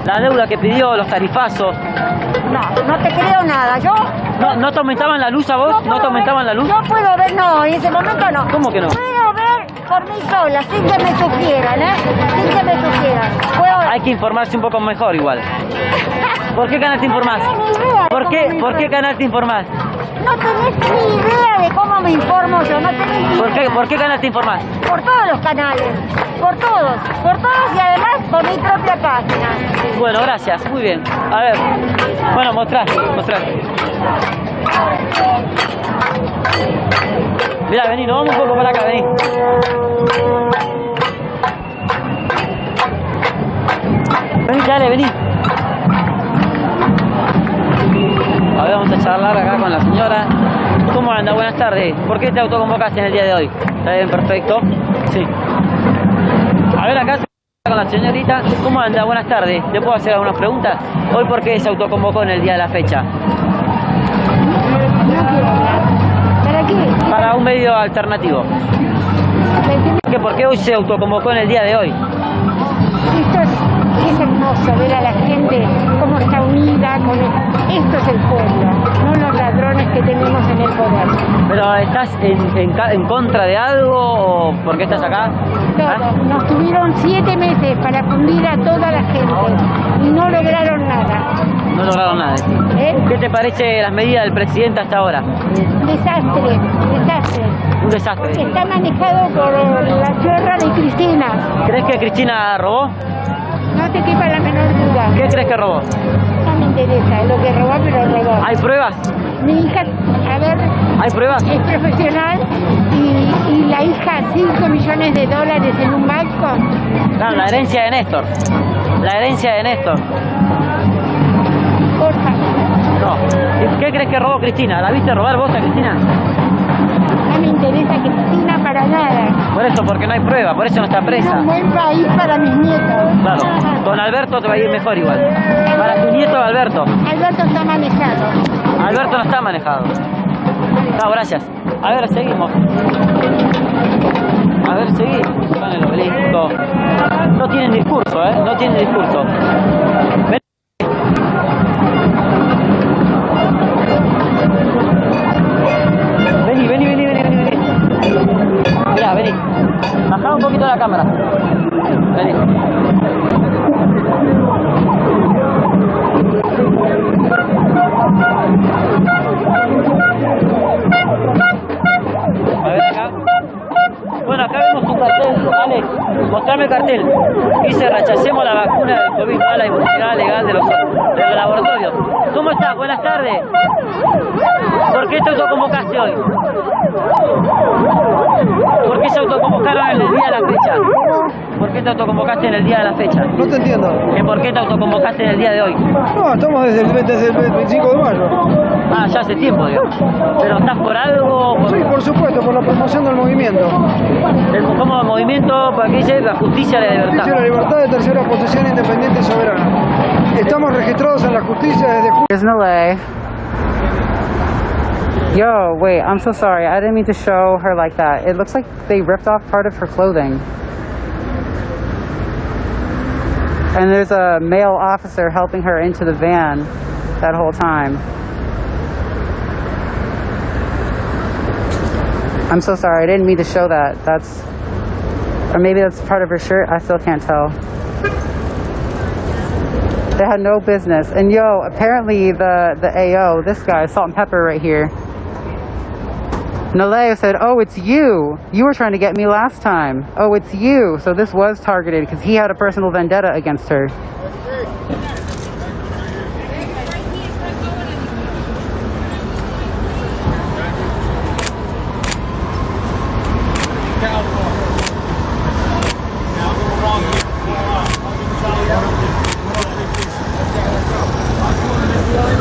La deuda que pidió, los tarifazos. No te creo nada. Yo... ¿No te aumentaban la luz a vos? ¿No te aumentaban la luz? Yo puedo ver, no, en ese momento no. ¿Cómo que no? Puedo ver por mí sola, sin que me sugieran, sin que me sugieran. Hay que informarse un poco mejor igual. ¿Por qué canal te informás? ¿Por qué canal te informás? No tenés ni idea de cómo me informo yo, no tenés ni idea. ¿Por qué canal te informás? Por todos los canales, por todos y además por mi propia página. Bueno, gracias, muy bien. A ver, bueno, mostrá. Mirá, vení, nos vamos un poco para acá, vení. Vení, dale, vení. A ver, vamos a charlar acá con la señora. ¿Cómo anda? Buenas tardes. ¿Por qué te autoconvocaste en el día de hoy? ¿Está bien? Perfecto. Sí. A ver, acá con la señorita. ¿Cómo anda? Buenas tardes. ¿Le puedo hacer algunas preguntas? ¿Hoy por qué se autoconvocó en el día de la fecha? ¿Para qué? Para un medio alternativo. ¿Por qué hoy se autoconvocó en el día de hoy? Esto es hermoso ver a la gente cómo está unida con esto es el pueblo, no los ladrones que tenemos en el poder. ¿Pero estás en contra de algo o por qué estás acá? Todo. Nos tuvieron 7 meses para fundir a toda la gente y no lograron nada. No lograron nada. ¿Qué te parece las medidas del presidente hasta ahora? Desastre. Un desastre. Está manejado por la tierra de Cristina. ¿Crees que Cristina robó? No te quepa la menor duda. ¿Qué crees que robó? No me interesa lo que robó, pero robó. ¿Hay pruebas? Mi hija, a ver... ¿Hay pruebas? Es profesional y la hija $5 millones en un banco. Claro, la herencia de Néstor. Porfa. No. ¿Qué crees que robó Cristina? ¿La viste robar vos a Cristina? No me interesa Cristina para nada. Por eso, porque no hay prueba, por eso no está presa. Es un buen país para mis nietos. Claro. Con Alberto te va a ir mejor igual. Para tu nieto Alberto. Alberto está manejado. Alberto no está manejado. No, gracias. A ver, seguimos. Con el obelisco. No tienen discurso, No tienen discurso. Vení. Mirá, vení. Bajá un poquito la cámara. Vení. A ver acá. Bueno, acá vemos un cartel, Alex, mostrame el cartel. Dice, rechacemos la vacuna del COVID mala y publicidad legal de los laboratorios. ¿Cómo estás? Buenas tardes. ¿Por qué te autoconvocaste hoy? ¿Por qué se autoconvocaron en el día de la fecha? ¿Por qué te autoconvocaste en el día de la fecha? No te entiendo. ¿Por qué te autoconvocaste en el día de hoy? No, estamos desde el 25 de mayo. Ah, ya hace tiempo, digamos. ¿Pero estás por algo? Sí, por supuesto, por la promoción del movimiento. ¿Cómo movimiento? ¿Para qué dice? La justicia de la libertad. Justicia de la libertad de tercera posición independiente y soberana. Estamos registrados en la justicia desde julio. Here's Nalé. Yo, wait, I'm so sorry. I didn't mean to show her like that. It looks like they ripped off part of her clothing. And there's a male officer helping her into the van that whole time. I'm so sorry. I didn't mean to show that. Or maybe that's part of her shirt. I still can't tell. They had no business. And yo, apparently the AO, this guy, Salt and Pepper right here, Naleo said, oh, it's you. You were trying to get me last time. Oh, it's you. So this was targeted because he had a personal vendetta against her.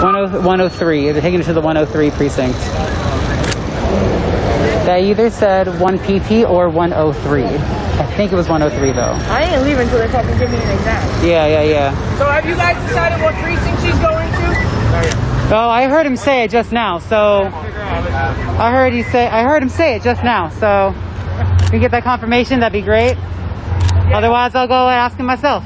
Oh, 103. They're taking it to the 103 precinct. They either said 1PP or 103. I think it was 103 though. I ain't leaving until they fucking give me an exam. Yeah. So have you guys decided what precinct she's going to? Oh, I heard him say it just now. So I heard him say it just now. So if we get that confirmation, that'd be great. Otherwise, I'll go and ask him myself.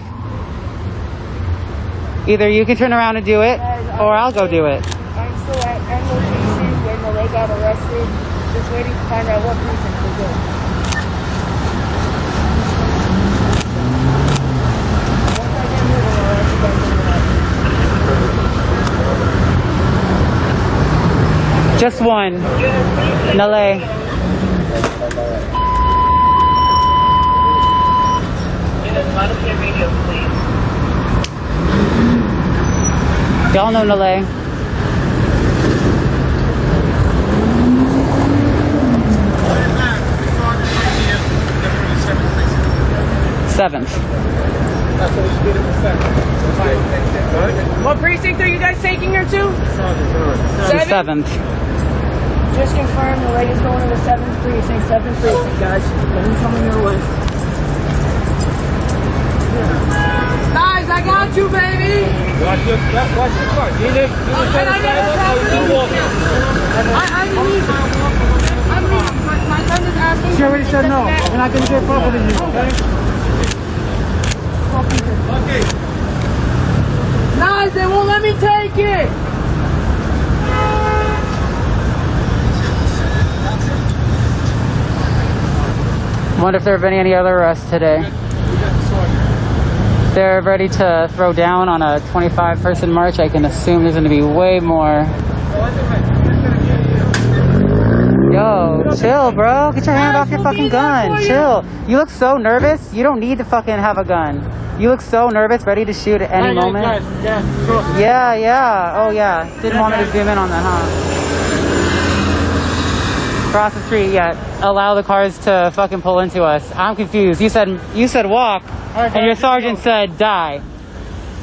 Either you can turn around and do it, or I'll go do it. I'm still at Emerald Precinct when they got arrested. Just waiting to find out what precinct we're going. Just one. In LA. Y'all know LA. Seventh. What precinct are you guys taking her to? Seventh. Just confirm the lady's going to the 7th precinct. 7th precinct, guys. Let me coming your way. Guys, I got you, baby. Watch your car. You live Can I get a property? I'm leaving. My friend is asking. She already said no. We're not going to get property, okay? Okay. Guys, they won't let me take it. Wonder if there have been any other arrests today. They're ready to throw down on a 25-person march. I can assume there's going to be way more. Yo, chill, bro. Get your hand off your fucking gun. Chill. You look so nervous. You don't need to fucking have a gun. You look so nervous, ready to shoot at any moment. Yeah, yeah. Oh, yeah. Didn't want me to zoom in on that, huh? Cross the street, yeah. Allow the cars to fucking pull into us. I'm confused. You said walk, and your sergeant said die.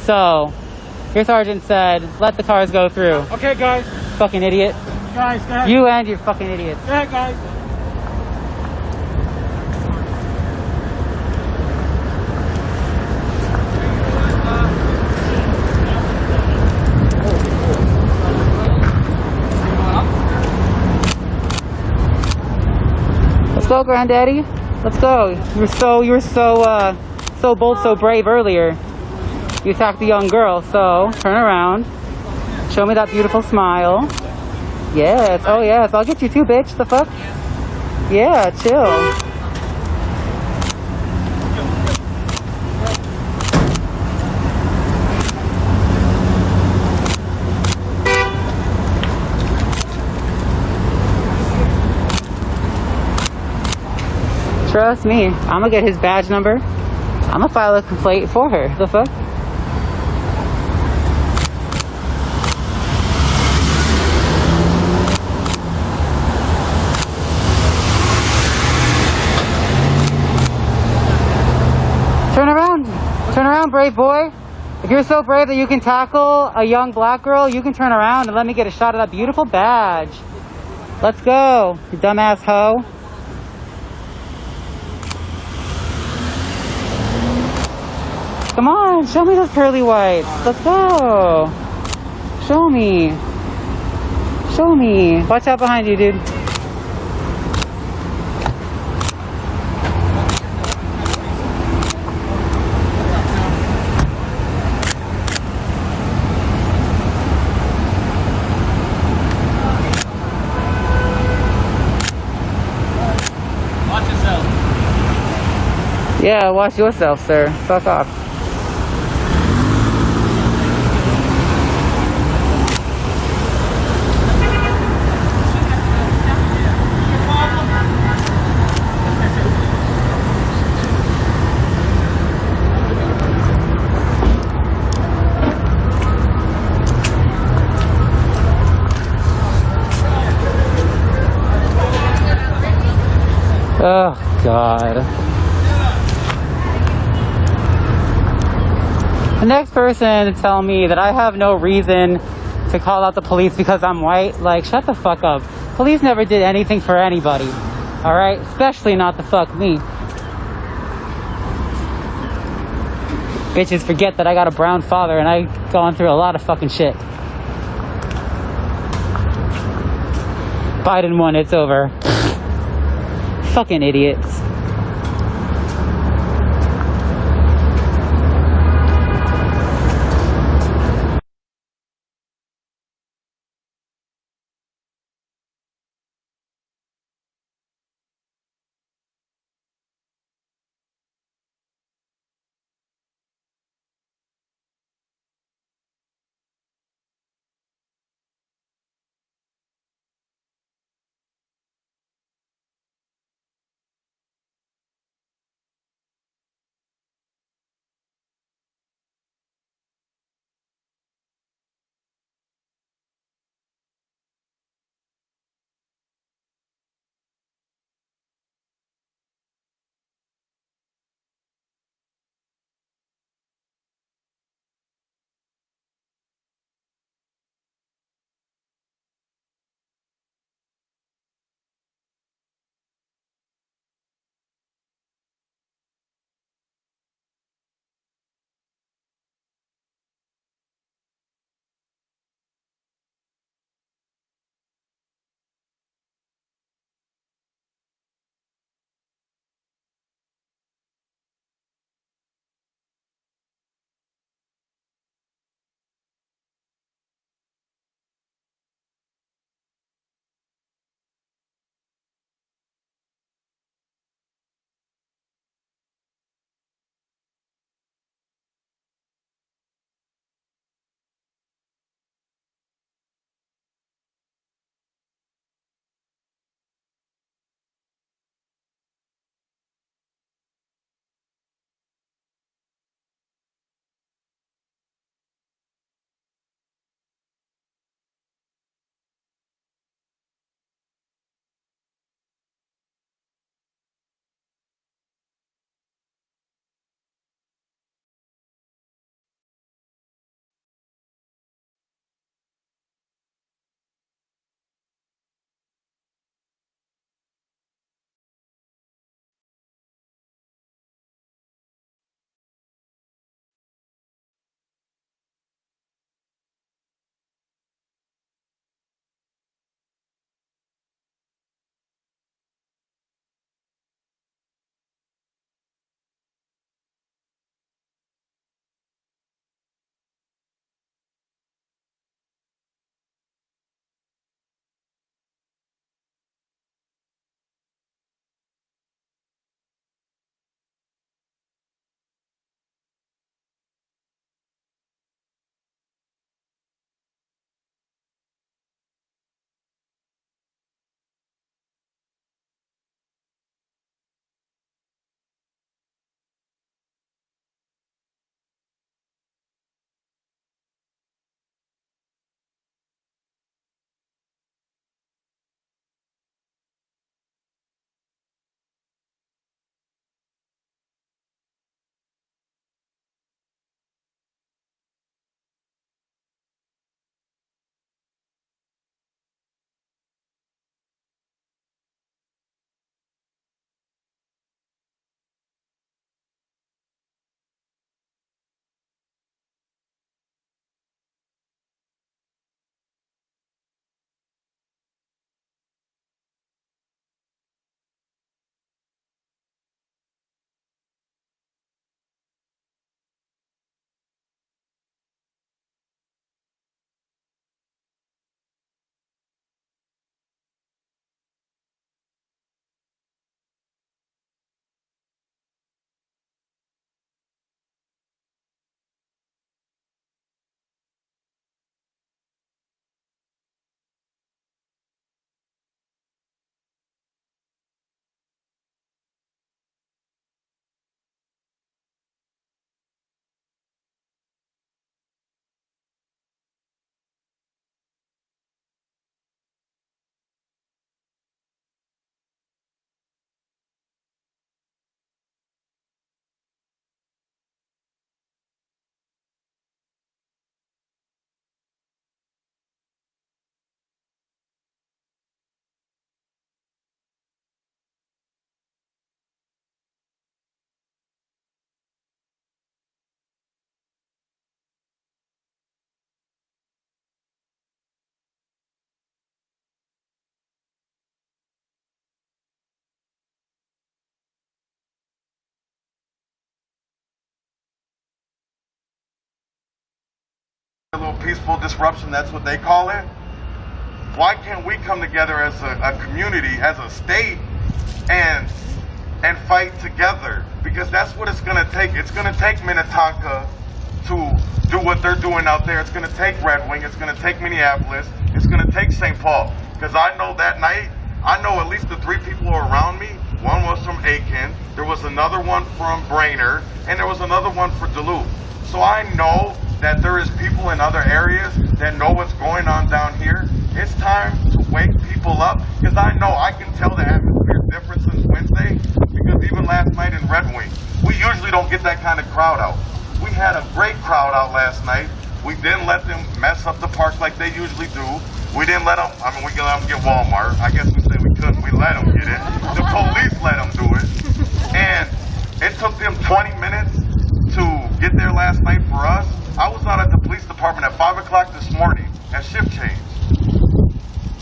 So, your sergeant said let the cars go through. Okay, guys. Fucking idiot. Guys, go ahead. You and your fucking idiots. Go ahead, guys. Let's go, Granddaddy. Let's go. You were so bold, so brave earlier. You attacked the young girl, so turn around. Show me that beautiful smile. Yes, oh yes, I'll get you too, bitch. The fuck? Yeah, chill. Trust me, I'm gonna get his badge number. I'm gonna file a complaint for her. The fuck? Turn around, brave boy. If you're so brave that you can tackle a young black girl, you can turn around and let me get a shot of that beautiful badge. Let's go, you dumbass hoe. Come on, show me those pearly whites. Let's go. Show me. Show me. Watch out behind you, dude. Watch yourself. Yeah, watch yourself, sir. Fuck off. Oh, God. The next person to tell me that I have no reason to call out the police because I'm white, like, shut the fuck up. Police never did anything for anybody, alright? Especially not the fuck me. Bitches forget that I got a brown father and I've gone through a lot of fucking shit. Biden won, it's over. Fucking idiots. A little peaceful disruption, that's what they call it. Why can't we come together as a community, as a state, and fight together? Because that's what it's going to take. It's going to take Minnetonka to do what they're doing out there. It's going to take Red Wing. It's going to take Minneapolis. It's going to take St. Paul. Because I know that night, I know at least the 3 people who were around me. One was from Aiken, there was another one from Brainerd, and there was another one for Duluth. So I know that there is people in other areas that know what's going on down here. It's time to wake people up, because I know I can tell the atmosphere is different since Wednesday, because even last night in Red Wing, we usually don't get that kind of crowd out. We had a great crowd out last night. We didn't let them mess up the park like they usually do. We didn't let them, we can let them get Walmart. I guess we say we couldn't, we let them get it. The police let them do it. And it took them 20 minutes to get there last night for us. I was out at the police department at 5 o'clock this morning at shift change.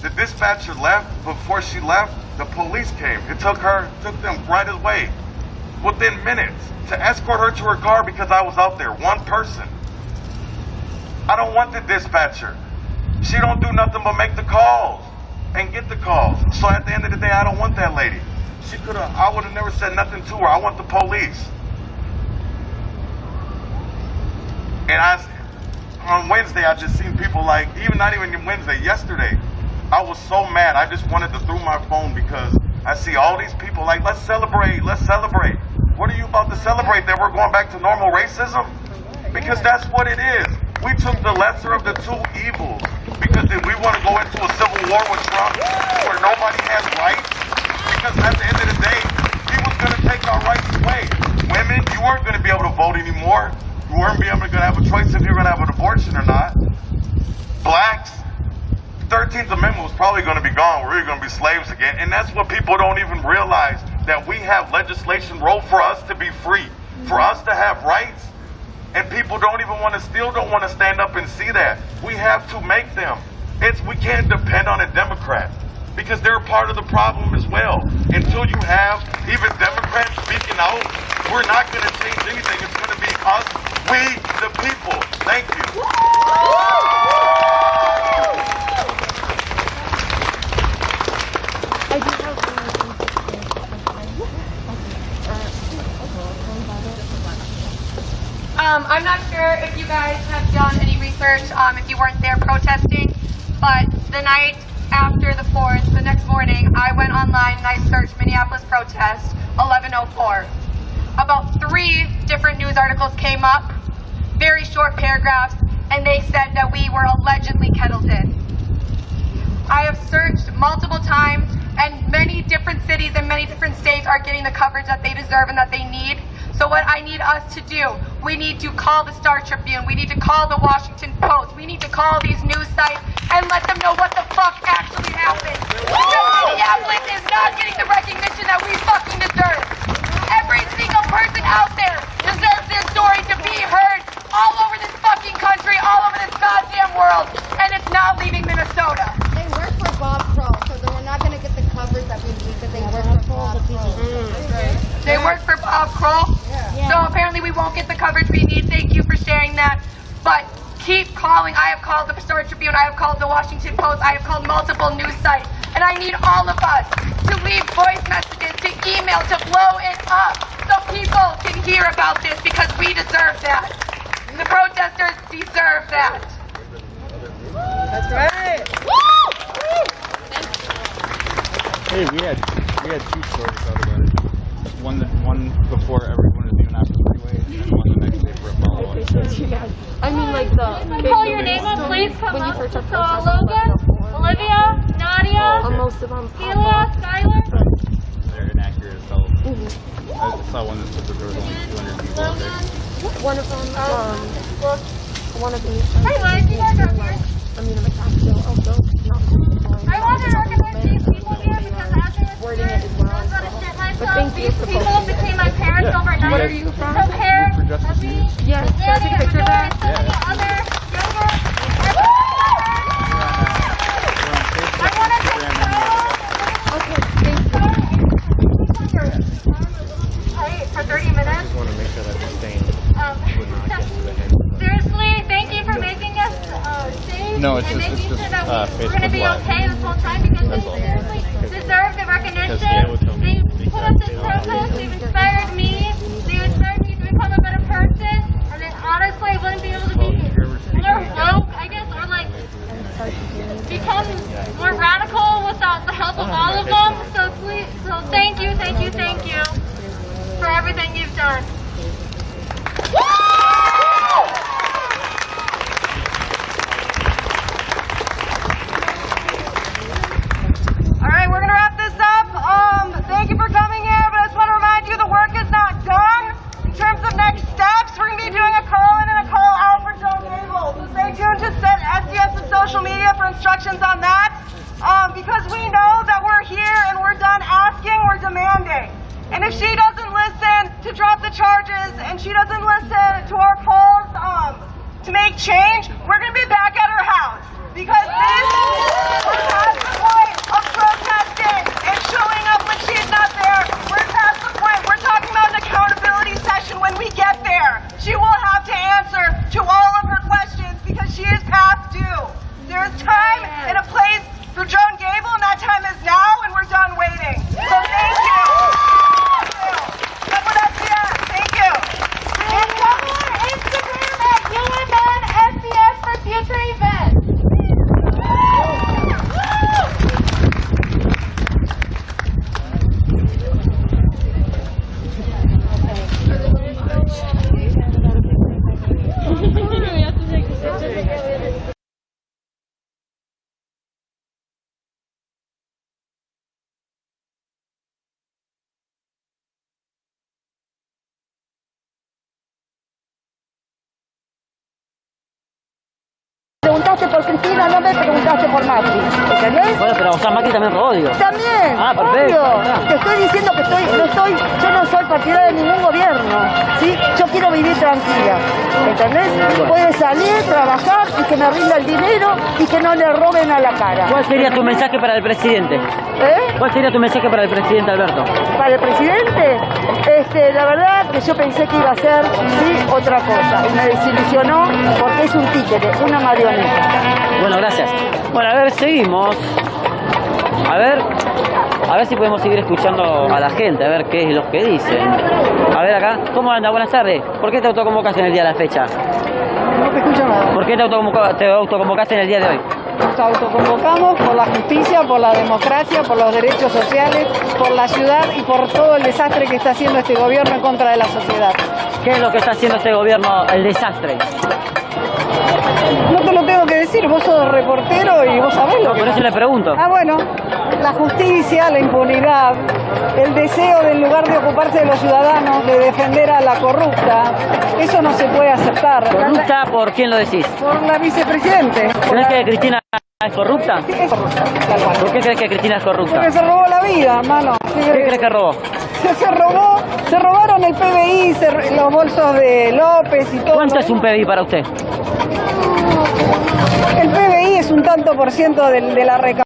The dispatcher left. Before she left, the police came. It took them right away, within minutes, to escort her to her car because I was out there, one person. I don't want the dispatcher. She don't do nothing but make the calls and get the calls. So at the end of the day, I don't want that lady. I would have never said nothing to her. I want the police. And on Wednesday, I just seen people like, not even Wednesday, yesterday, I was so mad. I just wanted to throw my phone because I see all these people like, let's celebrate, let's celebrate. What are you about to celebrate? That we're going back to normal racism? Because that's what it is. We took the lesser of the 2 evils. Because if we want to go into a civil war with Trump where nobody has rights, because at the end of the day, he was going to take our rights away. Women, you weren't going to be able to vote anymore. You weren't going to have a choice if you were going to have an abortion or not. Blacks, 13th Amendment was probably going to be gone. We're going to be slaves again. And that's what people don't even realize, that we have legislation wrote for us to be free, for us to have rights. And people still don't want to stand up and see that. We have to make them. We can't depend on a Democrat, because they're part of the problem as well. Until you have even Democrats speaking out, we're not going to change anything. It's going to be us, we, the people. Thank you. I'm not sure if you guys have done any research, if you weren't there protesting, but the night after the 4th, the next morning, I went online and I searched Minneapolis protest 1104. About 3 different news articles came up, very short paragraphs, and they said that we were allegedly kettled in. I have searched multiple times, and many different cities and many different states are getting the coverage that they deserve and that they need. So what I need us to do, we need to call the Star Tribune, we need to call the Washington Post, we need to call these news sites and let them know what the fuck actually happened. Because Minneapolis is not getting the recognition that we fucking deserve. Every single person out there deserves their story to be heard all over this fucking country, all over this goddamn world, and it's not leaving Minnesota. They work for Bob Kroll, so we're not going to get the coverage that we need because they work for Bob Kroll. They work for Bob Kroll? Yeah. So apparently we won't get the coverage we need. Thank you for sharing that. But keep calling. I have called the Star Tribune. I have called the Washington Post. I have called multiple news sites. And I need all of us to leave voice messages, to email, to blow it up so people can hear about this, because we deserve that. The protesters deserve that. That's right. Hey, we had 2 stories out about it. One before everyone was even after the freeway, and then one the next day for a follow-up. I mean, like Call your name up, please. Come up. So Logan, Olivia, Nadia, most of them. Sheila, Skylar. They're inaccurate as hell. I saw one that said that there was only 200 people out there. One of them, one of these. Hey, why did you guys up here? I mean, I'm a tax bill also. I want to recognize these people here because as they were wording it as well. I was going to shit myself. But thank you. These people became my parents overnight. Where are you from? From here, of me, Yeah, Danny, can I take a picture of that? so many other younger. I want to take Okay, thank you. For 30 minutes. I just want to make sure that the stain Seriously, thank you for making us No, it's and just making sure that Facebook we're going to be Live. okay this whole time because they seriously deserve the recognition. They put us in protest. They've inspired me. They've inspired me to become a better person. And then honestly, I wouldn't be able to be more woke, I guess, or like become more radical without the help of all of them. So please, so thank you for everything you've done. All right, we're going to wrap this up. Thank you for coming here, but I just want to remind you the work is not done. In terms of next steps, we're going to be doing a call-in and a call-out for Joan Gable. So stay tuned to SDS and social media for instructions on that. Because we know that we're here and we're done asking, we're demanding. And if she doesn't listen to drop the charges and she doesn't listen to our calls to make change, we're going to be back at her house. Because we're past the point of protesting and showing up when she's not there. We're past the point. We're talking about an accountability session when we get there. She will have to answer to all of her questions because she is past due. There is time and a place for Joan Gable, and that time is now, and we're done waiting. So thank you. Thank you. And follow our Instagram at UMN-SDS for future events. Preguntaste por Cristina, no me preguntaste por Macri, ¿entendés? Bueno, pero o sea, Macri también robó, digo. También, Ah, perfecto. obvio. Te estoy diciendo que yo no soy partidaria de ningún gobierno, ¿sí? Yo quiero vivir tranquila, ¿entendés? Puede salir, trabajar y que me rinda el dinero y que no le roben a la cara. ¿Cuál sería tu mensaje para el presidente? ¿Cuál sería tu mensaje para el presidente Alberto? Para el presidente, la verdad que yo pensé que iba a ser otra cosa y me desilusionó porque es un títere, una marioneta. Bueno, gracias. Bueno, a ver, seguimos. A ver si podemos seguir escuchando a la gente, a ver qué es lo que dicen. A ver acá, ¿cómo anda? Buenas tardes. ¿Por qué te autoconvocaste en el día de la fecha? No te escucho nada. ¿Por qué te autoconvocaste en el día de hoy? Nos autoconvocamos por la justicia, por la democracia, por los derechos sociales, por la ciudad y por todo el desastre que está haciendo este gobierno en contra de la sociedad. ¿Qué es lo que está haciendo este gobierno, el desastre? No te lo tengo que decir, vos sos reportero y vos sabés lo que... Por eso le pregunto. Ah, bueno, la justicia, la impunidad, el deseo de, en lugar de ocuparse de los ciudadanos, de defender a la corrupta, eso no se puede aceptar. ¿Corrupta por quién lo decís? Por la vicepresidente. ¿Crees que Cristina es corrupta? Sí, es corrupta, tal cual. ¿Por qué crees que Cristina es corrupta? Porque se robó la vida, hermano. ¿Qué crees que robó? Se robaron el PBI, los bolsos de López y todo. ¿Cuánto es un PBI para usted? El PBI es un tanto por ciento de la recaudación.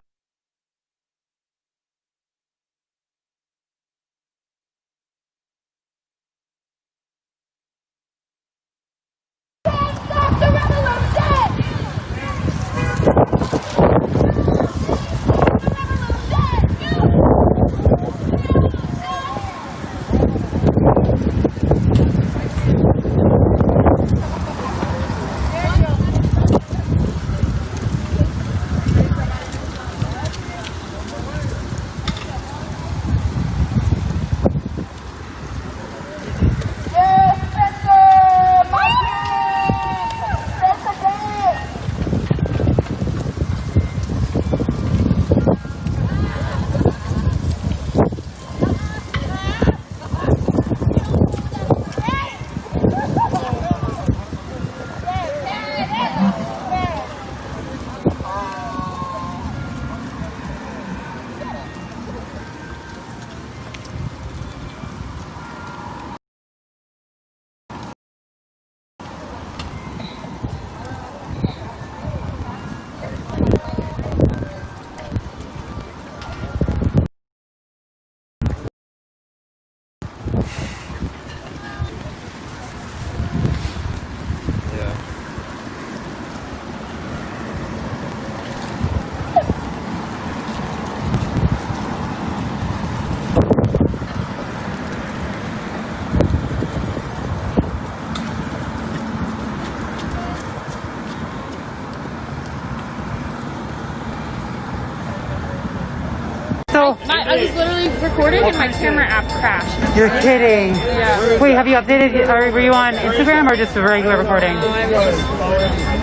actually recorded and my camera app crashed. You're kidding. Yeah. Wait, have you updated, or were you on Instagram or just a regular recording? No, I was.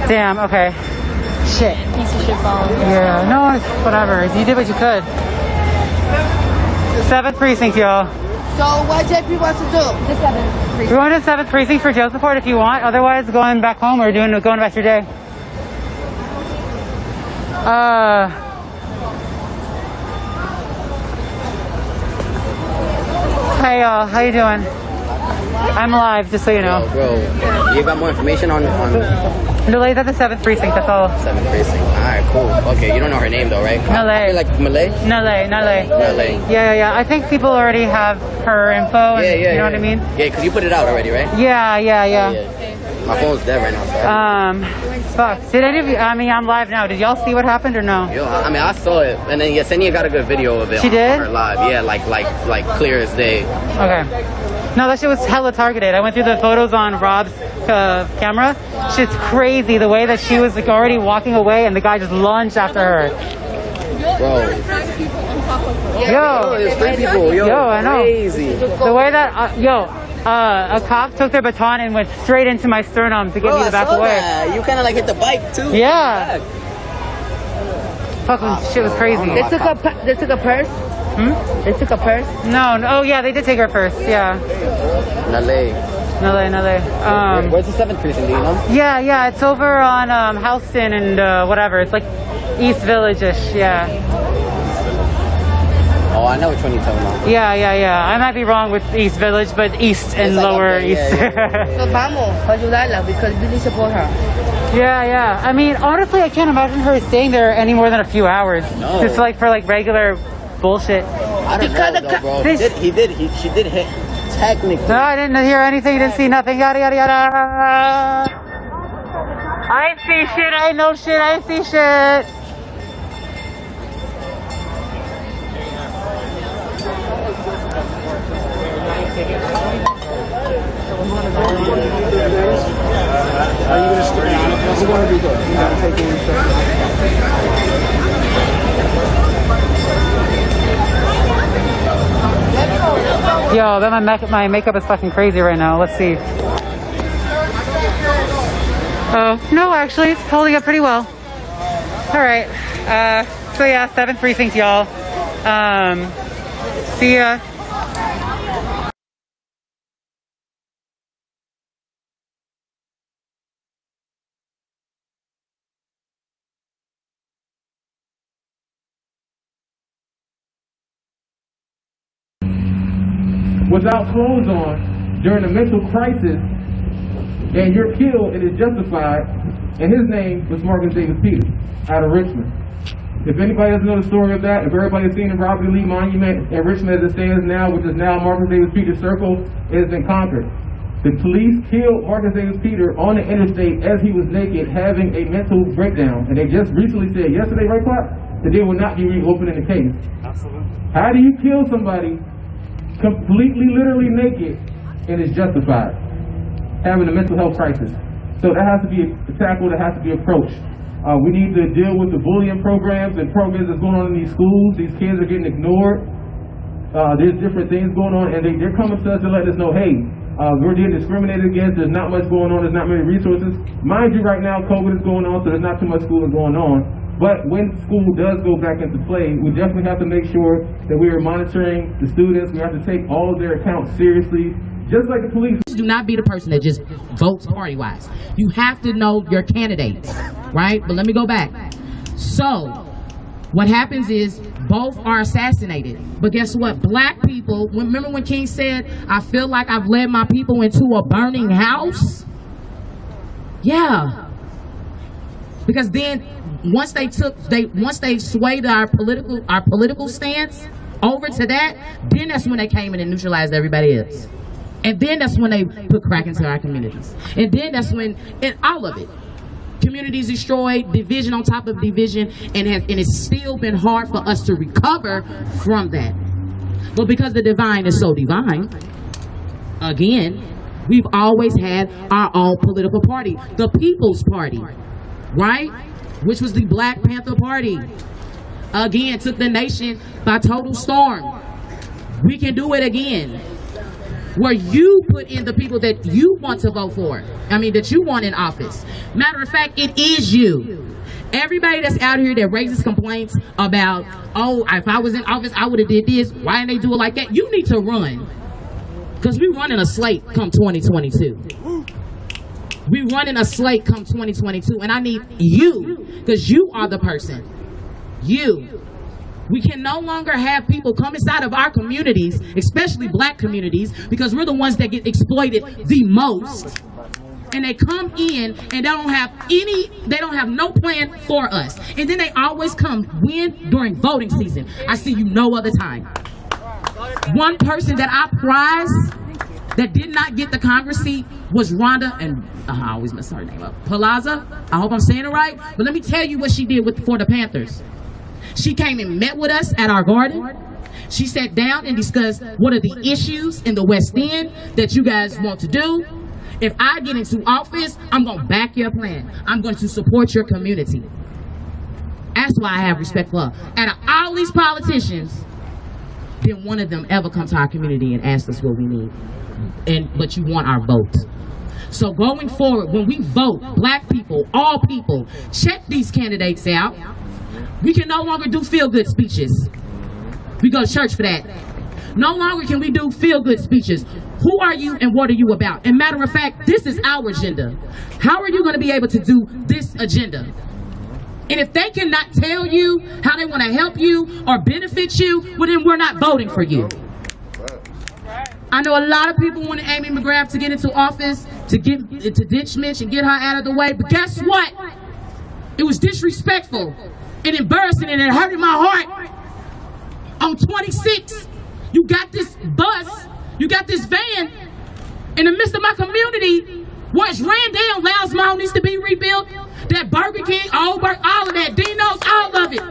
Damn, okay. Shit. Piece of shit phone. Yeah, no, it's whatever. You did what you could. 7th precinct, y'all. So what JP wants to do? The 7th precinct. We're going to 7th precinct for Joe support if you want. Otherwise, going back home or going about your day. Hey y'all, how you doing? I'm alive, just so you know. Bro, you got more information on Nolay's at the 7th precinct, that's all. 7th precinct. Alright, cool. Okay, you don't know her name though, right? Nalay. Like Malay? Nalay. Yeah. I think people already have her info. And, you know what I mean? Yeah, because you put it out already, right? Yeah. My phone's dead right now. So fuck. Did any of you, I mean, I'm live now. Did y'all see what happened or no? Yo, I mean, I saw it. And then Yesenia got a good video of it. She did? On her live. Yeah, like clear as day. Okay. No, that shit was hella targeted. I went through the photos on Rob's camera. Shit's crazy. The way that she was like already walking away and the guy just lunged after her. Bro. Yo. There's 3 people. Yo, I know. Crazy. The way that, a cop took their baton and went straight into my sternum to get me to back away. That. You kind of like hit the bike too. Yeah. Fucking shit was crazy. They took a purse? They took a purse? No. Oh yeah, they did take her purse. Yeah. Nalay. Where's the 7th precinct? Do you know? Yeah. It's over on Houston and whatever. It's like East Village-ish. Yeah. Oh, I know which one you're talking about. Yeah. I might be wrong with East Village, but East and Lower East. So vamos, ayudarla, because we need support her. Yeah. I mean, honestly, I can't imagine her staying there any more than a few hours. No. Just like for like regular bullshit. I don't know, though, bro. She did hit technically. No, I didn't hear anything. Didn't see nothing. Yada. I ain't see shit. I ain't know shit. I ain't see shit. Are you gonna stay on it? We're gonna be good. You gotta take it. Yo, then my makeup is fucking crazy right now. Let's see. Oh, no, actually, it's holding up pretty well. All right. So yeah, 7th precinct, y'all. See ya. Without clothes on during a mental crisis, and you're killed and it's justified, and his name was Marcus Davis Peters out of Richmond. If anybody doesn't know the story of that, if everybody's seen the Robert E. Lee Monument in Richmond as it stands now, which is now Marcus Davis Peters Circle, it has been conquered. The police killed Marcus Davis Peters on the interstate as he was naked, having a mental breakdown. And they just recently said, yesterday, right, Clark, that they will not be reopening the case. Absolutely. How do you kill somebody completely, literally naked, and is justified? Having a mental health crisis. So that has to be tackled, that has to be approached. We need to deal with the bullying programs and programs that's going on in these schools. These kids are getting ignored. There's different things going on, and they're coming to us to let us know, hey, we're being discriminated against, there's not much going on, there's not many resources. Mind you, right now, COVID is going on, so there's not too much schooling going on. But when school does go back into play, we definitely have to make sure that we are monitoring the students. We have to take all of their accounts seriously, just like the police. Do not be the person that just votes party-wise. You have to know your candidates, right? But let me go back. So, what happens is both are assassinated. But guess what? Black people, remember when King said, I feel like I've led my people into a burning house? Yeah. Because then once they swayed our political stance over to that, then that's when they came in and neutralized everybody else. And then that's when they put crack into our communities. And then that's when, and all of it. Communities destroyed, division on top of division, and it's still been hard for us to recover from that. But because the divine is so divine, again, we've always had our own political party, the People's Party, right? Which was the Black Panther Party. Again, took the nation by total storm. We can do it again, where you put in the people that you want to vote for. That you want in office. Matter of fact, it is you. Everybody that's out here that raises complaints about, oh, if I was in office, I would have did this. Why didn't they do it like that? You need to run. Because we're running a slate come 2022. We're running a slate come 2022. And I need you, because you are the person. You. We can no longer have people come inside of our communities, especially black communities, because we're the ones that get exploited the most. And they come in and they don't have no plan for us. And then they always come during voting season. I see you no other time. One person that I prize that did not get the Congress seat was Rhonda, and I always mess her name up, Palazza. I hope I'm saying it right. But let me tell you what she did for the Panthers. She came and met with us at our garden. She sat down and discussed what are the issues in the West End that you guys want to do. If I get into office, I'm going to back your plan. I'm going to support your community. That's why I have respect for her. Out of all these politicians, didn't one of them ever come to our community and ask us what we need. But you want our vote. So going forward, when we vote, black people, all people, check these candidates out. We can no longer do feel-good speeches. We go to church for that. No longer can we do feel-good speeches. Who are you and what are you about? And matter of fact, this is our agenda. How are you going to be able to do this agenda? And if they cannot tell you how they want to help you or benefit you, well then we're not voting for you. I know a lot of people wanted Amy McGrath to get into office, to ditch Mitch and get her out of the way, but guess what? It was disrespectful and embarrassing and it hurted my heart. On 26, you got this bus, you got this van in the midst of my community where it's ran down. Loud's Mall needs to be rebuilt. That Burger King, all of that, Dino's, all of it.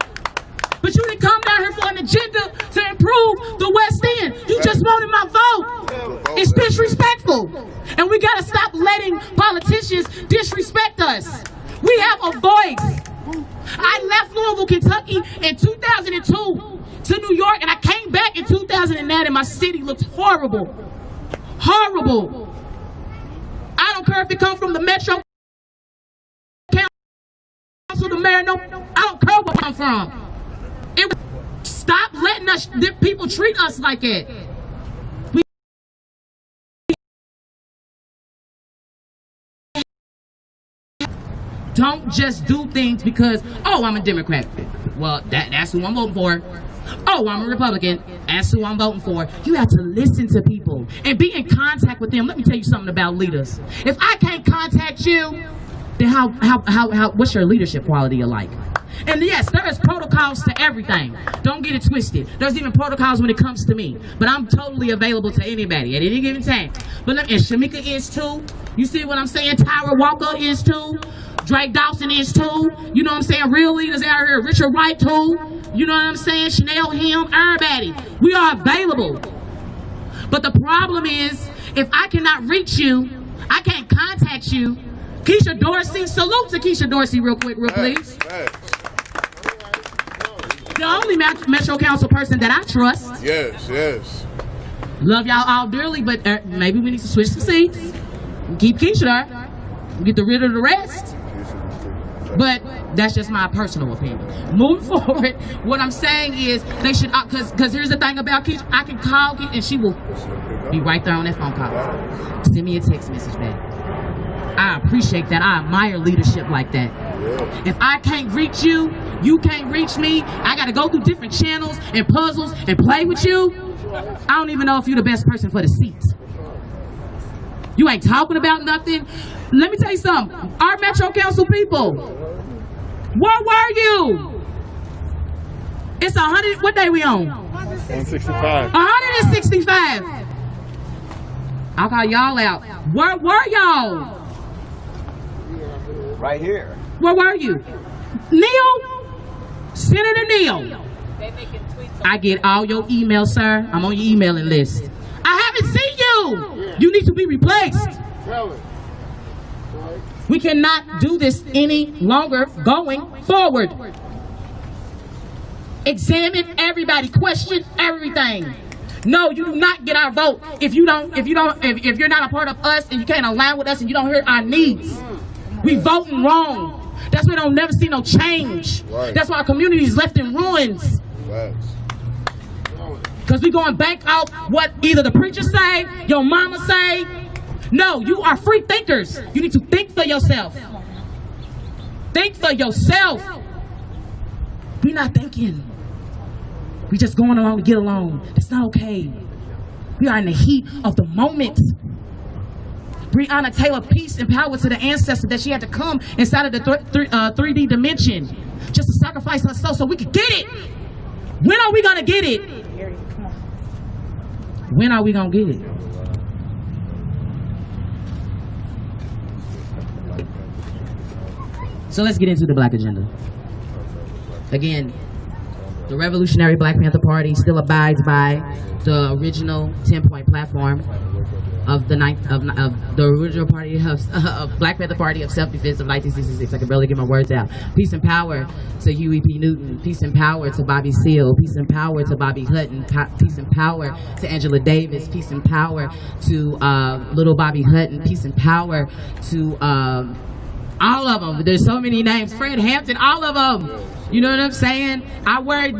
But you didn't come down here for an agenda to improve the West End. You just wanted my vote. It's disrespectful. And we gotta stop letting politicians disrespect us. We have a voice. I left Louisville, Kentucky in 2002 to New York, and I came back in 2009 and my city looked horrible. Horrible. I don't care if it comes from the Metro Council, the mayor, no, I don't care where it comes from. Stop letting people treat us like that. Don't just do things because, oh, I'm a Democrat. Well, that's who I'm voting for. Oh, I'm a Republican. That's who I'm voting for. You have to listen to people and be in contact with them. Let me tell you something about leaders. If I can't contact you, then what's your leadership quality like? And yes, there is protocols to everything. Don't get it twisted. There's even protocols when it comes to me. But I'm totally available to anybody at any given time. But look, and Shamika is too. You see what I'm saying? Tyra Walker is too. Drake Dawson is too. You know what I'm saying? Real leaders out here. Richard Wright too. You know what I'm saying? Chanel Hill, everybody. We are available. But the problem is, if I cannot reach you, I can't contact you. Keisha Dorsey, salute to Keisha Dorsey real quick, please. The only Metro Council person that I trust. Yes. Love y'all all dearly, but maybe we need to switch some seats. Keep Keisha there. Get rid of the rest. But that's just my personal opinion. Moving forward, what I'm saying is they should, because here's the thing about Keisha, I can call Keisha and she will be right there on that phone call. Send me a text message back. I appreciate that. I admire leadership like that. If I can't reach you, you can't reach me. I got to go through different channels and puzzles and play with you. I don't even know if you're the best person for the seat. You ain't talking about nothing. Let me tell you something. Our Metro Council people, where were you? It's 100, what day we on? 165. 165. I'll call y'all out. Where were y'all? Right here. Where were you? Neil? Senator Neil. I get all your emails, sir. I'm on your emailing list. I haven't seen you. You need to be replaced. We cannot do this any longer going forward. Examine everybody. Question everything. No, you do not get our vote if you're not a part of us and you can't align with us and you don't hear our needs. We voting wrong. That's why we don't never see no change. Right. That's why our community is left in ruins. Because we going back out what either the preachers say, your mama say. No, you are free thinkers. You need to think for yourself. Think for yourself. We're not thinking. We just going along to get along. That's not okay. We are in the heat of the moment. Breonna Taylor, peace and power to the ancestor that she had to come inside of the 3D dimension just to sacrifice her soul so we could get it. When are we going to get it? When are we going to get it? So let's get into the Black agenda. Again, the Revolutionary Black Panther Party still abides by the original 10-point platform of the original party of Black Panther Party of Self-Defense of 1966. I can barely get my words out. Peace and power to Huey P. Newton. Peace and power to Bobby Seale. Peace and power to Bobby Hutton. Peace and power to Angela Davis. Peace and power to little Bobby Hutton. Peace and power to all of them. There's so many names. Fred Hampton. All of them. You know what I'm saying? I wear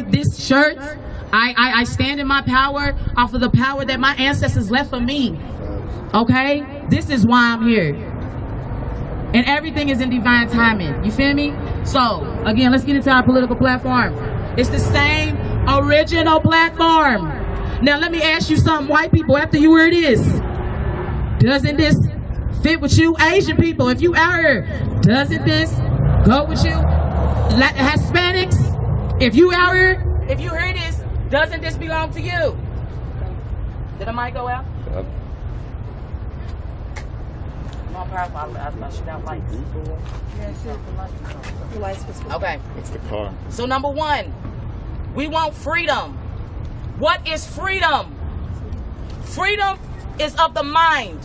this shirt. I stand in my power off of the power that my ancestors left for me. Okay? This is why I'm here. And everything is in divine timing. You feel me? So, again, let's get into our political platform. It's the same original platform. Now, let me ask you something, white people, after you hear this. Doesn't this fit with you, Asian people? If you out here, doesn't this go with you? Hispanics, if you out here, if you hear this, doesn't this belong to you? Did the mic go out? Yep. More powerful. I shoot out lights. Okay. It's the car. So number one, we want freedom. What is freedom? Freedom is of the mind.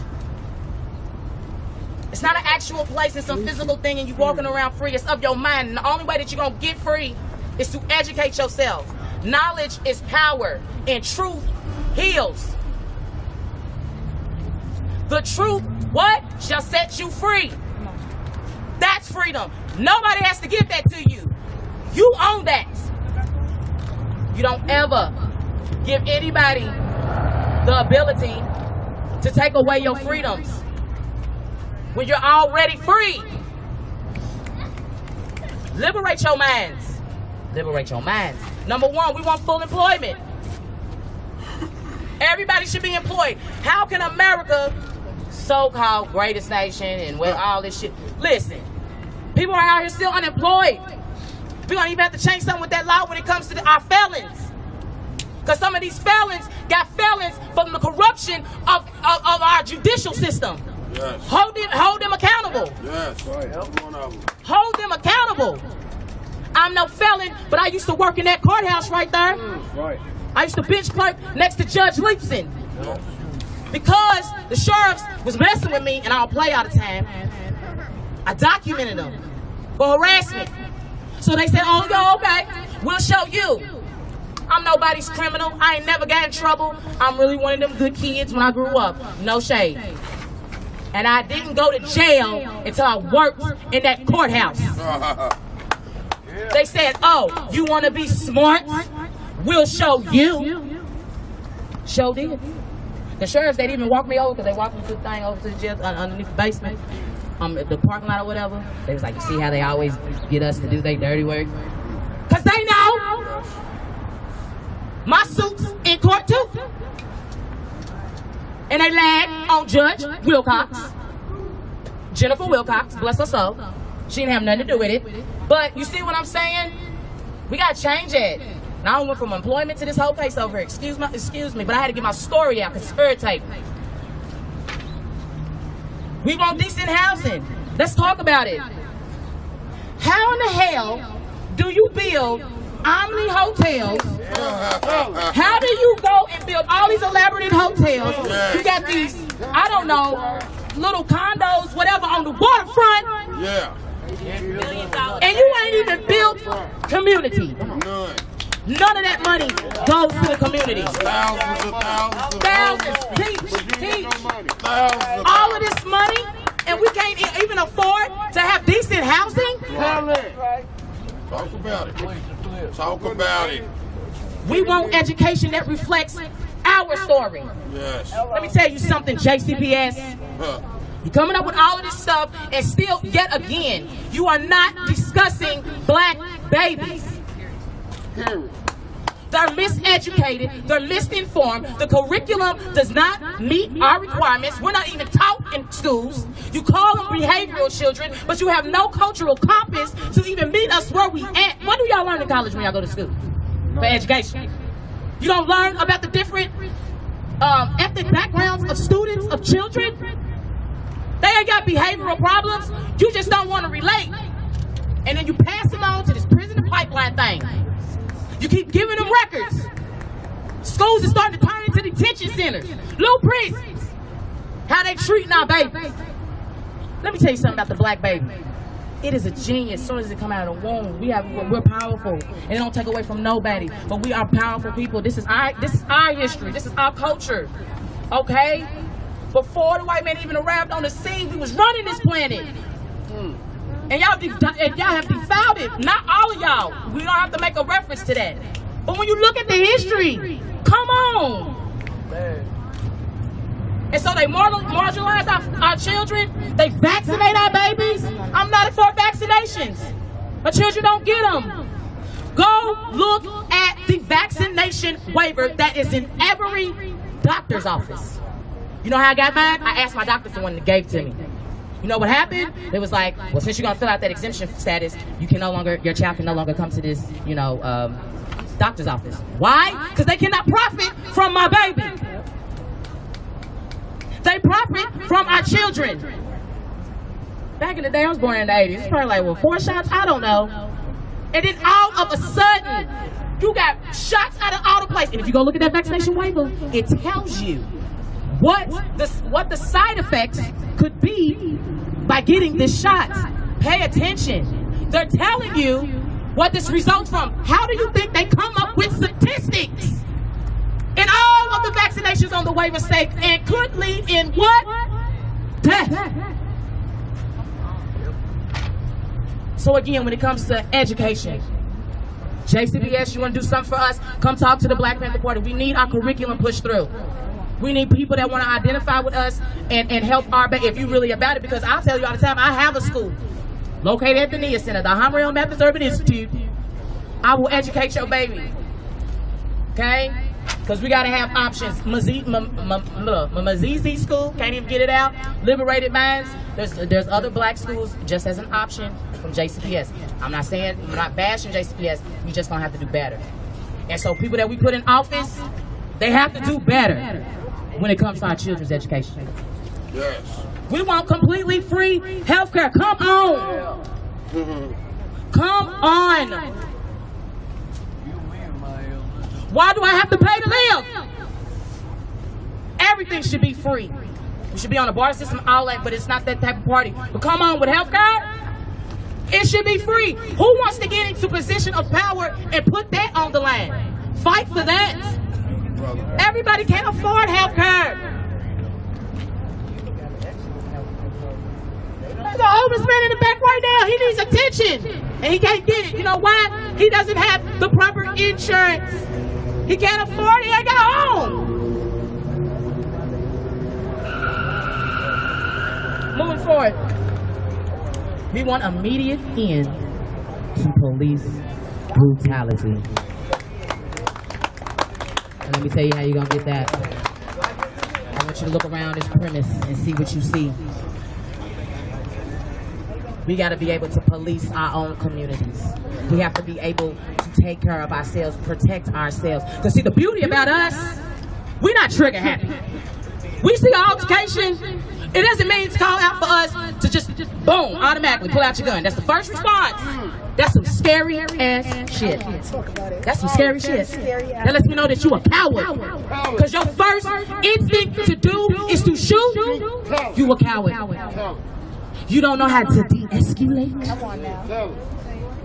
It's not an actual place, it's some physical thing and you walking around free. It's of your mind. And the only way that you're going to get free is to educate yourself. Knowledge is power and truth heals. The truth, what? Shall set you free. That's freedom. Nobody has to give that to you. You own that. You don't ever give anybody the ability to take away your freedoms when you're already free. Liberate your minds. Liberate your minds. Number one, we want full employment. Everybody should be employed. How can America, so-called greatest nation and with all this shit, listen, people are out here still unemployed. We're going to even have to change something with that law when it comes to our felons. Because some of these felons got felons from the corruption of our judicial system. Yes. Hold them accountable. Yes, right. Hold them accountable. I'm no felon, but I used to work in that courthouse right there. Right. I used to bench clerk next to Judge Leipson. Because the sheriffs was messing with me, and I don't play all the time, I documented them for harassment. So they said, oh, yo, okay, we'll show you. I'm nobody's criminal. I ain't never got in trouble. I'm really one of them good kids when I grew up. No shade. And I didn't go to jail until I worked in that courthouse. They said, oh, you want to be smart? We'll show you. Show did. The sheriffs, they didn't even walk me over because they walked me through the thing over to the jail underneath the basement, the parking lot or whatever. They was like, you see how they always get us to do their dirty work? Because they know my suit's in court too. And they lied on Judge Wilcox. Jennifer Wilcox, bless her soul. She didn't have nothing to do with it. But you see what I'm saying? We got to change it. Now I went from employment to this whole place over here. Excuse me, but I had to get my story out because it's irritating. We want decent housing. Let's talk about it. How in the hell do you build Omni hotels? How do you go and build all these elaborate hotels? You got these, I don't know, little condos, whatever, on the waterfront. Yeah. And you ain't even built community. None. None of that money goes to the community. Thousands. Teach. All of this money, and we can't even afford to have decent housing? Talk about it. Talk about it. We want education that reflects our story. Yes. Let me tell you something, JCPS. You're coming up with all of this stuff, and still, yet again, you are not discussing black babies. They're miseducated, they're misinformed, the curriculum does not meet our requirements, we're not even taught in schools. You call them behavioral children, but you have no cultural compass to even meet us where we at. What do y'all learn in college when y'all go to school? For education. You don't learn about the different ethnic backgrounds of students, of children. They ain't got behavioral problems, you just don't want to relate. And then you pass them on to this prison and pipeline thing. You keep giving them records. Schools are starting to turn into detention centers, little prisons. How they treating our babies. Let me tell you something about the black baby. It is a genius as soon as it come out of the womb. We're powerful, and it don't take away from nobody. But we are powerful people. This is our history. This is our culture. Okay? Before the white man even arrived on the scene, we was running this planet. And y'all have defiled it. Not all of y'all. We don't have to make a reference to that. But when you look at the history, come on. And so they marginalize our children. They vaccinate our babies. I'm not for vaccinations. My children don't get them. Go look at the vaccination waiver that is in every doctor's office. You know how I got mine? I asked my doctor for one and gave it to me. You know what happened? It was like, well, since you're gonna fill out that exemption status, your child can no longer come to this, doctor's office. Why? Because they cannot profit from my baby. They profit from our children. Back in the day, I was born in the 80s. It's probably like, 4 shots? I don't know. And then all of a sudden, you got shots out of all the place. And if you go look at that vaccination waiver, it tells you what the side effects could be by getting this shot. Pay attention. They're telling you what this results from. How do you think they come up with statistics? And all of the vaccinations on the waiver say and could lead in what? Death. So again, when it comes to education, JCPS, you want to do something for us? Come talk to the Black Panther Party. We need our curriculum pushed through. We need people that want to identify with us and help our baby if you really about it, because I'll tell you all the time, I have a school located at the NIA Center, the Hamriel Methodist Urban Institute. I will educate your baby, okay? Because we got to have options. Mazizi School, can't even get it out. Liberated Minds, there's other black schools just as an option from JCPS. I'm not bashing JCPS, we just gonna have to do better. And so people that we put in office, they have to do better when it comes to our children's education. Yes. We want completely free healthcare. Come on. Come on. Why do I have to pay to live? Everything should be free. We should be on a barter system, all that, but it's not that type of party. But come on, with healthcare, it should be free. Who wants to get into a position of power and put that on the line? Fight for that. Everybody can't afford health care. There's an homeless man in the back right now. He needs attention, and he can't get it. You know why? He doesn't have the proper insurance. He can't afford it. He ain't got a home. Moving forward, we want immediate end to police brutality. And let me tell you how you're going to get that. I want you to look around this premise and see what you see. We got to be able to police our own communities. We have to be able to take care of ourselves, protect ourselves. Because see, the beauty about us, we're not trigger happy. We see an altercation, it doesn't mean it's called out for us to just boom, automatically pull out your gun. That's the first response. That's some scary ass shit. That's some scary shit. That lets me know that you a coward. Because your first instinct to do is to shoot. You a coward. You don't know how to de-escalate.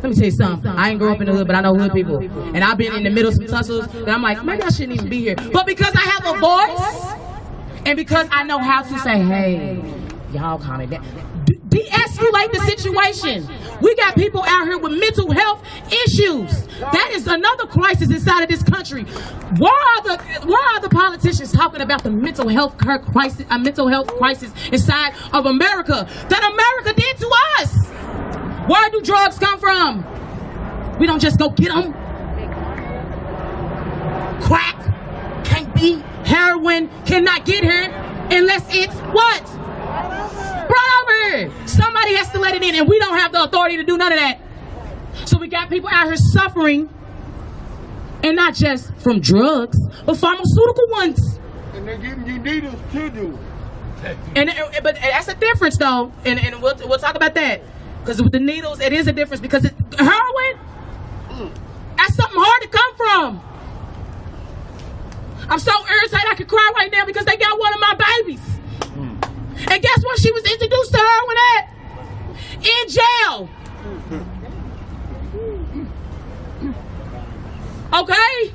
Let me tell you something. I ain't grew up in the hood, but I know hood people. And I've been in the middle of some tussles, and I'm like, maybe I shouldn't even be here. But because I have a voice, and because I know how to say, hey, y'all calm it down. De-escalate the situation. We got people out here with mental health issues. That is another crisis inside of this country. Why are the politicians talking about the mental health crisis inside of America that America did to us? Where do drugs come from? We don't just go get them. Crack can't be, heroin cannot get here unless it's what? Brought over here. Somebody has to let it in, and we don't have the authority to do none of that. So we got people out here suffering, and not just from drugs, but pharmaceutical ones. And they're giving you needles to do. But that's a difference, though, and we'll talk about that. Because with the needles, it is a difference. Because heroin, that's something hard to come from. I'm so irritated I could cry right now because they got one of my babies. And guess what she was introduced to heroin at? In jail. Okay?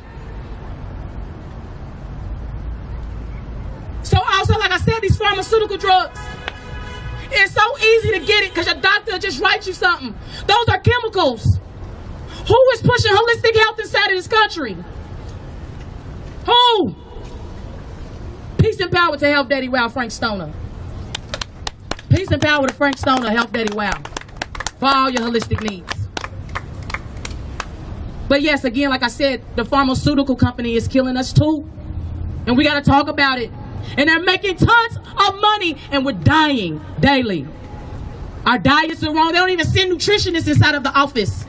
So also, like I said, these pharmaceutical drugs, it's so easy to get it because your doctor will just write you something. Those are chemicals. Who is pushing holistic health inside of this country? Who? Peace and power to Health Daddy Wow, Frank Stoner. Peace and power to Frank Stoner, Health Daddy Wow, for all your holistic needs. But yes, again, like I said, the pharmaceutical company is killing us too. And we got to talk about it. And they're making tons of money, and we're dying daily. Our diets are wrong. They don't even send nutritionists inside of the office.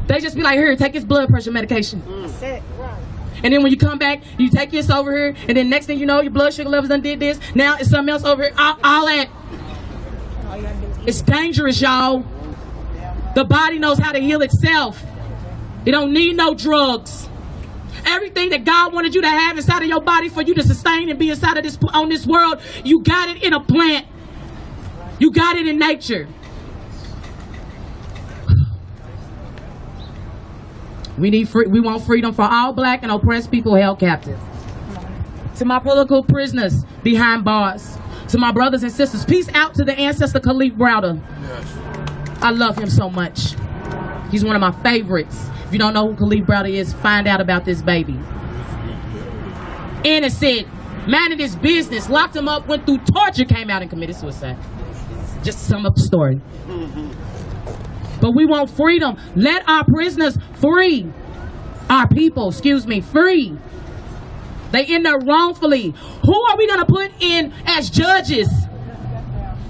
They just be like, here, take his blood pressure medication. That's it, right. And then when you come back, you take this over here, and then next thing you know, your blood sugar levels done did this. Now it's something else over here. All that. It's dangerous, y'all. The body knows how to heal itself. It don't need no drugs. Everything that God wanted you to have inside of your body for you to sustain and be inside of on this world, you got it in a plant. You got it in nature. We want freedom for all black and oppressed people held captive. To my political prisoners behind bars. To my brothers and sisters, peace out to the ancestor Kalief Browder. Yes. I love him so much. He's one of my favorites. If you don't know who Kalief Browder is, find out about this baby. Innocent, minded his business, locked him up, went through torture, came out and committed suicide. Just to sum up the story. But we want freedom. Let our prisoners free. Our people, free. They in there wrongfully. Who are we gonna put in as judges?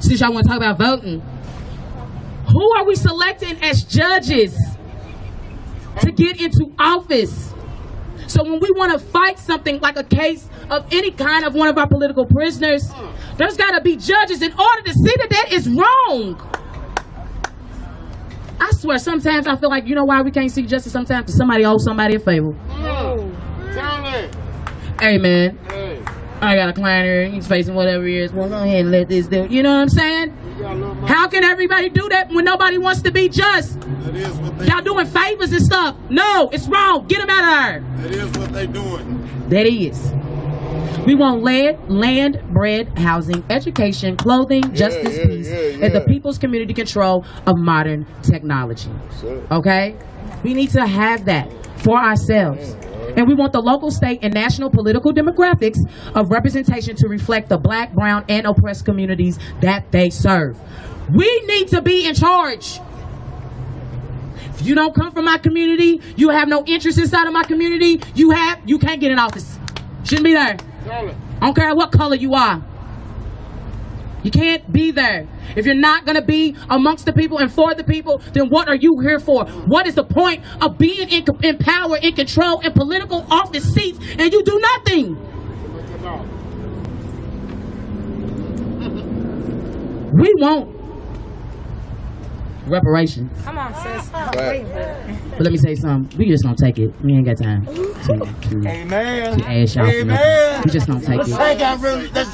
Since y'all wanna talk about voting. Who are we selecting as judges to get into office? So when we wanna fight something like a case of any kind of one of our political prisoners, there's gotta be judges in order to see that that is wrong. I swear, sometimes I feel like, you know why we can't see justice sometimes? Because somebody owes somebody a favor. Hey, man. Hey. I got a client here. He's facing whatever it is. Well, go ahead and let this do. You know what I'm saying? How can everybody do that when nobody wants to be just? Y'all doing favors and stuff. No, it's wrong. Get them out of there. That is what they doing. That is. We want land, bread, housing, education, clothing, justice, peace, and the people's community control of modern technology. Okay? We need to have that for ourselves. And we want the local, state, and national political demographics of representation to reflect the black, brown, and oppressed communities that they serve. We need to be in charge. If you don't come from my community, you have no interest inside of my community, you can't get in office. Shouldn't be there. I don't care what color you are. You can't be there. If you're not going to be amongst the people and for the people, then what are you here for? What is the point of being in power, in control, in political office seats, and you do nothing? We want reparations. Come on, sis. But let me say something. We just don't take it. We ain't got time to ask y'all for nothing. We just don't take it.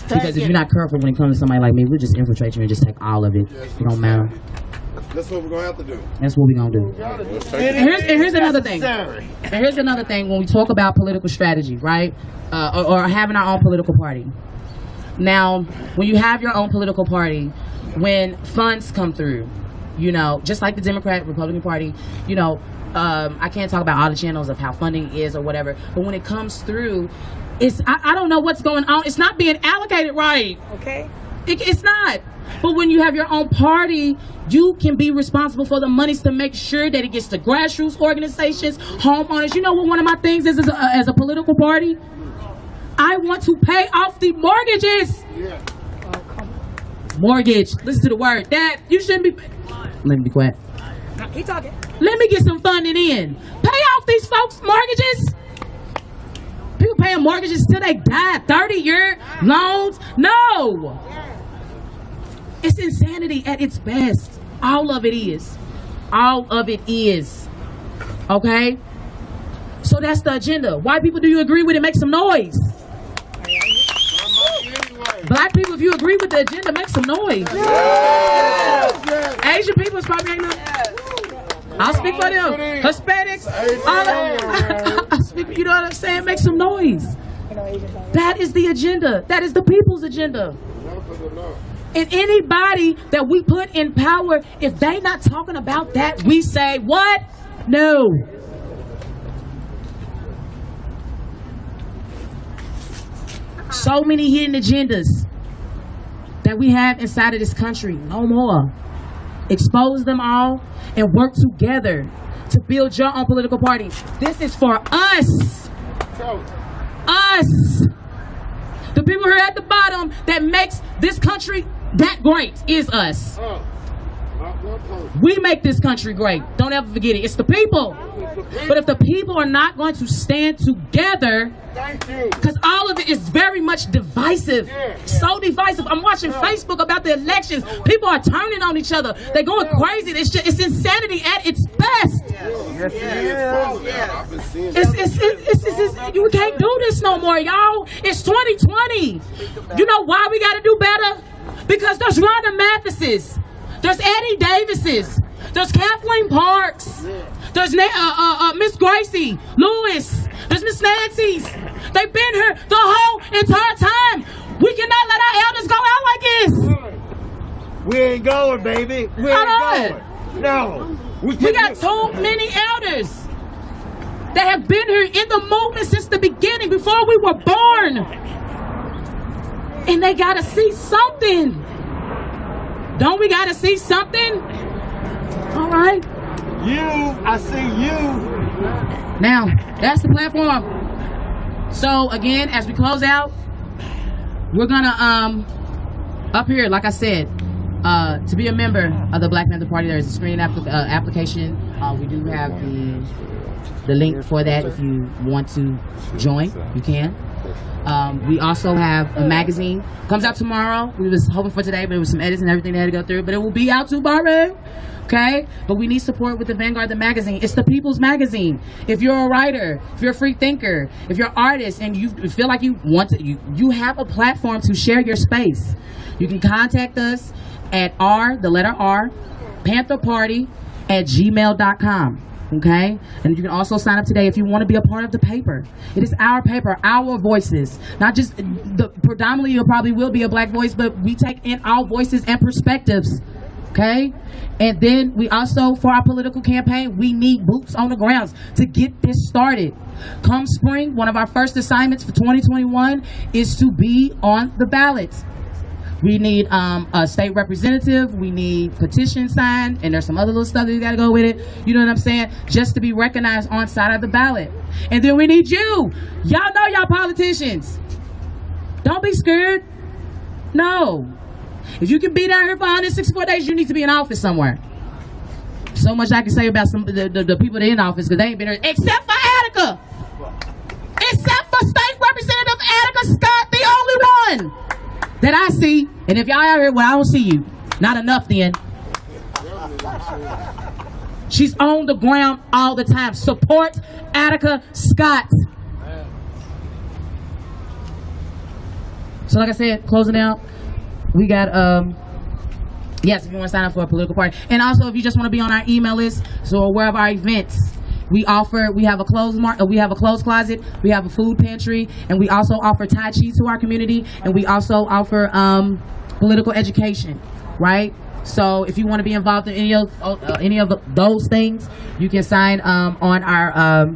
Because if you're not careful when it comes to somebody like me, we'll just infiltrate you and just take all of it. It don't matter. That's what we're gonna have to do. That's what we're gonna do. And here's another thing. And here's another thing when we talk about political strategy, right? Or having our own political party. Now, when you have your own political party, when funds come through, you know, just like the Democrat, Republican Party, you know, I can't talk about all the channels of how funding is or whatever, but when it comes through, I don't know what's going on. It's not being allocated right. Okay. It's not. But when you have your own party, you can be responsible for the monies to make sure that it gets to grassroots organizations, homeowners. You know what one of my things is as a political party? I want to pay off the mortgages. Yeah. Mortgage. Listen to the word. Dad, you shouldn't be. Let me be quiet. He talking. Let me get some funding in. Pay off these folks' mortgages. People paying mortgages till they die. 30-year loans. No. It's insanity at its best. All of it is. All of it is. Okay? So that's the agenda. White people, do you agree with it? Make some noise. Black people, if you agree with the agenda, make some noise. Asian people, probably ain't no. I'll speak for them. Hispanics, I'll speak, you know what I'm saying? Make some noise. That is the agenda. That is the people's agenda. And anybody that we put in power, if they not talking about that, we say, what? No. So many hidden agendas that we have inside of this country. No more. Expose them all and work together to build your own political party. This is for us. Us. The people who are at the bottom that makes this country that great is us. We make this country great. Don't ever forget it. It's the people. But if the people are not going to stand together, because all of it is very much divisive. So divisive. I'm watching Facebook about the elections. People are turning on each other. They're going crazy. It's insanity at its best. You can't do this no more, y'all. It's 2020. You know why we got to do better? Because there's Rhonda Mathises. There's Eddie Davises. There's Kathleen Parks. There's Miss Gracie Lewis. There's Miss Nancy's. They've been here the whole entire time. We cannot let our elders go out like this. We ain't going, baby. We ain't going. No. We got too many elders that have been here in the movement since the beginning, before we were born. And they gotta see something. Don't we gotta see something? All right. I see you. Now, that's the platform. So again, as we close out, we're gonna up here, like I said, to be a member of the Black Panther Party, there is a screening application. We do have the link for that. If you want to join, you can. We also have a magazine. Comes out tomorrow. We was hoping for today, but there was some edits and everything they had to go through. But it will be out tomorrow. Okay? But we need support with the Vanguard, the magazine. It's the people's magazine. If you're a writer, if you're a free thinker, if you're an artist and you feel like you want to, you have a platform to share your space. You can contact us at pantherparty@gmail.com. Okay? And you can also sign up today if you want to be a part of the paper. It is our paper, our voices. Not just predominantly, it probably will be a black voice, but we take in all voices and perspectives. Okay? And then we also, for our political campaign, we need boots on the grounds to get this started. Come spring, one of our first assignments for 2021 is to be on the ballot. We need a state representative. We need petition signed, and there's some other little stuff that you got to go with it. You know what I'm saying? Just to be recognized on side of the ballot. And then we need you. Y'all know y'all politicians. Don't be scared. No. If you can be down here for 164 days, you need to be in office somewhere. So much I can say about some the people that are in office, because they ain't been here, except for Attica. Except for State Representative Attica Scott, the only one that I see. And if y'all out here, well, I don't see you. Not enough then. She's on the ground all the time. Support Attica Scott. So like I said, closing out, we got Yes, if you want to sign up for a political party. And also, if you just want to be on our email list, so aware of our events. We have a clothes closet, we have a food pantry, and we also offer Tai Chi to our community, and we also offer political education, right? So if you want to be involved in any of those things, you can sign on our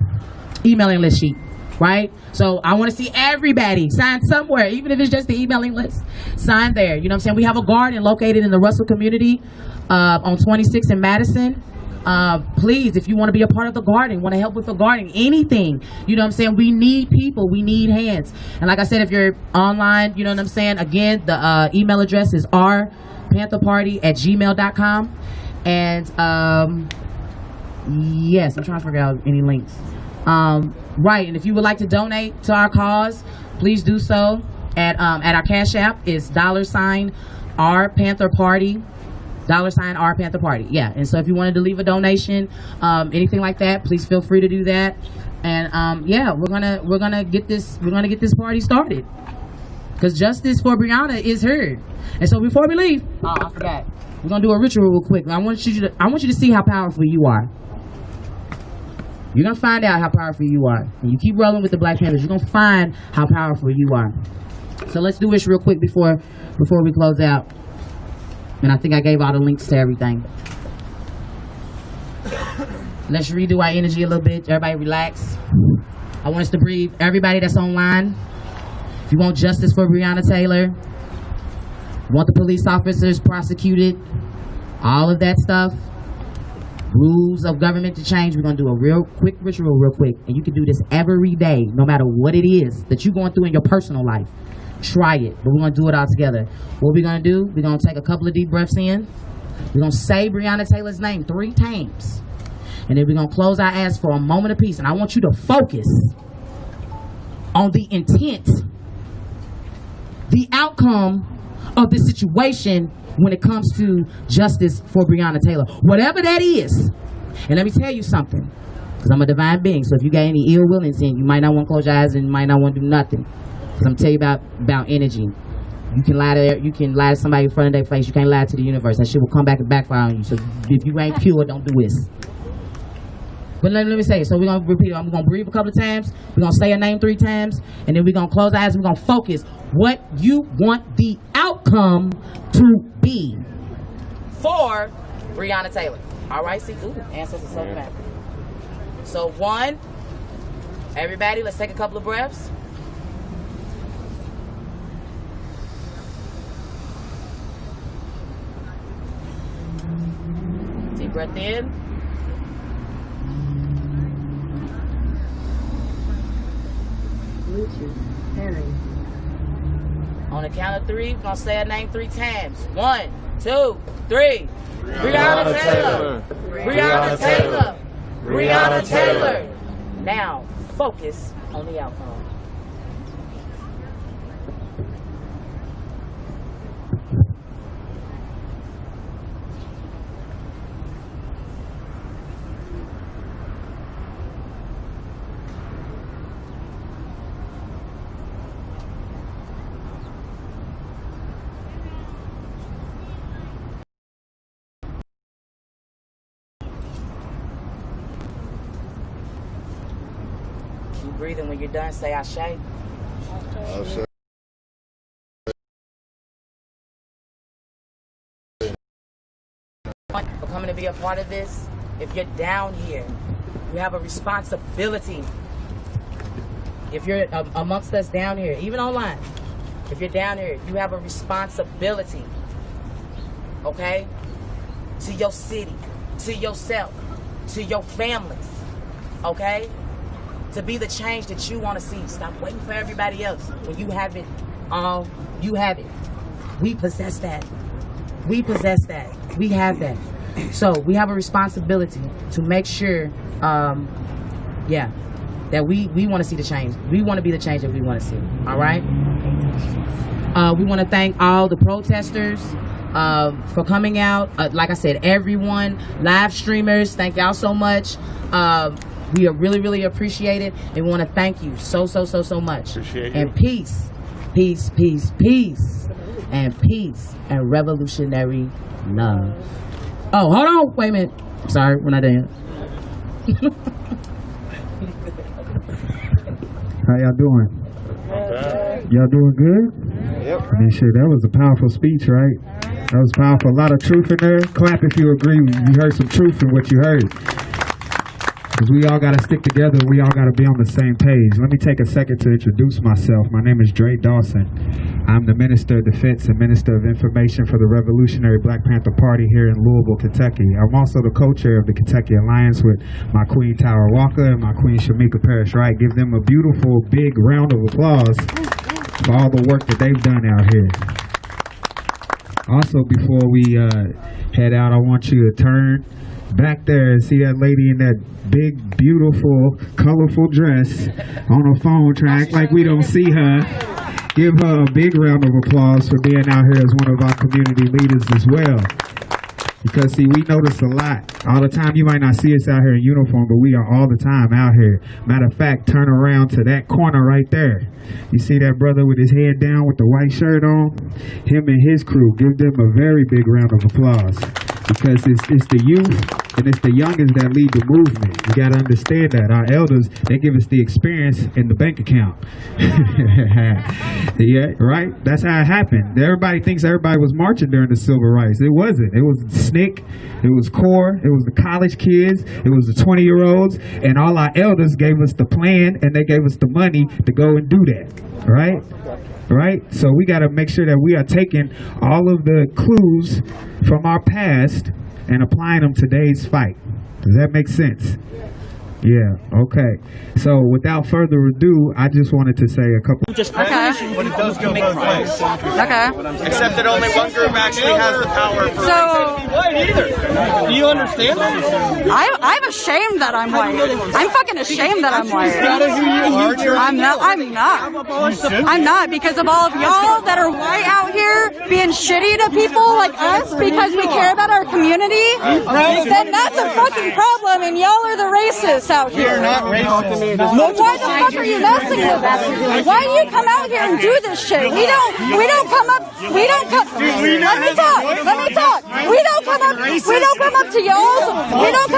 emailing list sheet, right? So I want to see everybody sign somewhere, even if it's just the emailing list. Sign there. You know what I'm saying? We have a garden located in the Russell community on 26 in Madison. Please, if you want to be a part of the garden, want to help with the garden, anything, you know what I'm saying? We need people, we need hands. And like I said, if you're online, you know what I'm saying? Again, the email address is rpantherparty@gmail.com. And yes, I'm trying to figure out any links. Right, and if you would like to donate to our cause, please do so at our Cash App. It's $RPantherParty. $RPantherParty. Yeah, and so if you wanted to leave a donation, anything like that, please feel free to do that. And yeah, we're gonna get this party started, because justice for Breonna is heard. And so before we leave, oh, I forgot, we're gonna do a ritual real quick. I want you to see how powerful you are. You're gonna find out how powerful you are. When you keep rolling with the Black Panthers, you're gonna find how powerful you are. So let's do this real quick before we close out. And I think I gave all the links to everything. Let's redo our energy a little bit. Everybody relax. I want us to breathe. Everybody that's online, if you want justice for Breonna Taylor, want the police officers prosecuted, all of that stuff, rules of government to change, we're gonna do a real quick ritual real quick. And you can do this every day, no matter what it is that you're going through in your personal life. Try it, but we're gonna do it all together. What we're gonna do, we're gonna take a couple of deep breaths in. We're gonna say Breonna Taylor's name 3 times. And then we're gonna close our eyes for a moment of peace. And I want you to focus on the intent, the outcome of the situation when it comes to justice for Breonna Taylor. Whatever that is. And let me tell you something, because I'm a divine being, so if you got any ill will in sin, you might not want to close your eyes and you might not want to do nothing. Because I'm telling you about energy. You can lie to somebody in front of their face. You can't lie to the universe. That shit will come back and backfire on you. So if you ain't pure, don't do this. But let me say it. So we're gonna repeat it. I'm gonna breathe a couple of times. We're gonna say her name 3 times, and then we're gonna close our eyes. We're gonna focus what you want the outcome to be for Breonna Taylor. All right, see, ancestors so mad. So 1, everybody, let's take a couple of breaths. Deep breath in. On the count of 3, we're gonna say her name 3 times. 1, 2, 3. Breonna Taylor. Breonna Taylor. Breonna Taylor. Now, focus on the outcome. Keep breathing. When you're done, say Ashe. Ashe. For coming to be a part of this, if you're down here, you have a responsibility. If you're amongst us down here, even online, if you're down here, you have a responsibility, okay? To your city, to yourself, to your families, okay? To be the change that you want to see. Stop waiting for everybody else. When you have it all, you have it. We possess that. We possess that. We have that. So we have a responsibility to make sure, that we want to see the change. We want to be the change that we want to see. All right? We want to thank all the protesters for coming out. Like I said, everyone, live streamers, thank y'all so much. We are really, really appreciate it, and we want to thank you so much. Appreciate you. And peace. peace, peace, peace, and peace and revolutionary love. Oh, hold on, wait a minute. Sorry, we're not done. How y'all doing? Y'all doing good? Yep. I mean, shit, that was a powerful speech, right? That was powerful. A lot of truth in there. Clap if you agree. You heard some truth in what you heard. Because we all got to stick together. We all got to be on the same page. Let me take a second to introduce myself. My name is Dre Dawson. I'm the Minister of Defense and Minister of Information for the Revolutionary Black Panther Party here in Louisville, Kentucky. I'm also the co-chair of the Kentucky Alliance with my Queen Tara Walker and my Queen Shamika Parrish Wright. Give them a beautiful, big round of applause for all the work that they've done out here. Also, before we head out, I want you to turn back there and see that lady in that big, beautiful, colorful dress on a phone trying to act like we don't see her. Give her a big round of applause for being out here as one of our community leaders as well. Because, see, we notice a lot. All the time, you might not see us out here in uniform, but we are all the time out here. Matter of fact, turn around to that corner right there. You see that brother with his head down with the white shirt on? Him and his crew, give them a very big round of applause. Because it's the youth and it's the youngest that lead the movement. You got to understand that. Our elders, they give us the experience in the bank account. Yeah, right? That's how it happened. Everybody thinks everybody was marching during the civil rights. It wasn't. It was SNCC, it was CORE, it was the college kids, it was the 20-year-olds, and all our elders gave us the plan and they gave us the money to go and do that, right? Right? So we got to make sure that we are taking all of the clues from our past and applying them to today's fight. Does that make sense? Yeah, okay. So without further ado, I just wanted to say a couple. Okay. But it does go both ways. Okay. Except that only one group actually has the power. So, white either. Do you understand that? I'm ashamed that I'm white. I'm fucking ashamed that I'm white. I'm not. I'm not because of all of y'all that are white out here being shitty to people like us because we care about our community. Then that's a fucking problem, and y'all are the racists out here. You're not racist. Why the fuck are you messing with us? Why do you come out here and do this shit? We don't come up. Let me talk. We don't come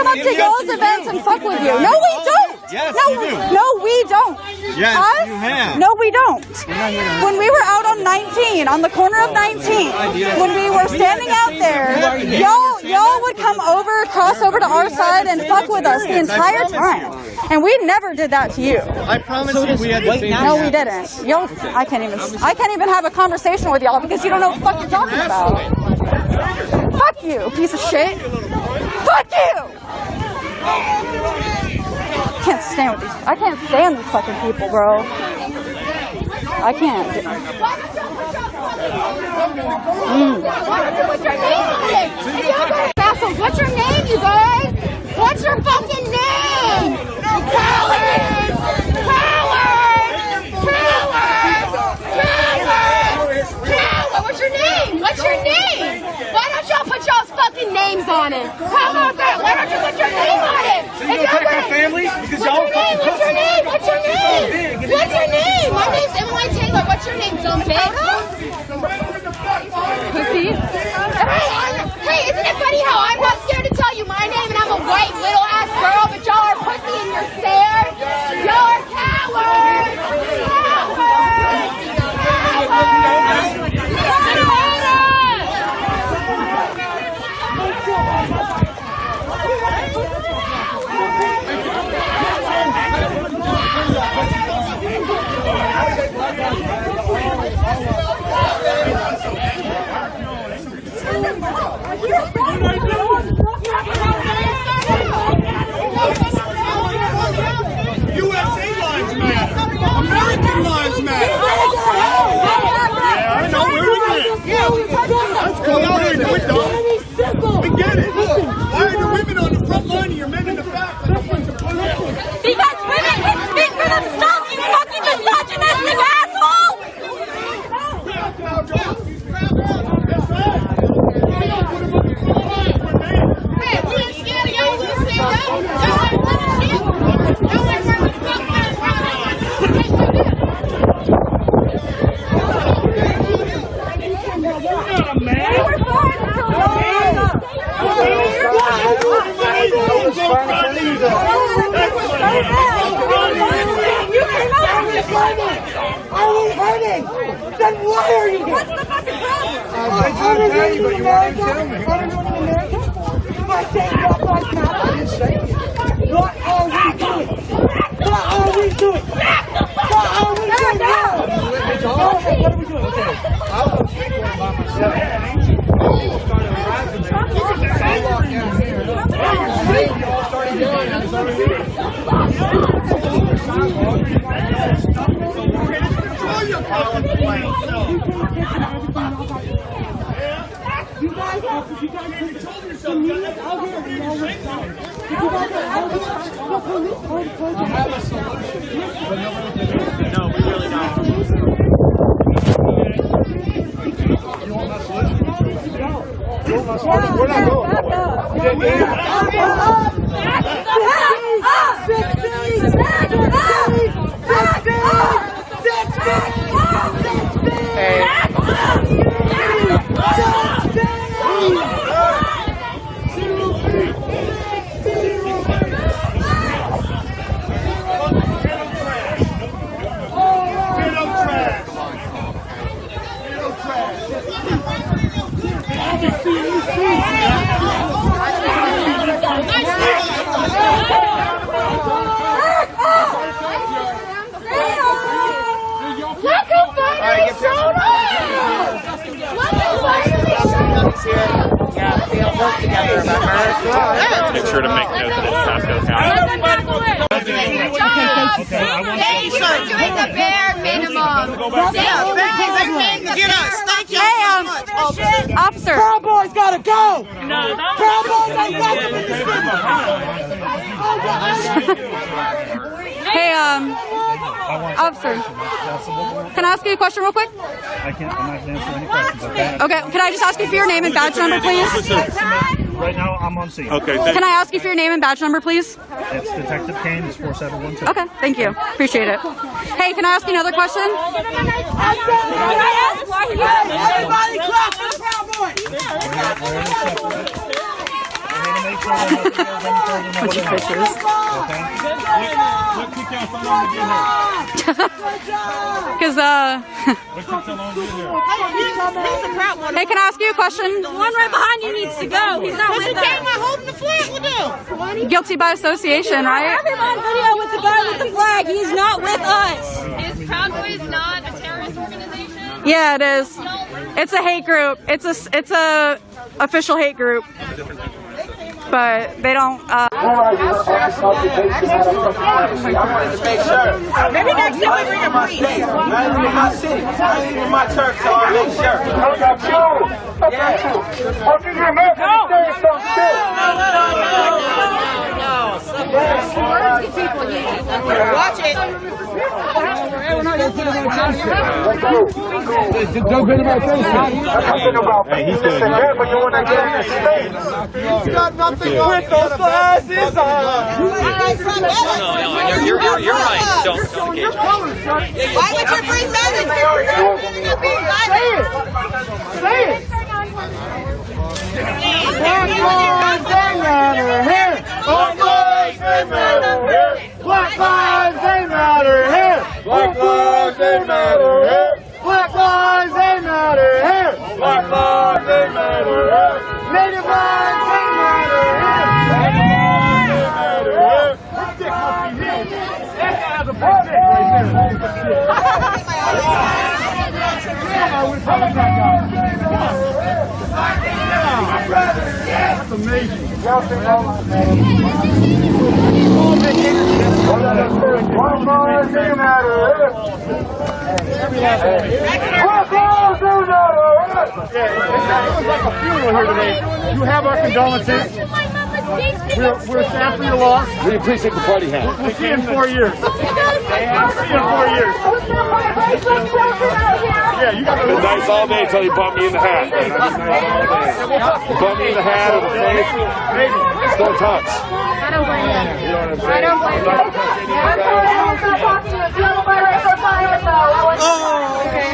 up to y'all's events and fuck with you. No, we don't. Yes, No, we don't. Yes, us? you have. No, we don't. When we were out on 19, on the corner of 19, when we were standing out there, y'all would come over, cross over to our side and fuck with us the entire time. And we never did that to you. I promise you we had the same. No, we didn't. Y'all, I can't even have a conversation with y'all because you don't know what the fuck you're talking about. Fuck you, piece of shit. Fuck you! I can't stand these fucking people, bro. I can't. Assholes, what's your name, you guys? What's your fucking name? Coward! What's your name? What's your name? Why don't y'all put y'all's fucking names on it? How about that? Why don't you put your name on it? So you protect our families because y'all fucking What's your name? What's your name? What's your name? My name's Emily Taylor. What's your name, dumb bitch? Pussy. Hey, isn't it funny how I'm not scared to tell you my name and I'm a white little ass girl, but y'all are pussy and you're scared? Y'all are cowards! USA lives matter. American lives matter. Yeah, I know. Where we at? Let's go out here and do it, dog. We get it. Why are the women on the front line and you're men in the back like a bunch of pussies? Because women can speak for themselves, you fucking misogynistic asshole! Hey, we ain't scared of y'all. We stand up. Y'all ain't running shit. Y'all ain't running the fuck. Are we hurting? Then why are you here? What's the fucking problem? Are we living in America? Are we living in America? Am I saying Black Lives Matter? I didn't say it. What are we doing? What are we doing? What are we doing now? What are we doing? Okay. I'll go take one by myself. No, we really don't. We're not Make sure to make note that it's Pasco County. Thank you for doing the bare minimum. Get us. Thank you so much. Officer. Proud Boys gotta go. No. Proud Boys ain't got to be Hey, officer, can I ask you a question real quick? I'm not going to answer any questions, okay? Okay, can I just ask you for your name and badge number, please? Right now, I'm on scene. Okay, Can I ask you for your name and badge number, please? It's Detective Kane, it's 4712. Okay, thank you. Appreciate it. Hey, can I ask you another question? Everybody clap for the Proud Boys. Bunch of pictures. Because, hey, can I ask you a question? The one right behind you needs to go. He's not with us. Came out holding the flag with him. Guilty by association, right? Everyone video with the guy with the flag. He's not with us. Is Proud Boys not a terrorist organization? Yeah, it is. It's a hate group. It's a official hate group. But they don't. Maybe next time we bring a police. Not even my city. Not even my church, so I'll make sure. I got you. I think you're American. Watch it. Don't get in my face. Hey, he's good. But you want to get in his face. He's got nothing with those glasses on. No, you're right. Don't engage. Why would you bring men in here? Say it. Black lives they matter here. Black lives they matter here. Black lives they matter here. Black lives they matter here. Black lives they matter here. Native lives they matter here. Black lives they matter here. That guy has a big dick That's amazing. It was like a funeral here today. You have our condolences. We're sad for your loss. We appreciate the party hat. We'll see you in 4 years. We'll see you in 4 years. Yeah, you got to been nice all day until you bumped me in the hat. You bumped me in the hat or the face. Maybe. Still touch. I don't blame you. You know what I'm saying? I don't blame you. Oh, okay.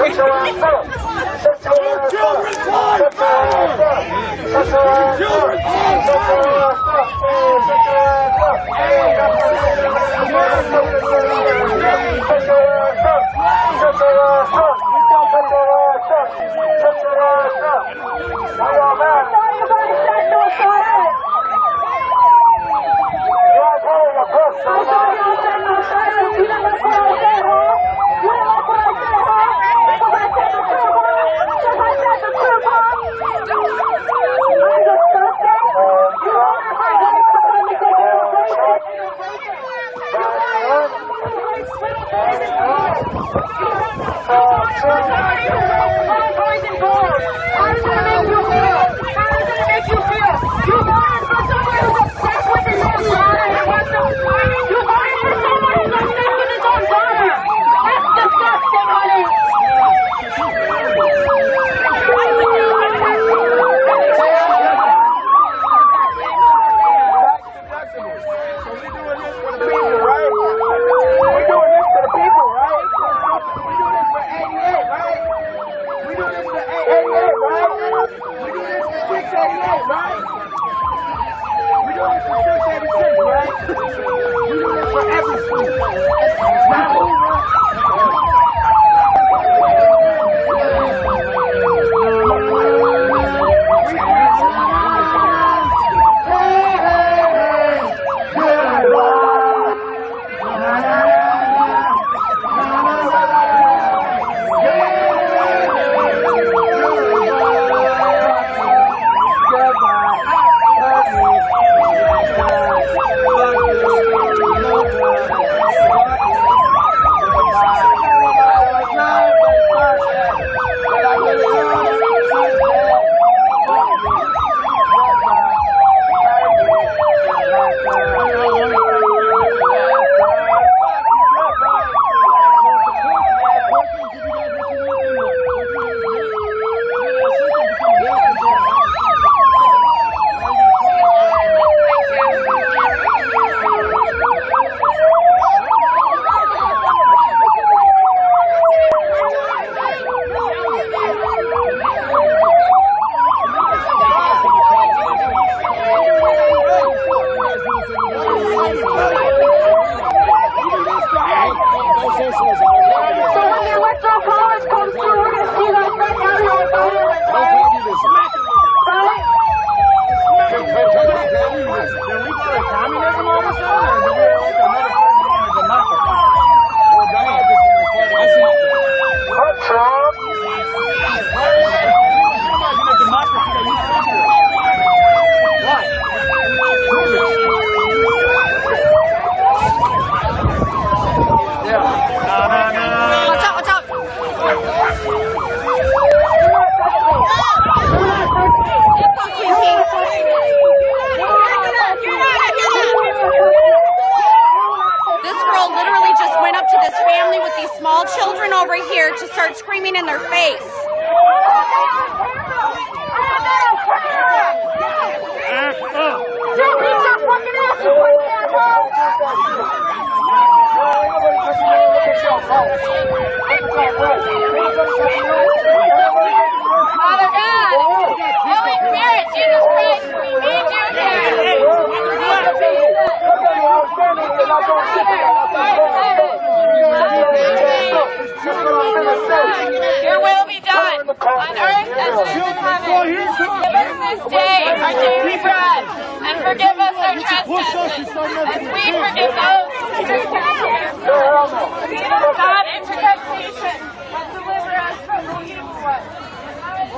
Your will be done on earth as it is in heaven. Give us this day our daily bread, and forgive us our trespasses, as we forgive those who trespass against us. Lead us not into temptation, but deliver us from the evil one.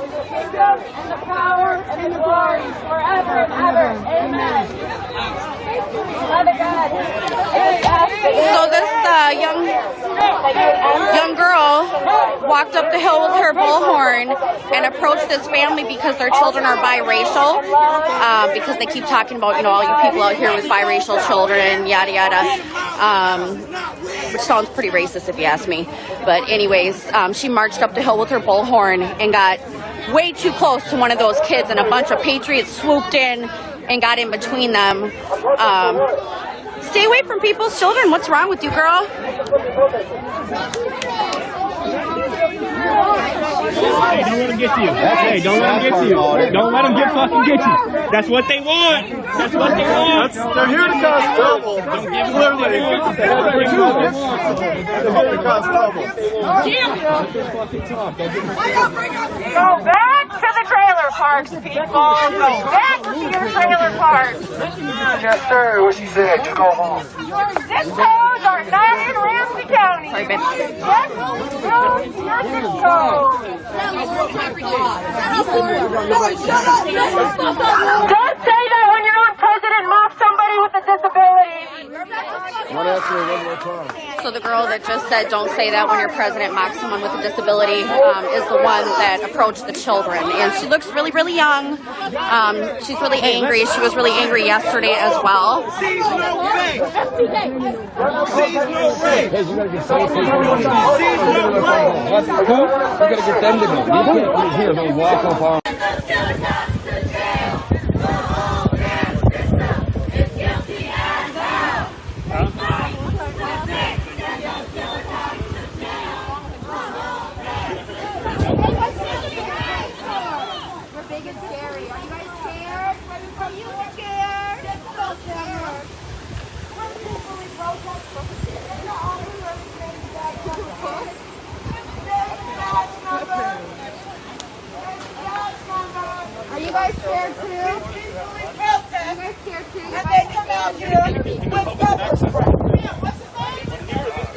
The kingdom and the power and the glory forever and ever. Amen. Father God, so this young girl walked up the hill with her bullhorn and approached this family because their children are biracial, because they keep talking about, you know, all you people out here with biracial children, yada yada, which sounds pretty racist if you ask me. But anyways, she marched up the hill with her bullhorn and got way too close to one of those kids, and a bunch of patriots swooped in and got in between them. Stay away from people's children. What's wrong with you, girl? You know what them get to you. Hey, don't let them get to you. Don't let them fucking get you. That's what they want. That's what they want. They're here to cause trouble. Literally. They're here to cause trouble. Go back to the trailer parks, people. Go back to your trailer parks. Yes, sir. What she said. You go home. Your zip codes are not in Ramsey County. Sorry, babe. Yes, your zip code. Don't say that when your own president mocks somebody with a disability. So the girl that just said, don't say that when your president mocks someone with a disability, is the one that approached the children. And she looks really, really young. She's really angry. She was really angry yesterday as well. Are you guys scared too? You guys scared too? And they come out here with pepper spray.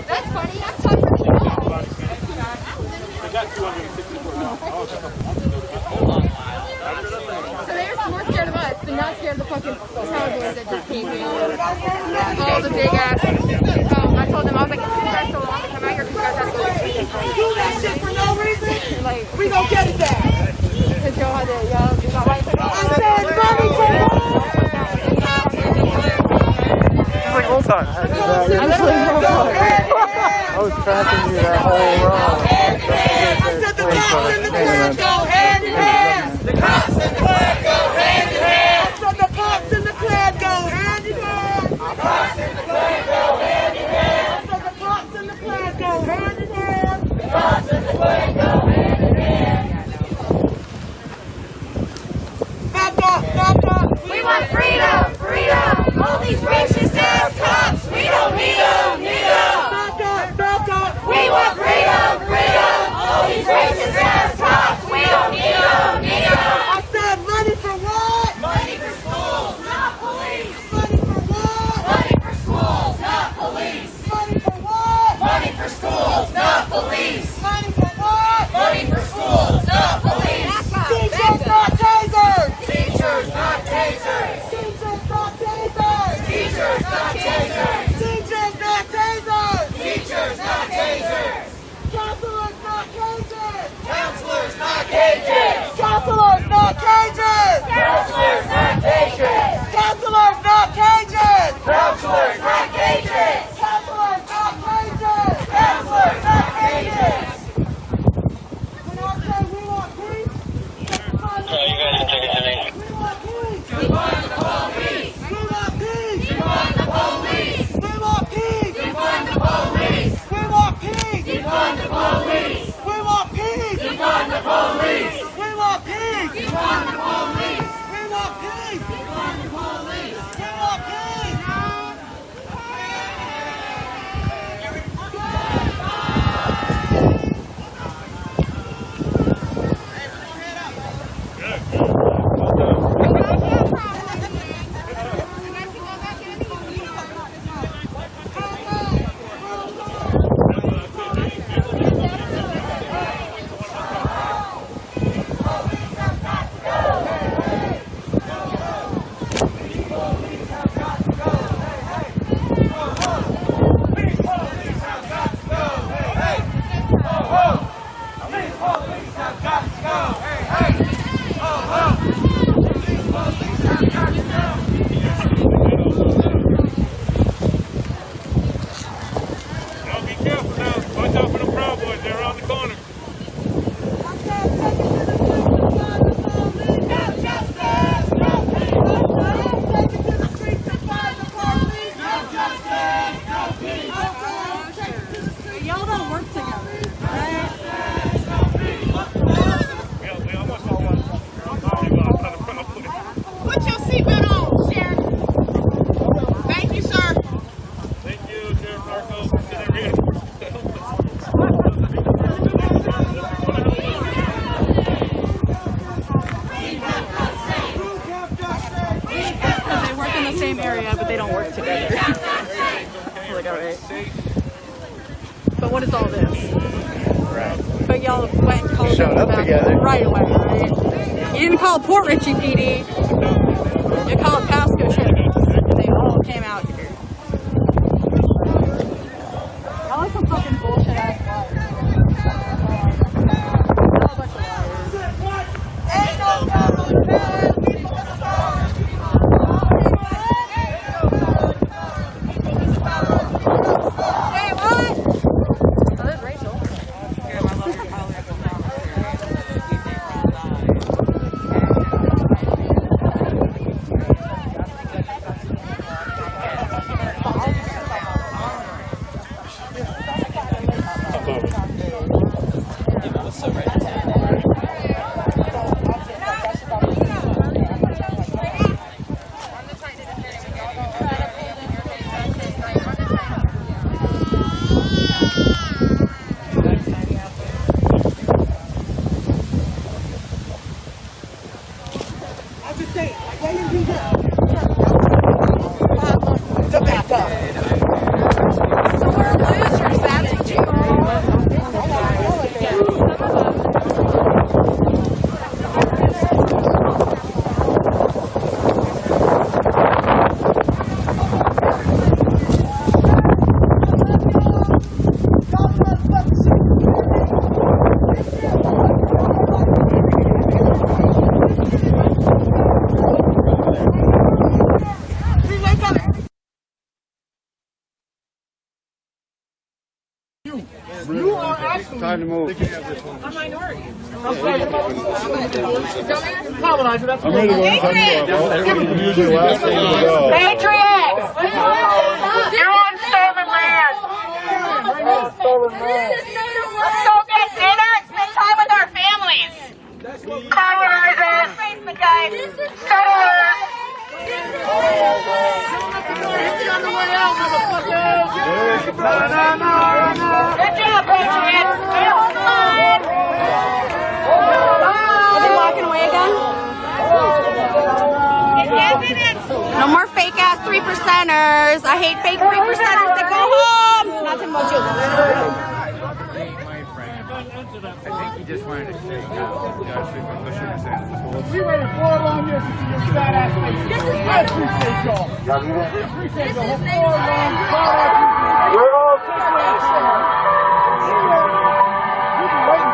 That's funny. I'm tough for the So they're more scared of us, but not scared of the fucking cowboys that just came in. All the big ass. I told them, I was like, if you guys so long to come out here, because you guys have to like, do that shit for no reason. Like, we gonna get it back. Because y'all had to, y'all do not like it. I said, money for It's like old times. I was tracking you that whole run. I said the cops and the clan go hand in hand. The cops and the clan go hand in hand. I said the cops and the clan go hand in hand. The cops and the clan go hand in hand. I said the cops and the clan go hand in hand. The cops and the clan go hand in hand. Back up, back up. We want freedom, freedom. All these racist ass cops, we don't need them, need them. Back up, back up. We want freedom, freedom. All these racist ass cops, we don't need them, need them. I said money for what? Money for schools, not police. Money for what? Money for schools, not police. Money for what? Money for schools, not police. Money for what? Money for schools, not police. Teachers, not tasers. Teachers, not tasers. Teachers, not tasers. Teachers, not tasers. Teachers, not tasers. Teachers, not tasers. Counselors, not cages. Counselors, not cages. Counselors, not cages. Counselors, not cages. Counselors, not cages. Counselors, not cages. Counselors, not cages. Counselors, not cages. When I say we want peace, You guys can take it to me. we want peace. We want the police. We want peace. We want the police. We want peace. We want the police. We want peace. We want the police. We want peace. We want the police. We want peace. We want the police. We want peace. We want the but what is all this? Right. But y'all went and called Showed up together. right away, right? You didn't call Port Richey PD. You called Pasco Sheriff. They all came out here. That was some fucking bullshit ass lies. Ain't no Wait, what? Oh, there's Rachel. To back up. So we're losers, that's what you You are actually time to move. a minority. Colonizer, that's I'm ready to go inside. Usually last thing to go. Patriots! You're on stolen land! Let's go get dinner and spend time with our families! Colonizers! Basement guys! Settlers! On the way out, motherfuckers! Good job, Patriots! Hold on! Are they walking away again? No more fake ass 3%ers. I hate fake 3%ers that go home. Not to much. I think he just wanted to say, We waited 4 long years to see your fat ass face. I appreciate y'all. I appreciate the whole 4 long fat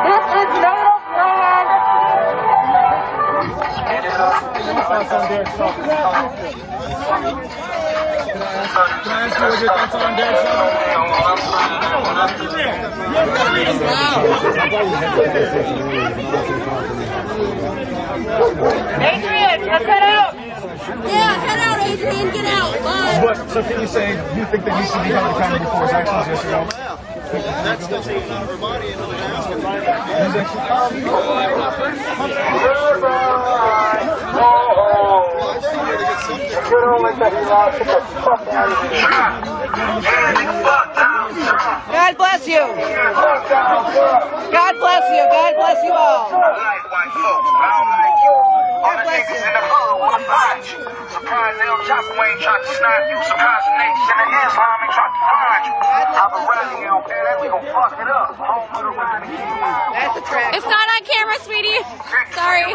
This is native land. Can I ask you what your thoughts are on Derek Adrian, let's head out. Yeah, head out, Adrian. Get out. Bye. So can you say you think that he should be held accountable for his actions yesterday? That's the taking out of her body and the basket. God bless you. God bless you. God bless you all. God bless you. Surprise El Chapo ain't trying to snipe you. Surprise the nation of Islam ain't trying to find you. I've been running you, okay? We gon' fuck it up. Home with a ride. That's a track. It's not on camera, sweetie. Sorry.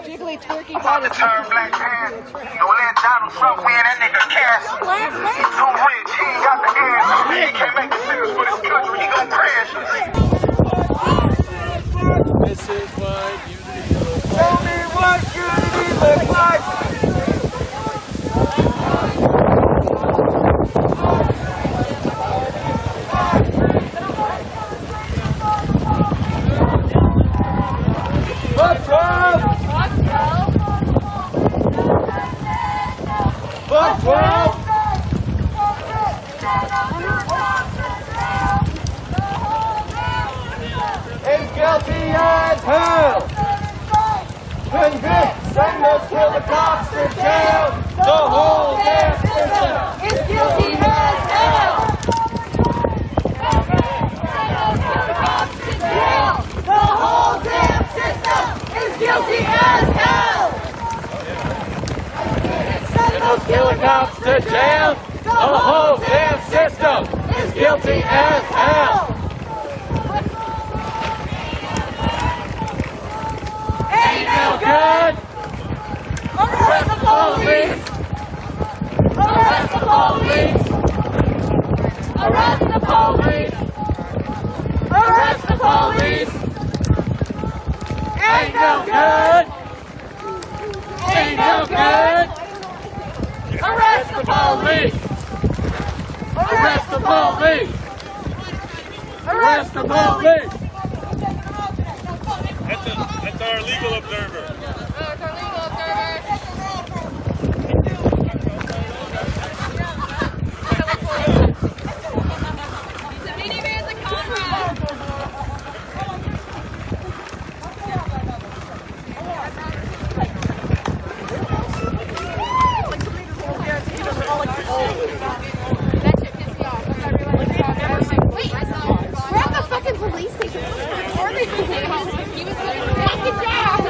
Jiggly turkey About to turn Black Panther. Don't let Donald Trump win that nigga cash. He too rich. He ain't got the answer. He can't make decisions for this country. He gon' crash. This is what unity looks like. Tell me what unity looks like. Fuck Trump! Fuck Trump! He's guilty as hell! Convict! Send us to the cops to jail! The whole damn system is guilty as hell! The whole damn system is guilty as hell! Send us to the cops to jail! The whole damn system Guilty as hell. Ain't no good. Arrest the police. Arrest the police. Arrest the police. Arrest the police. Ain't no good. Ain't no good. Arrest the police. Arrest the police. Arrest the police. That's our legal observer. That's our legal observer. He's a miniman's a comrade. Wait, we're at the fucking police station. He was like, knock it down.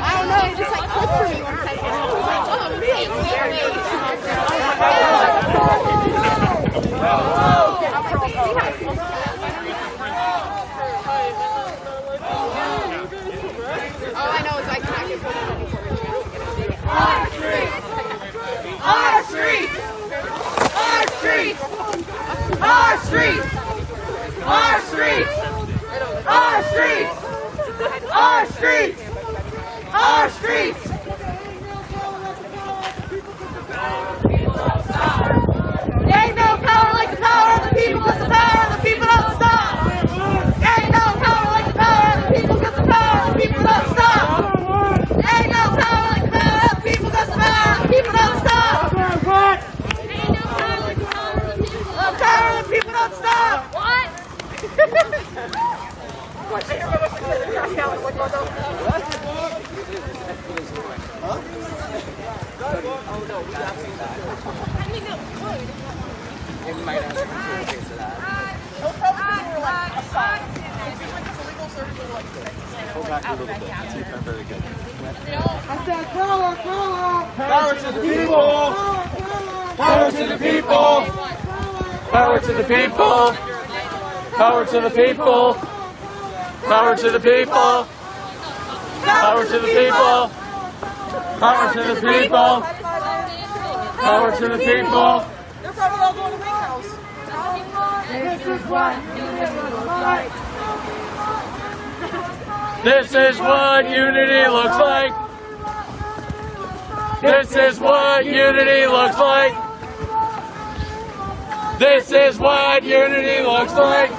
I don't know, it just like clicked for me one second. I was like, oh, really? All I know is I cannot get pulled over. Our streets! Our streets! Our streets! Our streets! Our streets! Our streets! Our streets! Our streets! Ain't no power like the power of the people, 'cause the power of the people don't stop! Ain't no power like the power of the people, 'cause the power of the people don't stop! Ain't no power like the power of the people, 'cause the power of the people don't stop! Ain't no power like the power of the people. The power of the people don't stop! What? Power to the people! Power to the people! Power to the people! Power to the people! Power to the people! Power to the people! Power to the people! Power to the people! They're probably all going to White House. This is what unity looks like. This is what unity looks like. This is what unity looks like. This is what unity looks like.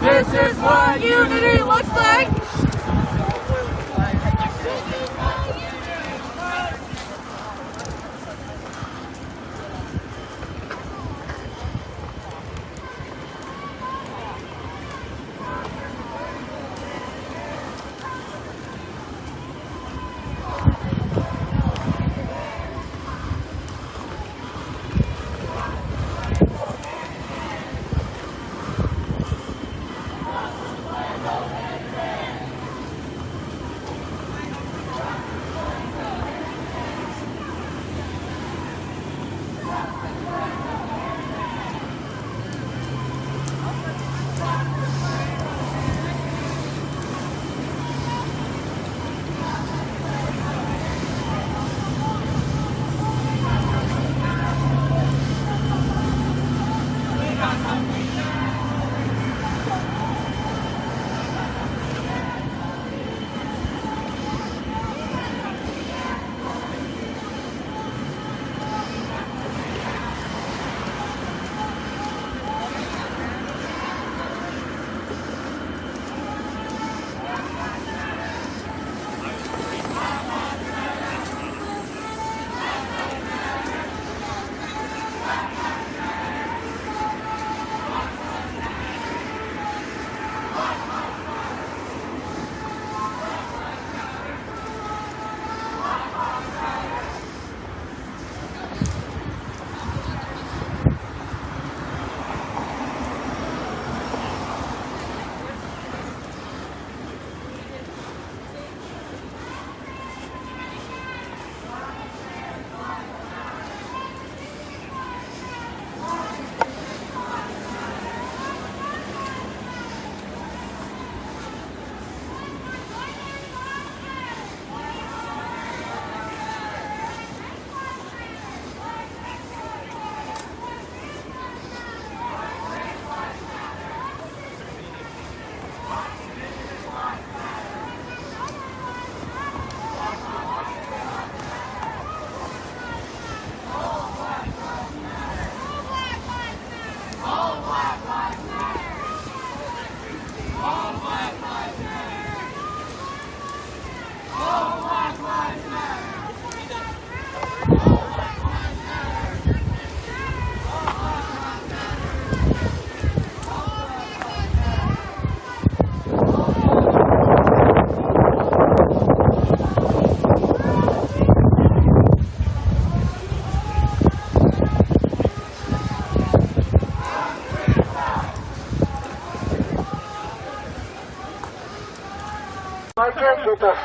This is what unity looks like.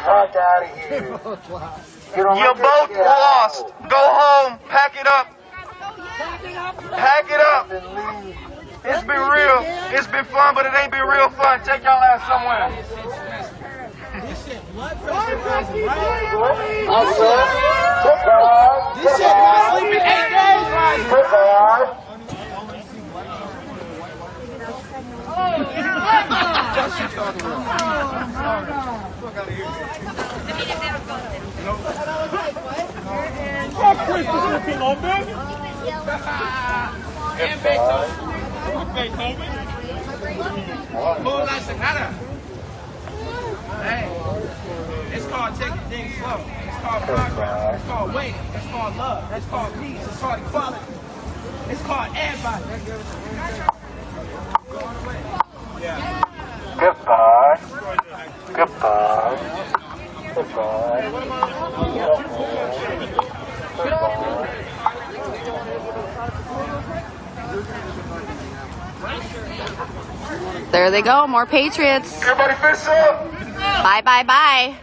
fuck out of here. You're both lost. Go home. Pack it up. Pack it up. It's been real. It's been fun, but it ain't been real fun. Take y'all ass somewhere. This shit not sleeping 8 days, right? Hey, it's called taking things slow. It's called progress. It's called waiting. It's called love. It's called peace. It's called equality. It's called everybody. Yeah. Goodbye. Goodbye. Goodbye. There they go, more Patriots. Everybody fist up. Bye, bye, bye.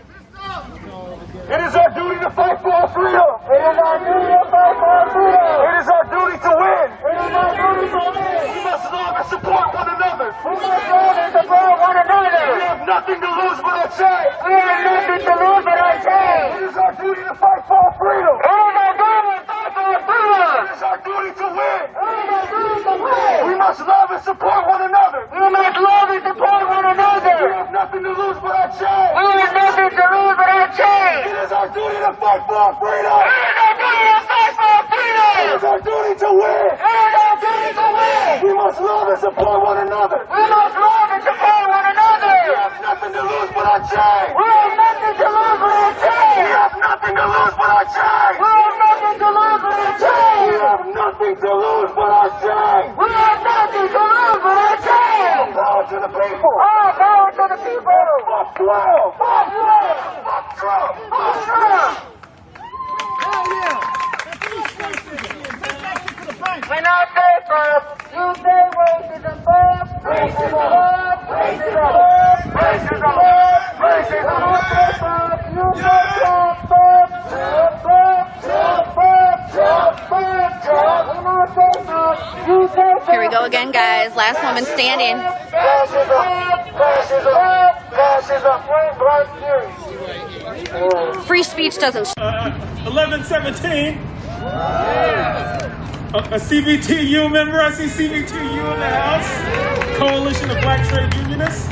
It is our duty to fight for our freedom. It is our duty to fight for our freedom. It is our duty to win. It is our duty to win. We must love and support one another. We must love and support one another. We have nothing to lose but our change. We have nothing to lose but our change. It is our duty to fight for our freedom. It is our duty to fight for our freedom. It is our duty to win. It is our duty to win. We must love and support one another. We must love and support one another. We have nothing to lose but our change. We have nothing to lose but our change. It is our duty to fight for our freedom. It is our duty to fight for our freedom. It is our duty to win. It is our duty to win. We must love and support one another. We must love and support one another. We have nothing to lose but our change. We have nothing to lose but our change. We have nothing to lose but our change. We have nothing to lose but our change. We have nothing to lose but our change. We have nothing to lose but our change. All power to the people. All power to the people. Fuck Trump. Fuck Trump. Fuck Trump. Fuck Trump. Hell yeah. When I say Trump, you say racism first. Racism up. Racism up. Racism up. Racism up. You say Trump first. Trump first. Trump first. Trump first. Trump. When I say Trump, you say Trump. Here we go again, guys. Last woman standing. Free speech doesn't. 1117. A CBTU member. I see CBTU in the house. Coalition of Black Trade Unionists.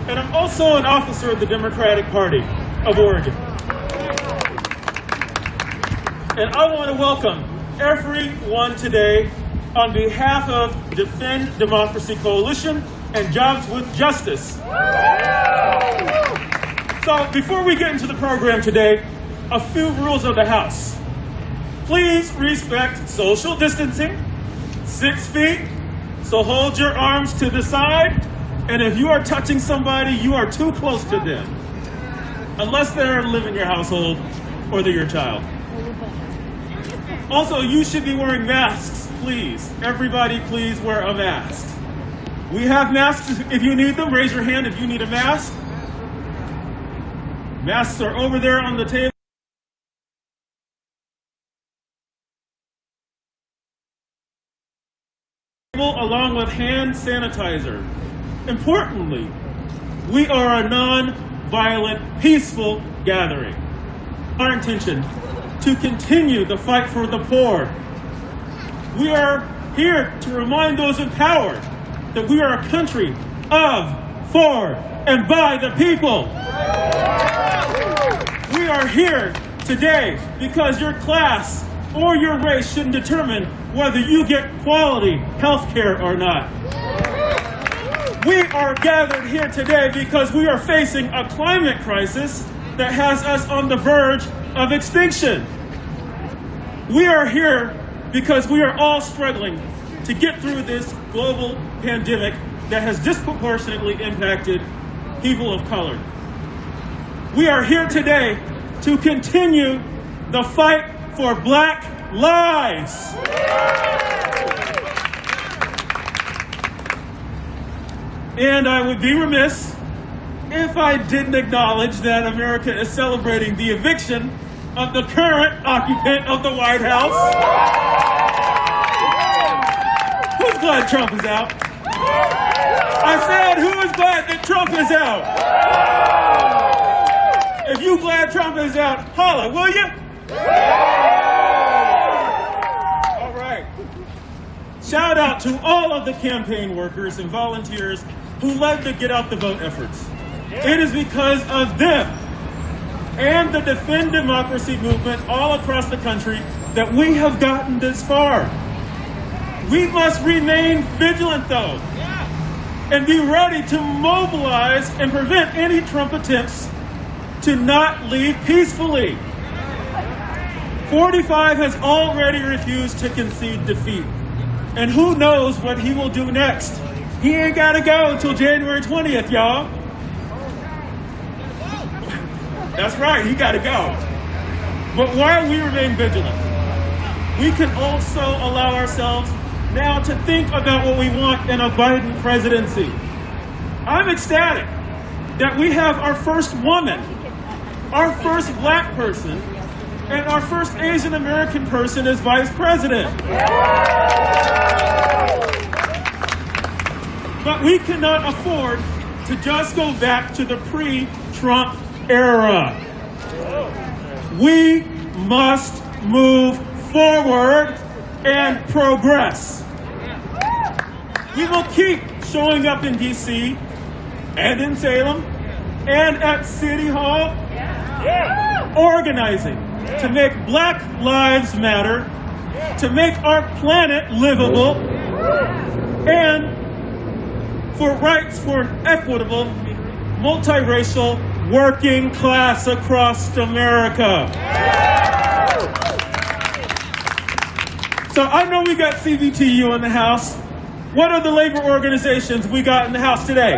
And I'm also an officer of the Democratic Party of Oregon. And I want to welcome everyone today on behalf of Defend Democracy Coalition and Jobs with Justice. So before we get into the program today, a few rules of the House. Please respect social distancing, 6 feet, so hold your arms to the side, and if you are touching somebody, you are too close to them, unless they live in your household or they're your child. Also, you should be wearing masks, please. Everybody, please wear a mask. We have masks if you need them. Raise your hand if you need a mask. Masks are over there on the table. Along with hand sanitizer. Importantly, we are a non-violent, peaceful gathering. Our intention to continue the fight for the poor. We are here to remind those in power that we are a country of, for, and by the people. We are here today because your class or your race shouldn't determine whether you get quality health care or not. We are gathered here today because we are facing a climate crisis that has us on the verge of extinction. We are here because we are all struggling to get through this global pandemic that has disproportionately impacted people of color. We are here today to continue the fight for Black lives. And I would be remiss if I didn't acknowledge that America is celebrating the eviction of the current occupant of the White House. Who's glad Trump is out? I said, who is glad that Trump is out? If you glad Trump is out, holla, will you? All right. Shout out to all of the campaign workers and volunteers who led the Get Out the Vote efforts. It is because of them and the Defend Democracy movement all across the country that we have gotten this far. We must remain vigilant, though, and be ready to mobilize and prevent any Trump attempts to not leave peacefully. 45 has already refused to concede defeat, and who knows what he will do next. He ain't got to go until January 20th, y'all. That's right, he got to go. But while we remain vigilant, we can also allow ourselves now to think about what we want in a Biden presidency. I'm ecstatic that we have our first woman, our first black person, and our first Asian American person as vice president. But we cannot afford to just go back to the pre-Trump era. We must move forward and progress. We will keep showing up in D.C. and in Salem and at City Hall, organizing to make Black Lives Matter, to make our planet livable, and for rights for an equitable, multiracial, working class across America. So I know we got CBTU in the house. What are the labor organizations we got in the house today?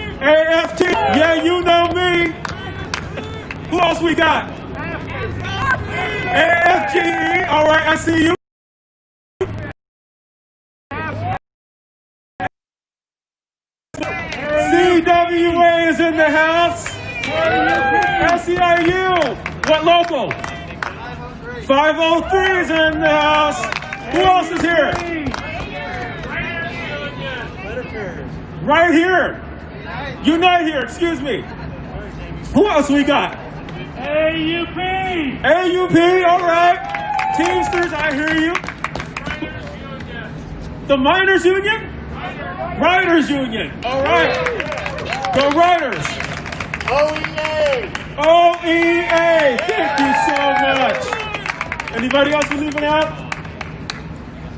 AFT, yeah, you know me. Who else we got? AFGE, all right, I see you. CWA is in the house. SEIU, what local? 503 is in the house. Who else is here? Right here. Unite here, excuse me. Who else we got? AUP. AUP, all right. Teamsters, I hear you. The Miners Union? Writers Union, all right. Go Writers. OEA. OEA, thank you so much. Anybody else we leaving out?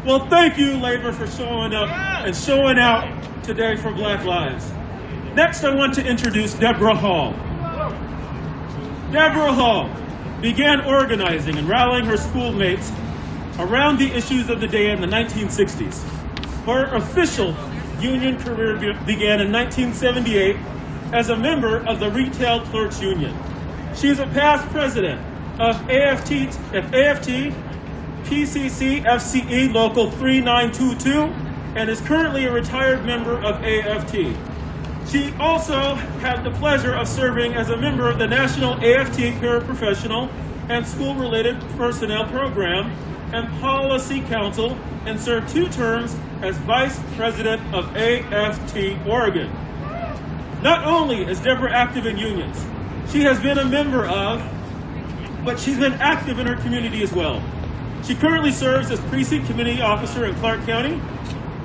Well, thank you, Labor, for showing up and showing out today for Black Lives. Next, I want to introduce Deborah Hall. Deborah Hall began organizing and rallying her schoolmates around the issues of the day in the 1960s. Her official union career began in 1978 as a member of the Retail Clerks Union. She is a past president of AFT, PCC, FCE Local 3922, and is currently a retired member of AFT. She also had the pleasure of serving as a member of the National AFT Paraprofessional and School-Related Personnel Program and Policy Council, and served 2 terms as Vice President of AFT Oregon. Not only is Deborah active in unions, she has been a member of, but she's been active in her community as well. She currently serves as Precinct Committee Officer in Clark County.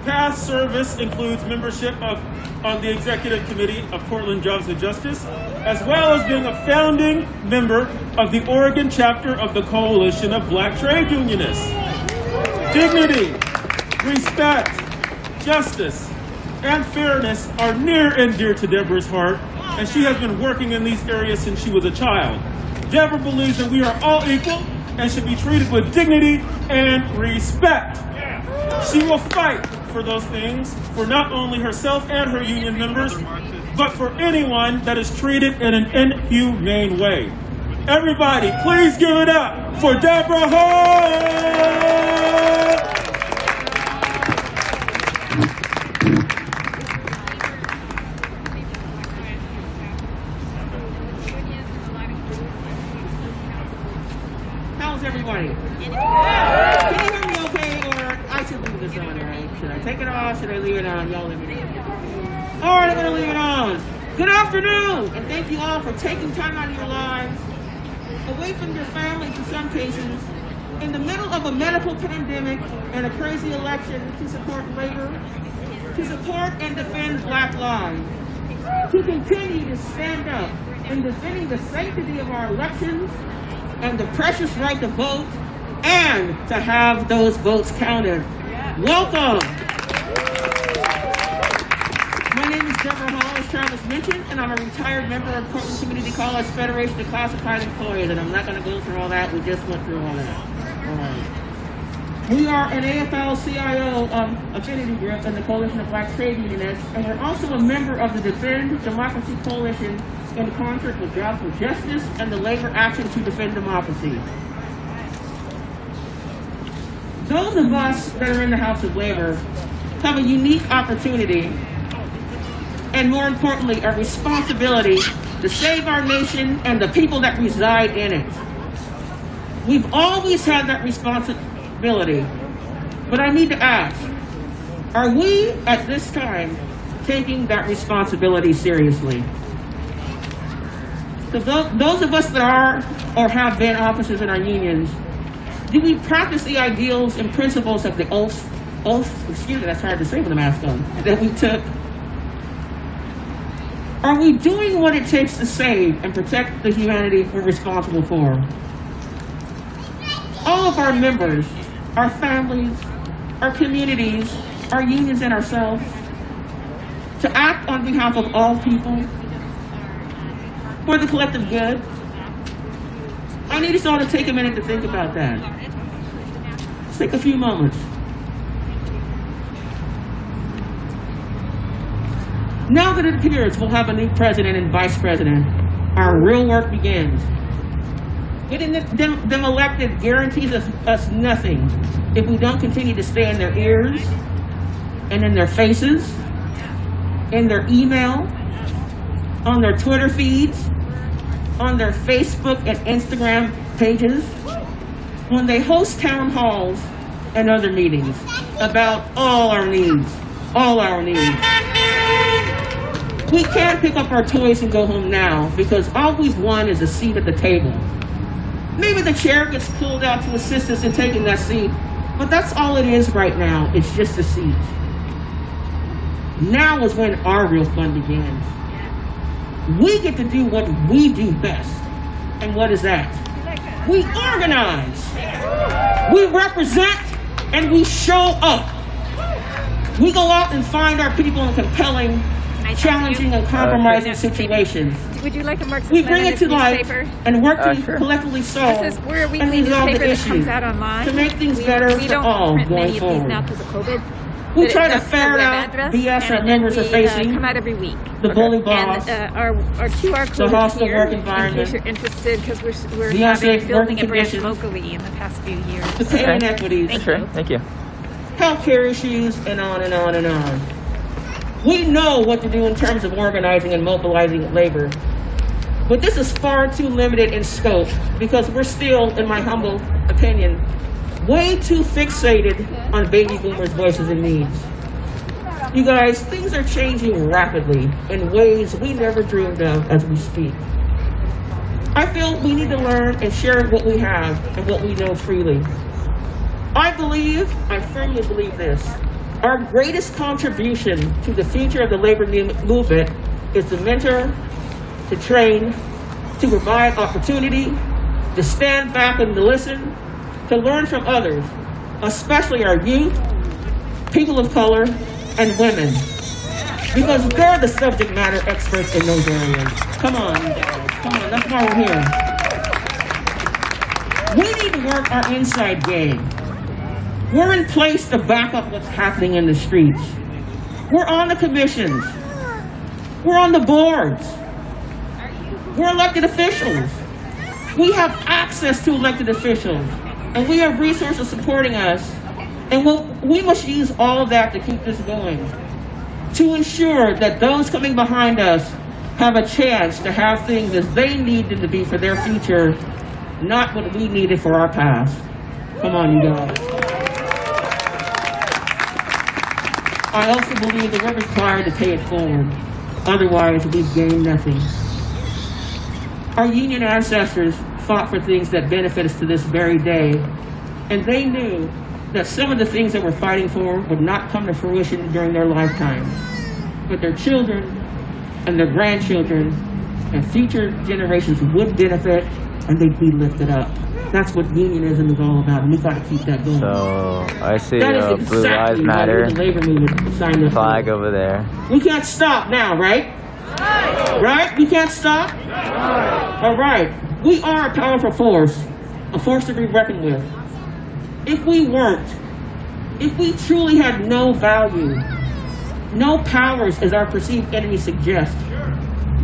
Past service includes membership on the Executive Committee of Portland Jobs and Justice, as well as being a founding member of the Oregon chapter of the Coalition of Black Trade Unionists. Dignity, respect, justice, and fairness are near and dear to Deborah's heart, and she has been working in these areas since she was a child. Deborah believes that we are all equal and should be treated with dignity and respect. She will fight for those things for not only herself and her union members, but for anyone that is treated in an inhumane way. Everybody, please give it up for Deborah Hall! How's everybody? Can you hear me okay? Or I should leave this on, right? Should I take it off? Should I leave it on? Y'all let me know. All right, I'm going to leave it on. Good afternoon, and thank you all for taking time out of your lives, away from your families in some cases, in the middle of a medical pandemic and a crazy election to support labor, to support and defend Black lives, to continue to stand up in defending the sanctity of our elections and the precious right to vote, and to have those votes counted. Welcome. My name is Deborah Hall, as Travis mentioned, and I'm a retired member of Portland Community College Federation of Classified Employees, and I'm not going to go through all that. We just went through all that. All right. We are an AFL-CIO affinity group in the Coalition of Black Trade Unionists, and we're also a member of the Defend Democracy Coalition in concert with Jobs for Justice and the Labor Action to Defend Democracy. Those of us that are in the House of Labor have a unique opportunity, and more importantly, a responsibility to save our nation and the people that reside in it. We've always had that responsibility, but I need to ask, are we at this time taking that responsibility seriously? So those of us that are or have been officers in our unions, do we practice the ideals and principles of the oath, excuse me, that's hard to say with a mask on, that we took? Are we doing what it takes to save and protect the humanity we're responsible for? All of our members, our families, our communities, our unions, and ourselves, to act on behalf of all people for the collective good. I need us all to take a minute to think about that. Let's take a few moments. Now that it appears we'll have a new president and vice president, our real work begins. Getting them elected guarantees us nothing if we don't continue to stay in their ears and in their faces, in their email, on their Twitter feeds, on their Facebook and Instagram pages, when they host town halls and other meetings about all our needs, all our needs. We can't pick up our toys and go home now because all we've won is a seat at the table. Maybe the chair gets pulled out to assist us in taking that seat, but that's all it is right now. It's just a seat. Now is when our real fun begins. We get to do what we do best. And what is that? We organize. We represent and we show up. We go out and find our people in compelling, challenging, and compromising situations. Would you like a Marxist We bring it to life and work to Sure. collectively solve This is we're a and weekly resolve newspaper the that issue comes out online. to make things better we for don't all print going many of these forward. now because of COVID. We But try to that's the ferret web out address, BS our and members we, are facing, come out every week. the bully boss, And our QR the code is hostile here work in environment, case you're interested because we're the unsafe building working a branch conditions, locally in the past few years. the pay inequities, Thank you. healthcare issues, and on and on and on. We know what to do in terms of organizing and mobilizing labor. But this is far too limited in scope because we're still, in my humble opinion, way too fixated on baby boomers' voices and needs. You guys, things are changing rapidly in ways we never dreamed of as we speak. I feel we need to learn and share what we have and what we know freely. I firmly believe this. Our greatest contribution to the future of the labor movement is to mentor, to train, to provide opportunity, to stand back and to listen, to learn from others, especially our youth, people of color, and women, because they're the subject matter experts in those areas. Come on, you guys. Come on, that's why we're here. We need to work our inside game. We're in place to back up what's happening in the streets. We're on the commissions. We're on the boards. We're elected officials. We have access to elected officials, and we have resources supporting us. And we must use all of that to keep this going, to ensure that those coming behind us have a chance to have things as they need them to be for their future not what we needed for our past. Come on, you guys. I also believe that we're required to pay it forward. Otherwise, we've gained nothing. Our union ancestors fought for things that benefit us to this very day, and they knew that some of the things that we're fighting for would not come to fruition during their lifetime, but their children and their grandchildren and future generations would benefit, and they'd be lifted up. That's what unionism is all about, and we've got to keep that going. So I see That is Blue Lives exactly Matter what the labor movement signed up flag for. over there. We can't stop now, right? Right? We can't stop? All right. We are a powerful force, a force to be reckoned with. If we weren't, if we truly had no value, no powers as our perceived enemies suggest,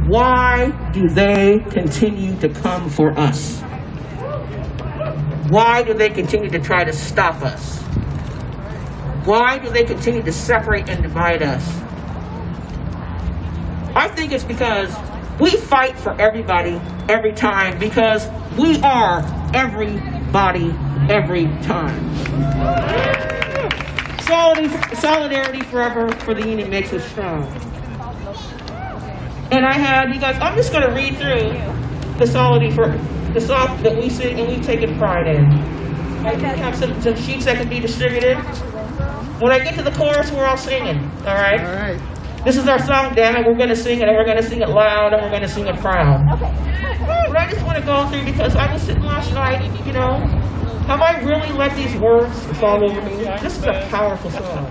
why do they continue to come for us? Why do they continue to try to stop us? Why do they continue to separate and divide us? I think it's because we fight for everybody every time, because we are everybody every time. Solidarity forever for the union makes us strong. And I had, you guys, I'm just going to read through the song that we sing and we take pride in. I do have some sheets that can be distributed. When I get to the chorus, we're all singing, all right? All right. This is our song, damn it. We're going to sing it, and we're going to sing it loud, and we're going to sing it proud. But I just want to go through, because I was sitting last night, you know, have I really let these words fall over me? This is a powerful song.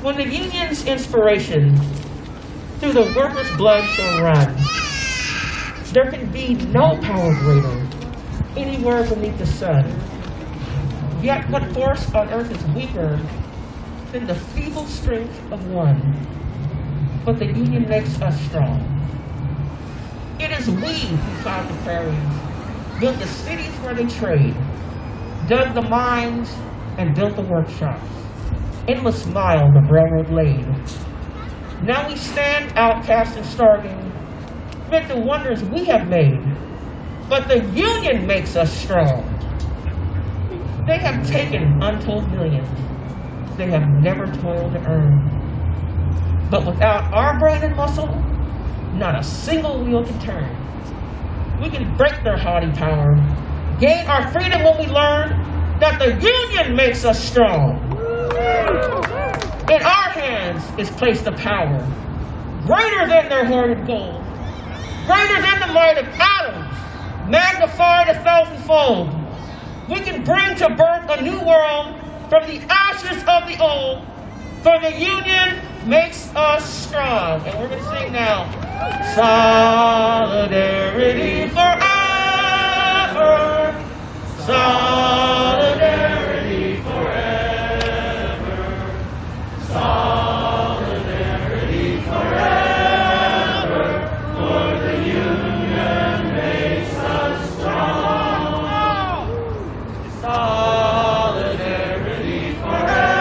When the union's inspiration through the workers' blood shall run, there can be no power greater anywhere beneath the sun. Yet what force on earth is weaker than the feeble strength of one? But the union makes us strong. It is we who plowed the prairies, built the cities where they trade, dug the mines and built the workshops. Endless mile the railroad laid. Now we stand outcast and starving, amid the wonders we have made. But the union makes us strong. They have taken untold millions they have never toiled to earn. But without our brain and muscle, not a single wheel can turn. We can break their haughty power, gain our freedom when we learn that the union makes us strong. In our hands is placed the power, greater than their hoarded gold, greater than the might of atoms, magnified 1,000-fold. We can bring to birth a new world from the ashes of the old, for the union makes us strong. And we're going to sing now. Solidarity forever. Solidarity forever. Solidarity forever. For the union makes us strong. Solidarity forever.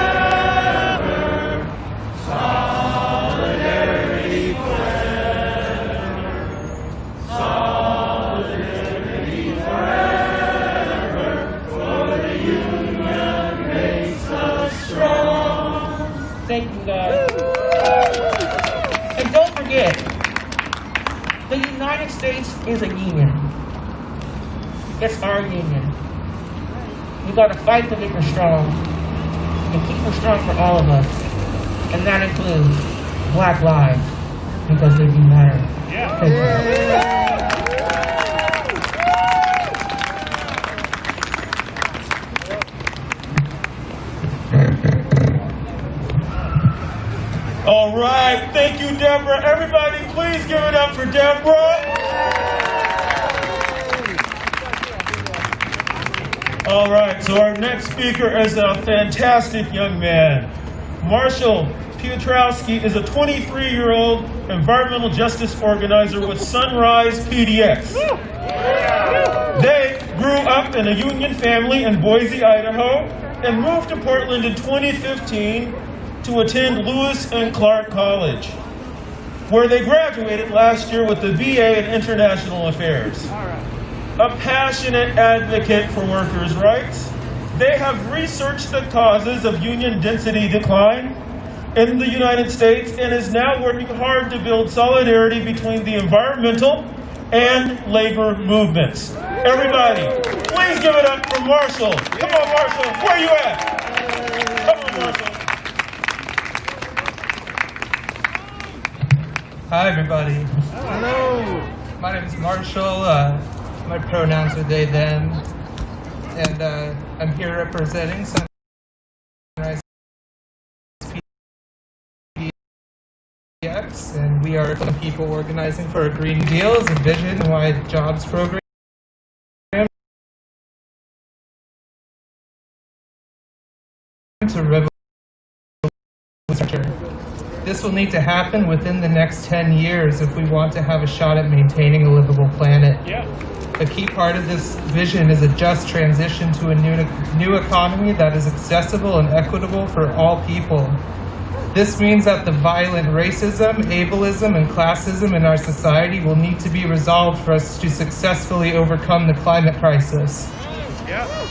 Solidarity forever. Solidarity forever. For the union makes us strong. Thank you, guys. And don't forget, the United States is a union. It's our union. We've got to fight to make her strong and keep her strong for all of us. And that includes Black lives, because they do matter. Thank you. All right, thank you, Deborah. Everybody, please give it up for Deborah. All right, so our next speaker is a fantastic young man. Marshall Piotrowski is a 23-year-old environmental justice organizer with Sunrise PDX. They grew up in a union family in Boise, Idaho, and moved to Portland in 2015 to attend Lewis and Clark College. where they graduated last year with a BA in International Affairs. A passionate advocate for workers' rights, they have researched the causes of union density decline in the United States and is now working hard to build solidarity between the environmental and labor movements. Everybody, please give it up for Marshall. Come on, Marshall, where you at? Come on, Marshall. Hi, everybody. Hello. My name is Marshall. My pronouns are they, them. And I'm here representing Sunrise PDX, and we are some people organizing for a Green Deal as a vision-wide jobs program to revolution. This will need to happen within the next 10 years if we want to have a shot at maintaining a livable planet. A key part of this vision is a just transition to a new economy that is accessible and equitable for all people. This means that the violent racism, ableism, and classism in our society will need to be resolved for us to successfully overcome the climate crisis.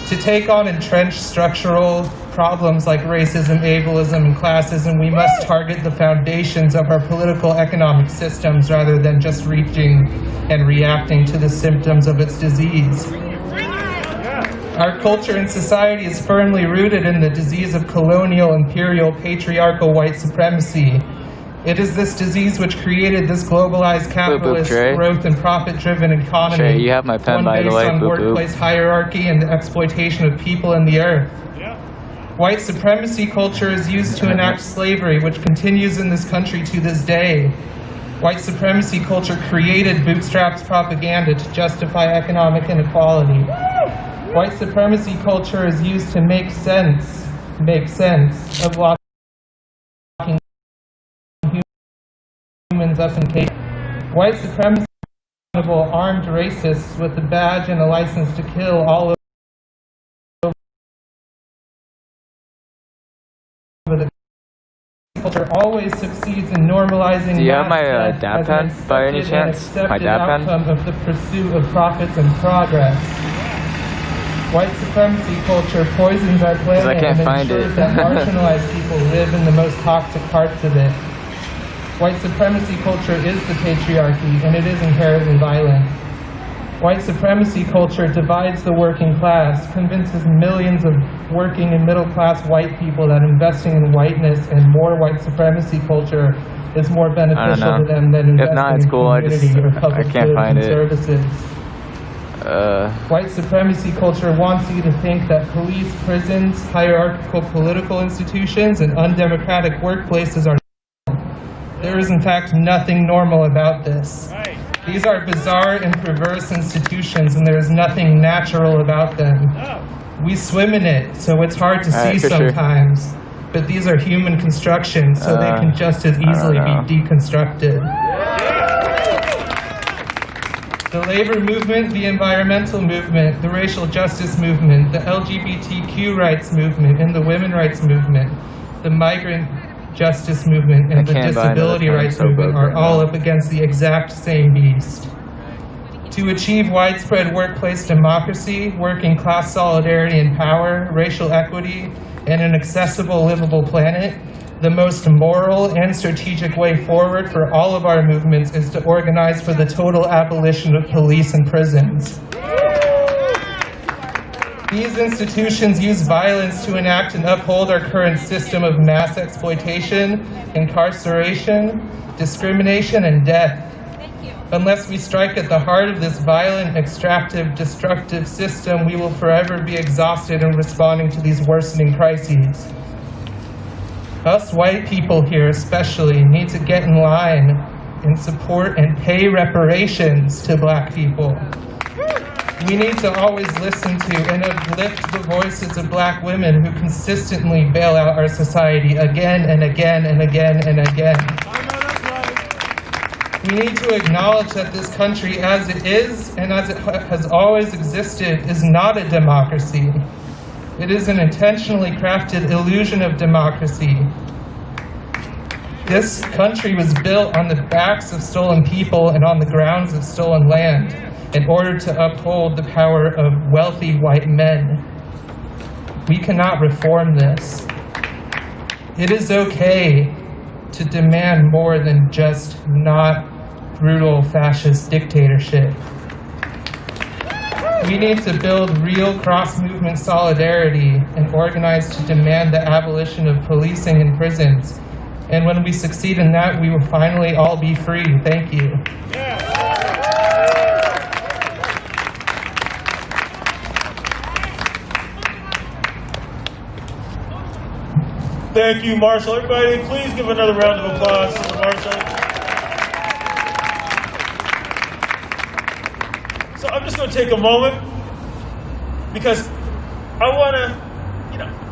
To take on entrenched structural problems like racism, ableism, and classism, we must target the foundations of our political economic systems rather than just reaching and reacting to the symptoms of its disease. Our culture and society is firmly rooted in the disease of colonial, imperial, patriarchal white supremacy. It is this disease which created this globalized capitalist growth and profit-driven economy. Trey, you have my pen, by the way. One based on workplace hierarchy and the exploitation of people and the earth. White supremacy culture is used to enact slavery, which continues in this country to this day. White supremacy culture created bootstraps propaganda to justify economic inequality. White supremacy culture is used to make sense of locking humans up in cages. White supremacy armed racists with a badge and a license to kill all over the culture always succeeds in normalizing. Do you have my dab pen by any chance? My dab pen? Of the pursuit of profits and progress. White supremacy culture poisons our planet I can't and find ensures it. that marginalized people live in the most toxic parts of it. White supremacy culture is the patriarchy, and it is inherently violent. White supremacy culture divides the working class, convinces millions of working and middle-class white people that investing in whiteness and more white supremacy culture is more beneficial to them than investing in community or public goods and services. White supremacy culture wants you to think that police, prisons, hierarchical political institutions, and undemocratic workplaces are normal. There is in fact nothing normal about this. These are bizarre and perverse institutions, and there is nothing natural about them. We swim in it, so it's hard to see sometimes. But these are human constructions, so they can just as easily be deconstructed. The labor movement, the environmental movement, the racial justice movement, the LGBTQ rights movement, and the women's rights movement, the migrant justice movement, and the disability rights movement are all up against the exact same beast. To achieve widespread workplace democracy, working class solidarity and power, racial equity, and an accessible, livable planet, the most moral and strategic way forward for all of our movements is to organize for the total abolition of police and prisons. These institutions use violence to enact and uphold our current system of mass exploitation, incarceration, discrimination, and death. Unless we strike at the heart of this violent, extractive, destructive system, we will forever be exhausted in responding to these worsening crises. Us white people here especially need to get in line and support and pay reparations to black people. We need to always listen to and uplift the voices of black women who consistently bail out our society again and again and again and again. We need to acknowledge that this country as it is and as it has always existed is not a democracy. It is an intentionally crafted illusion of democracy. This country was built on the backs of stolen people and on the grounds of stolen land in order to uphold the power of wealthy white men. We cannot reform this. It is okay to demand more than just not brutal fascist dictatorship. We need to build real cross-movement solidarity and organize to demand the abolition of policing in prisons. And when we succeed in that, we will finally all be free. Thank you. Thank you, Marshall. Everybody, please give another round of applause to Marshall. So I'm just going to take a moment because I want to,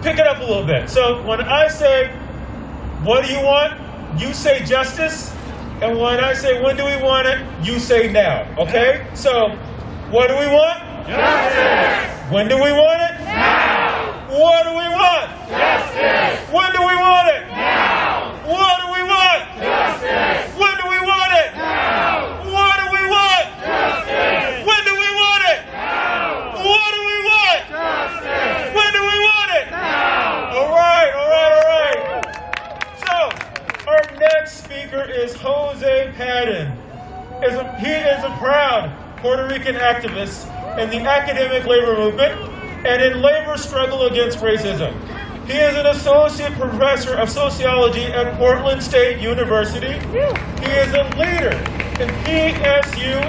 pick it up a little bit. So when I say, what do you want? You say justice. And when I say, when do we want it? You say now. Okay? So, what do we want? Justice. When do we want it? Now. What do we want? Justice. When do we want it? Now. What do we want? Justice. When do we want it? Now. What do we want? Justice. When do we want it? Now. What do we want? Justice. When do we want it? Now. All right. Our next speaker is Jose Padden. He is a proud Puerto Rican activist in the academic labor movement and in labor struggle against racism. He is an associate professor of sociology at Portland State University. He is a leader in PSU-AAUP,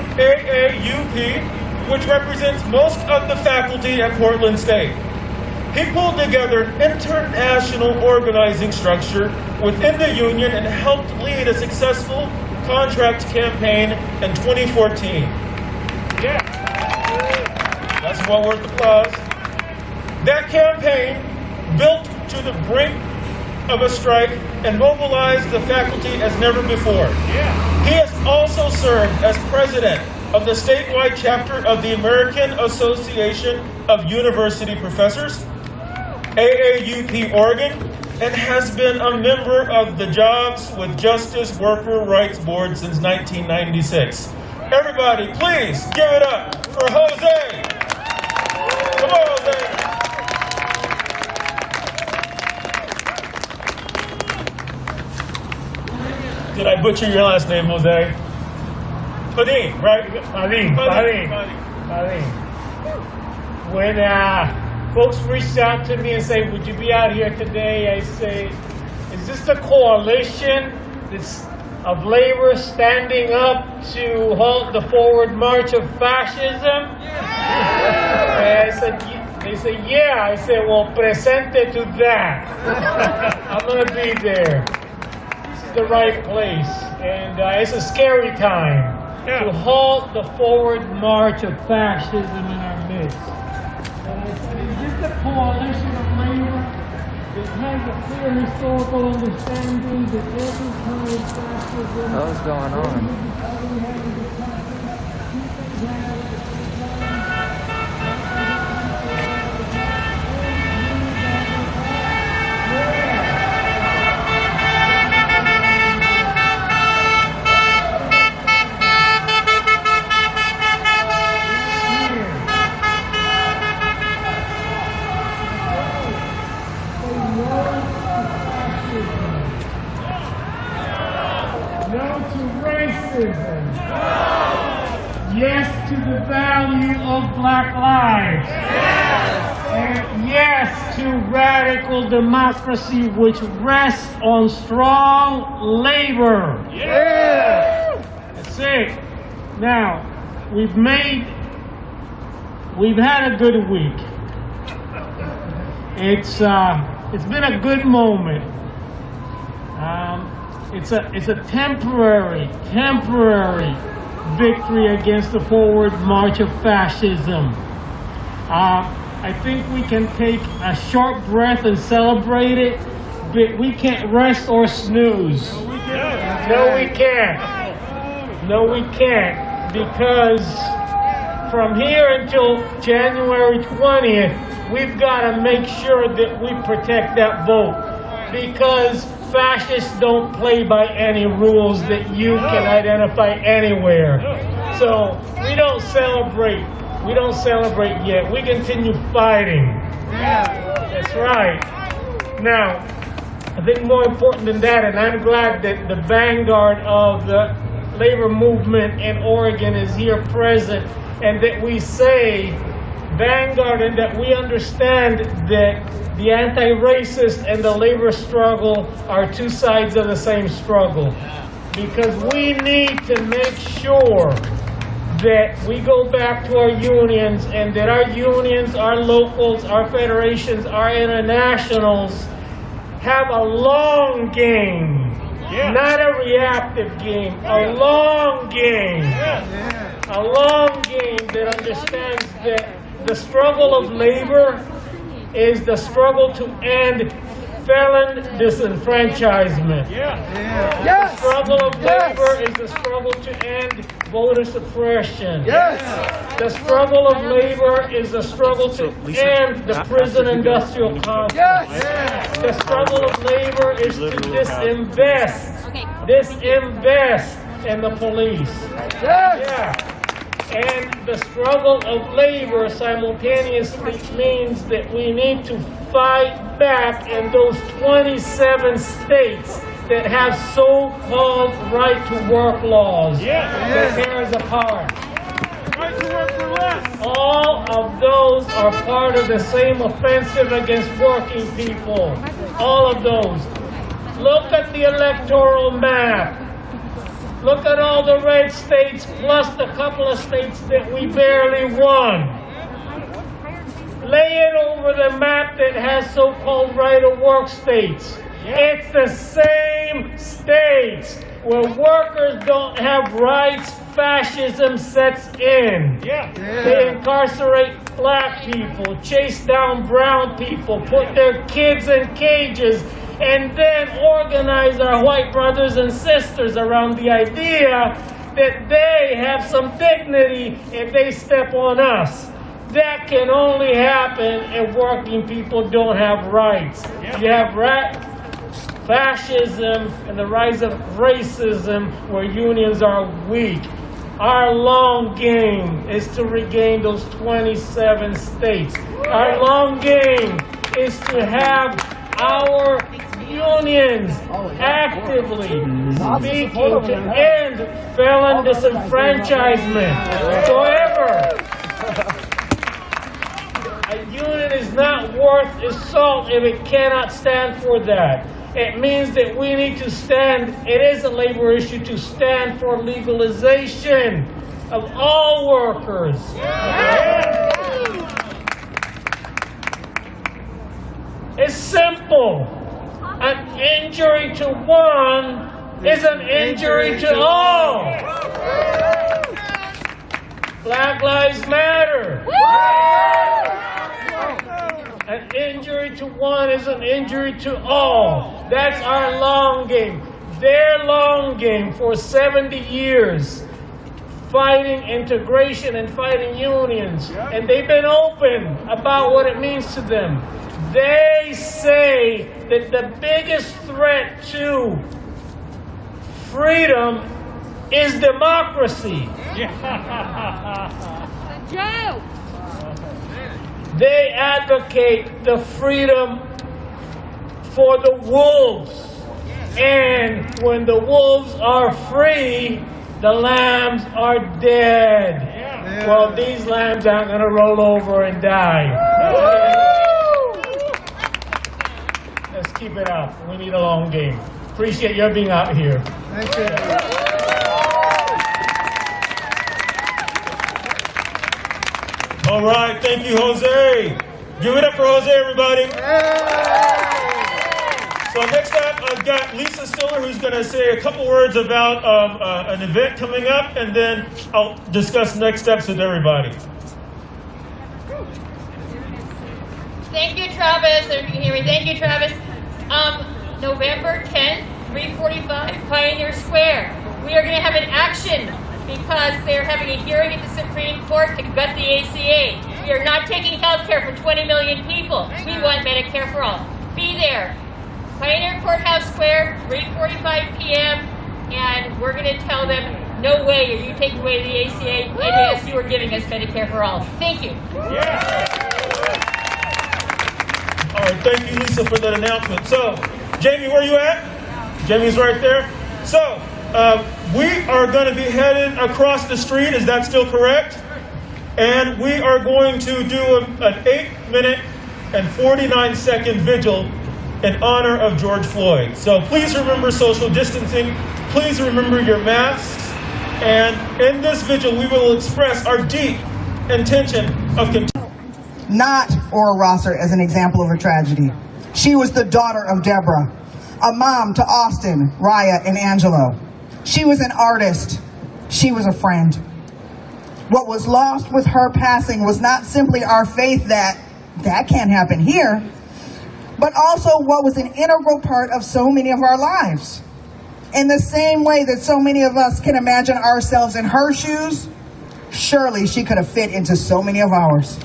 which represents most of the faculty at Portland State. He pulled together international organizing structure within the union and helped lead a successful contract campaign in 2014. Yeah. That's well worth applause. That campaign built to the brink of a strike and mobilized the faculty as never before. Yeah. He has also served as president of the statewide chapter of the American Association of University Professors, AAUP Oregon, and has been a member of the Jobs with Justice Worker Rights Board since 1996. Everybody, please give it up for Jose. Come on, Jose. Did I butcher your last name, Jose? Padin, right? Padin. When folks reached out to me and say, would you be out here today? I say, is this the coalition of labor standing up to halt the forward march of fascism? And they said, yeah. I said, well, presente to that. I'm going to be there. This is the right place. And it's a scary time to halt the forward march of fascism in our midst. The coalition of labor that has a clear historical understanding that every time fascism. What's going on? Yes to the value of black lives. Yes. And yes to radical democracy which rests on strong labor. Yes. That's it. Now, we've had a good week. It's been a good moment. It's a temporary victory against the forward march of fascism. I think we can take a short breath and celebrate it, but we can't rest or snooze. No, we can't. No, we can't, because from here until January 20th, we've got to make sure that we protect that vote, because fascists don't play by any rules that you can identify anywhere. So we don't celebrate. We don't celebrate yet. We continue fighting. That's right. Now, I think more important than that, and I'm glad that the vanguard of the labor movement in Oregon is here present, and that we say vanguard and that we understand that the anti-racist and the labor struggle are two sides of the same struggle. Because we need to make sure that we go back to our unions, and that our unions, our locals, our federations, our internationals have a long game, not a reactive game, a long game. A long game that understands that the struggle of labor is the struggle to end felon disenfranchisement. The struggle of labor is the struggle to end voter suppression. The struggle of labor is the struggle to end the prison industrial complex. The struggle of labor is to disinvest in the police. And the struggle of labor simultaneously means that we need to fight back in those 27 states that have so-called right-to-work laws that tear us apart. Right to work for less. All of those are part of the same offensive against working people. All of those. Look at the electoral map. Look at all the red states plus the couple of states that we barely won. Lay it over the map that has so-called right-of-work states. It's the same states where workers don't have rights, fascism sets in. They incarcerate black people, chase down brown people, put their kids in cages, and then organize our white brothers and sisters around the idea that they have some dignity if they step on us. That can only happen if working people don't have rights. You have fascism and the rise of racism where unions are weak. Our long game is to regain those 27 states. Our long game is to have our unions actively speaking to end felon disenfranchisement forever. A union is not worth its salt if it cannot stand for that. It means that we need to stand, it is a labor issue, to stand for legalization of all workers. It's simple. An injury to one is an injury to all. Black Lives Matter. An injury to one is an injury to all. That's our long game. Their long game for 70 years, fighting integration and fighting unions. And they've been open about what it means to them. They say that the biggest threat to freedom is democracy. Joe! They advocate the freedom for the wolves. And when the wolves are free, the lambs are dead. Well, these lambs aren't going to roll over and die. Let's keep it up. We need a long game. Appreciate your being out here. Thank you. All right, thank you, Jose. Give it up for Jose, everybody. So next up, I've got Lisa Stiller, who's going to say a couple words about an event coming up, and then I'll discuss next steps with everybody. Thank you, Travis. If you can hear me, thank you, Travis. November 10th, 3:45, Pioneer Square. We are going to have an action because they're having a hearing at the Supreme Court to gut the ACA. We are not taking health care for 20 million people. We want Medicare for all. Be there. Pioneer Courthouse Square, 3:45 p.m., and we're going to tell them, no way are you taking away the ACA and yes, you are giving us Medicare for all. Thank you. All right, thank you, Lisa, for that announcement. So, Jamie, where are you at? Jamie's right there. So, we are going to be headed across the street. Is that still correct? And we are going to do an 8-minute and 49-second vigil in honor of George Floyd. So please remember social distancing. Please remember your masks. And in this vigil, we will express our deep intention of not Ora Rosser as an example of a tragedy. She was the daughter of Deborah, a mom to Austin, Raya, and Angelo. She was an artist. She was a friend. What was lost with her passing was not simply our faith that can't happen here, but also what was an integral part of so many of our lives. In the same way that so many of us can imagine ourselves in her shoes, surely she could have fit into so many of ours.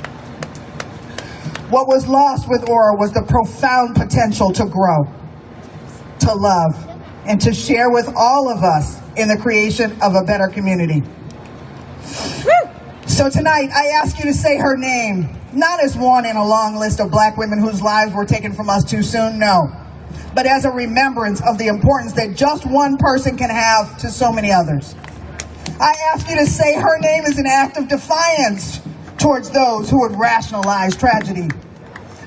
What was lost with Ora was the profound potential to grow, to love, and to share with all of us in the creation of a better community. So tonight, I ask you to say her name, not as one in a long list of black women whose lives were taken from us too soon, no, but as a remembrance of the importance that just one person can have to so many others. I ask you to say her name as an act of defiance towards those who would rationalize tragedy.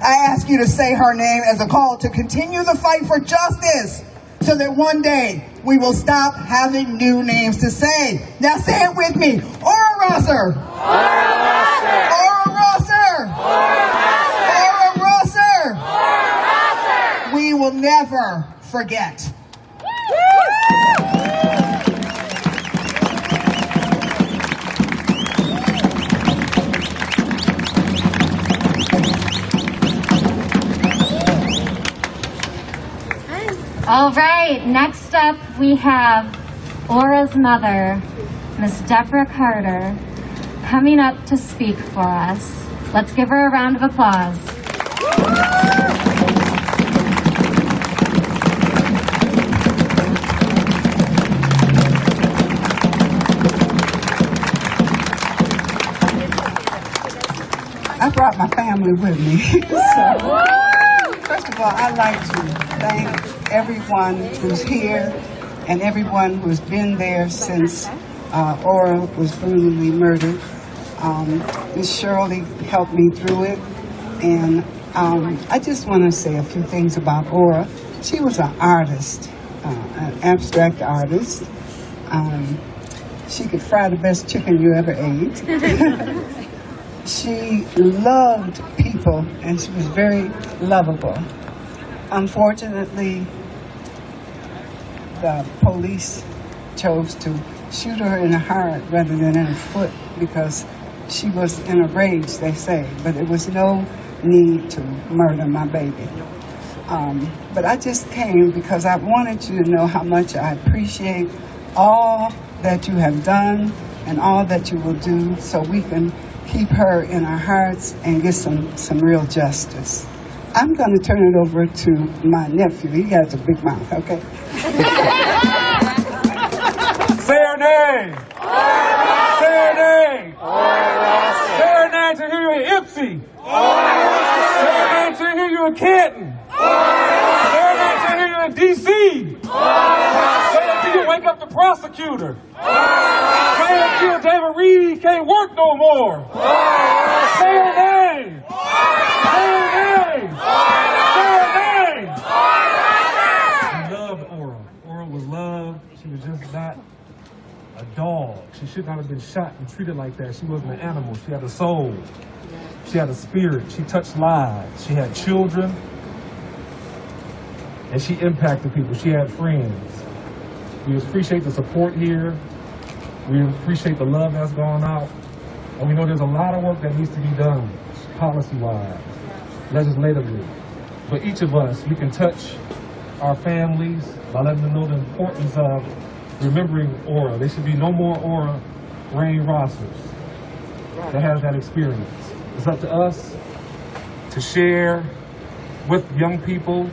I ask you to say her name as a call to continue the fight for justice so that one day we will stop having new names to say. Now say it with me. Ora Rosser. Ora Rosser. Ora Rosser. Ora Rosser. Ora Rosser. We will never forget. All right, next up we have Ora's mother, Miss Deborah Carter, coming up to speak for us. Let's give her a round of applause. I brought my family with me. So, first of all, I'd like to thank everyone who's here and everyone who's been there since Ora was brutally murdered. Miss Shirley helped me through it, and I just want to say a few things about Ora. She was an artist, an abstract artist. She could fry the best chicken you ever ate. She loved people, and she was very lovable. Unfortunately, the police chose to shoot her in the heart rather than in the foot because she was in a rage, they say, but there was no need to murder my baby. But I just came because I wanted you to know how much I appreciate all that you have done and all that you will do so we can keep her in our hearts and get some real justice. I'm going to turn it over to my nephew. He has a big mouth, okay? Say her name. Say her name. Say her name to hear you in Ipsy. Say her name to hear you in Canton. Say her name to hear you in D.C. Say it till you wake up the prosecutor. Say it till David Reed can't work no more. Say her name. Say her name. Say her name. We loved Ora. Ora was loved. She was just not a dog. She should not have been shot and treated like that. She wasn't an animal. She had a soul. She had a spirit. She touched lives. She had children. And she impacted people. She had friends. We appreciate the support here. We appreciate the love that's gone out. And we know there's a lot of work that needs to be done, policy-wise, legislatively. For each of us, we can touch our families by letting them know the importance of remembering Ora. There should be no more Ora Rain Rossers that has that experience. It's up to us to share with young people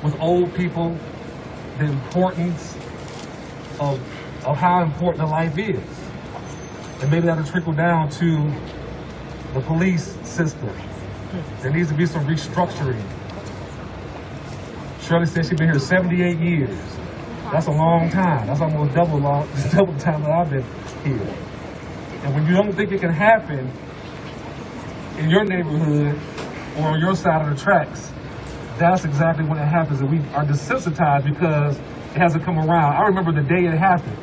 with old people the importance of how important life is. And maybe that'll trickle down to the police system. There needs to be some restructuring. Shirley said she's been here 78 years. That's a long time. That's almost double the time that I've been here. And when you don't think it can happen in your neighborhood or on your side of the tracks, that's exactly when it happens. And we are desensitized because it hasn't come around. I remember the day it happened.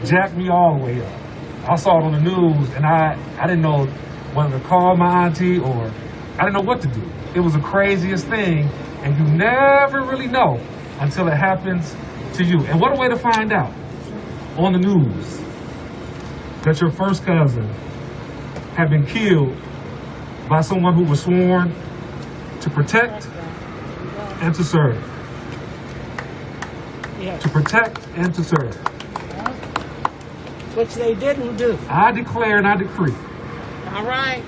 Jacked me all the way up. I saw it on the news, and I didn't know whether to call my auntie or I didn't know what to do. It was the craziest thing, and you never really know until it happens to you. And what a way to find out on the news that your first cousin had been killed by someone who was sworn to protect and to serve. Yes. To protect and to serve. Which they didn't do. I declare and I decree All right.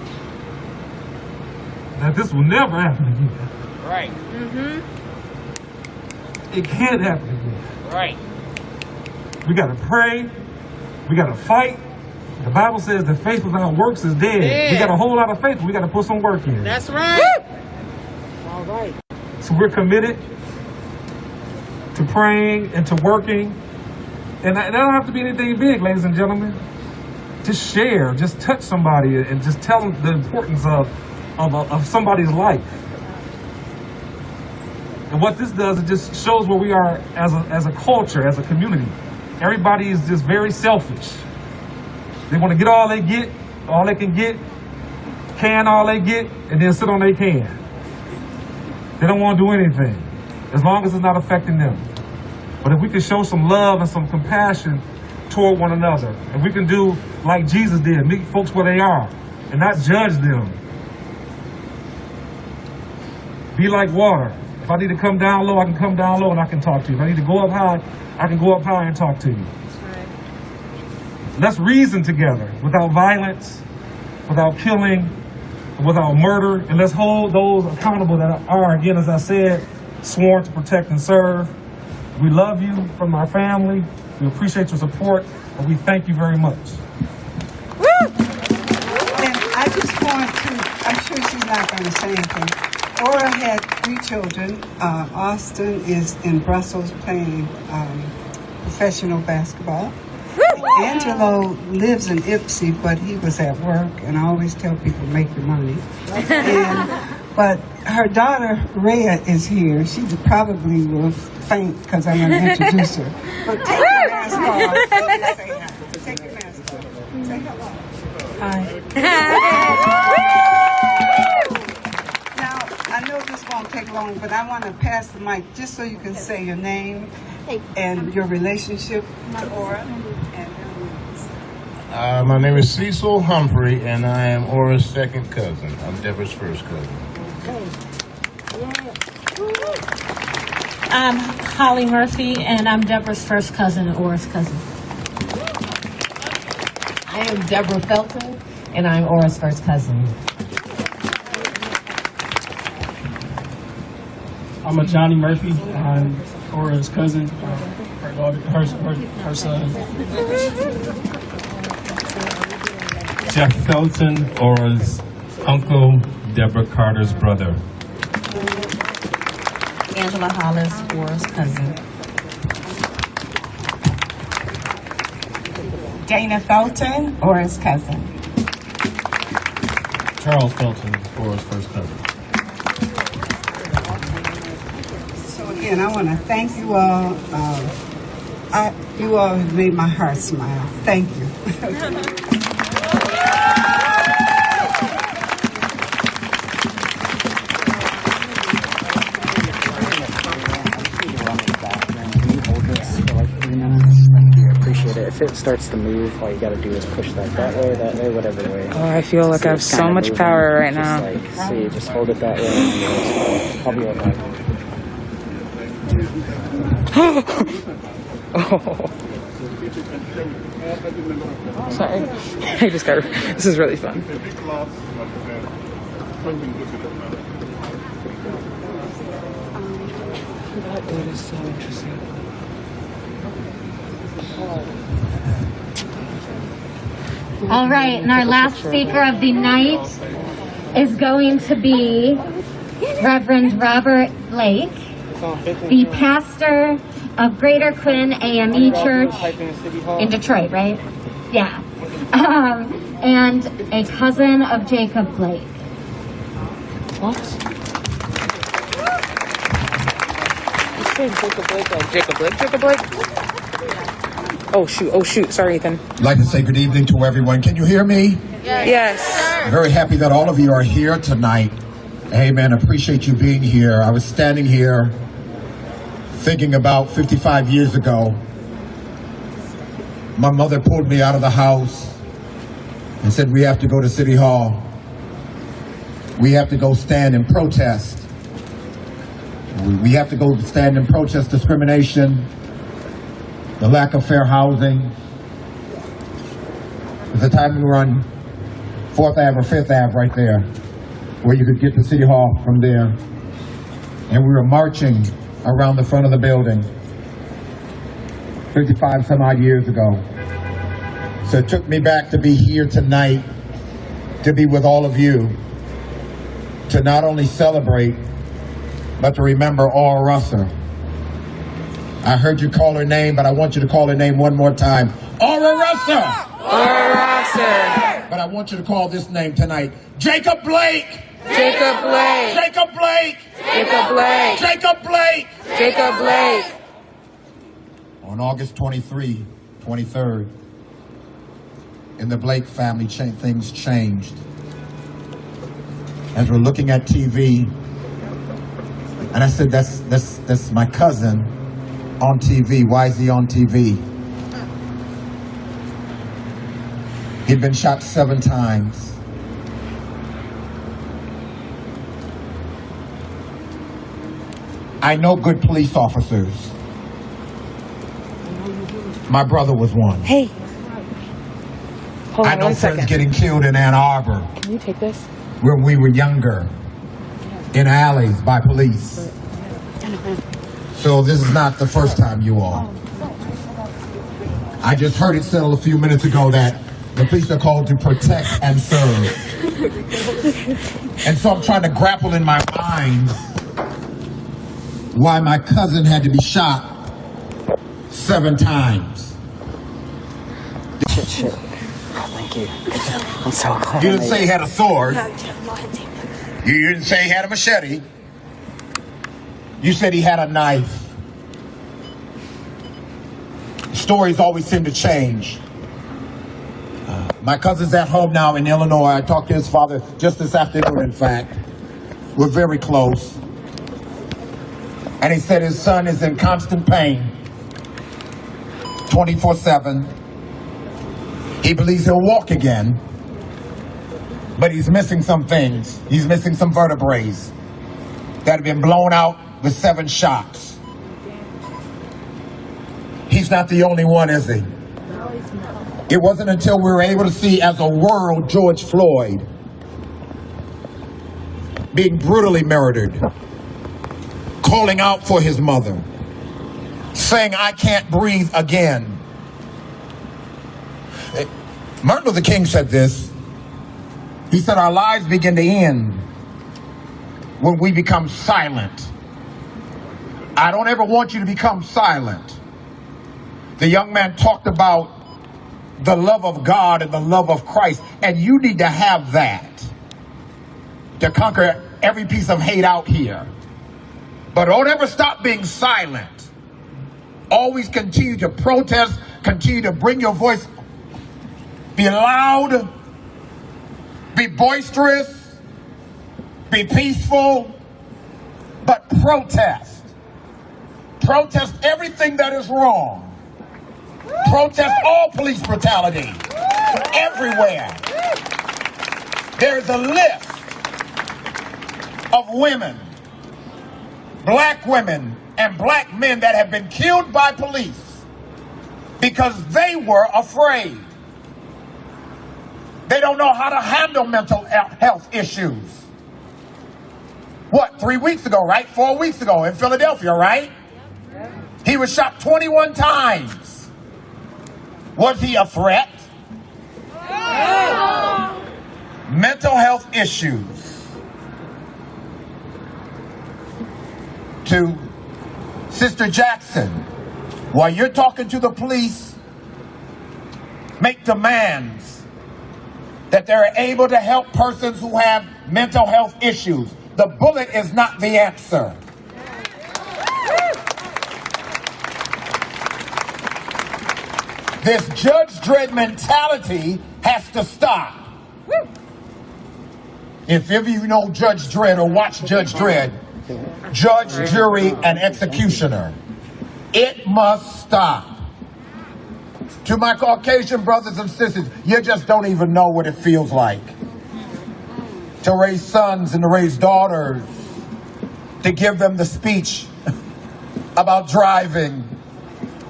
that this will never happen again. Right. It can't happen again. Right. We gotta pray. We gotta fight. The Bible says that faith without works is dead. Yeah. We got a whole lot of faith, but we gotta put some work in. That's right. All right. So we're committed to praying and to working. And that don't have to be anything big, ladies and gentlemen. Just share, just touch somebody and just tell them the importance of somebody's life. And what this does, it just shows where we are as a culture, as a community. Everybody is just very selfish. They want to get all they can get, can all they get, and then sit on their can. They don't want to do anything, as long as it's not affecting them. But if we can show some love and some compassion toward one another, and we can do like Jesus did, meet folks where they are, and not judge them. Be like water. If I need to come down low, I can come down low and I can talk to you. If I need to go up high, I can go up high and talk to you. Let's reason together without violence, without killing, without murder, and let's hold those accountable that are, again, as I said, sworn to protect and serve. We love you from our family. We appreciate your support, and we thank you very much. And I just want to, I'm sure she's not going to say anything. Aura had 3 children. Austin is in Brussels playing professional basketball. Angelo lives in Ipsy, but he was at work, and I always tell people, make your money. But her daughter, Rhea, is here. She probably will faint because I'm going to introduce her. But take your mask off. Take your mask off. Say hello. Hi. Now, I know this won't take long, but I want to pass the mic just so you can say your name and your relationship to Aura. My name is Cecil Humphrey, and I am Aura's second cousin. I'm Deborah's first cousin. I'm Holly Murphy, and I'm Deborah's first cousin and Aura's cousin. I am Deborah Felton, and I'm Aura's first cousin. I'm a Johnny Murphy. I'm Aura's cousin. Her daughter, her son. Jeff Felton, Aura's uncle, Deborah Carter's brother. Angela Hollis, Aura's cousin. Dana Felton, Aura's cousin. Charles Felton, Aura's first cousin. So again, I want to thank you all. You all have made my heart smile. Thank you. If it starts to move, all you gotta do is push that way, whatever way. Oh, I feel like I have so much power right now. Just hold it that way. I'll be right back. Oh. Sorry. I just got. This is really fun. That is so interesting. All right, and our last speaker of the night is going to be Reverend Robert Blake, the pastor of Greater Quinn AME Church in Detroit, right? Yeah. And a cousin of Jacob Blake. What? Jacob Blake? Oh shoot, sorry Ethan. I'd like to say good evening to everyone. Can you hear me? Yes. I'm very happy that all of you are here tonight. Amen. Appreciate you being here. I was standing here thinking about 55 years ago. My mother pulled me out of the house and said, we have to go to City Hall. We have to go stand and protest. We have to go stand and protest discrimination, the lack of fair housing. At the time we were on 4th Ave or 5th Ave right there, where you could get to City Hall from there. And we were marching around the front of the building 55 some odd years ago. So it took me back to be here tonight, to be with all of you, to not only celebrate, but to remember Aura Russer. I heard you call her name, but I want you to call her name one more time. Aura Russer! Aura Russer! But I want you to call this name tonight. Jacob Blake! Jacob Blake! Jacob Blake! Jacob Blake! Jacob Blake! Jacob Blake! On August 23rd, in the Blake family, things changed. As we're looking at TV, and I said, that's my cousin on TV. Why is he on TV? He'd been shot 7 times. I know good police officers. My brother was one. Hey. Hold on I know one friends second. getting killed in Ann Arbor Can you take this? where we were younger, in alleys by police. So this is not the first time, you all. I just heard it settled a few minutes ago that the police are called to protect and serve. And so I'm trying to grapple in my mind why my cousin had to be shot 7 times. Shit. Thank you. I'm so glad. You didn't say he had a sword. You didn't say he had a machete. You said he had a knife. Stories always seem to change. My cousin's at home now in Illinois. I talked to his father just this afternoon, in fact. We're very close. And he said his son is in constant pain, 24/7. He believes he'll walk again, but he's missing some things. He's missing some vertebrae that have been blown out with 7 shots. He's not the only one, is he? It wasn't until we were able to see as a world George Floyd being brutally murdered, calling out for his mother, saying, I can't breathe again. Martin Luther King said this. He said, our lives begin to end when we become silent. I don't ever want you to become silent. The young man talked about the love of God and the love of Christ, and you need to have that to conquer every piece of hate out here. But don't ever stop being silent. Always continue to protest, continue to bring your voice. Be loud, be boisterous, be peaceful, but protest. Protest everything that is wrong. Protest all police brutality everywhere. There is a list of women, black women and black men that have been killed by police because they were afraid. They don't know how to handle mental health issues. what, 3 weeks ago, right? 4 weeks ago in Philadelphia, right? He was shot 21 times. Was he a threat? Mental health issues. To Sister Jackson, while you're talking to the police, make demands that they're able to help persons who have mental health issues. The bullet is not the answer. This Judge Dredd mentality has to stop. If any of you know Judge Dredd or watch Judge Dredd, judge, jury, and executioner, it must stop. To my Caucasian brothers and sisters, you just don't even know what it feels like to raise sons and to raise daughters, to give them the speech about driving.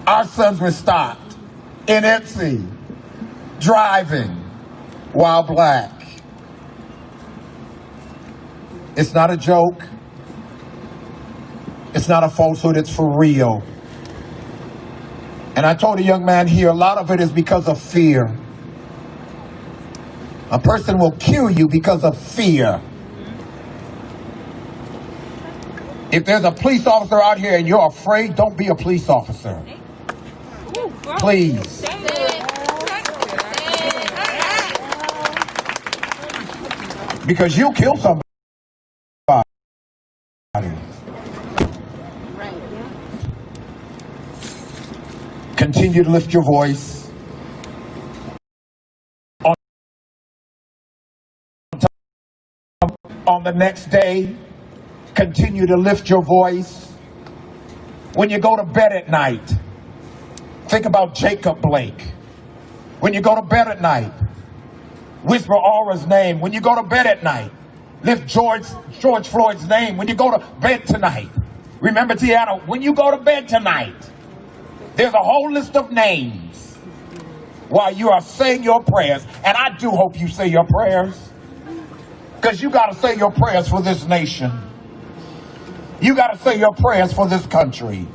Our sons were stopped in Ipsy, driving while black. It's not a joke. It's not a falsehood, it's for real. And I told a young man here, a lot of it is because of fear. A person will kill you because of fear. If there's a police officer out here and you're afraid, don't be a police officer. Please. Because you'll kill somebody. Continue to lift your voice. On the next day, continue to lift your voice. When you go to bed at night, think about Jacob Blake. When you go to bed at night, whisper Aura's name. When you go to bed at night, lift George Floyd's name. When you go to bed tonight, remember Tiana, when you go to bed tonight, there's a whole list of names while you are saying your prayers. And I do hope you say your prayers, because you got to say your prayers for this nation. You got to say your prayers for this country.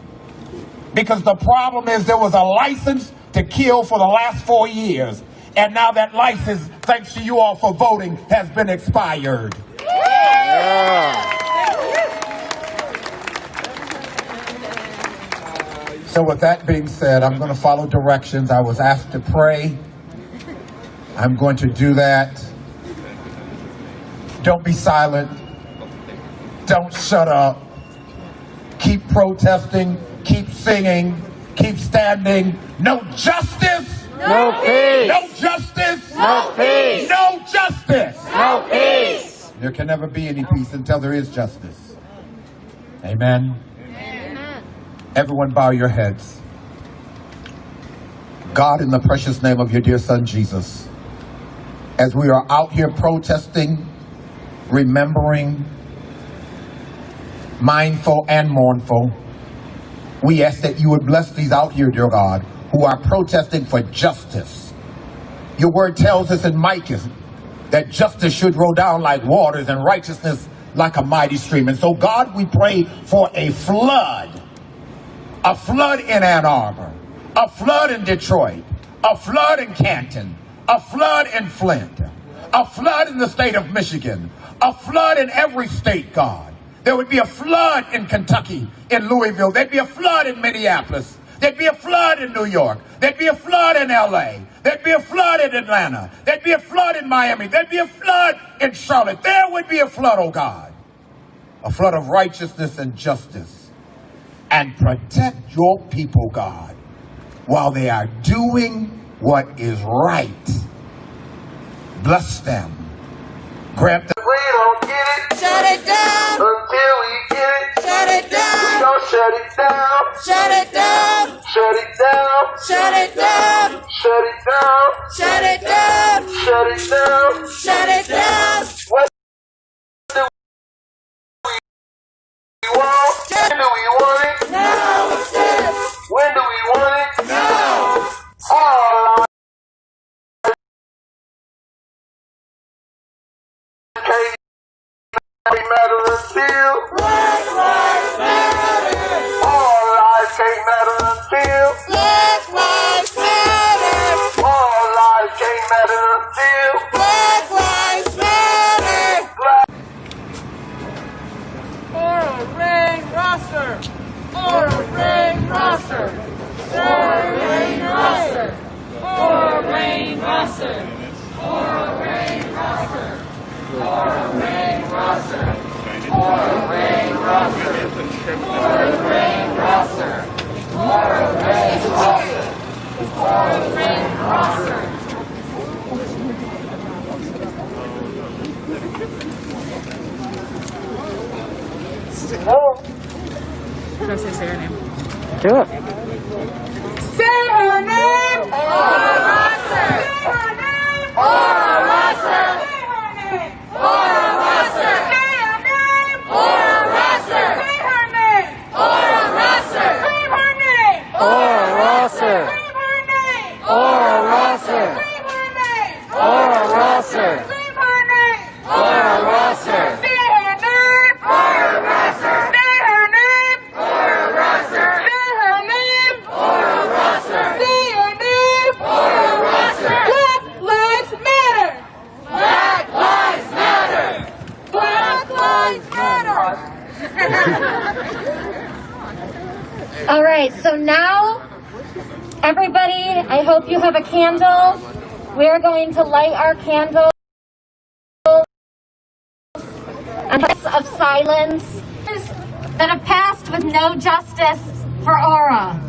Because the problem is there was a license to kill for the last 4 years. And now that license, thanks to you all for voting, has been expired. So with that being said, I'm going to follow directions. I was asked to pray. I'm going to do that. Don't be silent. Don't shut up. Keep protesting. Keep singing. Keep standing. No justice. No peace. No justice. No peace. No justice. No peace. There can never be any peace until there is justice. Amen. Everyone bow your heads. God, in the precious name of your dear son, Jesus, as we are out here protesting, remembering, mindful and mournful, we ask that you would bless these out here, dear God, who are protesting for justice. Your word tells us in Micah that justice should roll down like waters and righteousness like a mighty stream. And so, God, we pray for a flood in Ann Arbor, a flood in Detroit, a flood in Canton, a flood in Flint, a flood in the state of Michigan, a flood in every state, God. There would be a flood in Kentucky, in Louisville. There'd be a flood in Minneapolis. There'd be a flood in New York. There'd be a flood in LA. There'd be a flood in Atlanta. There'd be a flood in Miami. There'd be a flood in Charlotte. There would be a flood, oh God. A flood of righteousness and justice. And protect your people, God, while they are doing what is right. Bless them. Grant them. We don't get it. Shut it down. Until we get it. Shut it down. We gon' shut it down. Shut it down. Shut it down. Shut it down. Shut it down. Shut it down. Shut it down. Shut it down. What do we want? When do we want it? Now. When do we want it? Now. All our Can't matter until Black Lives Matter. All lives can't matter until Black Lives Matter. All lives can't matter until Black Lives Matter. Ora Rain Rosser. Ora Rain Rosser. Ora Rain Rosser. Ora Rain Rosser. Ora Rain Rosser. Ora Rain Rosser. Ora Rain Rosser. Ora Rain Rosser. Ora Rain Rosser. Ora Rain Rosser. Can I say her name? Do it. Say her name. Ora Rosser. Say her name. Ora Rosser. Say her name. Ora Rosser. Say her name. Ora Rosser. Say her name. Ora Rosser. Say her name. Ora Rosser. Say her name. Ora Rosser. Say her name. Ora Rosser. Say her name. Ora Rosser. Say her name. Ora Rosser. Say her name. Ora Rosser. Say her name. Ora Rosser. Say her name. Ora Rosser. Black Lives Matter. Black Lives Matter. Black Lives Matter. All right, so now, everybody, I hope you have a candle. We're going to light our candles of silence that have passed with no justice for Ora.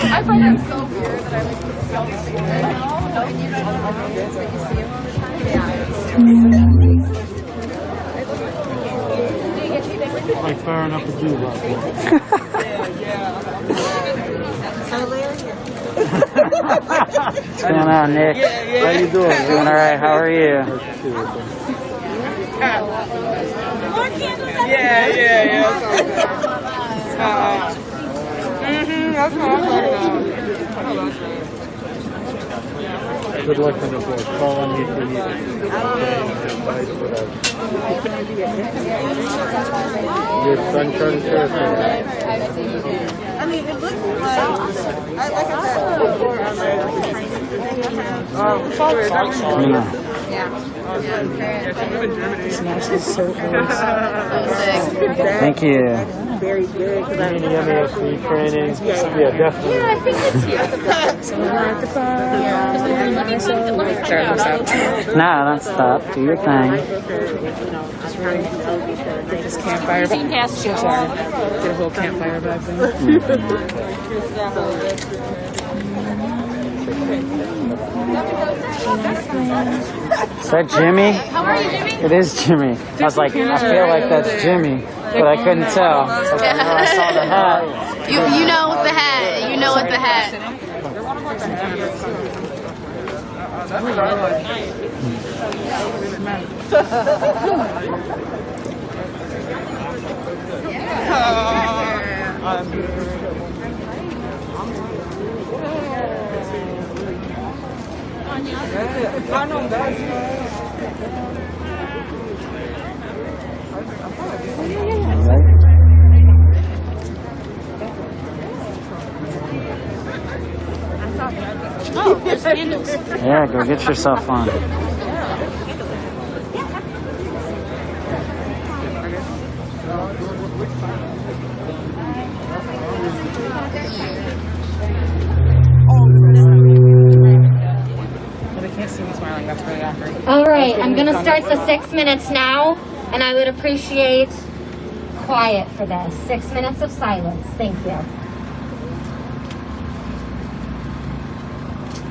I find it so weird that I like to see all these people now. And you don't know how it is, but you see them all the time. Yeah. Like firing up a jukebox. What's going on, Nick? How you doing? Doing all right. How are you? Yeah. That's what I'm talking about. Good luck in the book. Call on me if you need advice, whatever. Your son turned territory. I mean, it looks like I like Thank you. Very good. Any MASC training? Yeah, definitely. Yeah, I think it's here at the back. So we're at the car. No, don't stop. Do your thing. Get this campfire. Get a whole campfire back there. Is that Jimmy? How are you, Jimmy? It is Jimmy. I was like, I feel like that's Jimmy, but I couldn't tell. So I was like, oh, I saw the hat. You know with the hat. You know with the hat. Oh, there's candles. Yeah, go get yourself one. All right, I'm going to start the 6 minutes now, and I would appreciate quiet for this. 6 minutes of silence. Thank you.